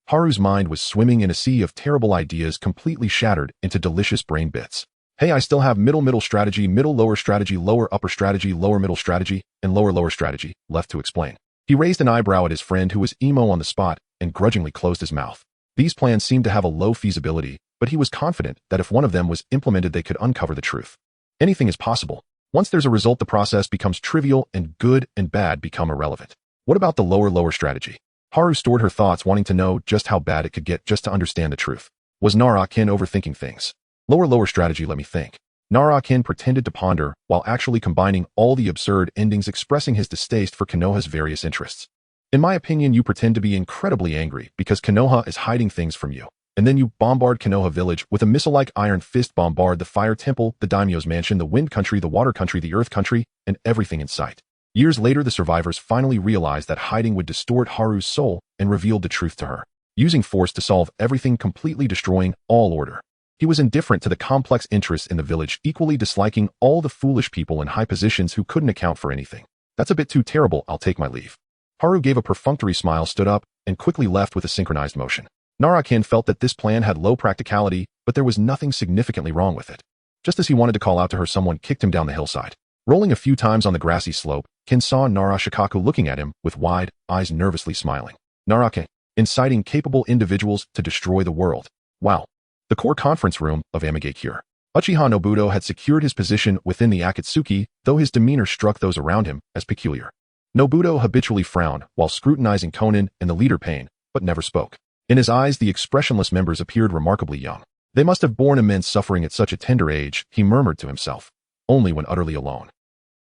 Haru's mind was swimming in a sea of terrible ideas, completely shattered into delicious brain bits. Hey, I still have middle strategy, middle lower strategy, lower upper strategy, lower middle strategy, and lower strategy left to explain. He raised an eyebrow at his friend who was emo on the spot and grudgingly closed his mouth. These plans seemed to have a low feasibility, but he was confident that if one of them was implemented they could uncover the truth. Anything is possible. Once there's a result, the process becomes trivial and good and bad become irrelevant. What about the lower strategy? Haru stored her thoughts, wanting to know just how bad it could get just to understand the truth. Was Nara-kin overthinking things? Lower strategy, let me think. Nara-kin pretended to ponder while actually combining all the absurd endings, expressing his distaste for Konoha's various interests. In my opinion, you pretend to be incredibly angry because Konoha is hiding things from you. And then you bombard Konoha village with a missile-like iron fist, bombard the fire temple, the daimyo's mansion, the wind country, the water country, the earth country, and everything in sight. Years later, the survivors finally realized that hiding would distort Haru's soul and revealed the truth to her. Using force to solve everything, completely destroying all order. He was indifferent to the complex interests in the village, equally disliking all the foolish people in high positions who couldn't account for anything. That's a bit too terrible, I'll take my leave. Haru gave a perfunctory smile, stood up, and quickly left with a synchronized motion. Nara-kin felt that this plan had low practicality, but there was nothing significantly wrong with it. Just as he wanted to call out to her, someone kicked him down the hillside. Rolling a few times on the grassy slope, Ken saw Nara Shikaku looking at him with wide eyes, nervously smiling. Nara-kin, inciting capable individuals to destroy the world. Wow. The core conference room of Amigakure. Uchiha Nobuto had secured his position within the Akatsuki, though his demeanor struck those around him as peculiar. Nobuto habitually frowned while scrutinizing Konin and the leader Pain, but never spoke. In his eyes, the expressionless members appeared remarkably young. They must have borne immense suffering at such a tender age, he murmured to himself, only when utterly alone.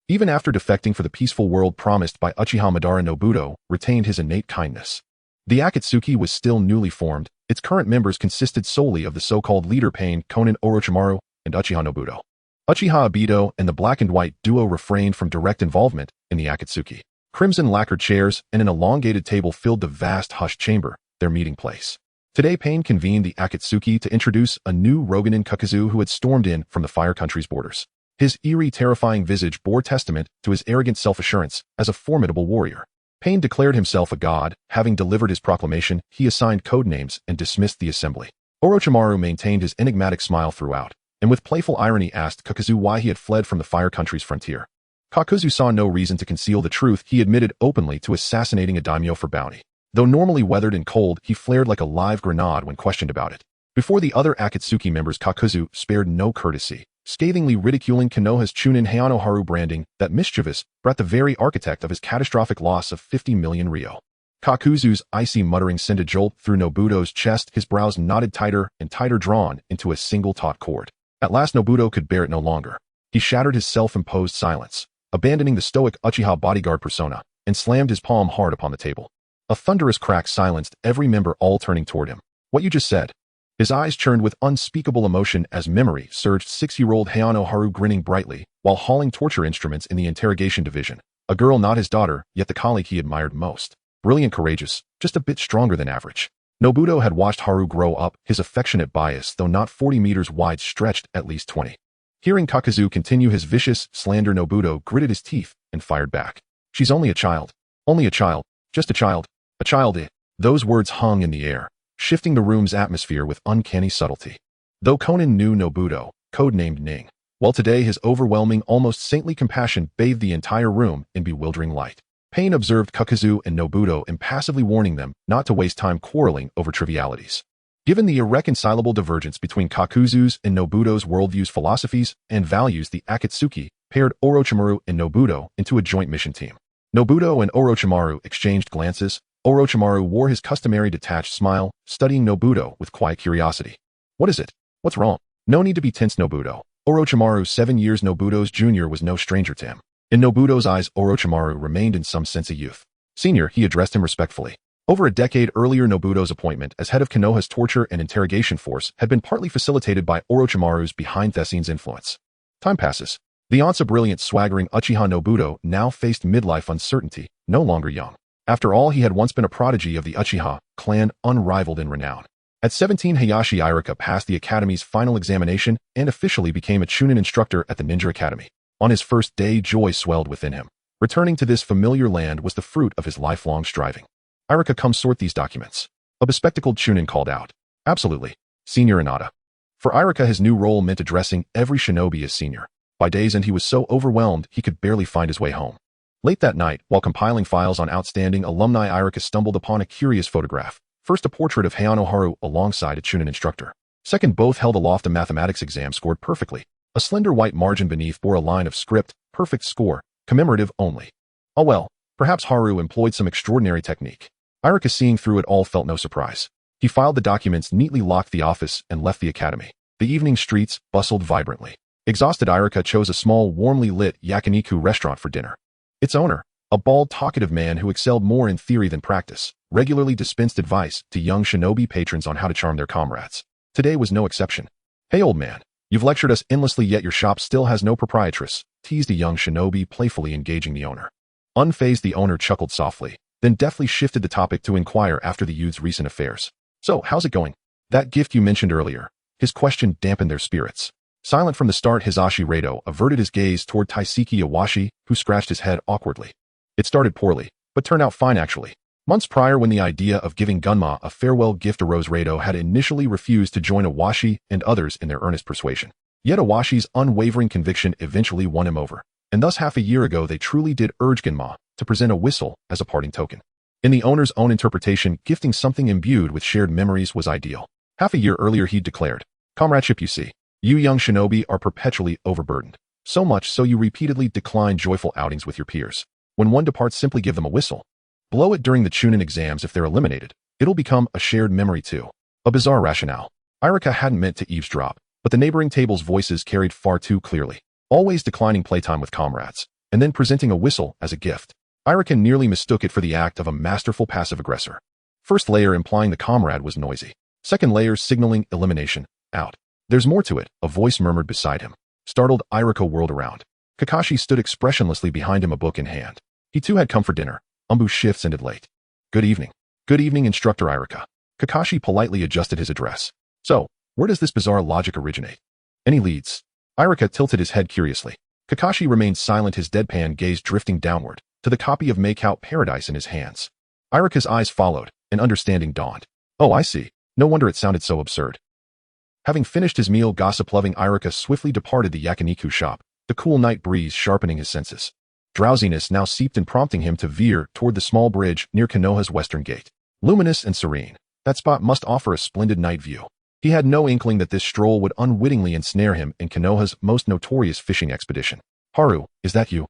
Even after defecting for the peaceful world promised by Uchiha Madara, Nobuto retained his innate kindness. The Akatsuki was still newly formed. Its current members consisted solely of the so-called leader Pain, Konin Orochimaru, and Uchiha Nobuto. Uchiha Obito and the black and white duo refrained from direct involvement in the Akatsuki. Crimson lacquered chairs and an elongated table filled the vast hushed chamber, their meeting place. Today Pain convened the Akatsuki to introduce a new Roganin Kakazu who had stormed in from the Fire Country's borders. His eerie, terrifying visage bore testament to his arrogant self-assurance as a formidable warrior. Pain declared himself a god. Having delivered his proclamation, he assigned code names and dismissed the assembly. Orochimaru maintained his enigmatic smile throughout, and with playful irony asked Kakazu why he had fled from the Fire Country's frontier. Kakazu saw no reason to conceal the truth. He admitted openly to assassinating a daimyo for bounty. Though normally weathered and cold, he flared like a live grenade when questioned about it. Before the other Akatsuki members, Kakazu spared no courtesy, scathingly ridiculing Konoha's Chūnin Hayazono branding, that mischievous, brought the very architect of his catastrophic loss of 50 million ryo. Kakuzu's icy muttering sent a jolt through Nobuto's chest, his brows knotted tighter and tighter, drawn into a single taut cord. At last Nobuto could bear it no longer. He shattered his self-imposed silence, abandoning the stoic Uchiha bodyguard persona, and slammed his palm hard upon the table. A thunderous crack silenced every member, all turning toward him. What you just said? His eyes churned with unspeakable emotion as memory surged. 6-year-old Hayazono Haru grinning brightly while hauling torture instruments in the interrogation division. A girl, not his daughter, yet the colleague he admired most. Brilliant, courageous, just a bit stronger than average. Nobuto had watched Haru grow up, his affectionate bias, though not 40 meters wide, stretched at least 20. Hearing Kakazu continue his vicious slander, Nobuto gritted his teeth and fired back. She's only a child. Only a child. Just a child. A child. Those words hung in the air, shifting the room's atmosphere with uncanny subtlety. Though Konin knew Nobuto, codenamed Ning, while today his overwhelming, almost saintly compassion bathed the entire room in bewildering light. Pain observed Kakazu and Nobuto impassively, warning them not to waste time quarreling over trivialities. Given the irreconcilable divergence between Kakuzu's and Nobuto's worldviews, philosophies, and values, the Akatsuki paired Orochimaru and Nobuto into a joint mission team. Nobuto and Orochimaru exchanged glances. Orochimaru wore his customary detached smile, studying Nobuto with quiet curiosity. What is it? What's wrong? No need to be tense, Nobuto. Orochimaru, 7 years Nobuto's junior, was no stranger to him. In Nobuto's eyes, Orochimaru remained in some sense a youth. Senior, he addressed him respectfully. Over a decade earlier, Nobuto's appointment as head of Konoha's torture and interrogation force had been partly facilitated by Orochimaru's behind-the-scenes influence. Time passes. The once brilliant, swaggering Uchiha Nobuto now faced midlife uncertainty, no longer young. After all, he had once been a prodigy of the Uchiha clan, unrivaled in renown. At 17, Hayashi Irika passed the academy's final examination and officially became a Chūnin instructor at the Ninja Academy. On his first day, joy swelled within him. Returning to this familiar land was the fruit of his lifelong striving. "Irika, come sort these documents." A bespectacled Chūnin called out. "Absolutely, Senior Inada." For Irika, his new role meant addressing every shinobi as senior. By day's end, he was so overwhelmed he could barely find his way home. Late that night, while compiling files on outstanding alumni, Irika stumbled upon a curious photograph. First, a portrait of Hayazono Haru alongside a Chūnin instructor. Second, both held aloft a mathematics exam scored perfectly. A slender white margin beneath bore a line of script, "Perfect score, commemorative only." Oh well, perhaps Haru employed some extraordinary technique. Irika, seeing through it all, felt no surprise. He filed the documents, neatly locked the office, and left the academy. The evening streets bustled vibrantly. Exhausted, Irika chose a small, warmly lit yakiniku restaurant for dinner. Its owner, a bald, talkative man who excelled more in theory than practice, regularly dispensed advice to young shinobi patrons on how to charm their comrades. Today was no exception. "Hey, old man, you've lectured us endlessly, yet your shop still has no proprietress," teased a young shinobi, playfully engaging the owner. Unfazed, the owner chuckled softly, then deftly shifted the topic to inquire after the youth's recent affairs. "So, how's it going? That gift you mentioned earlier?" His question dampened their spirits. Silent from the start, Hisashi Rado averted his gaze toward Taiseki Iwashi, who scratched his head awkwardly. "It started poorly, but turned out fine actually." Months prior, when the idea of giving Gunma a farewell gift arose, Rado had initially refused to join Iwashi and others in their earnest persuasion. Yet Iwashi's unwavering conviction eventually won him over, and thus half a year ago they truly did urge Gunma to present a whistle as a parting token. In the owner's own interpretation, gifting something imbued with shared memories was ideal. Half a year earlier he'd declared, "Comradeship, you see. You young shinobi are perpetually overburdened. So much so you repeatedly decline joyful outings with your peers. When one departs, simply give them a whistle. Blow it during the Chūnin exams. If they're eliminated, it'll become a shared memory too." A bizarre rationale. Irika hadn't meant to eavesdrop, but the neighboring table's voices carried far too clearly. Always declining playtime with comrades, and then presenting a whistle as a gift. Irika nearly mistook it for the act of a masterful passive aggressor. First layer implying the comrade was noisy. Second layer signaling elimination, out. "There's more to it," a voice murmured beside him. Startled, Irika whirled around. Kakashi stood expressionlessly behind him, a book in hand. He too had come for dinner. Umbu's shifts ended late. "Good evening." "Good evening, Instructor Irika." Kakashi politely adjusted his address. "So, where does this bizarre logic originate? Any leads?" Irika tilted his head curiously. Kakashi remained silent, his deadpan gaze drifting downward to the copy of Makeout Paradise in his hands. Irika's eyes followed, and understanding dawned. "Oh, I see. No wonder it sounded so absurd." Having finished his meal, gossip-loving Irika swiftly departed the yakiniku shop, the cool night breeze sharpening his senses. Drowsiness now seeped in, prompting him to veer toward the small bridge near Konoha's western gate. Luminous and serene, that spot must offer a splendid night view. He had no inkling that this stroll would unwittingly ensnare him in Konoha's most notorious fishing expedition. "Haru, is that you?"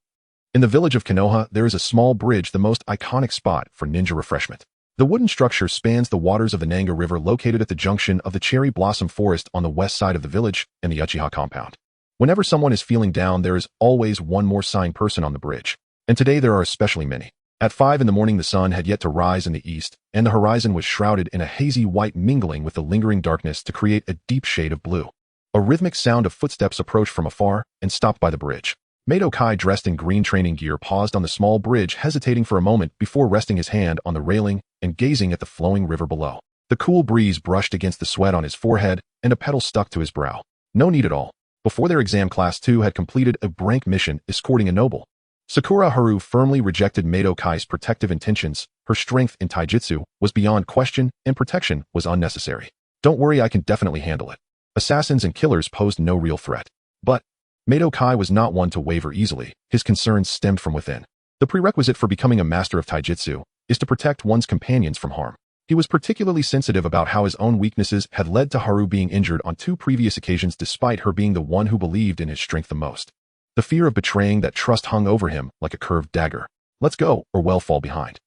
In the village of Konoha, there is a small bridge, the most iconic spot for ninja refreshment. The wooden structure spans the waters of the Nanga River, located at the junction of the cherry blossom forest on the west side of the village and the Uchiha compound. Whenever someone is feeling down, there is always one more sighing person on the bridge. And today there are especially many. At 5 in the morning, the sun had yet to rise in the east, and the horizon was shrouded in a hazy white, mingling with the lingering darkness to create a deep shade of blue. A rhythmic sound of footsteps approached from afar and stopped by the bridge. Mato Kai, dressed in green training gear, paused on the small bridge, hesitating for a moment before resting his hand on the railing and gazing at the flowing river below. The cool breeze brushed against the sweat on his forehead, and a petal stuck to his brow. No need at all. Before their exam, Class 2 had completed a rank mission escorting a noble. Sakura Haru firmly rejected Mato Kai's protective intentions. Her strength in taijutsu was beyond question, and protection was unnecessary. "Don't worry, I can definitely handle it." Assassins and killers posed no real threat. But Mato Kai was not one to waver easily. His concerns stemmed from within. The prerequisite for becoming a master of taijutsu is to protect one's companions from harm. He was particularly sensitive about how his own weaknesses had led to Haru being injured on 2 previous occasions, despite her being the one who believed in his strength the most. The fear of betraying that trust hung over him like a curved dagger. "Let's go, or well fall behind."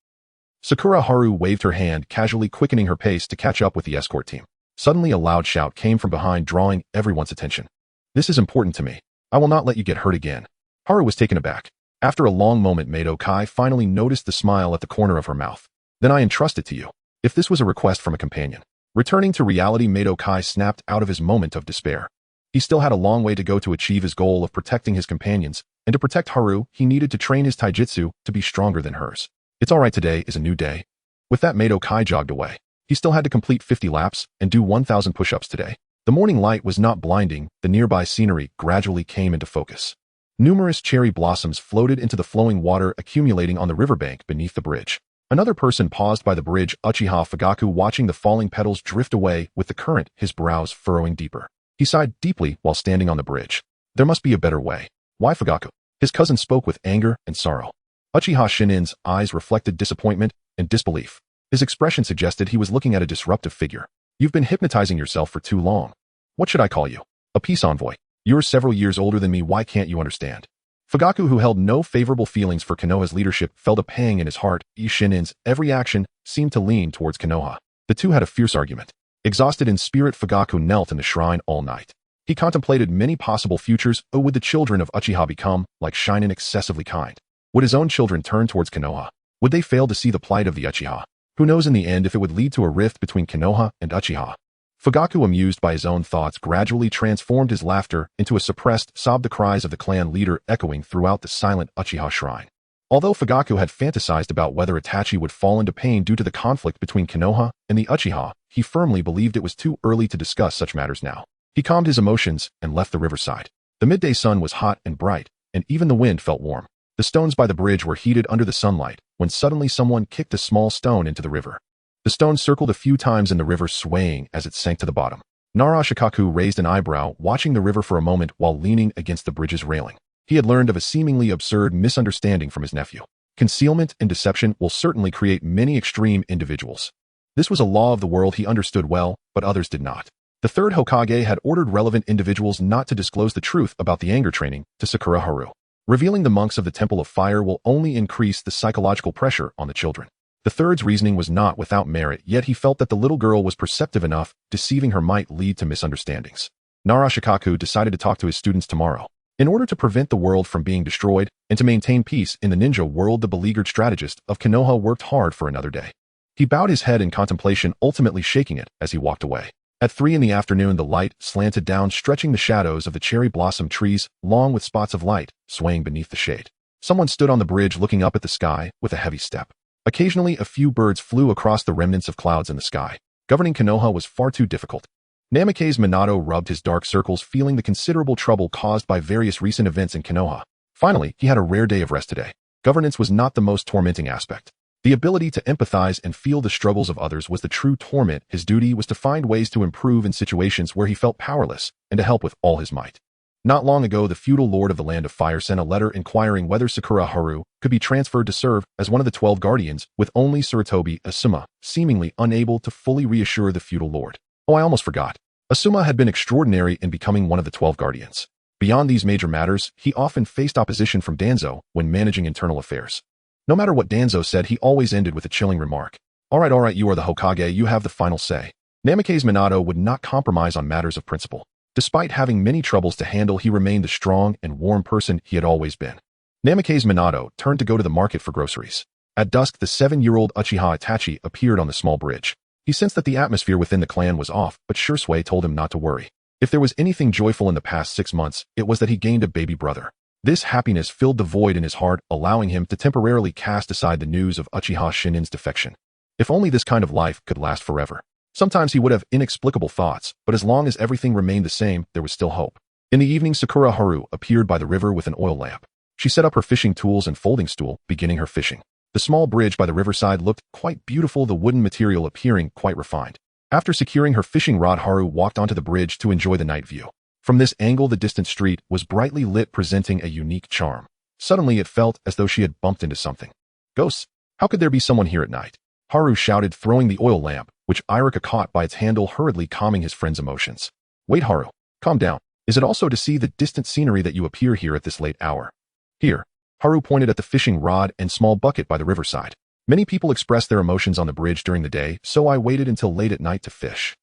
Sakura Haru waved her hand, casually quickening her pace to catch up with the escort team. Suddenly a loud shout came from behind, drawing everyone's attention. "This is important to me. I will not let you get hurt again." Haru was taken aback. After a long moment, Mato Kai finally noticed the smile at the corner of her mouth. Then I entrust it to you. If this was a request from a companion. Returning to reality, Madokai snapped out of his moment of despair. He still had a long way to go to achieve his goal of protecting his companions, and to protect Haru, he needed to train his taijutsu to be stronger than hers. It's alright, today is a new day. With that, Madokai jogged away. He still had to complete 50 laps and do 1,000 push-ups today. The morning light was not blinding, the nearby scenery gradually came into focus. Numerous cherry blossoms floated into the flowing water, accumulating on the riverbank beneath the bridge. Another person paused by the bridge, Uchiha Fugaku, watching the falling petals drift away with the current, his brows furrowing deeper. He sighed deeply while standing on the bridge. There must be a better way. Why Fugaku? His cousin spoke with anger and sorrow. Uchiha Shinin's eyes reflected disappointment and disbelief. His expression suggested he was looking at a disruptive figure. You've been hypnotizing yourself for too long. What should I call you? A peace envoy. You're several years older than me, why can't you understand? Fugaku, who held no favorable feelings for Konoha's leadership, felt a pang in his heart. Shinin's every action seemed to lean towards Konoha. The two had a fierce argument. Exhausted in spirit, Fugaku knelt in the shrine all night. He contemplated many possible futures. Oh, would the children of Uchiha become, like Shinin, excessively kind? Would his own children turn towards Konoha? Would they fail to see the plight of the Uchiha? Who knows in the end if it would lead to a rift between Konoha and Uchiha? Fugaku, amused by his own thoughts, gradually transformed his laughter into a suppressed sob, the cries of the clan leader echoing throughout the silent Uchiha shrine. Although Fugaku had fantasized about whether Itachi would fall into pain due to the conflict between Konoha and the Uchiha, he firmly believed it was too early to discuss such matters now. He calmed his emotions and left the riverside. The midday sun was hot and bright, and even the wind felt warm. The stones by the bridge were heated under the sunlight, when suddenly someone kicked a small stone into the river. The stone circled a few times in the river, swaying as it sank to the bottom. Nara Shikaku raised an eyebrow, watching the river for a moment while leaning against the bridge's railing. He had learned of a seemingly absurd misunderstanding from his nephew. Concealment and deception will certainly create many extreme individuals. This was a law of the world he understood well, but others did not. The third Hokage had ordered relevant individuals not to disclose the truth about the anger training to Sakura Haru. Revealing the monks of the Temple of Fire will only increase the psychological pressure on the children. The third's reasoning was not without merit, yet he felt that the little girl was perceptive enough. Deceiving her might lead to misunderstandings. Nara Shikaku decided to talk to his students tomorrow. In order to prevent the world from being destroyed and to maintain peace in the ninja world, the beleaguered strategist of Konoha worked hard for another day. He bowed his head in contemplation, ultimately shaking it as he walked away. At 3 in the afternoon, the light slanted down, stretching the shadows of the cherry blossom trees, long with spots of light swaying beneath the shade. Someone stood on the bridge looking up at the sky with a heavy step. Occasionally, a few birds flew across the remnants of clouds in the sky. Governing Konoha was far too difficult. Namikaze Minato rubbed his dark circles, feeling the considerable trouble caused by various recent events in Konoha. Finally, he had a rare day of rest today. Governance was not the most tormenting aspect. The ability to empathize and feel the struggles of others was the true torment. His duty was to find ways to improve in situations where he felt powerless and to help with all his might. Not long ago, the feudal lord of the Land of Fire sent a letter inquiring whether Sakura Haru could be transferred to serve as one of the 12 guardians, with only Tsurutobi Asuma seemingly unable to fully reassure the feudal lord. Oh, I almost forgot. Asuma had been extraordinary in becoming one of the 12 guardians. Beyond these major matters, he often faced opposition from Danzo when managing internal affairs. No matter what Danzo said, he always ended with a chilling remark. All right, you are the Hokage, you have the final say. Namikaze Minato would not compromise on matters of principle. Despite having many troubles to handle, he remained the strong and warm person he had always been. Namikaze Minato turned to go to the market for groceries. At dusk, the 7-year-old Uchiha Itachi appeared on the small bridge. He sensed that the atmosphere within the clan was off, but Shursui told him not to worry. If there was anything joyful in the past 6 months, it was that he gained a baby brother. This happiness filled the void in his heart, allowing him to temporarily cast aside the news of Uchiha Shinin's defection. If only this kind of life could last forever. Sometimes he would have inexplicable thoughts, but as long as everything remained the same, there was still hope. In the evening, Sakura Haru appeared by the river with an oil lamp. She set up her fishing tools and folding stool, beginning her fishing. The small bridge by the riverside looked quite beautiful, the wooden material appearing quite refined. After securing her fishing rod, Haru walked onto the bridge to enjoy the night view. From this angle, the distant street was brightly lit, presenting a unique charm. Suddenly, it felt as though she had bumped into something. Ghosts? How could there be someone here at night? Haru shouted, throwing the oil lamp, which Irika caught by its handle, hurriedly calming his friend's emotions. Wait, Haru. Calm down. Is it also to see the distant scenery that you appear here at this late hour? Here. Haru pointed at the fishing rod and small bucket by the riverside. Many people express their emotions on the bridge during the day, so I waited until late at night to fish.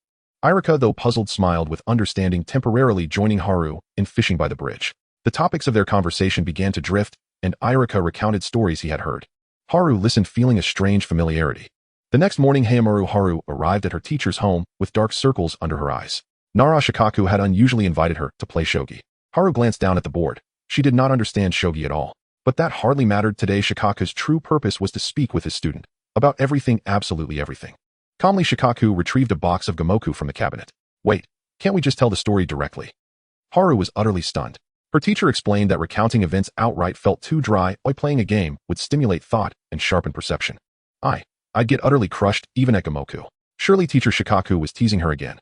Irika, though puzzled, smiled with understanding, temporarily joining Haru in fishing by the bridge. The topics of their conversation began to drift, and Irika recounted stories he had heard. Haru listened, feeling a strange familiarity. The next morning, Hayazono Haru arrived at her teacher's home with dark circles under her eyes. Nara Shikaku had unusually invited her to play shogi. Haru glanced down at the board. She did not understand shogi at all. But that hardly mattered today. Shikaku's true purpose was to speak with his student. About everything, absolutely everything. Calmly, Shikaku retrieved a box of gamoku from the cabinet. Wait, can't we just tell the story directly? Haru was utterly stunned. Her teacher explained that recounting events outright felt too dry, while playing a game would stimulate thought and sharpen perception. I'd get utterly crushed even at gamoku. Surely teacher Shikaku was teasing her again.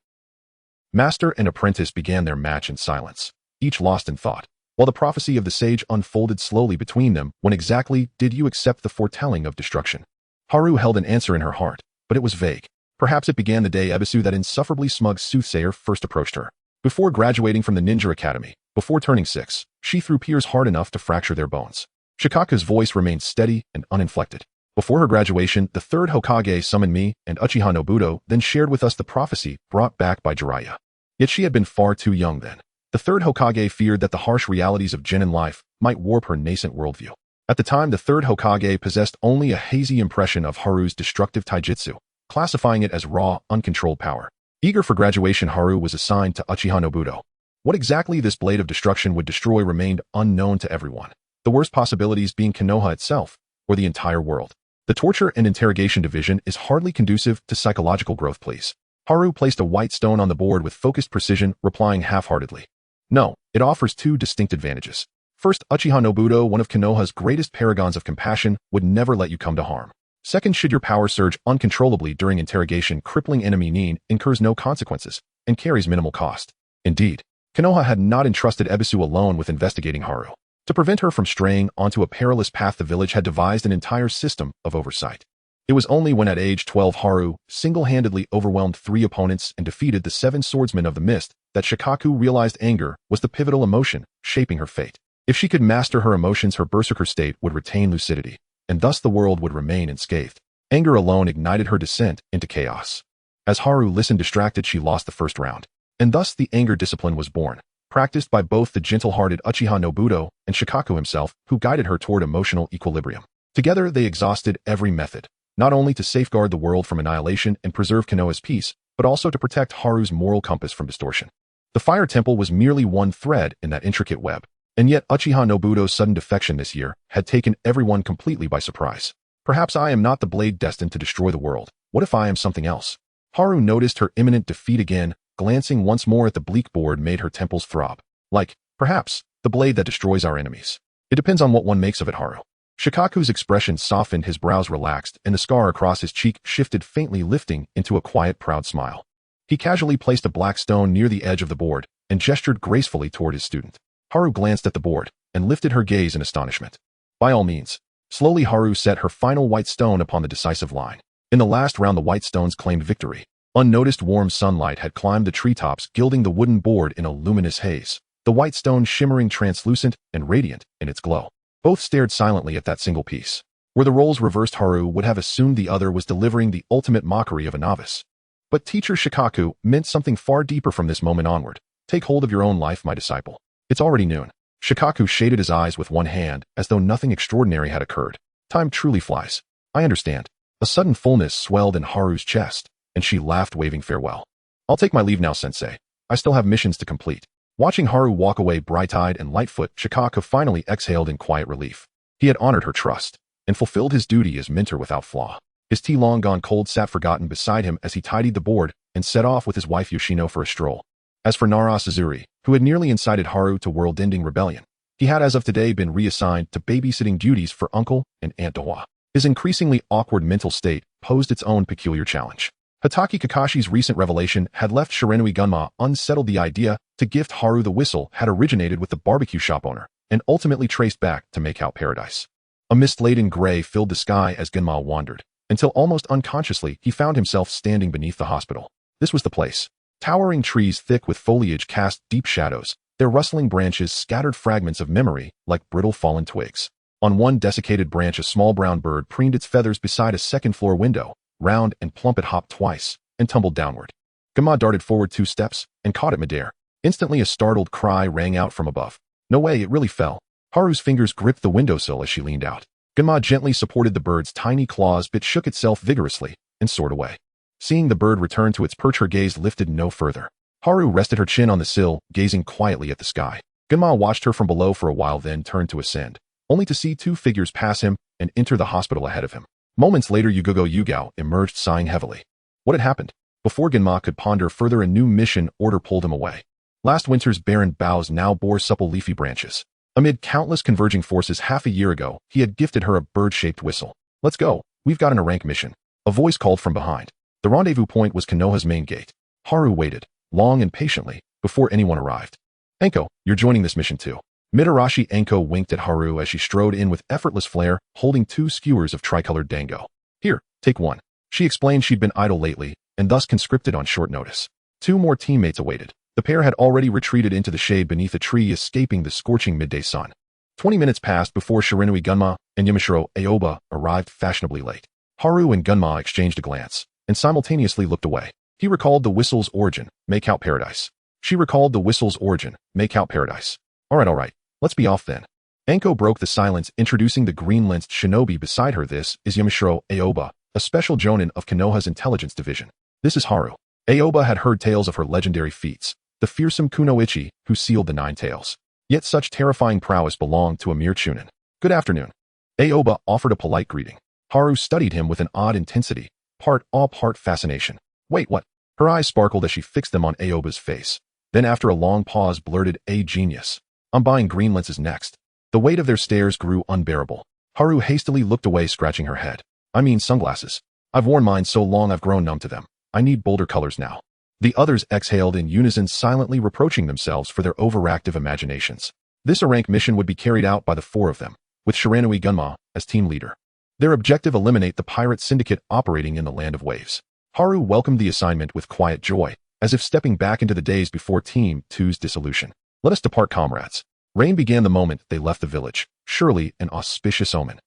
Master and apprentice began their match in silence, each lost in thought, while the prophecy of the sage unfolded slowly between them. When exactly did you accept the foretelling of destruction? Haru held an answer in her heart, but it was vague. Perhaps it began the day Ebisu, that insufferably smug soothsayer, first approached her. Before graduating from the ninja academy, before turning 6, she threw peers hard enough to fracture their bones. Shikaku's voice remained steady and uninflected. Before her graduation, the third Hokage summoned me, and Uchiha Nobuto then shared with us the prophecy brought back by Jiraiya. Yet she had been far too young then. The third Hokage feared that the harsh realities of genin life might warp her nascent worldview. At the time, the third Hokage possessed only a hazy impression of Haru's destructive taijutsu, classifying it as raw, uncontrolled power. Eager for graduation, Haru was assigned to Uchiha Nobuto. What exactly this blade of destruction would destroy remained unknown to everyone, the worst possibilities being Konoha itself, or the entire world. The torture and interrogation division is hardly conducive to psychological growth, please. Haru placed a white stone on the board with focused precision, replying half-heartedly. No, it offers two distinct advantages. First, Uchiha Nobuto, one of Konoha's greatest paragons of compassion, would never let you come to harm. Second, should your power surge uncontrollably during interrogation, crippling enemy Nin incurs no consequences and carries minimal cost. Indeed, Konoha had not entrusted Ebisu alone with investigating Haru. To prevent her from straying onto a perilous path, the village had devised an entire system of oversight. It was only when at age 12 Haru single-handedly overwhelmed 3 opponents and defeated the 7 swordsmen of the mist that Shikaku realized anger was the pivotal emotion shaping her fate. If she could master her emotions, her berserker state would retain lucidity, and thus the world would remain unscathed. Anger alone ignited her descent into chaos. As Haru listened distracted, she lost the first round, and thus the anger discipline was born, practiced by both the gentle-hearted Uchiha Nobuto and Shikaku himself, who guided her toward emotional equilibrium. Together, they exhausted every method, not only to safeguard the world from annihilation and preserve Konoha's peace, but also to protect Haru's moral compass from distortion. The Fire Temple was merely one thread in that intricate web, and yet Uchiha Nobuto's sudden defection this year had taken everyone completely by surprise. Perhaps I am not the blade destined to destroy the world. What if I am something else? Haru noticed her imminent defeat again. Glancing once more at the bleak board made her temples throb. Like, perhaps, the blade that destroys our enemies. It depends on what one makes of it, Haru. Shikaku's expression softened, his brows relaxed, and the scar across his cheek shifted faintly, lifting into a quiet, proud smile. He casually placed a black stone near the edge of the board and gestured gracefully toward his student. Haru glanced at the board and lifted her gaze in astonishment. By all means. Slowly, Haru set her final white stone upon the decisive line. In the last round, the white stones claimed victory. Unnoticed warm sunlight had climbed the treetops, gilding the wooden board in a luminous haze, the white stone shimmering translucent and radiant in its glow. Both stared silently at that single piece. Were the roles reversed, Haru would have assumed the other was delivering the ultimate mockery of a novice. But teacher Shikaku meant something far deeper from this moment onward. Take hold of your own life, my disciple. It's already noon. Shikaku shaded his eyes with one hand, as though nothing extraordinary had occurred. Time truly flies. I understand. A sudden fullness swelled in Haru's chest, and she laughed, waving farewell. I'll take my leave now, sensei. I still have missions to complete. Watching Haru walk away bright-eyed and lightfoot, Shikaku finally exhaled in quiet relief. He had honored her trust and fulfilled his duty as mentor without flaw. His tea, long gone cold, sat forgotten beside him as he tidied the board and set off with his wife Yoshino for a stroll. As for Nara Suzuri, who had nearly incited Haru to world-ending rebellion, he had as of today been reassigned to babysitting duties for Uncle and Aunt Dewa. His increasingly awkward mental state posed its own peculiar challenge. Hatake Kakashi's recent revelation had left Shirenui Gunma unsettled. The idea to gift Haru the whistle had originated with the barbecue shop owner and ultimately traced back to Makeout Paradise. A mist-laden gray filled the sky as Gunma wandered, until almost unconsciously he found himself standing beneath the hospital. This was the place. Towering trees thick with foliage cast deep shadows, their rustling branches scattered fragments of memory like brittle fallen twigs. On one desiccated branch, a small brown bird preened its feathers beside a second-floor window. Round and plump, it hopped twice and tumbled downward. Gunma darted forward 2 steps and caught it midair. Instantly, a startled cry rang out from above. No way, it really fell. Haru's fingers gripped the windowsill as she leaned out. Gunma gently supported the bird's tiny claws, but shook itself vigorously, and soared away. Seeing the bird return to its perch, her gaze lifted no further. Haru rested her chin on the sill, gazing quietly at the sky. Gunma watched her from below for a while, then turned to ascend, only to see two figures pass him and enter the hospital ahead of him. Moments later, Yugogo Yugao emerged, sighing heavily. What had happened? Before Gunma could ponder further, a new mission order pulled him away. Last winter's barren boughs now bore supple leafy branches. Amid countless converging forces, half a year ago, he had gifted her a bird-shaped whistle. Let's go. We've got an rank mission. A voice called from behind. The rendezvous point was Konoha's main gate. Haru waited, long and patiently, before anyone arrived. Anko, you're joining this mission too. Mitarashi Anko winked at Haru as she strode in with effortless flair, holding 2 skewers of tricolored dango. Here, take one. She explained she'd been idle lately, and thus conscripted on short notice. 2 more teammates awaited. The pair had already retreated into the shade beneath a tree, escaping the scorching midday sun. 20 minutes passed before Shiranui Gunma and Yamashiro Aoba arrived fashionably late. Haru and Gunma exchanged a glance, and simultaneously looked away. He recalled the whistle's origin, make out paradise. She recalled the whistle's origin, make out paradise. All right, let's be off then. Anko broke the silence, introducing the green-lensed shinobi beside her. This is Yamashiro Aoba, a special jonin of Konoha's intelligence division. This is Haru. Aoba had heard tales of her legendary feats, the fearsome Kunoichi who sealed the 9 tails. Yet such terrifying prowess belonged to a mere Chūnin. Good afternoon. Aoba offered a polite greeting. Haru studied him with an odd intensity, part awe, part fascination. Wait, what? Her eyes sparkled as she fixed them on Aoba's face. Then after a long pause blurted, a genius. I'm buying green lenses next. The weight of their stares grew unbearable. Haru hastily looked away, scratching her head. I mean sunglasses. I've worn mine so long I've grown numb to them. I need bolder colors now. The others exhaled in unison, silently reproaching themselves for their overactive imaginations. This rank mission would be carried out by the 4 of them, with Shiranui Gunma as team leader. Their objective: eliminate the pirate syndicate operating in the Land of Waves. Haru welcomed the assignment with quiet joy, as if stepping back into the days before Team 2's dissolution. Let us depart, comrades. Rain began the moment they left the village, surely an auspicious omen.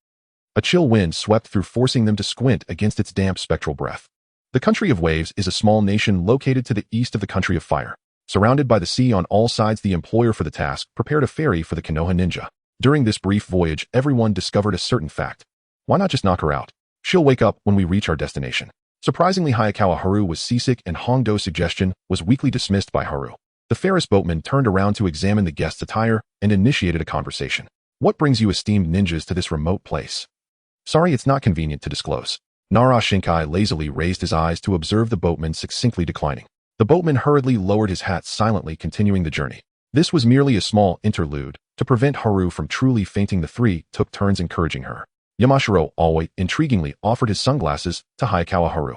A chill wind swept through, forcing them to squint against its damp spectral breath. The country of Waves is a small nation located to the east of the country of Fire. Surrounded by the sea on all sides, the employer for the task prepared a ferry for the Konoha ninja. During this brief voyage, everyone discovered a certain fact. Why not just knock her out? She'll wake up when we reach our destination. Surprisingly, Hayakawa Haru was seasick, and Hongdo's suggestion was weakly dismissed by Haru. The Ferris boatman turned around to examine the guest's attire and initiated a conversation. What brings you esteemed ninjas to this remote place? Sorry, it's not convenient to disclose. Nara Shikaku lazily raised his eyes to observe the boatman, succinctly declining. The boatman hurriedly lowered his hat, silently continuing the journey. This was merely a small interlude. To prevent Haru from truly fainting, the 3 took turns encouraging her. Yamashiro always intriguingly offered his sunglasses to Hayakawa Haru.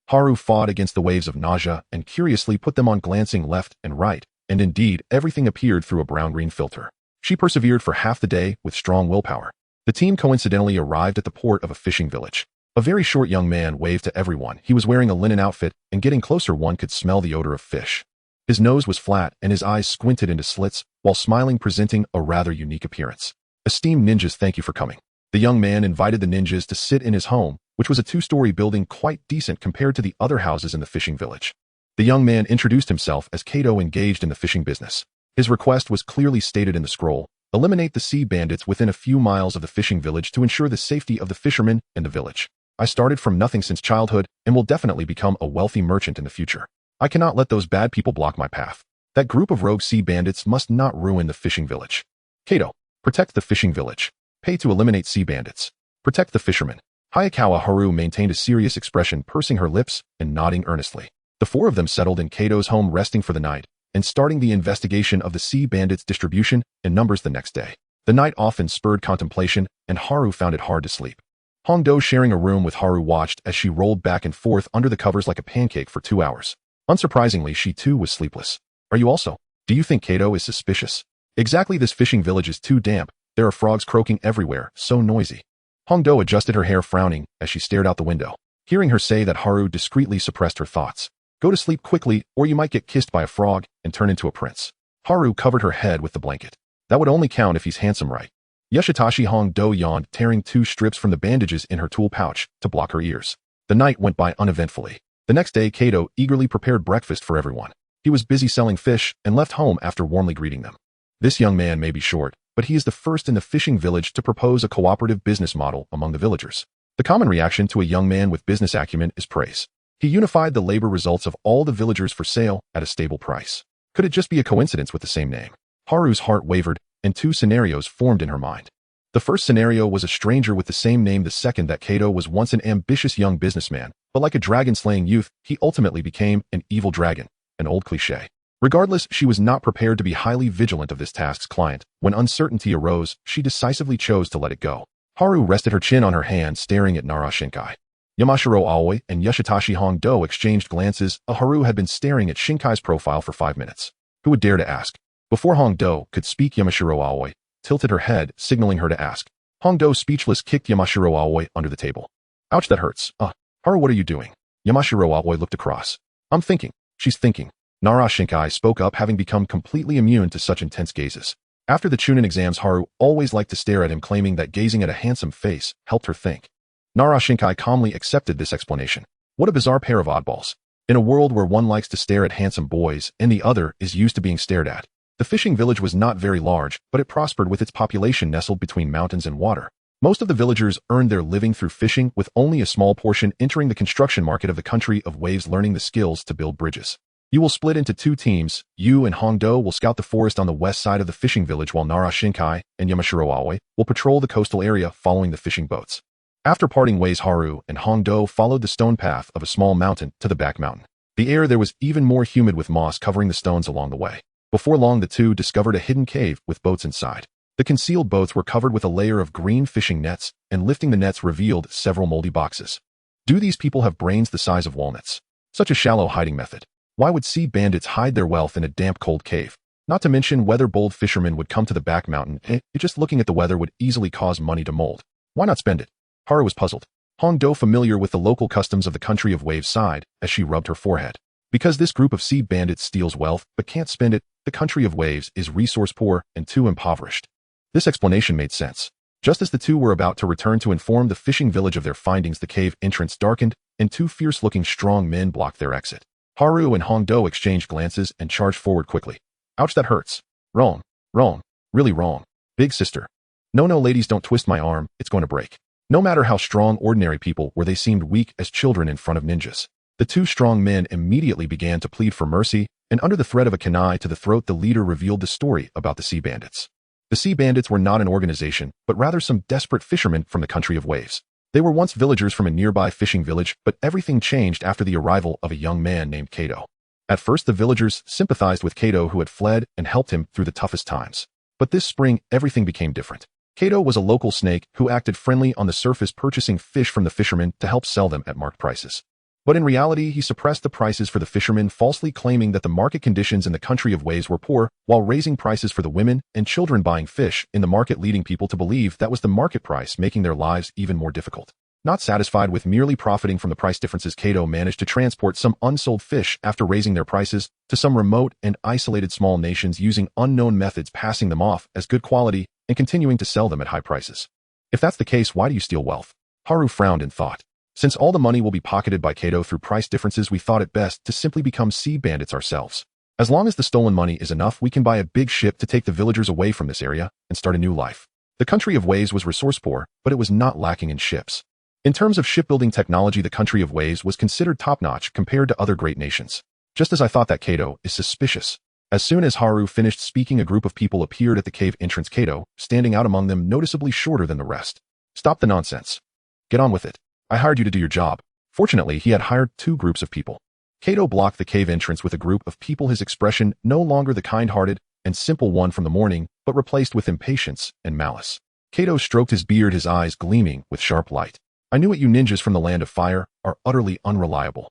Haru fought against the waves of nausea and curiously put them on, glancing left and right, and indeed everything appeared through a brown-green filter. She persevered for half the day with strong willpower. The team coincidentally arrived at the port of a fishing village. A very short young man waved to everyone. He was wearing a linen outfit, and getting closer one could smell the odor of fish. His nose was flat and his eyes squinted into slits, while smiling, presenting a rather unique appearance. Esteemed ninjas, thank you for coming. The young man invited the ninjas to sit in his home, which was a 2-story building, quite decent compared to the other houses in the fishing village. The young man introduced himself as Kato, engaged in the fishing business. His request was clearly stated in the scroll: eliminate the sea bandits within a few miles of the fishing village to ensure the safety of the fishermen and the village. I started from nothing since childhood and will definitely become a wealthy merchant in the future. I cannot let those bad people block my path. That group of rogue sea bandits must not ruin the fishing village. Kato, protect the fishing village. Pay to eliminate sea bandits. Protect the fishermen. Hayakawa Haru maintained a serious expression, pursing her lips and nodding earnestly. The 4 of them settled in Kato's home, resting for the night, and starting the investigation of the sea bandits' distribution and numbers the next day. The night often spurred contemplation, and Haru found it hard to sleep. Hongdo, sharing a room with Haru, watched as she rolled back and forth under the covers like a pancake for 2 hours. Unsurprisingly, she too was sleepless. Are you also? Do you think Kato is suspicious? Exactly, this fishing village is too damp. There are frogs croaking everywhere, so noisy. Hongdo adjusted her hair, frowning as she stared out the window. Hearing her say that, Haru discreetly suppressed her thoughts. Go to sleep quickly, or you might get kissed by a frog and turn into a prince. Haru covered her head with the blanket. That would only count if he's handsome, right? Yoshitashi Hongdo yawned, tearing 2 strips from the bandages in her tool pouch to block her ears. The night went by uneventfully. The next day, Kato eagerly prepared breakfast for everyone. He was busy selling fish and left home after warmly greeting them. This young man may be short, but he is the first in the fishing village to propose a cooperative business model among the villagers. The common reaction to a young man with business acumen is praise. He unified the labor results of all the villagers for sale at a stable price. Could it just be a coincidence with the same name? Haru's heart wavered, and two scenarios formed in her mind. The first scenario was a stranger with the same name. The second, that Kato was once an ambitious young businessman, but like a dragon-slaying youth, he ultimately became an evil dragon, an old cliché. Regardless, she was not prepared to be highly vigilant of this task's client. When uncertainty arose, she decisively chose to let it go. Haru rested her chin on her hand, staring at Nara Shikaku. Yamashiro Aoi and Yoshitashi Hongdo exchanged glances. Haru had been staring at Shinkai's profile for 5 minutes. Who would dare to ask? Before Hongdo could speak, Yamashiro Aoi tilted her head, signaling her to ask. Hongdo, speechless, kicked Yamashiro Aoi under the table. Ouch, that hurts. Haru, what are you doing? Yamashiro Aoi looked across. I'm thinking. She's thinking. Nara Shikaku spoke up, having become completely immune to such intense gazes. After the Chūnin exams, Haru always liked to stare at him, claiming that gazing at a handsome face helped her think. Nara Shikaku calmly accepted this explanation. What a bizarre pair of oddballs. In a world where one likes to stare at handsome boys and the other is used to being stared at. The fishing village was not very large, but it prospered with its population nestled between mountains and water. Most of the villagers earned their living through fishing, with only a small portion entering the construction market of the country of waves, learning the skills to build bridges. You will split into 2 teams. You and Hongdo will scout the forest on the west side of the fishing village, while Nara Shikaku and Yamashiro Aoi will patrol the coastal area following the fishing boats. After parting ways, Haru and Hongdo followed the stone path of a small mountain to the back mountain. The air there was even more humid, with moss covering the stones along the way. Before long, the two discovered a hidden cave with boats inside. The concealed boats were covered with a layer of green fishing nets, and lifting the nets revealed several moldy boxes. Do these people have brains the size of walnuts? Such a shallow hiding method. Why would sea bandits hide their wealth in a damp, cold cave? Not to mention, weather-bold fishermen would come to the back mountain. Just looking at the weather would easily cause money to mold. Why not spend it? Haru was puzzled. Hongdo, familiar with the local customs of the country of waves, sighed as she rubbed her forehead. Because this group of sea bandits steals wealth but can't spend it, the country of waves is resource poor and too impoverished. This explanation made sense. Just as the two were about to return to inform the fishing village of their findings, the cave entrance darkened, and 2 fierce-looking strong men blocked their exit. Haru and Hongdo exchanged glances and charged forward quickly. Ouch, that hurts. Wrong. Wrong. Really wrong. Big sister. No, ladies, don't twist my arm, it's going to break. No matter how strong ordinary people were, they seemed weak as children in front of ninjas. The 2 strong men immediately began to plead for mercy, and under the threat of a kunai to the throat, the leader revealed the story about the sea bandits. The sea bandits were not an organization, but rather some desperate fishermen from the country of waves. They were once villagers from a nearby fishing village, but everything changed after the arrival of a young man named Kato. At first, the villagers sympathized with Kato, who had fled, and helped him through the toughest times. But this spring, everything became different. Kato was a local snake who acted friendly on the surface, purchasing fish from the fishermen to help sell them at marked prices. But in reality, he suppressed the prices for the fishermen, falsely claiming that the market conditions in the country of waves were poor, while raising prices for the women and children buying fish in the market, leading people to believe that was the market price, making their lives even more difficult. Not satisfied with merely profiting from the price differences, Kato managed to transport some unsold fish after raising their prices to some remote and isolated small nations using unknown methods, passing them off as good quality and continuing to sell them at high prices. If that's the case, why do you steal wealth? Haru frowned and thought. Since all the money will be pocketed by Kato through price differences, we thought it best to simply become sea bandits ourselves. As long as the stolen money is enough, we can buy a big ship to take the villagers away from this area and start a new life. The country of waves was resource poor, but it was not lacking in ships. In terms of shipbuilding technology, the country of waves was considered top-notch compared to other great nations. Just as I thought, that Kato is suspicious. As soon as Haru finished speaking, a group of people appeared at the cave entrance, Kato standing out among them, noticeably shorter than the rest. Stop the nonsense. Get on with it. I hired you to do your job. Fortunately, he had hired 2 groups of people. Kato blocked the cave entrance with a group of people, his expression no longer the kind-hearted and simple one from the morning, but replaced with impatience and malice. Kato stroked his beard, his eyes gleaming with sharp light. I knew it, you ninjas from the land of fire are utterly unreliable.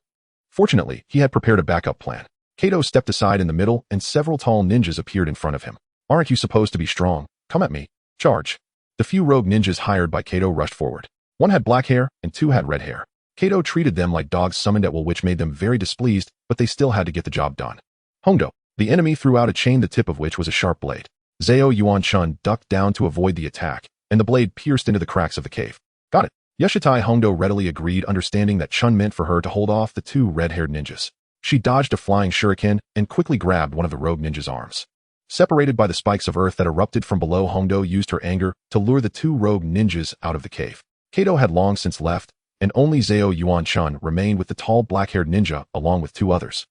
Fortunately, he had prepared a backup plan. Kato stepped aside in the middle, and several tall ninjas appeared in front of him. Aren't you supposed to be strong? Come at me. Charge. The few rogue ninjas hired by Kato rushed forward. 1 had black hair, and 2 had red hair. Kato treated them like dogs summoned at will, which made them very displeased, but they still had to get the job done. Hongdo. The enemy threw out a chain, the tip of which was a sharp blade. Zao Yuan-chun ducked down to avoid the attack, and the blade pierced into the cracks of the cave. Got it. Yoshitai Hongdo readily agreed, understanding that Chun meant for her to hold off the 2 red-haired ninjas. She dodged a flying shuriken and quickly grabbed one of the rogue ninjas' arms. Separated by the spikes of earth that erupted from below, Hongdo used her anger to lure the 2 rogue ninjas out of the cave. Kato had long since left, and only Zao Yuan-chun remained with the tall black-haired ninja along with 2 others.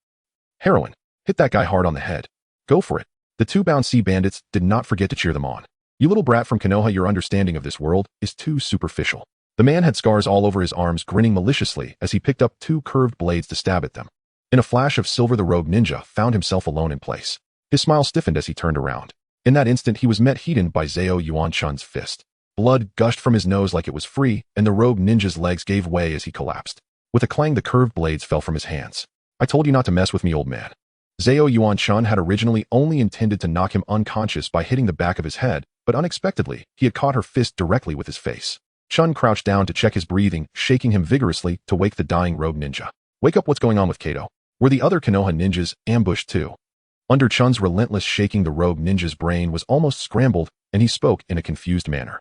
Heroine, hit that guy hard on the head. Go for it. The 2 bound sea bandits did not forget to cheer them on. You little brat from Konoha, your understanding of this world is too superficial. The man had scars all over his arms, grinning maliciously as he picked up 2 curved blades to stab at them. In a flash of silver, the rogue ninja found himself alone in place. His smile stiffened as he turned around. In that instant, he was met heat-en by Zao Yuan-chun's fist. Blood gushed from his nose like it was free, and the rogue ninja's legs gave way as he collapsed. With a clang, the curved blades fell from his hands. I told you not to mess with me, old man. Zao Yuan-chun had originally only intended to knock him unconscious by hitting the back of his head, but unexpectedly, he had caught her fist directly with his face. Chun crouched down to check his breathing, shaking him vigorously to wake the dying rogue ninja. Wake up, what's going on with Kato? Were the other Konoha ninjas ambushed too? Under Chun's relentless shaking, the rogue ninja's brain was almost scrambled, and he spoke in a confused manner.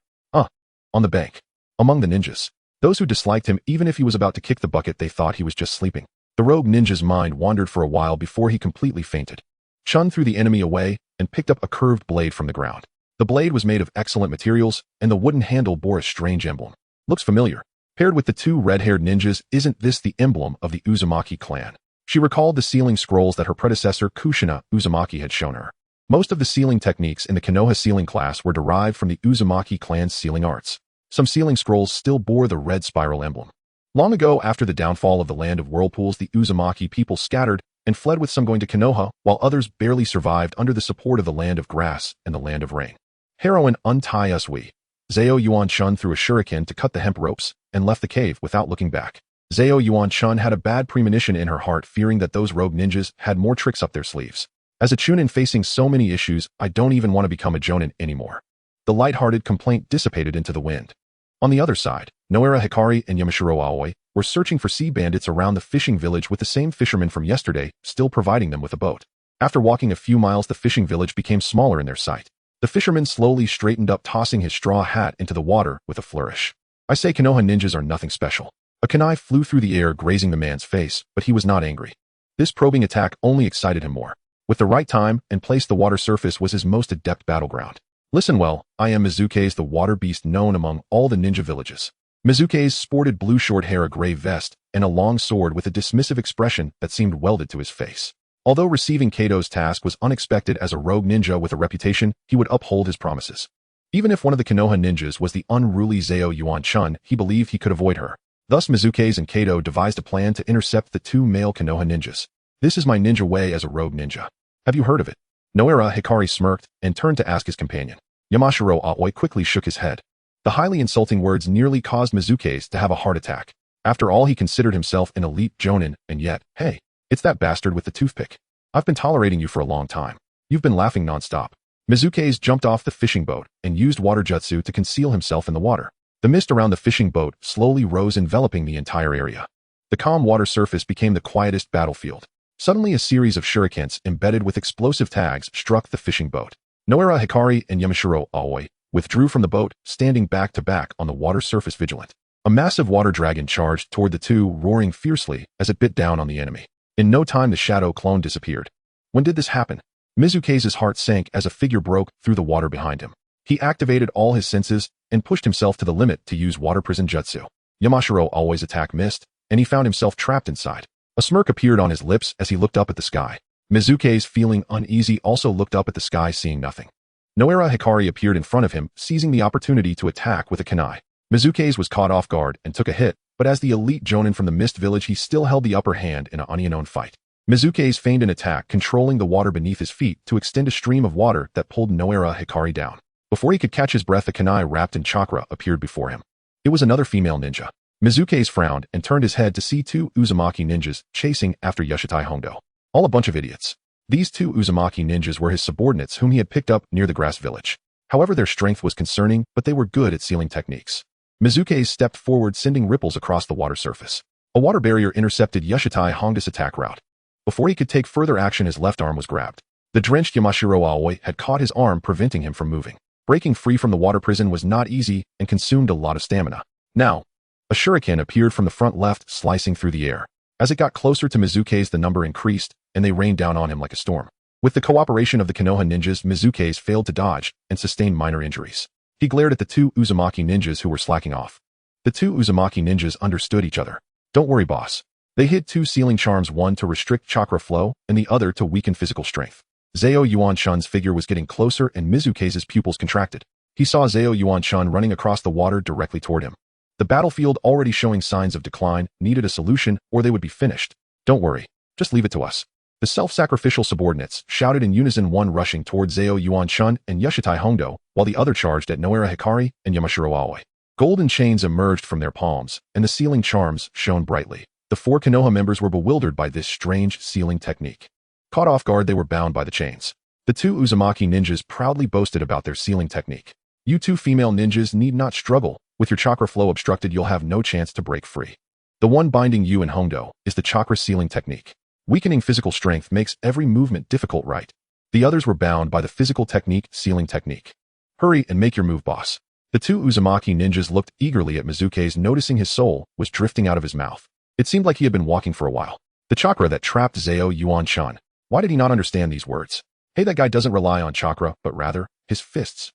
On the bank. Among the ninjas. Those who disliked him, even if he was about to kick the bucket, they thought he was just sleeping. The rogue ninja's mind wandered for a while before he completely fainted. Chun threw the enemy away and picked up a curved blade from the ground. The blade was made of excellent materials, and the wooden handle bore a strange emblem. Looks familiar. Paired with the 2 red-haired ninjas, isn't this the emblem of the Uzumaki clan? She recalled the sealing scrolls that her predecessor Kushina Uzumaki had shown her. Most of the sealing techniques in the Konoha sealing class were derived from the Uzumaki clan's sealing arts. Some sealing scrolls still bore the red spiral emblem. Long ago, after the downfall of the land of whirlpools, the Uzumaki people scattered and fled, with some going to Konoha, while others barely survived under the support of the land of grass and the land of rain. Heroine, untie us, we. Zao Yuan-chun threw a shuriken to cut the hemp ropes and left the cave without looking back. Zao Yuan-chun had a bad premonition in her heart, fearing that those rogue ninjas had more tricks up their sleeves. As a Chūnin facing so many issues, I don't even want to become a Jonin anymore. The light-hearted complaint dissipated into the wind. On the other side, Nara Hikari and Yamashiro Aoi were searching for sea bandits around the fishing village, with the same fishermen from yesterday still providing them with a boat. After walking a few miles, the fishing village became smaller in their sight. The fisherman slowly straightened up, tossing his straw hat into the water with a flourish. I say Konoha ninjas are nothing special. A kunai flew through the air, grazing the man's face, but he was not angry. This probing attack only excited him more. With the right time and place, the water surface was his most adept battleground. Listen well, I am Mizuke's, the water beast known among all the ninja villages. Mizuke's sported blue short hair, a gray vest, and a long sword with a dismissive expression that seemed welded to his face. Although receiving Kato's task was unexpected, as a rogue ninja with a reputation, he would uphold his promises. Even if one of the Konoha ninjas was the unruly Zao Yuan-chun, he believed he could avoid her. Thus Mizuke's and Kato devised a plan to intercept the 2 male Konoha ninjas. This is my ninja way as a rogue ninja. Have you heard of it? Nara Hikari smirked and turned to ask his companion. Yamashiro Aoi quickly shook his head. The highly insulting words nearly caused Mizuke's to have a heart attack. After all, he considered himself an elite Jonin, and yet, hey, it's that bastard with the toothpick. I've been tolerating you for a long time. You've been laughing nonstop. Mizuke's jumped off the fishing boat and used water jutsu to conceal himself in the water. The mist around the fishing boat slowly rose, enveloping the entire area. The calm water surface became the quietest battlefield. Suddenly, a series of shurikens embedded with explosive tags struck the fishing boat. Nara Hikari and Yamashiro Aoi withdrew from the boat, standing back to back on the water surface, vigilant. A massive water dragon charged toward the 2, roaring fiercely as it bit down on the enemy. In no time, the shadow clone disappeared. When did this happen? Mizuke's heart sank as a figure broke through the water behind him. He activated all his senses and pushed himself to the limit to use water prison jutsu. Yamashiro Aoi's attack missed, and he found himself trapped inside. A smirk appeared on his lips as he looked up at the sky. Mizuke's, feeling uneasy, also looked up at the sky, seeing nothing. Nara Hikari appeared in front of him, seizing the opportunity to attack with a kunai. Mizuke's was caught off guard and took a hit, but as the elite Jonin from the Mist Village, he still held the upper hand in an unknown fight. Mizuke's feigned an attack, controlling the water beneath his feet to extend a stream of water that pulled Nara Hikari down. Before he could catch his breath, a kunai wrapped in chakra appeared before him. It was another female ninja. Mizuke's frowned and turned his head to see 2 Uzumaki ninjas chasing after Yashitai Hondo. All a bunch of idiots. These 2 Uzumaki ninjas were his subordinates whom he had picked up near the grass village. However, their strength was concerning, but they were good at sealing techniques. Mizuke's stepped forward, sending ripples across the water surface. A water barrier intercepted Yashitai Hondo's attack route. Before he could take further action, his left arm was grabbed. The drenched Yamashiro Aoi had caught his arm, preventing him from moving. Breaking free from the water prison was not easy and consumed a lot of stamina. Now, a shuriken appeared from the front left, slicing through the air. As it got closer to Mizuke's, the number increased, and they rained down on him like a storm. With the cooperation of the Konoha ninjas, Mizuke's failed to dodge and sustained minor injuries. He glared at the 2 Uzumaki ninjas who were slacking off. The two Uzumaki ninjas understood each other. Don't worry, boss. They hid two sealing charms, one to restrict chakra flow and the other to weaken physical strength. Zao Yuan-shun's figure was getting closer and Mizuke's pupils contracted. He saw Zao Yuan-shun running across the water directly toward him. The battlefield, already showing signs of decline, needed a solution or they would be finished. Don't worry. Just leave it to us. The self-sacrificial subordinates shouted in unison, one rushing toward Zao Yuan-shun and Yoshitai Hondo, while the other charged at Noara Hikari and Yamashiro Aoi. Golden chains emerged from their palms, and the sealing charms shone brightly. The four Konoha members were bewildered by this strange sealing technique. Caught off guard, they were bound by the chains. The two Uzumaki ninjas proudly boasted about their sealing technique. You two female ninjas need not struggle. With your chakra flow obstructed, you'll have no chance to break free. The one binding you and Hondo is the chakra sealing technique. Weakening physical strength makes every movement difficult, right? The others were bound by the physical technique, sealing technique. Hurry and make your move, boss. The two Uzumaki ninjas looked eagerly at Mizuke's, noticing his soul was drifting out of his mouth. It seemed like he had been walking for a while. The chakra that trapped Zao Yuan-shun. Why did he not understand these words? Hey, that guy doesn't rely on chakra, but rather, his fists.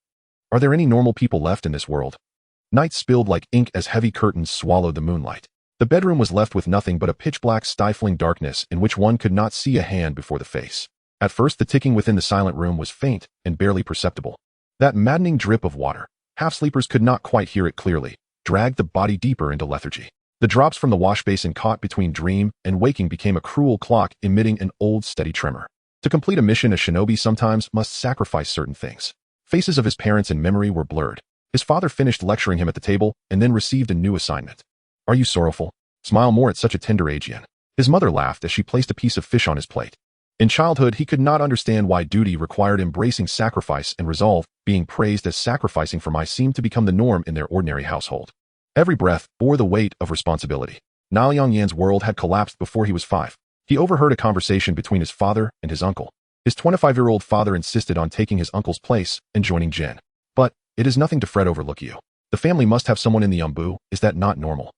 Are there any normal people left in this world? Night spilled like ink as heavy curtains swallowed the moonlight. The bedroom was left with nothing but a pitch-black, stifling darkness in which one could not see a hand before the face. At first, the ticking within the silent room was faint and barely perceptible. That maddening drip of water, half-sleepers could not quite hear it clearly, dragged the body deeper into lethargy. The drops from the wash basin caught between dream and waking became a cruel clock, emitting an old, steady tremor. To complete a mission, a shinobi sometimes must sacrifice certain things. Faces of his parents in memory were blurred. His father finished lecturing him at the table and then received a new assignment. Are you sorrowful? Smile more at such a tender age, Yen. His mother laughed as she placed a piece of fish on his plate. In childhood, he could not understand why duty required embracing sacrifice and resolve. Being praised as sacrificing for Mai seemed to become the norm in their ordinary household. Every breath bore the weight of responsibility. Naoyang Yan's world had collapsed before he was 5. He overheard a conversation between his father and his uncle. His 25-year-old father insisted on taking his uncle's place and joining Jin. But it is nothing to fret over, look you. The family must have someone in the Yambu, is that not normal?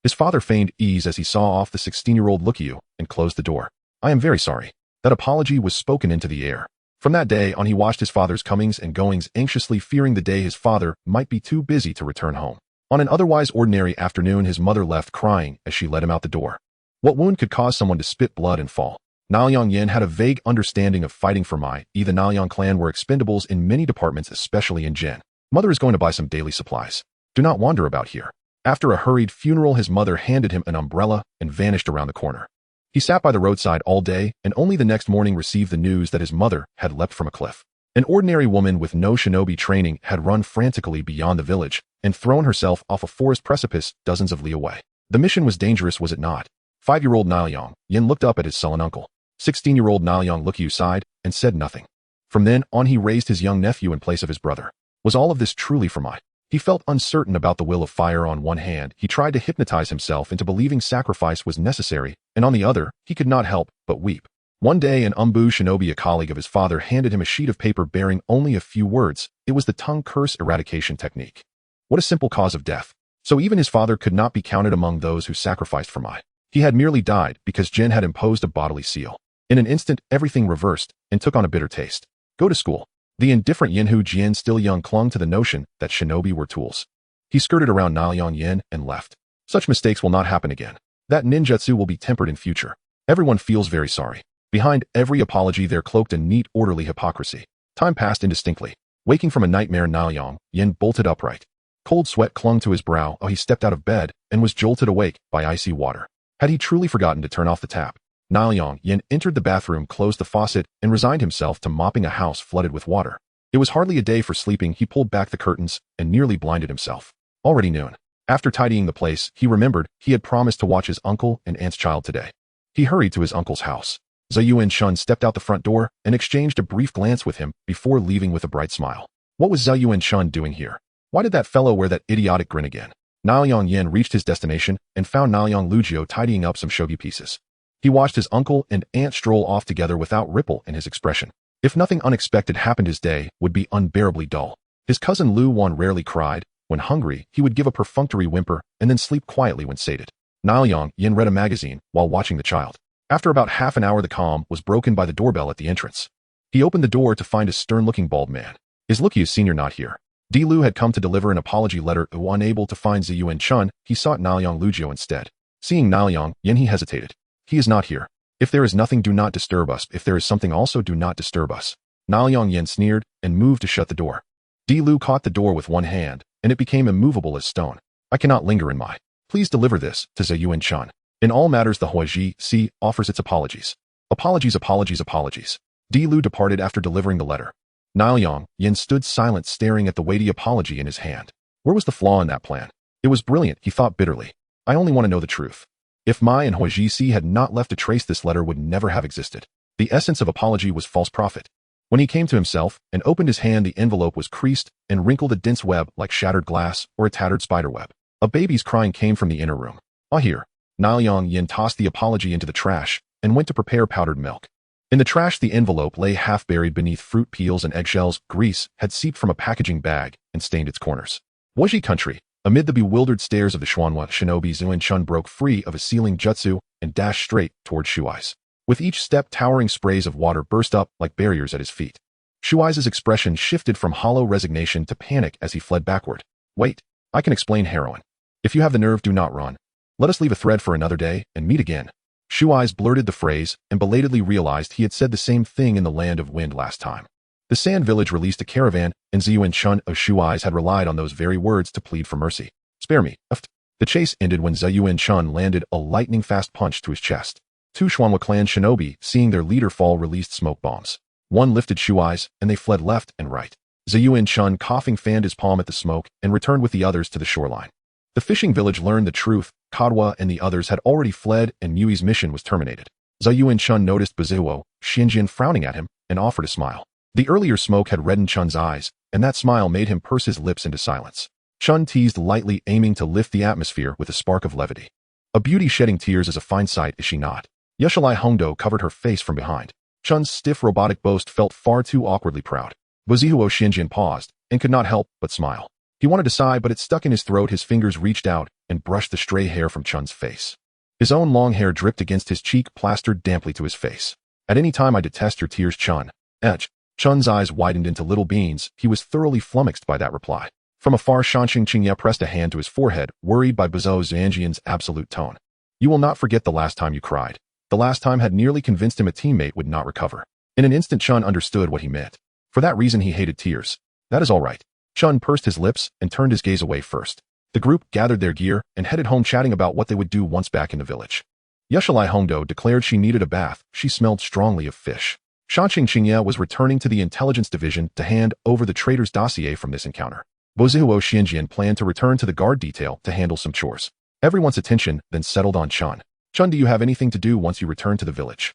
His father feigned ease as he saw off the 16-year-old Lukiyu and closed the door. I am very sorry. That apology was spoken into the air. From that day on, he watched his father's comings and goings, anxiously fearing the day his father might be too busy to return home. On an otherwise ordinary afternoon, his mother left crying as she led him out the door. What wound could cause someone to spit blood and fall? Naoyang Yen had a vague understanding of fighting for Mai. The Naoyang clan were expendables in many departments, especially in Jin. Mother is going to buy some daily supplies. Do not wander about here. After a hurried funeral, his mother handed him an umbrella and vanished around the corner. He sat by the roadside all day and only the next morning received the news that his mother had leapt from a cliff. An ordinary woman with no shinobi training had run frantically beyond the village and thrown herself off a forest precipice dozens of li away. The mission was dangerous, was it not? 5-year-old Naoyang Yen looked up at his sullen uncle. 16-year-old Naoyang Lukiyu sighed and said nothing. From then on, he raised his young nephew in place of his brother. Was all of this truly for Mai? He felt uncertain about the will of fire. On one hand, he tried to hypnotize himself into believing sacrifice was necessary, and on the other, he could not help but weep. One day, an Umbu shinobi, a colleague of his father, handed him a sheet of paper bearing only a few words. It was the tongue curse eradication technique. What a simple cause of death. So even his father could not be counted among those who sacrificed for Mai. He had merely died because Jin had imposed a bodily seal. In an instant, everything reversed and took on a bitter taste. Go to school. The indifferent Yinhu Jin, still young, clung to the notion that shinobi were tools. He skirted around Naoyang Yen and left. Such mistakes will not happen again. That ninjutsu will be tempered in future. Everyone feels very sorry. Behind every apology there cloaked a neat, orderly hypocrisy. Time passed indistinctly. Waking from a nightmare, Naoyang Yen bolted upright. Cold sweat clung to his brow. He stepped out of bed and was jolted awake by icy water. Had he truly forgotten to turn off the tap? Naoyang Yen entered the bathroom, closed the faucet, and resigned himself to mopping a house flooded with water. It was hardly a day for sleeping. He pulled back the curtains and nearly blinded himself. Already noon. After tidying the place, he remembered he had promised to watch his uncle and aunt's child today. He hurried to his uncle's house. Zhao Yuan-shun stepped out the front door and exchanged a brief glance with him before leaving with a bright smile. What was Zhao Yuan-shun doing here? Why did that fellow wear that idiotic grin again? Naoyang Yen reached his destination and found Naoyang Lugio tidying up some shogi pieces. He watched his uncle and aunt stroll off together without ripple in his expression. If nothing unexpected happened, his day would be unbearably dull. His cousin Lu Wan rarely cried. When hungry, he would give a perfunctory whimper and then sleep quietly when sated. Naoyang Yen read a magazine while watching the child. After about half an hour, the calm was broken by the doorbell at the entrance. He opened the door to find a stern-looking bald man. Is Lukiyu Sr. not here? Di-Lu had come to deliver an apology letter. Unable to find Ziyuan Chun, he sought Naliang Lugio instead. Seeing Naliang, he hesitated. He is not here. If there is nothing, do not disturb us. If there is something, also do not disturb us. Naliang Yen sneered and moved to shut the door. Di-Lu caught the door with one hand, and it became immovable as stone. I cannot linger in my. Please deliver this to Ziyuan Chun. In all matters, the Huaji Si offers its apologies. Apologies, apologies, apologies. Di-Lu departed after delivering the letter. Naliang Yen stood silent, staring at the weighty apology in his hand. Where was the flaw in that plan? It was brilliant, he thought bitterly. I only want to know the truth. If Mai and Huaji Si had not left a trace, this letter would never have existed. The essence of apology was false prophet. When he came to himself and opened his hand, the envelope was creased and wrinkled, a dense web like shattered glass or a tattered spider web. A baby's crying came from the inner room. Ah, here. Naliang Yen tossed the apology into the trash and went to prepare powdered milk. In the trash, the envelope lay half buried beneath fruit peels and eggshells. Grease had seeped from a packaging bag and stained its corners. Waji country. Amid the bewildered stares of the Xuanhua shinobi, Ziyuan Chun broke free of his sealing jutsu and dashed straight toward Shuai's. With each step, towering sprays of water burst up like barriers at his feet. Shuai's expression shifted from hollow resignation to panic as he fled backward. Wait, I can explain, heroine. If you have the nerve, do not run. Let us leave a thread for another day and meet again. Shuai's blurted the phrase and belatedly realized he had said the same thing in the land of wind last time. The sand village released a caravan, and Ziyuan Chun of Shuai's had relied on those very words to plead for mercy. Spare me. The chase ended when Ziyuan Chun landed a lightning-fast punch to his chest. Two Xuanhua clan shinobi, seeing their leader fall, released smoke bombs. One lifted Shuai's, and they fled left and right. Ziyuan Chun, coughing, fanned his palm at the smoke and returned with the others to the shoreline. The fishing village learned the truth. Kadwa and the others had already fled, and Mui's mission was terminated. Ziyuan Chun noticed Bazuo, Xinjian, frowning at him and offered a smile. The earlier smoke had reddened Chun's eyes, and that smile made him purse his lips into silence. Chun teased lightly, aiming to lift the atmosphere with a spark of levity. A beauty shedding tears is a fine sight, is she not? Yushalai Hongdo covered her face from behind. Chun's stiff robotic boast felt far too awkwardly proud. Bazuo Xinjian paused and could not help but smile. He wanted to sigh, but it stuck in his throat. His fingers reached out and brushed the stray hair from Chun's face. His own long hair dripped against his cheek, plastered damply to his face. At any time, I detest your tears, Chun. Edge. Chun's eyes widened into little beans. He was thoroughly flummoxed by that reply. From afar, Shanxing Qingye pressed a hand to his forehead, worried by Bazuo Xinjian's absolute tone. You will not forget the last time you cried. The last time had nearly convinced him a teammate would not recover. In an instant, Chun understood what he meant. For that reason, he hated tears. That is all right. Chun pursed his lips and turned his gaze away first. The group gathered their gear and headed home, chatting about what they would do once back in the village. Yushalai Hongdo declared she needed a bath. She smelled strongly of fish. Shanxing Qingye was returning to the intelligence division to hand over the traitor's dossier from this encounter. Bazuo Xinjian planned to return to the guard detail to handle some chores. Everyone's attention then settled on Chun. Chun, do you have anything to do once you return to the village?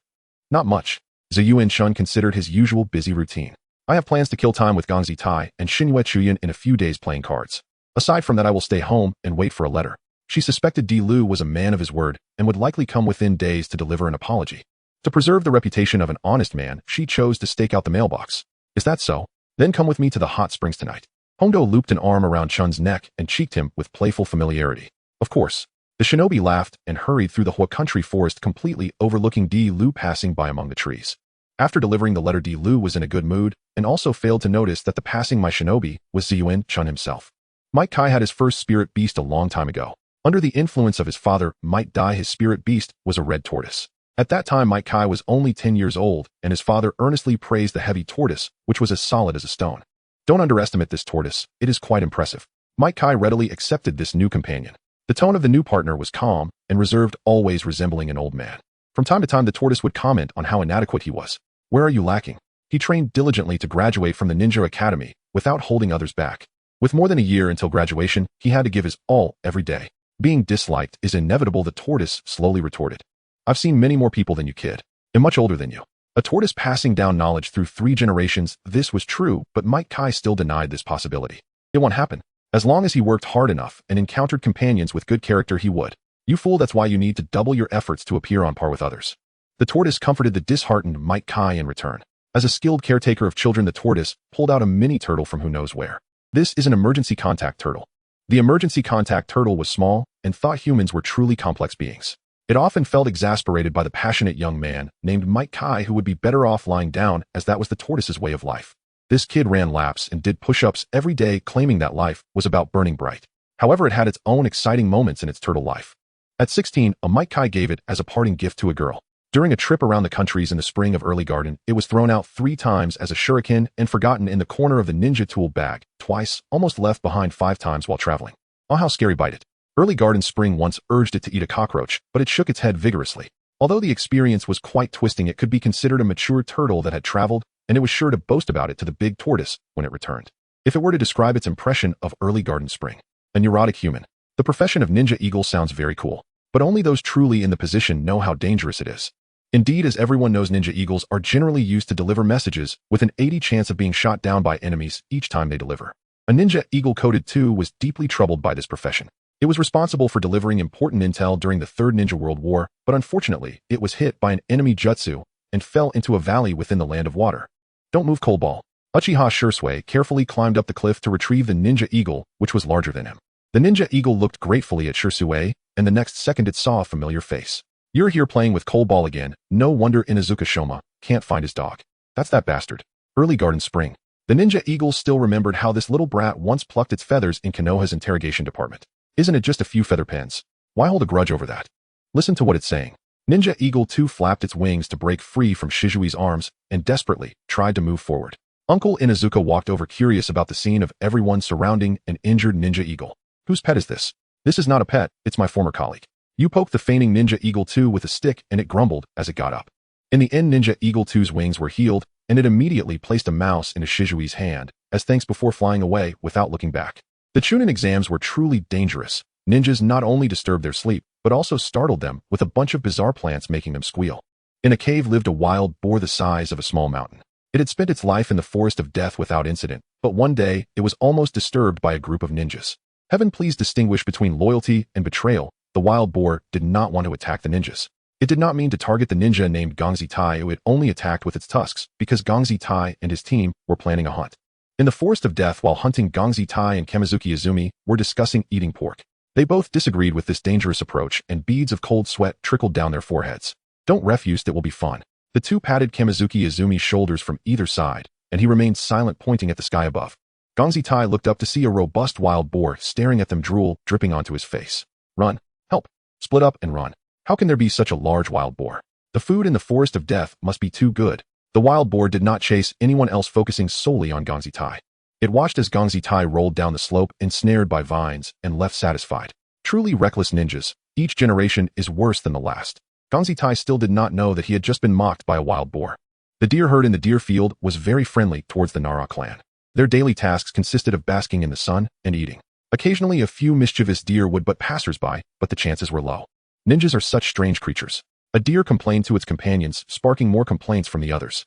Not much. Ziyuan Chun considered his usual busy routine. I have plans to kill time with Gongzi Tai and Xinhue Chuyan in a few days playing cards. Aside from that, I will stay home and wait for a letter. She suspected Di-Lu was a man of his word and would likely come within days to deliver an apology. To preserve the reputation of an honest man, she chose to stake out the mailbox. Is that so? Then come with me to the hot springs tonight. Hongdo looped an arm around Chun's neck and cheeked him with playful familiarity. Of course. The shinobi laughed and hurried through the Hua country forest, completely overlooking Di-Lu passing by among the trees. After delivering the letter, Di-Lu was in a good mood and also failed to notice that the passing my shinobi was Ziyuan Chun himself. Might Kai had his first spirit beast a long time ago. Under the influence of his father, Might Dai, his spirit beast was a red tortoise. At that time, Might Kai was only 10 years old, and his father earnestly praised the heavy tortoise, which was as solid as a stone. Don't underestimate this tortoise, it is quite impressive. Might Kai readily accepted this new companion. The tone of the new partner was calm and reserved, always resembling an old man. From time to time, the tortoise would comment on how inadequate he was. Where are you lacking? He trained diligently to graduate from the ninja academy without holding others back. With more than a year until graduation, he had to give his all every day. Being disliked is inevitable, the tortoise slowly retorted. I've seen many more people than you, kid. I'm much older than you. A tortoise passing down knowledge through 3 generations. This was true, but Might Kai still denied this possibility. It won't happen. As long as he worked hard enough and encountered companions with good character, he would. You fool, that's why you need to double your efforts to appear on par with others. The tortoise comforted the disheartened Might Kai in return. As a skilled caretaker of children, the tortoise pulled out a mini turtle from who knows where. This is an emergency contact turtle. The emergency contact turtle was small and thought humans were truly complex beings. It often felt exasperated by the passionate young man named Might Kai, who would be better off lying down, as that was the tortoise's way of life. This kid ran laps and did push-ups every day, claiming that life was about burning bright. However, it had its own exciting moments in its turtle life. At 16, a Isekai'd gave it as a parting gift to a girl. During a trip around the countries in the spring of early garden, it was thrown out 3 times as a shuriken and forgotten in the corner of the ninja tool bag, twice, almost left behind 5 times while traveling. Oh, how scary bite it. Early garden spring once urged it to eat a cockroach, but it shook its head vigorously. Although the experience was quite twisting, it could be considered a mature turtle that had traveled, and it was sure to boast about it to the big tortoise when it returned. If it were to describe its impression of early garden spring, a neurotic human. The profession of ninja eagle sounds very cool, but only those truly in the position know how dangerous it is. Indeed, as everyone knows, ninja eagles are generally used to deliver messages with an 80% chance of being shot down by enemies each time they deliver. A ninja eagle coded 2 was deeply troubled by this profession. It was responsible for delivering important intel during the Third Ninja World War, but unfortunately, it was hit by an enemy jutsu and fell into a valley within the Land of Water. Don't move, Cold Ball. Uchiha Shursui carefully climbed up the cliff to retrieve the ninja eagle, which was larger than him. The ninja eagle looked gratefully at Shursui, and the next second it saw a familiar face. You're here playing with Cold Ball again. No wonder Inuzuka Shoma can't find his dog. That's that bastard. Early garden spring. The ninja eagle still remembered how this little brat once plucked its feathers in Konoha's interrogation department. Isn't it just a few feather pens? Why hold a grudge over that? Listen to what it's saying. Ninja Eagle 2 flapped its wings to break free from Shizui's arms and desperately tried to move forward. Uncle Inuzuka walked over, curious about the scene of everyone surrounding an injured Ninja Eagle. Whose pet is this? This is not a pet, it's my former colleague. You poked the fainting Ninja Eagle 2 with a stick and it grumbled as it got up. In the end, Ninja Eagle 2's wings were healed and it immediately placed a mouse into Shizui's hand as thanks before flying away without looking back. The Chūnin exams were truly dangerous. Ninjas not only disturbed their sleep, but also startled them with a bunch of bizarre plants making them squeal. In a cave lived a wild boar the size of a small mountain. It had spent its life in the forest of death without incident, but one day it was almost disturbed by a group of ninjas. Heaven, please distinguish between loyalty and betrayal. The wild boar did not want to attack the ninjas. It did not mean to target the ninja named Gongzi Tai, who it only attacked with its tusks, because Gongzi Tai and his team were planning a hunt. In the forest of death, while hunting, Gongzi Tai and Kamizuki Izumi were discussing eating pork. They both disagreed with this dangerous approach, and beads of cold sweat trickled down their foreheads. Don't refuse, that will be fun. The two patted Kamizuki Izumi's shoulders from either side, and he remained silent, pointing at the sky above. Gongzi Tai looked up to see a robust wild boar staring at them, drool dripping onto his face. Run. Help. Split up and run. How can there be such a large wild boar? The food in the forest of death must be too good. The wild boar did not chase anyone else, focusing solely on Gongzi Tai. It watched as Gongzi Tai rolled down the slope, ensnared by vines, and left satisfied. Truly reckless ninjas. Each generation is worse than the last. Gongzi Tai still did not know that he had just been mocked by a wild boar. The deer herd in the deer field was very friendly towards the Nara clan. Their daily tasks consisted of basking in the sun and eating. Occasionally a few mischievous deer would butt passers-by, but the chances were low. Ninjas are such strange creatures. A deer complained to its companions, sparking more complaints from the others.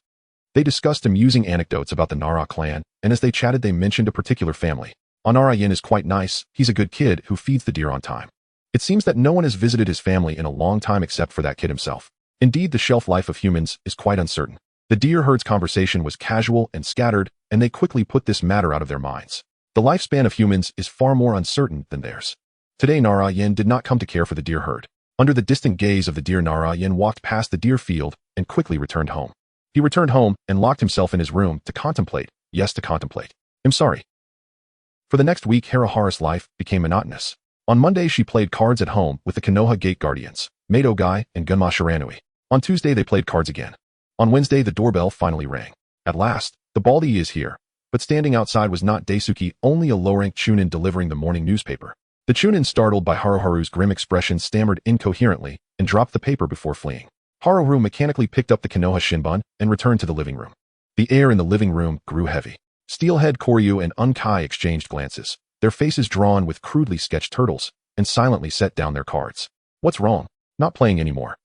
They discussed amusing anecdotes about the Nara clan, and as they chatted they mentioned a particular family. Nara Yin is quite nice. He's a good kid who feeds the deer on time. It seems that no one has visited his family in a long time except for that kid himself. Indeed, the shelf life of humans is quite uncertain. The deer herd's conversation was casual and scattered, and they quickly put this matter out of their minds. The lifespan of humans is far more uncertain than theirs. Today, Nara Yin did not come to care for the deer herd. Under the distant gaze of the deer, Nara Yin walked past the deer field and quickly returned home. He returned home and locked himself in his room to contemplate. Yes, to contemplate. I'm sorry. For the next week, Harahara's life became monotonous. On Monday, she played cards at home with the Konoha Gate Guardians, Mato Gai and Gunma Shiranui. On Tuesday, they played cards again. On Wednesday, the doorbell finally rang. At last, the Baldi is here. But standing outside was not Daisuke, only a low-ranked Chūnin delivering the morning newspaper. The Chūnin, startled by Haruharu's grim expression, stammered incoherently and dropped the paper before fleeing. Haruharu mechanically picked up the Konoha Shinbun and returned to the living room. The air in the living room grew heavy. Steelhead Koryu and Unkai exchanged glances, their faces drawn with crudely sketched turtles, and silently set down their cards. What's wrong? Not playing anymore.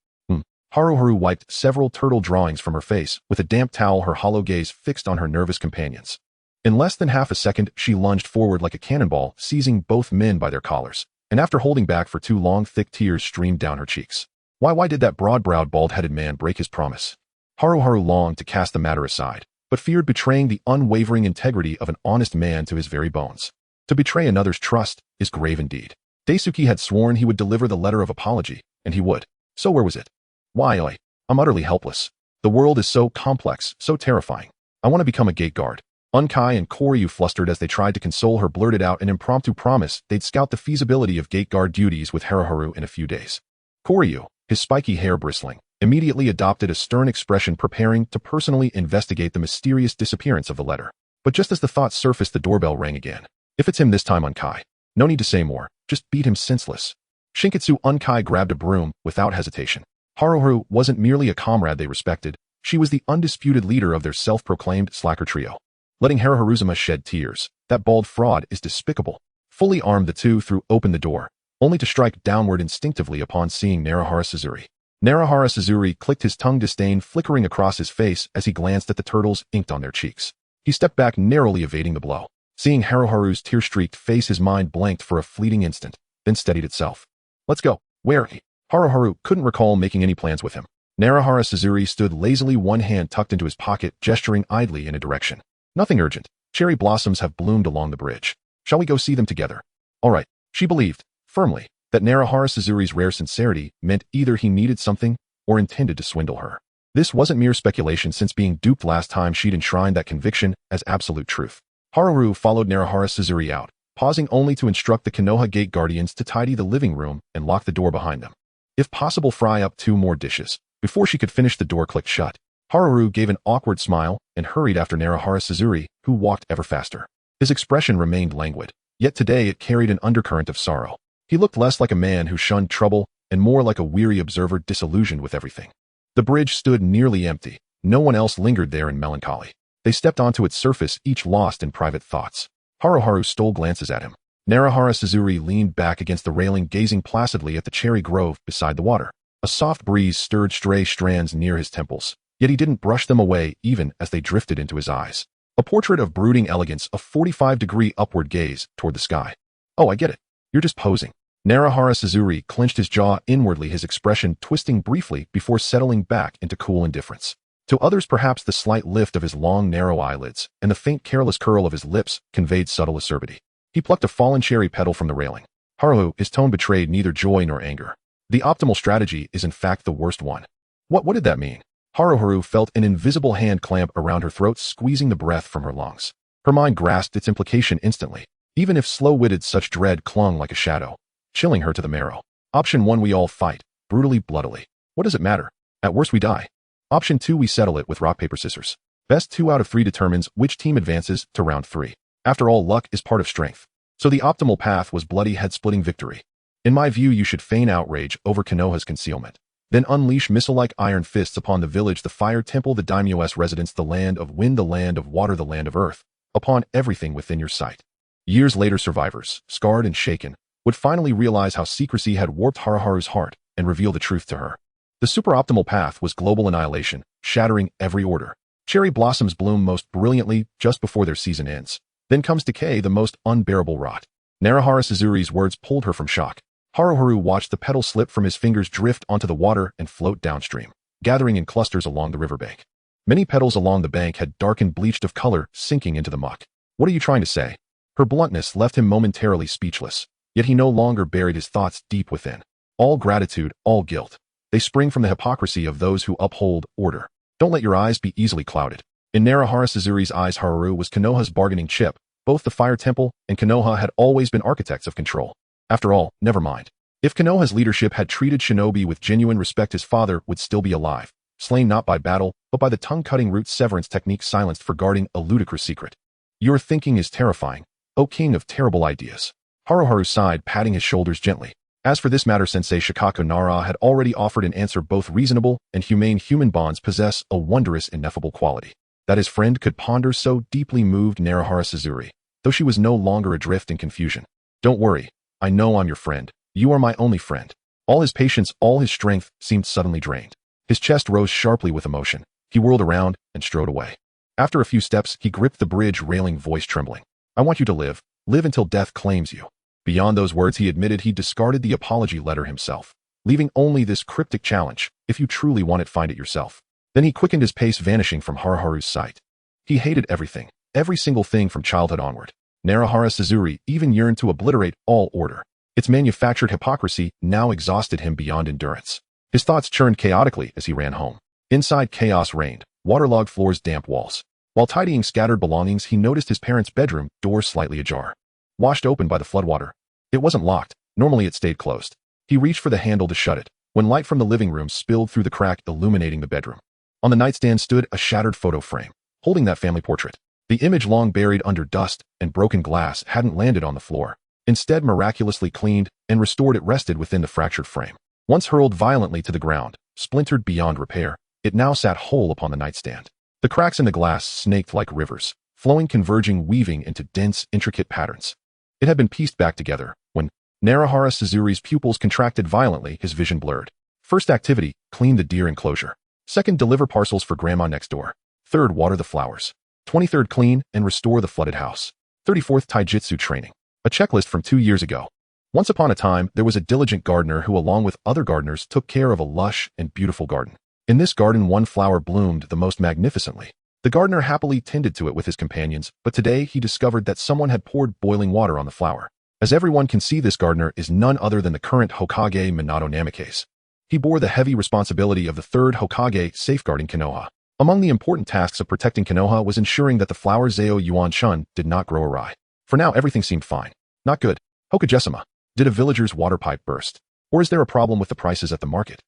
Haruharu wiped several turtle drawings from her face with a damp towel, her hollow gaze fixed on her nervous companions. In less than half a second, she lunged forward like a cannonball, seizing both men by their collars, and after holding back for too long, thick tears streamed down her cheeks. Why did that broad-browed, bald-headed man break his promise? Haruharu longed to cast the matter aside, but feared betraying the unwavering integrity of an honest man to his very bones. To betray another's trust is grave indeed. Daisuke had sworn he would deliver the letter of apology, and he would. So where was it? Why, I'm utterly helpless. The world is so complex, so terrifying. I want to become a gate guard. Unkai and Koryu, flustered as they tried to console her, blurted out an impromptu promise they'd scout the feasibility of gate guard duties with Haru in a few days. Koryu, his spiky hair bristling, immediately adopted a stern expression, preparing to personally investigate the mysterious disappearance of the letter. But just as the thought surfaced, the doorbell rang again. If it's him this time, Unkai. No need to say more, just beat him senseless. Shinketsu. Unkai grabbed a broom without hesitation. Haru wasn't merely a comrade they respected, she was the undisputed leader of their self-proclaimed slacker trio. Letting Haruzuma shed tears, that bald fraud is despicable. Fully armed, the two threw open the door, only to strike downward instinctively upon seeing Narahara Suzuri. Narahara Suzuri clicked, his tongue disdain flickering across his face as he glanced at the turtles inked on their cheeks. He stepped back, narrowly evading the blow. Seeing Haru's tear-streaked face, his mind blanked for a fleeting instant, then steadied itself. Let's go. Where? Haru couldn't recall making any plans with him. Narahara Suzuri stood lazily, one hand tucked into his pocket, gesturing idly in a direction. Nothing urgent. Cherry blossoms have bloomed along the bridge. Shall we go see them together? All right. She believed, firmly, that Narahara Suzuri's rare sincerity meant either he needed something or intended to swindle her. This wasn't mere speculation, since being duped last time she'd enshrined that conviction as absolute truth. Haru followed Narahara Suzuri out, pausing only to instruct the Konoha gate guardians to tidy the living room and lock the door behind them. If possible, fry up 2 more dishes. Before she could finish, the door clicked shut. Haru gave an awkward smile and hurried after Narahara Suzuri, who walked ever faster. His expression remained languid, yet today it carried an undercurrent of sorrow. He looked less like a man who shunned trouble and more like a weary observer disillusioned with everything. The bridge stood nearly empty. No one else lingered there in melancholy. They stepped onto its surface, each lost in private thoughts. Haru stole glances at him. Narahara Suzuri leaned back against the railing, gazing placidly at the cherry grove beside the water. A soft breeze stirred stray strands near his temples, yet he didn't brush them away even as they drifted into his eyes. A portrait of brooding elegance, a 45-degree upward gaze toward the sky. Oh, I get it. You're just posing. Narahara Suzuri clenched his jaw inwardly, his expression twisting briefly before settling back into cool indifference. To others, perhaps the slight lift of his long, narrow eyelids and the faint, careless curl of his lips conveyed subtle acerbity. He plucked a fallen cherry petal from the railing. Haru, his tone betrayed neither joy nor anger. The optimal strategy is in fact the worst one. What did that mean? Haru felt an invisible hand clamp around her throat, squeezing the breath from her lungs. Her mind grasped its implication instantly, even if slow-witted, such dread clung like a shadow, chilling her to the marrow. Option 1, we all fight, brutally, bloodily. What does it matter? At worst, we die. Option 2, we settle it with rock, paper, scissors. Best 2 out of 3 determines which team advances to round 3. After all, luck is part of strength. So the optimal path was bloody, head-splitting victory. In my view, you should feign outrage over Konoha's concealment. Then unleash missile-like iron fists upon the village, the fire temple, the daimyo's residence, the land of wind, the land of water, the land of earth, upon everything within your sight. Years later, survivors, scarred and shaken, would finally realize how secrecy had warped Haru's heart and reveal the truth to her. The super-optimal path was global annihilation, shattering every order. Cherry blossoms bloom most brilliantly just before their season ends. Then comes decay, the most unbearable rot. Narahara Suzuri's words pulled her from shock. Haru watched the petals slip from his fingers, drift onto the water, and float downstream, gathering in clusters along the riverbank. Many petals along the bank had darkened, bleached of color, sinking into the muck. What are you trying to say? Her bluntness left him momentarily speechless, yet he no longer buried his thoughts deep within. All gratitude, all guilt. They spring from the hypocrisy of those who uphold order. Don't let your eyes be easily clouded. In Narahara Suzuri's eyes, Haru was Konoha's bargaining chip. Both the Fire Temple and Konoha had always been architects of control. After all, never mind. If Konoha's leadership had treated shinobi with genuine respect, his father would still be alive, slain not by battle, but by the tongue-cutting root severance technique, silenced for guarding a ludicrous secret. Your thinking is terrifying, O king of terrible ideas. Haru sighed, patting his shoulders gently. As for this matter, Sensei Shikaku Nara had already offered an answer. Both reasonable and humane human bonds possess a wondrous, ineffable quality. That his friend could ponder so deeply moved Narahara Suzuri, though she was no longer adrift in confusion. Don't worry. I know I'm your friend. You are my only friend. All his patience, all his strength seemed suddenly drained. His chest rose sharply with emotion. He whirled around and strode away. After a few steps, he gripped the bridge railing, voice trembling. I want you to live. Live until death claims you. Beyond those words, he admitted he discarded the apology letter himself, leaving only this cryptic challenge: if you truly want it, find it yourself. Then he quickened his pace, vanishing from Haru's sight. He hated everything, every single thing from childhood onward. Narahara Suzuri even yearned to obliterate all order. Its manufactured hypocrisy now exhausted him beyond endurance. His thoughts churned chaotically as he ran home. Inside, chaos reigned, waterlogged floors, damp walls. While tidying scattered belongings, he noticed his parents' bedroom door slightly ajar, washed open by the floodwater. It wasn't locked. Normally it stayed closed. He reached for the handle to shut it, when light from the living room spilled through the crack, illuminating the bedroom. On the nightstand stood a shattered photo frame, holding that family portrait. The image, long buried under dust and broken glass, hadn't landed on the floor. Instead, miraculously cleaned and restored, it rested within the fractured frame. Once hurled violently to the ground, splintered beyond repair, it now sat whole upon the nightstand. The cracks in the glass snaked like rivers, flowing, converging, weaving into dense, intricate patterns. It had been pieced back together when Narahara Suzuri's pupils contracted violently, his vision blurred. First activity, clean the deer enclosure. Second, deliver parcels for grandma next door. Third, water the flowers. 23rd, clean and restore the flooded house. 34th, taijutsu training. A checklist from 2 years ago. Once upon a time, there was a diligent gardener who, along with other gardeners, took care of a lush and beautiful garden. In this garden, one flower bloomed the most magnificently. The gardener happily tended to it with his companions, but today he discovered that someone had poured boiling water on the flower. As everyone can see, this gardener is none other than the current Hokage Minato Namikaze. He bore the heavy responsibility of the third Hokage safeguarding Konoha. Among the important tasks of protecting Konoha was ensuring that the flower Zeo Yuan-shun did not grow awry. For now, everything seemed fine. Not good. Hokage-sama, did a villager's water pipe burst? Or is there a problem with the prices at the market?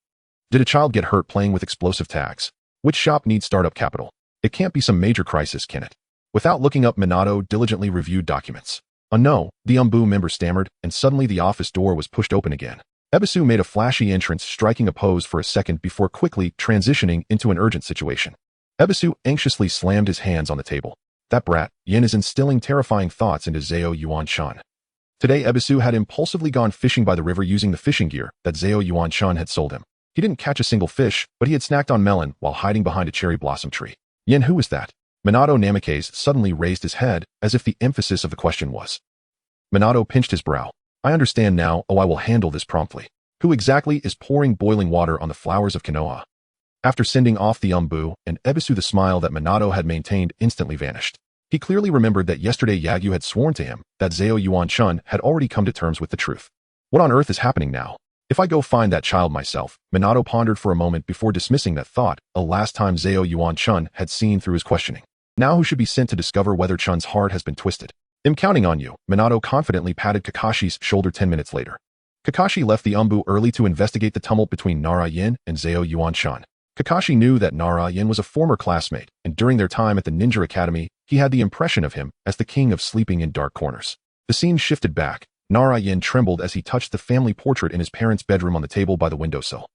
Did a child get hurt playing with explosive tags? Which shop needs startup capital? It can't be some major crisis, can it? Without looking up, Minato diligently reviewed documents. No, the Umbu member stammered, and suddenly the office door was pushed open again. Ebisu made a flashy entrance, striking a pose for a second before quickly transitioning into an urgent situation. Ebisu anxiously slammed his hands on the table. That brat, Yin, is instilling terrifying thoughts into Zeo Yuan-shun. Today, Ebisu had impulsively gone fishing by the river using the fishing gear that Zeo Yuan-shun had sold him. He didn't catch a single fish, but he had snacked on melon while hiding behind a cherry blossom tree. Yin, who is that? Minato Namikaze suddenly raised his head, as if the emphasis of the question was. Minato pinched his brow. I understand now. I will handle this promptly. Who exactly is pouring boiling water on the flowers of Konoha? After sending off the Umbu and Ebisu, the smile that Minato had maintained instantly vanished. He clearly remembered that yesterday Yagyu had sworn to him that Zeo Yuan-shun had already come to terms with the truth. What on earth is happening now? If I go find that child myself, Minato pondered for a moment before dismissing that thought, a last time Zeo Yuan-shun had seen through his questioning. Now who should be sent to discover whether Chun's heart has been twisted? I'm counting on you, Minato confidently patted Kakashi's shoulder 10 minutes later. Kakashi left the Umbu early to investigate the tumult between Nara Yin and Zeo Yuan-shun. Kakashi knew that Nara Yin was a former classmate, and during their time at the Ninja Academy, he had the impression of him as the king of sleeping in dark corners. The scene shifted back. Nara Yin trembled as he touched the family portrait in his parents' bedroom on the table by the windowsill.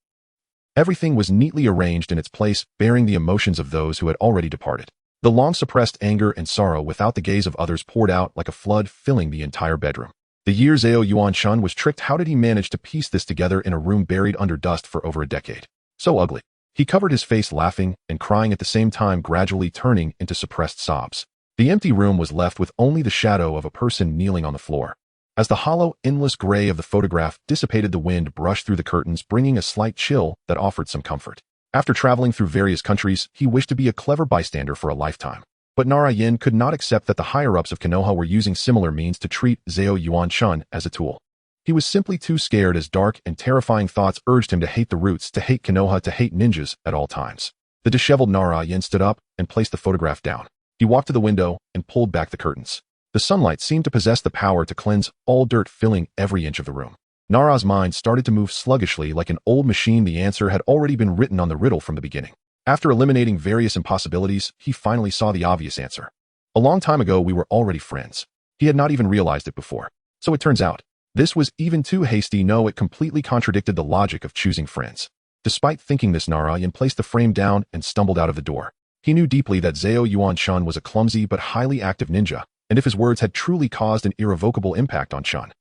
Everything was neatly arranged in its place, bearing the emotions of those who had already departed. The long-suppressed anger and sorrow without the gaze of others poured out like a flood, filling the entire bedroom. The year Zeo Yuan-shun was tricked. How did he manage to piece this together in a room buried under dust for over a decade? So ugly. He covered his face, laughing and crying at the same time, gradually turning into suppressed sobs. The empty room was left with only the shadow of a person kneeling on the floor. As the hollow, endless gray of the photograph dissipated, the wind brushed through the curtains, bringing a slight chill that offered some comfort. After traveling through various countries, he wished to be a clever bystander for a lifetime. But Nara Yin could not accept that the higher-ups of Konoha were using similar means to treat Zeo Yuan-shun as a tool. He was simply too scared, as dark and terrifying thoughts urged him to hate the roots, to hate Konoha, to hate ninjas at all times. The disheveled Nara Yin stood up and placed the photograph down. He walked to the window and pulled back the curtains. The sunlight seemed to possess the power to cleanse all dirt, filling every inch of the room. Nara's mind started to move sluggishly like an old machine. The answer had already been written on the riddle from the beginning. After eliminating various impossibilities, he finally saw the obvious answer. A long time ago, we were already friends. He had not even realized it before. So it turns out, this was even too hasty. No, it completely contradicted the logic of choosing friends. Despite thinking this, Nara Yin placed the frame down and stumbled out of the door. He knew deeply that Zeo Yuan-shun was a clumsy but highly active ninja, and if his words had truly caused an irrevocable impact on Chun,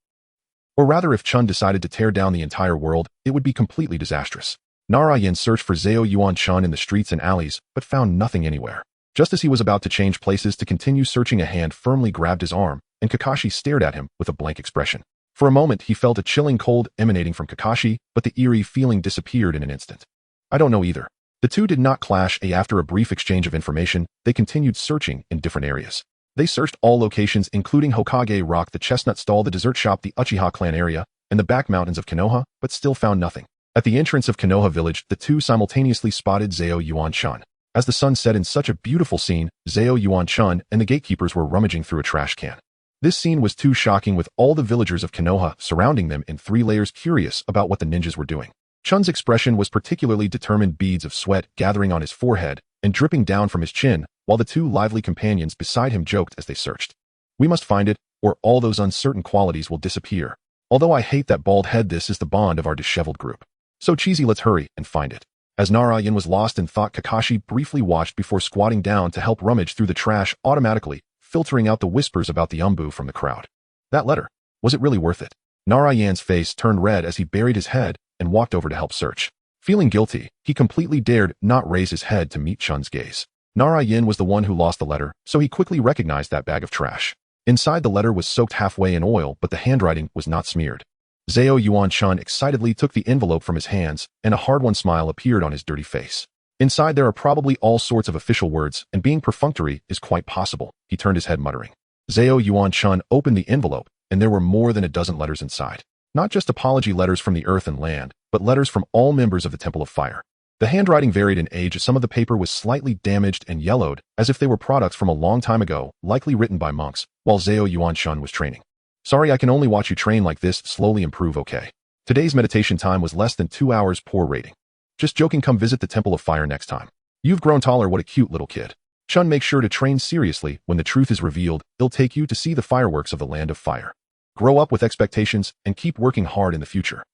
or rather if Chun decided to tear down the entire world, it would be completely disastrous. Nara Yin searched for Zeo Yuan-shun in the streets and alleys, but found nothing anywhere. Just as he was about to change places to continue searching, a hand firmly grabbed his arm, and Kakashi stared at him with a blank expression. For a moment, he felt a chilling cold emanating from Kakashi, but the eerie feeling disappeared in an instant. I don't know either. The two did not clash. After a brief exchange of information, they continued searching in different areas. They searched all locations, including Hokage Rock, the Chestnut Stall, the dessert shop, the Uchiha clan area, and the back mountains of Konoha, but still found nothing. At the entrance of Konoha village, the two simultaneously spotted Zeo Yuan-shun. As the sun set in such a beautiful scene, Zhao Yuan-chun and the gatekeepers were rummaging through a trash can. This scene was too shocking, with all the villagers of Konoha surrounding them in 3 layers, curious about what the ninjas were doing. Chun's expression was particularly determined, beads of sweat gathering on his forehead and dripping down from his chin, while the 2 lively companions beside him joked as they searched. "We must find it, or all those uncertain qualities will disappear. Although I hate that bald head, this is the bond of our disheveled group. So cheesy, let's hurry and find it." As Nara was lost in thought, Kakashi briefly watched before squatting down to help rummage through the trash automatically, filtering out the whispers about the umbu from the crowd. That letter, was it really worth it? Narayan's face turned red as he buried his head and walked over to help search. Feeling guilty, he completely dared not raise his head to meet Chun's gaze. Narayan was the one who lost the letter, so he quickly recognized that bag of trash. Inside, the letter was soaked halfway in oil, but the handwriting was not smeared. Zhao Yuan-chun excitedly took the envelope from his hands, and a hard-won smile appeared on his dirty face. Inside, there are probably all sorts of official words, and being perfunctory is quite possible. He turned his head, muttering. Zhao Yuan-chun opened the envelope, and there were more than a dozen letters inside. Not just apology letters from the earth and land, but letters from all members of the Temple of Fire. The handwriting varied in age, as some of the paper was slightly damaged and yellowed, as if they were products from a long time ago, likely written by monks, while Zhao Yuan-chun was training. "Sorry, I can only watch you train like this. Slowly improve, okay? Today's meditation time was less than 2 hours. Poor rating. Just joking, come visit the Temple of Fire next time. You've grown taller, what a cute little kid. Chun, make sure to train seriously. When the truth is revealed, it'll take you to see the fireworks of the Land of Fire. Grow up with expectations and keep working hard in the future."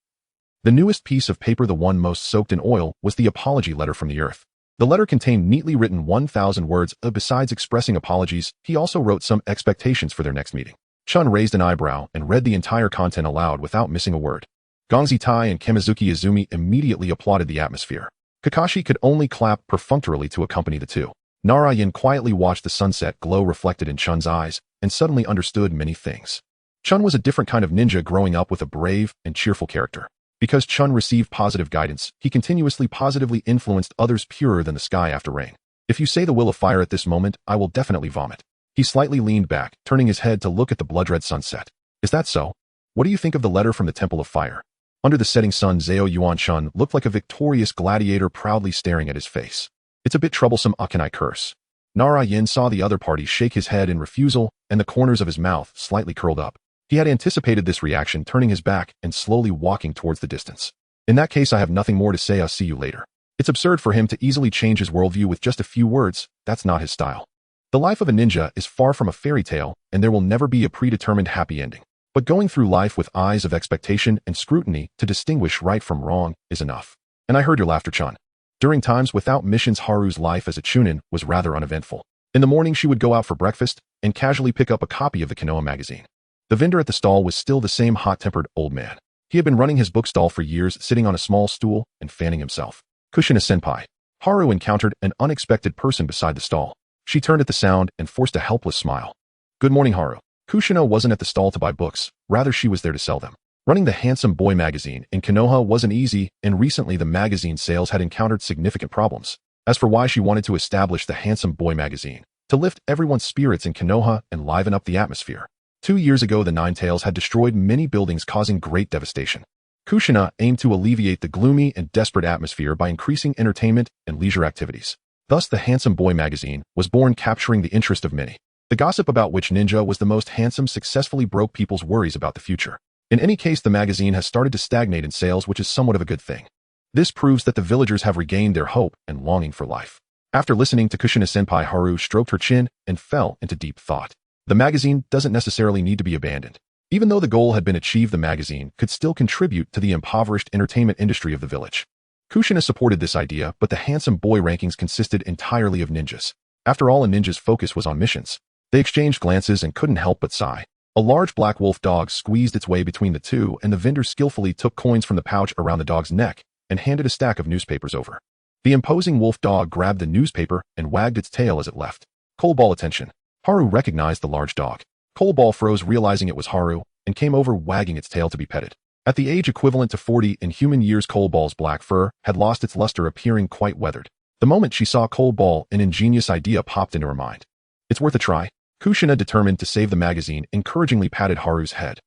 The newest piece of paper, the one most soaked in oil, was the apology letter from the earth. The letter contained neatly written 1,000 words. Besides expressing apologies, he also wrote some expectations for their next meeting. Chun raised an eyebrow and read the entire content aloud without missing a word. Gongzi Tai and Kamizuki Izumi immediately applauded the atmosphere. Kakashi could only clap perfunctorily to accompany the two. Narayan quietly watched the sunset glow reflected in Chun's eyes and suddenly understood many things. Chun was a different kind of ninja, growing up with a brave and cheerful character. Because Chun received positive guidance, he continuously positively influenced others, purer than the sky after rain. "If you say the will of fire at this moment, I will definitely vomit." He slightly leaned back, turning his head to look at the blood-red sunset. "Is that so? What do you think of the letter from the Temple of Fire?" Under the setting sun, Zhao Yuan-chun looked like a victorious gladiator, proudly staring at his face. "It's a bit troublesome, can I curse?" Nara saw the other party shake his head in refusal, and the corners of his mouth slightly curled up. He had anticipated this reaction, turning his back and slowly walking towards the distance. "In that case, I have nothing more to say. I'll see you later." It's absurd for him to easily change his worldview with just a few words. That's not his style. The life of a ninja is far from a fairy tale, and there will never be a predetermined happy ending. But going through life with eyes of expectation and scrutiny to distinguish right from wrong is enough. "And I heard your laughter, Chun." During times without missions, Haru's life as a Chūnin was rather uneventful. In the morning, she would go out for breakfast and casually pick up a copy of the Konoha magazine. The vendor at the stall was still the same hot-tempered old man. He had been running his bookstall for years, sitting on a small stool and fanning himself. "Kushina-senpai." Haru encountered an unexpected person beside the stall. She turned at the sound and forced a helpless smile. "Good morning, Haru." Kushina wasn't at the stall to buy books, rather she was there to sell them. Running the Handsome Boy magazine in Konoha wasn't easy, and recently the magazine sales had encountered significant problems. As for why she wanted to establish the Handsome Boy magazine, to lift everyone's spirits in Konoha and liven up the atmosphere. 2 years ago, the Nine Tails had destroyed many buildings, causing great devastation. Kushina aimed to alleviate the gloomy and desperate atmosphere by increasing entertainment and leisure activities. Thus, the Handsome Boy magazine was born, capturing the interest of many. The gossip about which ninja was the most handsome successfully broke people's worries about the future. In any case, the magazine has started to stagnate in sales, which is somewhat of a good thing. This proves that the villagers have regained their hope and longing for life. After listening to Kushina-senpai, Haru stroked her chin and fell into deep thought. The magazine doesn't necessarily need to be abandoned. Even though the goal had been achieved, the magazine could still contribute to the impoverished entertainment industry of the village. Kushina supported this idea, but the Handsome Boy rankings consisted entirely of ninjas. After all, a ninja's focus was on missions. They exchanged glances and couldn't help but sigh. A large black wolf dog squeezed its way between the two, and the vendor skillfully took coins from the pouch around the dog's neck and handed a stack of newspapers over. The imposing wolf dog grabbed the newspaper and wagged its tail as it left. "Coldball, attention." Haru recognized the large dog. Coldball froze, realizing it was Haru, and came over, wagging its tail to be petted. At the age equivalent to 40 in human years, Coldball's black fur had lost its luster, appearing quite weathered. The moment she saw Coldball, an ingenious idea popped into her mind. "It's worth a try." Kushina, determined to save the magazine, encouragingly patted Haru's head.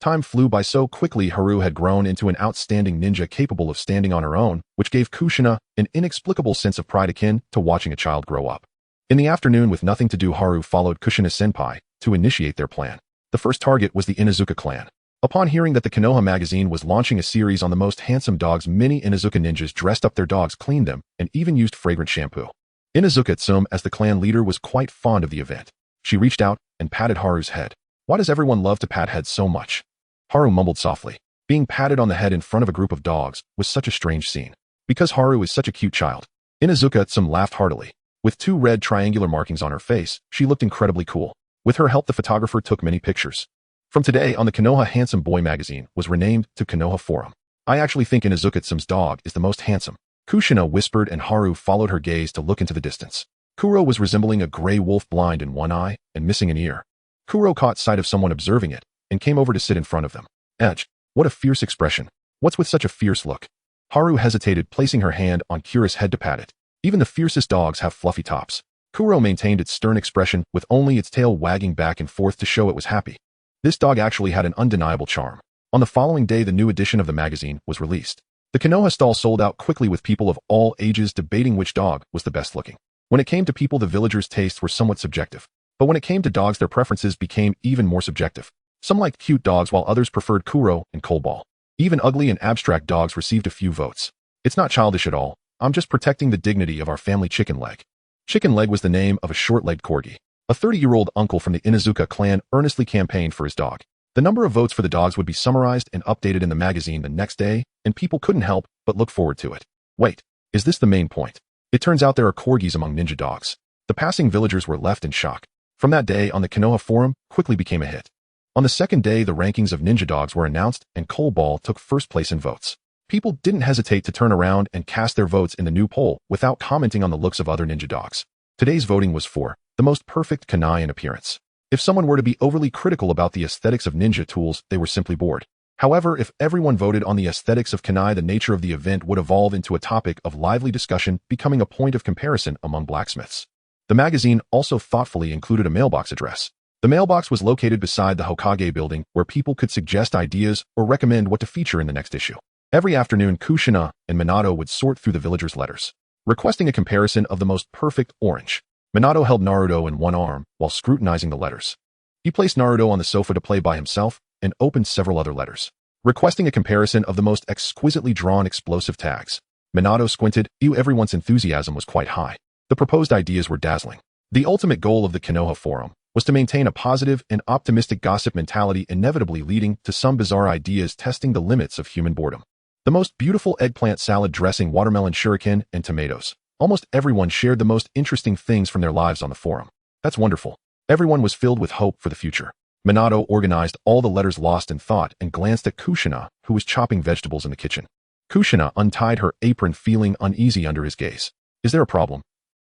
Time flew by so quickly. Haru had grown into an outstanding ninja capable of standing on her own, which gave Kushina an inexplicable sense of pride akin to watching a child grow up. In the afternoon, with nothing to do, Haru followed Kushina-senpai to initiate their plan. The first target was the Inuzuka clan. Upon hearing that the Konoha magazine was launching a series on the most handsome dogs, many Inuzuka ninjas dressed up their dogs, cleaned them, and even used fragrant shampoo. Inuzuka, as the clan leader, was quite fond of the event. She reached out and patted Haru's head. Why does everyone love to pat heads so much? Haru mumbled softly. Being patted on the head in front of a group of dogs was such a strange scene. Because Haru is such a cute child. Inuzuka laughed heartily. With 2 red triangular markings on her face, she looked incredibly cool. With her help, the photographer took many pictures. From today on, the Konoha Handsome Boy magazine was renamed to Konoha Forum. I actually think Inuzuka-san's dog is the most handsome. Kushina whispered, and Haru followed her gaze to look into the distance. Kuro was resembling a gray wolf, blind in one eye and missing an ear. Kuro caught sight of someone observing it and came over to sit in front of them. Edge. What a fierce expression. What's with such a fierce look? Haru hesitated, placing her hand on Kura's head to pat it. Even the fiercest dogs have fluffy tops. Kuro maintained its stern expression, with only its tail wagging back and forth to show it was happy. This dog actually had an undeniable charm. On the following day, the new edition of the magazine was released. The Konoha stall sold out quickly, with people of all ages debating which dog was the best looking. When it came to people, the villagers' tastes were somewhat subjective. But when it came to dogs, their preferences became even more subjective. Some liked cute dogs while others preferred Kuro and Coldball. Even ugly and abstract dogs received a few votes. It's not childish at all. I'm just protecting the dignity of our family. Chicken Leg. Chicken Leg was the name of a short-legged corgi. A 30-year-old uncle from the Inuzuka clan earnestly campaigned for his dog. The number of votes for the dogs would be summarized and updated in the magazine the next day, and people couldn't help but look forward to it. Wait, is this the main point? It turns out there are corgis among ninja dogs. The passing villagers were left in shock. From that day on, the Konoha Forum quickly became a hit. On the second day, the rankings of ninja dogs were announced, and Coldball took first place in votes. People didn't hesitate to turn around and cast their votes in the new poll without commenting on the looks of other ninja dogs. Today's voting was for the most perfect kanai in appearance. If someone were to be overly critical about the aesthetics of ninja tools, they were simply bored. However, if everyone voted on the aesthetics of kanai, the nature of the event would evolve into a topic of lively discussion, becoming a point of comparison among blacksmiths. The magazine also thoughtfully included a mailbox address. The mailbox was located beside the Hokage building, where people could suggest ideas or recommend what to feature in the next issue. Every afternoon, Kushina and Minato would sort through the villagers' letters, requesting a comparison of the most perfect orange. Minato held Naruto in one arm while scrutinizing the letters. He placed Naruto on the sofa to play by himself and opened several other letters, requesting a comparison of the most exquisitely drawn explosive tags. Minato squinted. Everyone's enthusiasm was quite high. The proposed ideas were dazzling. The ultimate goal of the Konoha Forum was to maintain a positive and optimistic gossip mentality, inevitably leading to some bizarre ideas testing the limits of human boredom. The most beautiful eggplant salad dressing, watermelon shuriken, and tomatoes. Almost everyone shared the most interesting things from their lives on the forum. That's wonderful. Everyone was filled with hope for the future. Minato organized all the letters lost in thought and glanced at Kushina, who was chopping vegetables in the kitchen. Kushina untied her apron, feeling uneasy under his gaze. Is there a problem?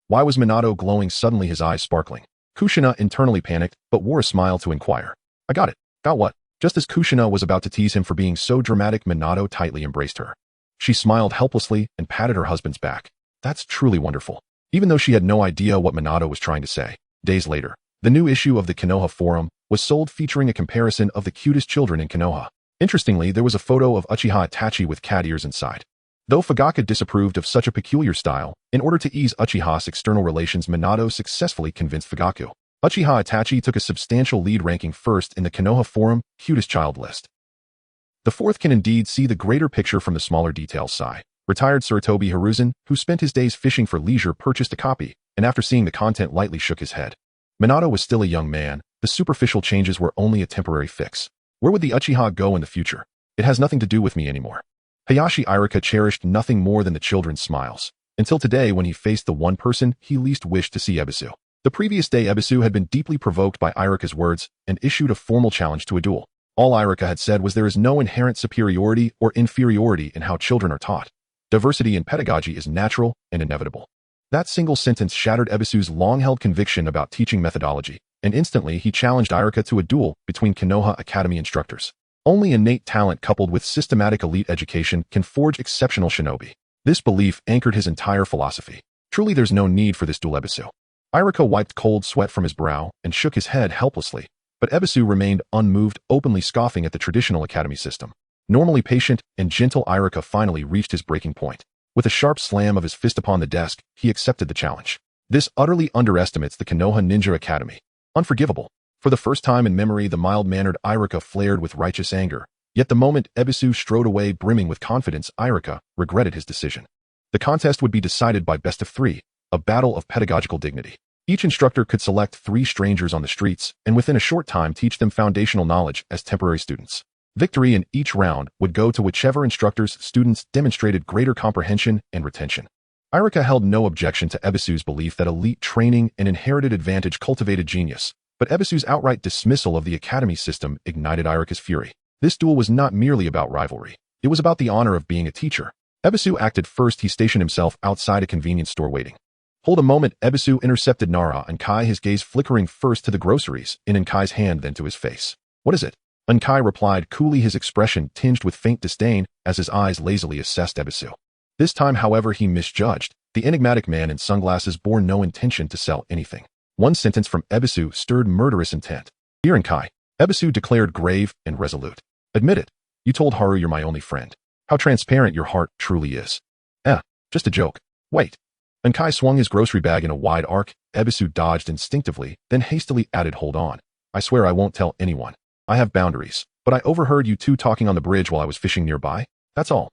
Why was Minato glowing suddenly, his eyes sparkling? Kushina internally panicked, but wore a smile to inquire. I got it. Got what? Just as Kushina was about to tease him for being so dramatic, Minato tightly embraced her. She smiled helplessly and patted her husband's back. That's truly wonderful. Even though she had no idea what Minato was trying to say. Days later, the new issue of the Konoha Forum was sold, featuring a comparison of the cutest children in Konoha. Interestingly, there was a photo of Uchiha Itachi with cat ears inside. Though Fugaka disapproved of such a peculiar style, in order to ease Uchiha's external relations, Minato successfully convinced Fugaku. Uchiha Itachi took a substantial lead, ranking first in the Konoha Forum cutest child list. The fourth can indeed see the greater picture from the smaller details. Retired Sarutobi Hiruzen, who spent his days fishing for leisure, purchased a copy, and after seeing the content lightly shook his head. Minato was still a young man. The superficial changes were only a temporary fix. Where would the Uchiha go in the future? It has nothing to do with me anymore. Hayashi Irika cherished nothing more than the children's smiles, until today when he faced the one person he least wished to see, Ebisu. The previous day, Ebisu had been deeply provoked by Irika's words and issued a formal challenge to a duel. All Irika had said was there is no inherent superiority or inferiority in how children are taught. Diversity in pedagogy is natural and inevitable. That single sentence shattered Ebisu's long-held conviction about teaching methodology, and instantly he challenged Irika to a duel between Konoha Academy instructors. Only innate talent coupled with systematic elite education can forge exceptional shinobi. This belief anchored his entire philosophy. Truly, there's no need for this duel, Ebisu. Irika wiped cold sweat from his brow and shook his head helplessly. But Ebisu remained unmoved, openly scoffing at the traditional academy system. Normally patient and gentle Iruka finally reached his breaking point. With a sharp slam of his fist upon the desk, he accepted the challenge. This utterly underestimates the Konoha Ninja Academy. Unforgivable. For the first time in memory, the mild-mannered Iruka flared with righteous anger. Yet the moment Ebisu strode away brimming with confidence, Iruka regretted his decision. The contest would be decided by best of 3, a battle of pedagogical dignity. Each instructor could select 3 strangers on the streets and within a short time teach them foundational knowledge as temporary students. Victory in each round would go to whichever instructor's students demonstrated greater comprehension and retention. Iruka held no objection to Ebisu's belief that elite training and inherited advantage cultivated genius, but Ebisu's outright dismissal of the academy system ignited Iruka's fury. This duel was not merely about rivalry. It was about the honor of being a teacher. Ebisu acted first. He stationed himself outside a convenience store waiting. Hold a moment. Ebisu intercepted Nara and Kai, his gaze flickering first to the groceries in Nkai's hand then to his face. What is it? Nkai replied coolly, his expression tinged with faint disdain as his eyes lazily assessed Ebisu. This time, however, he misjudged. The enigmatic man in sunglasses bore no intention to sell anything. One sentence from Ebisu stirred murderous intent. Dear Nkai, Ebisu declared grave and resolute. Admit it. You told Haru you're my only friend. How transparent your heart truly is. Just a joke. Wait. Nkai swung his grocery bag in a wide arc. Ebisu dodged instinctively, then hastily added, hold on. I swear I won't tell anyone. I have boundaries, but I overheard you two talking on the bridge while I was fishing nearby. That's all.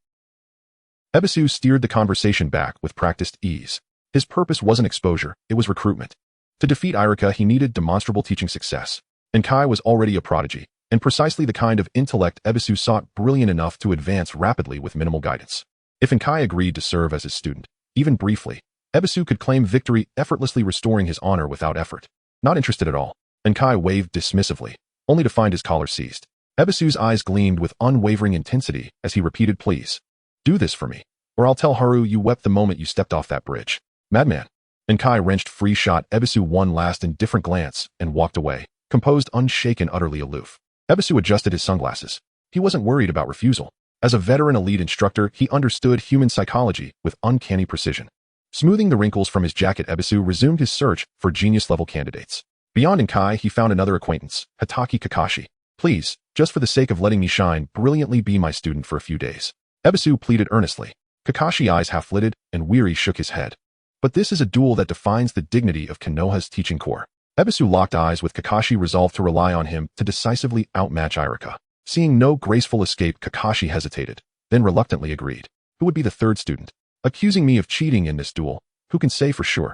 Ebisu steered the conversation back with practiced ease. His purpose wasn't exposure, it was recruitment. To defeat Iruka, he needed demonstrable teaching success. Nkai was already a prodigy, and precisely the kind of intellect Ebisu sought, brilliant enough to advance rapidly with minimal guidance. If Nkai agreed to serve as his student, even briefly, Ebisu could claim victory, effortlessly restoring his honor without effort. Not interested at all. Nkai waved dismissively, only to find his collar seized. Ebisu's eyes gleamed with unwavering intensity as he repeated, please, do this for me, or I'll tell Haru you wept the moment you stepped off that bridge. Madman. Nkai wrenched free, shot Ebisu one last indifferent glance and walked away, composed, unshaken, utterly aloof. Ebisu adjusted his sunglasses. He wasn't worried about refusal. As a veteran elite instructor, he understood human psychology with uncanny precision. Smoothing the wrinkles from his jacket, Ebisu resumed his search for genius-level candidates. Beyond Nkai, he found another acquaintance, Hatake Kakashi. Please, just for the sake of letting me shine, brilliantly be my student for a few days. Ebisu pleaded earnestly. Kakashi's eyes half-lidded, and weary shook his head. But this is a duel that defines the dignity of Konoha's teaching core. Ebisu locked eyes with Kakashi, resolved to rely on him to decisively outmatch Iruka. Seeing no graceful escape, Kakashi hesitated, then reluctantly agreed. Who would be the third student? Accusing me of cheating in this duel, who can say for sure?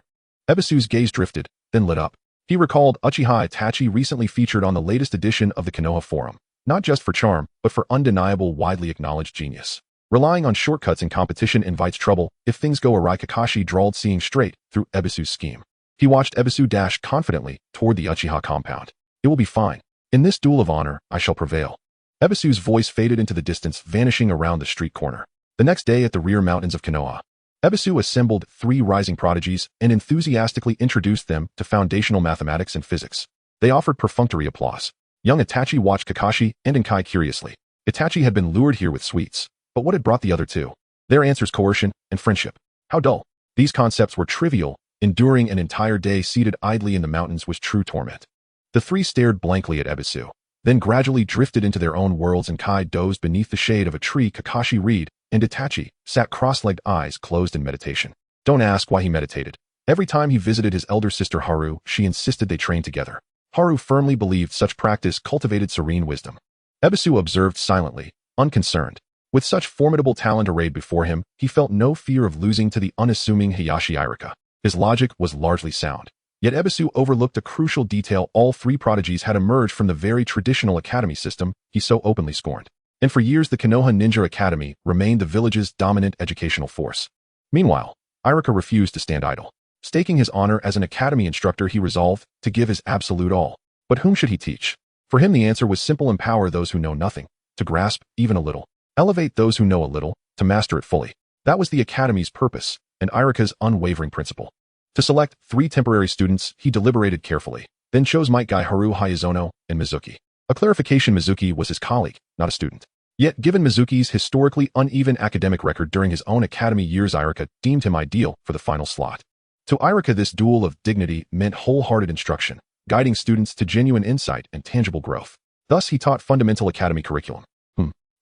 Ebisu's gaze drifted, then lit up. He recalled Uchiha Itachi, recently featured on the latest edition of the Konoha Forum, not just for charm, but for undeniable, widely acknowledged genius. Relying on shortcuts in competition invites trouble. If things go awry, Kakashi drawled, seeing straight through Ebisu's scheme. He watched Ebisu dash confidently toward the Uchiha compound. It will be fine. In this duel of honor, I shall prevail. Ebisu's voice faded into the distance, vanishing around the street corner. The next day at the rear mountains of Konoha, Ebisu assembled 3 rising prodigies and enthusiastically introduced them to foundational mathematics and physics. They offered perfunctory applause. Young Itachi watched Kakashi and Nkai curiously. Itachi had been lured here with sweets, but what had brought the other two? Their answers: coercion and friendship. How dull. These concepts were trivial. Enduring an entire day seated idly in the mountains was true torment. The 3 stared blankly at Ebisu, then gradually drifted into their own worlds. Nkai dozed beneath the shade of a tree. Kakashi read, and Itachi sat cross-legged, eyes closed in meditation. Don't ask why he meditated. Every time he visited his elder sister Haru, she insisted they train together. Haru firmly believed such practice cultivated serene wisdom. Ebisu observed silently, unconcerned. With such formidable talent arrayed before him, he felt no fear of losing to the unassuming Hayashi Iruka. His logic was largely sound. Yet Ebisu overlooked a crucial detail: all 3 prodigies had emerged from the very traditional academy system he so openly scorned. And for years the Konoha Ninja Academy remained the village's dominant educational force. Meanwhile, Iruka refused to stand idle. Staking his honor as an academy instructor, he resolved to give his absolute all. But whom should he teach? For him the answer was simple: empower those who know nothing, to grasp even a little. Elevate those who know a little, to master it fully. That was the academy's purpose, and Iruka's unwavering principle. To select 3 temporary students, he deliberated carefully, then chose Might Guy Haru, Hayazono, and Mizuki. A clarification: Mizuki was his colleague, not a student. Yet, given Mizuki's historically uneven academic record during his own academy years, Iruka deemed him ideal for the final slot. To Iruka, this duel of dignity meant wholehearted instruction, guiding students to genuine insight and tangible growth. Thus, he taught fundamental academy curriculum.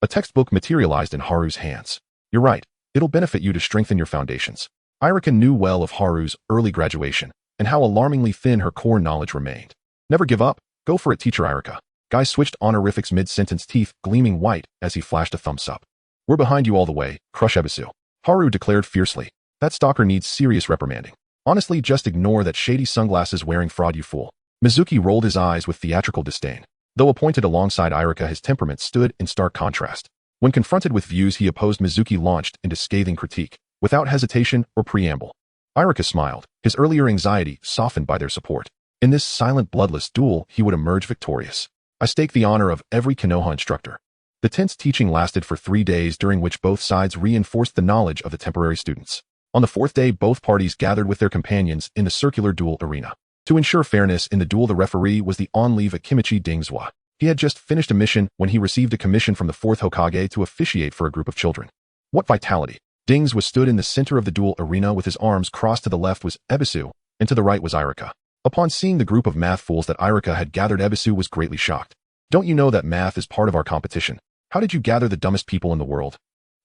A textbook materialized in Haru's hands. You're right, it'll benefit you to strengthen your foundations. Irika knew well of Haru's early graduation and how alarmingly thin her core knowledge remained. Never give up, go for it, teacher Irika. Guy switched honorifics mid-sentence, teeth gleaming white as he flashed a thumbs up. We're behind you all the way, crush Ebisu. Haru declared fiercely. That stalker needs serious reprimanding. Honestly, just ignore that shady sunglasses-wearing fraud, you fool. Mizuki rolled his eyes with theatrical disdain. Though appointed alongside Irika, his temperament stood in stark contrast. When confronted with views he opposed, Mizuki launched into scathing critique, without hesitation or preamble. Irika smiled, his earlier anxiety softened by their support. In this silent, bloodless duel, he would emerge victorious. I stake the honor of every Konoha instructor. The tense teaching lasted for 3 days, during which both sides reinforced the knowledge of the temporary students. On the 4th day, both parties gathered with their companions in the circular duel arena. To ensure fairness in the duel, the referee was the on-leave Akimichi Dingswa. He had just finished a mission when he received a commission from the 4th Hokage to officiate for a group of children. What vitality! Dingswa stood in the center of the duel arena with his arms crossed. To the left was Ebisu, and to the right was Irika. Upon seeing the group of math fools that Irika had gathered, Ebisu was greatly shocked. Don't you know that math is part of our competition? How did you gather the dumbest people in the world?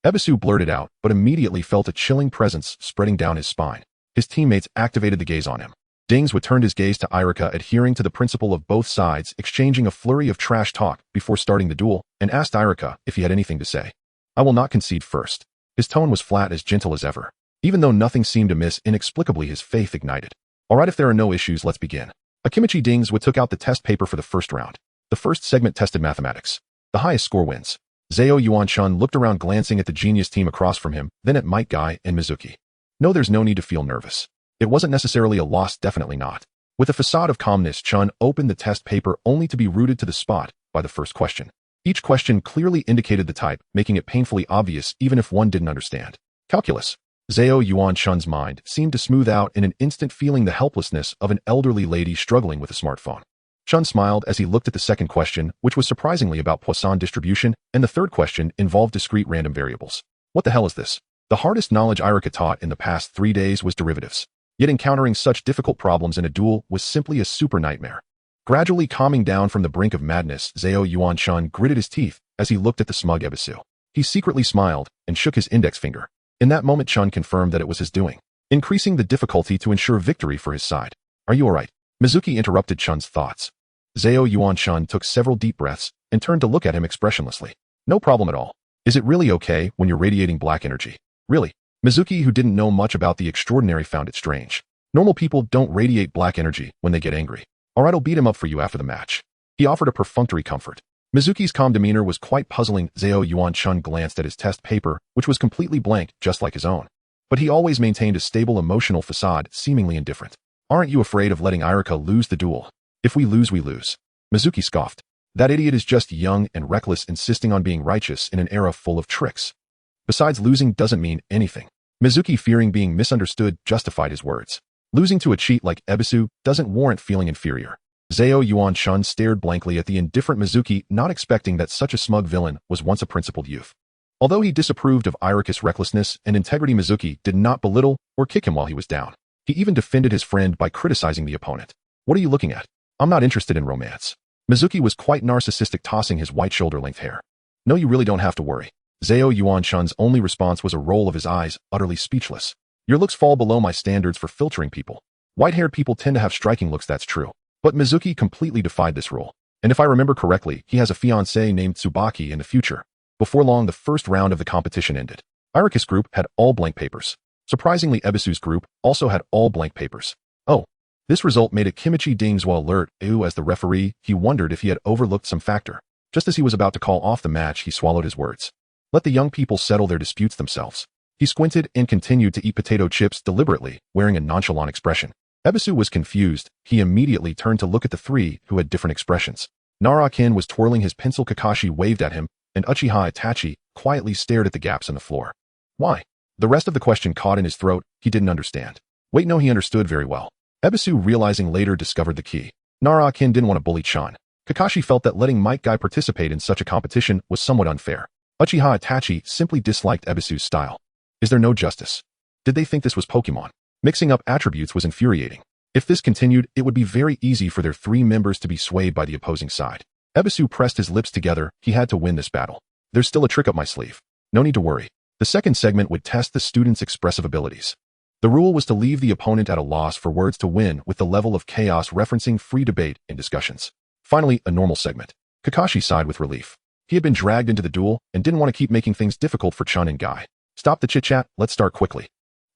Ebisu blurted out, but immediately felt a chilling presence spreading down his spine. His teammates activated the gaze on him. Dingswa turned his gaze to Irika, adhering to the principle of both sides exchanging a flurry of trash talk before starting the duel, and asked Irika if he had anything to say. I will not concede first. His tone was flat, as gentle as ever. Even though nothing seemed amiss, inexplicably his faith ignited. All right, if there are no issues, let's begin. Akimichi Dingswa took out the test paper for the first round. The first segment tested mathematics. The highest score wins. Zao Yuan-chun looked around, glancing at the genius team across from him, then at Might Guy and Mizuki. No, there's no need to feel nervous. It wasn't necessarily a loss, definitely not. With a facade of calmness, Chun opened the test paper only to be rooted to the spot by the first question. Each question clearly indicated the type, making it painfully obvious even if one didn't understand. Calculus. Zao Yuan-chun's mind seemed to smooth out in an instant, feeling the helplessness of an elderly lady struggling with a smartphone. Chun smiled as he looked at the second question, which was surprisingly about Poisson distribution, and the third question involved discrete random variables. What the hell is this? The hardest knowledge Irika taught in the past 3 days was derivatives. Yet encountering such difficult problems in a duel was simply a super nightmare. Gradually calming down from the brink of madness, Zao Yuan-chun gritted his teeth as he looked at the smug Ebisu. He secretly smiled and shook his index finger. In that moment, Chun confirmed that it was his doing, increasing the difficulty to ensure victory for his side. Are you alright? Mizuki interrupted Chun's thoughts. Zao Yuan-chun took several deep breaths and turned to look at him expressionlessly. No problem at all. Is it really okay when you're radiating black energy? Really? Mizuki, who didn't know much about the extraordinary, found it strange. Normal people don't radiate black energy when they get angry. Alright, I'll beat him up for you after the match. He offered a perfunctory comfort. Mizuki's calm demeanor was quite puzzling. Zao Yuan-chun glanced at his test paper, which was completely blank, just like his own. But he always maintained a stable emotional facade, seemingly indifferent. Aren't you afraid of letting Irika lose the duel? If we lose, we lose. Mizuki scoffed. That idiot is just young and reckless, insisting on being righteous in an era full of tricks. Besides, losing doesn't mean anything. Mizuki, fearing being misunderstood, justified his words. Losing to a cheat like Ebisu doesn't warrant feeling inferior. Zao Yuan-chun stared blankly at the indifferent Mizuki, not expecting that such a smug villain was once a principled youth. Although he disapproved of Irika's recklessness and integrity, Mizuki did not belittle or kick him while he was down. He even defended his friend by criticizing the opponent. What are you looking at? I'm not interested in romance. Mizuki was quite narcissistic, tossing his white shoulder-length hair. No, you really don't have to worry. Zao Yuan-chun's only response was a roll of his eyes, utterly speechless. Your looks fall below my standards for filtering people. White-haired people tend to have striking looks, that's true. But Mizuki completely defied this rule. And if I remember correctly, he has a fiancée named Tsubaki in the future. Before long, the first round of the competition ended. Irika's group had all blank papers. Surprisingly, Ebisu's group also had all blank papers. Oh. This result made Akimichi Dingswa alert. As the referee, he wondered if he had overlooked some factor. Just as he was about to call off the match, he swallowed his words. Let the young people settle their disputes themselves. He squinted and continued to eat potato chips deliberately, wearing a nonchalant expression. Ebisu was confused. He immediately turned to look at the three who had different expressions. Nara-kin was twirling his pencil, Kakashi waved at him, and Uchiha Itachi quietly stared at the gaps in the floor. Why? The rest of the question caught in his throat. He didn't understand. Wait, no, he understood very well. Ebisu, realizing later, discovered the key. Nara-kin didn't want to bully Chun. Kakashi felt that letting Might Guy participate in such a competition was somewhat unfair. Uchiha Itachi simply disliked Ebisu's style. Is there no justice? Did they think this was Pokemon? Mixing up attributes was infuriating. If this continued, it would be very easy for their three members to be swayed by the opposing side. Ebisu pressed his lips together. He had to win this battle. There's still a trick up my sleeve. No need to worry. The second segment would test the students' expressive abilities. The rule was to leave the opponent at a loss for words to win, with the level of chaos referencing free debate in discussions. Finally, a normal segment. Kakashi sighed with relief. He had been dragged into the duel and didn't want to keep making things difficult for Chun and Guy. Stop the chit-chat, let's start quickly.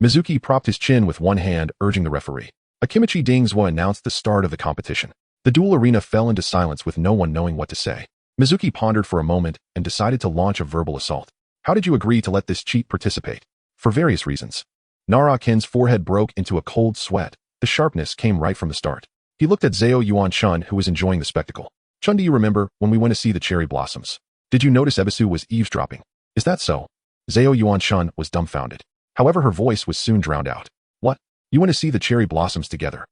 Mizuki propped his chin with one hand, urging the referee. A Kimichi Dingzwa announced the start of the competition. The duel arena fell into silence with no one knowing what to say. Mizuki pondered for a moment and decided to launch a verbal assault. How did you agree to let this cheat participate? For various reasons. Nara-kin's forehead broke into a cold sweat. The sharpness came right from the start. He looked at Zao Yuan-chun, who was enjoying the spectacle. Chun, do you remember when we went to see the cherry blossoms? Did you notice Ebisu was eavesdropping? Is that so? Zao Yuan-chun was dumbfounded. However, her voice was soon drowned out. What? You went to see the cherry blossoms together?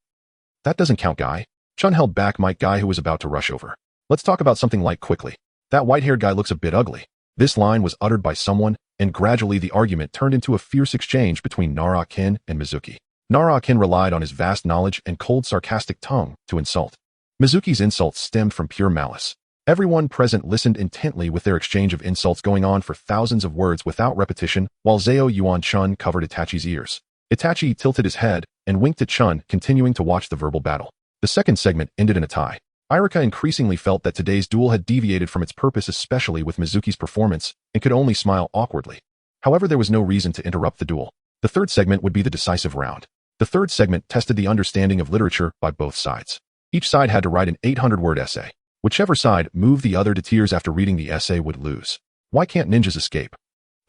That doesn't count, Guy. Chun held back Mike Guy, who was about to rush over. Let's talk about something light quickly. That white-haired guy looks a bit ugly. This line was uttered by someone, and gradually the argument turned into a fierce exchange between Nara-kin and Mizuki. Nara-kin relied on his vast knowledge and cold sarcastic tongue to insult. Mizuki's insults stemmed from pure malice. Everyone present listened intently, with their exchange of insults going on for thousands of words without repetition, while Zao Yuan-chun covered Itachi's ears. Itachi tilted his head and winked at Chun, continuing to watch the verbal battle. The second segment ended in a tie. Irika increasingly felt that today's duel had deviated from its purpose, especially with Mizuki's performance, and could only smile awkwardly. However, there was no reason to interrupt the duel. The third segment would be the decisive round. The third segment tested the understanding of literature by both sides. Each side had to write an 800-word essay. Whichever side moved the other to tears after reading the essay would lose. Why can't ninjas escape?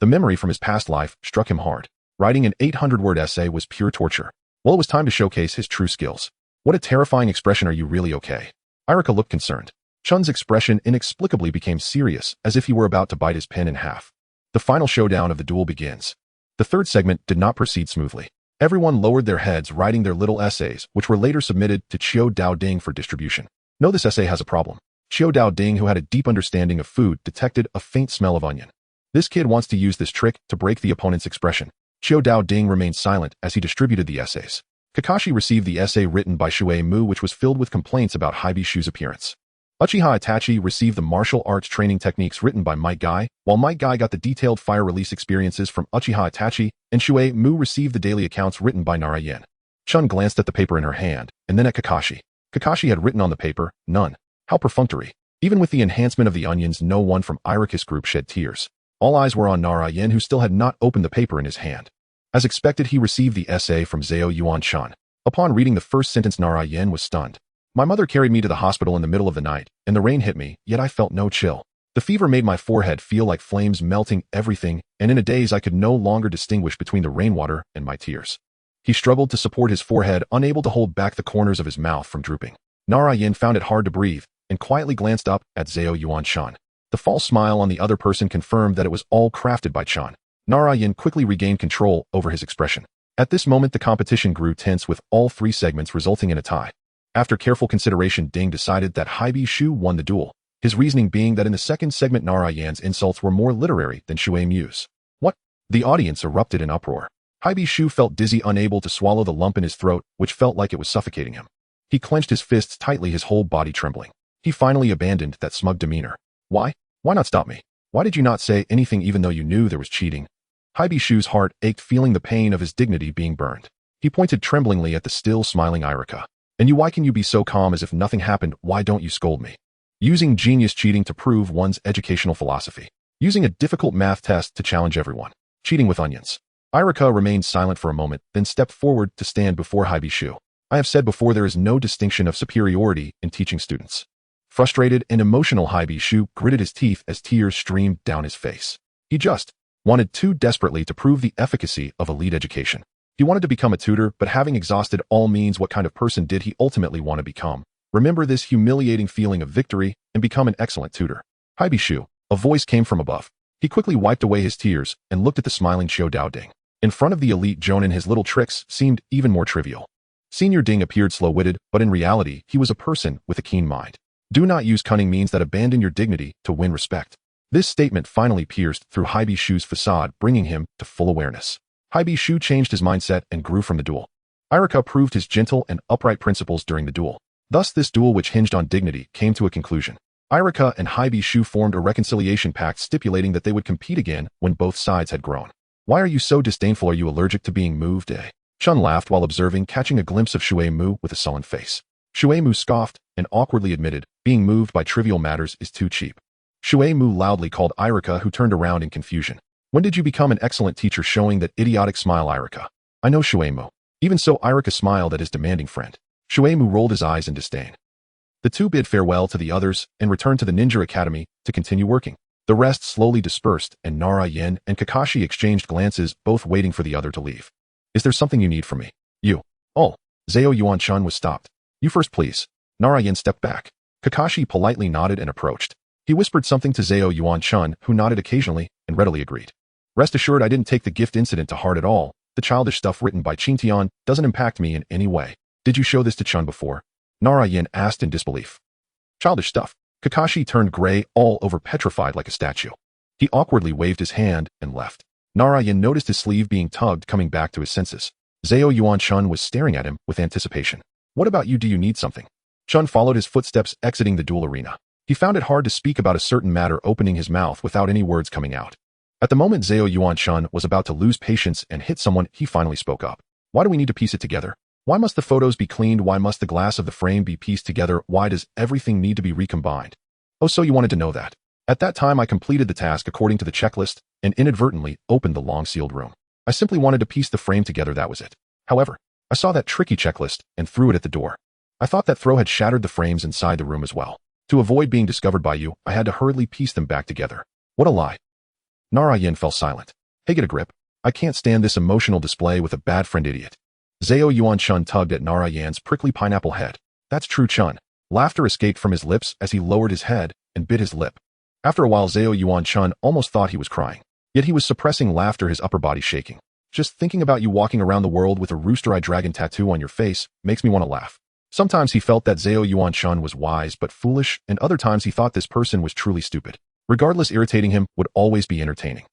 The memory from his past life struck him hard. Writing an 800-word essay was pure torture. Well, it was time to showcase his true skills. What a terrifying expression. Are you really okay? Irika looked concerned. Chun's expression inexplicably became serious, as if he were about to bite his pen in half. The final showdown of the duel begins. The third segment did not proceed smoothly. Everyone lowered their heads, writing their little essays, which were later submitted to Chiu Dao Ding for distribution. No, this essay has a problem. Chiu Dao Ding, who had a deep understanding of food, detected a faint smell of onion. This kid wants to use this trick to break the opponent's expression. Chiu Dao Ding remained silent as he distributed the essays. Kakashi received the essay written by Shuei Mu, which was filled with complaints about Haibishu's appearance. Uchiha Itachi received the martial arts training techniques written by Mike Guy, while Mike Guy got the detailed fire release experiences from Uchiha Itachi, and Shuei Mu received the daily accounts written by Nara Yen. Chun glanced at the paper in her hand, and then at Kakashi. Kakashi had written on the paper, none. How perfunctory. Even with the enhancement of the onions, no one from Irika's group shed tears. All eyes were on Nara Yen, who still had not opened the paper in his hand. As expected, he received the essay from Zao Yuan-chun. Upon reading the first sentence, Nara Yen was stunned. My mother carried me to the hospital in the middle of the night, and the rain hit me, yet I felt no chill. The fever made my forehead feel like flames melting everything, and in a daze I could no longer distinguish between the rainwater and my tears. He struggled to support his forehead, unable to hold back the corners of his mouth from drooping. Nara Yen found it hard to breathe, and quietly glanced up at Zao Yuan-chun. The false smile on the other person confirmed that it was all crafted by Chun. Nara Yen quickly regained control over his expression. At this moment, the competition grew tense, with all three segments resulting in a tie. After careful consideration, Ding decided that Haibishu won the duel, his reasoning being that in the second segment Nara Yen's insults were more literary than Shuei Mu's. What? The audience erupted in uproar. Haibishu felt dizzy, unable to swallow the lump in his throat, which felt like it was suffocating him. He clenched his fists tightly, his whole body trembling. He finally abandoned that smug demeanor. Why? Why not stop me? Why did you not say anything even though you knew there was cheating? Haibishu's heart ached, feeling the pain of his dignity being burned. He pointed tremblingly at the still smiling Irika. And you, why can you be so calm as if nothing happened? Why don't you scold me? Using genius cheating to prove one's educational philosophy. Using a difficult math test to challenge everyone. Cheating with onions. Irika remained silent for a moment, then stepped forward to stand before Haibishu. I have said before, there is no distinction of superiority in teaching students. Frustrated and emotional, Haibishu gritted his teeth as tears streamed down his face. He just wanted too desperately to prove the efficacy of elite education. He wanted to become a tutor, but having exhausted all means, what kind of person did he ultimately want to become? Remember this humiliating feeling of victory and become an excellent tutor. Haibishu, a voice came from above. He quickly wiped away his tears and looked at the smiling Chiu Dao Ding. In front of the elite Jonin, his little tricks seemed even more trivial. Senior Ding appeared slow-witted, but in reality, he was a person with a keen mind. Do not use cunning means that abandon your dignity to win respect. This statement finally pierced through Haibishu's facade, bringing him to full awareness. Haibishu changed his mindset and grew from the duel. Irika proved his gentle and upright principles during the duel. Thus this duel, which hinged on dignity, came to a conclusion. Irika and Haibishu formed a reconciliation pact stipulating that they would compete again when both sides had grown. Why are you so disdainful? Are you allergic to being moved, eh? Chun laughed while observing, catching a glimpse of Shuei-mu with a sullen face. Shuei-mu scoffed and awkwardly admitted, being moved by trivial matters is too cheap. Shuei-mu loudly called Irika, who turned around in confusion. When did you become an excellent teacher? Showing that idiotic smile, Irika. I know, Shuei-mu. Even so, Irika smiled at his demanding friend. Shuei-mu rolled his eyes in disdain. The two bid farewell to the others and returned to the ninja academy to continue working. The rest slowly dispersed, and Nara Yen and Kakashi exchanged glances, both waiting for the other to leave. Is there something you need from me? You. Oh. Zhao Yuan-chun was stopped. You first, please. Nara Yen stepped back. Kakashi politely nodded and approached. He whispered something to Zhao Yuan-chun, who nodded occasionally and readily agreed. Rest assured, I didn't take the gift incident to heart at all. The childish stuff written by Qingtian doesn't impact me in any way. Did you show this to Chun before? Nara Yen asked in disbelief. Childish stuff. Kakashi turned gray, all over petrified like a statue. He awkwardly waved his hand and left. Nara Yen noticed his sleeve being tugged, coming back to his senses. Zhao Yuan-chun was staring at him with anticipation. What about you? Do you need something? Chun followed his footsteps, exiting the duel arena. He found it hard to speak about a certain matter, opening his mouth without any words coming out. At the moment Zhao Yuan-chun was about to lose patience and hit someone, he finally spoke up. Why do we need to piece it together? Why must the photos be cleaned? Why must the glass of the frame be pieced together? Why does everything need to be recombined? Oh, so you wanted to know that. At that time I completed the task according to the checklist and inadvertently opened the long-sealed room. I simply wanted to piece the frame together, that was it. However, I saw that tricky checklist and threw it at the door. I thought that throw had shattered the frames inside the room as well. To avoid being discovered by you, I had to hurriedly piece them back together. What a lie. Nara Yen fell silent. Hey, get a grip. I can't stand this emotional display with a bad friend, idiot. Zhao Yuan-chun tugged at Nara Yan's prickly pineapple head. That's true, Chun. Laughter escaped from his lips as he lowered his head and bit his lip. After a while, Zhao Yuan-chun almost thought he was crying. Yet he was suppressing laughter, his upper body shaking. Just thinking about you walking around the world with a rooster-eyed dragon tattoo on your face makes me want to laugh. Sometimes he felt that Zhao Yuan-chun was wise but foolish, and other times he thought this person was truly stupid. Regardless, irritating him would always be entertaining.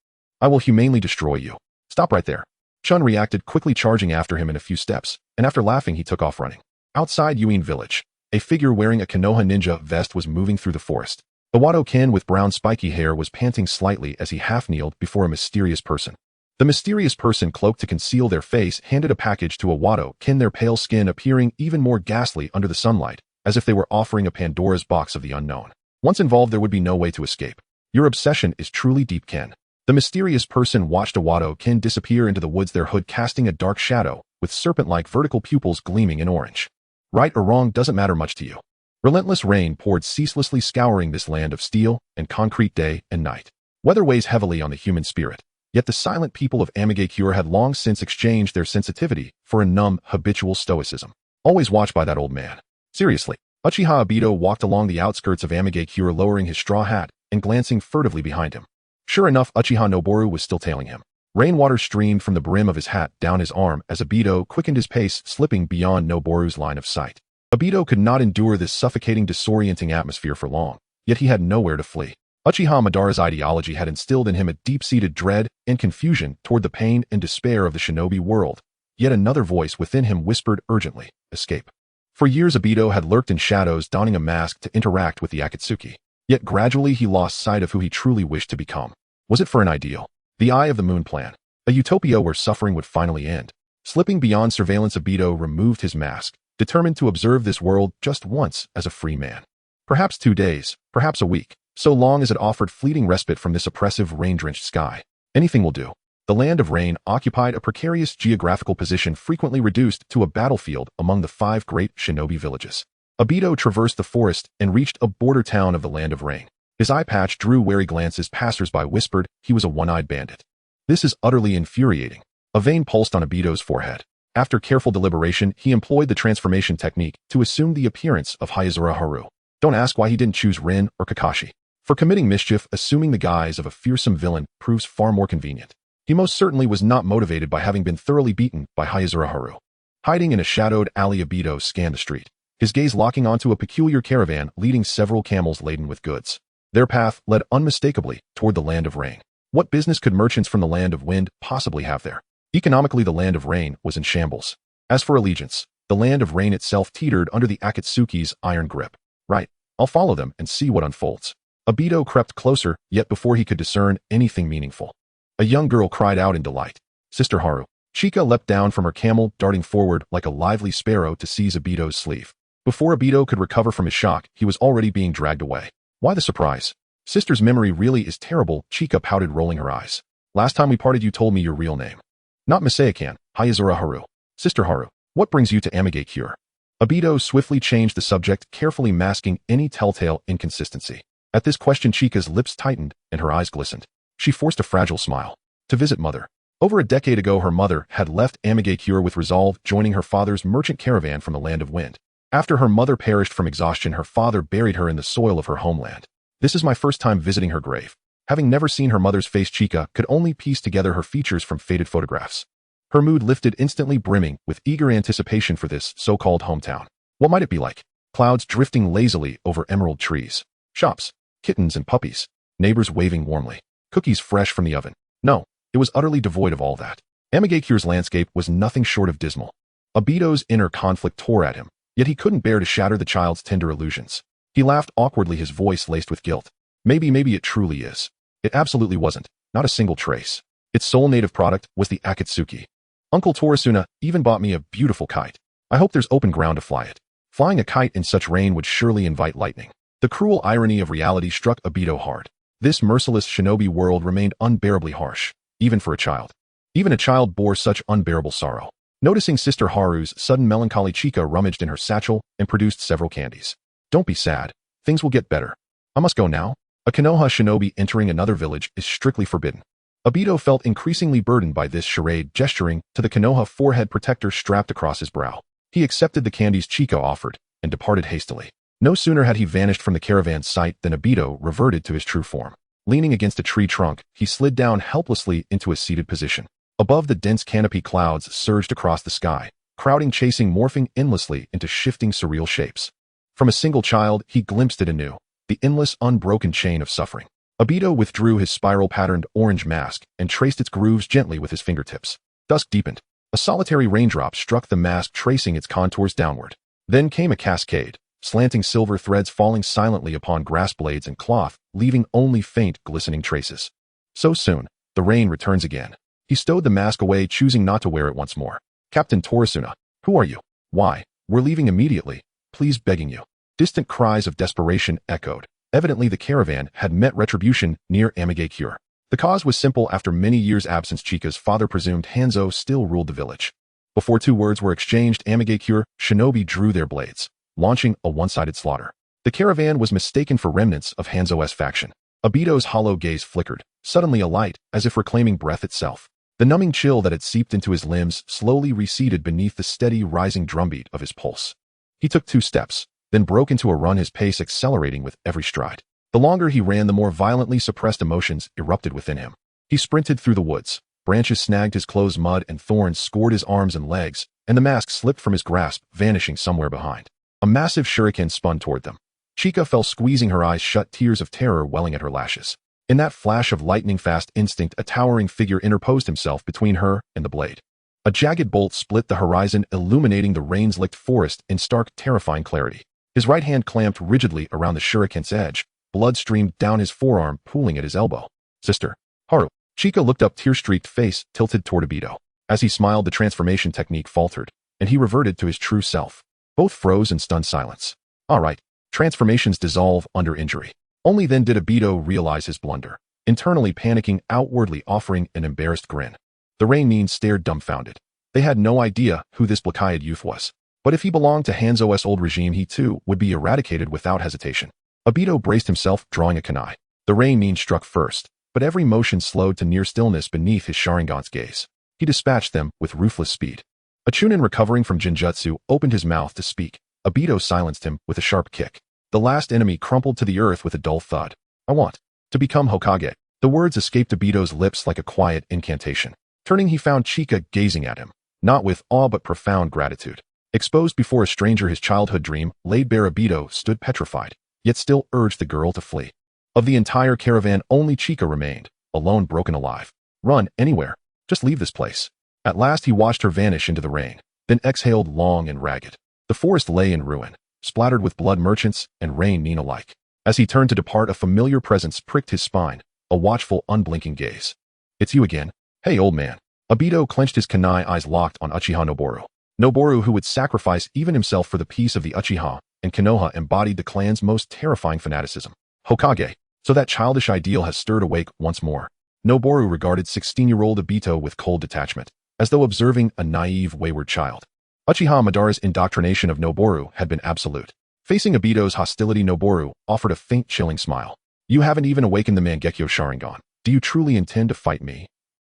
I will humanely destroy you. Stop right there. Chun reacted, quickly charging after him in a few steps, and after laughing he took off running. Outside Yuin village, a figure wearing a Konoha ninja vest was moving through the forest. The Wado-kin with brown spiky hair was panting slightly as he half-kneeled before a mysterious person. The mysterious person, cloaked to conceal their face, handed a package to a Wado-kin, their pale skin appearing even more ghastly under the sunlight, as if they were offering a Pandora's box of the unknown. Once involved, there would be no way to escape. Your obsession is truly deep, Ken. The mysterious person watched a Wado-kin disappear into the woods, their hood casting a dark shadow, with serpent-like vertical pupils gleaming in orange. Right or wrong doesn't matter much to you. Relentless rain poured ceaselessly, scouring this land of steel and concrete day and night. Weather weighs heavily on the human spirit, yet the silent people of Amigakure had long since exchanged their sensitivity for a numb, habitual stoicism. Always watched by that old man. Seriously. Uchiha Obito walked along the outskirts of Amigakure, lowering his straw hat and glancing furtively behind him. Sure enough, Uchiha Noboru was still tailing him. Rainwater streamed from the brim of his hat down his arm as Obito quickened his pace, slipping beyond Noboru's line of sight. Obito could not endure this suffocating, disorienting atmosphere for long, yet he had nowhere to flee. Uchiha Madara's ideology had instilled in him a deep-seated dread and confusion toward the pain and despair of the shinobi world. Yet another voice within him whispered urgently, escape. For years Obito had lurked in shadows, donning a mask to interact with the Akatsuki. Yet gradually he lost sight of who he truly wished to become. Was it for an ideal? The Eye of the Moon plan. A utopia where suffering would finally end. Slipping beyond surveillance, Obito removed his mask, determined to observe this world just once as a free man. Perhaps 2 days, perhaps a week, so long as it offered fleeting respite from this oppressive rain-drenched sky. Anything will do. The Land of Rain occupied a precarious geographical position, frequently reduced to a battlefield among the 5 great shinobi villages. Obito traversed the forest and reached a border town of the Land of Rain. His eye patch drew wary glances. Passers-by whispered he was a one-eyed bandit. This is utterly infuriating. A vein pulsed on Obito's forehead. After careful deliberation, he employed the transformation technique to assume the appearance of Hayazono Haru. Don't ask why he didn't choose Rin or Kakashi. For committing mischief, assuming the guise of a fearsome villain proves far more convenient. He most certainly was not motivated by having been thoroughly beaten by Hayazono Haru. Hiding in a shadowed alley, Obito scanned the street, his gaze locking onto a peculiar caravan leading several camels laden with goods. Their path led unmistakably toward the Land of Rain. What business could merchants from the Land of Wind possibly have there? Economically, the Land of Rain was in shambles. As for allegiance, the land of rain itself teetered under the Akatsuki's iron grip. Right, I'll follow them and see what unfolds. Obito crept closer, yet before he could discern anything meaningful, a young girl cried out in delight. Sister Haru. Chika leapt down from her camel, darting forward like a lively sparrow to seize Obito's sleeve. Before Obito could recover from his shock, he was already being dragged away. Why the surprise? Sister's memory really is terrible, Chika pouted, rolling her eyes. Last time we parted you told me your real name. Not Misaya-kan, Hayazono Haru. Sister Haru, what brings you to Amigakure? Obito swiftly changed the subject, carefully masking any telltale inconsistency. At this question Chika's lips tightened and her eyes glistened. She forced a fragile smile. To visit mother. Over a decade ago her mother had left Amigakure with resolve, joining her father's merchant caravan from the land of wind. After her mother perished from exhaustion, her father buried her in the soil of her homeland. This is my first time visiting her grave. Having never seen her mother's face, Chika could only piece together her features from faded photographs. Her mood lifted instantly, brimming with eager anticipation for this so-called hometown. What might it be like? Clouds drifting lazily over emerald trees. Shops, kittens and puppies, neighbors waving warmly, cookies fresh from the oven. No, it was utterly devoid of all that. Amigakure's landscape was nothing short of dismal. Obito's inner conflict tore at him, yet he couldn't bear to shatter the child's tender illusions. He laughed awkwardly, his voice laced with guilt. Maybe it truly is. It absolutely wasn't, not a single trace. Its sole native product was the Akatsuki. Uncle Torasuna even bought me a beautiful kite. I hope there's open ground to fly it. Flying a kite in such rain would surely invite lightning. The cruel irony of reality struck Obito hard. This merciless shinobi world remained unbearably harsh, even for a child. Even a child bore such unbearable sorrow. Noticing Sister Haru's sudden melancholy, Chika rummaged in her satchel and produced several candies. Don't be sad. Things will get better. I must go now. A Konoha shinobi entering another village is strictly forbidden. Obito felt increasingly burdened by this charade, gesturing to the Konoha forehead protector strapped across his brow. He accepted the candies Chika offered and departed hastily. No sooner had he vanished from the caravan's sight than Obito reverted to his true form. Leaning against a tree trunk, he slid down helplessly into a seated position. Above, the dense canopy clouds surged across the sky, crowding, chasing, morphing endlessly into shifting surreal shapes. From a single child, he glimpsed it anew, the endless, unbroken chain of suffering. Obito withdrew his spiral-patterned orange mask and traced its grooves gently with his fingertips. Dusk deepened. A solitary raindrop struck the mask, tracing its contours downward. Then came a cascade, slanting silver threads falling silently upon grass blades and cloth, leaving only faint, glistening traces. So soon, the rain returns again. He stowed the mask away, choosing not to wear it once more. Captain Torasuna, who are you? Why? We're leaving immediately. Please, begging you. Distant cries of desperation echoed. Evidently the caravan had met retribution near Amigakure. The cause was simple. After many years' absence, Chika's father, presumed Hanzo, still ruled the village. Before two words were exchanged, Amigakure shinobi drew their blades, launching a one-sided slaughter. The caravan was mistaken for remnants of Hanzo's faction. Obito's hollow gaze flickered, suddenly alight, as if reclaiming breath itself. The numbing chill that had seeped into his limbs slowly receded beneath the steady, rising drumbeat of his pulse. He took 2 steps, then broke into a run, his pace accelerating with every stride. The longer he ran, the more violently suppressed emotions erupted within him. He sprinted through the woods. Branches snagged his clothes, mud and thorns scored his arms and legs, and the mask slipped from his grasp, vanishing somewhere behind. A massive shuriken spun toward them. Chika fell, squeezing her eyes shut, tears of terror welling at her lashes. In that flash of lightning-fast instinct, a towering figure interposed himself between her and the blade. A jagged bolt split the horizon, illuminating the rain-licked forest in stark, terrifying clarity. His right hand clamped rigidly around the shuriken's edge. Blood streamed down his forearm, pooling at his elbow. Sister Haru. Chika looked up, tear-streaked face tilted toward Obito. As he smiled, the transformation technique faltered, and he reverted to his true self. Both froze in stunned silence. All right. Transformations dissolve under injury. Only then did Obito realize his blunder, internally panicking, outwardly offering an embarrassed grin. The Rain stared dumbfounded. They had no idea who this Isekai'd youth was. But if he belonged to Hanzo's old regime, he too would be eradicated without hesitation. Obito braced himself, drawing a kunai. The Rain struck first, but every motion slowed to near stillness beneath his Sharingan's gaze. He dispatched them with ruthless speed. A Chūnin recovering from Genjutsu opened his mouth to speak. Obito silenced him with a sharp kick. The last enemy crumpled to the earth with a dull thud. I want to become Hokage. The words escaped Obito's lips like a quiet incantation. Turning, he found Chika gazing at him, not with awe but profound gratitude. Exposed before a stranger, his childhood dream, laid bare, Obito stood petrified, yet still urged the girl to flee. Of the entire caravan, only Chika remained, alone, broken alive. Run, anywhere. Just leave this place. At last he watched her vanish into the rain. then exhaled long and ragged. The forest lay in ruin, splattered with blood merchants and rain Nin alike. As he turned to depart, a familiar presence pricked his spine, a watchful, unblinking gaze. "It's you again. Hey, old man." Obito clenched his kunai, eyes locked on Uchiha Noboru. Noboru, who would sacrifice even himself for the peace of the Uchiha, and Konoha embodied the clan's most terrifying fanaticism. Hokage. So that childish ideal has stirred awake once more. Noboru regarded 16-year-old Obito with cold detachment, as though observing a naive, wayward child. Uchiha Madara's indoctrination of Noboru had been absolute. Facing Obito's hostility, Noboru offered a faint, chilling smile. "You haven't even awakened the Mangekyo Sharingan. Do you truly intend to fight me?"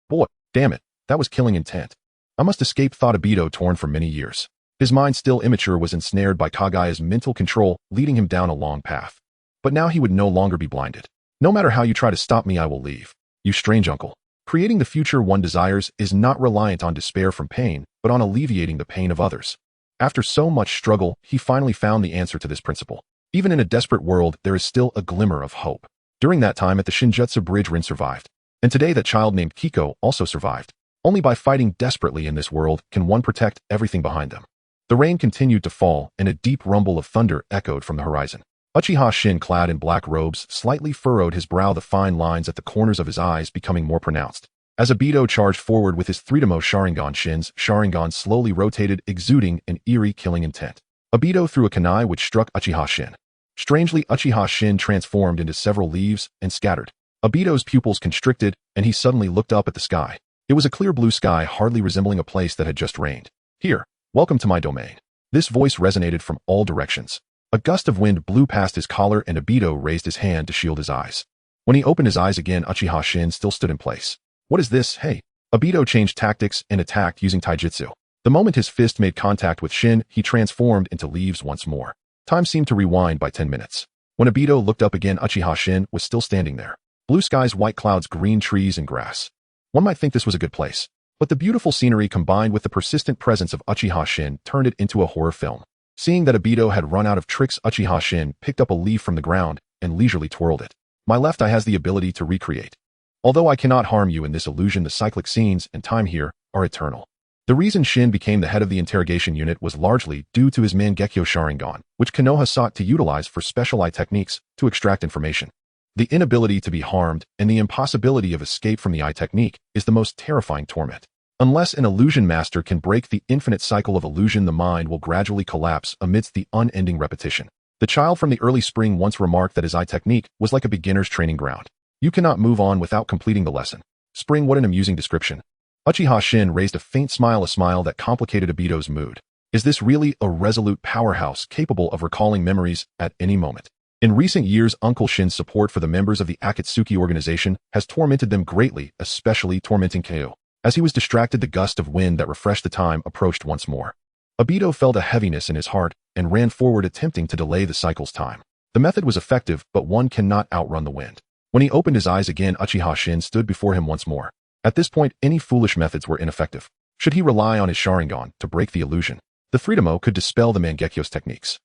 "Boy, damn it, that was killing intent. I must escape," thought Obito, torn for many years. His mind, still immature, was ensnared by Kagaya's mental control, leading him down a long path. But now he would no longer be blinded. "No matter how you try to stop me, I will leave. You strange uncle." Creating the future one desires is not reliant on despair from pain, but on alleviating the pain of others. After so much struggle, he finally found the answer to this principle. Even in a desperate world, there is still a glimmer of hope. During that time at the Shinjutsu Bridge, Rin survived. And today that child named Kiko also survived. Only by fighting desperately in this world can one protect everything behind them. The rain continued to fall, and a deep rumble of thunder echoed from the horizon. Uchiha Shin, clad in black robes, slightly furrowed his brow, the fine lines at the corners of his eyes becoming more pronounced. As Obito charged forward with his Threedemo Sharingan, Shin's Sharingan slowly rotated, exuding an eerie, killing intent. Obito threw a kunai which struck Uchiha Shin. Strangely, Uchiha Shin transformed into several leaves and scattered. Obito's pupils constricted, and he suddenly looked up at the sky. It was a clear blue sky, hardly resembling a place that had just rained. "Here, welcome to my domain." This voice resonated from all directions. A gust of wind blew past his collar, and Obito raised his hand to shield his eyes. When he opened his eyes again, Uchiha Shin still stood in place. "What is this? Hey!" Obito changed tactics and attacked using taijutsu. The moment his fist made contact with Shin, he transformed into leaves once more. Time seemed to rewind by 10 minutes. When Obito looked up again, Uchiha Shin was still standing there. Blue skies, white clouds, green trees, and grass. One might think this was a good place. But the beautiful scenery combined with the persistent presence of Uchiha Shin turned it into a horror film. Seeing that Obito had run out of tricks, Uchiha Shin picked up a leaf from the ground and leisurely twirled it. "My left eye has the ability to recreate. Although I cannot harm you in this illusion, the cyclic scenes and time here are eternal." The reason Shin became the head of the interrogation unit was largely due to his Mangekyo Sharingan, which Konoha sought to utilize for special eye techniques to extract information. The inability to be harmed and the impossibility of escape from the eye technique is the most terrifying torment. Unless an illusion master can break the infinite cycle of illusion, the mind will gradually collapse amidst the unending repetition. The child from the early spring once remarked that his eye technique was like a beginner's training ground. You cannot move on without completing the lesson. Spring, what an amusing description. Uchiha Shin raised a faint smile, a smile that complicated Obito's mood. Is this really a resolute powerhouse capable of recalling memories at any moment? In recent years, Uncle Shin's support for the members of the Akatsuki organization has tormented them greatly, especially tormenting Ko. As he was distracted, the gust of wind that refreshed the time approached once more. Obito felt a heaviness in his heart and ran forward, attempting to delay the cycle's time. The method was effective, but one cannot outrun the wind. When he opened his eyes again, Uchiha Shin stood before him once more. At this point, any foolish methods were ineffective. Should he rely on his Sharingan to break the illusion? The Threedemo could dispel the Mangekyo's techniques.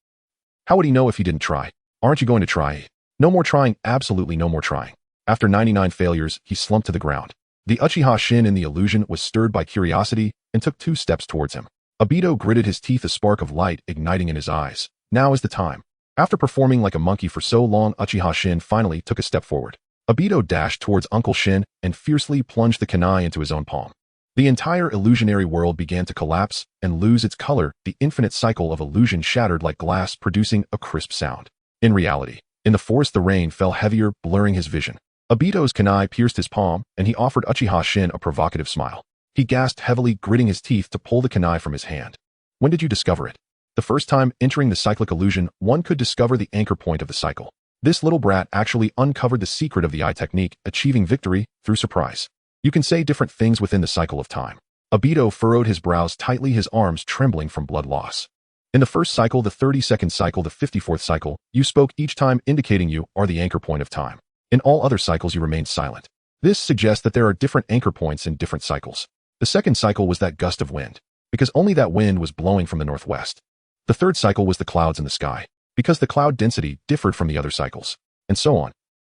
How would he know if he didn't try? Aren't you going to try? No more trying, absolutely no more trying. After 99 failures, he slumped to the ground. The Uchiha Shin in the illusion was stirred by curiosity and took 2 steps towards him. Obito gritted his teeth, a spark of light igniting in his eyes. Now is the time. After performing like a monkey for so long, Uchiha Shin finally took a step forward. Obito dashed towards Uncle Shin and fiercely plunged the kunai into his own palm. The entire illusionary world began to collapse and lose its color. The infinite cycle of illusion shattered like glass, producing a crisp sound. In reality, in the forest, the rain fell heavier, blurring his vision. Obito's kunai pierced his palm, and he offered Uchiha Shin a provocative smile. He gasped heavily, gritting his teeth to pull the kunai from his hand. When did you discover it? The first time entering the cyclic illusion, one could discover the anchor point of the cycle. This little brat actually uncovered the secret of the eye technique, achieving victory through surprise. You can say different things within the cycle of time. Obito furrowed his brows tightly, his arms trembling from blood loss. In the first cycle, the 32nd cycle, the 54th cycle, you spoke each time, indicating you are the anchor point of time. In all other cycles, you remained silent. This suggests that there are different anchor points in different cycles. The second cycle was that gust of wind, because only that wind was blowing from the northwest. The third cycle was the clouds in the sky, because the cloud density differed from the other cycles, and so on.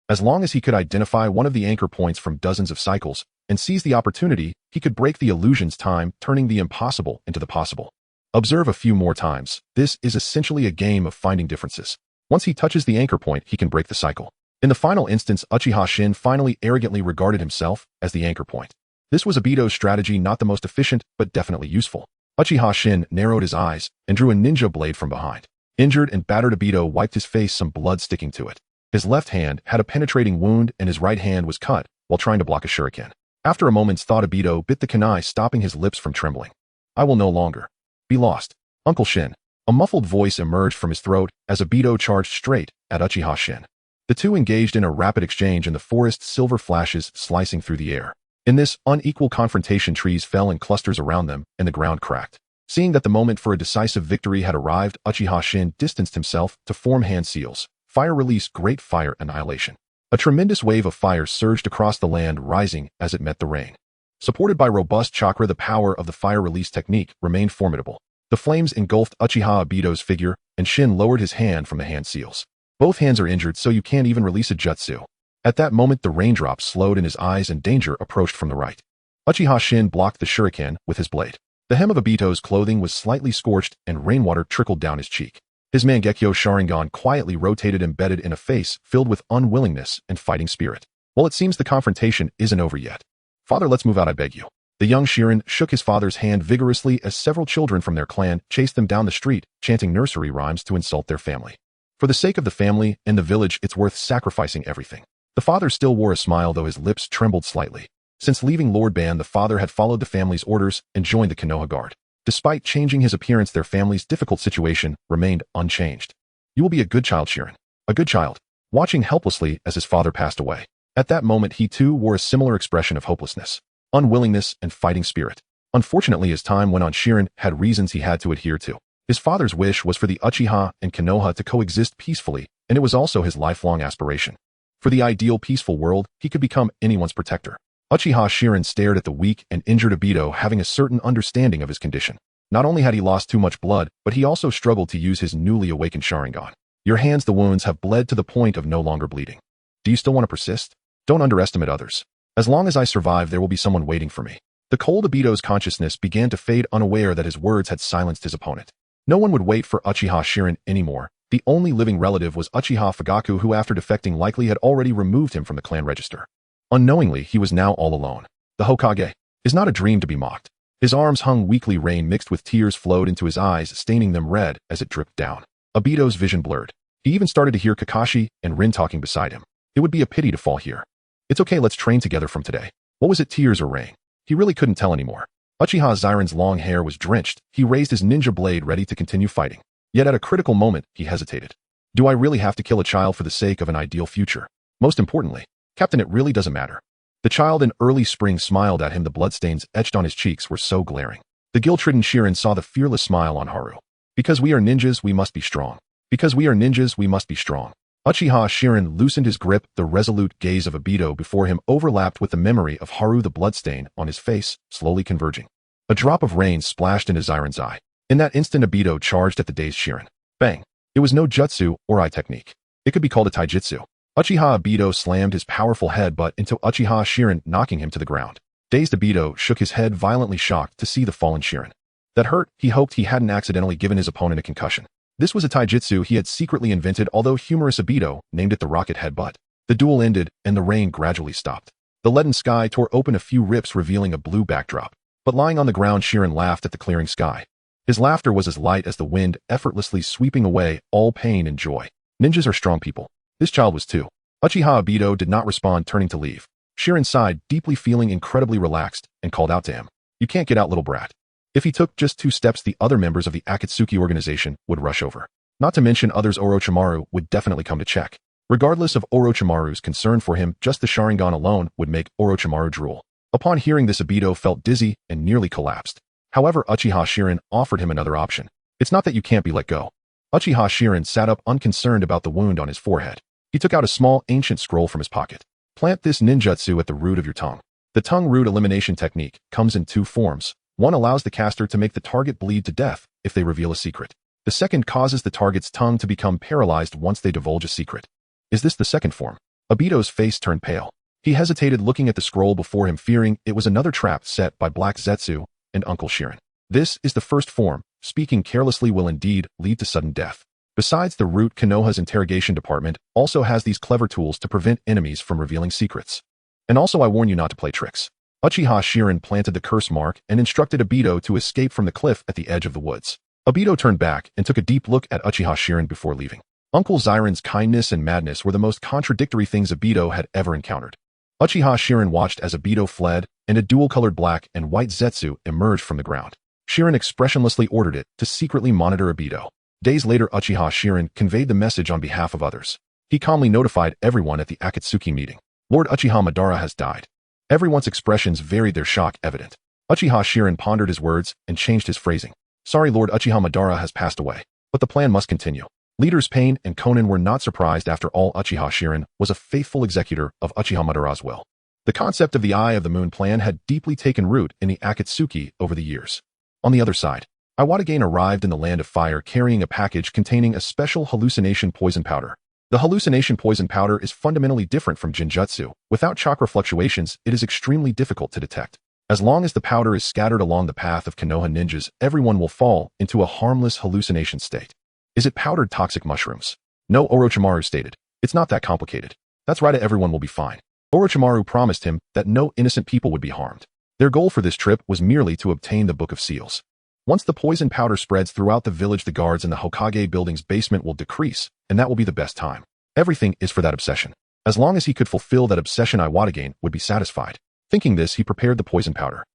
As long as he could identify one of the anchor points from dozens of cycles and seize the opportunity, he could break the illusion's time, turning the impossible into the possible. Observe a few more times. This is essentially a game of finding differences. Once he touches the anchor point, he can break the cycle. In the final instance, Uchiha Shin finally arrogantly regarded himself as the anchor point. This was Obito's strategy, not the most efficient, but definitely useful. Uchiha Shin narrowed his eyes and drew a ninja blade from behind. Injured and battered Obito wiped his face, some blood sticking to it. His left hand had a penetrating wound and his right hand was cut while trying to block a shuriken. After a moment's thought, Obito bit the kunai, stopping his lips from trembling. I will no longer be lost. Uncle Shin. A muffled voice emerged from his throat as Obito charged straight at Uchiha Shin. The two engaged in a rapid exchange in the forest, silver flashes slicing through the air. In this unequal confrontation, trees fell in clusters around them and the ground cracked. Seeing that the moment for a decisive victory had arrived, Uchiha Shin distanced himself to form hand seals. Fire release, great fire annihilation. A tremendous wave of fire surged across the land, rising as it met the rain. Supported by robust chakra, the power of the fire release technique remained formidable. The flames engulfed Uchiha Obito's figure, and Shin lowered his hand from the hand seals. Both hands are injured, so you can't even release a jutsu. At that moment, the raindrops slowed in his eyes and danger approached from the right. Uchiha Shin blocked the shuriken with his blade. The hem of Obito's clothing was slightly scorched and rainwater trickled down his cheek. His Mangekyo Sharingan quietly rotated, embedded in a face filled with unwillingness and fighting spirit. Well, it seems the confrontation isn't over yet. Father, let's move out, I beg you. The young Shirin shook his father's hand vigorously as several children from their clan chased them down the street, chanting nursery rhymes to insult their family. For the sake of the family and the village, it's worth sacrificing everything. The father still wore a smile, though his lips trembled slightly. Since leaving Lord Ban, the father had followed the family's orders and joined the Konoha Guard. Despite changing his appearance, their family's difficult situation remained unchanged. You will be a good child, Shirin. A good child. Watching helplessly as his father passed away. At that moment, he too wore a similar expression of hopelessness, unwillingness, and fighting spirit. Unfortunately, as time went on, Shirin had reasons he had to adhere to. His father's wish was for the Uchiha and Konoha to coexist peacefully, and it was also his lifelong aspiration. For the ideal peaceful world, he could become anyone's protector. Uchiha Shirin stared at the weak and injured Obito, having a certain understanding of his condition. Not only had he lost too much blood, but he also struggled to use his newly awakened Sharingan. Your hands, the wounds have bled to the point of no longer bleeding. Do you still want to persist? Don't underestimate others. As long as I survive, there will be someone waiting for me. The cold Obito's consciousness began to fade, unaware that his words had silenced his opponent. No one would wait for Uchiha Shirin anymore. The only living relative was Uchiha Fugaku, who after defecting likely had already removed him from the clan register. Unknowingly, he was now all alone. The Hokage is not a dream to be mocked. His arms hung weakly, rain mixed with tears flowed into his eyes, staining them red as it dripped down. Obito's vision blurred. He even started to hear Kakashi and Rin talking beside him. It would be a pity to fall here. It's okay, let's train together from today. What was it, tears or rain? He really couldn't tell anymore. Uchiha Zyron's long hair was drenched. He raised his ninja blade ready to continue fighting. Yet at a critical moment, he hesitated. Do I really have to kill a child for the sake of an ideal future? Most importantly, Captain, it really doesn't matter. The child in early spring smiled at him. The bloodstains etched on his cheeks were so glaring. The guilt-ridden Shirin saw the fearless smile on Haru. Because we are ninjas, we must be strong. Because we are ninjas, we must be strong. Uchiha Shirin loosened his grip. The resolute gaze of Obito before him overlapped with the memory of Haru, the bloodstain on his face, slowly converging. A drop of rain splashed into Zyron's eye. In that instant, Obito charged at the dazed Shirin. Bang! It was no jutsu or eye technique. It could be called a taijutsu. Uchiha Obito slammed his powerful headbutt into Uchiha Shirin, knocking him to the ground. Dazed Obito shook his head, violently shocked to see the fallen Shirin. That hurt. He hoped he hadn't accidentally given his opponent a concussion. This was a taijutsu he had secretly invented, although humorous Obito named it the rocket headbutt. The duel ended, and the rain gradually stopped. The leaden sky tore open a few rips, revealing a blue backdrop. But lying on the ground, Shirin laughed at the clearing sky. His laughter was as light as the wind, effortlessly sweeping away all pain and joy. Ninjas are strong people. This child was too. Uchiha Obito did not respond, turning to leave. Shirin sighed, deeply feeling incredibly relaxed, and called out to him. You can't get out, little brat. If he took just 2 steps, the other members of the Akatsuki organization would rush over. Not to mention others, Orochimaru would definitely come to check. Regardless of Orochimaru's concern for him, just the Sharingan alone would make Orochimaru drool. Upon hearing this, Obito felt dizzy and nearly collapsed. However, Uchiha Shirin offered him another option. It's not that you can't be let go. Uchiha Shirin sat up, unconcerned about the wound on his forehead. He took out a small ancient scroll from his pocket. Plant this ninjutsu at the root of your tongue. The tongue root elimination technique comes in 2 forms. One allows the caster to make the target bleed to death if they reveal a secret. The second causes the target's tongue to become paralyzed once they divulge a secret. Is this the second form? Obito's face turned pale. He hesitated, looking at the scroll before him, fearing it was another trap set by Black Zetsu and Uncle Shirin. This is the first form, speaking carelessly will indeed lead to sudden death. Besides, the root Konoha's interrogation department also has these clever tools to prevent enemies from revealing secrets. And also I warn you not to play tricks. Uchiha Shirin planted the curse mark and instructed Obito to escape from the cliff at the edge of the woods. Obito turned back and took a deep look at Uchiha Shirin before leaving. Uncle Ziren's kindness and madness were the most contradictory things Obito had ever encountered. Uchiha Shirin watched as Obito fled, and a dual-colored black and white Zetsu emerged from the ground. Shirin expressionlessly ordered it to secretly monitor Obito. Days later, Uchiha Shirin conveyed the message on behalf of others. He calmly notified everyone at the Akatsuki meeting. Lord Uchiha Madara has died. Everyone's expressions varied, their shock evident. Uchiha Shirin pondered his words and changed his phrasing. Sorry, Lord Uchiha Madara has passed away, but the plan must continue. Leaders Pain and Konan were not surprised. After all, Uchiha Shirin was a faithful executor of Uchiha Madara's will. The concept of the Eye of the Moon plan had deeply taken root in the Akatsuki over the years. On the other side, Iwatagain arrived in the Land of Fire carrying a package containing a special hallucination poison powder. The hallucination poison powder is fundamentally different from Jinjutsu. Without chakra fluctuations, it is extremely difficult to detect. As long as the powder is scattered along the path of Konoha ninjas, everyone will fall into a harmless hallucination state. Is it powdered toxic mushrooms? No, Orochimaru stated. It's not that complicated. That's right, everyone will be fine. Orochimaru promised him that no innocent people would be harmed. Their goal for this trip was merely to obtain the Book of Seals. Once the poison powder spreads throughout the village, the guards in the Hokage building's basement will decrease, and that will be the best time. Everything is for that obsession. As long as he could fulfill that obsession, Iwatagain would be satisfied. Thinking this, he prepared the poison powder.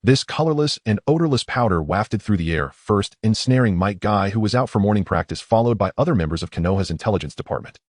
This colorless and odorless powder wafted through the air, first ensnaring Might Guy, who was out for morning practice, followed by other members of Konoha's intelligence department.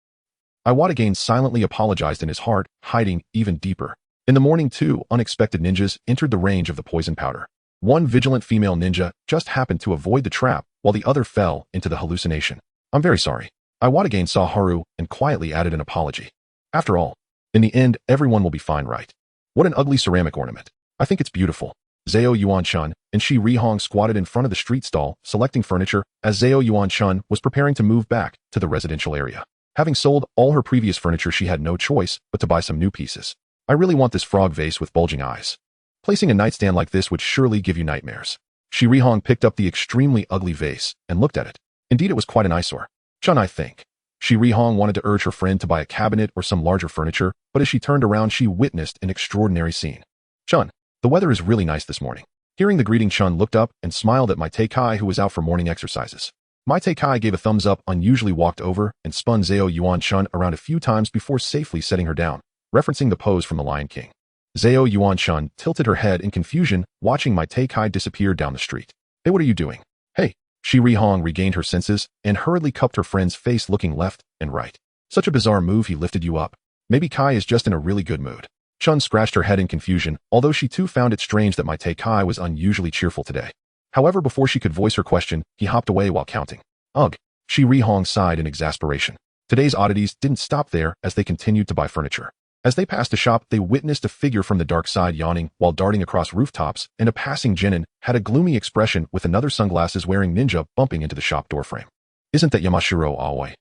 Iwatagain silently apologized in his heart, hiding even deeper. In the morning, two unexpected ninjas entered the range of the poison powder. One vigilant female ninja just happened to avoid the trap, while the other fell into the hallucination. I'm very sorry. Iwatagain saw Haru and quietly added an apology. After all, in the end, everyone will be fine, right? What an ugly ceramic ornament. I think it's beautiful. Zao Yuan-chun and Shi Rihong squatted in front of the street stall, selecting furniture, as Zao Yuan-chun was preparing to move back to the residential area. Having sold all her previous furniture, she had no choice but to buy some new pieces. I really want this frog vase with bulging eyes. Placing a nightstand like this would surely give you nightmares. Shi Rihong picked up the extremely ugly vase and looked at it. Indeed, it was quite an eyesore. Chun, I think. Shi Rihong wanted to urge her friend to buy a cabinet or some larger furniture, but as she turned around, she witnessed an extraordinary scene. Chun, the weather is really nice this morning. Hearing the greeting, Chun looked up and smiled at Maite Kai, who was out for morning exercises. Maite Kai gave a thumbs up, unusually walked over and spun Zao Yuan-chun around a few times before safely setting her down, referencing the pose from the Lion King. Zao Yuan-chun tilted her head in confusion, watching Maite Kai disappear down the street. Hey, what are you doing? Hey. Shi Rihong regained her senses and hurriedly cupped her friend's face, looking left and right. Such a bizarre move. He lifted you up. Maybe Kai is just in a really good mood. Chun scratched her head in confusion, although she too found it strange that Maite Kai was unusually cheerful today. However, before she could voice her question, he hopped away while counting. Ugh. Shi Rihong sighed in exasperation. Today's oddities didn't stop there as they continued to buy furniture. As they passed a shop, they witnessed a figure from the dark side yawning while darting across rooftops, and a passing genin had a gloomy expression with another sunglasses-wearing ninja bumping into the shop doorframe. Isn't that Yamashiro Aoi?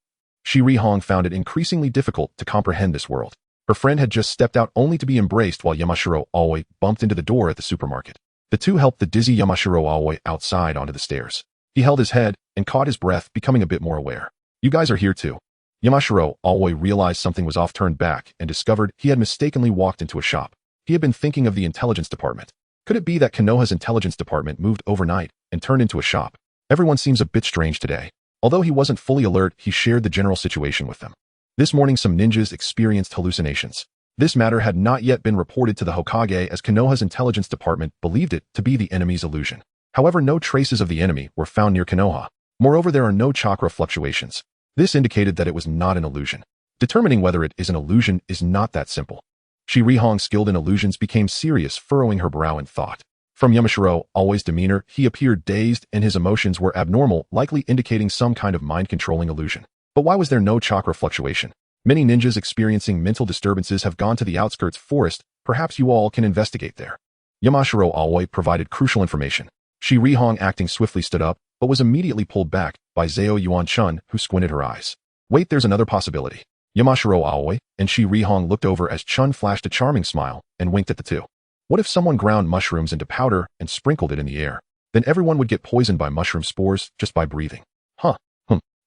Shi Rihong found it increasingly difficult to comprehend this world. Her friend had just stepped out only to be embraced while Yamashiro Aoi bumped into the door at the supermarket. The two helped the dizzy Yamashiro Aoi outside onto the stairs. He held his head and caught his breath, becoming a bit more aware. You guys are here too. Yamashiro Aoi realized something was off, turned back, and discovered he had mistakenly walked into a shop. He had been thinking of the intelligence department. Could it be that Konoha's intelligence department moved overnight and turned into a shop? Everyone seems a bit strange today. Although he wasn't fully alert, he shared the general situation with them. This morning, some ninjas experienced hallucinations. This matter had not yet been reported to the Hokage, as Konoha's intelligence department believed it to be the enemy's illusion. However, no traces of the enemy were found near Konoha. Moreover, there are no chakra fluctuations. This indicated that it was not an illusion. Determining whether it is an illusion is not that simple. Shi Rihong, skilled in illusions, became serious, furrowing her brow in thought. From Yamashiro Aoi's demeanor, he appeared dazed and his emotions were abnormal, likely indicating some kind of mind-controlling illusion. But why was there no chakra fluctuation? Many ninjas experiencing mental disturbances have gone to the outskirts forest. Perhaps you all can investigate there. Yamashiro Aoi provided crucial information. Shi Rihong, acting swiftly, stood up, but was immediately pulled back by Zao Yuan-chun, who squinted her eyes. Wait, there's another possibility. Yamashiro Aoi and Shi Rihong looked over as Chun flashed a charming smile and winked at the two. What if someone ground mushrooms into powder and sprinkled it in the air? Then everyone would get poisoned by mushroom spores just by breathing. Huh.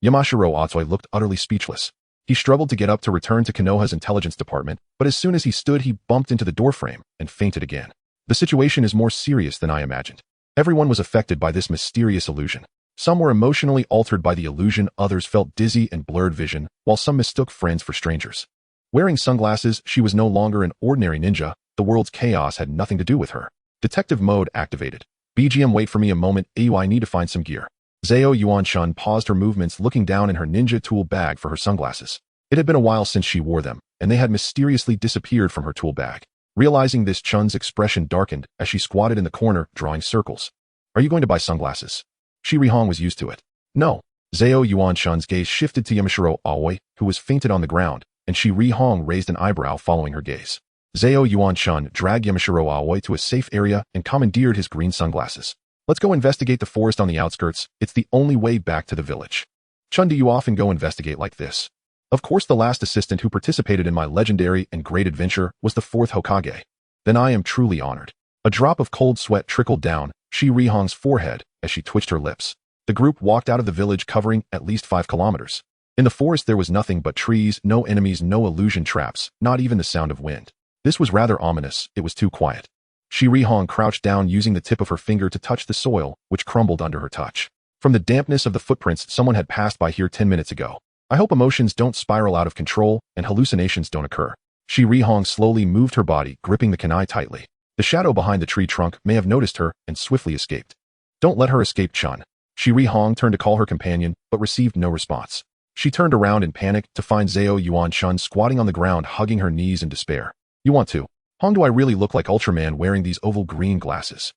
Yamashiro Otsui looked utterly speechless. He struggled to get up to return to Konoha's intelligence department, but as soon as he stood, he bumped into the doorframe and fainted again. The situation is more serious than I imagined. Everyone was affected by this mysterious illusion. Some were emotionally altered by the illusion, others felt dizzy and blurred vision, while some mistook friends for strangers. Wearing sunglasses, she was no longer an ordinary ninja. The world's chaos had nothing to do with her. Detective mode activated. BGM, wait for me a moment. I need to find some gear. Zao Yuan-shun paused her movements, looking down in her ninja tool bag for her sunglasses. It had been a while since she wore them, and they had mysteriously disappeared from her tool bag. Realizing this, Chun's expression darkened as she squatted in the corner, drawing circles. Are you going to buy sunglasses? Shiri-hong was used to it. No. Zao Yuan-shun's gaze shifted to Yamashiro Aoi, who was fainted on the ground, and Shiri-hong raised an eyebrow following her gaze. Zao Yuan-shun dragged Yamashiro Aoi to a safe area and commandeered his green sunglasses. Let's go investigate the forest on the outskirts. It's the only way back to the village. Chun, do you often go investigate like this? Of course, the last assistant who participated in my legendary and great adventure was the 4th Hokage. Then I am truly honored. A drop of cold sweat trickled down Shiri-hong's forehead as she twitched her lips. The group walked out of the village, covering at least 5 kilometers. In the forest there was nothing but trees, no enemies, no illusion traps, not even the sound of wind. This was rather ominous. It was too quiet. Shiri-hong crouched down, using the tip of her finger to touch the soil, which crumbled under her touch. From the dampness of the footprints, someone had passed by here 10 minutes ago. I hope emotions don't spiral out of control and hallucinations don't occur. Shiri-hong slowly moved her body, gripping the kunai tightly. The shadow behind the tree trunk may have noticed her and swiftly escaped. Don't let her escape, Chun. Shiri-hong turned to call her companion, but received no response. She turned around in panic to find Zao Yuan-shun squatting on the ground, hugging her knees in despair. You want to? Hong, do I really look like Ultraman wearing these oval green glasses?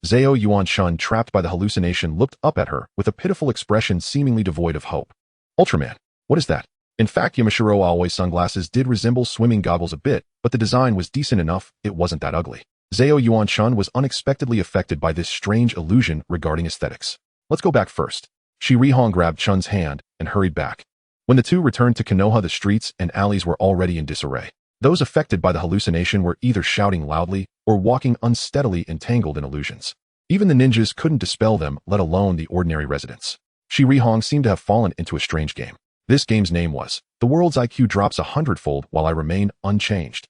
Zao Yuan-shun, trapped by the hallucination, looked up at her with a pitiful expression seemingly devoid of hope. Ultraman? What is that? In fact, Yamashiro Aoi's sunglasses did resemble swimming goggles a bit, but the design was decent enough. It wasn't that ugly. Zao Yuan-shun was unexpectedly affected by this strange illusion regarding aesthetics. Let's go back first. Shiri-hong grabbed Chun's hand and hurried back. When the two returned to Konoha, the streets and alleys were already in disarray. Those affected by the hallucination were either shouting loudly or walking unsteadily, entangled in illusions. Even the ninjas couldn't dispel them, let alone the ordinary residents. Shiri-hong seemed to have fallen into a strange game. This game's name was, The World's IQ Drops 100-fold While I Remain Unchanged.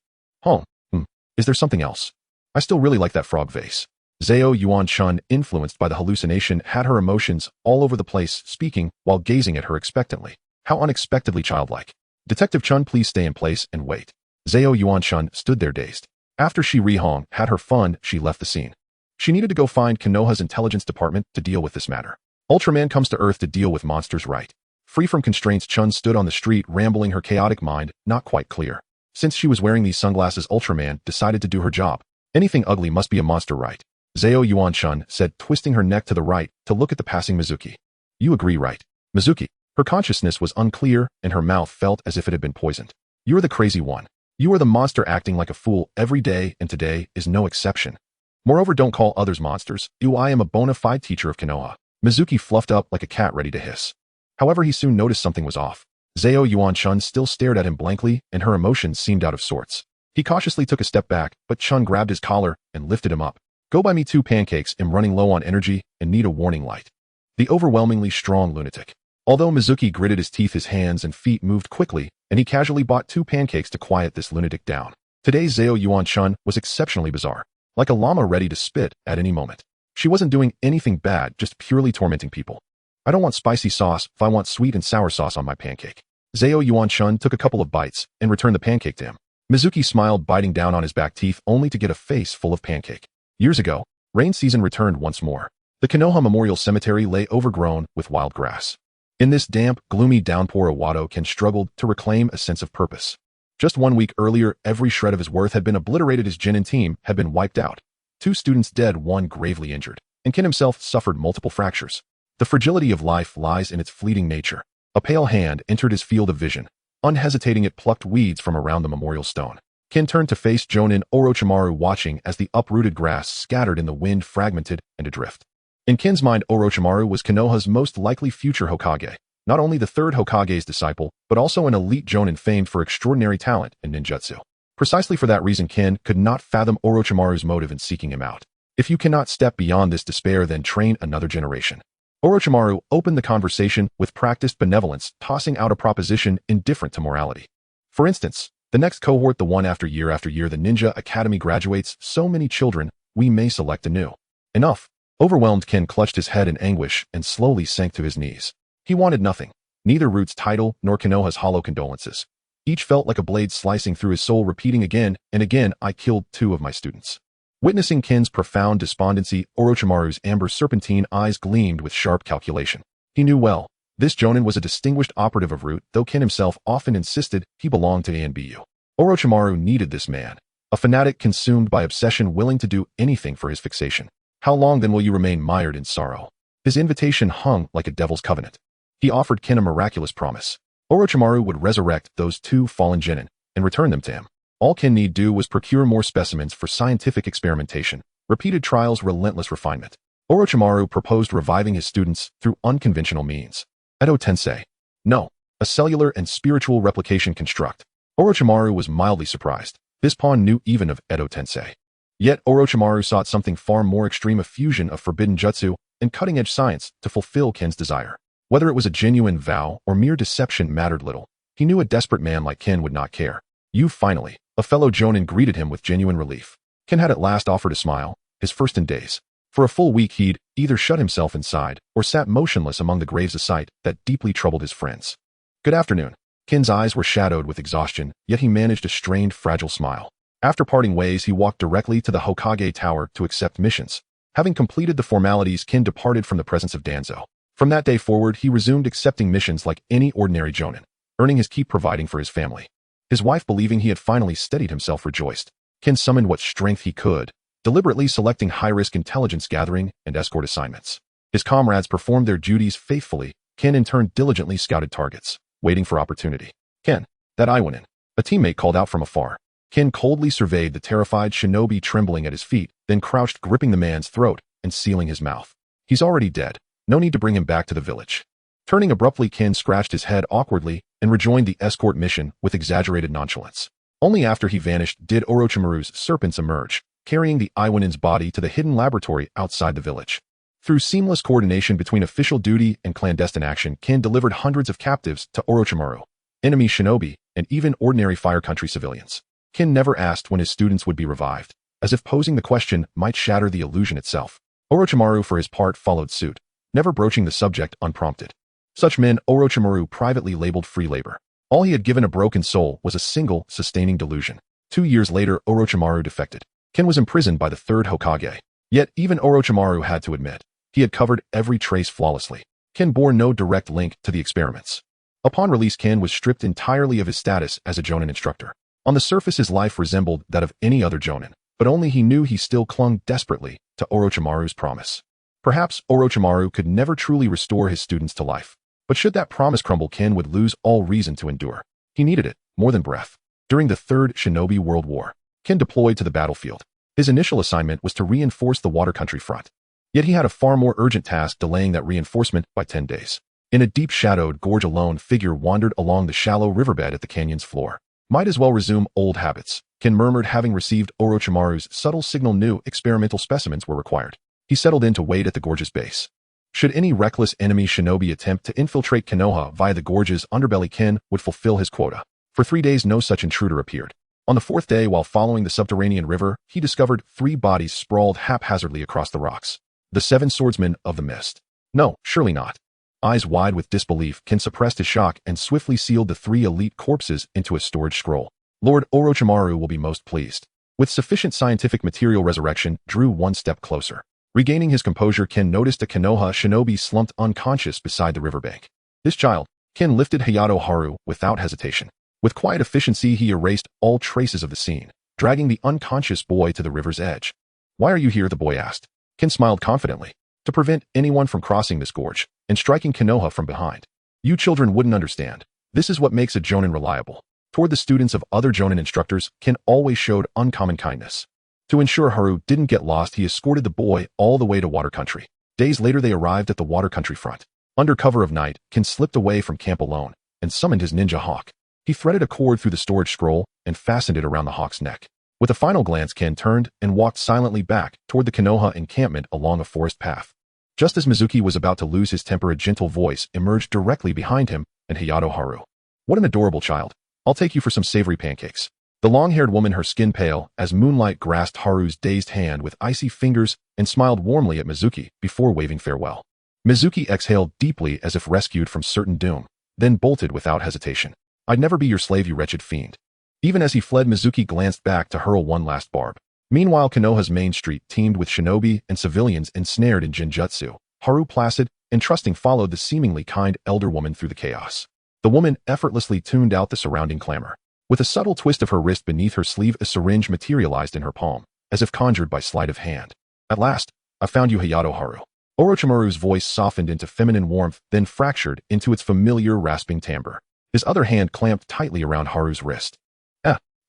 Is there something else? I still really like that frog vase. Zao Yuan-shun, influenced by the hallucination, had her emotions all over the place, speaking while gazing at her expectantly. How unexpectedly childlike. Detective Chun, please stay in place and wait. Zao Yuan-shun stood there dazed. After Shiri-hong had her fun, she left the scene. She needed to go find Konoha's intelligence department to deal with this matter. Ultraman comes to Earth to deal with monsters, right? Free from constraints, Chun stood on the street, rambling, her chaotic mind not quite clear. Since she was wearing these sunglasses, Ultraman decided to do her job. Anything ugly must be a monster, right? Zao Yuan-shun said, twisting her neck to the right to look at the passing Mizuki. You agree, right? Mizuki. Her consciousness was unclear and her mouth felt as if it had been poisoned. You're the crazy one. You are the monster, acting like a fool every day, and today is no exception. Moreover, don't call others monsters. I am a bona fide teacher of Konoha. Mizuki fluffed up like a cat ready to hiss. However, he soon noticed something was off. Zao Yuan-shun still stared at him blankly, and her emotions seemed out of sorts. He cautiously took a step back, but Chun grabbed his collar and lifted him up. Go buy me 2 pancakes. I'm running low on energy and need a warning light. The overwhelmingly strong lunatic. Although Mizuki gritted his teeth, his hands and feet moved quickly, and he casually bought 2 pancakes to quiet this lunatic down. Today's Zao Yuan-shun was exceptionally bizarre, like a llama ready to spit at any moment. She wasn't doing anything bad, just purely tormenting people. I don't want spicy sauce, if I want sweet and sour sauce on my pancake. Zao Yuan-shun took a couple of bites and returned the pancake to him. Mizuki smiled, biting down on his back teeth only to get a face full of pancake. Years ago, rain season returned once more. The Konoha Memorial Cemetery lay overgrown with wild grass. In this damp, gloomy downpour, Iwado Ken struggled to reclaim a sense of purpose. Just 1 week earlier, every shred of his worth had been obliterated. His Jinin team had been wiped out. 2 students dead, 1 gravely injured, and Ken himself suffered multiple fractures. The fragility of life lies in its fleeting nature. A pale hand entered his field of vision. Unhesitating, it plucked weeds from around the memorial stone. Ken turned to face Jonin Orochimaru, watching as the uprooted grass scattered in the wind, fragmented and adrift. In Ken's mind, Orochimaru was Konoha's most likely future Hokage, not only the 3rd Hokage's disciple, but also an elite Jonin famed for extraordinary talent in ninjutsu. Precisely for that reason, Ken could not fathom Orochimaru's motive in seeking him out. If you cannot step beyond this despair, then train another generation. Orochimaru opened the conversation with practiced benevolence, tossing out a proposition indifferent to morality. For instance, the next cohort, the one after year, the Ninja Academy graduates so many children, we may select anew. Enough. Overwhelmed, Ken clutched his head in anguish and slowly sank to his knees. He wanted nothing, neither Root's title nor Konoha's hollow condolences. Each felt like a blade slicing through his soul, repeating again and again, I killed 2 of my students. Witnessing Ken's profound despondency, Orochimaru's amber serpentine eyes gleamed with sharp calculation. He knew well, this Jonin was a distinguished operative of Root, though Ken himself often insisted he belonged to ANBU. Orochimaru needed this man, a fanatic consumed by obsession, willing to do anything for his fixation. How long then will you remain mired in sorrow? His invitation hung like a devil's covenant. He offered Ken a miraculous promise. Orochimaru would resurrect those 2 fallen genin and return them to him. All Ken need do was procure more specimens for scientific experimentation, repeated trials, relentless refinement. Orochimaru proposed reviving his students through unconventional means. Edo Tensei. No, a cellular and spiritual replication construct. Orochimaru was mildly surprised. This pawn knew even of Edo Tensei. Yet Orochimaru sought something far more extreme, a fusion of forbidden jutsu and cutting-edge science to fulfill Ken's desire. Whether it was a genuine vow or mere deception mattered little. He knew a desperate man like Ken would not care. You finally, a fellow Jonin greeted him with genuine relief. Ken had at last offered a smile, his first in days. For a full week he'd either shut himself inside or sat motionless among the graves, a sight that deeply troubled his friends. Good afternoon. Ken's eyes were shadowed with exhaustion, yet he managed a strained, fragile smile. After parting ways, he walked directly to the Hokage Tower to accept missions. Having completed the formalities, Ken departed from the presence of Danzo. From that day forward, he resumed accepting missions like any ordinary Jonin, earning his keep, providing for his family. His wife, believing he had finally steadied himself, rejoiced. Ken summoned what strength he could, deliberately selecting high-risk intelligence gathering and escort assignments. His comrades performed their duties faithfully. Ken in turn diligently scouted targets, waiting for opportunity. Ken, that Iwanin, a teammate called out from afar. Ken coldly surveyed the terrified shinobi trembling at his feet, then crouched, gripping the man's throat and sealing his mouth. He's already dead. No need to bring him back to the village. Turning abruptly, Ken scratched his head awkwardly and rejoined the escort mission with exaggerated nonchalance. Only after he vanished did Orochimaru's serpents emerge, carrying the Iwanin's body to the hidden laboratory outside the village. Through seamless coordination between official duty and clandestine action, Ken delivered hundreds of captives to Orochimaru, enemy shinobi, and even ordinary Fire Country civilians. Ken never asked when his students would be revived, as if posing the question might shatter the illusion itself. Orochimaru, for his part, followed suit, never broaching the subject unprompted. Such men Orochimaru privately labeled free labor. All he had given a broken soul was a single, sustaining delusion. 2 years later, Orochimaru defected. Ken was imprisoned by the 3rd Hokage. Yet even Orochimaru had to admit, he had covered every trace flawlessly. Ken bore no direct link to the experiments. Upon release, Ken was stripped entirely of his status as a Jonin instructor. On the surface, his life resembled that of any other Jonin, but only he knew he still clung desperately to Orochimaru's promise. Perhaps Orochimaru could never truly restore his students to life. But should that promise crumble, Ken would lose all reason to endure. He needed it, more than breath. During the 3rd Shinobi World War, Ken deployed to the battlefield. His initial assignment was to reinforce the water country front. Yet he had a far more urgent task, delaying that reinforcement by 10 days. In a deep-shadowed gorge, a lone figure wandered along the shallow riverbed at the canyon's floor. Might as well resume old habits, Ken murmured, having received Orochimaru's subtle signal. New experimental specimens were required. He settled in to wait at the gorge's base. Should any reckless enemy shinobi attempt to infiltrate Konoha via the gorge's underbelly, Ken would fulfill his quota. For 3 days, no such intruder appeared. On the 4th day, while following the subterranean river, he discovered 3 bodies sprawled haphazardly across the rocks. The 7 swordsmen of the mist. No, surely not. Eyes wide with disbelief, Ken suppressed his shock and swiftly sealed the 3 elite corpses into a storage scroll. Lord Orochimaru will be most pleased. With sufficient scientific material, resurrection drew one step closer. Regaining his composure, Ken noticed a Konoha shinobi slumped unconscious beside the riverbank. This child, Ken lifted Hayazono Haru without hesitation. With quiet efficiency, he erased all traces of the scene, dragging the unconscious boy to the river's edge. Why are you here? The boy asked. Ken smiled confidently. To prevent anyone from crossing this gorge and striking Konoha from behind. You children wouldn't understand. This is what makes a Jonin reliable. Toward the students of other Jonin instructors, Ken always showed uncommon kindness. To ensure Haru didn't get lost, he escorted the boy all the way to water country. Days later, they arrived at the water country front. Under cover of night, Ken slipped away from camp alone and summoned his ninja hawk. He threaded a cord through the storage scroll and fastened it around the hawk's neck. With a final glance, Ken turned and walked silently back toward the Konoha encampment along a forest path. Just as Mizuki was about to lose his temper, a gentle voice emerged directly behind him, and Hayazono Haru. What an adorable child. I'll take you for some savory pancakes. The long-haired woman, her skin pale as moonlight, grasped Haru's dazed hand with icy fingers and smiled warmly at Mizuki before waving farewell. Mizuki exhaled deeply as if rescued from certain doom, then bolted without hesitation. I'd never be your slave, you wretched fiend. Even as he fled, Mizuki glanced back to hurl one last barb. Meanwhile, Konoha's main street teemed with shinobi and civilians ensnared in genjutsu. Haru, placid and trusting, followed the seemingly kind elder woman through the chaos. The woman effortlessly tuned out the surrounding clamor. With a subtle twist of her wrist beneath her sleeve, a syringe materialized in her palm, as if conjured by sleight of hand. At last, I found you, Hayazono Haru. Orochimaru's voice softened into feminine warmth, then fractured into its familiar rasping timbre. His other hand clamped tightly around Haru's wrist.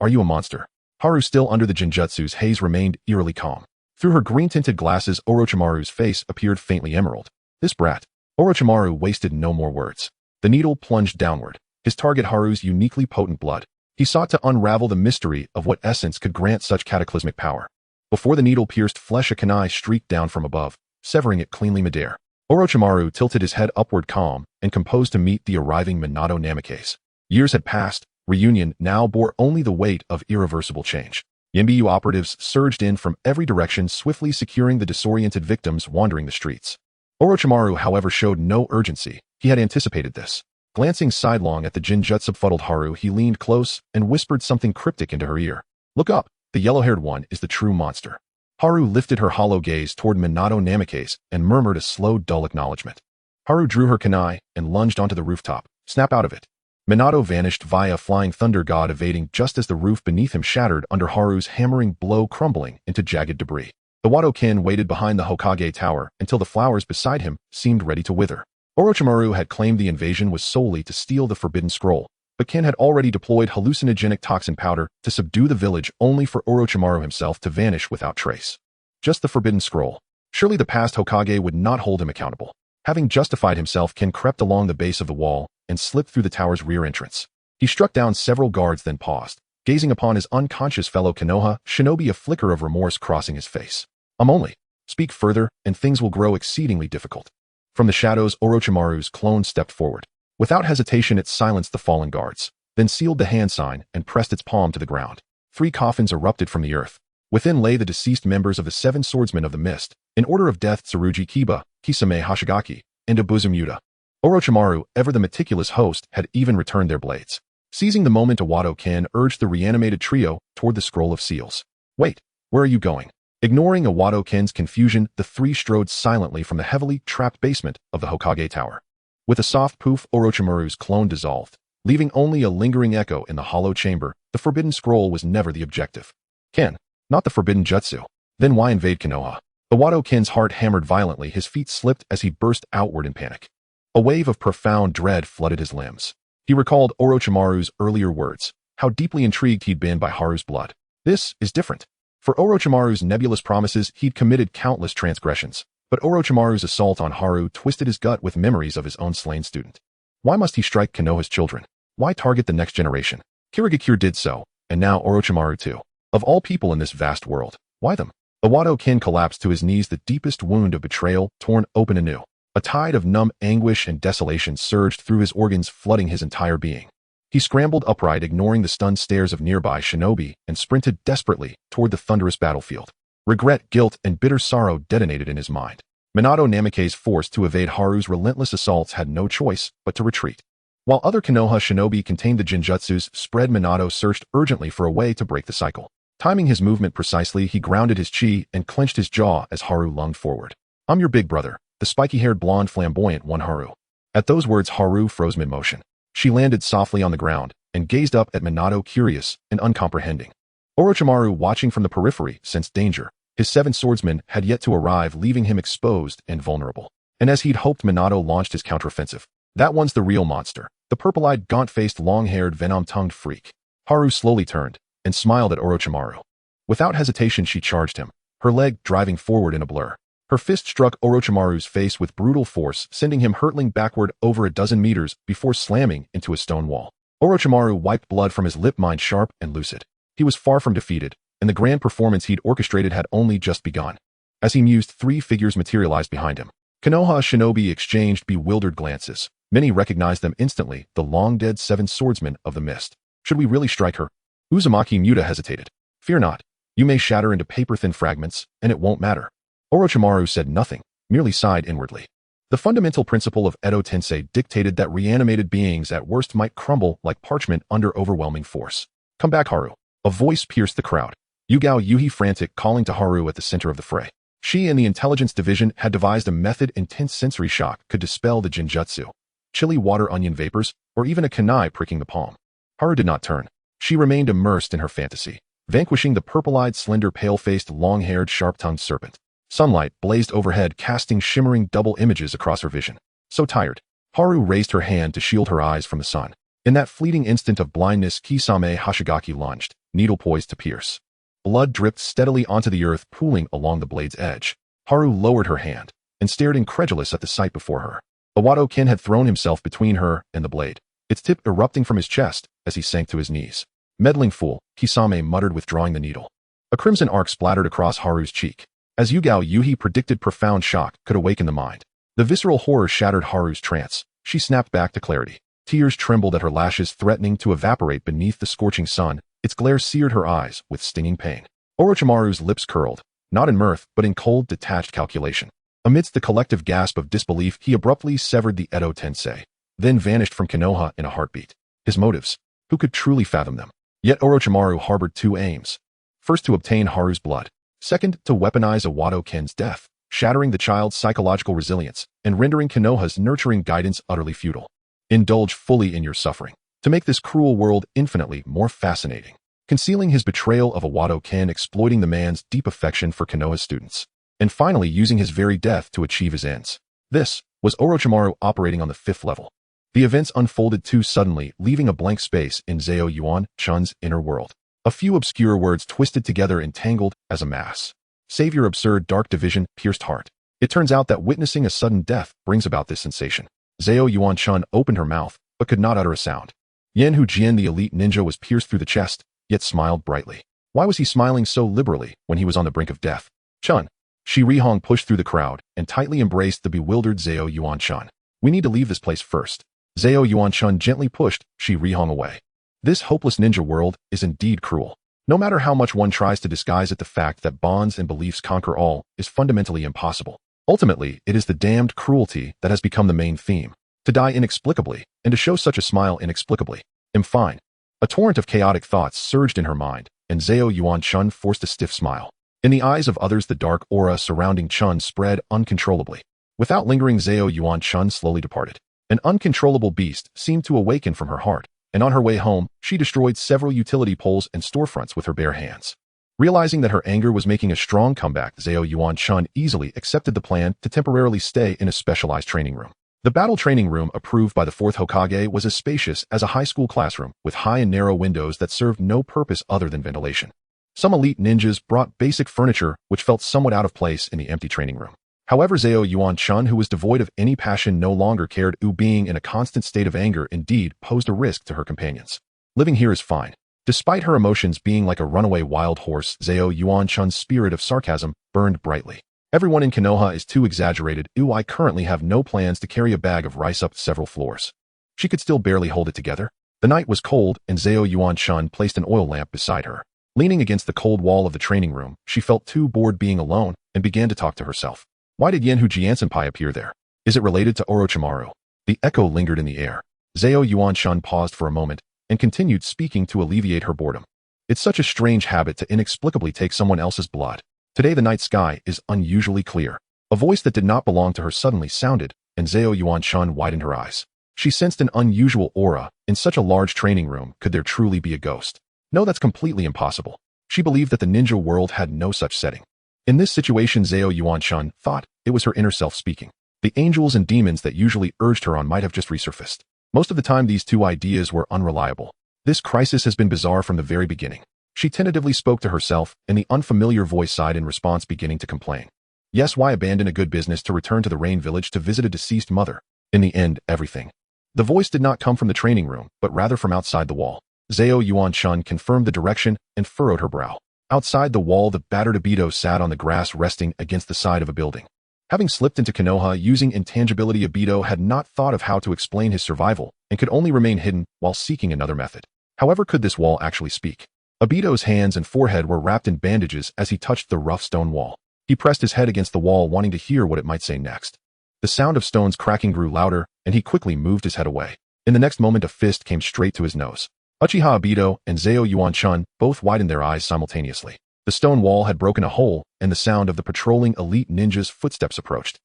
Are you a monster? Haru, still under the genjutsu's haze, remained eerily calm. Through her green-tinted glasses, Orochimaru's face appeared faintly emerald. This brat. Orochimaru wasted no more words. The needle plunged downward, his target Haru's uniquely potent blood. He sought to unravel the mystery of what essence could grant such cataclysmic power. Before the needle pierced flesh, a kunai streaked down from above, severing it cleanly midair. Orochimaru tilted his head upward, calm and composed, to meet the arriving Minato Namikaze. Years had passed. Reunion now bore only the weight of irreversible change. Yimbiyu operatives surged in from every direction, swiftly securing the disoriented victims wandering the streets. Orochimaru, however, showed no urgency. He had anticipated this. Glancing sidelong at the genjutsu-befuddled Haru, he leaned close and whispered something cryptic into her ear. Look up. The yellow-haired one is the true monster. Haru lifted her hollow gaze toward Minato Namikaze and murmured a slow, dull acknowledgement. Haru drew her kunai and lunged onto the rooftop. Snap out of it. Minato vanished via flying thunder god, evading just as the roof beneath him shattered under Haru's hammering blow, crumbling into jagged debris. The Wado Ken waited behind the Hokage tower until the flowers beside him seemed ready to wither. Orochimaru had claimed the invasion was solely to steal the Forbidden Scroll, but Ken had already deployed hallucinogenic toxin powder to subdue the village, only for Orochimaru himself to vanish without trace. Just the Forbidden Scroll. Surely the past Hokage would not hold him accountable. Having justified himself, Ken crept along the base of the wall and slipped through the tower's rear entrance. He struck down several guards, then paused, gazing upon his unconscious fellow Konoha shinobi, a flicker of remorse crossing his face. Only speak further, and things will grow exceedingly difficult. From the shadows, Orochimaru's clone stepped forward. Without hesitation, it silenced the fallen guards, then sealed the hand sign and pressed its palm to the ground. 3 coffins erupted from the earth. Within lay the deceased members of the 7 swordsmen of the mist, in order of death: Tsurugi Kiba, Kisame Hoshigaki, and Abuzumiuta. Orochimaru, ever the meticulous host, had even returned their blades. Seizing the moment, Wado Ken urged the reanimated trio toward the Scroll of Seals. Wait, where are you going? Ignoring Wado Ken's confusion, the 3 strode silently from the heavily trapped basement of the Hokage tower. With a soft poof, Orochimaru's clone dissolved, leaving only a lingering echo in the hollow chamber. The Forbidden Scroll was never the objective. Ken, not the Forbidden Jutsu. Then why invade Konoha? The Wado Ken's heart hammered violently, his feet slipped as he burst outward in panic. A wave of profound dread flooded his limbs. He recalled Orochimaru's earlier words, how deeply intrigued he'd been by Haru's blood. This is different. For Orochimaru's nebulous promises, he'd committed countless transgressions, but Orochimaru's assault on Haru twisted his gut with memories of his own slain student. Why must he strike Konoha's children? Why target the next generation? Kirigakure did so, and now Orochimaru too. Of all people in this vast world, why them? The Wado Ken collapsed to his knees, the deepest wound of betrayal torn open anew. A tide of numb anguish and desolation surged through his organs, flooding his entire being. He scrambled upright, ignoring the stunned stares of nearby shinobi, and sprinted desperately toward the thunderous battlefield. Regret, guilt, and bitter sorrow detonated in his mind. Minato Namikaze, forced to evade Haru's relentless assaults, had no choice but to retreat. While other Konoha shinobi contained the genjutsus spread, Minato searched urgently for a way to break the cycle. Timing his movement precisely, he grounded his chi and clenched his jaw as Haru lunged forward. I'm your big brother, the spiky-haired blonde flamboyant one Haru. At those words, Haru froze mid-motion. She landed softly on the ground and gazed up at Minato, curious and uncomprehending. Orochimaru, watching from the periphery, sensed danger. His 7 swordsmen had yet to arrive, leaving him exposed and vulnerable. And as he'd hoped, Minato launched his counteroffensive. That one's the real monster, the purple-eyed, gaunt-faced, long-haired, venom-tongued freak. Haru slowly turned and smiled at Orochimaru. Without hesitation, she charged him, her leg driving forward in a blur. Her fist struck Orochimaru's face with brutal force, sending him hurtling backward over a dozen meters before slamming into a stone wall. Orochimaru wiped blood from his lip, mind sharp and lucid. He was far from defeated, and the grand performance he'd orchestrated had only just begun. As he mused, 3 figures materialized behind him. Konoha shinobi exchanged bewildered glances. Many recognized them instantly, the long-dead 7 swordsmen of the mist. Should we really strike her? Uzumaki Muta hesitated. Fear not. You may shatter into paper-thin fragments, and it won't matter. Orochimaru said nothing, merely sighed inwardly. The fundamental principle of Edo Tensei dictated that reanimated beings at worst might crumble like parchment under overwhelming force. Come back, Haru. A voice pierced the crowd. Yugao Yuhi frantic, calling to Haru at the center of the fray. She and the intelligence division had devised a method intense sensory shock could dispel the genjutsu. Chilly water onion vapors, or even a kunai pricking the palm. Haru did not turn. She remained immersed in her fantasy, vanquishing the purple-eyed, slender, pale-faced, long-haired, sharp-tongued serpent. Sunlight blazed overhead, casting shimmering double images across her vision. So tired, Haru raised her hand to shield her eyes from the sun. In that fleeting instant of blindness, Kisame Hashigaki lunged, needle poised to pierce. Blood dripped steadily onto the earth, pooling along the blade's edge. Haru lowered her hand and stared incredulous at the sight before her. Iwado Kin had thrown himself between her and the blade, its tip erupting from his chest as he sank to his knees. Meddling fool, Kisame muttered, withdrawing the needle. A crimson arc splattered across Haru's cheek. As Yugao Yuhi predicted, profound shock could awaken the mind. The visceral horror shattered Haru's trance. She snapped back to clarity. Tears trembled at her lashes, threatening to evaporate beneath the scorching sun. Its glare seared her eyes with stinging pain. Orochimaru's lips curled, not in mirth, but in cold, detached calculation. Amidst the collective gasp of disbelief, he abruptly severed the Edo Tensei, then vanished from Konoha in a heartbeat. His motives? Who could truly fathom them? Yet Orochimaru harbored 2 aims. First, to obtain Haru's blood. Second, to weaponize Iwado Kin's death, shattering the child's psychological resilience and rendering Konoha's nurturing guidance utterly futile. Indulge fully in your suffering, to make this cruel world infinitely more fascinating. Concealing his betrayal of Iwado Kin, exploiting the man's deep affection for Konoha's students, and finally using his very death to achieve his ends. This was Orochimaru operating on the 5th level. The events unfolded too suddenly, leaving a blank space in Zeo Yuan Chun's inner world. A few obscure words twisted together and tangled as a mass. Save your absurd dark division, pierced heart. It turns out that witnessing a sudden death brings about this sensation. Zeo Yuan Chun opened her mouth, but could not utter a sound. Yen Hu Jian, the elite ninja, was pierced through the chest, yet smiled brightly. Why was he smiling so liberally when he was on the brink of death? Chun. Shi Rihong pushed through the crowd and tightly embraced the bewildered Zeo Yuan Chun. We need to leave this place first. Zeo Yuan Chun gently pushed Shi Rihong away. This hopeless ninja world is indeed cruel. No matter how much one tries to disguise it, the fact that bonds and beliefs conquer all is fundamentally impossible. Ultimately, it is the damned cruelty that has become the main theme. To die inexplicably, and to show such a smile inexplicably. I'm fine. A torrent of chaotic thoughts surged in her mind, and Zeo Yuan Chun forced a stiff smile. In the eyes of others, the dark aura surrounding Chun spread uncontrollably. Without lingering, Zeo Yuan Chun slowly departed. An uncontrollable beast seemed to awaken from her heart, and on her way home, she destroyed several utility poles and storefronts with her bare hands. Realizing that her anger was making a strong comeback, Zeo Yuan Chun easily accepted the plan to temporarily stay in a specialized training room. The battle training room, approved by the 4th Hokage, was as spacious as a high school classroom, with high and narrow windows that served no purpose other than ventilation. Some elite ninjas brought basic furniture, which felt somewhat out of place in the empty training room. However, Zeo Yuan Chun, who was devoid of any passion, no longer cared. Being in a constant state of anger indeed posed a risk to her companions. Living here is fine. Despite her emotions being like a runaway wild horse, Zeo Yuan Chun's spirit of sarcasm burned brightly. Everyone in Konoha is too exaggerated. I currently have no plans to carry a bag of rice up several floors. She could still barely hold it together. The night was cold, and Zeo Yuan Chun placed an oil lamp beside her. Leaning against the cold wall of the training room, she felt too bored being alone and began to talk to herself. Why did Yenhu Jian-senpai appear there? Is it related to Orochimaru? The echo lingered in the air. Zeo Yuan Chun paused for a moment and continued speaking to alleviate her boredom. It's such a strange habit to inexplicably take someone else's blood. Today the night sky is unusually clear. A voice that did not belong to her suddenly sounded, and Zeo Yuan Chun widened her eyes. She sensed an unusual aura. In such a large training room, could there truly be a ghost? No, that's completely impossible. She believed that the ninja world had no such setting. In this situation, Zeo Yuan Chun thought it was her inner self speaking. The angels and demons that usually urged her on might have just resurfaced. Most of the time, these two ideas were unreliable. This crisis has been bizarre from the very beginning. She tentatively spoke to herself, and the unfamiliar voice sighed in response, beginning to complain. Yes, why abandon a good business to return to the Rain Village to visit a deceased mother? In the end, everything. The voice did not come from the training room, but rather from outside the wall. Zeo Yuan Chun confirmed the direction and furrowed her brow. Outside the wall, the battered Obito sat on the grass resting against the side of a building. Having slipped into Konoha using intangibility, Obito had not thought of how to explain his survival and could only remain hidden while seeking another method. However, could this wall actually speak? Obito's hands and forehead were wrapped in bandages as he touched the rough stone wall. He pressed his head against the wall, wanting to hear what it might say next. The sound of stones cracking grew louder, and he quickly moved his head away. In the next moment, a fist came straight to his nose. Uchiha Obito and Zeo Yuan-chun both widened their eyes simultaneously. The stone wall had broken a hole, and the sound of the patrolling elite ninja's footsteps approached.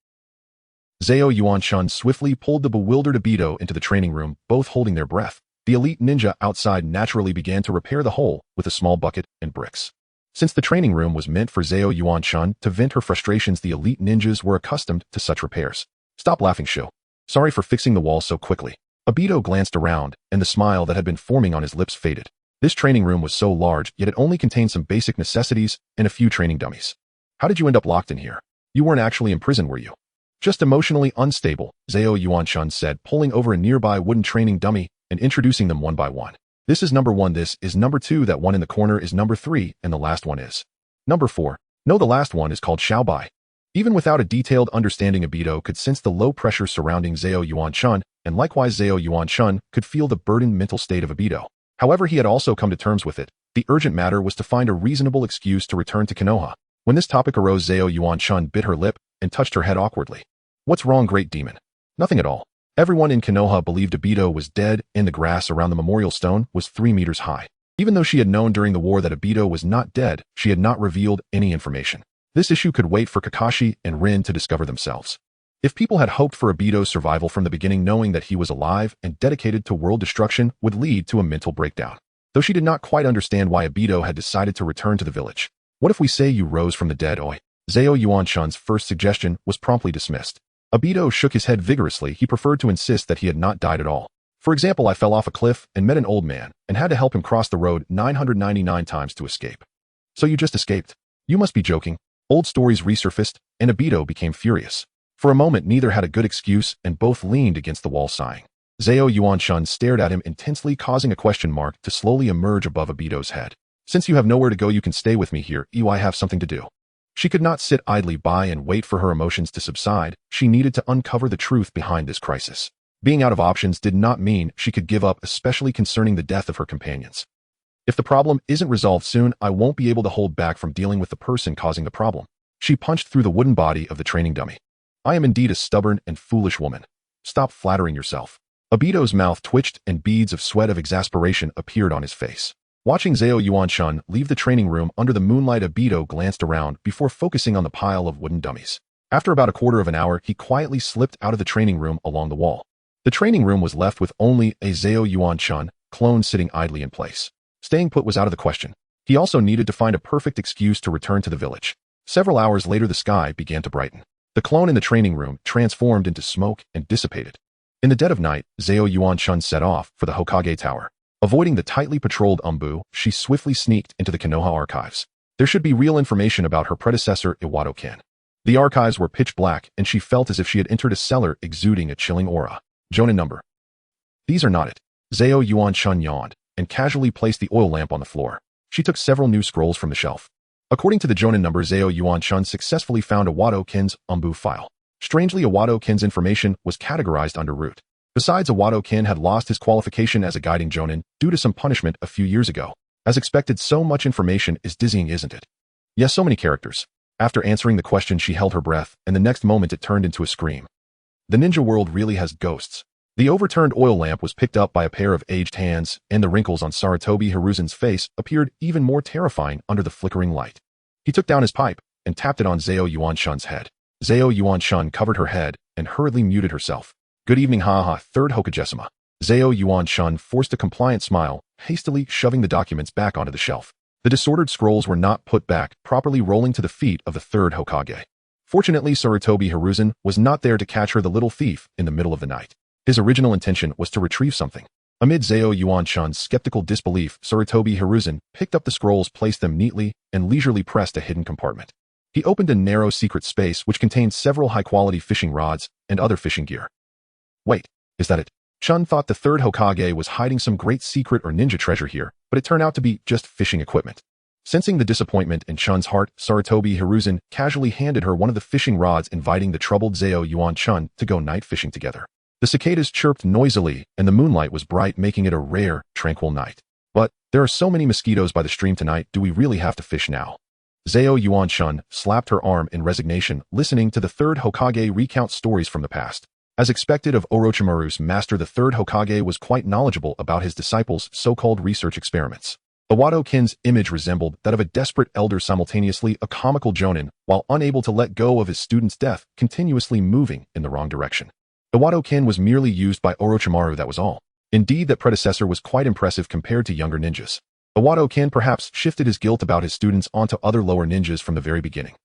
Zeo Yuan-chun swiftly pulled the bewildered Obito into the training room, both holding their breath. The elite ninja outside naturally began to repair the hole with a small bucket and bricks. Since the training room was meant for Zeo Yuan-chun to vent her frustrations, the elite ninjas were accustomed to such repairs. Stop laughing, Sho. Sorry for fixing the wall so quickly. Obito glanced around, and the smile that had been forming on his lips faded. This training room was so large, yet it only contained some basic necessities and a few training dummies. How did you end up locked in here? You weren't actually in prison, were you? Just emotionally unstable, Zeo Yuan-chun said, pulling over a nearby wooden training dummy and introducing them one by one. This is number 1, this is number 2, that one in the corner is number 3, and the last one is number 4. No, the last one is called Xiaobai. Even without a detailed understanding, Obito could sense the low pressure surrounding Zeo Yuan-chun, and likewise Zeo Yuan-chun could feel the burdened mental state of Obito. However, he had also come to terms with it. The urgent matter was to find a reasonable excuse to return to Konoha. When this topic arose, Zeo Yuan-chun bit her lip and touched her head awkwardly. What's wrong, great demon? Nothing at all. Everyone in Konoha believed Obito was dead, and the grass around the memorial stone was 3 meters high. Even though she had known during the war that Obito was not dead, she had not revealed any information. This issue could wait for Kakashi and Rin to discover themselves. If people had hoped for Obito's survival from the beginning, knowing that he was alive and dedicated to world destruction would lead to a mental breakdown. Though she did not quite understand why Obito had decided to return to the village. What if we say you rose from the dead, oi? Zeo Yuan-chun's first suggestion was promptly dismissed. Obito shook his head vigorously. He preferred to insist that he had not died at all. For example, I fell off a cliff and met an old man and had to help him cross the road 999 times to escape. So you just escaped? You must be joking. Old stories resurfaced, and Obito became furious. For a moment, neither had a good excuse, and both leaned against the wall sighing. Zeo Yuan-chun stared at him intensely, causing a question mark to slowly emerge above Obito's head. Since you have nowhere to go, you can stay with me here. I have something to do. She could not sit idly by and wait for her emotions to subside. She needed to uncover the truth behind this crisis. Being out of options did not mean she could give up, especially concerning the death of her companions. If the problem isn't resolved soon, I won't be able to hold back from dealing with the person causing the problem. She punched through the wooden body of the training dummy. I am indeed a stubborn and foolish woman. Stop flattering yourself. Obito's mouth twitched and beads of sweat of exasperation appeared on his face. Watching Zeo Yuan-chun leave the training room under the moonlight, Obito glanced around before focusing on the pile of wooden dummies. After about a quarter of an hour, he quietly slipped out of the training room along the wall. The training room was left with only a Zeo Yuan-chun clone sitting idly in place. Staying put was out of the question. He also needed to find a perfect excuse to return to the village. Several hours later, the sky began to brighten. The clone in the training room transformed into smoke and dissipated. In the dead of night, Zeo Yuan-chun set off for the Hokage Tower. Avoiding the tightly patrolled Umbu, she swiftly sneaked into the Konoha archives. There should be real information about her predecessor, Iwado-kin. The archives were pitch black, and she felt as if she had entered a cellar exuding a chilling aura. Jonin number. These are not it. Zeo Yuan-chun yawned and casually placed the oil lamp on the floor. She took several new scrolls from the shelf. According to the Jonin number, Zeo Yuan-chun successfully found Iwado-kin's Umbu file. Strangely, Iwado-kin's information was categorized under root. Besides, Iwado-kin had lost his qualification as a guiding Jonin due to some punishment a few years ago. As expected, so much information is dizzying, isn't it? Yes, so many characters. After answering the question, she held her breath, and the next moment it turned into a scream. The ninja world really has ghosts. The overturned oil lamp was picked up by a pair of aged hands, and the wrinkles on Sarutobi Hiruzen's face appeared even more terrifying under the flickering light. He took down his pipe and tapped it on Zeo Yuan-chun's head. Zeo Yuan-chun covered her head and hurriedly muted herself. Good evening, haha, third Hokagesima. Zeo Yuan-chun forced a compliant smile, hastily shoving the documents back onto the shelf. The disordered scrolls were not put back, properly rolling to the feet of the third Hokage. Fortunately, Sarutobi Hiruzen was not there to catch her, the little thief, in the middle of the night. His original intention was to retrieve something. Amid Zeo Yuan-chun's skeptical disbelief, Sarutobi Hiruzen picked up the scrolls, placed them neatly, and leisurely pressed a hidden compartment. He opened a narrow secret space which contained several high-quality fishing rods and other fishing gear. Wait, is that it? Chun thought the third Hokage was hiding some great secret or ninja treasure here, but it turned out to be just fishing equipment. Sensing the disappointment in Chun's heart, Sarutobi Hiruzen casually handed her one of the fishing rods, inviting the troubled Zao Yuan-chun to go night fishing together. The cicadas chirped noisily, and the moonlight was bright, making it a rare, tranquil night. But there are so many mosquitoes by the stream tonight, do we really have to fish now? Zao Yuan-chun slapped her arm in resignation, listening to the third Hokage recount stories from the past. As expected of Orochimaru's master, the third Hokage was quite knowledgeable about his disciples' so-called research experiments. The Wado-kin's image resembled that of a desperate elder, simultaneously a comical jonin, while unable to let go of his student's death, continuously moving in the wrong direction. The Wado-kin was merely used by Orochimaru, that was all. Indeed, that predecessor was quite impressive compared to younger ninjas. The Wado-kin perhaps shifted his guilt about his students onto other lower ninjas from the very beginning.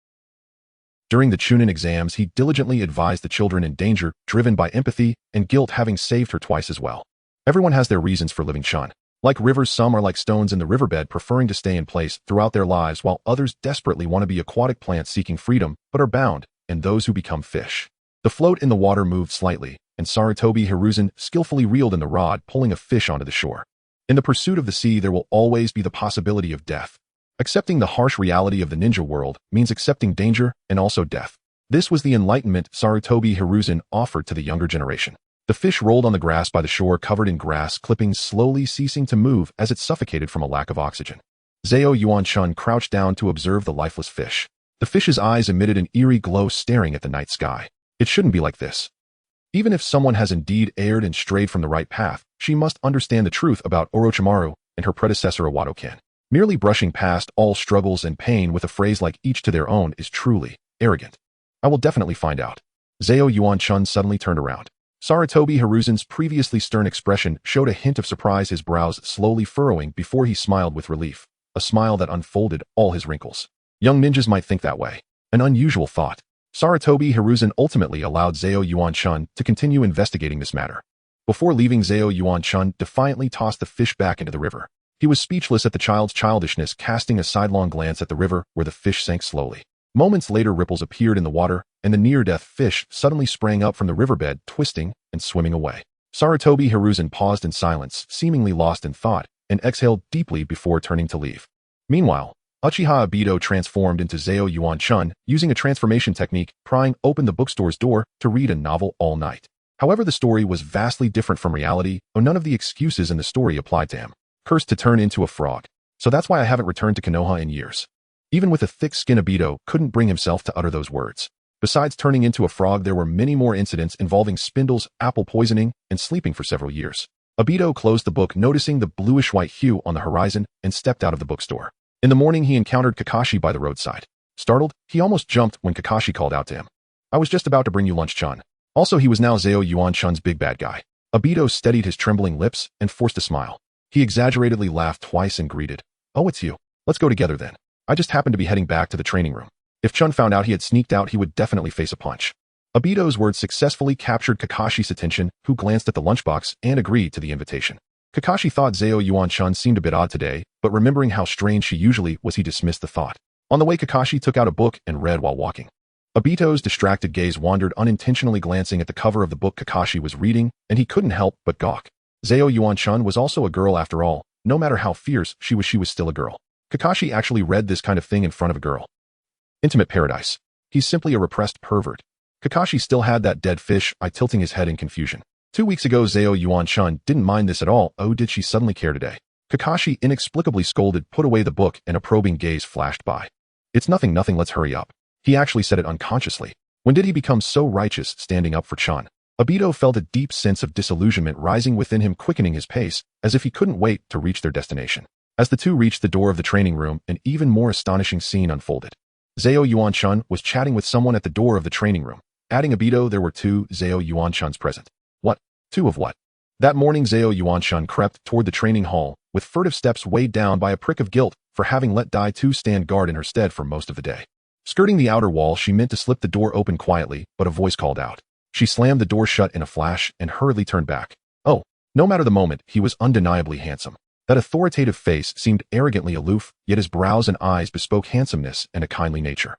During the Chūnin exams, he diligently advised the children in danger, driven by empathy and guilt, having saved her twice as well. Everyone has their reasons for living, Chun. Like rivers, some are like stones in the riverbed, preferring to stay in place throughout their lives, while others desperately want to be aquatic plants seeking freedom, but are bound, and those who become fish. The float in the water moved slightly, and Sarutobi Hiruzen skillfully reeled in the rod, pulling a fish onto the shore. In the pursuit of the sea, there will always be the possibility of death. Accepting the harsh reality of the ninja world means accepting danger and also death. This was the enlightenment Sarutobi Hiruzen offered to the younger generation. The fish rolled on the grass by the shore, covered in grass clippings, slowly ceasing to move as it suffocated from a lack of oxygen. Zao Yuan-chun crouched down to observe the lifeless fish. The fish's eyes emitted an eerie glow, staring at the night sky. It shouldn't be like this. Even if someone has indeed erred and strayed from the right path, she must understand the truth about Orochimaru and her predecessor Wado-kin. Merely brushing past all struggles and pain with a phrase like each to their own is truly arrogant. I will definitely find out. Zao Yuan-chun suddenly turned around. Sarutobi Hiruzen's previously stern expression showed a hint of surprise, his brows slowly furrowing before he smiled with relief, a smile that unfolded all his wrinkles. Young ninjas might think that way. An unusual thought. Sarutobi Hiruzen ultimately allowed Zao Yuan-chun to continue investigating this matter. Before leaving, Zao Yuan-chun defiantly tossed the fish back into the river. He was speechless at the child's childishness, casting a sidelong glance at the river where the fish sank slowly. Moments later, ripples appeared in the water, and the near-death fish suddenly sprang up from the riverbed, twisting and swimming away. Sarutobi Hiruzen paused in silence, seemingly lost in thought, and exhaled deeply before turning to leave. Meanwhile, Uchiha Obito transformed into Zao Yuan-chun, using a transformation technique, prying open the bookstore's door to read a novel all night. However, the story was vastly different from reality, or none of the excuses in the story applied to him. Cursed to turn into a frog. So that's why I haven't returned to Konoha in years. Even with a thick skin, Obito couldn't bring himself to utter those words. Besides turning into a frog, there were many more incidents involving spindles, apple poisoning, and sleeping for several years. Obito closed the book, noticing the bluish-white hue on the horizon, and stepped out of the bookstore. In the morning, he encountered Kakashi by the roadside. Startled, he almost jumped when Kakashi called out to him. I was just about to bring you lunch, Chun. Also, he was now Zao Yuan-chun's big bad guy. Obito steadied his trembling lips and forced a smile. He exaggeratedly laughed twice and greeted. Oh, it's you. Let's go together then. I just happened to be heading back to the training room. If Chun found out he had sneaked out, he would definitely face a punch. Obito's words successfully captured Kakashi's attention, who glanced at the lunchbox and agreed to the invitation. Kakashi thought Zao Yuan-chun seemed a bit odd today, but remembering how strange she usually was, he dismissed the thought. On the way, Kakashi took out a book and read while walking. Obito's distracted gaze wandered, unintentionally glancing at the cover of the book Kakashi was reading, and he couldn't help but gawk. Zao Yuan-chun was also a girl after all. No matter how fierce she was still a girl. Kakashi actually read this kind of thing in front of a girl. Intimate paradise. He's simply a repressed pervert. Kakashi still had that dead fish eye, tilting his head in confusion. 2 weeks ago, Zao Yuan-chun didn't mind this at all. Oh, did she suddenly care today? Kakashi inexplicably scolded, put away the book, and a probing gaze flashed by. It's nothing, let's hurry up. He actually said it unconsciously. When did he become so righteous, standing up for Chun? Obito felt a deep sense of disillusionment rising within him, quickening his pace, as if he couldn't wait to reach their destination. As the two reached the door of the training room, an even more astonishing scene unfolded. Zao Yuan-chun was chatting with someone at the door of the training room. Adding Obito, there were 2 Zao Yuan-chuns present. What? 2 of what? That morning, Zao Yuan-chun crept toward the training hall, with furtive steps weighed down by a prick of guilt for having let Dai 2 stand guard in her stead for most of the day. Skirting the outer wall, she meant to slip the door open quietly, but a voice called out. She slammed the door shut in a flash and hurriedly turned back. Oh, no matter the moment, he was undeniably handsome. That authoritative face seemed arrogantly aloof, yet his brows and eyes bespoke handsomeness and a kindly nature.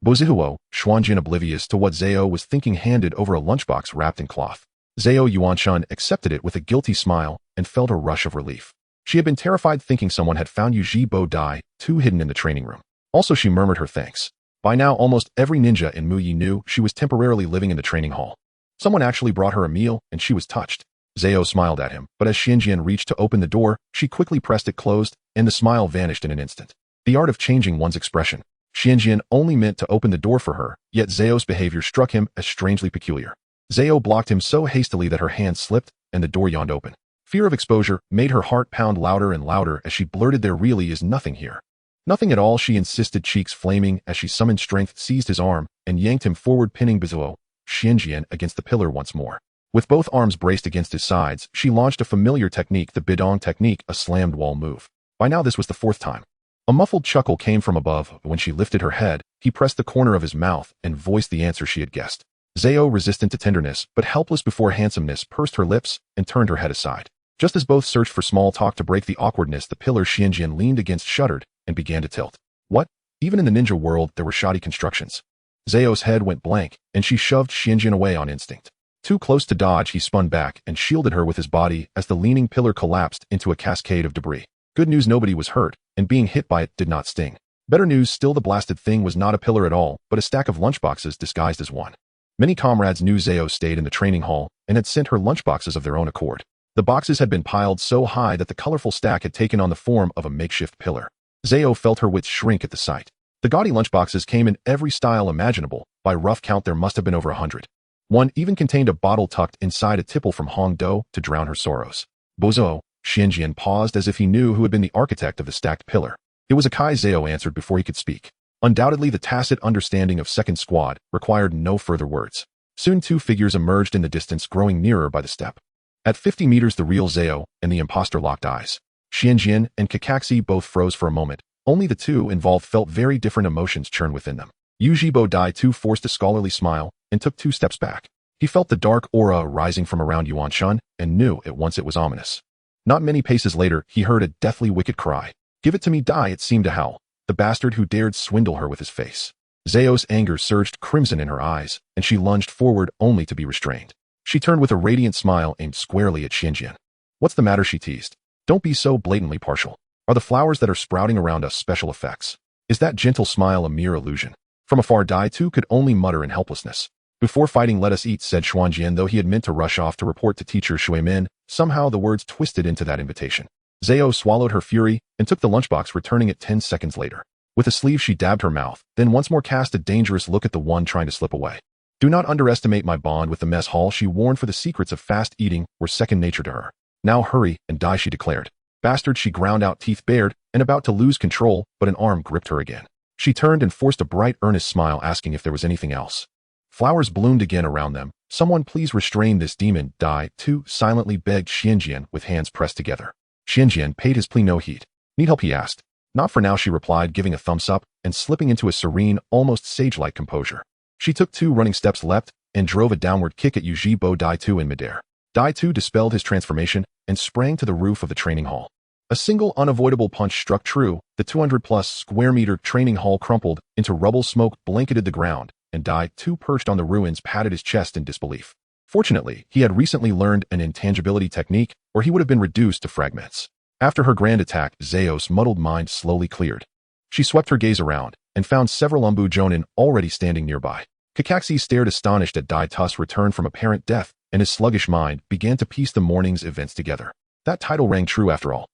Bozihuo, Xuanjin, oblivious to what Zao was thinking, handed over a lunchbox wrapped in cloth. Zao Yuan-chun accepted it with a guilty smile and felt a rush of relief. She had been terrified thinking someone had found Uzumaki Dai, too hidden in the training room. Also, she murmured her thanks. By now, almost every ninja in Muyi knew she was temporarily living in the training hall. Someone actually brought her a meal, and she was touched. Zao smiled at him, but as Xianjian reached to open the door, she quickly pressed it closed, and the smile vanished in an instant. The art of changing one's expression. Xianjian only meant to open the door for her, yet Zao's behavior struck him as strangely peculiar. Zao blocked him so hastily that her hand slipped, and the door yawned open. Fear of exposure made her heart pound louder and louder as she blurted, "There really is nothing here." "Nothing at all," she insisted, cheeks flaming as she summoned strength, seized his arm, and yanked him forward, pinning Xianjian against the pillar once more. With both arms braced against his sides, she launched a familiar technique, the bidong technique, a slammed wall move. By now this was the fourth time. A muffled chuckle came from above. When she lifted her head, he pressed the corner of his mouth and voiced the answer she had guessed. Zao, resistant to tenderness, but helpless before handsomeness, pursed her lips and turned her head aside. Just as both searched for small talk to break the awkwardness, the pillar Xianjian leaned against shuddered and began to tilt. What? Even in the ninja world, there were shoddy constructions. Zao's head went blank, and she shoved Xianjian away on instinct. Too close to dodge, he spun back and shielded her with his body as the leaning pillar collapsed into a cascade of debris. Good news, nobody was hurt, and being hit by it did not sting. Better news still, the blasted thing was not a pillar at all, but a stack of lunchboxes disguised as one. Many comrades knew Zao stayed in the training hall and had sent her lunchboxes of their own accord. The boxes had been piled so high that the colorful stack had taken on the form of a makeshift pillar. Zao felt her wits shrink at the sight. The gaudy lunchboxes came in every style imaginable. By rough count, there must have been over 100. One even contained a bottle tucked inside a tipple from Hongdo to drown her sorrows. Bozo, Xianjian paused as if he knew who had been the architect of the stacked pillar. It was Akai, Zao answered before he could speak. Undoubtedly, the tacit understanding of Second Squad required no further words. Soon two figures emerged in the distance, growing nearer by the step. At 50 meters, the real Zao and the imposter locked eyes. Xianjian and Kakashi both froze for a moment. Only the two involved felt very different emotions churn within them. Uzumaki Dai too forced a scholarly smile and took 2 steps back. He felt the dark aura rising from around Yuan Shun and knew at once it was ominous. Not many paces later, he heard a deathly wicked cry. "Give it to me, Dai," it seemed to howl. The bastard who dared swindle her with his face. Zao's anger surged crimson in her eyes, and she lunged forward only to be restrained. She turned with a radiant smile aimed squarely at Xianjian. "What's the matter?" she teased. "Don't be so blatantly partial. Are the flowers that are sprouting around us special effects? Is that gentle smile a mere illusion?" From afar, Dai too could only mutter in helplessness. "Before fighting, let us eat," said Xuanjian, though he had meant to rush off to report to teacher Shui Min. Somehow the words twisted into that invitation. Zao swallowed her fury and took the lunchbox, returning it 10 seconds later. With a sleeve, she dabbed her mouth, then once more cast a dangerous look at the one trying to slip away. "Do not underestimate my bond with the mess hall," she warned, for the secrets of fast eating were second nature to her. "Now hurry and die," she declared. "Bastard," she ground out, teeth bared and about to lose control, but an arm gripped her again. She turned and forced a bright, earnest smile, asking if there was anything else. Flowers bloomed again around them. "Someone please restrain this demon," Dai too silently begged Xianjian with hands pressed together. Xianjian paid his plea no heed. "Need help?" he asked. "Not for now," she replied, giving a thumbs up and slipping into a serene, almost sage-like composure. She took 2 running steps, leapt, and drove a downward kick at Uzumaki Dai too in midair. Dai too dispelled his transformation and sprang to the roof of the training hall. A single unavoidable punch struck true. The 200-plus square meter training hall crumpled into rubble. Smoke blanketed the ground, and Dai too, perched on the ruins, patted his chest in disbelief. Fortunately, he had recently learned an intangibility technique, or he would have been reduced to fragments. After her grand attack, Zao's muddled mind slowly cleared. She swept her gaze around and found several Umbu Jonin already standing nearby. Kakashi stared astonished at Dai Tu's return from apparent death, and his sluggish mind began to piece the morning's events together. That title rang true after all.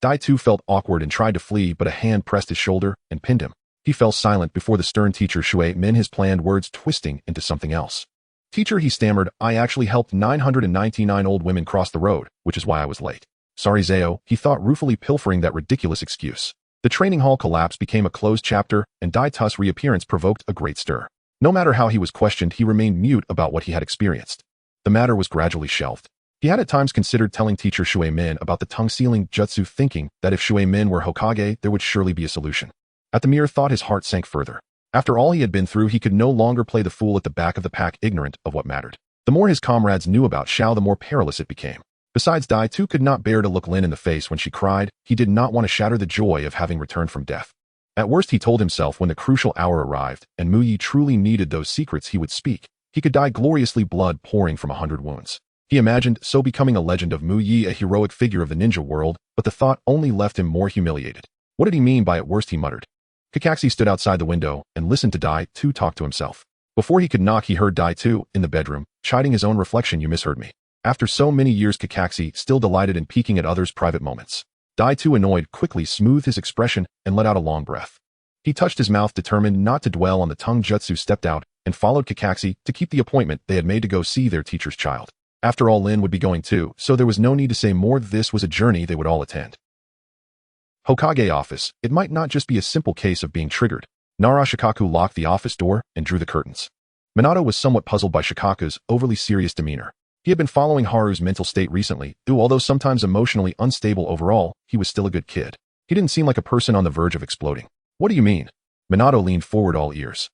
Dai too felt awkward and tried to flee, but a hand pressed his shoulder and pinned him. He fell silent before the stern teacher Shui Min, his planned words twisting into something else. "Teacher," he stammered, "I actually helped 999 old women cross the road, which is why I was late." "Sorry, Zao," he thought, ruefully pilfering that ridiculous excuse. The training hall collapse became a closed chapter, and Dai Tu's reappearance provoked a great stir. No matter how he was questioned, he remained mute about what he had experienced. The matter was gradually shelved. He had at times considered telling teacher Shui Min about the tongue-sealing jutsu, thinking that if Shui Min were Hokage, there would surely be a solution. At the mere thought, his heart sank further. After all he had been through, he could no longer play the fool at the back of the pack, ignorant of what mattered. The more his comrades knew about Xiao, the more perilous it became. Besides, Dai too could not bear to look Lin in the face when she cried. He did not want to shatter the joy of having returned from death. At worst, he told himself, when the crucial hour arrived and Muyi truly needed those secrets, he would speak. He could die gloriously, blood pouring from 100 wounds. He imagined so becoming a legend of Mu Yi, a heroic figure of the ninja world, but the thought only left him more humiliated. What did he mean by at worst, he muttered. Kakashi stood outside the window and listened to Dai 2 talk to himself. Before he could knock, he heard Dai 2 in the bedroom, chiding his own reflection. You misheard me. After so many years, Kakashi still delighted in peeking at others' private moments. Dai 2, annoyed, quickly smoothed his expression and let out a long breath. He touched his mouth, determined not to dwell on the tongue jutsu, stepped out, and followed Kakashi to keep the appointment they had made to go see their teacher's child. After all, Lin would be going too, so there was no need to say more. This was a journey they would all attend. Hokage office. It might not just be a simple case of being triggered. Nara Shikaku locked the office door and drew the curtains. Minato was somewhat puzzled by Shikaku's overly serious demeanor. He had been following Haru's mental state recently, though although sometimes emotionally unstable overall, he was still a good kid. He didn't seem like a person on the verge of exploding. What do you mean? Minato leaned forward, all ears.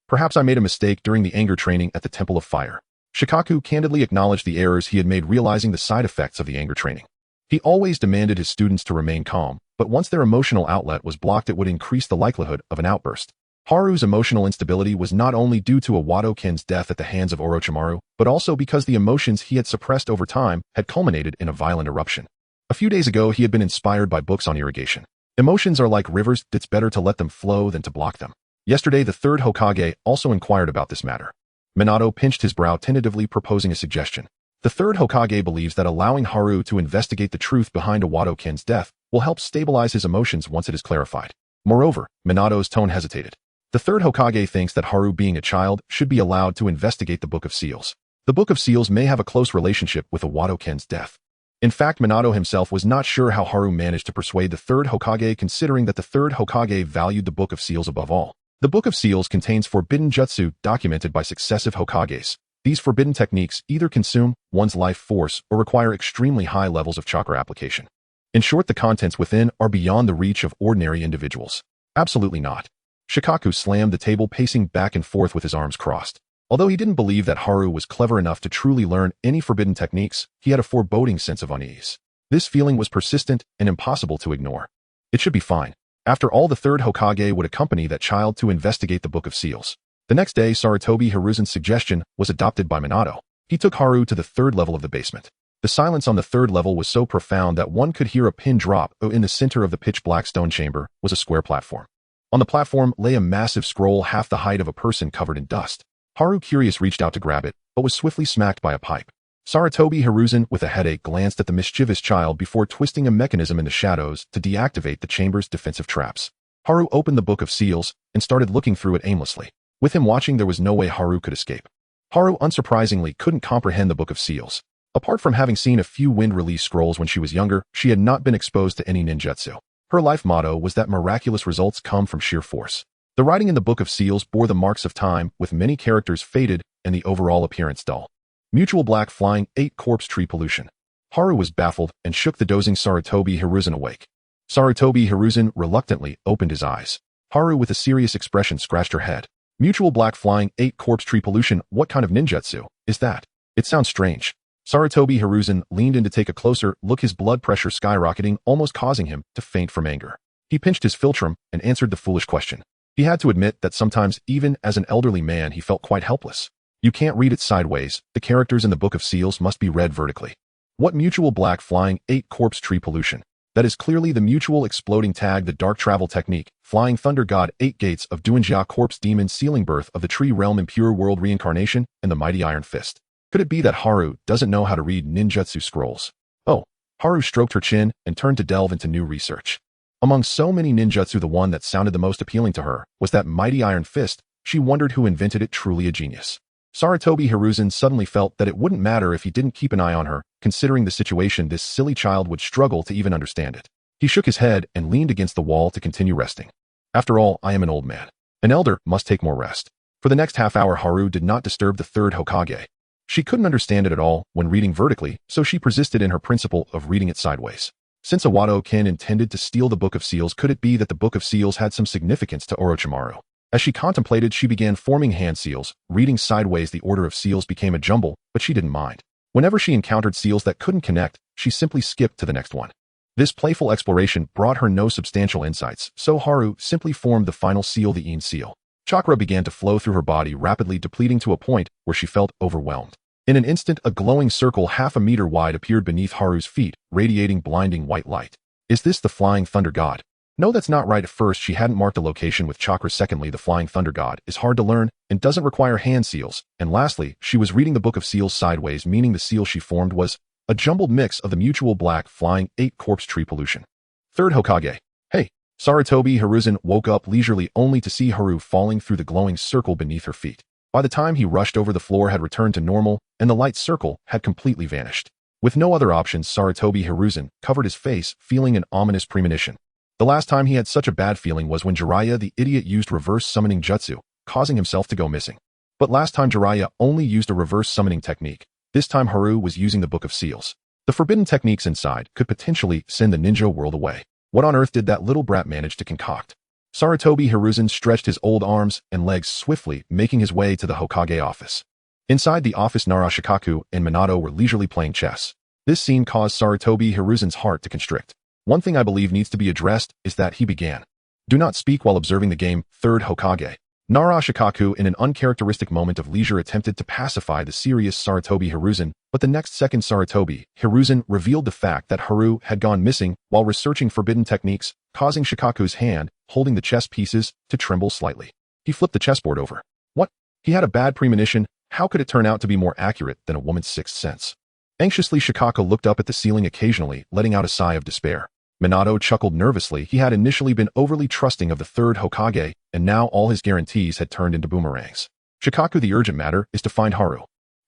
Perhaps I made a mistake during the anger training at the Temple of Fire. Shikaku candidly acknowledged the errors he had made, realizing the side effects of the anger training. He always demanded his students to remain calm, but once their emotional outlet was blocked, it would increase the likelihood of an outburst. Haru's emotional instability was not only due to Wado-ken's death at the hands of Orochimaru, but also because the emotions he had suppressed over time had culminated in a violent eruption. A few days ago, he had been inspired by books on irrigation. Emotions are like rivers, it's better to let them flow than to block them. Yesterday, the third Hokage also inquired about this matter. Minato pinched his brow, tentatively proposing a suggestion. The third Hokage believes that allowing Haru to investigate the truth behind Wado-ken's death will help stabilize his emotions once it is clarified. Moreover, Minato's tone hesitated. The third Hokage thinks that Haru, being a child, should be allowed to investigate the Book of Seals. The Book of Seals may have a close relationship with Wado-ken's death. In fact, Minato himself was not sure how Haru managed to persuade the third Hokage, considering that the third Hokage valued the Book of Seals above all. The Book of Seals contains forbidden jutsu documented by successive Hokages. These forbidden techniques either consume one's life force or require extremely high levels of chakra application. In short, the contents within are beyond the reach of ordinary individuals. Absolutely not. Shikaku slammed the table, pacing back and forth with his arms crossed. Although he didn't believe that Haru was clever enough to truly learn any forbidden techniques, he had a foreboding sense of unease. This feeling was persistent and impossible to ignore. It should be fine. After all, the third Hokage would accompany that child to investigate the Book of Seals. The next day, Sarutobi Hiruzen's suggestion was adopted by Minato. He took Haru to the third level of the basement. The silence on the third level was so profound that one could hear a pin drop. In the center of the pitch-black stone chamber was a square platform. On the platform lay a massive scroll half the height of a person covered in dust. Haru, curious, reached out to grab it, but was swiftly smacked by a pipe. Sarutobi Hiruzen, with a headache, glanced at the mischievous child before twisting a mechanism in the shadows to deactivate the chamber's defensive traps. Haru opened the Book of Seals and started looking through it aimlessly. With him watching, there was no way Haru could escape. Haru, unsurprisingly, couldn't comprehend the Book of Seals. Apart from having seen a few wind-release scrolls when she was younger, she had not been exposed to any ninjutsu. Her life motto was that miraculous results come from sheer force. The writing in the Book of Seals bore the marks of time, with many characters faded and the overall appearance dull. Mutual black flying 8 corpse tree pollution. Haru was baffled and shook the dozing Sarutobi Hiruzen awake. Sarutobi Hiruzen reluctantly opened his eyes. Haru, with a serious expression, scratched her head. Mutual black flying 8 corpse tree pollution, what kind of ninjutsu is that? It sounds strange. Sarutobi Hiruzen leaned in to take a closer look, his blood pressure skyrocketing, almost causing him to faint from anger. He pinched his philtrum and answered the foolish question. He had to admit that sometimes, even as an elderly man, he felt quite helpless. You can't read it sideways. The characters in the Book of Seals must be read vertically. What mutual black flying 8 corpse tree pollution? That is clearly the mutual exploding tag, the dark travel technique, flying thunder god, 8 gates of Duinjia, corpse demon, sealing birth of the tree realm, impure world reincarnation, and the mighty iron fist. Could it be that Haru doesn't know how to read ninjutsu scrolls? Oh, Haru stroked her chin and turned to delve into new research. Among so many ninjutsu, the one that sounded the most appealing to her was that mighty iron fist. She wondered who invented it, truly a genius. Sarutobi Hiruzen suddenly felt that it wouldn't matter if he didn't keep an eye on her. Considering the situation, this silly child would struggle to even understand it. He shook his head and leaned against the wall to continue resting. After all, I am an old man. An elder must take more rest. For the next half hour, Haru did not disturb the third Hokage. She couldn't understand it at all when reading vertically, so she persisted in her principle of reading it sideways. Since Wado-ken intended to steal the Book of Seals, could it be that the Book of Seals had some significance to Orochimaru? As she contemplated, she began forming hand seals. Reading sideways, the order of seals became a jumble, but she didn't mind. Whenever she encountered seals that couldn't connect, she simply skipped to the next one. This playful exploration brought her no substantial insights, so Haru simply formed the final seal, the Ein seal. Chakra began to flow through her body, rapidly depleting to a point where she felt overwhelmed. In an instant, a glowing circle half a meter wide appeared beneath Haru's feet, radiating blinding white light. Is this the Flying Thunder God? No, that's not right. At first, she hadn't marked a location with chakra. Secondly, the Flying Thunder God is hard to learn and doesn't require hand seals. And lastly, she was reading the Book of Seals sideways, meaning the seal she formed was a jumbled mix of the mutual black flying 8 corpse tree pollution. Third Hokage. Hey, Sarutobi Hiruzen woke up leisurely only to see Haru falling through the glowing circle beneath her feet. By the time he rushed over, the floor had returned to normal and the light circle had completely vanished. With no other options, Sarutobi Hiruzen covered his face, feeling an ominous premonition. The last time he had such a bad feeling was when Jiraiya the idiot used reverse summoning jutsu, causing himself to go missing. But last time Jiraiya only used a reverse summoning technique. This time Haru was using the Book of Seals. The forbidden techniques inside could potentially send the ninja world away. What on earth did that little brat manage to concoct? Sarutobi Hiruzen stretched his old arms and legs swiftly, making his way to the Hokage office. Inside the office, Nara Shikaku and Minato were leisurely playing chess. This scene caused Sarutobi Hiruzen's heart to constrict. One thing I believe needs to be addressed is that he began. Do not speak while observing the game, third Hokage. Nara Shikaku, in an uncharacteristic moment of leisure, attempted to pacify the serious Sarutobi Hiruzen, but the next second Sarutobi Hiruzen revealed the fact that Haru had gone missing while researching forbidden techniques, causing Shikaku's hand, holding the chess pieces, to tremble slightly. He flipped the chessboard over. What? He had a bad premonition. How could it turn out to be more accurate than a woman's sixth sense? Anxiously, Shikaku looked up at the ceiling occasionally, letting out a sigh of despair. Minato chuckled nervously. He had initially been overly trusting of the third Hokage, and now all his guarantees had turned into boomerangs. Shikaku, the urgent matter is to find Haru.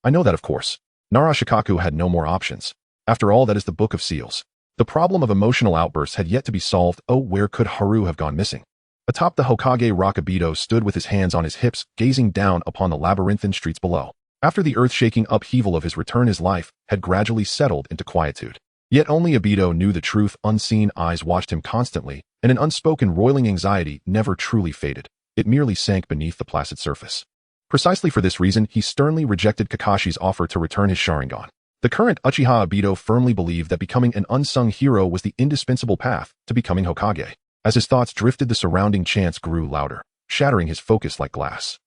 I know that, of course. Nara Shikaku had no more options. After all, that is the Book of Seals. The problem of emotional outbursts had yet to be solved. Oh, where could Haru have gone missing? Atop the Hokage rock, Obito stood with his hands on his hips, gazing down upon the labyrinthine streets below. After the earth-shaking upheaval of his return, his life had gradually settled into quietude. Yet only Obito knew the truth. Unseen eyes watched him constantly, and an unspoken roiling anxiety never truly faded. It merely sank beneath the placid surface. Precisely for this reason, he sternly rejected Kakashi's offer to return his Sharingan. The current Uchiha Obito firmly believed that becoming an unsung hero was the indispensable path to becoming Hokage. As his thoughts drifted, the surrounding chants grew louder, shattering his focus like glass.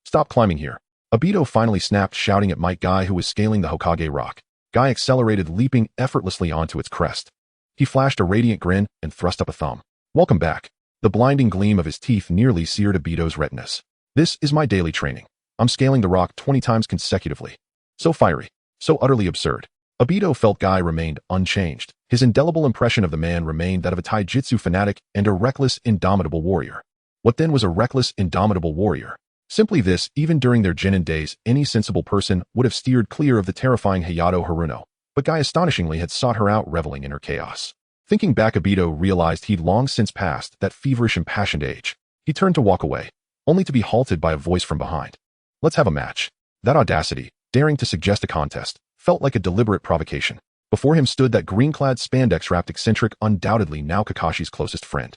Stop climbing here. Obito finally snapped, shouting at Might Guy, who was scaling the Hokage rock. Guy accelerated, leaping effortlessly onto its crest. He flashed a radiant grin and thrust up a thumb. Welcome back. The blinding gleam of his teeth nearly seared Obito's retinas. This is my daily training. I'm scaling the rock 20 times consecutively. So fiery. So utterly absurd. Obito felt Guy remained unchanged. His indelible impression of the man remained that of a taijutsu fanatic and a reckless, indomitable warrior. What then was a reckless, indomitable warrior? Simply this: even during their genin days, any sensible person would have steered clear of the terrifying Hayato Haruno, but Guy astonishingly had sought her out, reveling in her chaos. Thinking back, Obito realized he'd long since passed that feverish, impassioned age. He turned to walk away, only to be halted by a voice from behind. Let's have a match. That audacity, daring to suggest a contest, felt like a deliberate provocation. Before him stood that green-clad, spandex-wrapped eccentric, undoubtedly now Kakashi's closest friend.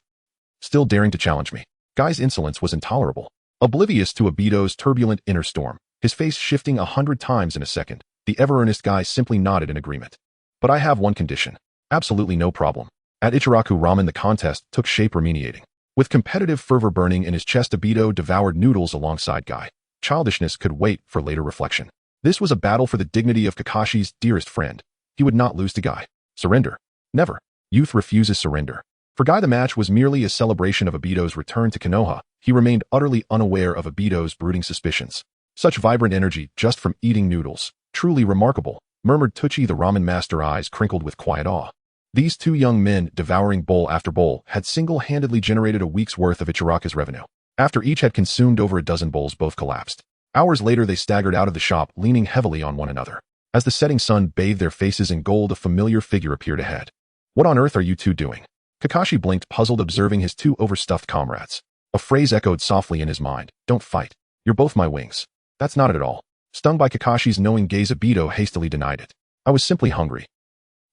Still daring to challenge me. Guy's insolence was intolerable. Oblivious to Obito's turbulent inner storm, his face shifting 100 times in a second, the ever-earnest Guy simply nodded in agreement. But I have one condition. Absolutely no problem. At Ichiraku Ramen, the contest took shape, ruminating. With competitive fervor burning in his chest, Obito devoured noodles alongside Guy. Childishness could wait for later reflection. This was a battle for the dignity of Kakashi's dearest friend. He would not lose to Guy. Surrender? Never. Youth refuses surrender. For Guy, the match was merely a celebration of Obito's return to Konoha. He remained utterly unaware of Obito's brooding suspicions. Such vibrant energy just from eating noodles. Truly remarkable, murmured Tucci, the ramen master, eyes crinkled with quiet awe. These two young men, devouring bowl after bowl, had single-handedly generated a week's worth of Ichiraku's revenue. After each had consumed over a dozen bowls, both collapsed. Hours later, they staggered out of the shop, leaning heavily on one another. As the setting sun bathed their faces in gold, a familiar figure appeared ahead. What on earth are you two doing? Kakashi blinked, puzzled, observing his two overstuffed comrades. A phrase echoed softly in his mind. Don't fight. You're both my wings. That's not it at all. Stung by Kakashi's knowing gaze, Obito hastily denied it. I was simply hungry.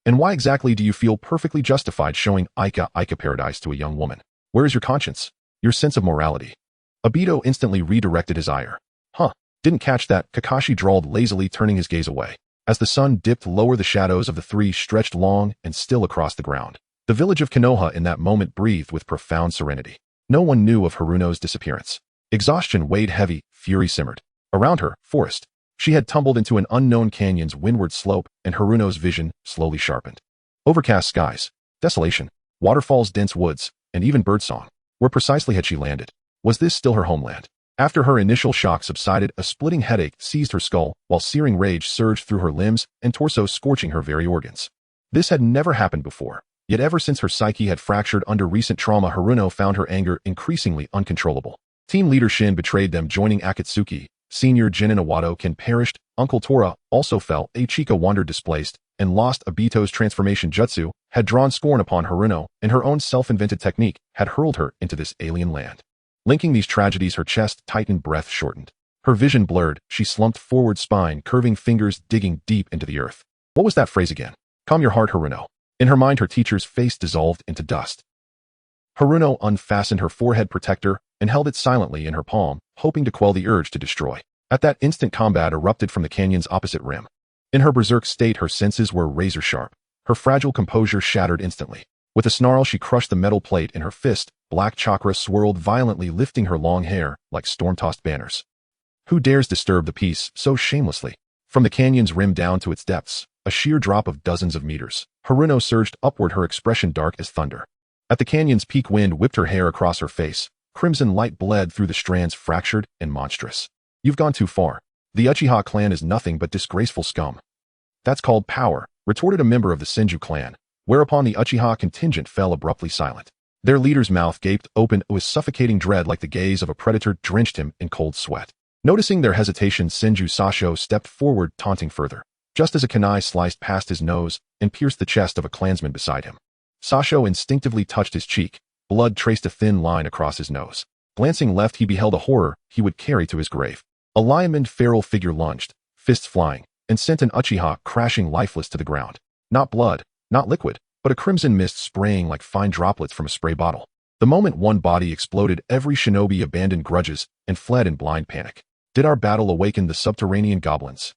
And why exactly do you feel perfectly justified showing Ika paradise to a young woman? Where is your conscience? Your sense of morality? Obito instantly redirected his ire. Huh, didn't catch that, Kakashi drawled lazily, turning his gaze away. As the sun dipped lower, the shadows of the three stretched long and still across the ground. The village of Konoha in that moment breathed with profound serenity. No one knew of Haruno's disappearance. Exhaustion weighed heavy, fury simmered. Around her, forest. She had tumbled into an unknown canyon's windward slope, and Haruno's vision slowly sharpened. Overcast skies, desolation, waterfalls, dense woods, and even birdsong. Where precisely had she landed? Was this still her homeland? After her initial shock subsided, a splitting headache seized her skull, while searing rage surged through her limbs and torso, scorching her very organs. This had never happened before, yet ever since her psyche had fractured under recent trauma, Haruno found her anger increasingly uncontrollable. Team leader Shin betrayed them, joining Akatsuki. Senior Jin and Iwado-kin perished, Uncle Tora also fell, Ichika wandered displaced, and lost. Obito's transformation jutsu had drawn scorn upon Haruno, and her own self-invented technique had hurled her into this alien land. Linking these tragedies, her chest tightened, breath shortened. Her vision blurred, she slumped forward, spine curving, fingers digging deep into the earth. What was that phrase again? Calm your heart, Haruno. In her mind, her teacher's face dissolved into dust. Haruno unfastened her forehead protector and held it silently in her palm, hoping to quell the urge to destroy. At that instant, combat erupted from the canyon's opposite rim. In her berserk state, her senses were razor sharp. Her fragile composure shattered instantly. With a snarl, she crushed the metal plate in her fist. Black chakra swirled violently, lifting her long hair like storm-tossed banners. Who dares disturb the peace so shamelessly? From the canyon's rim down to its depths, a sheer drop of dozens of meters, Haruno surged upward, her expression dark as thunder. At the canyon's peak, wind whipped her hair across her face. Crimson light bled through the strands, fractured and monstrous. You've gone too far. The Uchiha clan is nothing but disgraceful scum. That's called power, retorted a member of the Senju clan, whereupon the Uchiha contingent fell abruptly silent. Their leader's mouth gaped open with suffocating dread, like the gaze of a predator, drenched him in cold sweat. Noticing their hesitation, Senju Sasho stepped forward, taunting further, just as a kunai sliced past his nose and pierced the chest of a clansman beside him. Sasho instinctively touched his cheek. Blood traced a thin line across his nose. Glancing left, he beheld a horror he would carry to his grave. A lion-maned feral figure lunged, fists flying, and sent an Uchiha crashing lifeless to the ground. Not blood, not liquid, but a crimson mist spraying like fine droplets from a spray bottle. The moment one body exploded, every shinobi abandoned grudges and fled in blind panic. Did our battle awaken the subterranean goblins?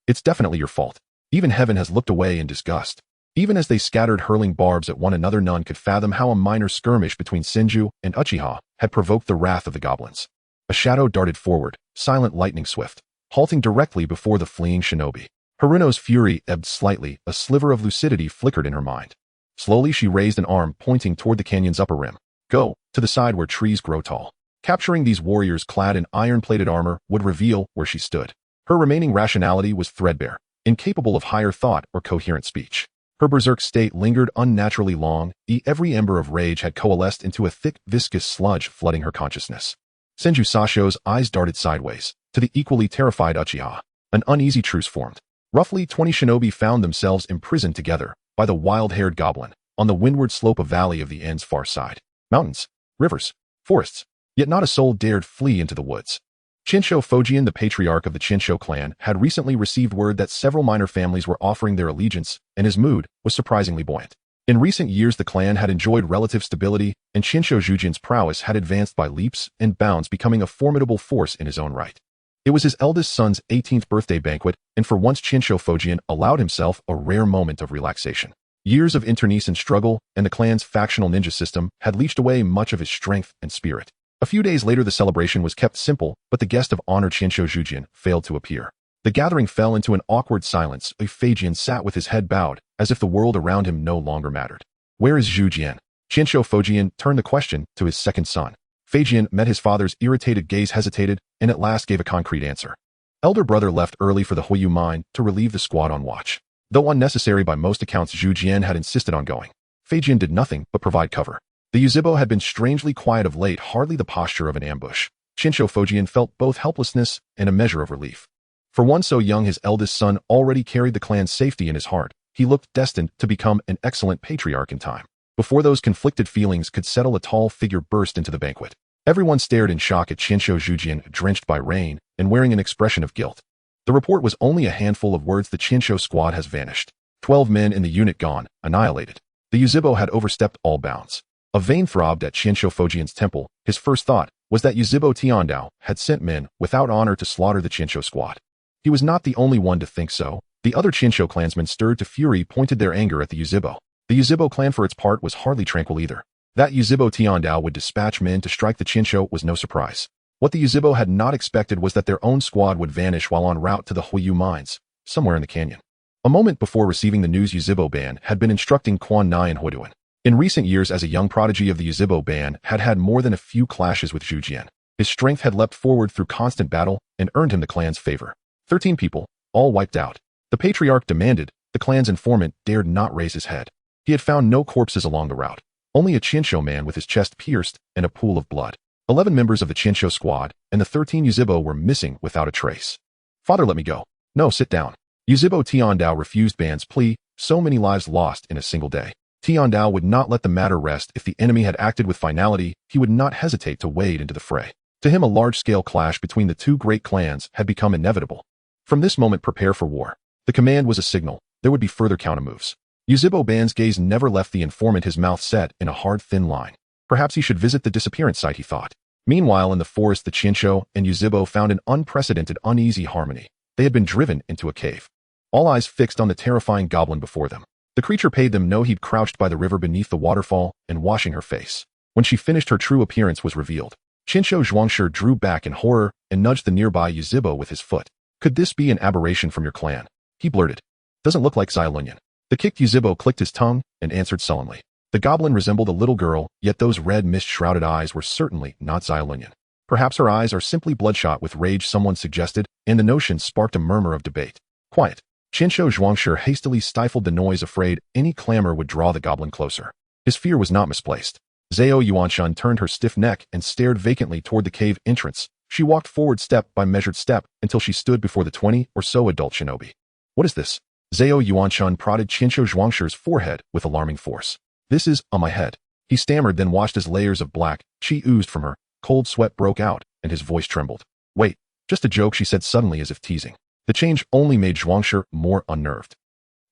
It's definitely your fault. Even heaven has looked away in disgust. Even as they scattered, hurling barbs at one another, none could fathom how a minor skirmish between Senju and Uchiha had provoked the wrath of the goblins. A shadow darted forward, silent, lightning swift, halting directly before the fleeing shinobi. Haruno's fury ebbed slightly, a sliver of lucidity flickered in her mind. Slowly she raised an arm, pointing toward the canyon's upper rim. Go, to the side where trees grow tall. Capturing these warriors clad in iron-plated armor would reveal where she stood. Her remaining rationality was threadbare, incapable of higher thought or coherent speech. Her berserk state lingered unnaturally long. Every ember of rage had coalesced into a thick, viscous sludge flooding her consciousness. Senju Sasho's eyes darted sideways to the equally terrified Uchiha. An uneasy truce formed. Roughly 20 shinobi found themselves imprisoned together by the wild-haired goblin on the windward slope of valley of the end's far side. Mountains, rivers, forests, yet not a soul dared flee into the woods. Chinsho Fujian, the patriarch of the Chinsho clan, had recently received word that several minor families were offering their allegiance, and his mood was surprisingly buoyant. In recent years, the clan had enjoyed relative stability, and Chinsho Jujian's prowess had advanced by leaps and bounds, becoming a formidable force in his own right. It was his eldest son's 18th birthday banquet, and for once Chinsho Fujian allowed himself a rare moment of relaxation. Years of internecine struggle and the clan's factional ninja system had leached away much of his strength and spirit. A few days later, the celebration was kept simple, but the guest of honor Chinsho Jujian failed to appear. The gathering fell into an awkward silence. Fujian sat with his head bowed, as if the world around him no longer mattered. Where is Jujian? Chinsho Fujian turned the question to his second son. Fujian met his father's irritated gaze, hesitated, and at last gave a concrete answer. Elder brother left early for the Hoyu mine to relieve the squad on watch. Though unnecessary by most accounts, Jujian had insisted on going. Fujian did nothing but provide cover. The Yuzhibo had been strangely quiet of late, hardly the posture of an ambush. Chinsho Fujian felt both helplessness and a measure of relief. For one so young, his eldest son already carried the clan's safety in his heart. He looked destined to become an excellent patriarch in time. Before those conflicted feelings could settle, a tall figure burst into the banquet. Everyone stared in shock at Chinsho Jujian, drenched by rain and wearing an expression of guilt. The report was only a handful of words. The Chinsho squad has vanished. 12 men in the unit gone, annihilated. The Yuzhibo had overstepped all bounds. A vein throbbed at Chinsho Fujian's temple. His first thought was that Yuzhibo Tiandao had sent men without honor to slaughter the Chinsho squad. He was not the only one to think so. The other Chinsho clansmen, stirred to fury, pointed their anger at the Yuzhibo. The Yuzhibo clan, for its part, was hardly tranquil either. That Yuzhibo Tiandao would dispatch men to strike the Chinsho was no surprise. What the Yuzhibo had not expected was that their own squad would vanish while en route to the Huyu mines, somewhere in the canyon. A moment before receiving the news, Yuzhibo Ban had been instructing Quan Nai and Huiduan. In recent years, as a young prodigy of the Yuzhibo Ban, had had more than a few clashes with Zhu Jian. His strength had leapt forward through constant battle and earned him the clan's favor. 13 people, all wiped out. The patriarch demanded. The clan's informant dared not raise his head. He had found no corpses along the route, only a Qinsho man with his chest pierced and a pool of blood. 11 members of the Qinsho squad and the 13 Yuzhibo were missing without a trace. Father, let me go. No, sit down. Yuzhibo Tiandao refused Ban's plea, so many lives lost in a single day. Tiandao would not let the matter rest. If the enemy had acted with finality, he would not hesitate to wade into the fray. To him, a large-scale clash between the two great clans had become inevitable. From this moment, prepare for war. The command was a signal. There would be further countermoves. Yuzhibo Ban's gaze never left the informant, his mouth set in a hard, thin line. Perhaps he should visit the disappearance site, he thought. Meanwhile, in the forest, the Qinsho and Yuzhibo found an unprecedented, uneasy harmony. They had been driven into a cave. All eyes fixed on the terrifying goblin before them. The creature paid them no heed, crouched by the river beneath the waterfall and washing her face. When she finished, her true appearance was revealed. Qinsho Zhuangshi drew back in horror and nudged the nearby Yuzhibo with his foot. Could this be an aberration from your clan? He blurted. Doesn't look like Xyalunyan. The kicked Yuzhibo clicked his tongue and answered sullenly. The goblin resembled a little girl, yet those red mist-shrouded eyes were certainly not Xyalunyan. Perhaps her eyes are simply bloodshot with rage, someone suggested, and the notion sparked a murmur of debate. Quiet. Qinsho Zhuangshi hastily stifled the noise, afraid any clamor would draw the goblin closer. His fear was not misplaced. Zhao Yuanshan turned her stiff neck and stared vacantly toward the cave entrance. She walked forward step by measured step until she stood before the 20 or so adult shinobi. What is this? Zhao Yuanshan prodded Qinsho Zhuangshi's forehead with alarming force. This is on my head. He stammered, then watched as layers of black chi oozed from her. Cold sweat broke out, and his voice trembled. Wait, just a joke, she said suddenly, as if teasing. The change only made Zhuangshi more unnerved.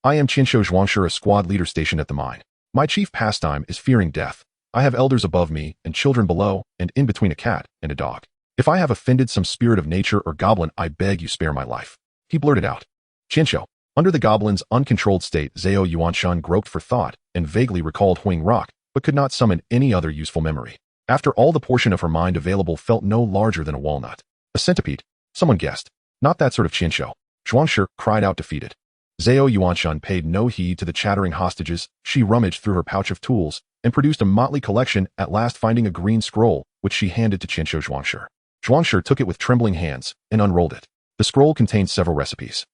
I am Qinsho Zhuangshi, a squad leader stationed at the mine. My chief pastime is fearing death. I have elders above me and children below, and in between a cat and a dog. If I have offended some spirit of nature or goblin, I beg you spare my life. He blurted out. Qinsho. Under the goblin's uncontrolled state, Zhao Yuanshan groped for thought and vaguely recalled Huing Rock, but could not summon any other useful memory. After all, the portion of her mind available felt no larger than a walnut. A centipede, someone guessed. Not that sort of Qinsho. Zhuangshi cried out, defeated. Zhao Yuanshan paid no heed to the chattering hostages. She rummaged through her pouch of tools and produced a motley collection, at last finding a green scroll, which she handed to Qinsho Zhuangshi. Zhuangshi took it with trembling hands and unrolled it. The scroll contained several recipes.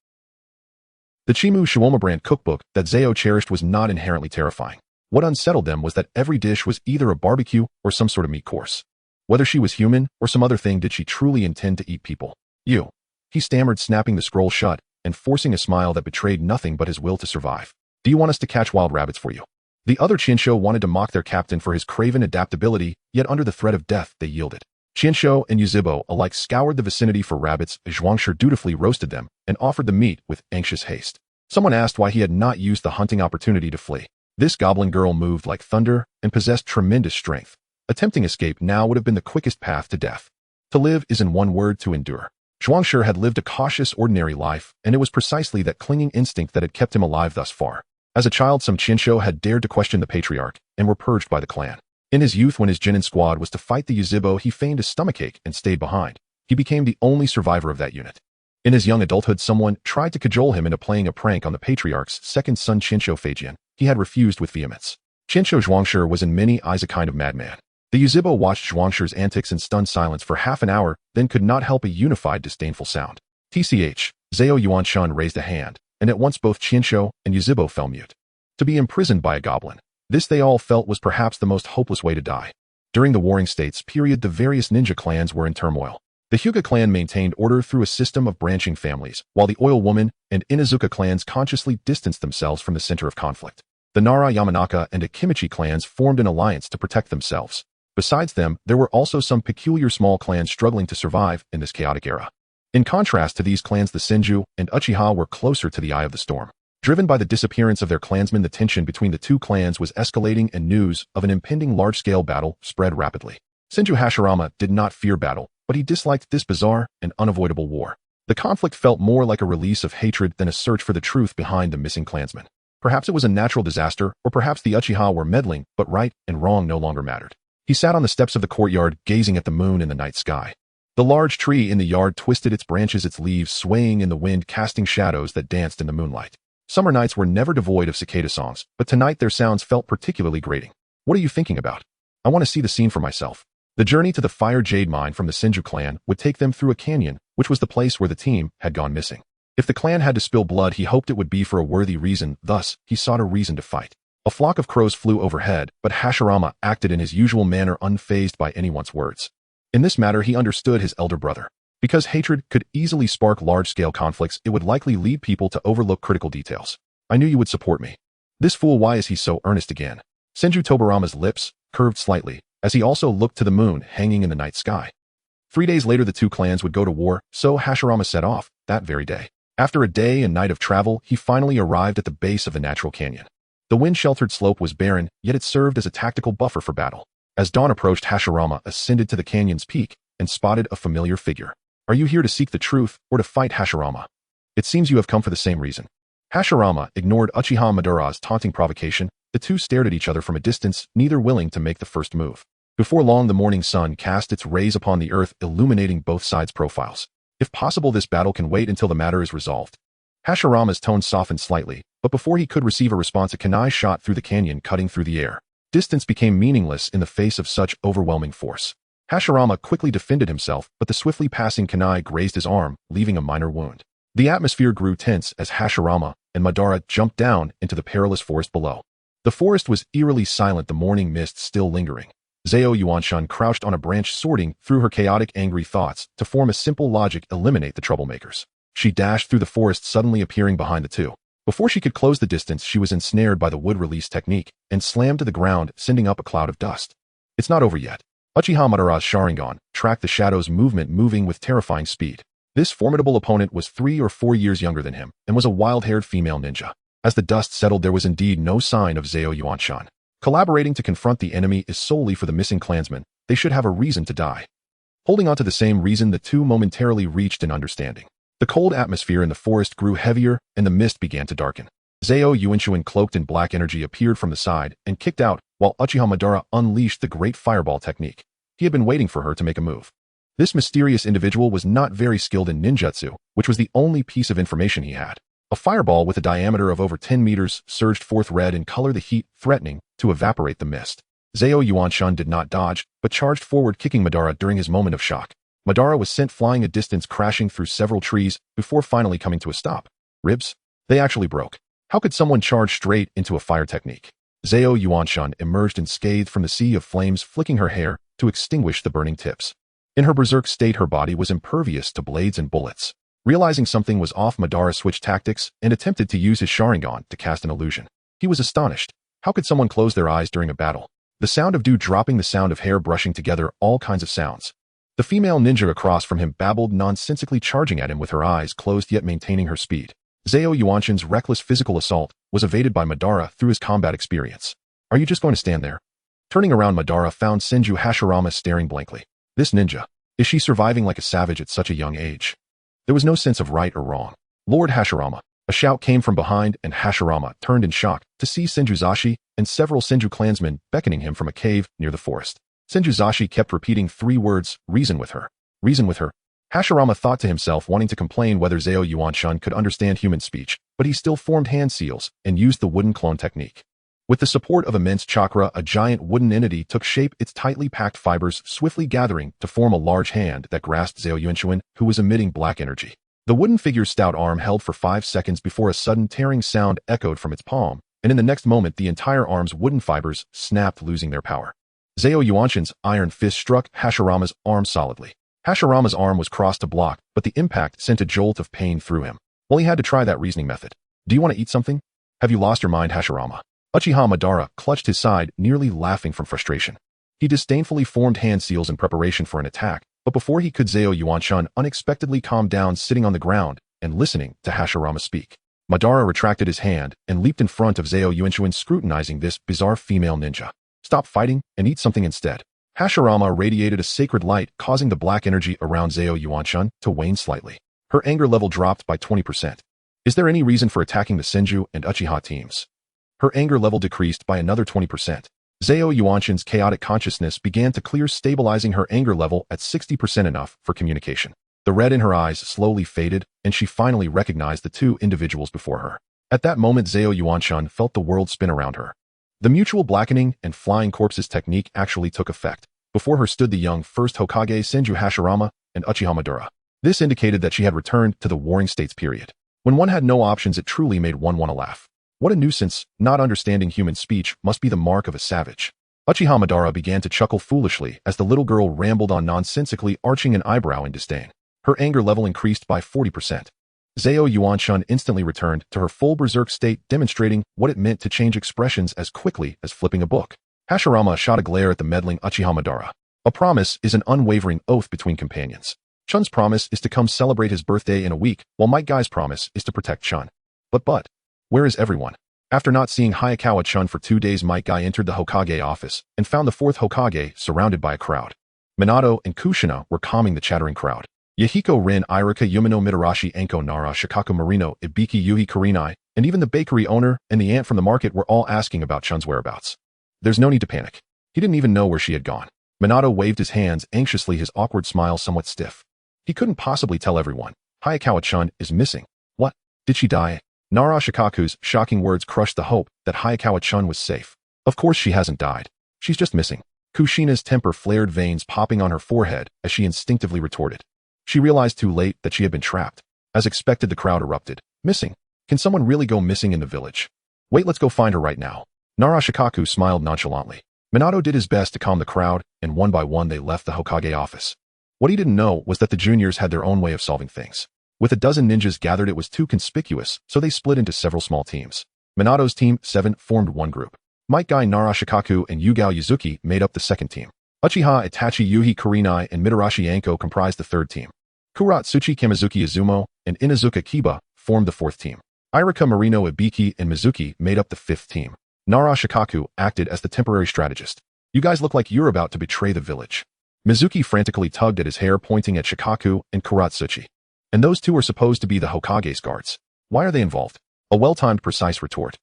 The Chimu Shawarma brand cookbook that Zhao cherished was not inherently terrifying. What unsettled them was that every dish was either a barbecue or some sort of meat course. Whether she was human or some other thing, did she truly intend to eat people? You. He stammered, snapping the scroll shut and forcing a smile that betrayed nothing but his will to survive. Do you want us to catch wild rabbits for you? The other Qinsho wanted to mock their captain for his craven adaptability, yet under the threat of death, they yielded. Qinsho and Yuzhibo alike scoured the vicinity for rabbits. Zhuangshi dutifully roasted them and offered the meat with anxious haste. Someone asked why he had not used the hunting opportunity to flee. This goblin girl moved like thunder and possessed tremendous strength. Attempting escape now would have been the quickest path to death. To live is, in one word, to endure. Zhuangshi had lived a cautious, ordinary life, and it was precisely that clinging instinct that had kept him alive thus far. As a child, some Qinsho had dared to question the patriarch and were purged by the clan. In his youth, when his Jinin squad was to fight the Yuzhibo, he feigned a stomachache and stayed behind. He became the only survivor of that unit. In his young adulthood, someone tried to cajole him into playing a prank on the patriarch's second son, Qinsho Feijian. He had refused with vehemence. Qinsho Zhuangshi was in many eyes a kind of madman. The Yuzhibo watched Zhuangshi's antics in stunned silence for half an hour, then could not help a unified, disdainful sound. TCH. Zhao Yuanshan raised a hand, and at once both Qinsho and Yuzhibo fell mute. To be imprisoned by a goblin. This, they all felt, was perhaps the most hopeless way to die. During the Warring States period, the various ninja clans were in turmoil. The Hyuga clan maintained order through a system of branching families, while the Oil Woman and Inazuka clans consciously distanced themselves from the center of conflict. The Nara Yamanaka and Akimichi clans formed an alliance to protect themselves. Besides them, there were also some peculiar small clans struggling to survive in this chaotic era. In contrast to these clans, the Senju and Uchiha were closer to the eye of the storm. Driven by the disappearance of their clansmen, the tension between the two clans was escalating, and news of an impending large-scale battle spread rapidly. Senju Hashirama did not fear battle, but he disliked this bizarre and unavoidable war. The conflict felt more like a release of hatred than a search for the truth behind the missing clansmen. Perhaps it was a natural disaster, or perhaps the Uchiha were meddling, but right and wrong no longer mattered. He sat on the steps of the courtyard, gazing at the moon in the night sky. The large tree in the yard twisted its branches, its leaves swaying in the wind, casting shadows that danced in the moonlight. Summer nights were never devoid of cicada songs, but tonight their sounds felt particularly grating. What are you thinking about? I want to see the scene for myself. The journey to the Fire Jade Mine from the Senju clan would take them through a canyon, which was the place where the team had gone missing. If the clan had to spill blood, he hoped it would be for a worthy reason, thus, he sought a reason to fight. A flock of crows flew overhead, but Hashirama acted in his usual manner, unfazed by anyone's words. In this matter, he understood his elder brother. Because hatred could easily spark large-scale conflicts, it would likely lead people to overlook critical details. I knew you would support me. This fool, why is he so earnest again? Senju Tobarama's lips curved slightly, as he also looked to the moon hanging in the night sky. 3 days later, the two clans would go to war, so Hashirama set off, that very day. After a day and night of travel, he finally arrived at the base of the natural canyon. The wind-sheltered slope was barren, yet it served as a tactical buffer for battle. As dawn approached, Hashirama ascended to the canyon's peak and spotted a familiar figure. Are you here to seek the truth, or to fight, Hashirama? It seems you have come for the same reason. Hashirama ignored Uchiha Madara's taunting provocation. The two stared at each other from a distance, neither willing to make the first move. Before long, the morning sun cast its rays upon the earth, illuminating both sides' profiles. If possible, this battle can wait until the matter is resolved. Hashirama's tone softened slightly, but before he could receive a response, a kunai shot through the canyon, cutting through the air. Distance became meaningless in the face of such overwhelming force. Hashirama quickly defended himself, but the swiftly passing kunai grazed his arm, leaving a minor wound. The atmosphere grew tense as Hashirama and Madara jumped down into the perilous forest below. The forest was eerily silent, the morning mist still lingering. Zao Yuanshan crouched on a branch, sorting through her chaotic, angry thoughts to form a simple logic: eliminate the troublemakers. She dashed through the forest, suddenly appearing behind the two. Before she could close the distance, she was ensnared by the wood release technique and slammed to the ground, sending up a cloud of dust. It's not over yet. Uchiha Madara's Sharingan tracked the shadow's movement, moving with terrifying speed. This formidable opponent was 3 or 4 years younger than him and was a wild-haired female ninja. As the dust settled, there was indeed no sign of Zao Yuanshan. Collaborating to confront the enemy is solely for the missing clansmen. They should have a reason to die. Holding on to the same reason, the two momentarily reached an understanding. The cold atmosphere in the forest grew heavier, and the mist began to darken. Zao Yuanshan, cloaked in black energy, appeared from the side and kicked out, while Uchiha Madara unleashed the great fireball technique. He had been waiting for her to make a move. This mysterious individual was not very skilled in ninjutsu, which was the only piece of information he had. A fireball with a diameter of over 10 meters surged forth red in color, the heat threatening to evaporate the mist. Zao Yuanshan did not dodge, but charged forward, kicking Madara during his moment of shock. Madara was sent flying a distance, crashing through several trees before finally coming to a stop. Ribs? They actually broke. How could someone charge straight into a fire technique? Zao Yuanshan emerged unscathed from the sea of flames, flicking her hair to extinguish the burning tips. In her berserk state, her body was impervious to blades and bullets. Realizing something was off, Madara switched tactics and attempted to use his Sharingan to cast an illusion. He was astonished. How could someone close their eyes during a battle? The sound of dew dropping, the sound of hair brushing together, all kinds of sounds. The female ninja across from him babbled nonsensically, charging at him with her eyes closed yet maintaining her speed. Zao Yuanshan's reckless physical assault was evaded by Madara through his combat experience. Are you just going to stand there? Turning around, Madara found Senju Hashirama staring blankly. This ninja. Is she surviving like a savage at such a young age? There was no sense of right or wrong. Lord Hashirama. A shout came from behind, and Hashirama turned in shock to see Senjuzashi and several Senju clansmen beckoning him from a cave near the forest. Senjuzashi kept repeating 3 words: reason with her. Reason with her. Hashirama thought to himself, wanting to complain whether Zao Yuanshan could understand human speech, but he still formed hand seals and used the wooden clone technique. With the support of immense chakra, a giant wooden entity took shape, its tightly packed fibers swiftly gathering to form a large hand that grasped Zao Yuanshan, who was emitting black energy. The wooden figure's stout arm held for 5 seconds before a sudden tearing sound echoed from its palm, and in the next moment the entire arm's wooden fibers snapped, losing their power. Zao Yuanshan's iron fist struck Hashirama's arm solidly. Hashirama's arm was crossed to block, but the impact sent a jolt of pain through him. Well, he had to try that reasoning method. Do you want to eat something? Have you lost your mind, Hashirama? Uchiha Madara clutched his side, nearly laughing from frustration. He disdainfully formed hand seals in preparation for an attack, but before he could, Zao Yuanshan unexpectedly calmed down, sitting on the ground and listening to Hashirama speak. Madara retracted his hand and leaped in front of Zao Yuanshan, scrutinizing this bizarre female ninja. Stop fighting and eat something instead. Hashirama radiated a sacred light, causing the black energy around Zao Yuanshan to wane slightly. Her anger level dropped by 20%. Is there any reason for attacking the Senju and Uchiha teams? Her anger level decreased by another 20%. Zao Yuanshan's chaotic consciousness began to clear, stabilizing her anger level at 60%, enough for communication. The red in her eyes slowly faded, and she finally recognized the two individuals before her. At that moment, Zao Yuanshan felt the world spin around her. The mutual blackening and flying corpses technique actually took effect. Before her stood the young first Hokage Senju Hashirama and Uchiha Madara. This indicated that she had returned to the Warring States period. When one had no options, it truly made one want to laugh. What a nuisance! Not understanding human speech must be the mark of a savage. Uchiha Madara began to chuckle foolishly as the little girl rambled on, nonsensically arching an eyebrow in disdain. Her anger level increased by 40%. Zao Yuanshan instantly returned to her full berserk state, demonstrating what it meant to change expressions as quickly as flipping a book. Hashirama shot a glare at the meddling Uchiha Madara. A promise is an unwavering oath between companions. Chun's promise is to come celebrate his birthday in a week, while Might Guy's promise is to protect Chun. But, where is everyone? After not seeing Hayakawa Chun for 2 days, Might Guy entered the Hokage office and found the fourth Hokage surrounded by a crowd. Minato and Kushina were calming the chattering crowd. Yahiko Rin, Irika Yumino, Mitarashi Anko, Nara Shikaku, Marino, Ibiki, Yuhi Kurinai, and even the bakery owner and the aunt from the market were all asking about Chun's whereabouts. There's no need to panic. He didn't even know where she had gone. Minato waved his hands anxiously, his awkward smile somewhat stiff. He couldn't possibly tell everyone. Hayakawa Chun is missing. What? Did she die? Nara Shikaku's shocking words crushed the hope that Hayakawa Chun was safe. Of course she hasn't died. She's just missing. Kushina's temper flared, veins popping on her forehead as she instinctively retorted. She realized too late that she had been trapped. As expected, the crowd erupted. Missing? Can someone really go missing in the village? Wait, let's go find her right now. Nara Shikaku smiled nonchalantly. Minato did his best to calm the crowd, and one by one they left the Hokage office. What he didn't know was that the juniors had their own way of solving things. With a dozen ninjas gathered, it was too conspicuous, so they split into several small teams. Minato's team, 7, formed one group. Might Guy, Nara Shikaku, and Yugao Yuzuki made up the second team. Uchiha Itachi, Yuhi Kurinai, and Mitarashi Anko comprised the third team. Kuratsuchi Kamizuki Izumo and Inazuka Kiba formed the fourth team. Irika Marino, Ibiki, and Mizuki made up the fifth team. Nara Shikaku acted as the temporary strategist. You guys look like you're about to betray the village. Mizuki frantically tugged at his hair, pointing at Shikaku and Kuratsuchi. And those two are supposed to be the Hokage's guards. Why are they involved? A well-timed, precise retort.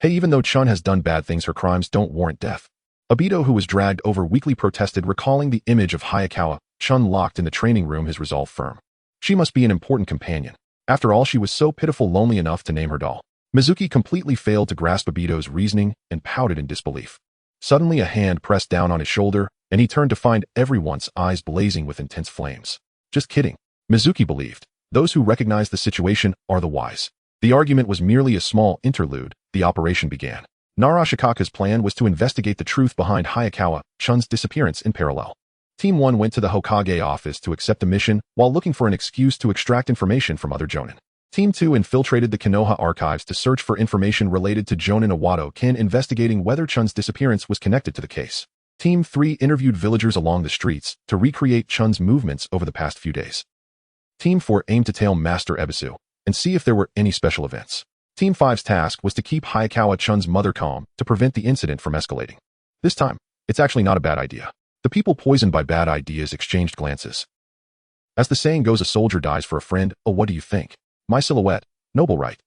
Hey, even though Chun has done bad things, her crimes don't warrant death. Obito, who was dragged over, weakly protested, recalling the image of Hayakawa Chun locked in the training room, his resolve firm. She must be an important companion. After all, she was so pitiful, lonely enough to name her doll. Mizuki completely failed to grasp Obito's reasoning and pouted in disbelief. Suddenly, a hand pressed down on his shoulder, and he turned to find everyone's eyes blazing with intense flames. Just kidding, Mizuki believed. Those who recognize the situation are the wise. The argument was merely a small interlude. The operation began. Nara Shikaku's plan was to investigate the truth behind Hayakawa Chun's disappearance in parallel. Team 1 went to the Hokage office to accept the mission while looking for an excuse to extract information from other Jonin. Team 2 infiltrated the Konoha archives to search for information related to Jonin Iwado Ken, investigating whether Chun's disappearance was connected to the case. Team 3 interviewed villagers along the streets to recreate Chun's movements over the past few days. Team 4 aimed to tail Master Ebisu and see if there were any special events. Team 5's task was to keep Hayakawa Chun's mother calm to prevent the incident from escalating. This time, it's actually not a bad idea. The people poisoned by bad ideas exchanged glances. As the saying goes, a soldier dies for a friend. Oh, what do you think? My silhouette, noble, right?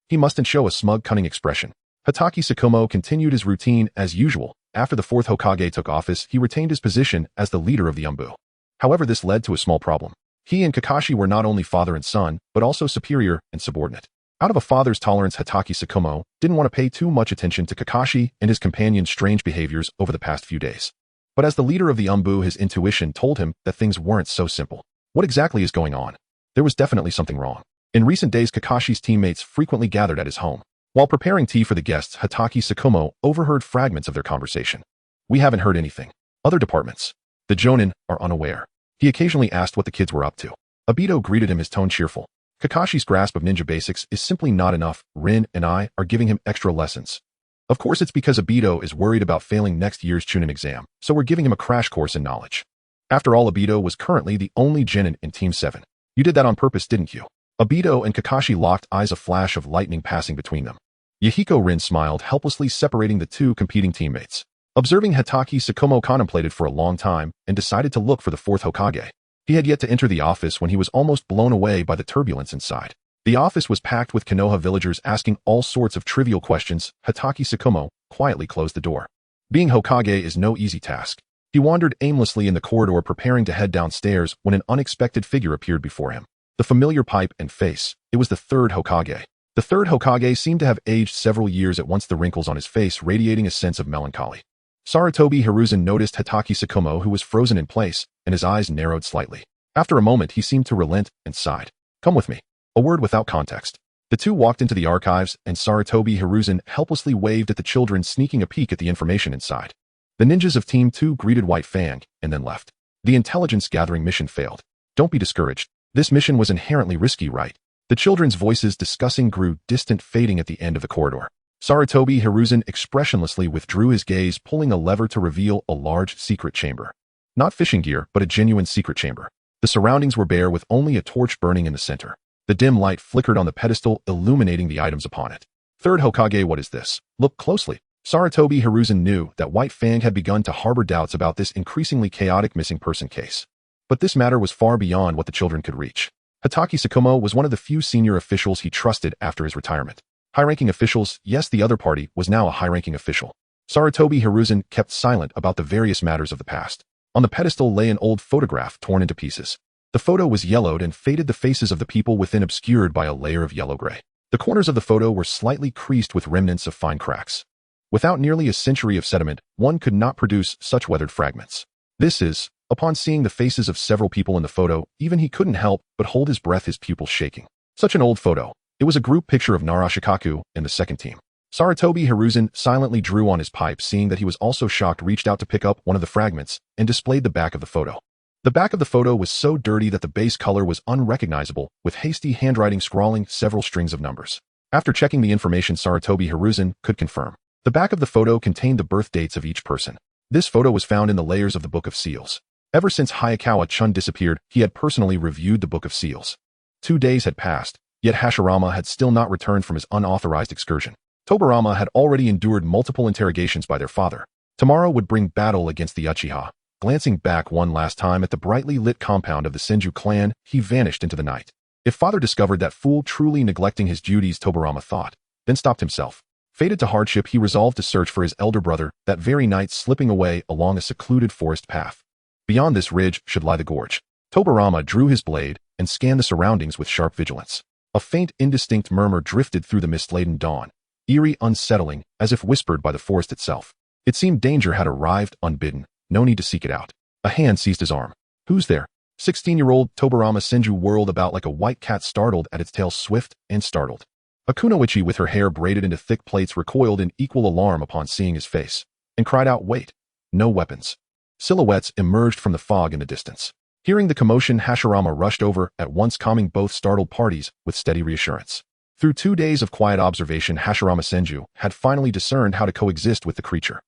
He mustn't show a smug, cunning expression. Hatake Sakumo continued his routine as usual. After the fourth Hokage took office, he retained his position as the leader of the Umbu. However, this led to a small problem. He and Kakashi were not only father and son, but also superior and subordinate. Out of a father's tolerance, Hatake Sakumo didn't want to pay too much attention to Kakashi and his companion's strange behaviors over the past few days. But as the leader of the Umbu, his intuition told him that things weren't so simple. What exactly is going on? There was definitely something wrong. In recent days, Kakashi's teammates frequently gathered at his home. While preparing tea for the guests, Hatake Sakumo overheard fragments of their conversation. We haven't heard anything. Other departments. The Jonin are unaware. He occasionally asked what the kids were up to. Obito greeted him, his tone cheerful. Kakashi's grasp of ninja basics is simply not enough. Rin and I are giving him extra lessons. Of course, it's because Obito is worried about failing next year's Chūnin exam, so we're giving him a crash course in knowledge. After all, Obito was currently the only genin in Team 7. You did that on purpose, didn't you? Obito and Kakashi locked eyes, a flash of lightning passing between them. Yahiko Rin smiled, helplessly separating the two competing teammates. Observing Hatake, Sakumo contemplated for a long time and decided to look for the fourth Hokage. He had yet to enter the office when he was almost blown away by the turbulence inside. The office was packed with Konoha villagers asking all sorts of trivial questions. Hatake Sakumo quietly closed the door. Being Hokage is no easy task. He wandered aimlessly in the corridor preparing to head downstairs when an unexpected figure appeared before him. The familiar pipe and face. It was the third Hokage. The third Hokage seemed to have aged several years at once, the wrinkles on his face radiating a sense of melancholy. Sarutobi Hiruzen noticed Hatake Sakumo, who was frozen in place, and his eyes narrowed slightly. After a moment, he seemed to relent and sighed. "Come with me." A word without context. The two walked into the archives, and Sarutobi Hiruzen helplessly waved at the children, sneaking a peek at the information inside. The ninjas of Team 2 greeted White Fang, and then left. The intelligence-gathering mission failed. "Don't be discouraged. This mission was inherently risky, right?" The children's voices discussing grew distant, fading at the end of the corridor. Sarutobi Hiruzen expressionlessly withdrew his gaze, pulling a lever to reveal a large secret chamber. Not fishing gear, but a genuine secret chamber. The surroundings were bare, with only a torch burning in the center. The dim light flickered on the pedestal, illuminating the items upon it. "Third Hokage, what is this? Look closely." Sarutobi Hiruzen knew that White Fang had begun to harbor doubts about this increasingly chaotic missing person case. But this matter was far beyond what the children could reach. Hatake Sakumo was one of the few senior officials he trusted after his retirement. High-ranking officials, yes, the other party was now a high-ranking official. Sarutobi Hiruzen kept silent about the various matters of the past. On the pedestal lay an old photograph torn into pieces. The photo was yellowed and faded, the faces of the people within obscured by a layer of yellow-gray. The corners of the photo were slightly creased with remnants of fine cracks. Without nearly a century of sediment, one could not produce such weathered fragments. This is, upon seeing the faces of several people in the photo, even he couldn't help but hold his breath, his pupils shaking. Such an old photo. It was a group picture of Nara Shikaku and the second team. Sarutobi Hiruzen silently drew on his pipe, seeing that he was also shocked, reached out to pick up one of the fragments, and displayed the back of the photo. The back of the photo was so dirty that the base color was unrecognizable, with hasty handwriting scrawling several strings of numbers. After checking the information, Sarutobi Hiruzen could confirm. The back of the photo contained the birth dates of each person. This photo was found in the layers of the Book of Seals. Ever since Hayakawa-chun disappeared, he had personally reviewed the Book of Seals. 2 days had passed, yet Hashirama had still not returned from his unauthorized excursion. Tobirama had already endured multiple interrogations by their father. Tomorrow would bring battle against the Uchiha. Glancing back one last time at the brightly lit compound of the Senju clan, he vanished into the night. If father discovered that fool truly neglecting his duties, Tobirama thought, then stopped himself. Fated to hardship, he resolved to search for his elder brother, that very night slipping away along a secluded forest path. Beyond this ridge should lie the gorge. Tobirama drew his blade and scanned the surroundings with sharp vigilance. A faint, indistinct murmur drifted through the mist-laden dawn, eerie, unsettling, as if whispered by the forest itself. It seemed danger had arrived unbidden, no need to seek it out. A hand seized his arm. "Who's there?" 16-year-old Tobirama Senju whirled about like a white cat startled at its tail, swift and startled. A kunoichi with her hair braided into thick plaits recoiled in equal alarm upon seeing his face, and cried out, "Wait!" No weapons. Silhouettes emerged from the fog in the distance. Hearing the commotion, Hashirama rushed over, at once calming both startled parties with steady reassurance. Through 2 days of quiet observation, Hashirama Senju had finally discerned how to coexist with the creature.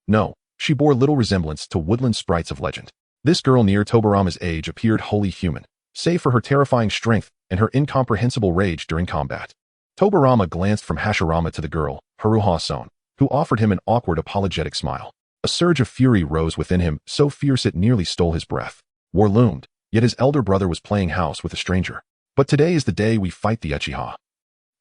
No, she bore little resemblance to woodland sprites of legend. This girl near Tobirama's age appeared wholly human, save for her terrifying strength and her incomprehensible rage during combat. Tobirama glanced from Hashirama to the girl, Haruha-san, who offered him an awkward, apologetic smile. A surge of fury rose within him, so fierce it nearly stole his breath. War loomed, yet his elder brother was playing house with a stranger. But today is the day we fight the Uchiha.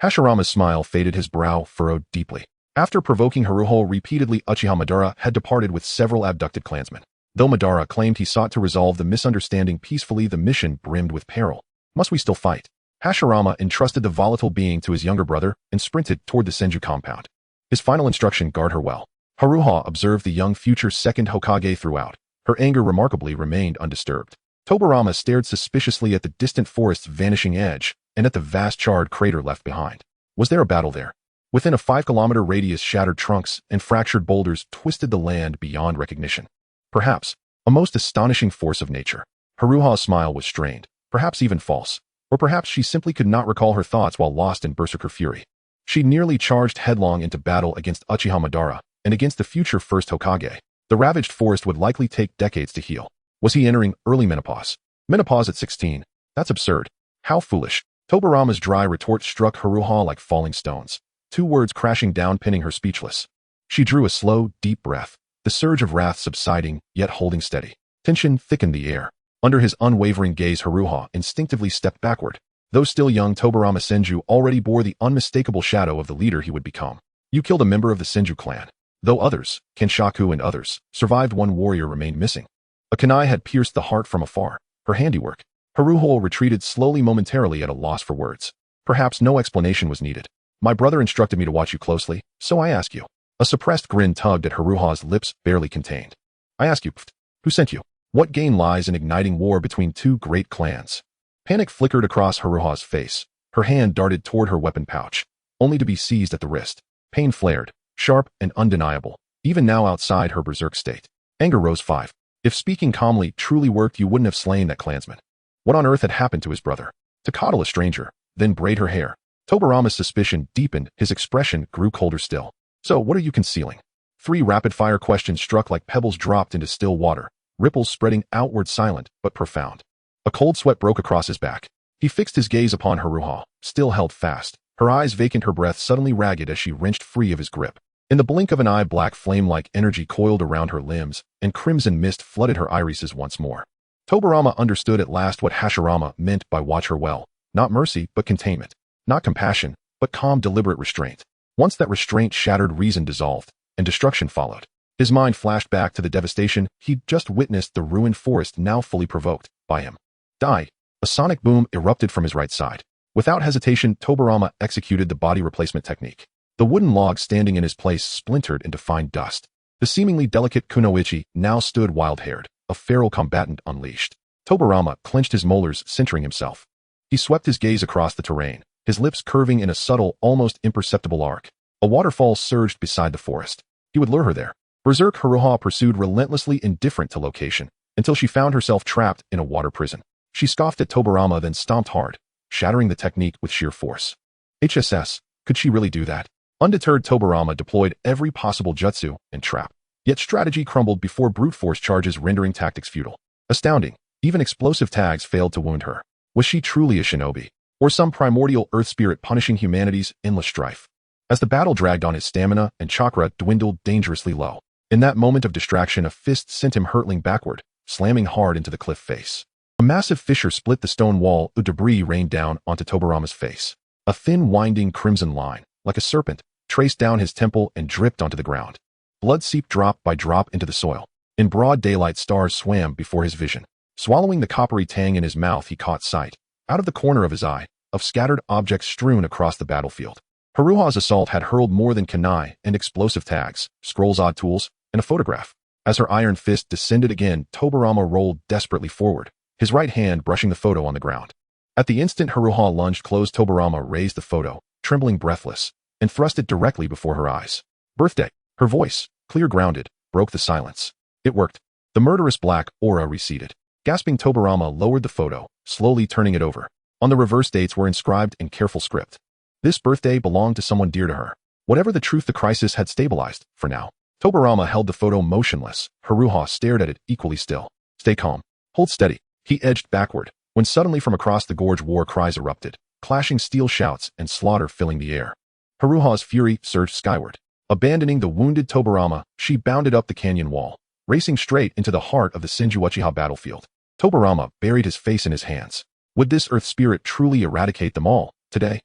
Hashirama's smile faded, his brow furrowed deeply. After provoking Haruho repeatedly, Uchiha Madara had departed with several abducted clansmen. Though Madara claimed he sought to resolve the misunderstanding peacefully, the mission brimmed with peril. Must we still fight? Hashirama entrusted the volatile being to his younger brother and sprinted toward the Senju compound. His final instruction: guard her well. Haruha observed the young future second Hokage throughout. Her anger remarkably remained undisturbed. Tobirama stared suspiciously at the distant forest's vanishing edge and at the vast charred crater left behind. Was there a battle there? Within a 5-kilometer radius, shattered trunks and fractured boulders twisted the land beyond recognition. Perhaps a most astonishing force of nature. Haruha's smile was strained, perhaps even false. Or perhaps she simply could not recall her thoughts while lost in berserker fury. She nearly charged headlong into battle against Uchiha Madara and against the future first Hokage. The ravaged forest would likely take decades to heal. Was he entering early menopause? Menopause at 16? That's absurd. How foolish. Tobirama's dry retort struck Haruha like falling stones. 2 words crashing down, pinning her speechless. She drew a slow, deep breath, the surge of wrath subsiding, yet holding steady. Tension thickened the air. Under his unwavering gaze, Haruha instinctively stepped backward. Though still young, Tobirama Senju already bore the unmistakable shadow of the leader he would become. You killed a member of the Senju clan. Though others, Kenshaku and others, survived, one warrior remained missing. A kunai had pierced the heart from afar, her handiwork. Haruho retreated slowly, momentarily at a loss for words. Perhaps no explanation was needed. My brother instructed me to watch you closely, so I ask you. A suppressed grin tugged at Haruho's lips, barely contained. I ask you, who sent you? What gain lies in igniting war between two great clans? Panic flickered across Haruho's face. Her hand darted toward her weapon pouch, only to be seized at the wrist. Pain flared, sharp and undeniable, even now outside her berserk state. Anger rose 5. If speaking calmly truly worked, you wouldn't have slain that clansman. What on earth had happened to his brother? To coddle a stranger, then braid her hair. Tobarama's suspicion deepened, his expression grew colder still. So, what are you concealing? 3 rapid-fire questions struck like pebbles dropped into still water, ripples spreading outward, silent but profound. A cold sweat broke across his back. He fixed his gaze upon Haruho, still held fast, her eyes vacant, her breath suddenly ragged as she wrenched free of his grip. In the blink of an eye, black flame-like energy coiled around her limbs, and crimson mist flooded her irises once more. Tobarama understood at last what Hashirama meant by watch her well. Not mercy, but containment. Not compassion, but calm, deliberate restraint. Once that restraint shattered, reason dissolved, and destruction followed. His mind flashed back to the devastation he'd just witnessed, the ruined forest now fully provoked by him. Die! A sonic boom erupted from his right side. Without hesitation, Tobarama executed the body replacement technique. The wooden log standing in his place splintered into fine dust. The seemingly delicate kunoichi now stood wild-haired, a feral combatant unleashed. Tobarama clenched his molars, centering himself. He swept his gaze across the terrain, his lips curving in a subtle, almost imperceptible arc. A waterfall surged beside the forest. He would lure her there. Berserk Haruho pursued relentlessly, indifferent to location, until she found herself trapped in a water prison. She scoffed at Tobarama, then stomped hard, shattering the technique with sheer force. HSS, could she really do that? Undeterred, Tobarama deployed every possible jutsu and trap. Yet strategy crumbled before brute force charges, rendering tactics futile. Astounding, even explosive tags failed to wound her. Was she truly a shinobi? Or some primordial earth spirit punishing humanity's endless strife? As the battle dragged on, his stamina and chakra dwindled dangerously low. In that moment of distraction, a fist sent him hurtling backward, slamming hard into the cliff face. A massive fissure split the stone wall, debris rained down onto Tobarama's face. A thin, winding crimson line, like a serpent, traced down his temple and dripped onto the ground. Blood seeped drop by drop into the soil. In broad daylight, stars swam before his vision. Swallowing the coppery tang in his mouth, he caught sight, out of the corner of his eye, of scattered objects strewn across the battlefield. Haruho's assault had hurled more than kunai and explosive tags, scrolls, odd tools, and a photograph. As her iron fist descended again, Tobarama rolled desperately forward, his right hand brushing the photo on the ground. At the instant Haruho lunged close, Tobarama raised the photo, trembling, breathless, and thrust it directly before her eyes. Birthday. Her voice, clear, grounded, broke the silence. It worked. The murderous black aura receded. Gasping, Tobarama lowered the photo, slowly turning it over. On the reverse, dates were inscribed in careful script. This birthday belonged to someone dear to her. Whatever the truth, the crisis had stabilized, for now. Tobarama held the photo motionless. Haruho stared at it, equally still. Stay calm. Hold steady. He edged backward, when suddenly from across the gorge war cries erupted, clashing steel shouts and slaughter filling the air. Haruho's fury surged skyward. Abandoning the wounded Tobarama, she bounded up the canyon wall, racing straight into the heart of the Senju Uchiha battlefield. Tobarama buried his face in his hands. Would this earth spirit truly eradicate them all, today?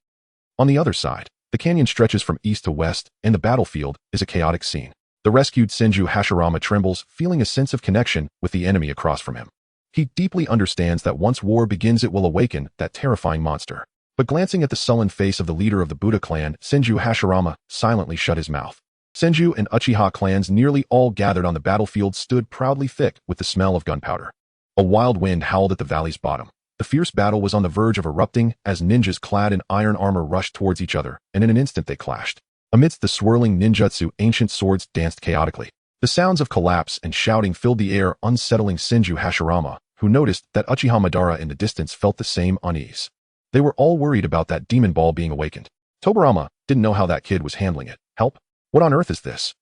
On the other side, the canyon stretches from east to west, and the battlefield is a chaotic scene. The rescued Senju Hashirama trembles, feeling a sense of connection with the enemy across from him. He deeply understands that once war begins, it will awaken that terrifying monster. But glancing at the sullen face of the leader of the Buddha clan, Senju Hashirama silently shut his mouth. Senju and Uchiha clans, nearly all gathered on the battlefield, stood proudly, thick with the smell of gunpowder. A wild wind howled at the valley's bottom. The fierce battle was on the verge of erupting as ninjas clad in iron armor rushed towards each other, and in an instant they clashed. Amidst the swirling ninjutsu, ancient swords danced chaotically. The sounds of collapse and shouting filled the air, unsettling Senju Hashirama, who noticed that Uchiha Madara in the distance felt the same unease. They were all worried about that demon ball being awakened. Tobarama didn't know how that kid was handling it. Help? What on earth is this?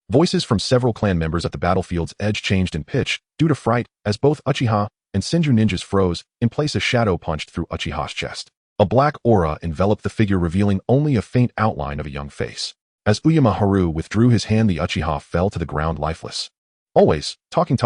Voices from several clan members at the battlefield's edge changed in pitch, due to fright, as both Uchiha and Senju ninjas froze. In place, a shadow punched through Uchiha's chest. A black aura enveloped the figure, revealing only a faint outline of a young face. As Uzumaki Haru withdrew his hand, the Uchiha fell to the ground lifeless. Always, talking.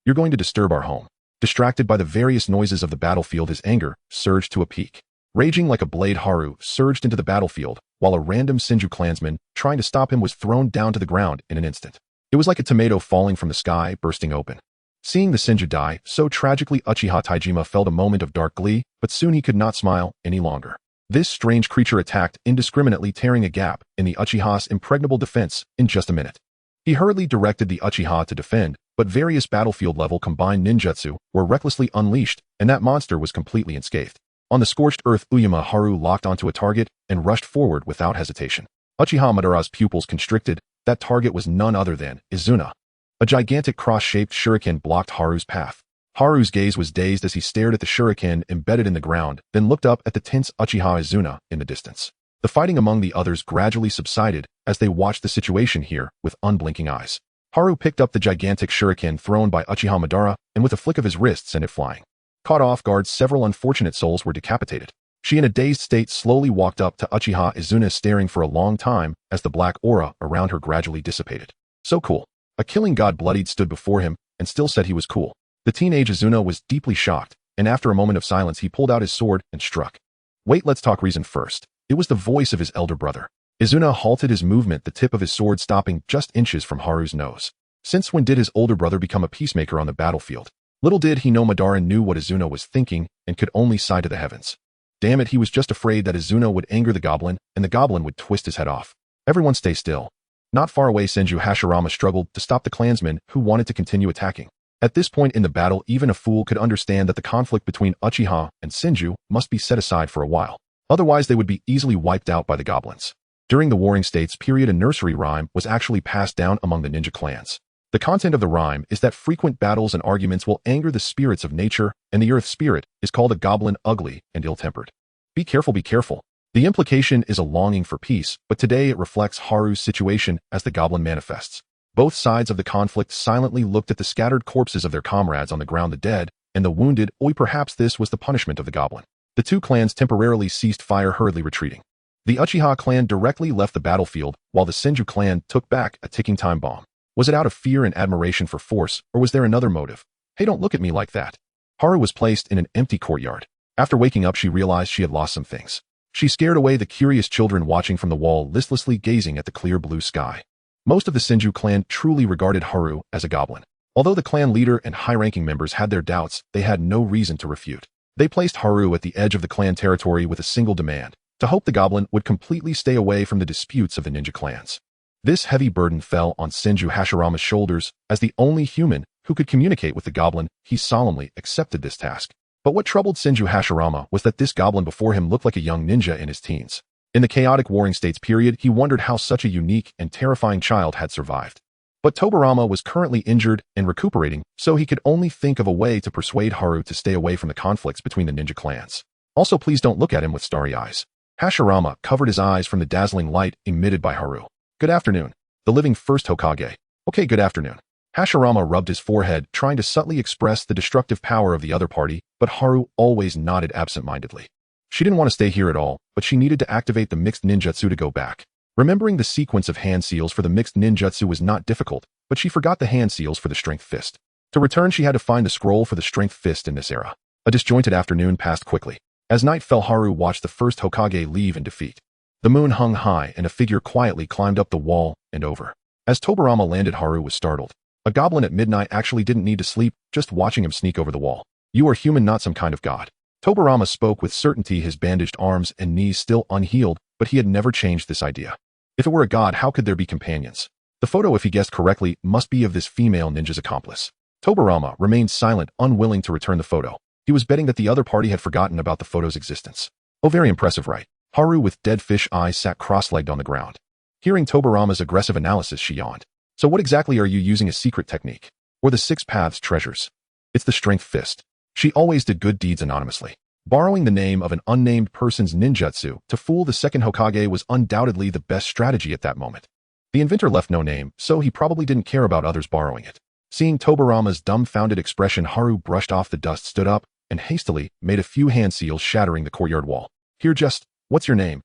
You're going to disturb our home. Distracted by the various noises of the battlefield, his anger surged to a peak. Raging like a blade, Haru surged into the battlefield, while a random Senju clansman trying to stop him was thrown down to the ground in an instant. It was like a tomato falling from the sky, bursting open. Seeing the Senju die so tragically, Uchiha Taijima felt a moment of dark glee, but soon he could not smile any longer. This strange creature attacked indiscriminately, tearing a gap in the Uchiha's impregnable defense in just a minute. He hurriedly directed the Uchiha to defend, but various battlefield-level combined ninjutsu were recklessly unleashed, and that monster was completely unscathed. On the scorched earth, Uzumaki Haru locked onto a target and rushed forward without hesitation. Uchiha Madara's pupils constricted. That target was none other than Izuna. A gigantic cross-shaped shuriken blocked Haru's path. Haru's gaze was dazed as he stared at the shuriken embedded in the ground, then looked up at the tense Uchiha Izuna in the distance. The fighting among the others gradually subsided as they watched the situation here with unblinking eyes. Haru picked up the gigantic shuriken thrown by Uchiha Madara and with a flick of his wrist sent it flying. Caught off guard, several unfortunate souls were decapitated. She, in a dazed state, slowly walked up to Uchiha Izuna, staring for a long time as the black aura around her gradually dissipated. So cool. A killing god bloodied stood before him and still said he was cool. The teenage Izuna was deeply shocked, and after a moment of silence he pulled out his sword and struck. Wait, let's talk reason first. It was the voice of his elder brother. Izuna halted his movement, the tip of his sword stopping just inches from Haru's nose. Since when did his older brother become a peacemaker on the battlefield? Little did he know Madara knew what Izuna was thinking and could only sigh to the heavens. Damn it, he was just afraid that Izuna would anger the goblin and the goblin would twist his head off. Everyone stay still. Not far away, Senju Hashirama struggled to stop the clansmen who wanted to continue attacking. At this point in the battle, even a fool could understand that the conflict between Uchiha and Senju must be set aside for a while. Otherwise, they would be easily wiped out by the goblins. During the Warring States period, a nursery rhyme was actually passed down among the ninja clans. The content of the rhyme is that frequent battles and arguments will anger the spirits of nature, and the earth spirit is called a goblin, ugly and ill-tempered. Be careful, be careful. The implication is a longing for peace, but today it reflects Haru's situation as the goblin manifests. Both sides of the conflict silently looked at the scattered corpses of their comrades on the ground, the dead and the wounded. Perhaps this was the punishment of the goblin. The two clans temporarily ceased fire, hurriedly retreating. The Uchiha clan directly left the battlefield, while the Senju clan took back a ticking time bomb. Was it out of fear and admiration for force, or was there another motive? Hey, don't look at me like that. Haru was placed in an empty courtyard. After waking up, she realized she had lost some things. She scared away the curious children watching from the wall, listlessly gazing at the clear blue sky. Most of the Senju clan truly regarded Haru as a goblin. Although the clan leader and high-ranking members had their doubts, they had no reason to refute. They placed Haru at the edge of the clan territory with a single demand: to hope the goblin would completely stay away from the disputes of the ninja clans. This heavy burden fell on Senju Hashirama's shoulders. As the only human who could communicate with the goblin, he solemnly accepted this task. But what troubled Senju Hashirama was that this goblin before him looked like a young ninja in his teens. In the chaotic Warring States period, he wondered how such a unique and terrifying child had survived. But Tobirama was currently injured and recuperating, so he could only think of a way to persuade Haru to stay away from the conflicts between the ninja clans. Also, please don't look at him with starry eyes. Hashirama covered his eyes from the dazzling light emitted by Haru. Good afternoon. The living first Hokage. Okay, good afternoon. Hashirama rubbed his forehead, trying to subtly express the destructive power of the other party, but Haru always nodded absent-mindedly. She didn't want to stay here at all, but she needed to activate the mixed ninjutsu to go back. Remembering the sequence of hand seals for the mixed ninjutsu was not difficult, but she forgot the hand seals for the strength fist. To return, she had to find the scroll for the strength fist in this era. A disjointed afternoon passed quickly. As night fell, Haru watched the first Hokage leave in defeat. The moon hung high and a figure quietly climbed up the wall and over. As Tobirama landed, Haru was startled. A goblin at midnight actually didn't need to sleep, just watching him sneak over the wall. You are human, not some kind of god. Tobirama spoke with certainty, his bandaged arms and knees still unhealed, but he had never changed this idea. If it were a god, how could there be companions? The photo, if he guessed correctly, must be of this female ninja's accomplice. Tobirama remained silent, unwilling to return the photo. He was betting that the other party had forgotten about the photo's existence. Oh, very impressive, right? Haru, with dead fish eyes, sat cross-legged on the ground. Hearing Tobirama's aggressive analysis, she yawned. So what exactly are you using, a secret technique? Or the Six Paths treasures? It's the strength fist. She always did good deeds anonymously. Borrowing the name of an unnamed person's ninjutsu to fool the second Hokage was undoubtedly the best strategy at that moment. The inventor left no name, so he probably didn't care about others borrowing it. Seeing Tobirama's dumbfounded expression, Haru brushed off the dust, stood up, and hastily made a few hand seals, shattering the courtyard wall. Here, just, what's your name?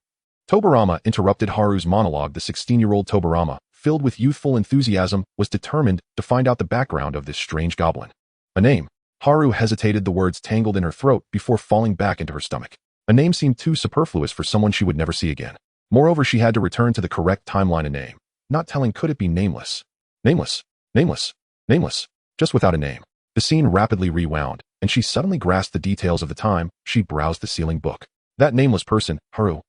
Tobirama interrupted Haru's monologue. The 16-year-old Tobirama, filled with youthful enthusiasm, was determined to find out the background of this strange goblin. A name. Haru hesitated, the words tangled in her throat before falling back into her stomach. A name seemed too superfluous for someone she would never see again. Moreover, she had to return to the correct timeline and name. Not telling could it be nameless. Nameless. Nameless. Nameless. Just without a name. The scene rapidly rewound, and she suddenly grasped the details of the time. She browsed the ceiling book. That nameless person, Haru.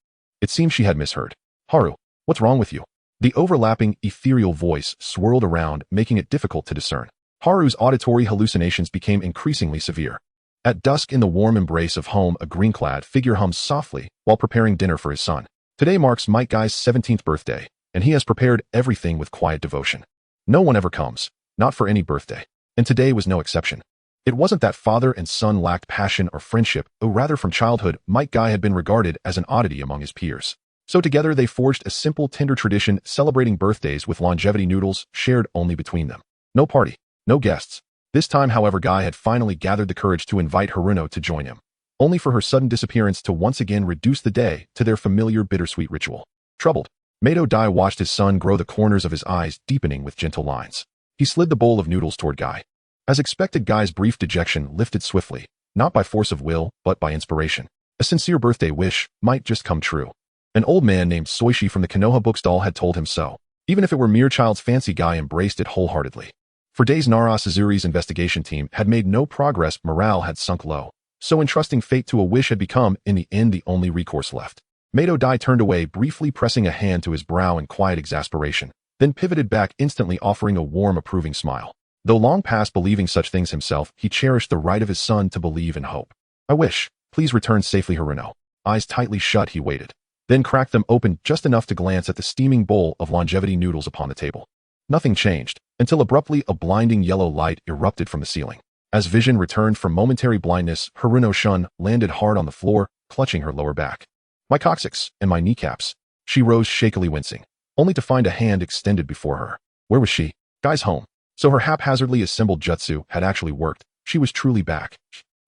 It seemed she had misheard. Haru, what's wrong with you? The overlapping, ethereal voice swirled around, making it difficult to discern. Haru's auditory hallucinations became increasingly severe. At dusk in the warm embrace of home, a green-clad figure hummed softly while preparing dinner for his son. Today marks Might Guy's 17th birthday, and he has prepared everything with quiet devotion. No one ever comes, not for any birthday, and today was no exception. It wasn't that father and son lacked passion or friendship, though rather from childhood, Might Guy had been regarded as an oddity among his peers. So together they forged a simple, tender tradition celebrating birthdays with longevity noodles shared only between them. No party, no guests. This time, however, Guy had finally gathered the courage to invite Haruno to join him, only for her sudden disappearance to once again reduce the day to their familiar bittersweet ritual. Troubled, Mato Dai watched his son grow, the corners of his eyes deepening with gentle lines. He slid the bowl of noodles toward Guy. As expected, Guy's brief dejection lifted swiftly, not by force of will, but by inspiration. A sincere birthday wish might just come true. An old man named Soichi from the Konoha bookstall had told him so. Even if it were mere child's fancy, Guy embraced it wholeheartedly. For days, Nara Suzuri's investigation team had made no progress, morale had sunk low. So entrusting fate to a wish had become, in the end, the only recourse left. Mato Dai turned away, briefly pressing a hand to his brow in quiet exasperation, then pivoted back, instantly offering a warm, approving smile. Though long past believing such things himself, he cherished the right of his son to believe and hope. I wish, please return safely, Haruno. Eyes tightly shut, he waited, then cracked them open just enough to glance at the steaming bowl of longevity noodles upon the table. Nothing changed, until abruptly a blinding yellow light erupted from the ceiling. As vision returned from momentary blindness, Haruno Shun landed hard on the floor, clutching her lower back. My coccyx and my kneecaps. She rose shakily, wincing, only to find a hand extended before her. Where was she? Guy's home. So her haphazardly assembled jutsu had actually worked. She was truly back.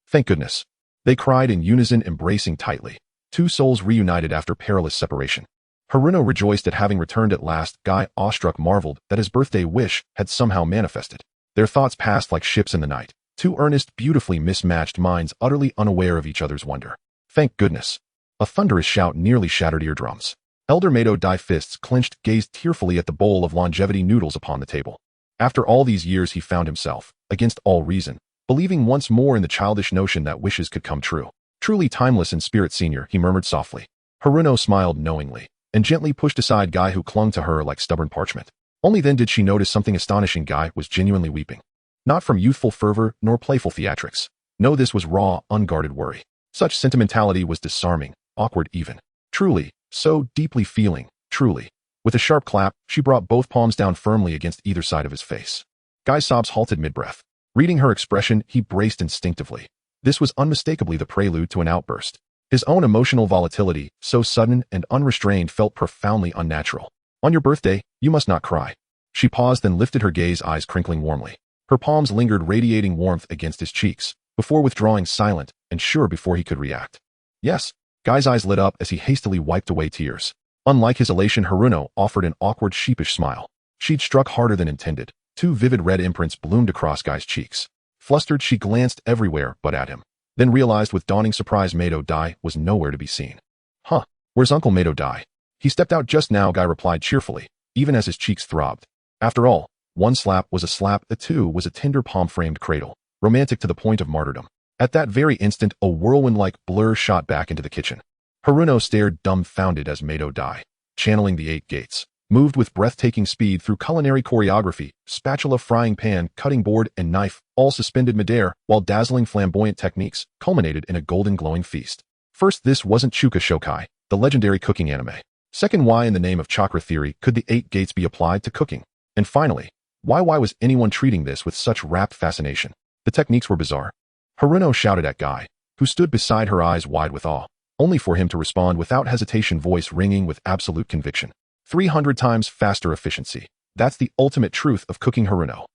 Thank goodness. They cried in unison, embracing tightly. Two souls reunited after perilous separation. Haruno rejoiced at having returned at last. Guy, awestruck, marveled that his birthday wish had somehow manifested. Their thoughts passed like ships in the night. Two earnest, beautifully mismatched minds utterly unaware of each other's wonder. Thank goodness. A thunderous shout nearly shattered eardrums. Elder Mato Dai, fists clenched, gazed tearfully at the bowl of longevity noodles upon the table. After all these years, he found himself, against all reason, believing once more in the childish notion that wishes could come true. Truly timeless in spirit, senior, he murmured softly. Haruno smiled knowingly, and gently pushed aside Guy, who clung to her like stubborn parchment. Only then did she notice something astonishing. Guy was genuinely weeping. Not from youthful fervor nor playful theatrics. No, this was raw, unguarded worry. Such sentimentality was disarming, awkward even. Truly, so deeply feeling, truly. With a sharp clap, she brought both palms down firmly against either side of his face. Guy's sobs halted mid-breath. Reading her expression, he braced instinctively. This was unmistakably the prelude to an outburst. His own emotional volatility, so sudden and unrestrained, felt profoundly unnatural. On your birthday, you must not cry. She paused, then lifted her gaze, eyes crinkling warmly. Her palms lingered, radiating warmth against his cheeks, before withdrawing, silent and sure before he could react. Yes. Guy's eyes lit up as he hastily wiped away tears. Unlike his elation, Haruno offered an awkward, sheepish smile. She'd struck harder than intended. Two vivid red imprints bloomed across Guy's cheeks. Flustered, she glanced everywhere but at him, then realized with dawning surprise Mato Dai was nowhere to be seen. Huh, where's Uncle Mato Dai? He stepped out just now, Guy replied cheerfully, even as his cheeks throbbed. After all, one slap was a slap, the two was a tender palm-framed cradle, romantic to the point of martyrdom. At that very instant, a whirlwind-like blur shot back into the kitchen. Haruno stared dumbfounded as Mato Dai, channeling the 8 gates, moved with breathtaking speed through culinary choreography, spatula, frying pan, cutting board, and knife, all suspended midair, while dazzling flamboyant techniques culminated in a golden glowing feast. First, this wasn't Chuka Shokai, the legendary cooking anime. Second, why in the name of chakra theory could the 8 gates be applied to cooking? And finally, why was anyone treating this with such rapt fascination? The techniques were bizarre. Haruno shouted at Guy, who stood beside her, eyes wide with awe, only for him to respond without hesitation, voice ringing with absolute conviction. 300 times faster efficiency. That's the ultimate truth of cooking, Haruno.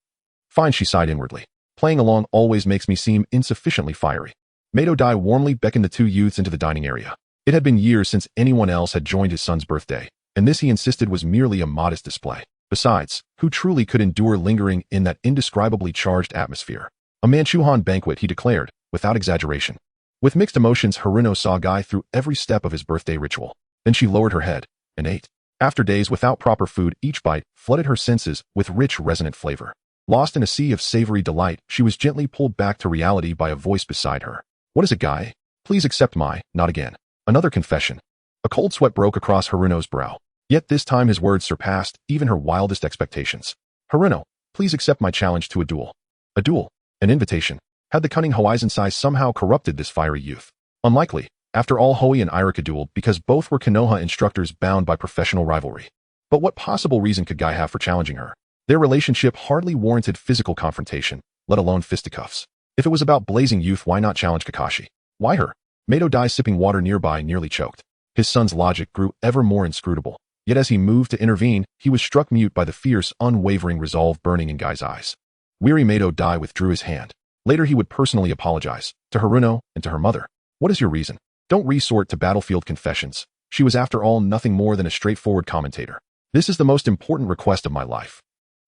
Fine, she sighed inwardly. Playing along always makes me seem insufficiently fiery. Mato Dai warmly beckoned the two youths into the dining area. It had been years since anyone else had joined his son's birthday, and this, he insisted, was merely a modest display. Besides, who truly could endure lingering in that indescribably charged atmosphere? A Manchuhan banquet, he declared, without exaggeration. With mixed emotions, Haruno saw Guy through every step of his birthday ritual. Then she lowered her head, and ate. After days without proper food, each bite flooded her senses with rich, resonant flavor. Lost in a sea of savory delight, she was gently pulled back to reality by a voice beside her. What is it, guy? Please accept my, not again. Another confession. A cold sweat broke across Haruno's brow. Yet this time his words surpassed even her wildest expectations. Haruno, please accept my challenge to a duel. A duel. An invitation. Had the cunning Hoizensai somehow corrupted this fiery youth? Unlikely. After all, Hoi and Irika dueled because both were Konoha instructors bound by professional rivalry. But what possible reason could Guy have for challenging her? Their relationship hardly warranted physical confrontation, let alone fisticuffs. If it was about blazing youth, why not challenge Kakashi? Why her? Mato Dai, sipping water nearby, nearly choked. His son's logic grew ever more inscrutable. Yet as he moved to intervene, he was struck mute by the fierce, unwavering resolve burning in Guy's eyes. Weary, Mato Dai withdrew his hand. Later he would personally apologize, to Haruno and to her mother. What is your reason? Don't resort to battlefield confessions. She was after all nothing more than a straightforward commentator. This is the most important request of my life.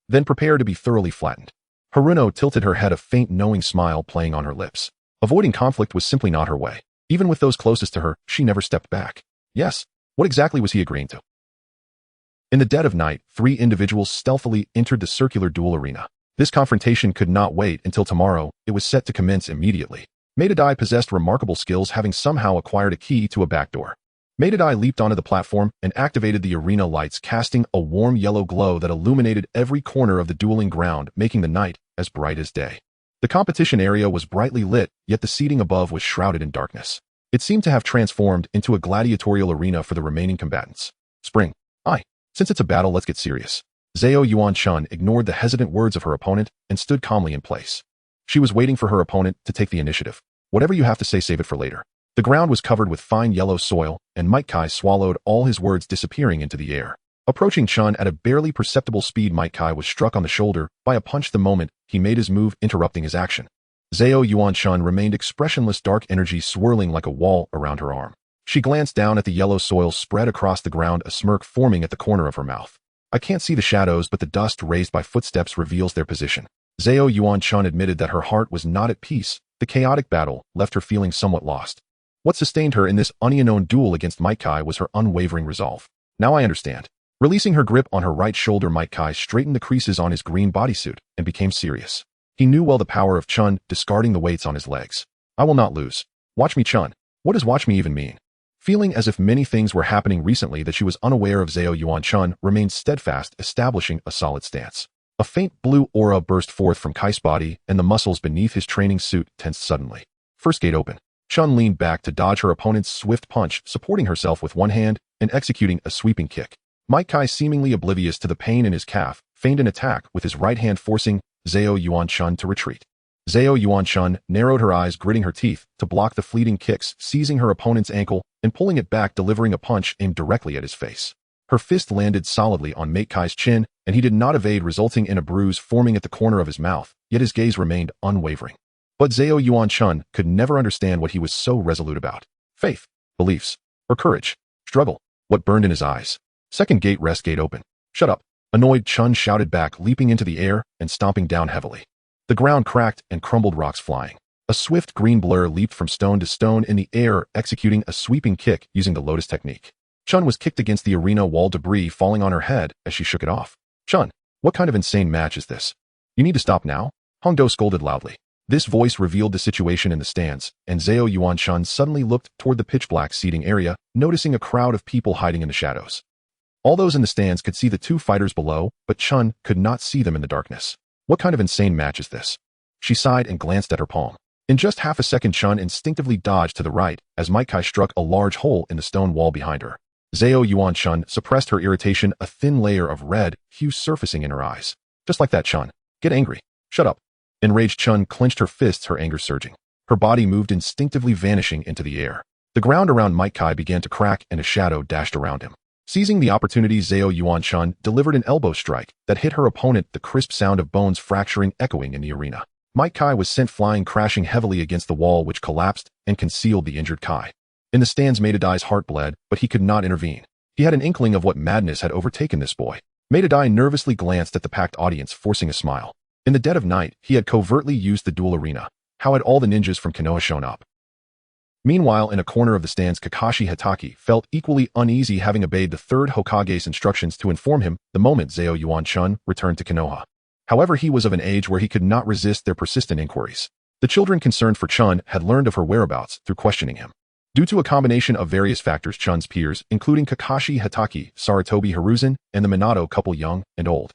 Then prepare to be thoroughly flattened. Haruno tilted her head, a faint knowing smile playing on her lips. Avoiding conflict was simply not her way. Even with those closest to her, she never stepped back. Yes, what exactly was he agreeing to? In the dead of night, 3 individuals stealthily entered the circular duel arena. This confrontation could not wait until tomorrow. It was set to commence immediately. Mato Dai possessed remarkable skills, having somehow acquired a key to a back door. Mato Dai leaped onto the platform and activated the arena lights, casting a warm yellow glow that illuminated every corner of the dueling ground, making the night as bright as day. The competition area was brightly lit, yet the seating above was shrouded in darkness. It seemed to have transformed into a gladiatorial arena for the remaining combatants. Spring. Aye. Since it's a battle, let's get serious. Zhao Yuan-chun ignored the hesitant words of her opponent and stood calmly in place. She was waiting for her opponent to take the initiative. Whatever you have to say, save it for later. The ground was covered with fine yellow soil, and Might Kai swallowed all his words, disappearing into the air. Approaching Chun at a barely perceptible speed, Might Kai was struck on the shoulder by a punch the moment he made his move, interrupting his action. Zhao Yuan-chun remained expressionless, dark energy swirling like a wall around her arm. She glanced down at the yellow soil spread across the ground, a smirk forming at the corner of her mouth. I can't see the shadows, but the dust raised by footsteps reveals their position. Zhao Yuan-chun admitted that her heart was not at peace. The chaotic battle left her feeling somewhat lost. What sustained her in this unknown duel against Might Kai was her unwavering resolve. Now I understand. Releasing her grip on her right shoulder, Might Kai straightened the creases on his green bodysuit and became serious. He knew well the power of Chun, discarding the weights on his legs. I will not lose. Watch me, Chun. What does watch me even mean? Feeling as if many things were happening recently that she was unaware of, Zhao Yuan-chun remained steadfast, establishing a solid stance. A faint blue aura burst forth from Kai's body, and the muscles beneath his training suit tensed suddenly. First gate open. Chun leaned back to dodge her opponent's swift punch, supporting herself with one hand and executing a sweeping kick. Might Kai, seemingly oblivious to the pain in his calf, feigned an attack with his right hand, forcing Zhao Yuan-chun to retreat. Zhao Yuan-chun narrowed her eyes, gritting her teeth to block the fleeting kicks, seizing her opponent's ankle and pulling it back, delivering a punch aimed directly at his face. Her fist landed solidly on Might Kai's chin, and he did not evade, resulting in a bruise forming at the corner of his mouth, yet his gaze remained unwavering. But Zhao Yuan-chun could never understand what he was so resolute about. Faith, beliefs, or courage? Struggle. What burned in his eyes? Second gate, rest gate open. Shut up. Annoyed, Chun shouted back, leaping into the air and stomping down heavily. The ground cracked and crumbled, rocks flying. A swift green blur leaped from stone to stone in the air, executing a sweeping kick using the lotus technique. Chun was kicked against the arena wall, debris falling on her head as she shook it off. Chun, what kind of insane match is this? You need to stop now? Hongdo scolded loudly. This voice revealed the situation in the stands, and Zhao Yuan-chun suddenly looked toward the pitch-black seating area, noticing a crowd of people hiding in the shadows. All those in the stands could see the 2 fighters below, but Chun could not see them in the darkness. What kind of insane match is this? She sighed and glanced at her palm. In just half a second, Chun instinctively dodged to the right as Might Kai struck a large hole in the stone wall behind her. Zhao Yuan-chun suppressed her irritation, a thin layer of red hue surfacing in her eyes. Just like that, Chun. Get angry. Shut up. Enraged, Chun clenched her fists, her anger surging. Her body moved, instinctively vanishing into the air. The ground around Might Kai began to crack and a shadow dashed around him. Seizing the opportunity, Zhao Yuan-chun delivered an elbow strike that hit her opponent, the crisp sound of bones fracturing echoing in the arena. Might Kai was sent flying, crashing heavily against the wall, which collapsed and concealed the injured Kai. In the stands, Mato Dai's heart bled, but he could not intervene. He had an inkling of what madness had overtaken this boy. Mato Dai nervously glanced at the packed audience, forcing a smile. In the dead of night, he had covertly used the duel arena. How had all the ninjas from Konoha shown up? Meanwhile, in a corner of the stands, Kakashi Hatake felt equally uneasy, having obeyed the third Hokage's instructions to inform him the moment Zao Yuan-chun returned to Konoha. However, he was of an age where he could not resist their persistent inquiries. The children concerned for Chun had learned of her whereabouts through questioning him. Due to a combination of various factors, Chun's peers, including Kakashi Hatake, Sarutobi Hiruzen, and the Minato couple, young and old,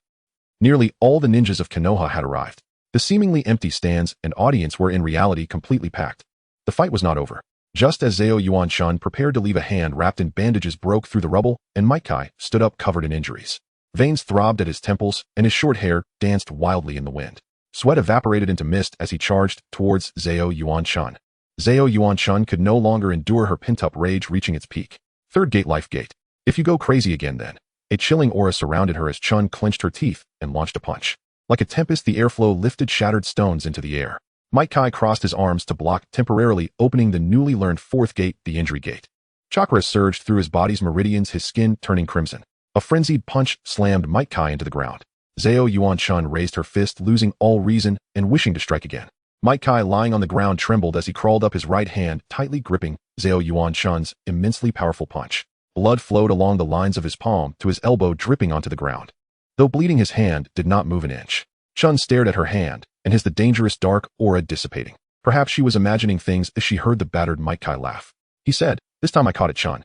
nearly all the ninjas of Konoha had arrived. The seemingly empty stands and audience were in reality completely packed. The fight was not over. Just as Zao Yuan-chun prepared to leave, a hand wrapped in bandages broke through the rubble, and Mike stood up covered in injuries. Veins throbbed at his temples, and his short hair danced wildly in the wind. Sweat evaporated into mist as he charged towards Zao Yuan-chun. Zao Yuan-chun could no longer endure her pent-up rage reaching its peak. Third gate, life gate. If you go crazy again then. A chilling aura surrounded her as Chun clenched her teeth and launched a punch. Like a tempest, the airflow lifted shattered stones into the air. Mike crossed his arms to block, temporarily opening the newly learned fourth gate, the injury gate. Chakra surged through his body's meridians, his skin turning crimson. A frenzied punch slammed Mike into the ground. Zao Yuan-chun raised her fist, losing all reason and wishing to strike again. Mike lying on the ground trembled as he crawled up, his right hand tightly gripping Zao Yuan-chun's immensely powerful punch. Blood flowed along the lines of his palm to his elbow, dripping onto the ground. Though bleeding, his hand did not move an inch. Chun stared at her hand, and the dangerous dark aura dissipating. Perhaps she was imagining things as she heard the battered Mike laugh. He said, "This time I caught it, Chun.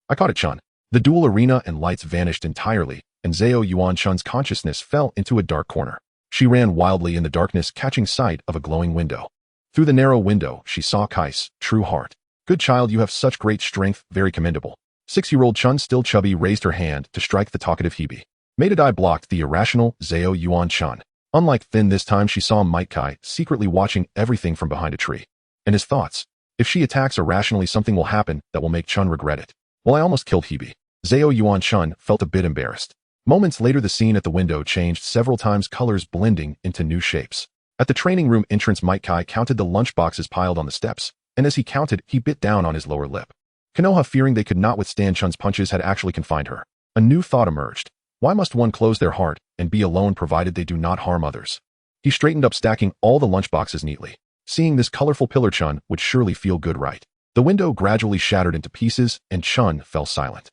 I caught it, Chun." The dual arena and lights vanished entirely, and Zao Yuan-chun's consciousness fell into a dark corner. She ran wildly in the darkness, catching sight of a glowing window. Through the narrow window, she saw Kai's true heart. "Good child, you have such great strength, very commendable." 6-year-old Chun, still chubby, raised her hand to strike the talkative Hebe. Maedai blocked the irrational Zao Yuan-chun. Unlike Thin, this time she saw Mike secretly watching everything from behind a tree. And his thoughts: if she attacks irrationally, something will happen that will make Chun regret it. "Well, I almost killed Hebe." Zao Yuan-chun felt a bit embarrassed. Moments later, the scene at the window changed several times, colors blending into new shapes. At the training room entrance, Mike counted the lunchboxes piled on the steps, and as he counted, he bit down on his lower lip. Konoha, fearing they could not withstand Chun's punches, had actually confined her. A new thought emerged. Why must one close their heart and be alone, provided they do not harm others? He straightened up, stacking all the lunchboxes neatly. Seeing this colorful pillar, Chun would surely feel good, right? The window gradually shattered into pieces, and Chun fell silent.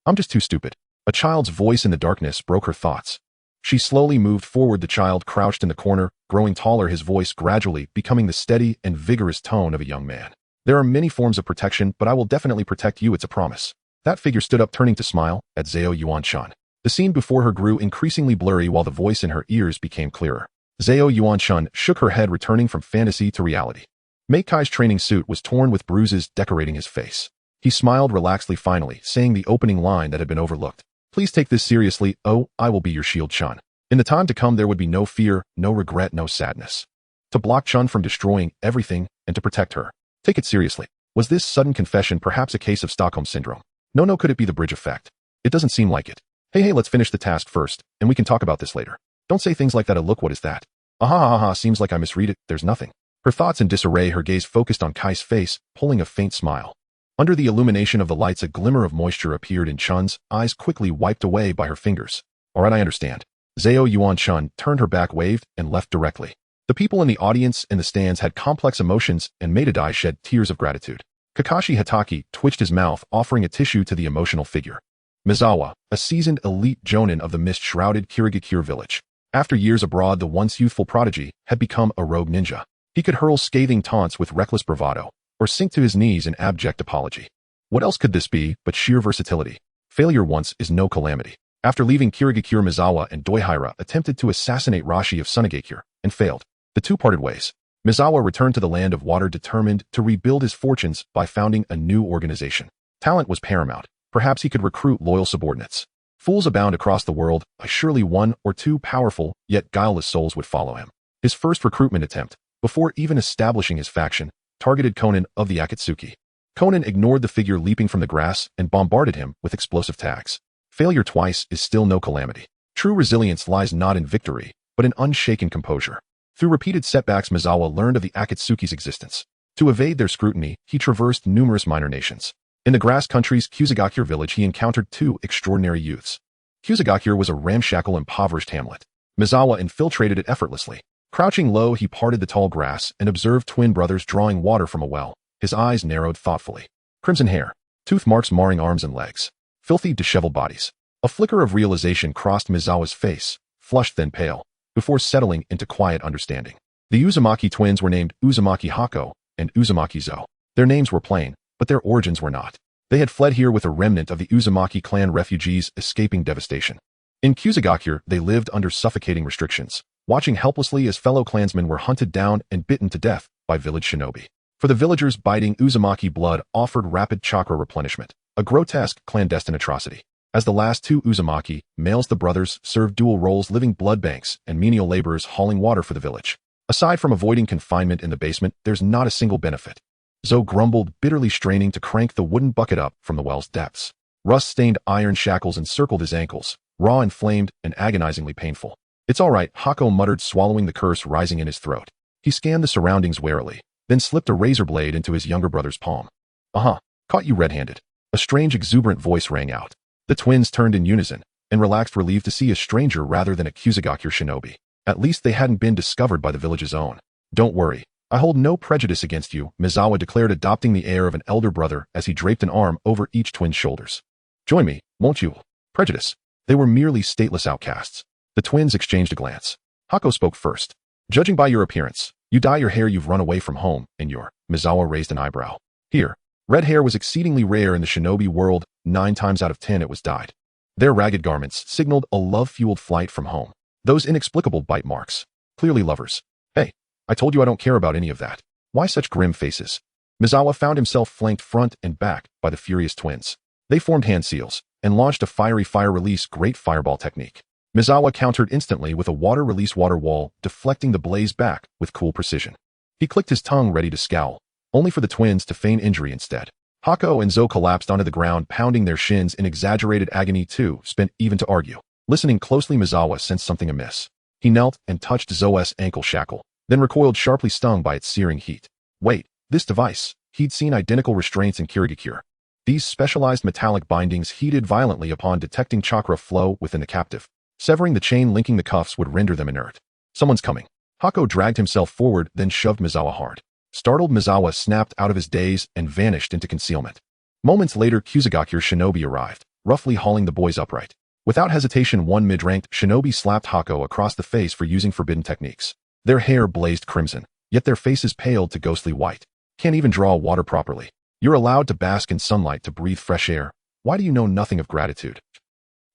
I'm just too stupid." A child's voice in the darkness broke her thoughts. She slowly moved forward. The child crouched in the corner, growing taller, his voice gradually becoming the steady and vigorous tone of a young man. "There are many forms of protection, but I will definitely protect you, it's a promise." That figure stood up, turning to smile at Zao Yuan-chun. The scene before her grew increasingly blurry while the voice in her ears became clearer. Zao Yuan-chun shook her head, returning from fantasy to reality. Meikai's training suit was torn with bruises decorating his face. He smiled relaxedly, finally saying the opening line that had been overlooked. "Please take this seriously. Oh, I will be your shield, Chun." In the time to come, there would be no fear, no regret, no sadness. To block Chun from destroying everything and to protect her. Take it seriously. Was this sudden confession perhaps a case of Stockholm Syndrome? No, could it be the bridge effect? It doesn't seem like it. Hey, let's finish the task first, and we can talk about this later. Don't say things like that. Look, what is that? Aha, seems like I misread it. There's nothing. Her thoughts in disarray, her gaze focused on Kai's face, pulling a faint smile. Under the illumination of the lights, a glimmer of moisture appeared in Chun's eyes, quickly wiped away by her fingers. "Alright, I understand." Zao Yuan-chun turned her back, waved, and left directly. The people in the audience and the stands had complex emotions, and Maedai shed tears of gratitude. Kakashi Hatake twitched his mouth, offering a tissue to the emotional figure. Mizawa, a seasoned elite jonin of the mist-shrouded Kirigakure village. After years abroad, the once youthful prodigy had become a rogue ninja. He could hurl scathing taunts with reckless bravado, or sink to his knees in abject apology. What else could this be but sheer versatility? Failure once is no calamity. After leaving Kirigakure, Mizawa and Doihira attempted to assassinate Rashi of Sunagakure, and failed. The two parted ways. Mizawa returned to the land of water, determined to rebuild his fortunes by founding a new organization. Talent was paramount. Perhaps he could recruit loyal subordinates. Fools abound across the world, surely one or two powerful, yet guileless souls would follow him. His first recruitment attempt, before even establishing his faction, targeted Konan of the Akatsuki. Konan ignored the figure leaping from the grass and bombarded him with explosive tags. Failure twice is still no calamity. True resilience lies not in victory, but in unshaken composure. Through repeated setbacks, Mizawa learned of the Akatsuki's existence. To evade their scrutiny, he traversed numerous minor nations. In the grass country's Kusagakure village, he encountered two extraordinary youths. Kusagakure was a ramshackle, impoverished hamlet. Mizawa infiltrated it effortlessly. Crouching low, he parted the tall grass and observed twin brothers drawing water from a well. his eyes narrowed thoughtfully. Crimson hair, tooth marks marring arms and legs, filthy, disheveled bodies. A flicker of realization crossed Mizawa's face, flushed then pale, before settling into quiet understanding. The Uzumaki twins were named Uzumaki Hako and Uzumaki Zo. Their names were plain, but their origins were not. They had fled here with a remnant of the Uzumaki clan refugees escaping devastation. In Sunagakure, they lived under suffocating restrictions, watching helplessly as fellow clansmen were hunted down and bitten to death by village shinobi. For the villagers, biting Uzumaki blood offered rapid chakra replenishment, a grotesque clandestine atrocity. As the last two Uzumaki, males the brothers, served dual roles, living blood banks and menial laborers hauling water for the village. Aside from avoiding confinement in the basement, there's not a single benefit. Zo grumbled, bitterly straining to crank the wooden bucket up from the well's depths. Rust-stained iron shackles encircled his ankles, raw, inflamed, and agonizingly painful. It's all right, Hako muttered, swallowing the curse rising in his throat. He scanned the surroundings warily, then slipped a razor blade into his younger brother's palm. Caught you red-handed. A strange, exuberant voice rang out. The twins turned in unison, and relaxed, relieved to see a stranger rather than a Sunagakure shinobi. At least they hadn't been discovered by the village's own. Don't worry. I hold no prejudice against you, Mizawa declared, adopting the air of an elder brother as he draped an arm over each twin's shoulders. Join me, won't you? Prejudice. They were merely stateless outcasts. The twins exchanged a glance. Hako spoke first. Judging by your appearance, you dye your hair, you've run away from home, and Mizawa raised an eyebrow. Here. Red hair was exceedingly rare in the shinobi world, 9 times out of 10 it was dyed. Their ragged garments signaled a love-fueled flight from home. Those inexplicable bite marks. Clearly lovers. Hey, I told you I don't care about any of that. Why such grim faces? Mizawa found himself flanked front and back by the furious twins. They formed hand seals and launched a fiery fire-release great fireball technique. Mizawa countered instantly with a water-release water wall, deflecting the blaze back with cool precision. He clicked his tongue, ready to scowl, only for the twins to feign injury instead. Hako and Zo collapsed onto the ground, pounding their shins in exaggerated agony. Too spent even to argue. Listening closely, Mizawa sensed something amiss. He knelt and touched Zo's ankle shackle, then recoiled, sharply stung by its searing heat. Wait, this device. He'd seen identical restraints in Sunagakure. These specialized metallic bindings heated violently upon detecting chakra flow within the captive. Severing the chain linking the cuffs would render them inert. Someone's coming. Hako dragged himself forward, then shoved Mizawa hard. Startled, Mizawa snapped out of his daze and vanished into concealment. Moments later, Sunagakure shinobi arrived, roughly hauling the boys upright. Without hesitation, one mid-ranked shinobi slapped Hako across the face for using forbidden techniques. Their hair blazed crimson, yet their faces paled to ghostly white. Can't even draw water properly. You're allowed to bask in sunlight, to breathe fresh air. Why do you know nothing of gratitude?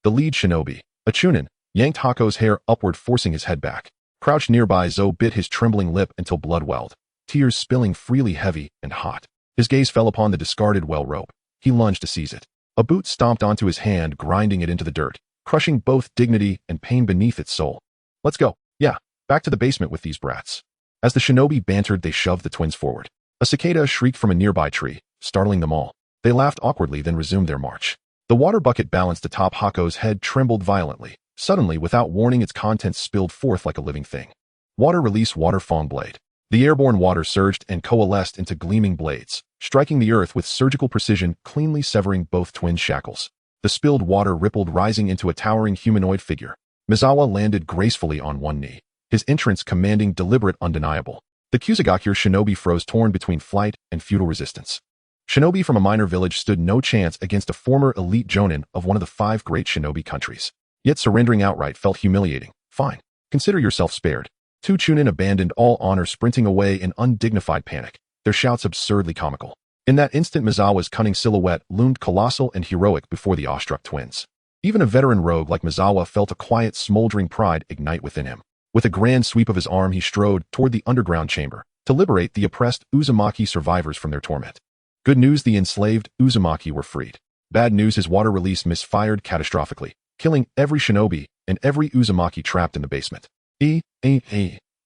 The lead shinobi, a Chūnin, yanked Hako's hair upward, forcing his head back. Crouched nearby, Zo bit his trembling lip until blood welled, tears spilling freely, heavy and hot. His gaze fell upon the discarded well rope. He lunged to seize it. A boot stomped onto his hand, grinding it into the dirt, crushing both dignity and pain beneath its soul. Let's go. Yeah, back to the basement with these brats. As the shinobi bantered, they shoved the twins forward. A cicada shrieked from a nearby tree, startling them all. They laughed awkwardly, then resumed their march. The water bucket balanced atop Hako's head trembled violently. Suddenly, without warning, its contents spilled forth like a living thing. Water release water fong blade. The airborne water surged and coalesced into gleaming blades, striking the earth with surgical precision, cleanly severing both twins' shackles. The spilled water rippled, rising into a towering humanoid figure. Mizawa landed gracefully on one knee, his entrance commanding, deliberate, undeniable. The Sunagakure shinobi froze, torn between flight and futile resistance. Shinobi from a minor village stood no chance against a former elite jonin of one of the 5 great shinobi countries. Yet surrendering outright felt humiliating. Fine. Consider yourself spared. 2 Chūnin abandoned all honor, sprinting away in undignified panic, their shouts absurdly comical. In that instant, Mizawa's cunning silhouette loomed colossal and heroic before the awestruck twins. Even a veteran rogue like Mizawa felt a quiet, smoldering pride ignite within him. With a grand sweep of his arm, he strode toward the underground chamber to liberate the oppressed Uzumaki survivors from their torment. Good news, the enslaved Uzumaki were freed. Bad news, his water release misfired catastrophically, killing every shinobi and every Uzumaki trapped in the basement.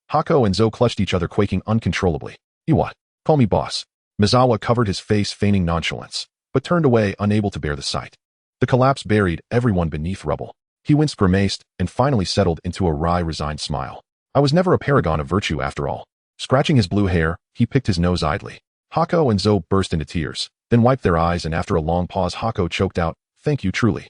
Hako and Zo clutched each other, quaking uncontrollably. What? Call me boss. Mizawa covered his face, feigning nonchalance, but turned away, unable to bear the sight. The collapse buried everyone beneath rubble. He winced, grimaced, and finally settled into a wry, resigned smile. I was never a paragon of virtue after all. Scratching his blue hair, he picked his nose idly. Hako and Zo burst into tears, then wiped their eyes, and after a long pause, Hako choked out, "Thank you, truly."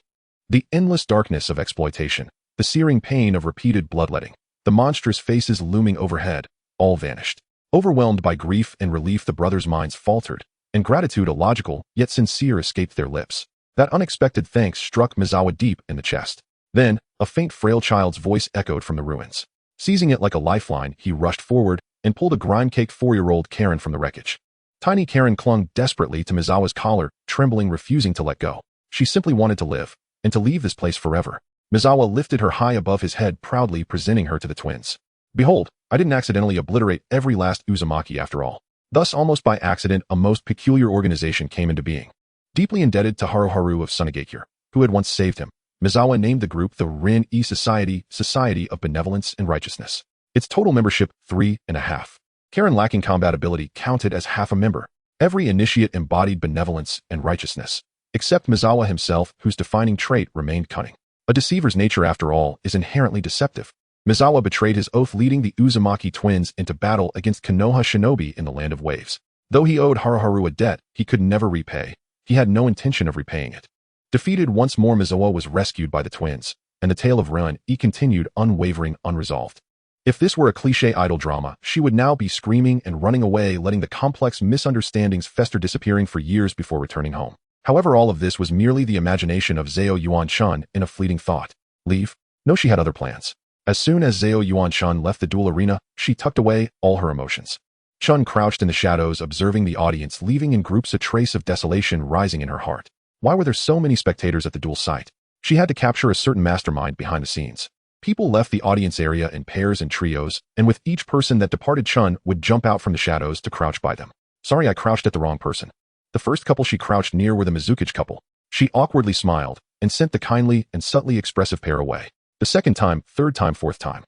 The endless darkness of exploitation, the searing pain of repeated bloodletting, the monstrous faces looming overhead, all vanished. Overwhelmed by grief and relief, the brothers' minds faltered, and gratitude, illogical yet sincere, escaped their lips. That unexpected thanks struck Misawa deep in the chest. Then, a faint, frail child's voice echoed from the ruins. Seizing it like a lifeline, he rushed forward and pulled a grime-caked 4-year-old Karen from the wreckage. Tiny Karen clung desperately to Misawa's collar, trembling, refusing to let go. She simply wanted to live, and to leave this place forever. Misawa lifted her high above his head, proudly presenting her to the twins. Behold, I didn't accidentally obliterate every last Uzumaki after all. Thus, almost by accident, a most peculiar organization came into being. Deeply indebted to Haru of Sunagakure, who had once saved him, Misawa named the group the Rin-e Society, Society of Benevolence and Righteousness. Its total membership, 3.5. Karen, lacking combat ability, counted as half a member. Every initiate embodied benevolence and righteousness, except Misawa himself, whose defining trait remained cunning. A deceiver's nature, after all, is inherently deceptive. Misawa betrayed his oath, leading the Uzumaki twins into battle against Konoha shinobi in the Land of Waves. Though he owed Haru a debt he could never repay, he had no intention of repaying it. Defeated once more, Misawa was rescued by the twins, and the tale of Rin-e continued, unwavering, unresolved. If this were a cliché idol drama, she would now be screaming and running away, letting the complex misunderstandings fester, disappearing for years before returning home. However, all of this was merely the imagination of Zao Yuan-chan in a fleeting thought. Leave? No, she had other plans. As soon as Zao Yuan-chan left the duel arena, she tucked away all her emotions. Chun crouched in the shadows, observing the audience, leaving in groups, a trace of desolation rising in her heart. Why were there so many spectators at the duel site? She had to capture a certain mastermind behind the scenes. People left the audience area in pairs and trios, and with each person that departed, Chun would jump out from the shadows to crouch by them. Sorry, I crouched at the wrong person. The first couple she crouched near were the Mizukage couple. She awkwardly smiled and sent the kindly and subtly expressive pair away. The second time, third time, fourth time.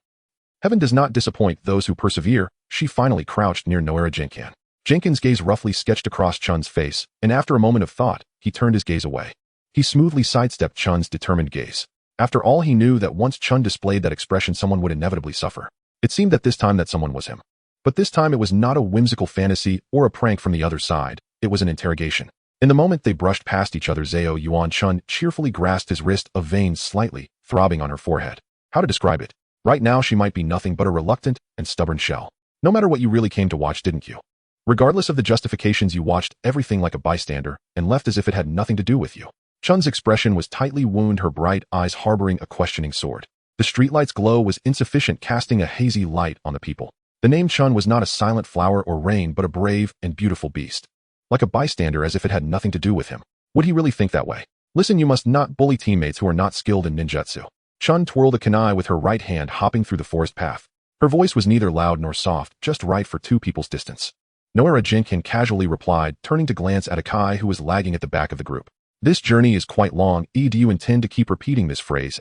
Heaven does not disappoint those who persevere. She finally crouched near Nara Shikaku. Jenkins' gaze roughly sketched across Chun's face, and after a moment of thought, he turned his gaze away. He smoothly sidestepped Chun's determined gaze. After all, he knew that once Chun displayed that expression, someone would inevitably suffer. It seemed that this time that someone was him. But this time it was not a whimsical fantasy or a prank from the other side. It was an interrogation. In the moment they brushed past each other, Zao Yuan-chan cheerfully grasped his wrist, a vein slightly throbbing on her forehead. How to describe it? Right now she might be nothing but a reluctant and stubborn shell. No matter what, you really came to watch, didn't you? Regardless of the justifications, you watched everything like a bystander and left as if it had nothing to do with you. Chun's expression was tightly wound, her bright eyes harboring a questioning sword. The streetlight's glow was insufficient, casting a hazy light on the people. The name Chun was not a silent flower or rain, but a brave and beautiful beast. Like a bystander, as if it had nothing to do with him. Would he really think that way? Listen, you must not bully teammates who are not skilled in ninjutsu. Chun twirled a kunai with her right hand, hopping through the forest path. Her voice was neither loud nor soft, just right for two people's distance. Nara Shikaku casually replied, turning to glance at Akai, who was lagging at the back of the group. This journey is quite long. Do you intend to keep repeating this phrase?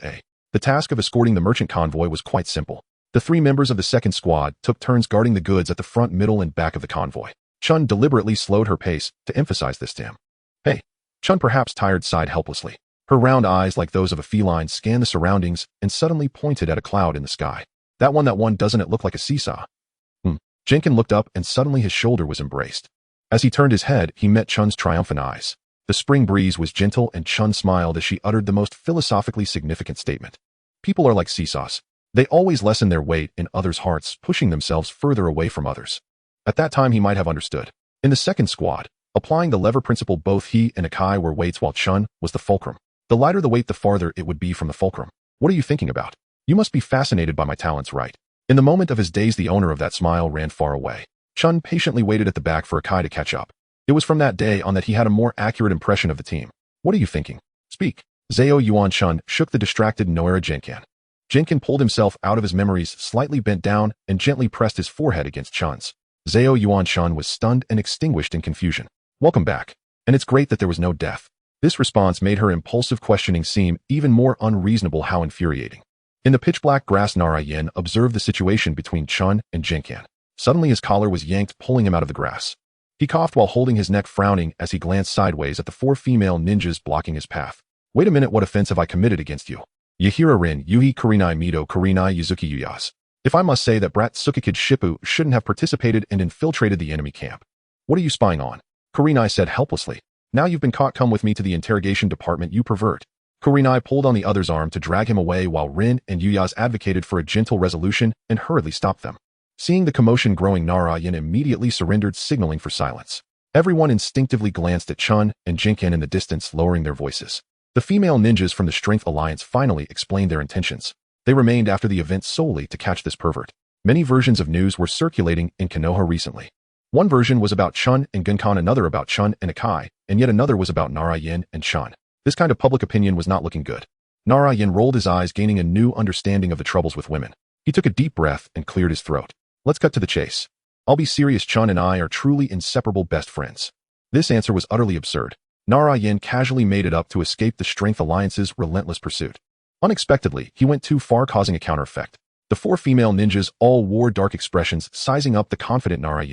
The task of escorting the merchant convoy was quite simple. The three members of the second squad took turns guarding the goods at the front, middle, and back of the convoy. Chun deliberately slowed her pace to emphasize this to him. Hey. Chun, perhaps tired, sighed helplessly. Her round eyes, like those of a feline, scanned the surroundings and suddenly pointed at a cloud in the sky. That one, doesn't it look like a seesaw? Shikaku looked up and suddenly his shoulder was embraced. As he turned his head, he met Chun's triumphant eyes. The spring breeze was gentle and Chun smiled as she uttered the most philosophically significant statement. People are like seesaws. They always lessen their weight in others' hearts, pushing themselves further away from others. At that time he might have understood. In the second squad, applying the lever principle, both he and Akai were weights while Chun was the fulcrum. The lighter the weight, the farther it would be from the fulcrum. What are you thinking about? You must be fascinated by my talents, right? In the moment of his daze, the owner of that smile ran far away. Chun patiently waited at the back for Akai to catch up. It was from that day on that he had a more accurate impression of the team. What are you thinking? Speak. Zao Yuan-chan shook the distracted Nara Shikaku. Shikaku pulled himself out of his memories, slightly bent down, and gently pressed his forehead against Chun's. Zao Yuan-chan was stunned and extinguished in confusion. Welcome back. And it's great that there was no death. This response made her impulsive questioning seem even more unreasonable. How infuriating. In the pitch-black grass, Nara Yen observed the situation between Chun and Shikaku. Suddenly his collar was yanked, pulling him out of the grass. He coughed while holding his neck, frowning as he glanced sideways at the four female ninjas blocking his path. Wait a minute, what offense have I committed against you? Yahira Rin, Yuhi Kurinai Mido Kurinai Yuzuki Yuyas. If I must say that brat Tsukikid Shippu shouldn't have participated and infiltrated the enemy camp. What are you spying on? Kurinai said helplessly. Now you've been caught, come with me to the interrogation department, you pervert. Kurinai pulled on the other's arm to drag him away while Rin and Yuyas advocated for a gentle resolution and hurriedly stopped them. Seeing the commotion growing, Nara immediately surrendered, signaling for silence. Everyone instinctively glanced at Chun and Jinkin in the distance, lowering their voices. The female ninjas from the Strength Alliance finally explained their intentions. They remained after the event solely to catch this pervert. Many versions of news were circulating in Konoha recently. One version was about Chun and Gunkan, another about Chun and Isekai'd, and yet another was about Nara and Chun. This kind of public opinion was not looking good. Nara rolled his eyes, gaining a new understanding of the troubles with women. He took a deep breath and cleared his throat. Let's cut to the chase. I'll be serious. Chun and I are truly inseparable best friends. This answer was utterly absurd. Nara casually made it up to escape the Strength Alliance's relentless pursuit. Unexpectedly, he went too far, causing a counter effect. The four female ninjas all wore dark expressions, sizing up the confident Nara.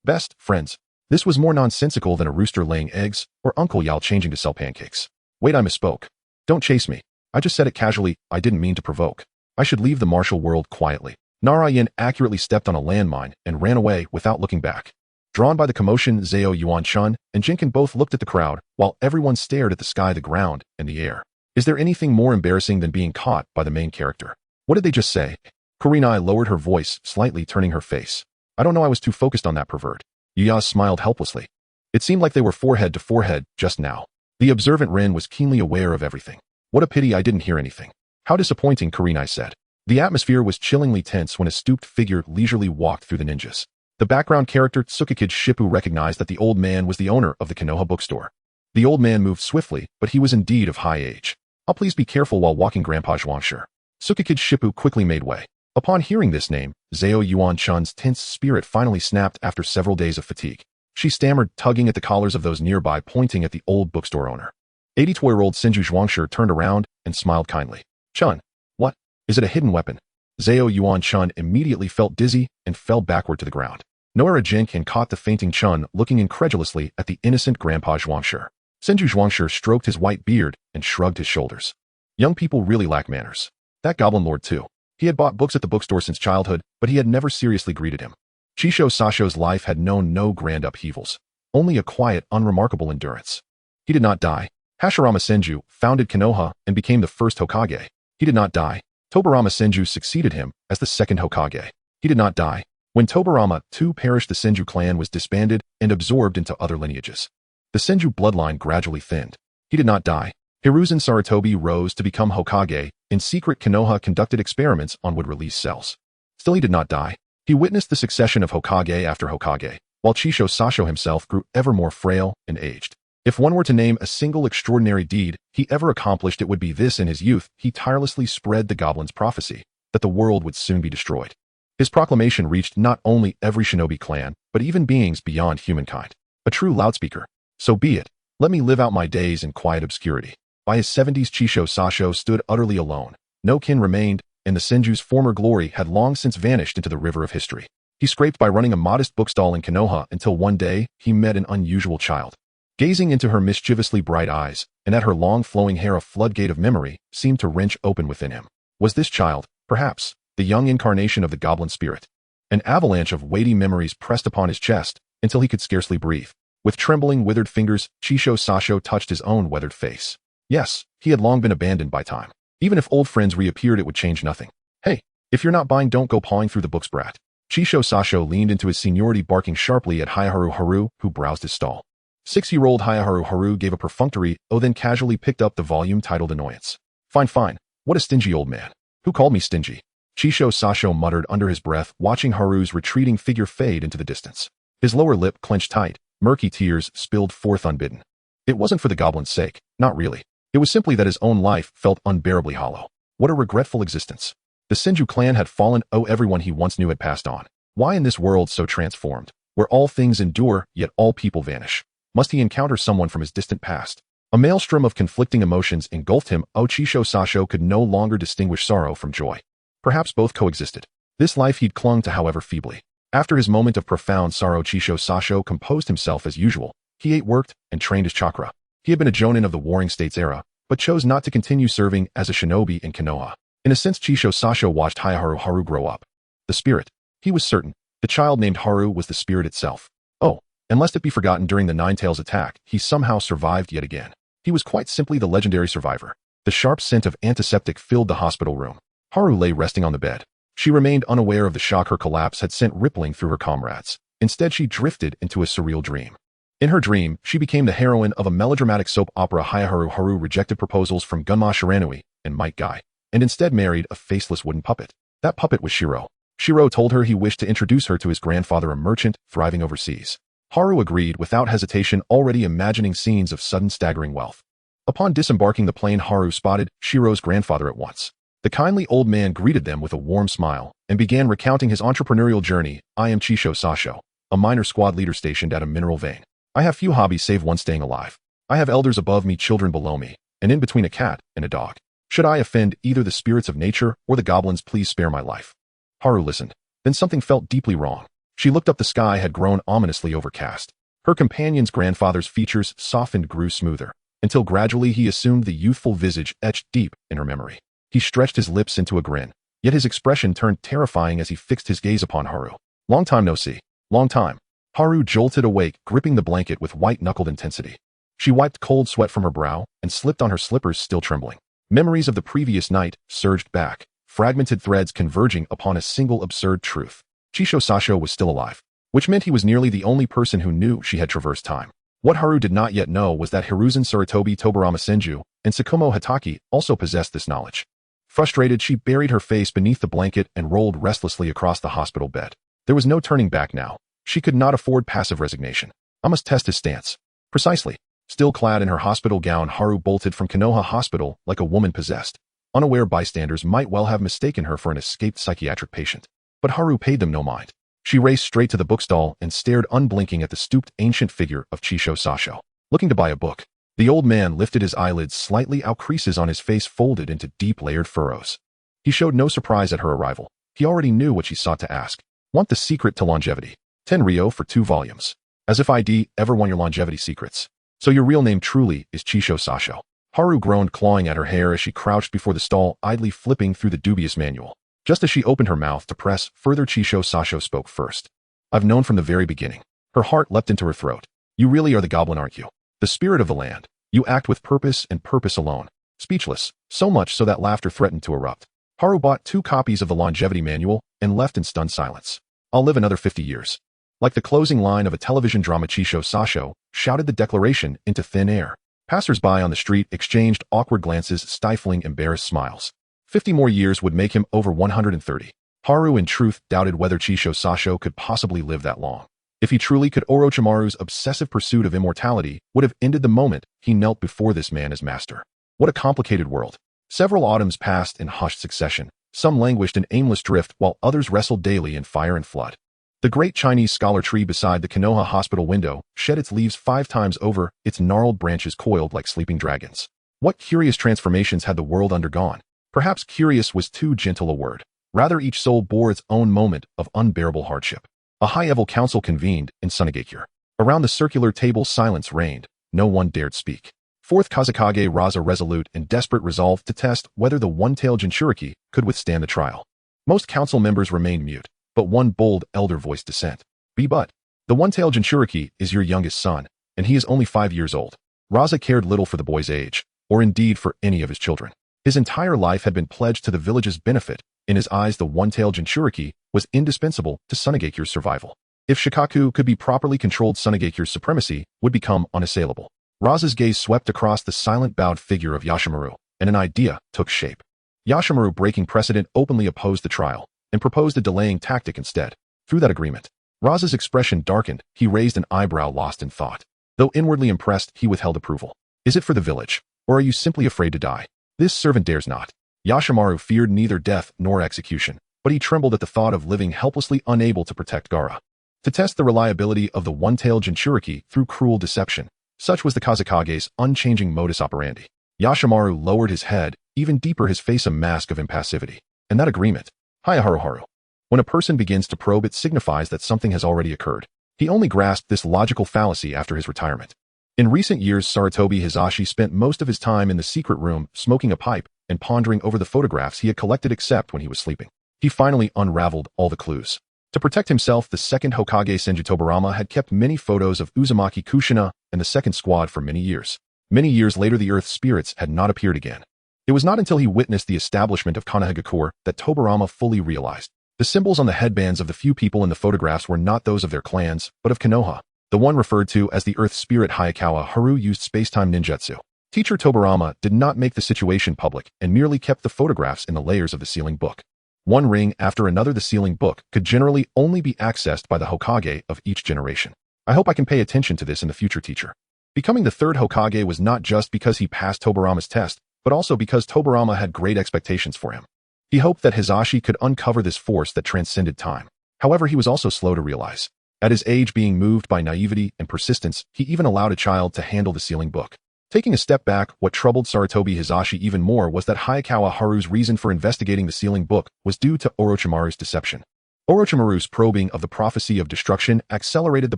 Best friends. This was more nonsensical than a rooster laying eggs or Uncle Yao changing to sell pancakes. Wait, I misspoke. Don't chase me. I just said it casually. I didn't mean to provoke. I should leave the martial world quietly. Nara accurately stepped on a landmine and ran away without looking back. Drawn by the commotion, Zhao Yuan, Chun, and Jinkin both looked at the crowd, while everyone stared at the sky, the ground, and the air. Is there anything more embarrassing than being caught by the main character? What did they just say? Kurenai lowered her voice, slightly turning her face. I don't know, I was too focused on that pervert. Yuya smiled helplessly. It seemed like they were forehead to forehead just now. The observant Rin was keenly aware of everything. What a pity I didn't hear anything. How disappointing, Kurenai said. The atmosphere was chillingly tense when a stooped figure leisurely walked through the ninjas. The background character Tsukikid Shippu recognized that the old man was the owner of the Konoha bookstore. The old man moved swiftly, but he was indeed of high age. I'll please be careful while walking, Grandpa Zhuangshi. Tsukikid Shippu quickly made way. Upon hearing this name, Zhao Yuan Chun's tense spirit finally snapped after several days of fatigue. She stammered, tugging at the collars of those nearby, pointing at the old bookstore owner. 82-year-old Senju Zhuangshi turned around and smiled kindly. Chun, what? Is it a hidden weapon? Zhao Yuan Chun immediately felt dizzy and fell backward to the ground. Nora Jinkin caught the fainting Chun looking incredulously at the innocent Grandpa Zhuangshi. Senju Zhuangshi stroked his white beard and shrugged his shoulders. Young people really lack manners. That goblin lord too. He had bought books at the bookstore since childhood, but he had never seriously greeted him. Chisho Sasho's life had known no grand upheavals, only a quiet, unremarkable endurance. He did not die. Hashirama Senju founded Konoha and became the first Hokage. He did not die. Tobarama Senju succeeded him as the second Hokage. He did not die. When Tobarama II perished, the Senju clan was disbanded and absorbed into other lineages. The Senju bloodline gradually thinned. He did not die. Hiruzen Sarutobi rose to become Hokage. In secret, Konoha conducted experiments on would-release cells. Still, he did not die. He witnessed the succession of Hokage after Hokage, while Chisho Sasho himself grew ever more frail and aged. If one were to name a single extraordinary deed he ever accomplished, it would be this. In his youth, he tirelessly spread the goblin's prophecy that the world would soon be destroyed. His proclamation reached not only every shinobi clan, but even beings beyond humankind. A true loudspeaker. So be it. Let me live out my days in quiet obscurity. By his 70s, Chisho Sasho stood utterly alone. No kin remained, and the Senju's former glory had long since vanished into the river of history. He scraped by running a modest bookstall in Konoha until one day he met an unusual child. Gazing into her mischievously bright eyes, and at her long flowing hair, a floodgate of memory seemed to wrench open within him. Was this child, perhaps, the young incarnation of the goblin spirit? An avalanche of weighty memories pressed upon his chest until he could scarcely breathe. With trembling, withered fingers, Chisho Sasho touched his own weathered face. Yes, he had long been abandoned by time. Even if old friends reappeared, it would change nothing. Hey, if you're not buying, don't go pawing through the books, brat. Chisho Sasho leaned into his seniority, barking sharply at Hayazono Haru, who browsed his stall. 6-year-old Hayazono Haru gave a perfunctory "oh," then casually picked up the volume titled Annoyance. Fine, fine. What a stingy old man. Who called me stingy? Chisho Sasho muttered under his breath, watching Haru's retreating figure fade into the distance. His lower lip clenched tight, murky tears spilled forth unbidden. It wasn't for the goblin's sake, not really. It was simply that his own life felt unbearably hollow. What a regretful existence. The Senju clan had fallen. Oh, everyone he once knew had passed on. Why in this world so transformed, where all things endure, yet all people vanish? Must he encounter someone from his distant past? A maelstrom of conflicting emotions engulfed him. Oh, Chisho Sasho could no longer distinguish sorrow from joy. Perhaps both coexisted. This life he'd clung to, however feebly. After his moment of profound sorrow, Chisho Sasho composed himself as usual. He ate, worked, and trained his chakra. He had been a jonin of the Warring States era, but chose not to continue serving as a shinobi in Konoha. In a sense, Chisho Sasho watched Hayazono Haru grow up. The spirit. He was certain. The child named Haru was the spirit itself. Oh, and lest it be forgotten, during the Nine-Tails attack, he somehow survived yet again. He was quite simply the legendary survivor. The sharp scent of antiseptic filled the hospital room. Haru lay resting on the bed. She remained unaware of the shock her collapse had sent rippling through her comrades. Instead, she drifted into a surreal dream. In her dream, she became the heroine of a melodramatic soap opera. Hayazono Haru rejected proposals from Gunma Shiranui and Might Guy, and instead married a faceless wooden puppet. That puppet was Shiro. Shiro told her he wished to introduce her to his grandfather, a merchant thriving overseas. Haru agreed without hesitation, already imagining scenes of sudden staggering wealth. Upon disembarking the plane, Haru spotted Shiro's grandfather at once. The kindly old man greeted them with a warm smile and began recounting his entrepreneurial journey. I am Chisho Sasho, a minor squad leader stationed at a mineral vein. I have few hobbies save one, staying alive. I have elders above me, children below me, and in between a cat and a dog. Should I offend either the spirits of nature or the goblins, please spare my life. Haru listened. Then something felt deeply wrong. She looked up. The sky had grown ominously overcast. Her companion's grandfather's features softened, grew smoother, until gradually he assumed the youthful visage etched deep in her memory. He stretched his lips into a grin, yet his expression turned terrifying as he fixed his gaze upon Haru. Long time no see. Long time. Haru jolted awake, gripping the blanket with white-knuckled intensity. She wiped cold sweat from her brow and slipped on her slippers, still trembling. Memories of the previous night surged back, fragmented threads converging upon a single absurd truth. Chisho Sasho was still alive, which meant he was nearly the only person who knew she had traversed time. What Haru did not yet know was that Hiruzen Sarutobi Tobarama Senju and Sakumo Hatake also possessed this knowledge. Frustrated, she buried her face beneath the blanket and rolled restlessly across the hospital bed. There was no turning back now. She could not afford passive resignation. I must test his stance. Precisely. Still clad in her hospital gown, Haru bolted from Konoha Hospital like a woman possessed. Unaware bystanders might well have mistaken her for an escaped psychiatric patient. But Haru paid them no mind. She raced straight to the bookstall and stared unblinking at the stooped ancient figure of Chisho Sasho. Looking to buy a book. The old man lifted his eyelids slightly, out creases on his face folded into deep layered furrows. He showed no surprise at her arrival. He already knew what she sought to ask. Want the secret to longevity. 10 Ryo for 2 volumes. As if I'd ever won your longevity secrets. So your real name truly is Chisho Sasho. Haru groaned, clawing at her hair as she crouched before the stall, idly flipping through the dubious manual. Just as she opened her mouth to press further, Chisho Sasho spoke first. I've known from the very beginning. Her heart leapt into her throat. You really are the goblin, aren't you? The spirit of the land. You act with purpose and purpose alone. Speechless, so much so that laughter threatened to erupt. Haru bought 2 copies of the longevity manual and left in stunned silence. I'll live another 50 years. Like the closing line of a television drama, Chisho Sasho shouted the declaration into thin air. Passers-by on the street exchanged awkward glances, stifling embarrassed smiles. 50 more years would make him over 130. Haru in truth doubted whether Chisho Sasho could possibly live that long. If he truly could, Orochimaru's obsessive pursuit of immortality would have ended the moment he knelt before this man as master. What a complicated world. Several autumns passed in hushed succession. Some languished in aimless drift, while others wrestled daily in fire and flood. The great Chinese scholar tree beside the Konoha Hospital window shed its leaves 5 times over, its gnarled branches coiled like sleeping dragons. What curious transformations had the world undergone? Perhaps curious was too gentle a word. Rather, each soul bore its own moment of unbearable hardship. A high-level council convened in Sunagakure. Around the circular table, silence reigned. No one dared speak. Fourth Kazekage Raza, resolute and desperate, resolved to test whether the one-tailed Jinchuriki could withstand the trial. Most council members remained mute, but one bold elder voiced dissent. But the one-tailed Jinchuriki is your youngest son, and he is only 5 years old. Raza cared little for the boy's age, or indeed for any of his children. His entire life had been pledged to the village's benefit. In his eyes, the one-tailed Jinchuriki was indispensable to Sunagakure's survival. If Shikaku could be properly controlled, Sunagakure's supremacy would become unassailable. Raza's gaze swept across the silent, bowed figure of Yashimaru, and an idea took shape. Yashimaru, breaking precedent, openly opposed the trial and proposed a delaying tactic instead. Through that agreement, Raza's expression darkened. He raised an eyebrow, lost in thought. Though inwardly impressed, he withheld approval. Is it for the village, or are you simply afraid to die? This servant dares not. Yashimaru feared neither death nor execution, but he trembled at the thought of living helplessly, unable to protect Gaara. To test the reliability of the one-tailed Jinchuriki through cruel deception, such was the Kazekage's unchanging modus operandi. Yashimaru lowered his head, even deeper, his face a mask of impassivity. And that agreement? Hayazono Haru. When a person begins to probe, it signifies that something has already occurred. He only grasped this logical fallacy after his retirement. In recent years, Sarutobi Hisashi spent most of his time in the secret room, smoking a pipe and pondering over the photographs he had collected, except when he was sleeping. He finally unraveled all the clues. To protect himself, the second Hokage Senju Tobarama had kept many photos of Uzumaki Kushina and the second squad for many years. Many years later, the Earth spirits had not appeared again. It was not until he witnessed the establishment of Sunagakure that Tobirama fully realized. The symbols on the headbands of the few people in the photographs were not those of their clans, but of Konoha. The one referred to as the Earth Spirit Hayakawa Haru used space-time ninjutsu. Teacher Tobirama did not make the situation public and merely kept the photographs in the layers of the sealing book. One ring after another, the sealing book could generally only be accessed by the Hokage of each generation. I hope I can pay attention to this in the future, teacher. Becoming the third Hokage was not just because he passed Tobirama's test, but also because Tobirama had great expectations for him. He hoped that Hisashi could uncover this force that transcended time. However, he was also slow to realize. At his age, being moved by naivety and persistence, he even allowed a child to handle the sealing book. Taking a step back, what troubled Sarutobi Hisashi even more was that Hayakawa Haru's reason for investigating the sealing book was due to Orochimaru's deception. Orochimaru's probing of the prophecy of destruction accelerated the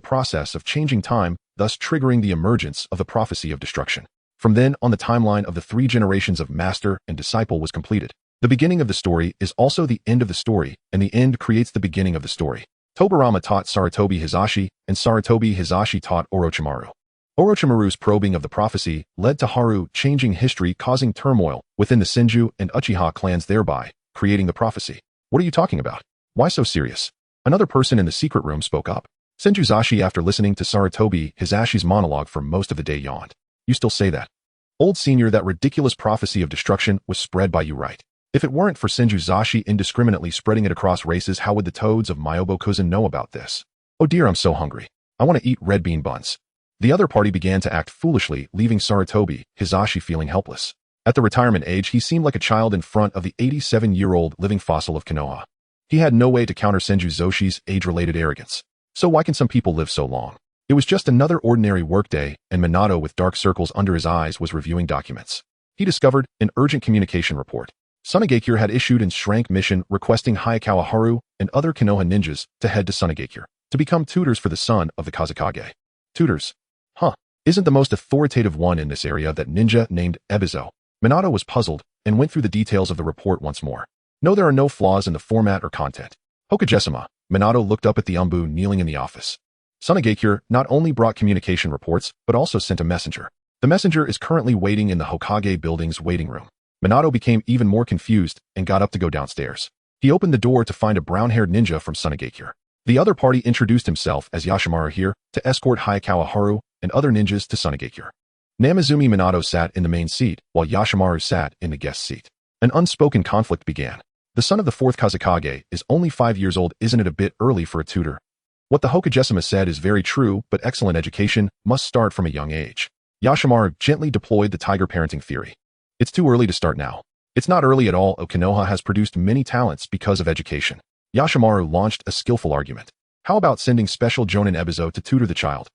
process of changing time, thus triggering the emergence of the prophecy of destruction. From then on, the timeline of the 3 generations of master and disciple was completed. The beginning of the story is also the end of the story, and the end creates the beginning of the story. Tobirama taught Sarutobi Hisashi, and Sarutobi Hisashi taught Orochimaru. Orochimaru's probing of the prophecy led to Haru changing history, causing turmoil within the Senju and Uchiha clans, thereby creating the prophecy. What are you talking about? Why so serious? Another person in the secret room spoke up. Senjuzashi, after listening to Sarutobi Hisashi's monologue for most of the day, yawned. You still say that? Old senior, that ridiculous prophecy of destruction was spread by you, right? If it weren't for Senjuzashi indiscriminately spreading it across races, how would the toads of Myobokuzen know about this? Oh dear, I'm so hungry. I want to eat red bean buns. The other party began to act foolishly, leaving Sarutobi Hisashi feeling helpless. At the retirement age, he seemed like a child in front of the 87-year-old living fossil of Konoha. He had no way to counter Senjuzoshi's age-related arrogance. So why can some people live so long? It was just another ordinary workday, and Minato, with dark circles under his eyes, was reviewing documents. He discovered an urgent communication report. Sunagakure had issued an Shrank mission requesting Hayakawa Haru and other Konoha ninjas to head to Sunagakure to become tutors for the son of the Kazekage. Tutors? Huh. Isn't the most authoritative one in this area that ninja named Ebizo? Minato was puzzled and went through the details of the report once more. No, there are no flaws in the format or content. Hokage-sama. Minato looked up at the Umbu kneeling in the office. Sunagakure not only brought communication reports, but also sent a messenger. The messenger is currently waiting in the Hokage building's waiting room. Minato became even more confused and got up to go downstairs. He opened the door to find a brown-haired ninja from Sunagakure. The other party introduced himself as Yashimaru, here to escort Hayakawa Haru and other ninjas to Sunagakure. Namizumi Minato sat in the main seat, while Yashimaru sat in the guest seat. An unspoken conflict began. The son of the 4th Kazekage is only 5 years old. Isn't it a bit early for a tutor? What the Hokage-sama said is very true, but excellent education must start from a young age. Yashimaru gently deployed the tiger parenting theory. It's too early to start now. It's not early at all. Konoha has produced many talents because of education. Yashimaru launched a skillful argument. How about sending special Jonin Ebizo to tutor the child?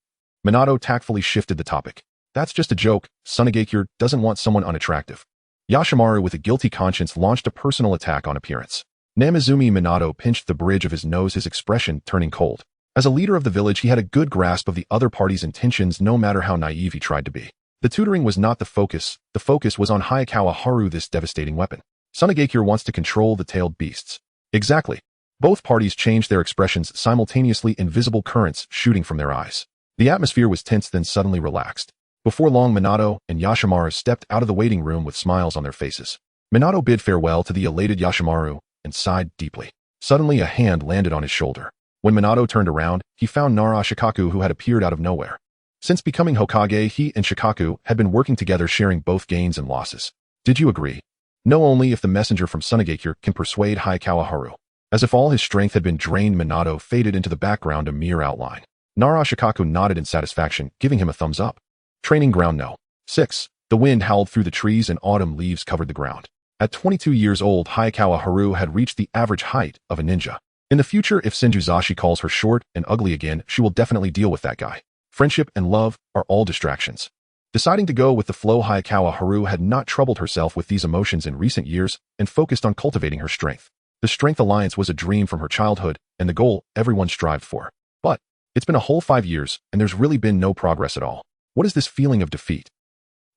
Minato tactfully shifted the topic. That's just a joke. Sunagakure doesn't want someone unattractive. Yashimaru, with a guilty conscience, launched a personal attack on appearance. Namizumi Minato pinched the bridge of his nose, his expression turning cold. As a leader of the village, he had a good grasp of the other party's intentions, no matter how naive he tried to be. The tutoring was not the focus was on Hayakawa Haru, this devastating weapon. Sunagakure wants to control the tailed beasts. Exactly. Both parties changed their expressions simultaneously, invisible currents shooting from their eyes. The atmosphere was tense, then suddenly relaxed. Before long, Minato and Yashimaru stepped out of the waiting room with smiles on their faces. Minato bid farewell to the elated Yashimaru and sighed deeply. Suddenly, a hand landed on his shoulder. When Minato turned around, he found Nara Shikaku, who had appeared out of nowhere. Since becoming Hokage, he and Shikaku had been working together, sharing both gains and losses. Did you agree? No, only if the messenger from Sunagakure can persuade Hayakawa Haru. As if all his strength had been drained, Minato faded into the background, a mere outline. Nara Shikaku nodded in satisfaction, giving him a thumbs up. Training ground no. 6. The wind howled through the trees and autumn leaves covered the ground. At 22 years old, Hayakawa Haru had reached the average height of a ninja. In the future, if Senjuzashi calls her short and ugly again, she will definitely deal with that guy. Friendship and love are all distractions. Deciding to go with the flow, Hayakawa Haru had not troubled herself with these emotions in recent years and focused on cultivating her strength. The Strength Alliance was a dream from her childhood and the goal everyone strived for. But it's been a whole 5 years and there's really been no progress at all. What is this feeling of defeat?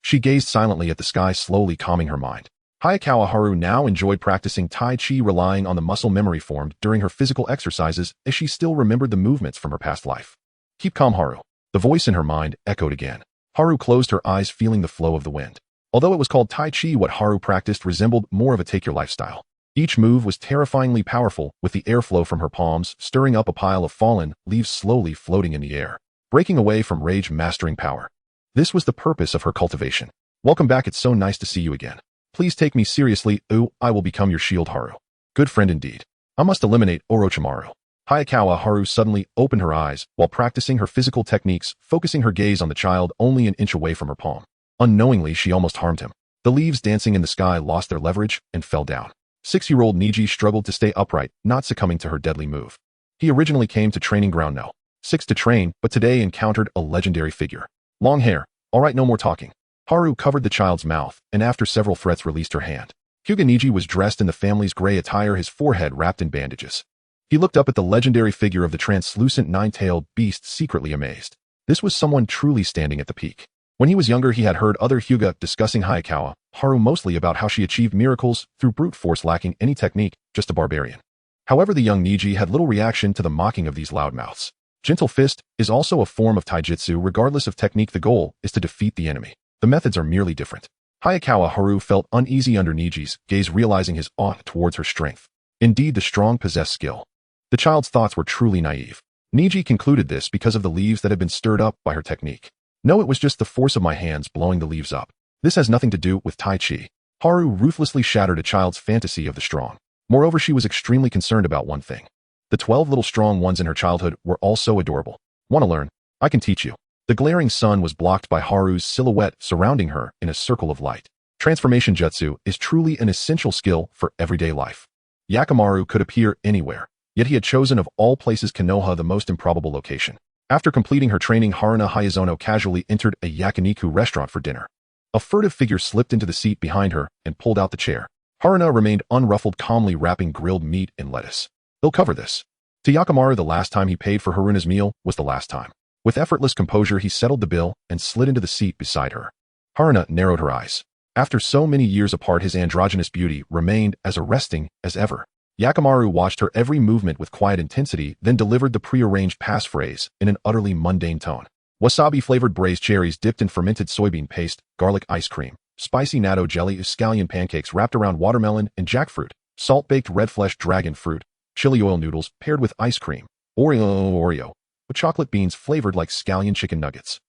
She gazed silently at the sky, slowly calming her mind. Hayakawa Haru now enjoyed practicing Tai Chi, relying on the muscle memory formed during her physical exercises, as she still remembered the movements from her past life. Keep calm, Haru. The voice in her mind echoed again. Haru closed her eyes, feeling the flow of the wind. Although it was called Tai Chi, what Haru practiced resembled more of a take-your-life style. Each move was terrifyingly powerful, with the airflow from her palms stirring up a pile of fallen leaves slowly floating in the air, breaking away from rage-mastering power. This was the purpose of her cultivation. Welcome back, it's so nice to see you again. Please take me seriously, I will become your shield, Haru. Good friend indeed. I must eliminate Orochimaru. Hayakawa Haru suddenly opened her eyes while practicing her physical techniques, focusing her gaze on the child only an inch away from her palm. Unknowingly, she almost harmed him. The leaves dancing in the sky lost their leverage and fell down. 6-year-old Niji struggled to stay upright, not succumbing to her deadly move. He originally came to training ground no. 6 to train, but today encountered a legendary figure. Long hair. All right, no more talking. Haru covered the child's mouth, and after several threats released her hand. Hyuga Niji was dressed in the family's gray attire, his forehead wrapped in bandages. He looked up at the legendary figure of the translucent nine-tailed beast, secretly amazed. This was someone truly standing at the peak. When he was younger, he had heard other Hyuga discussing Hayakawa Haru mostly about how she achieved miracles through brute force, lacking any technique, just a barbarian. However, the young Niji had little reaction to the mocking of these loudmouths. Gentle fist is also a form of taijutsu. Regardless of technique, the goal is to defeat the enemy. The methods are merely different. Hayakawa Haru felt uneasy under Niji's gaze, realizing his awe towards her strength. Indeed, the strong possess skill. The child's thoughts were truly naive. Niji concluded this because of the leaves that had been stirred up by her technique. No, it was just the force of my hands blowing the leaves up. This has nothing to do with Tai Chi. Haru ruthlessly shattered a child's fantasy of the strong. Moreover, she was extremely concerned about one thing. The 12 little strong ones in her childhood were all so adorable. Want to learn? I can teach you. The glaring sun was blocked by Haru's silhouette, surrounding her in a circle of light. Transformation jutsu is truly an essential skill for everyday life. Yakimaru could appear anywhere, yet he had chosen of all places Konoha, the most improbable location. After completing her training, Haruna Hayazono casually entered a yakiniku restaurant for dinner. A furtive figure slipped into the seat behind her and pulled out the chair. Haruna remained unruffled, calmly wrapping grilled meat in lettuce. They'll cover this. To Yakimaru, the last time he paid for Haruna's meal was the last time. With effortless composure, he settled the bill and slid into the seat beside her. Haruna narrowed her eyes. After so many years apart, his androgynous beauty remained as arresting as ever. Yakimaru watched her every movement with quiet intensity, then delivered the prearranged passphrase in an utterly mundane tone. Wasabi-flavored braised cherries dipped in fermented soybean paste, garlic ice cream, spicy natto jelly, scallion pancakes wrapped around watermelon and jackfruit, salt-baked red flesh dragon fruit, chili oil noodles paired with ice cream, Oreo, with chocolate beans flavored like scallion chicken nuggets.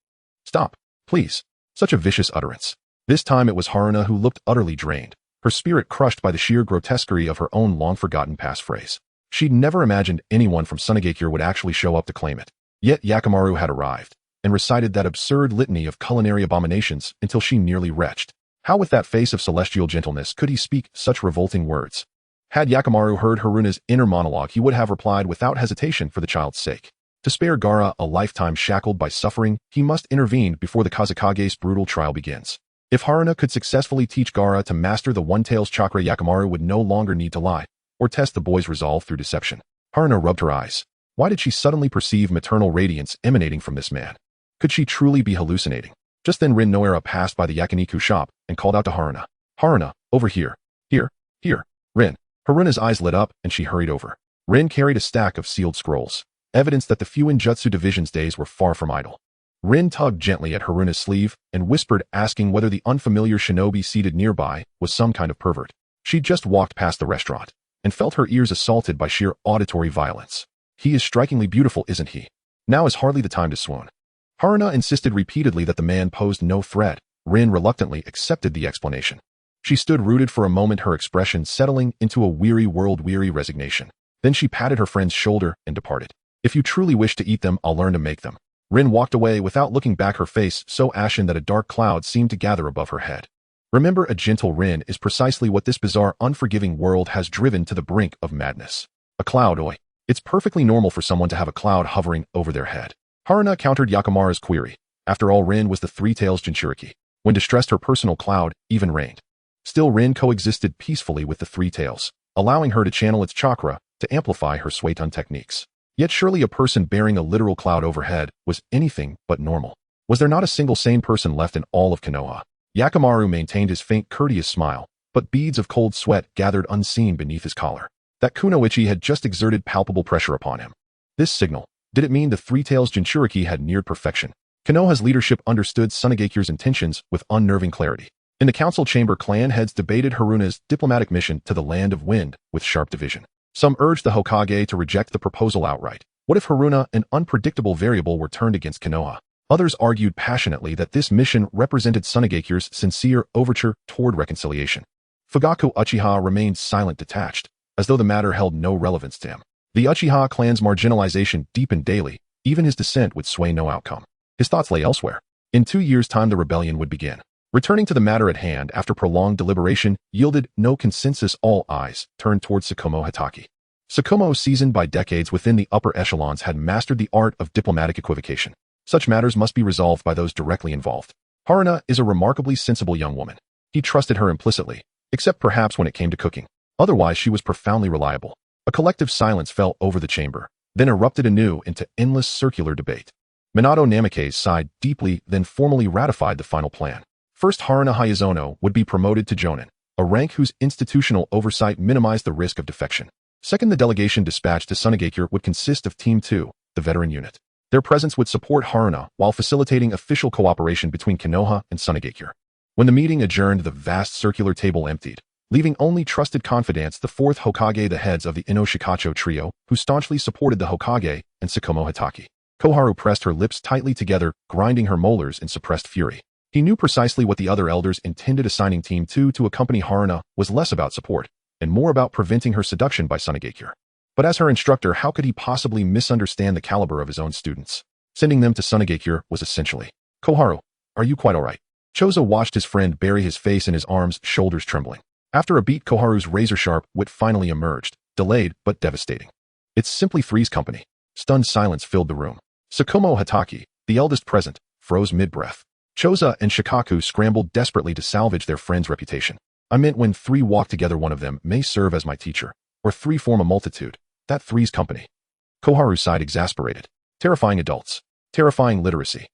Stop, please. Such a vicious utterance. This time it was Haruna who looked utterly drained, her spirit crushed by the sheer grotesquerie of her own long-forgotten passphrase. She'd never imagined anyone from Sunagakure would actually show up to claim it. Yet Yakimaru had arrived, and recited that absurd litany of culinary abominations until she nearly retched. How with that face of celestial gentleness could he speak such revolting words? Had Yakimaru heard Haruna's inner monologue, he would have replied without hesitation for the child's sake. To spare Gaara a lifetime shackled by suffering, he must intervene before the Kazekage's brutal trial begins. If Haruna could successfully teach Gaara to master the One-Tails chakra, Yakimaru would no longer need to lie, or test the boy's resolve through deception. Haruna rubbed her eyes. Why did she suddenly perceive maternal radiance emanating from this man? Could she truly be hallucinating? Just then Rin Noera passed by the yakiniku shop and called out to Haruna. Haruna, over here. Here. Rin. Haruna's eyes lit up and she hurried over. Rin carried a stack of sealed scrolls, evidence that the Fuinjutsu Division's days were far from idle. Rin tugged gently at Haruna's sleeve and whispered, asking whether the unfamiliar shinobi seated nearby was some kind of pervert. She'd just walked past the restaurant and felt her ears assaulted by sheer auditory violence. He is strikingly beautiful, isn't he? Now is hardly the time to swoon. Haruna insisted repeatedly that the man posed no threat. Rin reluctantly accepted the explanation. She stood rooted for a moment, her expression settling into a weary world-weary resignation. Then she patted her friend's shoulder and departed. If you truly wish to eat them, I'll learn to make them. Rin walked away without looking back, her face so ashen that a dark cloud seemed to gather above her head. Remember, a gentle Rin is precisely what this bizarre, unforgiving world has driven to the brink of madness. A cloud, oi. It's perfectly normal for someone to have a cloud hovering over their head. Haruna countered Yakimaru's query. After all, Rin was the Three-Tails Jinchuriki. When distressed, her personal cloud even reigned. Still, Rin coexisted peacefully with the Three-Tails, allowing her to channel its chakra to amplify her Suiton techniques. Yet surely a person bearing a literal cloud overhead was anything but normal. Was there not a single sane person left in all of Konoha? Yakimaru maintained his faint, courteous smile, but beads of cold sweat gathered unseen beneath his collar. That Kunoichi had just exerted palpable pressure upon him. This signal, did it mean the Three-Tails Jinchuriki had neared perfection? Konoha's leadership understood Sunagakure's intentions with unnerving clarity. In the council chamber, clan heads debated Haruna's diplomatic mission to the Land of Wind with sharp division. Some urged the Hokage to reject the proposal outright. What if Haruna, an unpredictable variable, were turned against Konoha? Others argued passionately that this mission represented Sunagakure's sincere overture toward reconciliation. Fugaku Uchiha remained silent, detached, as though the matter held no relevance to him. The Uchiha clan's marginalization deepened daily. Even his dissent would sway no outcome. His thoughts lay elsewhere. In 2 years' time, the rebellion would begin. Returning to the matter at hand after prolonged deliberation yielded no consensus, all eyes turned towards Sakumo Hatake. Sakumo, seasoned by decades within the upper echelons, had mastered the art of diplomatic equivocation. Such matters must be resolved by those directly involved. Haruna is a remarkably sensible young woman. He trusted her implicitly, except perhaps when it came to cooking. Otherwise, she was profoundly reliable. A collective silence fell over the chamber, then erupted anew into endless circular debate. Minato Namikaze sighed deeply, then formally ratified the final plan. First, Haruna Hayazono would be promoted to Jonin, a rank whose institutional oversight minimized the risk of defection. Second, the delegation dispatched to Sunagakure would consist of Team 2, the veteran unit. Their presence would support Haruna while facilitating official cooperation between Konoha and Sunagakure. When the meeting adjourned, the vast circular table emptied, leaving only trusted confidants, the fourth Hokage, the heads of the Inoshikacho trio, who staunchly supported the Hokage, and Sakumo Hatake. Koharu pressed her lips tightly together, grinding her molars in suppressed fury. He knew precisely what the other elders intended. Assigning Team 2 to accompany Haruna was less about support, and more about preventing her seduction by Sunagakure. But as her instructor, how could he possibly misunderstand the caliber of his own students? Sending them to Sunagakure was essentially, "Koharu, are you quite all right?" Chozo watched his friend bury his face in his arms, shoulders trembling. After a beat, Koharu's razor-sharp wit finally emerged, delayed but devastating. "It's simply Three's company." Stunned silence filled the room. Sakumo Hatake, the eldest present, froze mid-breath. Chozo and Shikaku scrambled desperately to salvage their friend's reputation. "I meant when 3 walk together, one of them may serve as my teacher, or 3 form a multitude. That 3's company." Koharu sighed, exasperated. Terrifying adults. Terrifying literacy.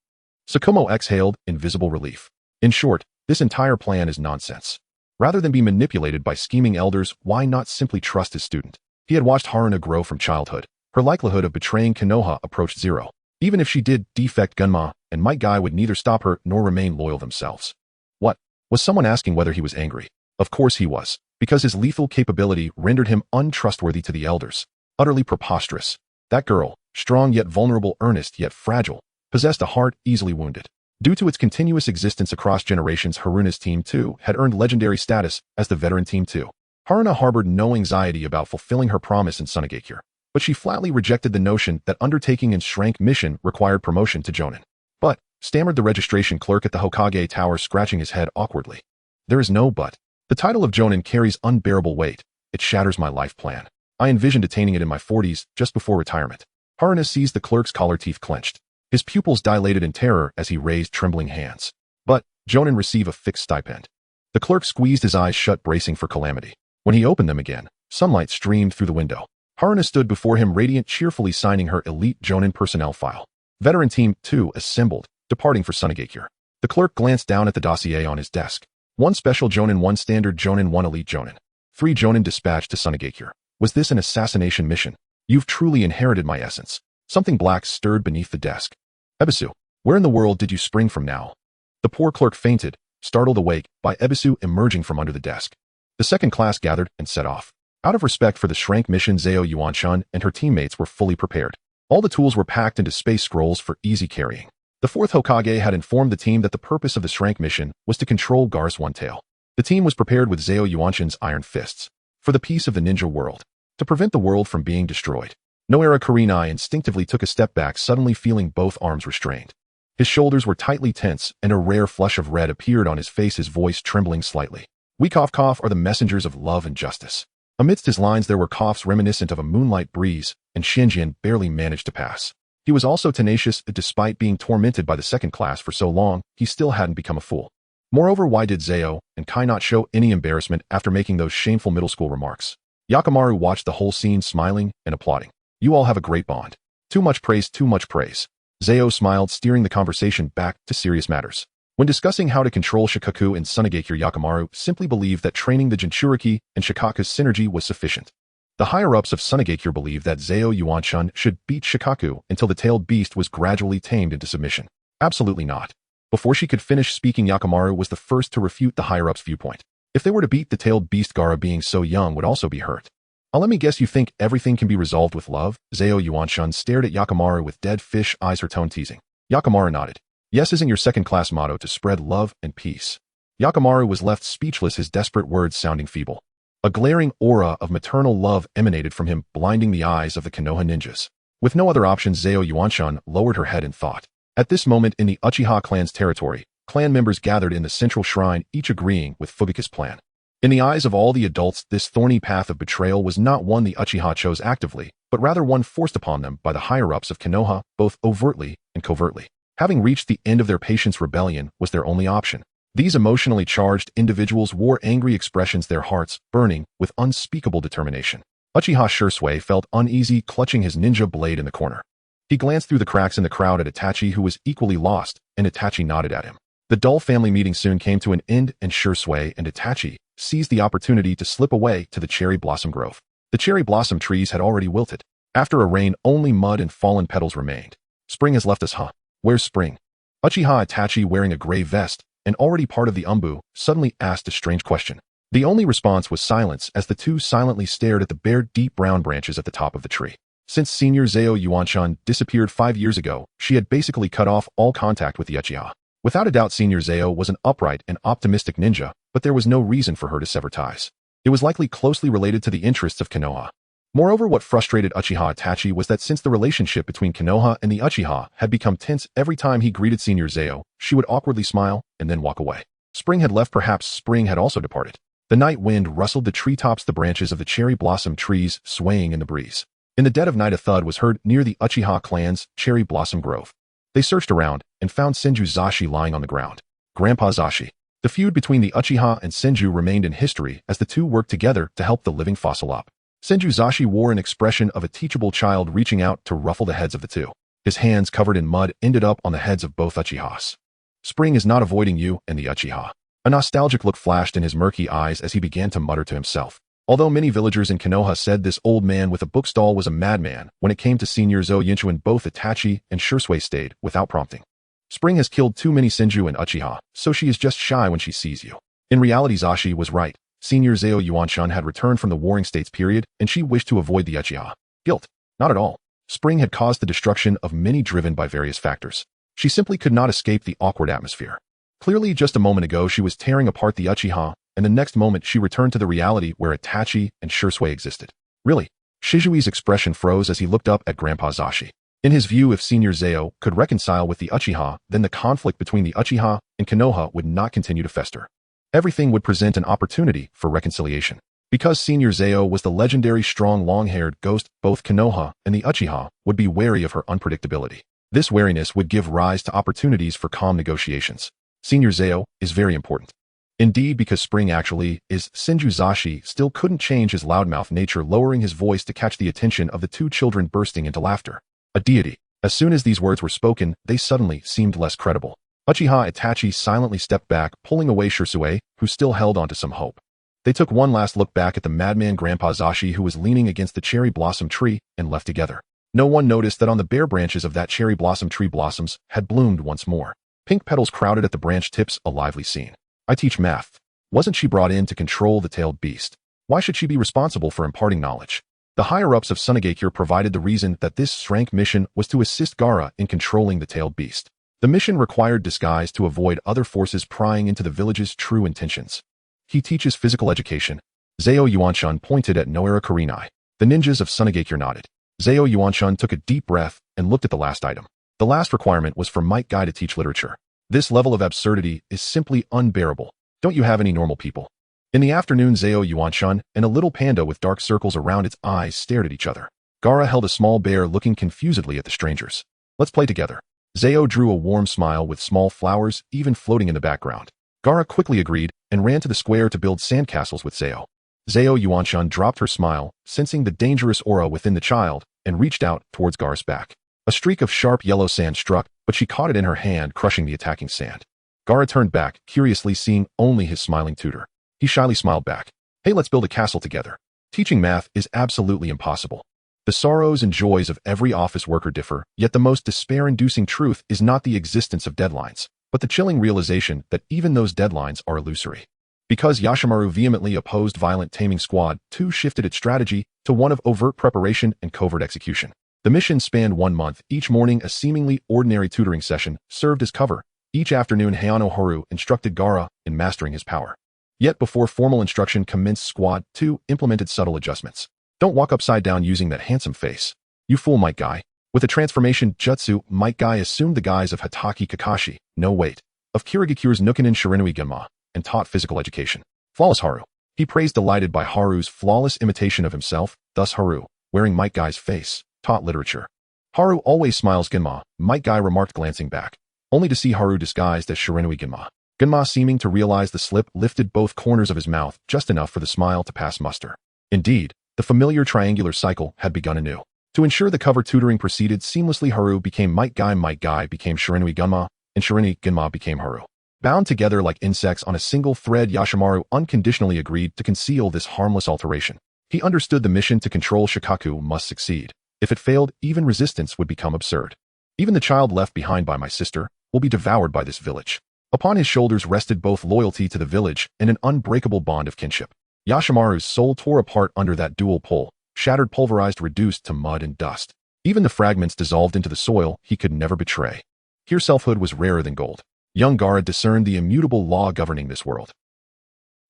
Sakumo exhaled in visible relief. In short, this entire plan is nonsense. Rather than be manipulated by scheming elders, why not simply trust his student? He had watched Haruna grow from childhood. Her likelihood of betraying Konoha approached 0. Even if she did defect, Gunma and Might Guy would neither stop her nor remain loyal themselves. What? Was someone asking whether he was angry? Of course he was, because his lethal capability rendered him untrustworthy to the elders. Utterly preposterous. That girl, strong yet vulnerable, earnest yet fragile, possessed a heart easily wounded. Due to its continuous existence across generations, Haruna's Team 2 had earned legendary status as the veteran Team 2. Haruna harbored no anxiety about fulfilling her promise in Sunagakure, but she flatly rejected the notion that undertaking an Shrank mission required promotion to Jonin. "But," stammered the registration clerk at the Hokage Tower, scratching his head awkwardly. "There is no but. The title of Jonin carries unbearable weight. It shatters my life plan. I envisioned attaining it in my 40s, just before retirement." Haruna seized the clerk's collar, teeth clenched. His pupils dilated in terror as he raised trembling hands. "But, Jonin receive a fixed stipend." The clerk squeezed his eyes shut, bracing for calamity. When he opened them again, sunlight streamed through the window. Haruna stood before him, radiant, cheerfully signing her elite Jonin personnel file. Veteran Team 2 assembled, departing for Sunagakure. The clerk glanced down at the dossier on his desk. 1 special Jonin, 1 standard Jonin, 1 elite Jonin. 3 Jonin dispatched to Sunagakure. Was this an assassination mission? "You've truly inherited my essence." Something black stirred beneath the desk. "Ebisu, where in the world did you spring from now?" The poor clerk fainted, startled awake by Ebisu emerging from under the desk. The second class gathered and set off. Out of respect for the Shrank mission, Zao Yuanshan and her teammates were fully prepared. All the tools were packed into space scrolls for easy carrying. The 4th Hokage had informed the team that the purpose of the Shrank mission was to control Gar's One Tail. The team was prepared with Zao Yuanshan's iron fists for the peace of the ninja world, to prevent the world from being destroyed. Noara Kurinai instinctively took a step back, suddenly feeling both arms restrained. His shoulders were tightly tense, and a rare flush of red appeared on his face, his voice trembling slightly. "We cough are the messengers of love and justice." Amidst his lines there were coughs reminiscent of a moonlight breeze, and Shinjian barely managed to pass. He was also tenacious. Despite being tormented by the second class for so long, he still hadn't become a fool. Moreover, why did Zao and Kai not show any embarrassment after making those shameful middle school remarks? Yakimaru watched the whole scene, smiling and applauding. "You all have a great bond. Too much praise, too much praise." Zao smiled, steering the conversation back to serious matters. When discussing how to control Shikaku and Sunagakure, Yakimaru simply believed that training the Jinchuriki and Shikaku's synergy was sufficient. The higher-ups of Sunagakure believed that Zao Yuanshan should beat Shikaku until the tailed beast was gradually tamed into submission. Absolutely not. Before she could finish speaking, Yakamaru was the first to refute the higher-up's viewpoint. If they were to beat the tailed beast, Gaara being so young would also be hurt. Let me guess you think everything can be resolved with love? Zao Yuanshan stared at Yakamaru with dead fish eyes, her tone teasing. Yakamaru nodded. Yes, isn't your second-class motto to spread love and peace? Yakamaru was left speechless, his desperate words sounding feeble. A glaring aura of maternal love emanated from him, blinding the eyes of the Konoha ninjas. With no other options, Zao Yuanshan lowered her head in thought. At this moment in the Uchiha clan's territory, clan members gathered in the central shrine, each agreeing with Fugaku's plan. In the eyes of all the adults, this thorny path of betrayal was not one the Uchiha chose actively, but rather one forced upon them by the higher-ups of Konoha, both overtly and covertly. Having reached the end of their patience, rebellion was their only option. These emotionally charged individuals wore angry expressions, their hearts burning with unspeakable determination. Uchiha Shursui felt uneasy, clutching his ninja blade in the corner. He glanced through the cracks in the crowd at Itachi, who was equally lost, and Itachi nodded at him. The dull family meeting soon came to an end, and Shursui and Itachi seized the opportunity to slip away to the cherry blossom grove. The cherry blossom trees had already wilted. After a rain, only mud and fallen petals remained. Spring has left us, huh? Where's spring? Uchiha Itachi, wearing a gray vest and already part of the Umbu, suddenly asked a strange question. The only response was silence as the two silently stared at the bare, deep brown branches at the top of the tree. Since Senior Zao Yuanshan disappeared 5 years ago, she had basically cut off all contact with the Uchiha. Without a doubt, Senior Zao was an upright and optimistic ninja, but there was no reason for her to sever ties. It was likely closely related to the interests of Konoha. Moreover, what frustrated Uchiha Itachi was that since the relationship between Konoha and the Uchiha had become tense, every time he greeted Senior Zao, she would awkwardly smile and then walk away. Spring had left, perhaps spring had also departed. The night wind rustled the treetops, the branches of the cherry blossom trees swaying in the breeze. In the dead of night, a thud was heard near the Uchiha clan's cherry blossom grove. They searched around and found Senju Zashi lying on the ground. Grandpa Zashi. The feud between the Uchiha and Senju remained in history as the two worked together to help the living fossil up. Senju Zashi wore an expression of a teachable child, reaching out to ruffle the heads of the two. His hands, covered in mud, ended up on the heads of both Uchihas. Spring is not avoiding you and the Uchiha. A nostalgic look flashed in his murky eyes as he began to mutter to himself. Although many villagers in Konoha said this old man with a bookstall was a madman, when it came to Senior Zao Yuanshan, both Itachi and Shursui stayed without prompting. Spring has killed too many Senju and Uchiha, so she is just shy when she sees you. In reality, Zashi was right. Senior Zao Yuanshan had returned from the Warring States period, and she wished to avoid the Uchiha. Guilt? Not at all. Spring had caused the destruction of many, driven by various factors. She simply could not escape the awkward atmosphere. Clearly, just a moment ago she was tearing apart the Uchiha, and the next moment she returned to the reality where Itachi and Shursui existed. Really? Shizui's expression froze as he looked up at Grandpa Zashi. In his view, if Senior Zao could reconcile with the Uchiha, then the conflict between the Uchiha and Konoha would not continue to fester. Everything would present an opportunity for reconciliation. Because Senior Zao was the legendary strong long-haired ghost, both Konoha and the Uchiha would be wary of her unpredictability. This wariness would give rise to opportunities for calm negotiations. Senior Zao is very important. Indeed, because Spring actually is, Senju Zashi still couldn't change his loudmouth nature, lowering his voice to catch the attention of the two children, bursting into laughter. A deity. As soon as these words were spoken, they suddenly seemed less credible. Uchiha Itachi silently stepped back, pulling away Shursui, who still held on to some hope. They took one last look back at the madman Grandpa Zashi, who was leaning against the cherry blossom tree, and left together. No one noticed that on the bare branches of that cherry blossom tree, blossoms had bloomed once more. Pink petals crowded at the branch tips, a lively scene. I teach math. Wasn't she brought in to control the tailed beast? Why should she be responsible for imparting knowledge? The higher-ups of Sunagakure provided the reason that this rank mission was to assist Gaara in controlling the tailed beast. The mission required disguise to avoid other forces prying into the village's true intentions. He teaches physical education. Zao Yuanshan pointed at Noara Kurinai. The ninjas of Sunagakure nodded. Zao Yuanshan took a deep breath and looked at the last item. The last requirement was for Might Guy to teach literature. This level of absurdity is simply unbearable. Don't you have any normal people? In the afternoon, Zao Yuanshan and a little panda with dark circles around its eyes stared at each other. Gaara held a small bear, looking confusedly at the strangers. Let's play together. Zao drew a warm smile with small flowers even floating in the background. Gaara quickly agreed and ran to the square to build sandcastles with Zao. Zao Yuanshan dropped her smile, sensing the dangerous aura within the child, and reached out towards Gaara's back. A streak of sharp yellow sand struck, but she caught it in her hand, crushing the attacking sand. Gaara turned back, curiously seeing only his smiling tutor. He shyly smiled back. Hey, let's build a castle together. Teaching math is absolutely impossible. The sorrows and joys of every office worker differ, yet the most despair-inducing truth is not the existence of deadlines, but the chilling realization that even those deadlines are illusory. Because Yashimaru vehemently opposed violent taming Squad 2 shifted its strategy to one of overt preparation and covert execution. The mission spanned 1 month. Each morning, a seemingly ordinary tutoring session served as cover. Each afternoon, Hayazono Haru instructed Gaara in mastering his power. Yet before formal instruction commenced, Squad 2 implemented subtle adjustments. Don't walk upside down using that handsome face. You fool, Might Guy. With the transformation jutsu, Might Guy assumed the guise of Hatake Kakashi, no wait, of Kirigakure's Nukkinen Shirinui Genma, and taught physical education. Flawless Haru. He praised delighted by Haru's flawless imitation of himself. Thus Haru, wearing Might Guy's face, taught literature. Haru always smiles Genma, Might Guy remarked glancing back, only to see Haru disguised as Shirinui Genma. Genma, seeming to realize the slip, lifted both corners of his mouth just enough for the smile to pass muster. Indeed, the familiar triangular cycle had begun anew. To ensure the cover tutoring proceeded seamlessly, Haru became Might Guy became Shirinui Genma, and Shirinui Genma became Haru. Bound together like insects on a single thread, Yashimaru unconditionally agreed to conceal this harmless alteration. He understood the mission to control Shikaku must succeed. If it failed, even resistance would become absurd. Even the child left behind by my sister will be devoured by this village. Upon his shoulders rested both loyalty to the village and an unbreakable bond of kinship. Yashimaru's soul tore apart under that dual pull, shattered, pulverized, reduced to mud and dust. Even the fragments dissolved into the soil he could never betray. Here selfhood was rarer than gold. Young Gaara discerned the immutable law governing this world.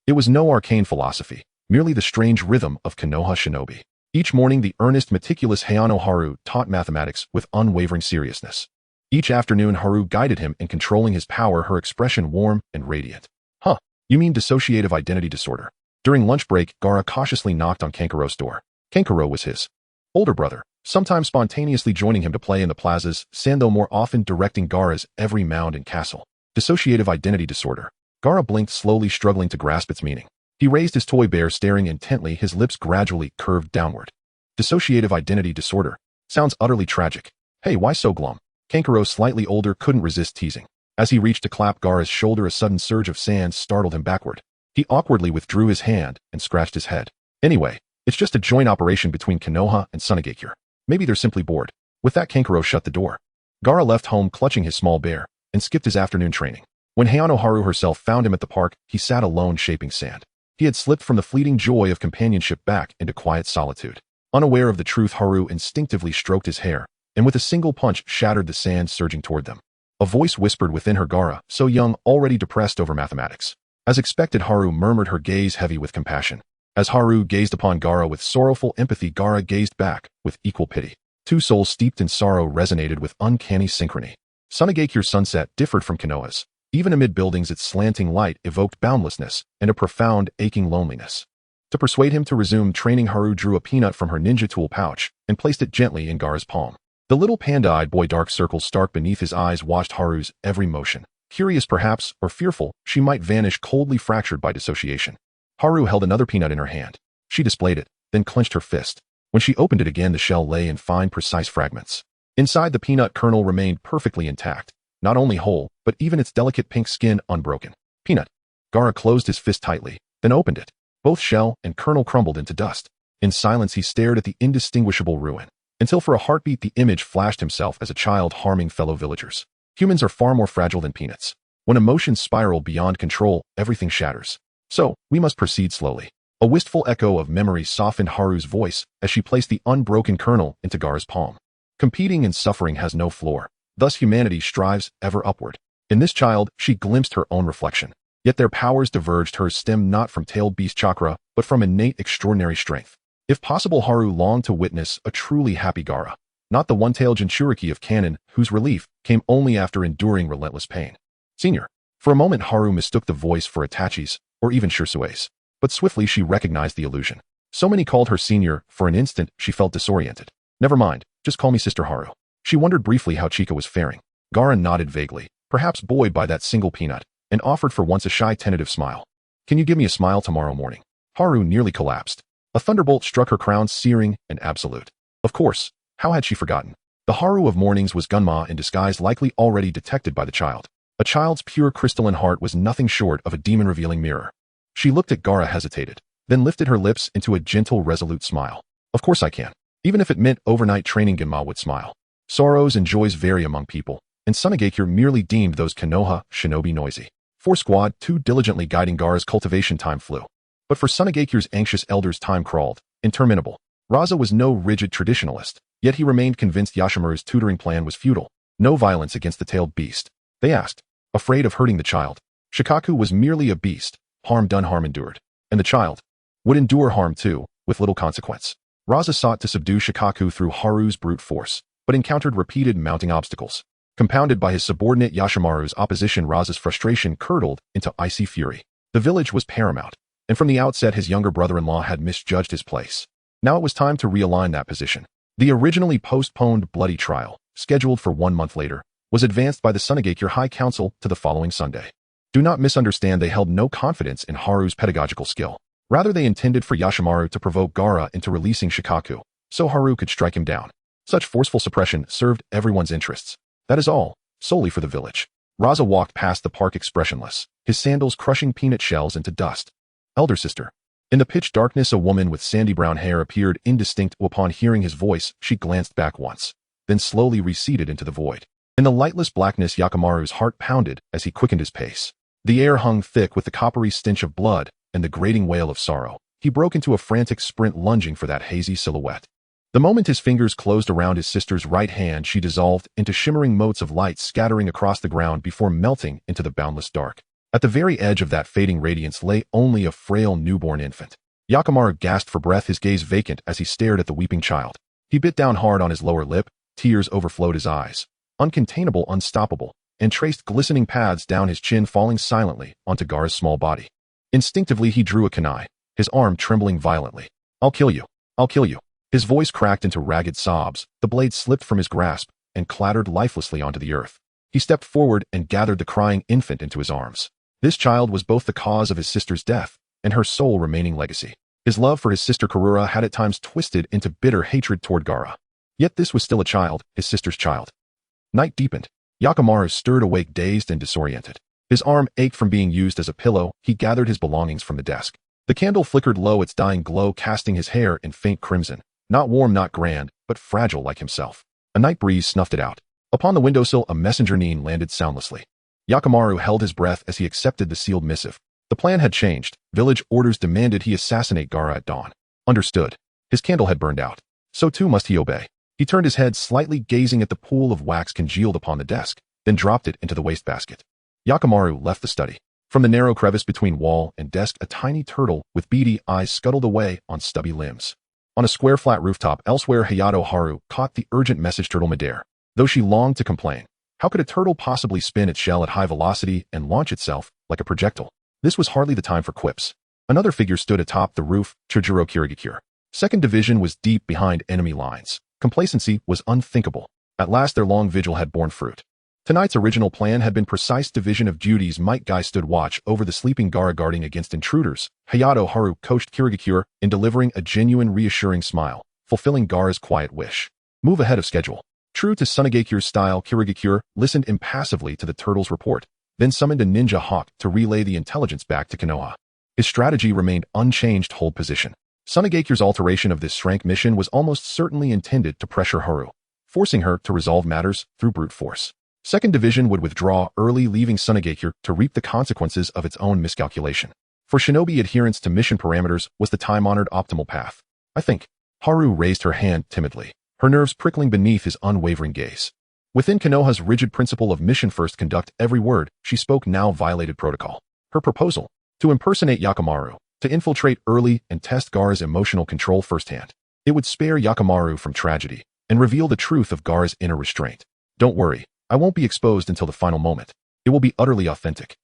It was no arcane philosophy, merely the strange rhythm of Konoha shinobi. Each morning the earnest, meticulous Hayazono Haru taught mathematics with unwavering seriousness. Each afternoon Haru guided him in controlling his power, her expression warm and radiant. Huh, you mean dissociative identity disorder? During lunch break, Gaara cautiously knocked on Kankaro's door. Kankaro was his older brother, sometimes spontaneously joining him to play in the plazas, Sando more often directing Gaara's every mound and castle. Dissociative identity disorder. Gaara blinked slowly, struggling to grasp its meaning. He raised his toy bear, staring intently, his lips gradually curved downward. Dissociative identity disorder. Sounds utterly tragic. Hey, why so glum? Kankaro, slightly older, couldn't resist teasing. As he reached to clap Gaara's shoulder, a sudden surge of sand startled him backward. He awkwardly withdrew his hand and scratched his head. Anyway, it's just a joint operation between Konoha and Sunagakure. Maybe they're simply bored. With that, Kankaro shut the door. Gaara left home clutching his small bear and skipped his afternoon training. When Hayazono Haru herself found him at the park, he sat alone, shaping sand. He had slipped from the fleeting joy of companionship back into quiet solitude. Unaware of the truth, Haru instinctively stroked his hair, and with a single punch shattered the sand surging toward them. A voice whispered within her, Gaara, so young, already depressed over mathematics. As expected, Haru murmured, her gaze heavy with compassion. As Haru gazed upon Gaara with sorrowful empathy, Gaara gazed back with equal pity. Two souls steeped in sorrow resonated with uncanny synchrony. Sunagakure's sunset differed from Konoha's. Even amid buildings, its slanting light evoked boundlessness and a profound, aching loneliness. To persuade him to resume training, Haru drew a peanut from her ninja tool pouch and placed it gently in Gaara's palm. The little panda-eyed boy, dark circles stark beneath his eyes, watched Haru's every motion. Curious perhaps, or fearful, she might vanish coldly, fractured by dissociation. Haru held another peanut in her hand. She displayed it, then clenched her fist. When she opened it again, the shell lay in fine, precise fragments. Inside, the peanut kernel remained perfectly intact, not only whole, but even its delicate pink skin unbroken. Peanut. Gaara closed his fist tightly, then opened it. Both shell and kernel crumbled into dust. In silence, he stared at the indistinguishable ruin, until for a heartbeat the image flashed himself as a child harming fellow villagers. Humans are far more fragile than peanuts. When emotions spiral beyond control, everything shatters. So, we must proceed slowly. A wistful echo of memory softened Haru's voice as she placed the unbroken kernel into Gaara's palm. Competing and suffering has no floor. Thus humanity strives ever upward. In this child, she glimpsed her own reflection. Yet their powers diverged. Hers stemmed not from tailed beast chakra, but from innate extraordinary strength. If possible, Haru longed to witness a truly happy Gaara, not the one-tailed Jinchuriki of canon, whose relief came only after enduring relentless pain. Senior. For a moment, Haru mistook the voice for Itachi's, or even Shirsue's. But swiftly she recognized the illusion. So many called her senior, for an instant she felt disoriented. Never mind, just call me Sister Haru. She wondered briefly how Chika was faring. Gaara nodded vaguely, perhaps buoyed by that single peanut, and offered for once a shy, tentative smile. Can you give me a smile tomorrow morning? Haru nearly collapsed. A thunderbolt struck her crown, searing and absolute. Of course, how had she forgotten? The Haru of mornings was Gunma in disguise, likely already detected by the child. A child's pure crystalline heart was nothing short of a demon-revealing mirror. She looked at Gaara, hesitated, then lifted her lips into a gentle, resolute smile. Of course I can. Even if it meant overnight training, Gunma would smile. Sorrows and joys vary among people. and Sunagakure merely deemed those Konoha shinobi noisy. 4 squad, 2 diligently guiding Gaara's cultivation time flew. But for Sunagakure's anxious elders time crawled, interminable. Raza was no rigid traditionalist, yet he remained convinced Yashimaru's tutoring plan was futile. No violence against the tailed beast. They asked, afraid of hurting the child. Shikaku was merely a beast, harm done harm endured. And the child would endure harm too, with little consequence. Raza sought to subdue Shikaku through Haru's brute force, but encountered repeated mounting obstacles. Compounded by his subordinate Yashimaru's opposition, Raza's frustration curdled into icy fury. The village was paramount, and from the outset his younger brother-in-law had misjudged his place. Now it was time to realign that position. The originally postponed bloody trial, scheduled for 1 month later, was advanced by the Sunagakure High Council to the following Sunday. Do not misunderstand, they held no confidence in Haru's pedagogical skill. Rather, they intended for Yashimaru to provoke Gaara into releasing Shikaku, so Haru could strike him down. Such forceful suppression served everyone's interests. That is all, solely for the village. Raza walked past the park expressionless, his sandals crushing peanut shells into dust. Elder sister. In the pitch darkness, a woman with sandy brown hair appeared indistinct. Upon hearing his voice, she glanced back once, then slowly receded into the void. In the lightless blackness, Yakimaru's heart pounded as he quickened his pace. The air hung thick with the coppery stench of blood and the grating wail of sorrow. He broke into a frantic sprint, lunging for that hazy silhouette. The moment his fingers closed around his sister's right hand, she dissolved into shimmering motes of light scattering across the ground before melting into the boundless dark. At the very edge of that fading radiance lay only a frail newborn infant. Yakimaru gasped for breath, his gaze vacant as he stared at the weeping child. He bit down hard on his lower lip, tears overflowed his eyes, uncontainable, unstoppable, and traced glistening paths down his chin, falling silently onto Gaara's small body. Instinctively he drew a kunai, his arm trembling violently. I'll kill you. I'll kill you. His voice cracked into ragged sobs, the blade slipped from his grasp and clattered lifelessly onto the earth. He stepped forward and gathered the crying infant into his arms. This child was both the cause of his sister's death and her sole remaining legacy. His love for his sister Karura had at times twisted into bitter hatred toward Gaara. Yet this was still a child, his sister's child. Night deepened. Yakimaru stirred awake, dazed and disoriented. His arm ached from being used as a pillow. He gathered his belongings from the desk. The candle flickered low, its dying glow casting his hair in faint crimson. Not warm, not grand, but fragile like himself. A night breeze snuffed it out. Upon the windowsill, a messenger nin landed soundlessly. Yakimaru held his breath as he accepted the sealed missive. The plan had changed. Village orders demanded he assassinate Gaara at dawn. Understood. His candle had burned out. So too must he obey. He turned his head slightly, gazing at the pool of wax congealed upon the desk, then dropped it into the wastebasket. Yakimaru left the study. From the narrow crevice between wall and desk, a tiny turtle with beady eyes scuttled away on stubby limbs. On a square flat rooftop elsewhere, Hayazono Haru caught the urgent message turtle midair. Though she longed to complain, how could a turtle possibly spin its shell at high velocity and launch itself like a projectile? This was hardly the time for quips. Another figure stood atop the roof, Chujiro Kirigakure. 2nd Division was deep behind enemy lines. Complacency was unthinkable. At last their long vigil had borne fruit. Tonight's original plan had been precise division of duties. Might Guy stood watch over the sleeping Gaara, guarding against intruders. Hayazono Haru coached Kirigakure in delivering a genuine reassuring smile, fulfilling Gaara's quiet wish. Move ahead of schedule. True to Sunagakure's style, Kirigakure listened impassively to the turtle's report, then summoned a ninja hawk to relay the intelligence back to Konoha. His strategy remained unchanged: hold position. Sunagakure's alteration of this shrank mission was almost certainly intended to pressure Haru, forcing her to resolve matters through brute force. 2nd Division would withdraw early, leaving Sunagakure to reap the consequences of its own miscalculation. For shinobi, adherence to mission parameters was the time-honored optimal path. I think. Haru raised her hand timidly, her nerves prickling beneath his unwavering gaze. Within Konoha's rigid principle of mission first conduct, every word she spoke now violated protocol. Her proposal, to impersonate Yakimaru, to infiltrate early and test Gaara's emotional control firsthand. It would spare Yakimaru from tragedy and reveal the truth of Gaara's inner restraint. Don't worry, I won't be exposed until the final moment. It will be utterly authentic.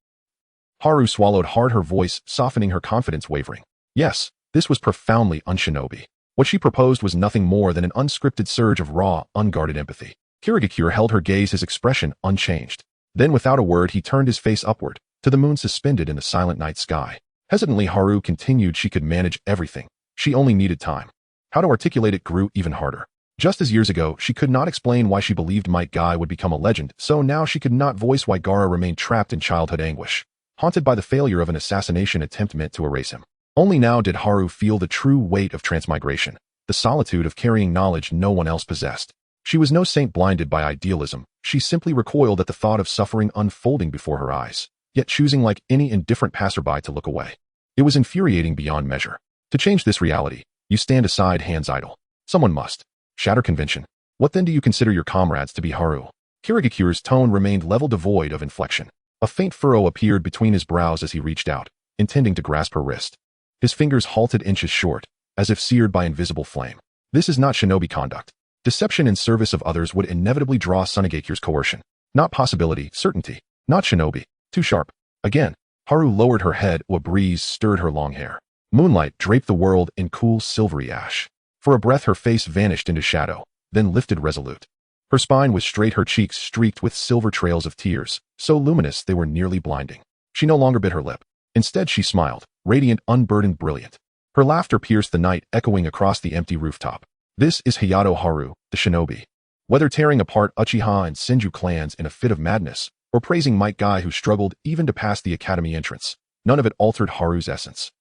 Haru swallowed hard, her voice softening, her confidence wavering. Yes, this was profoundly unshinobi. What she proposed was nothing more than an unscripted surge of raw, unguarded empathy. Kirigakure held her gaze, his expression unchanged. Then without a word he turned his face upward, to the moon suspended in the silent night sky. Hesitantly Haru continued she could manage everything. She only needed time. How to articulate it grew even harder. Just as years ago, she could not explain why she believed Might Guy would become a legend, so now she could not voice why Gaara remained trapped in childhood anguish, haunted by the failure of an assassination attempt meant to erase him. Only now did Haru feel the true weight of transmigration, the solitude of carrying knowledge no one else possessed. She was no saint blinded by idealism. She simply recoiled at the thought of suffering unfolding before her eyes, yet choosing like any indifferent passerby to look away. It was infuriating beyond measure. To change this reality, you stand aside hands idle. Someone must. Shatter convention. What then do you consider your comrades to be, Haru? Kirigakure's tone remained level devoid of inflection. A faint furrow appeared between his brows as he reached out, intending to grasp her wrist. His fingers halted inches short, as if seared by invisible flame. This is not shinobi conduct. Deception in service of others would inevitably draw Sunagakure's coercion. Not possibility, certainty. Not shinobi. Too sharp. Again, Haru lowered her head. A breeze stirred her long hair. Moonlight draped the world in cool silvery ash. For a breath her face vanished into shadow, then lifted resolute. Her spine was straight, her cheeks streaked with silver trails of tears, so luminous they were nearly blinding. She no longer bit her lip. Instead she smiled, radiant, unburdened, brilliant. Her laughter pierced the night, echoing across the empty rooftop. This is Hayazono Haru, the shinobi. Whether tearing apart Uchiha and Senju clans in a fit of madness, or praising Might Guy who struggled even to pass the academy entrance, none of it altered Haru's essence.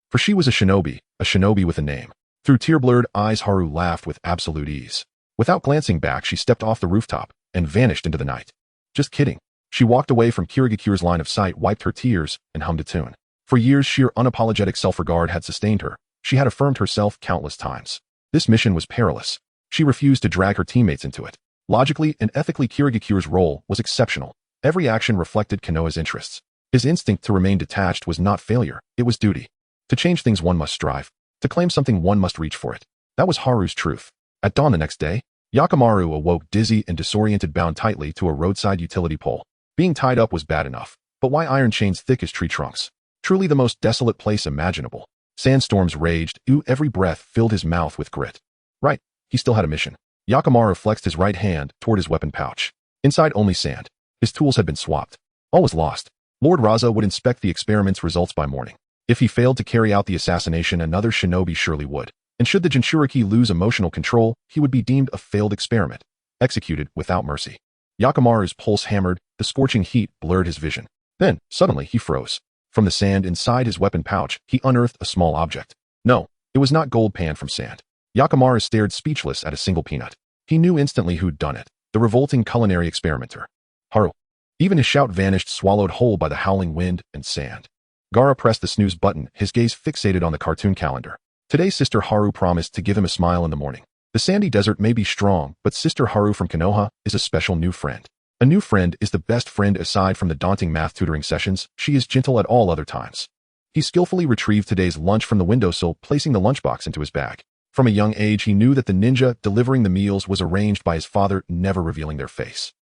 For she was a shinobi with a name. Through tear-blurred eyes Haru laughed with absolute ease. Without glancing back she stepped off the rooftop and vanished into the night. Just kidding. She walked away from Kirigakure's line of sight, wiped her tears, and hummed a tune. For years sheer unapologetic self-regard had sustained her. She had affirmed herself countless times. This mission was perilous. She refused to drag her teammates into it. Logically and ethically Kirigakure's role was exceptional. Every action reflected Konoha's interests. His instinct to remain detached was not failure, it was duty. To change things one must strive. To claim something one must reach for it. That was Haru's truth. At dawn the next day, Yakimaru awoke dizzy and disoriented, bound tightly to a roadside utility pole. Being tied up was bad enough, but why iron chains thick as tree trunks? Truly the most desolate place imaginable. Sandstorms raged, every breath filled his mouth with grit. Right, he still had a mission. Yakimaru flexed his right hand toward his weapon pouch. Inside only sand. His tools had been swapped. All was lost. Lord Raza would inspect the experiment's results by morning. If he failed to carry out the assassination, another shinobi surely would. And should the Jinchuriki lose emotional control, he would be deemed a failed experiment, executed without mercy. Yakimaru's pulse hammered, the scorching heat blurred his vision. Then, suddenly, he froze. From the sand inside his weapon pouch, he unearthed a small object. No, it was not gold panned from sand. Yakimaru stared speechless at a single peanut. He knew instantly who'd done it, the revolting culinary experimenter. Haru. Even his shout vanished, swallowed whole by the howling wind and sand. Gaara pressed the snooze button, his gaze fixated on the cartoon calendar. Today Sister Haru promised to give him a smile in the morning. The sandy desert may be strong, but Sister Haru from Konoha is a special new friend. A new friend is the best friend. Aside from the daunting math tutoring sessions, she is gentle at all other times. He skillfully retrieved today's lunch from the windowsill, placing the lunchbox into his bag. From a young age he knew that the ninja delivering the meals was arranged by his father, never revealing their face.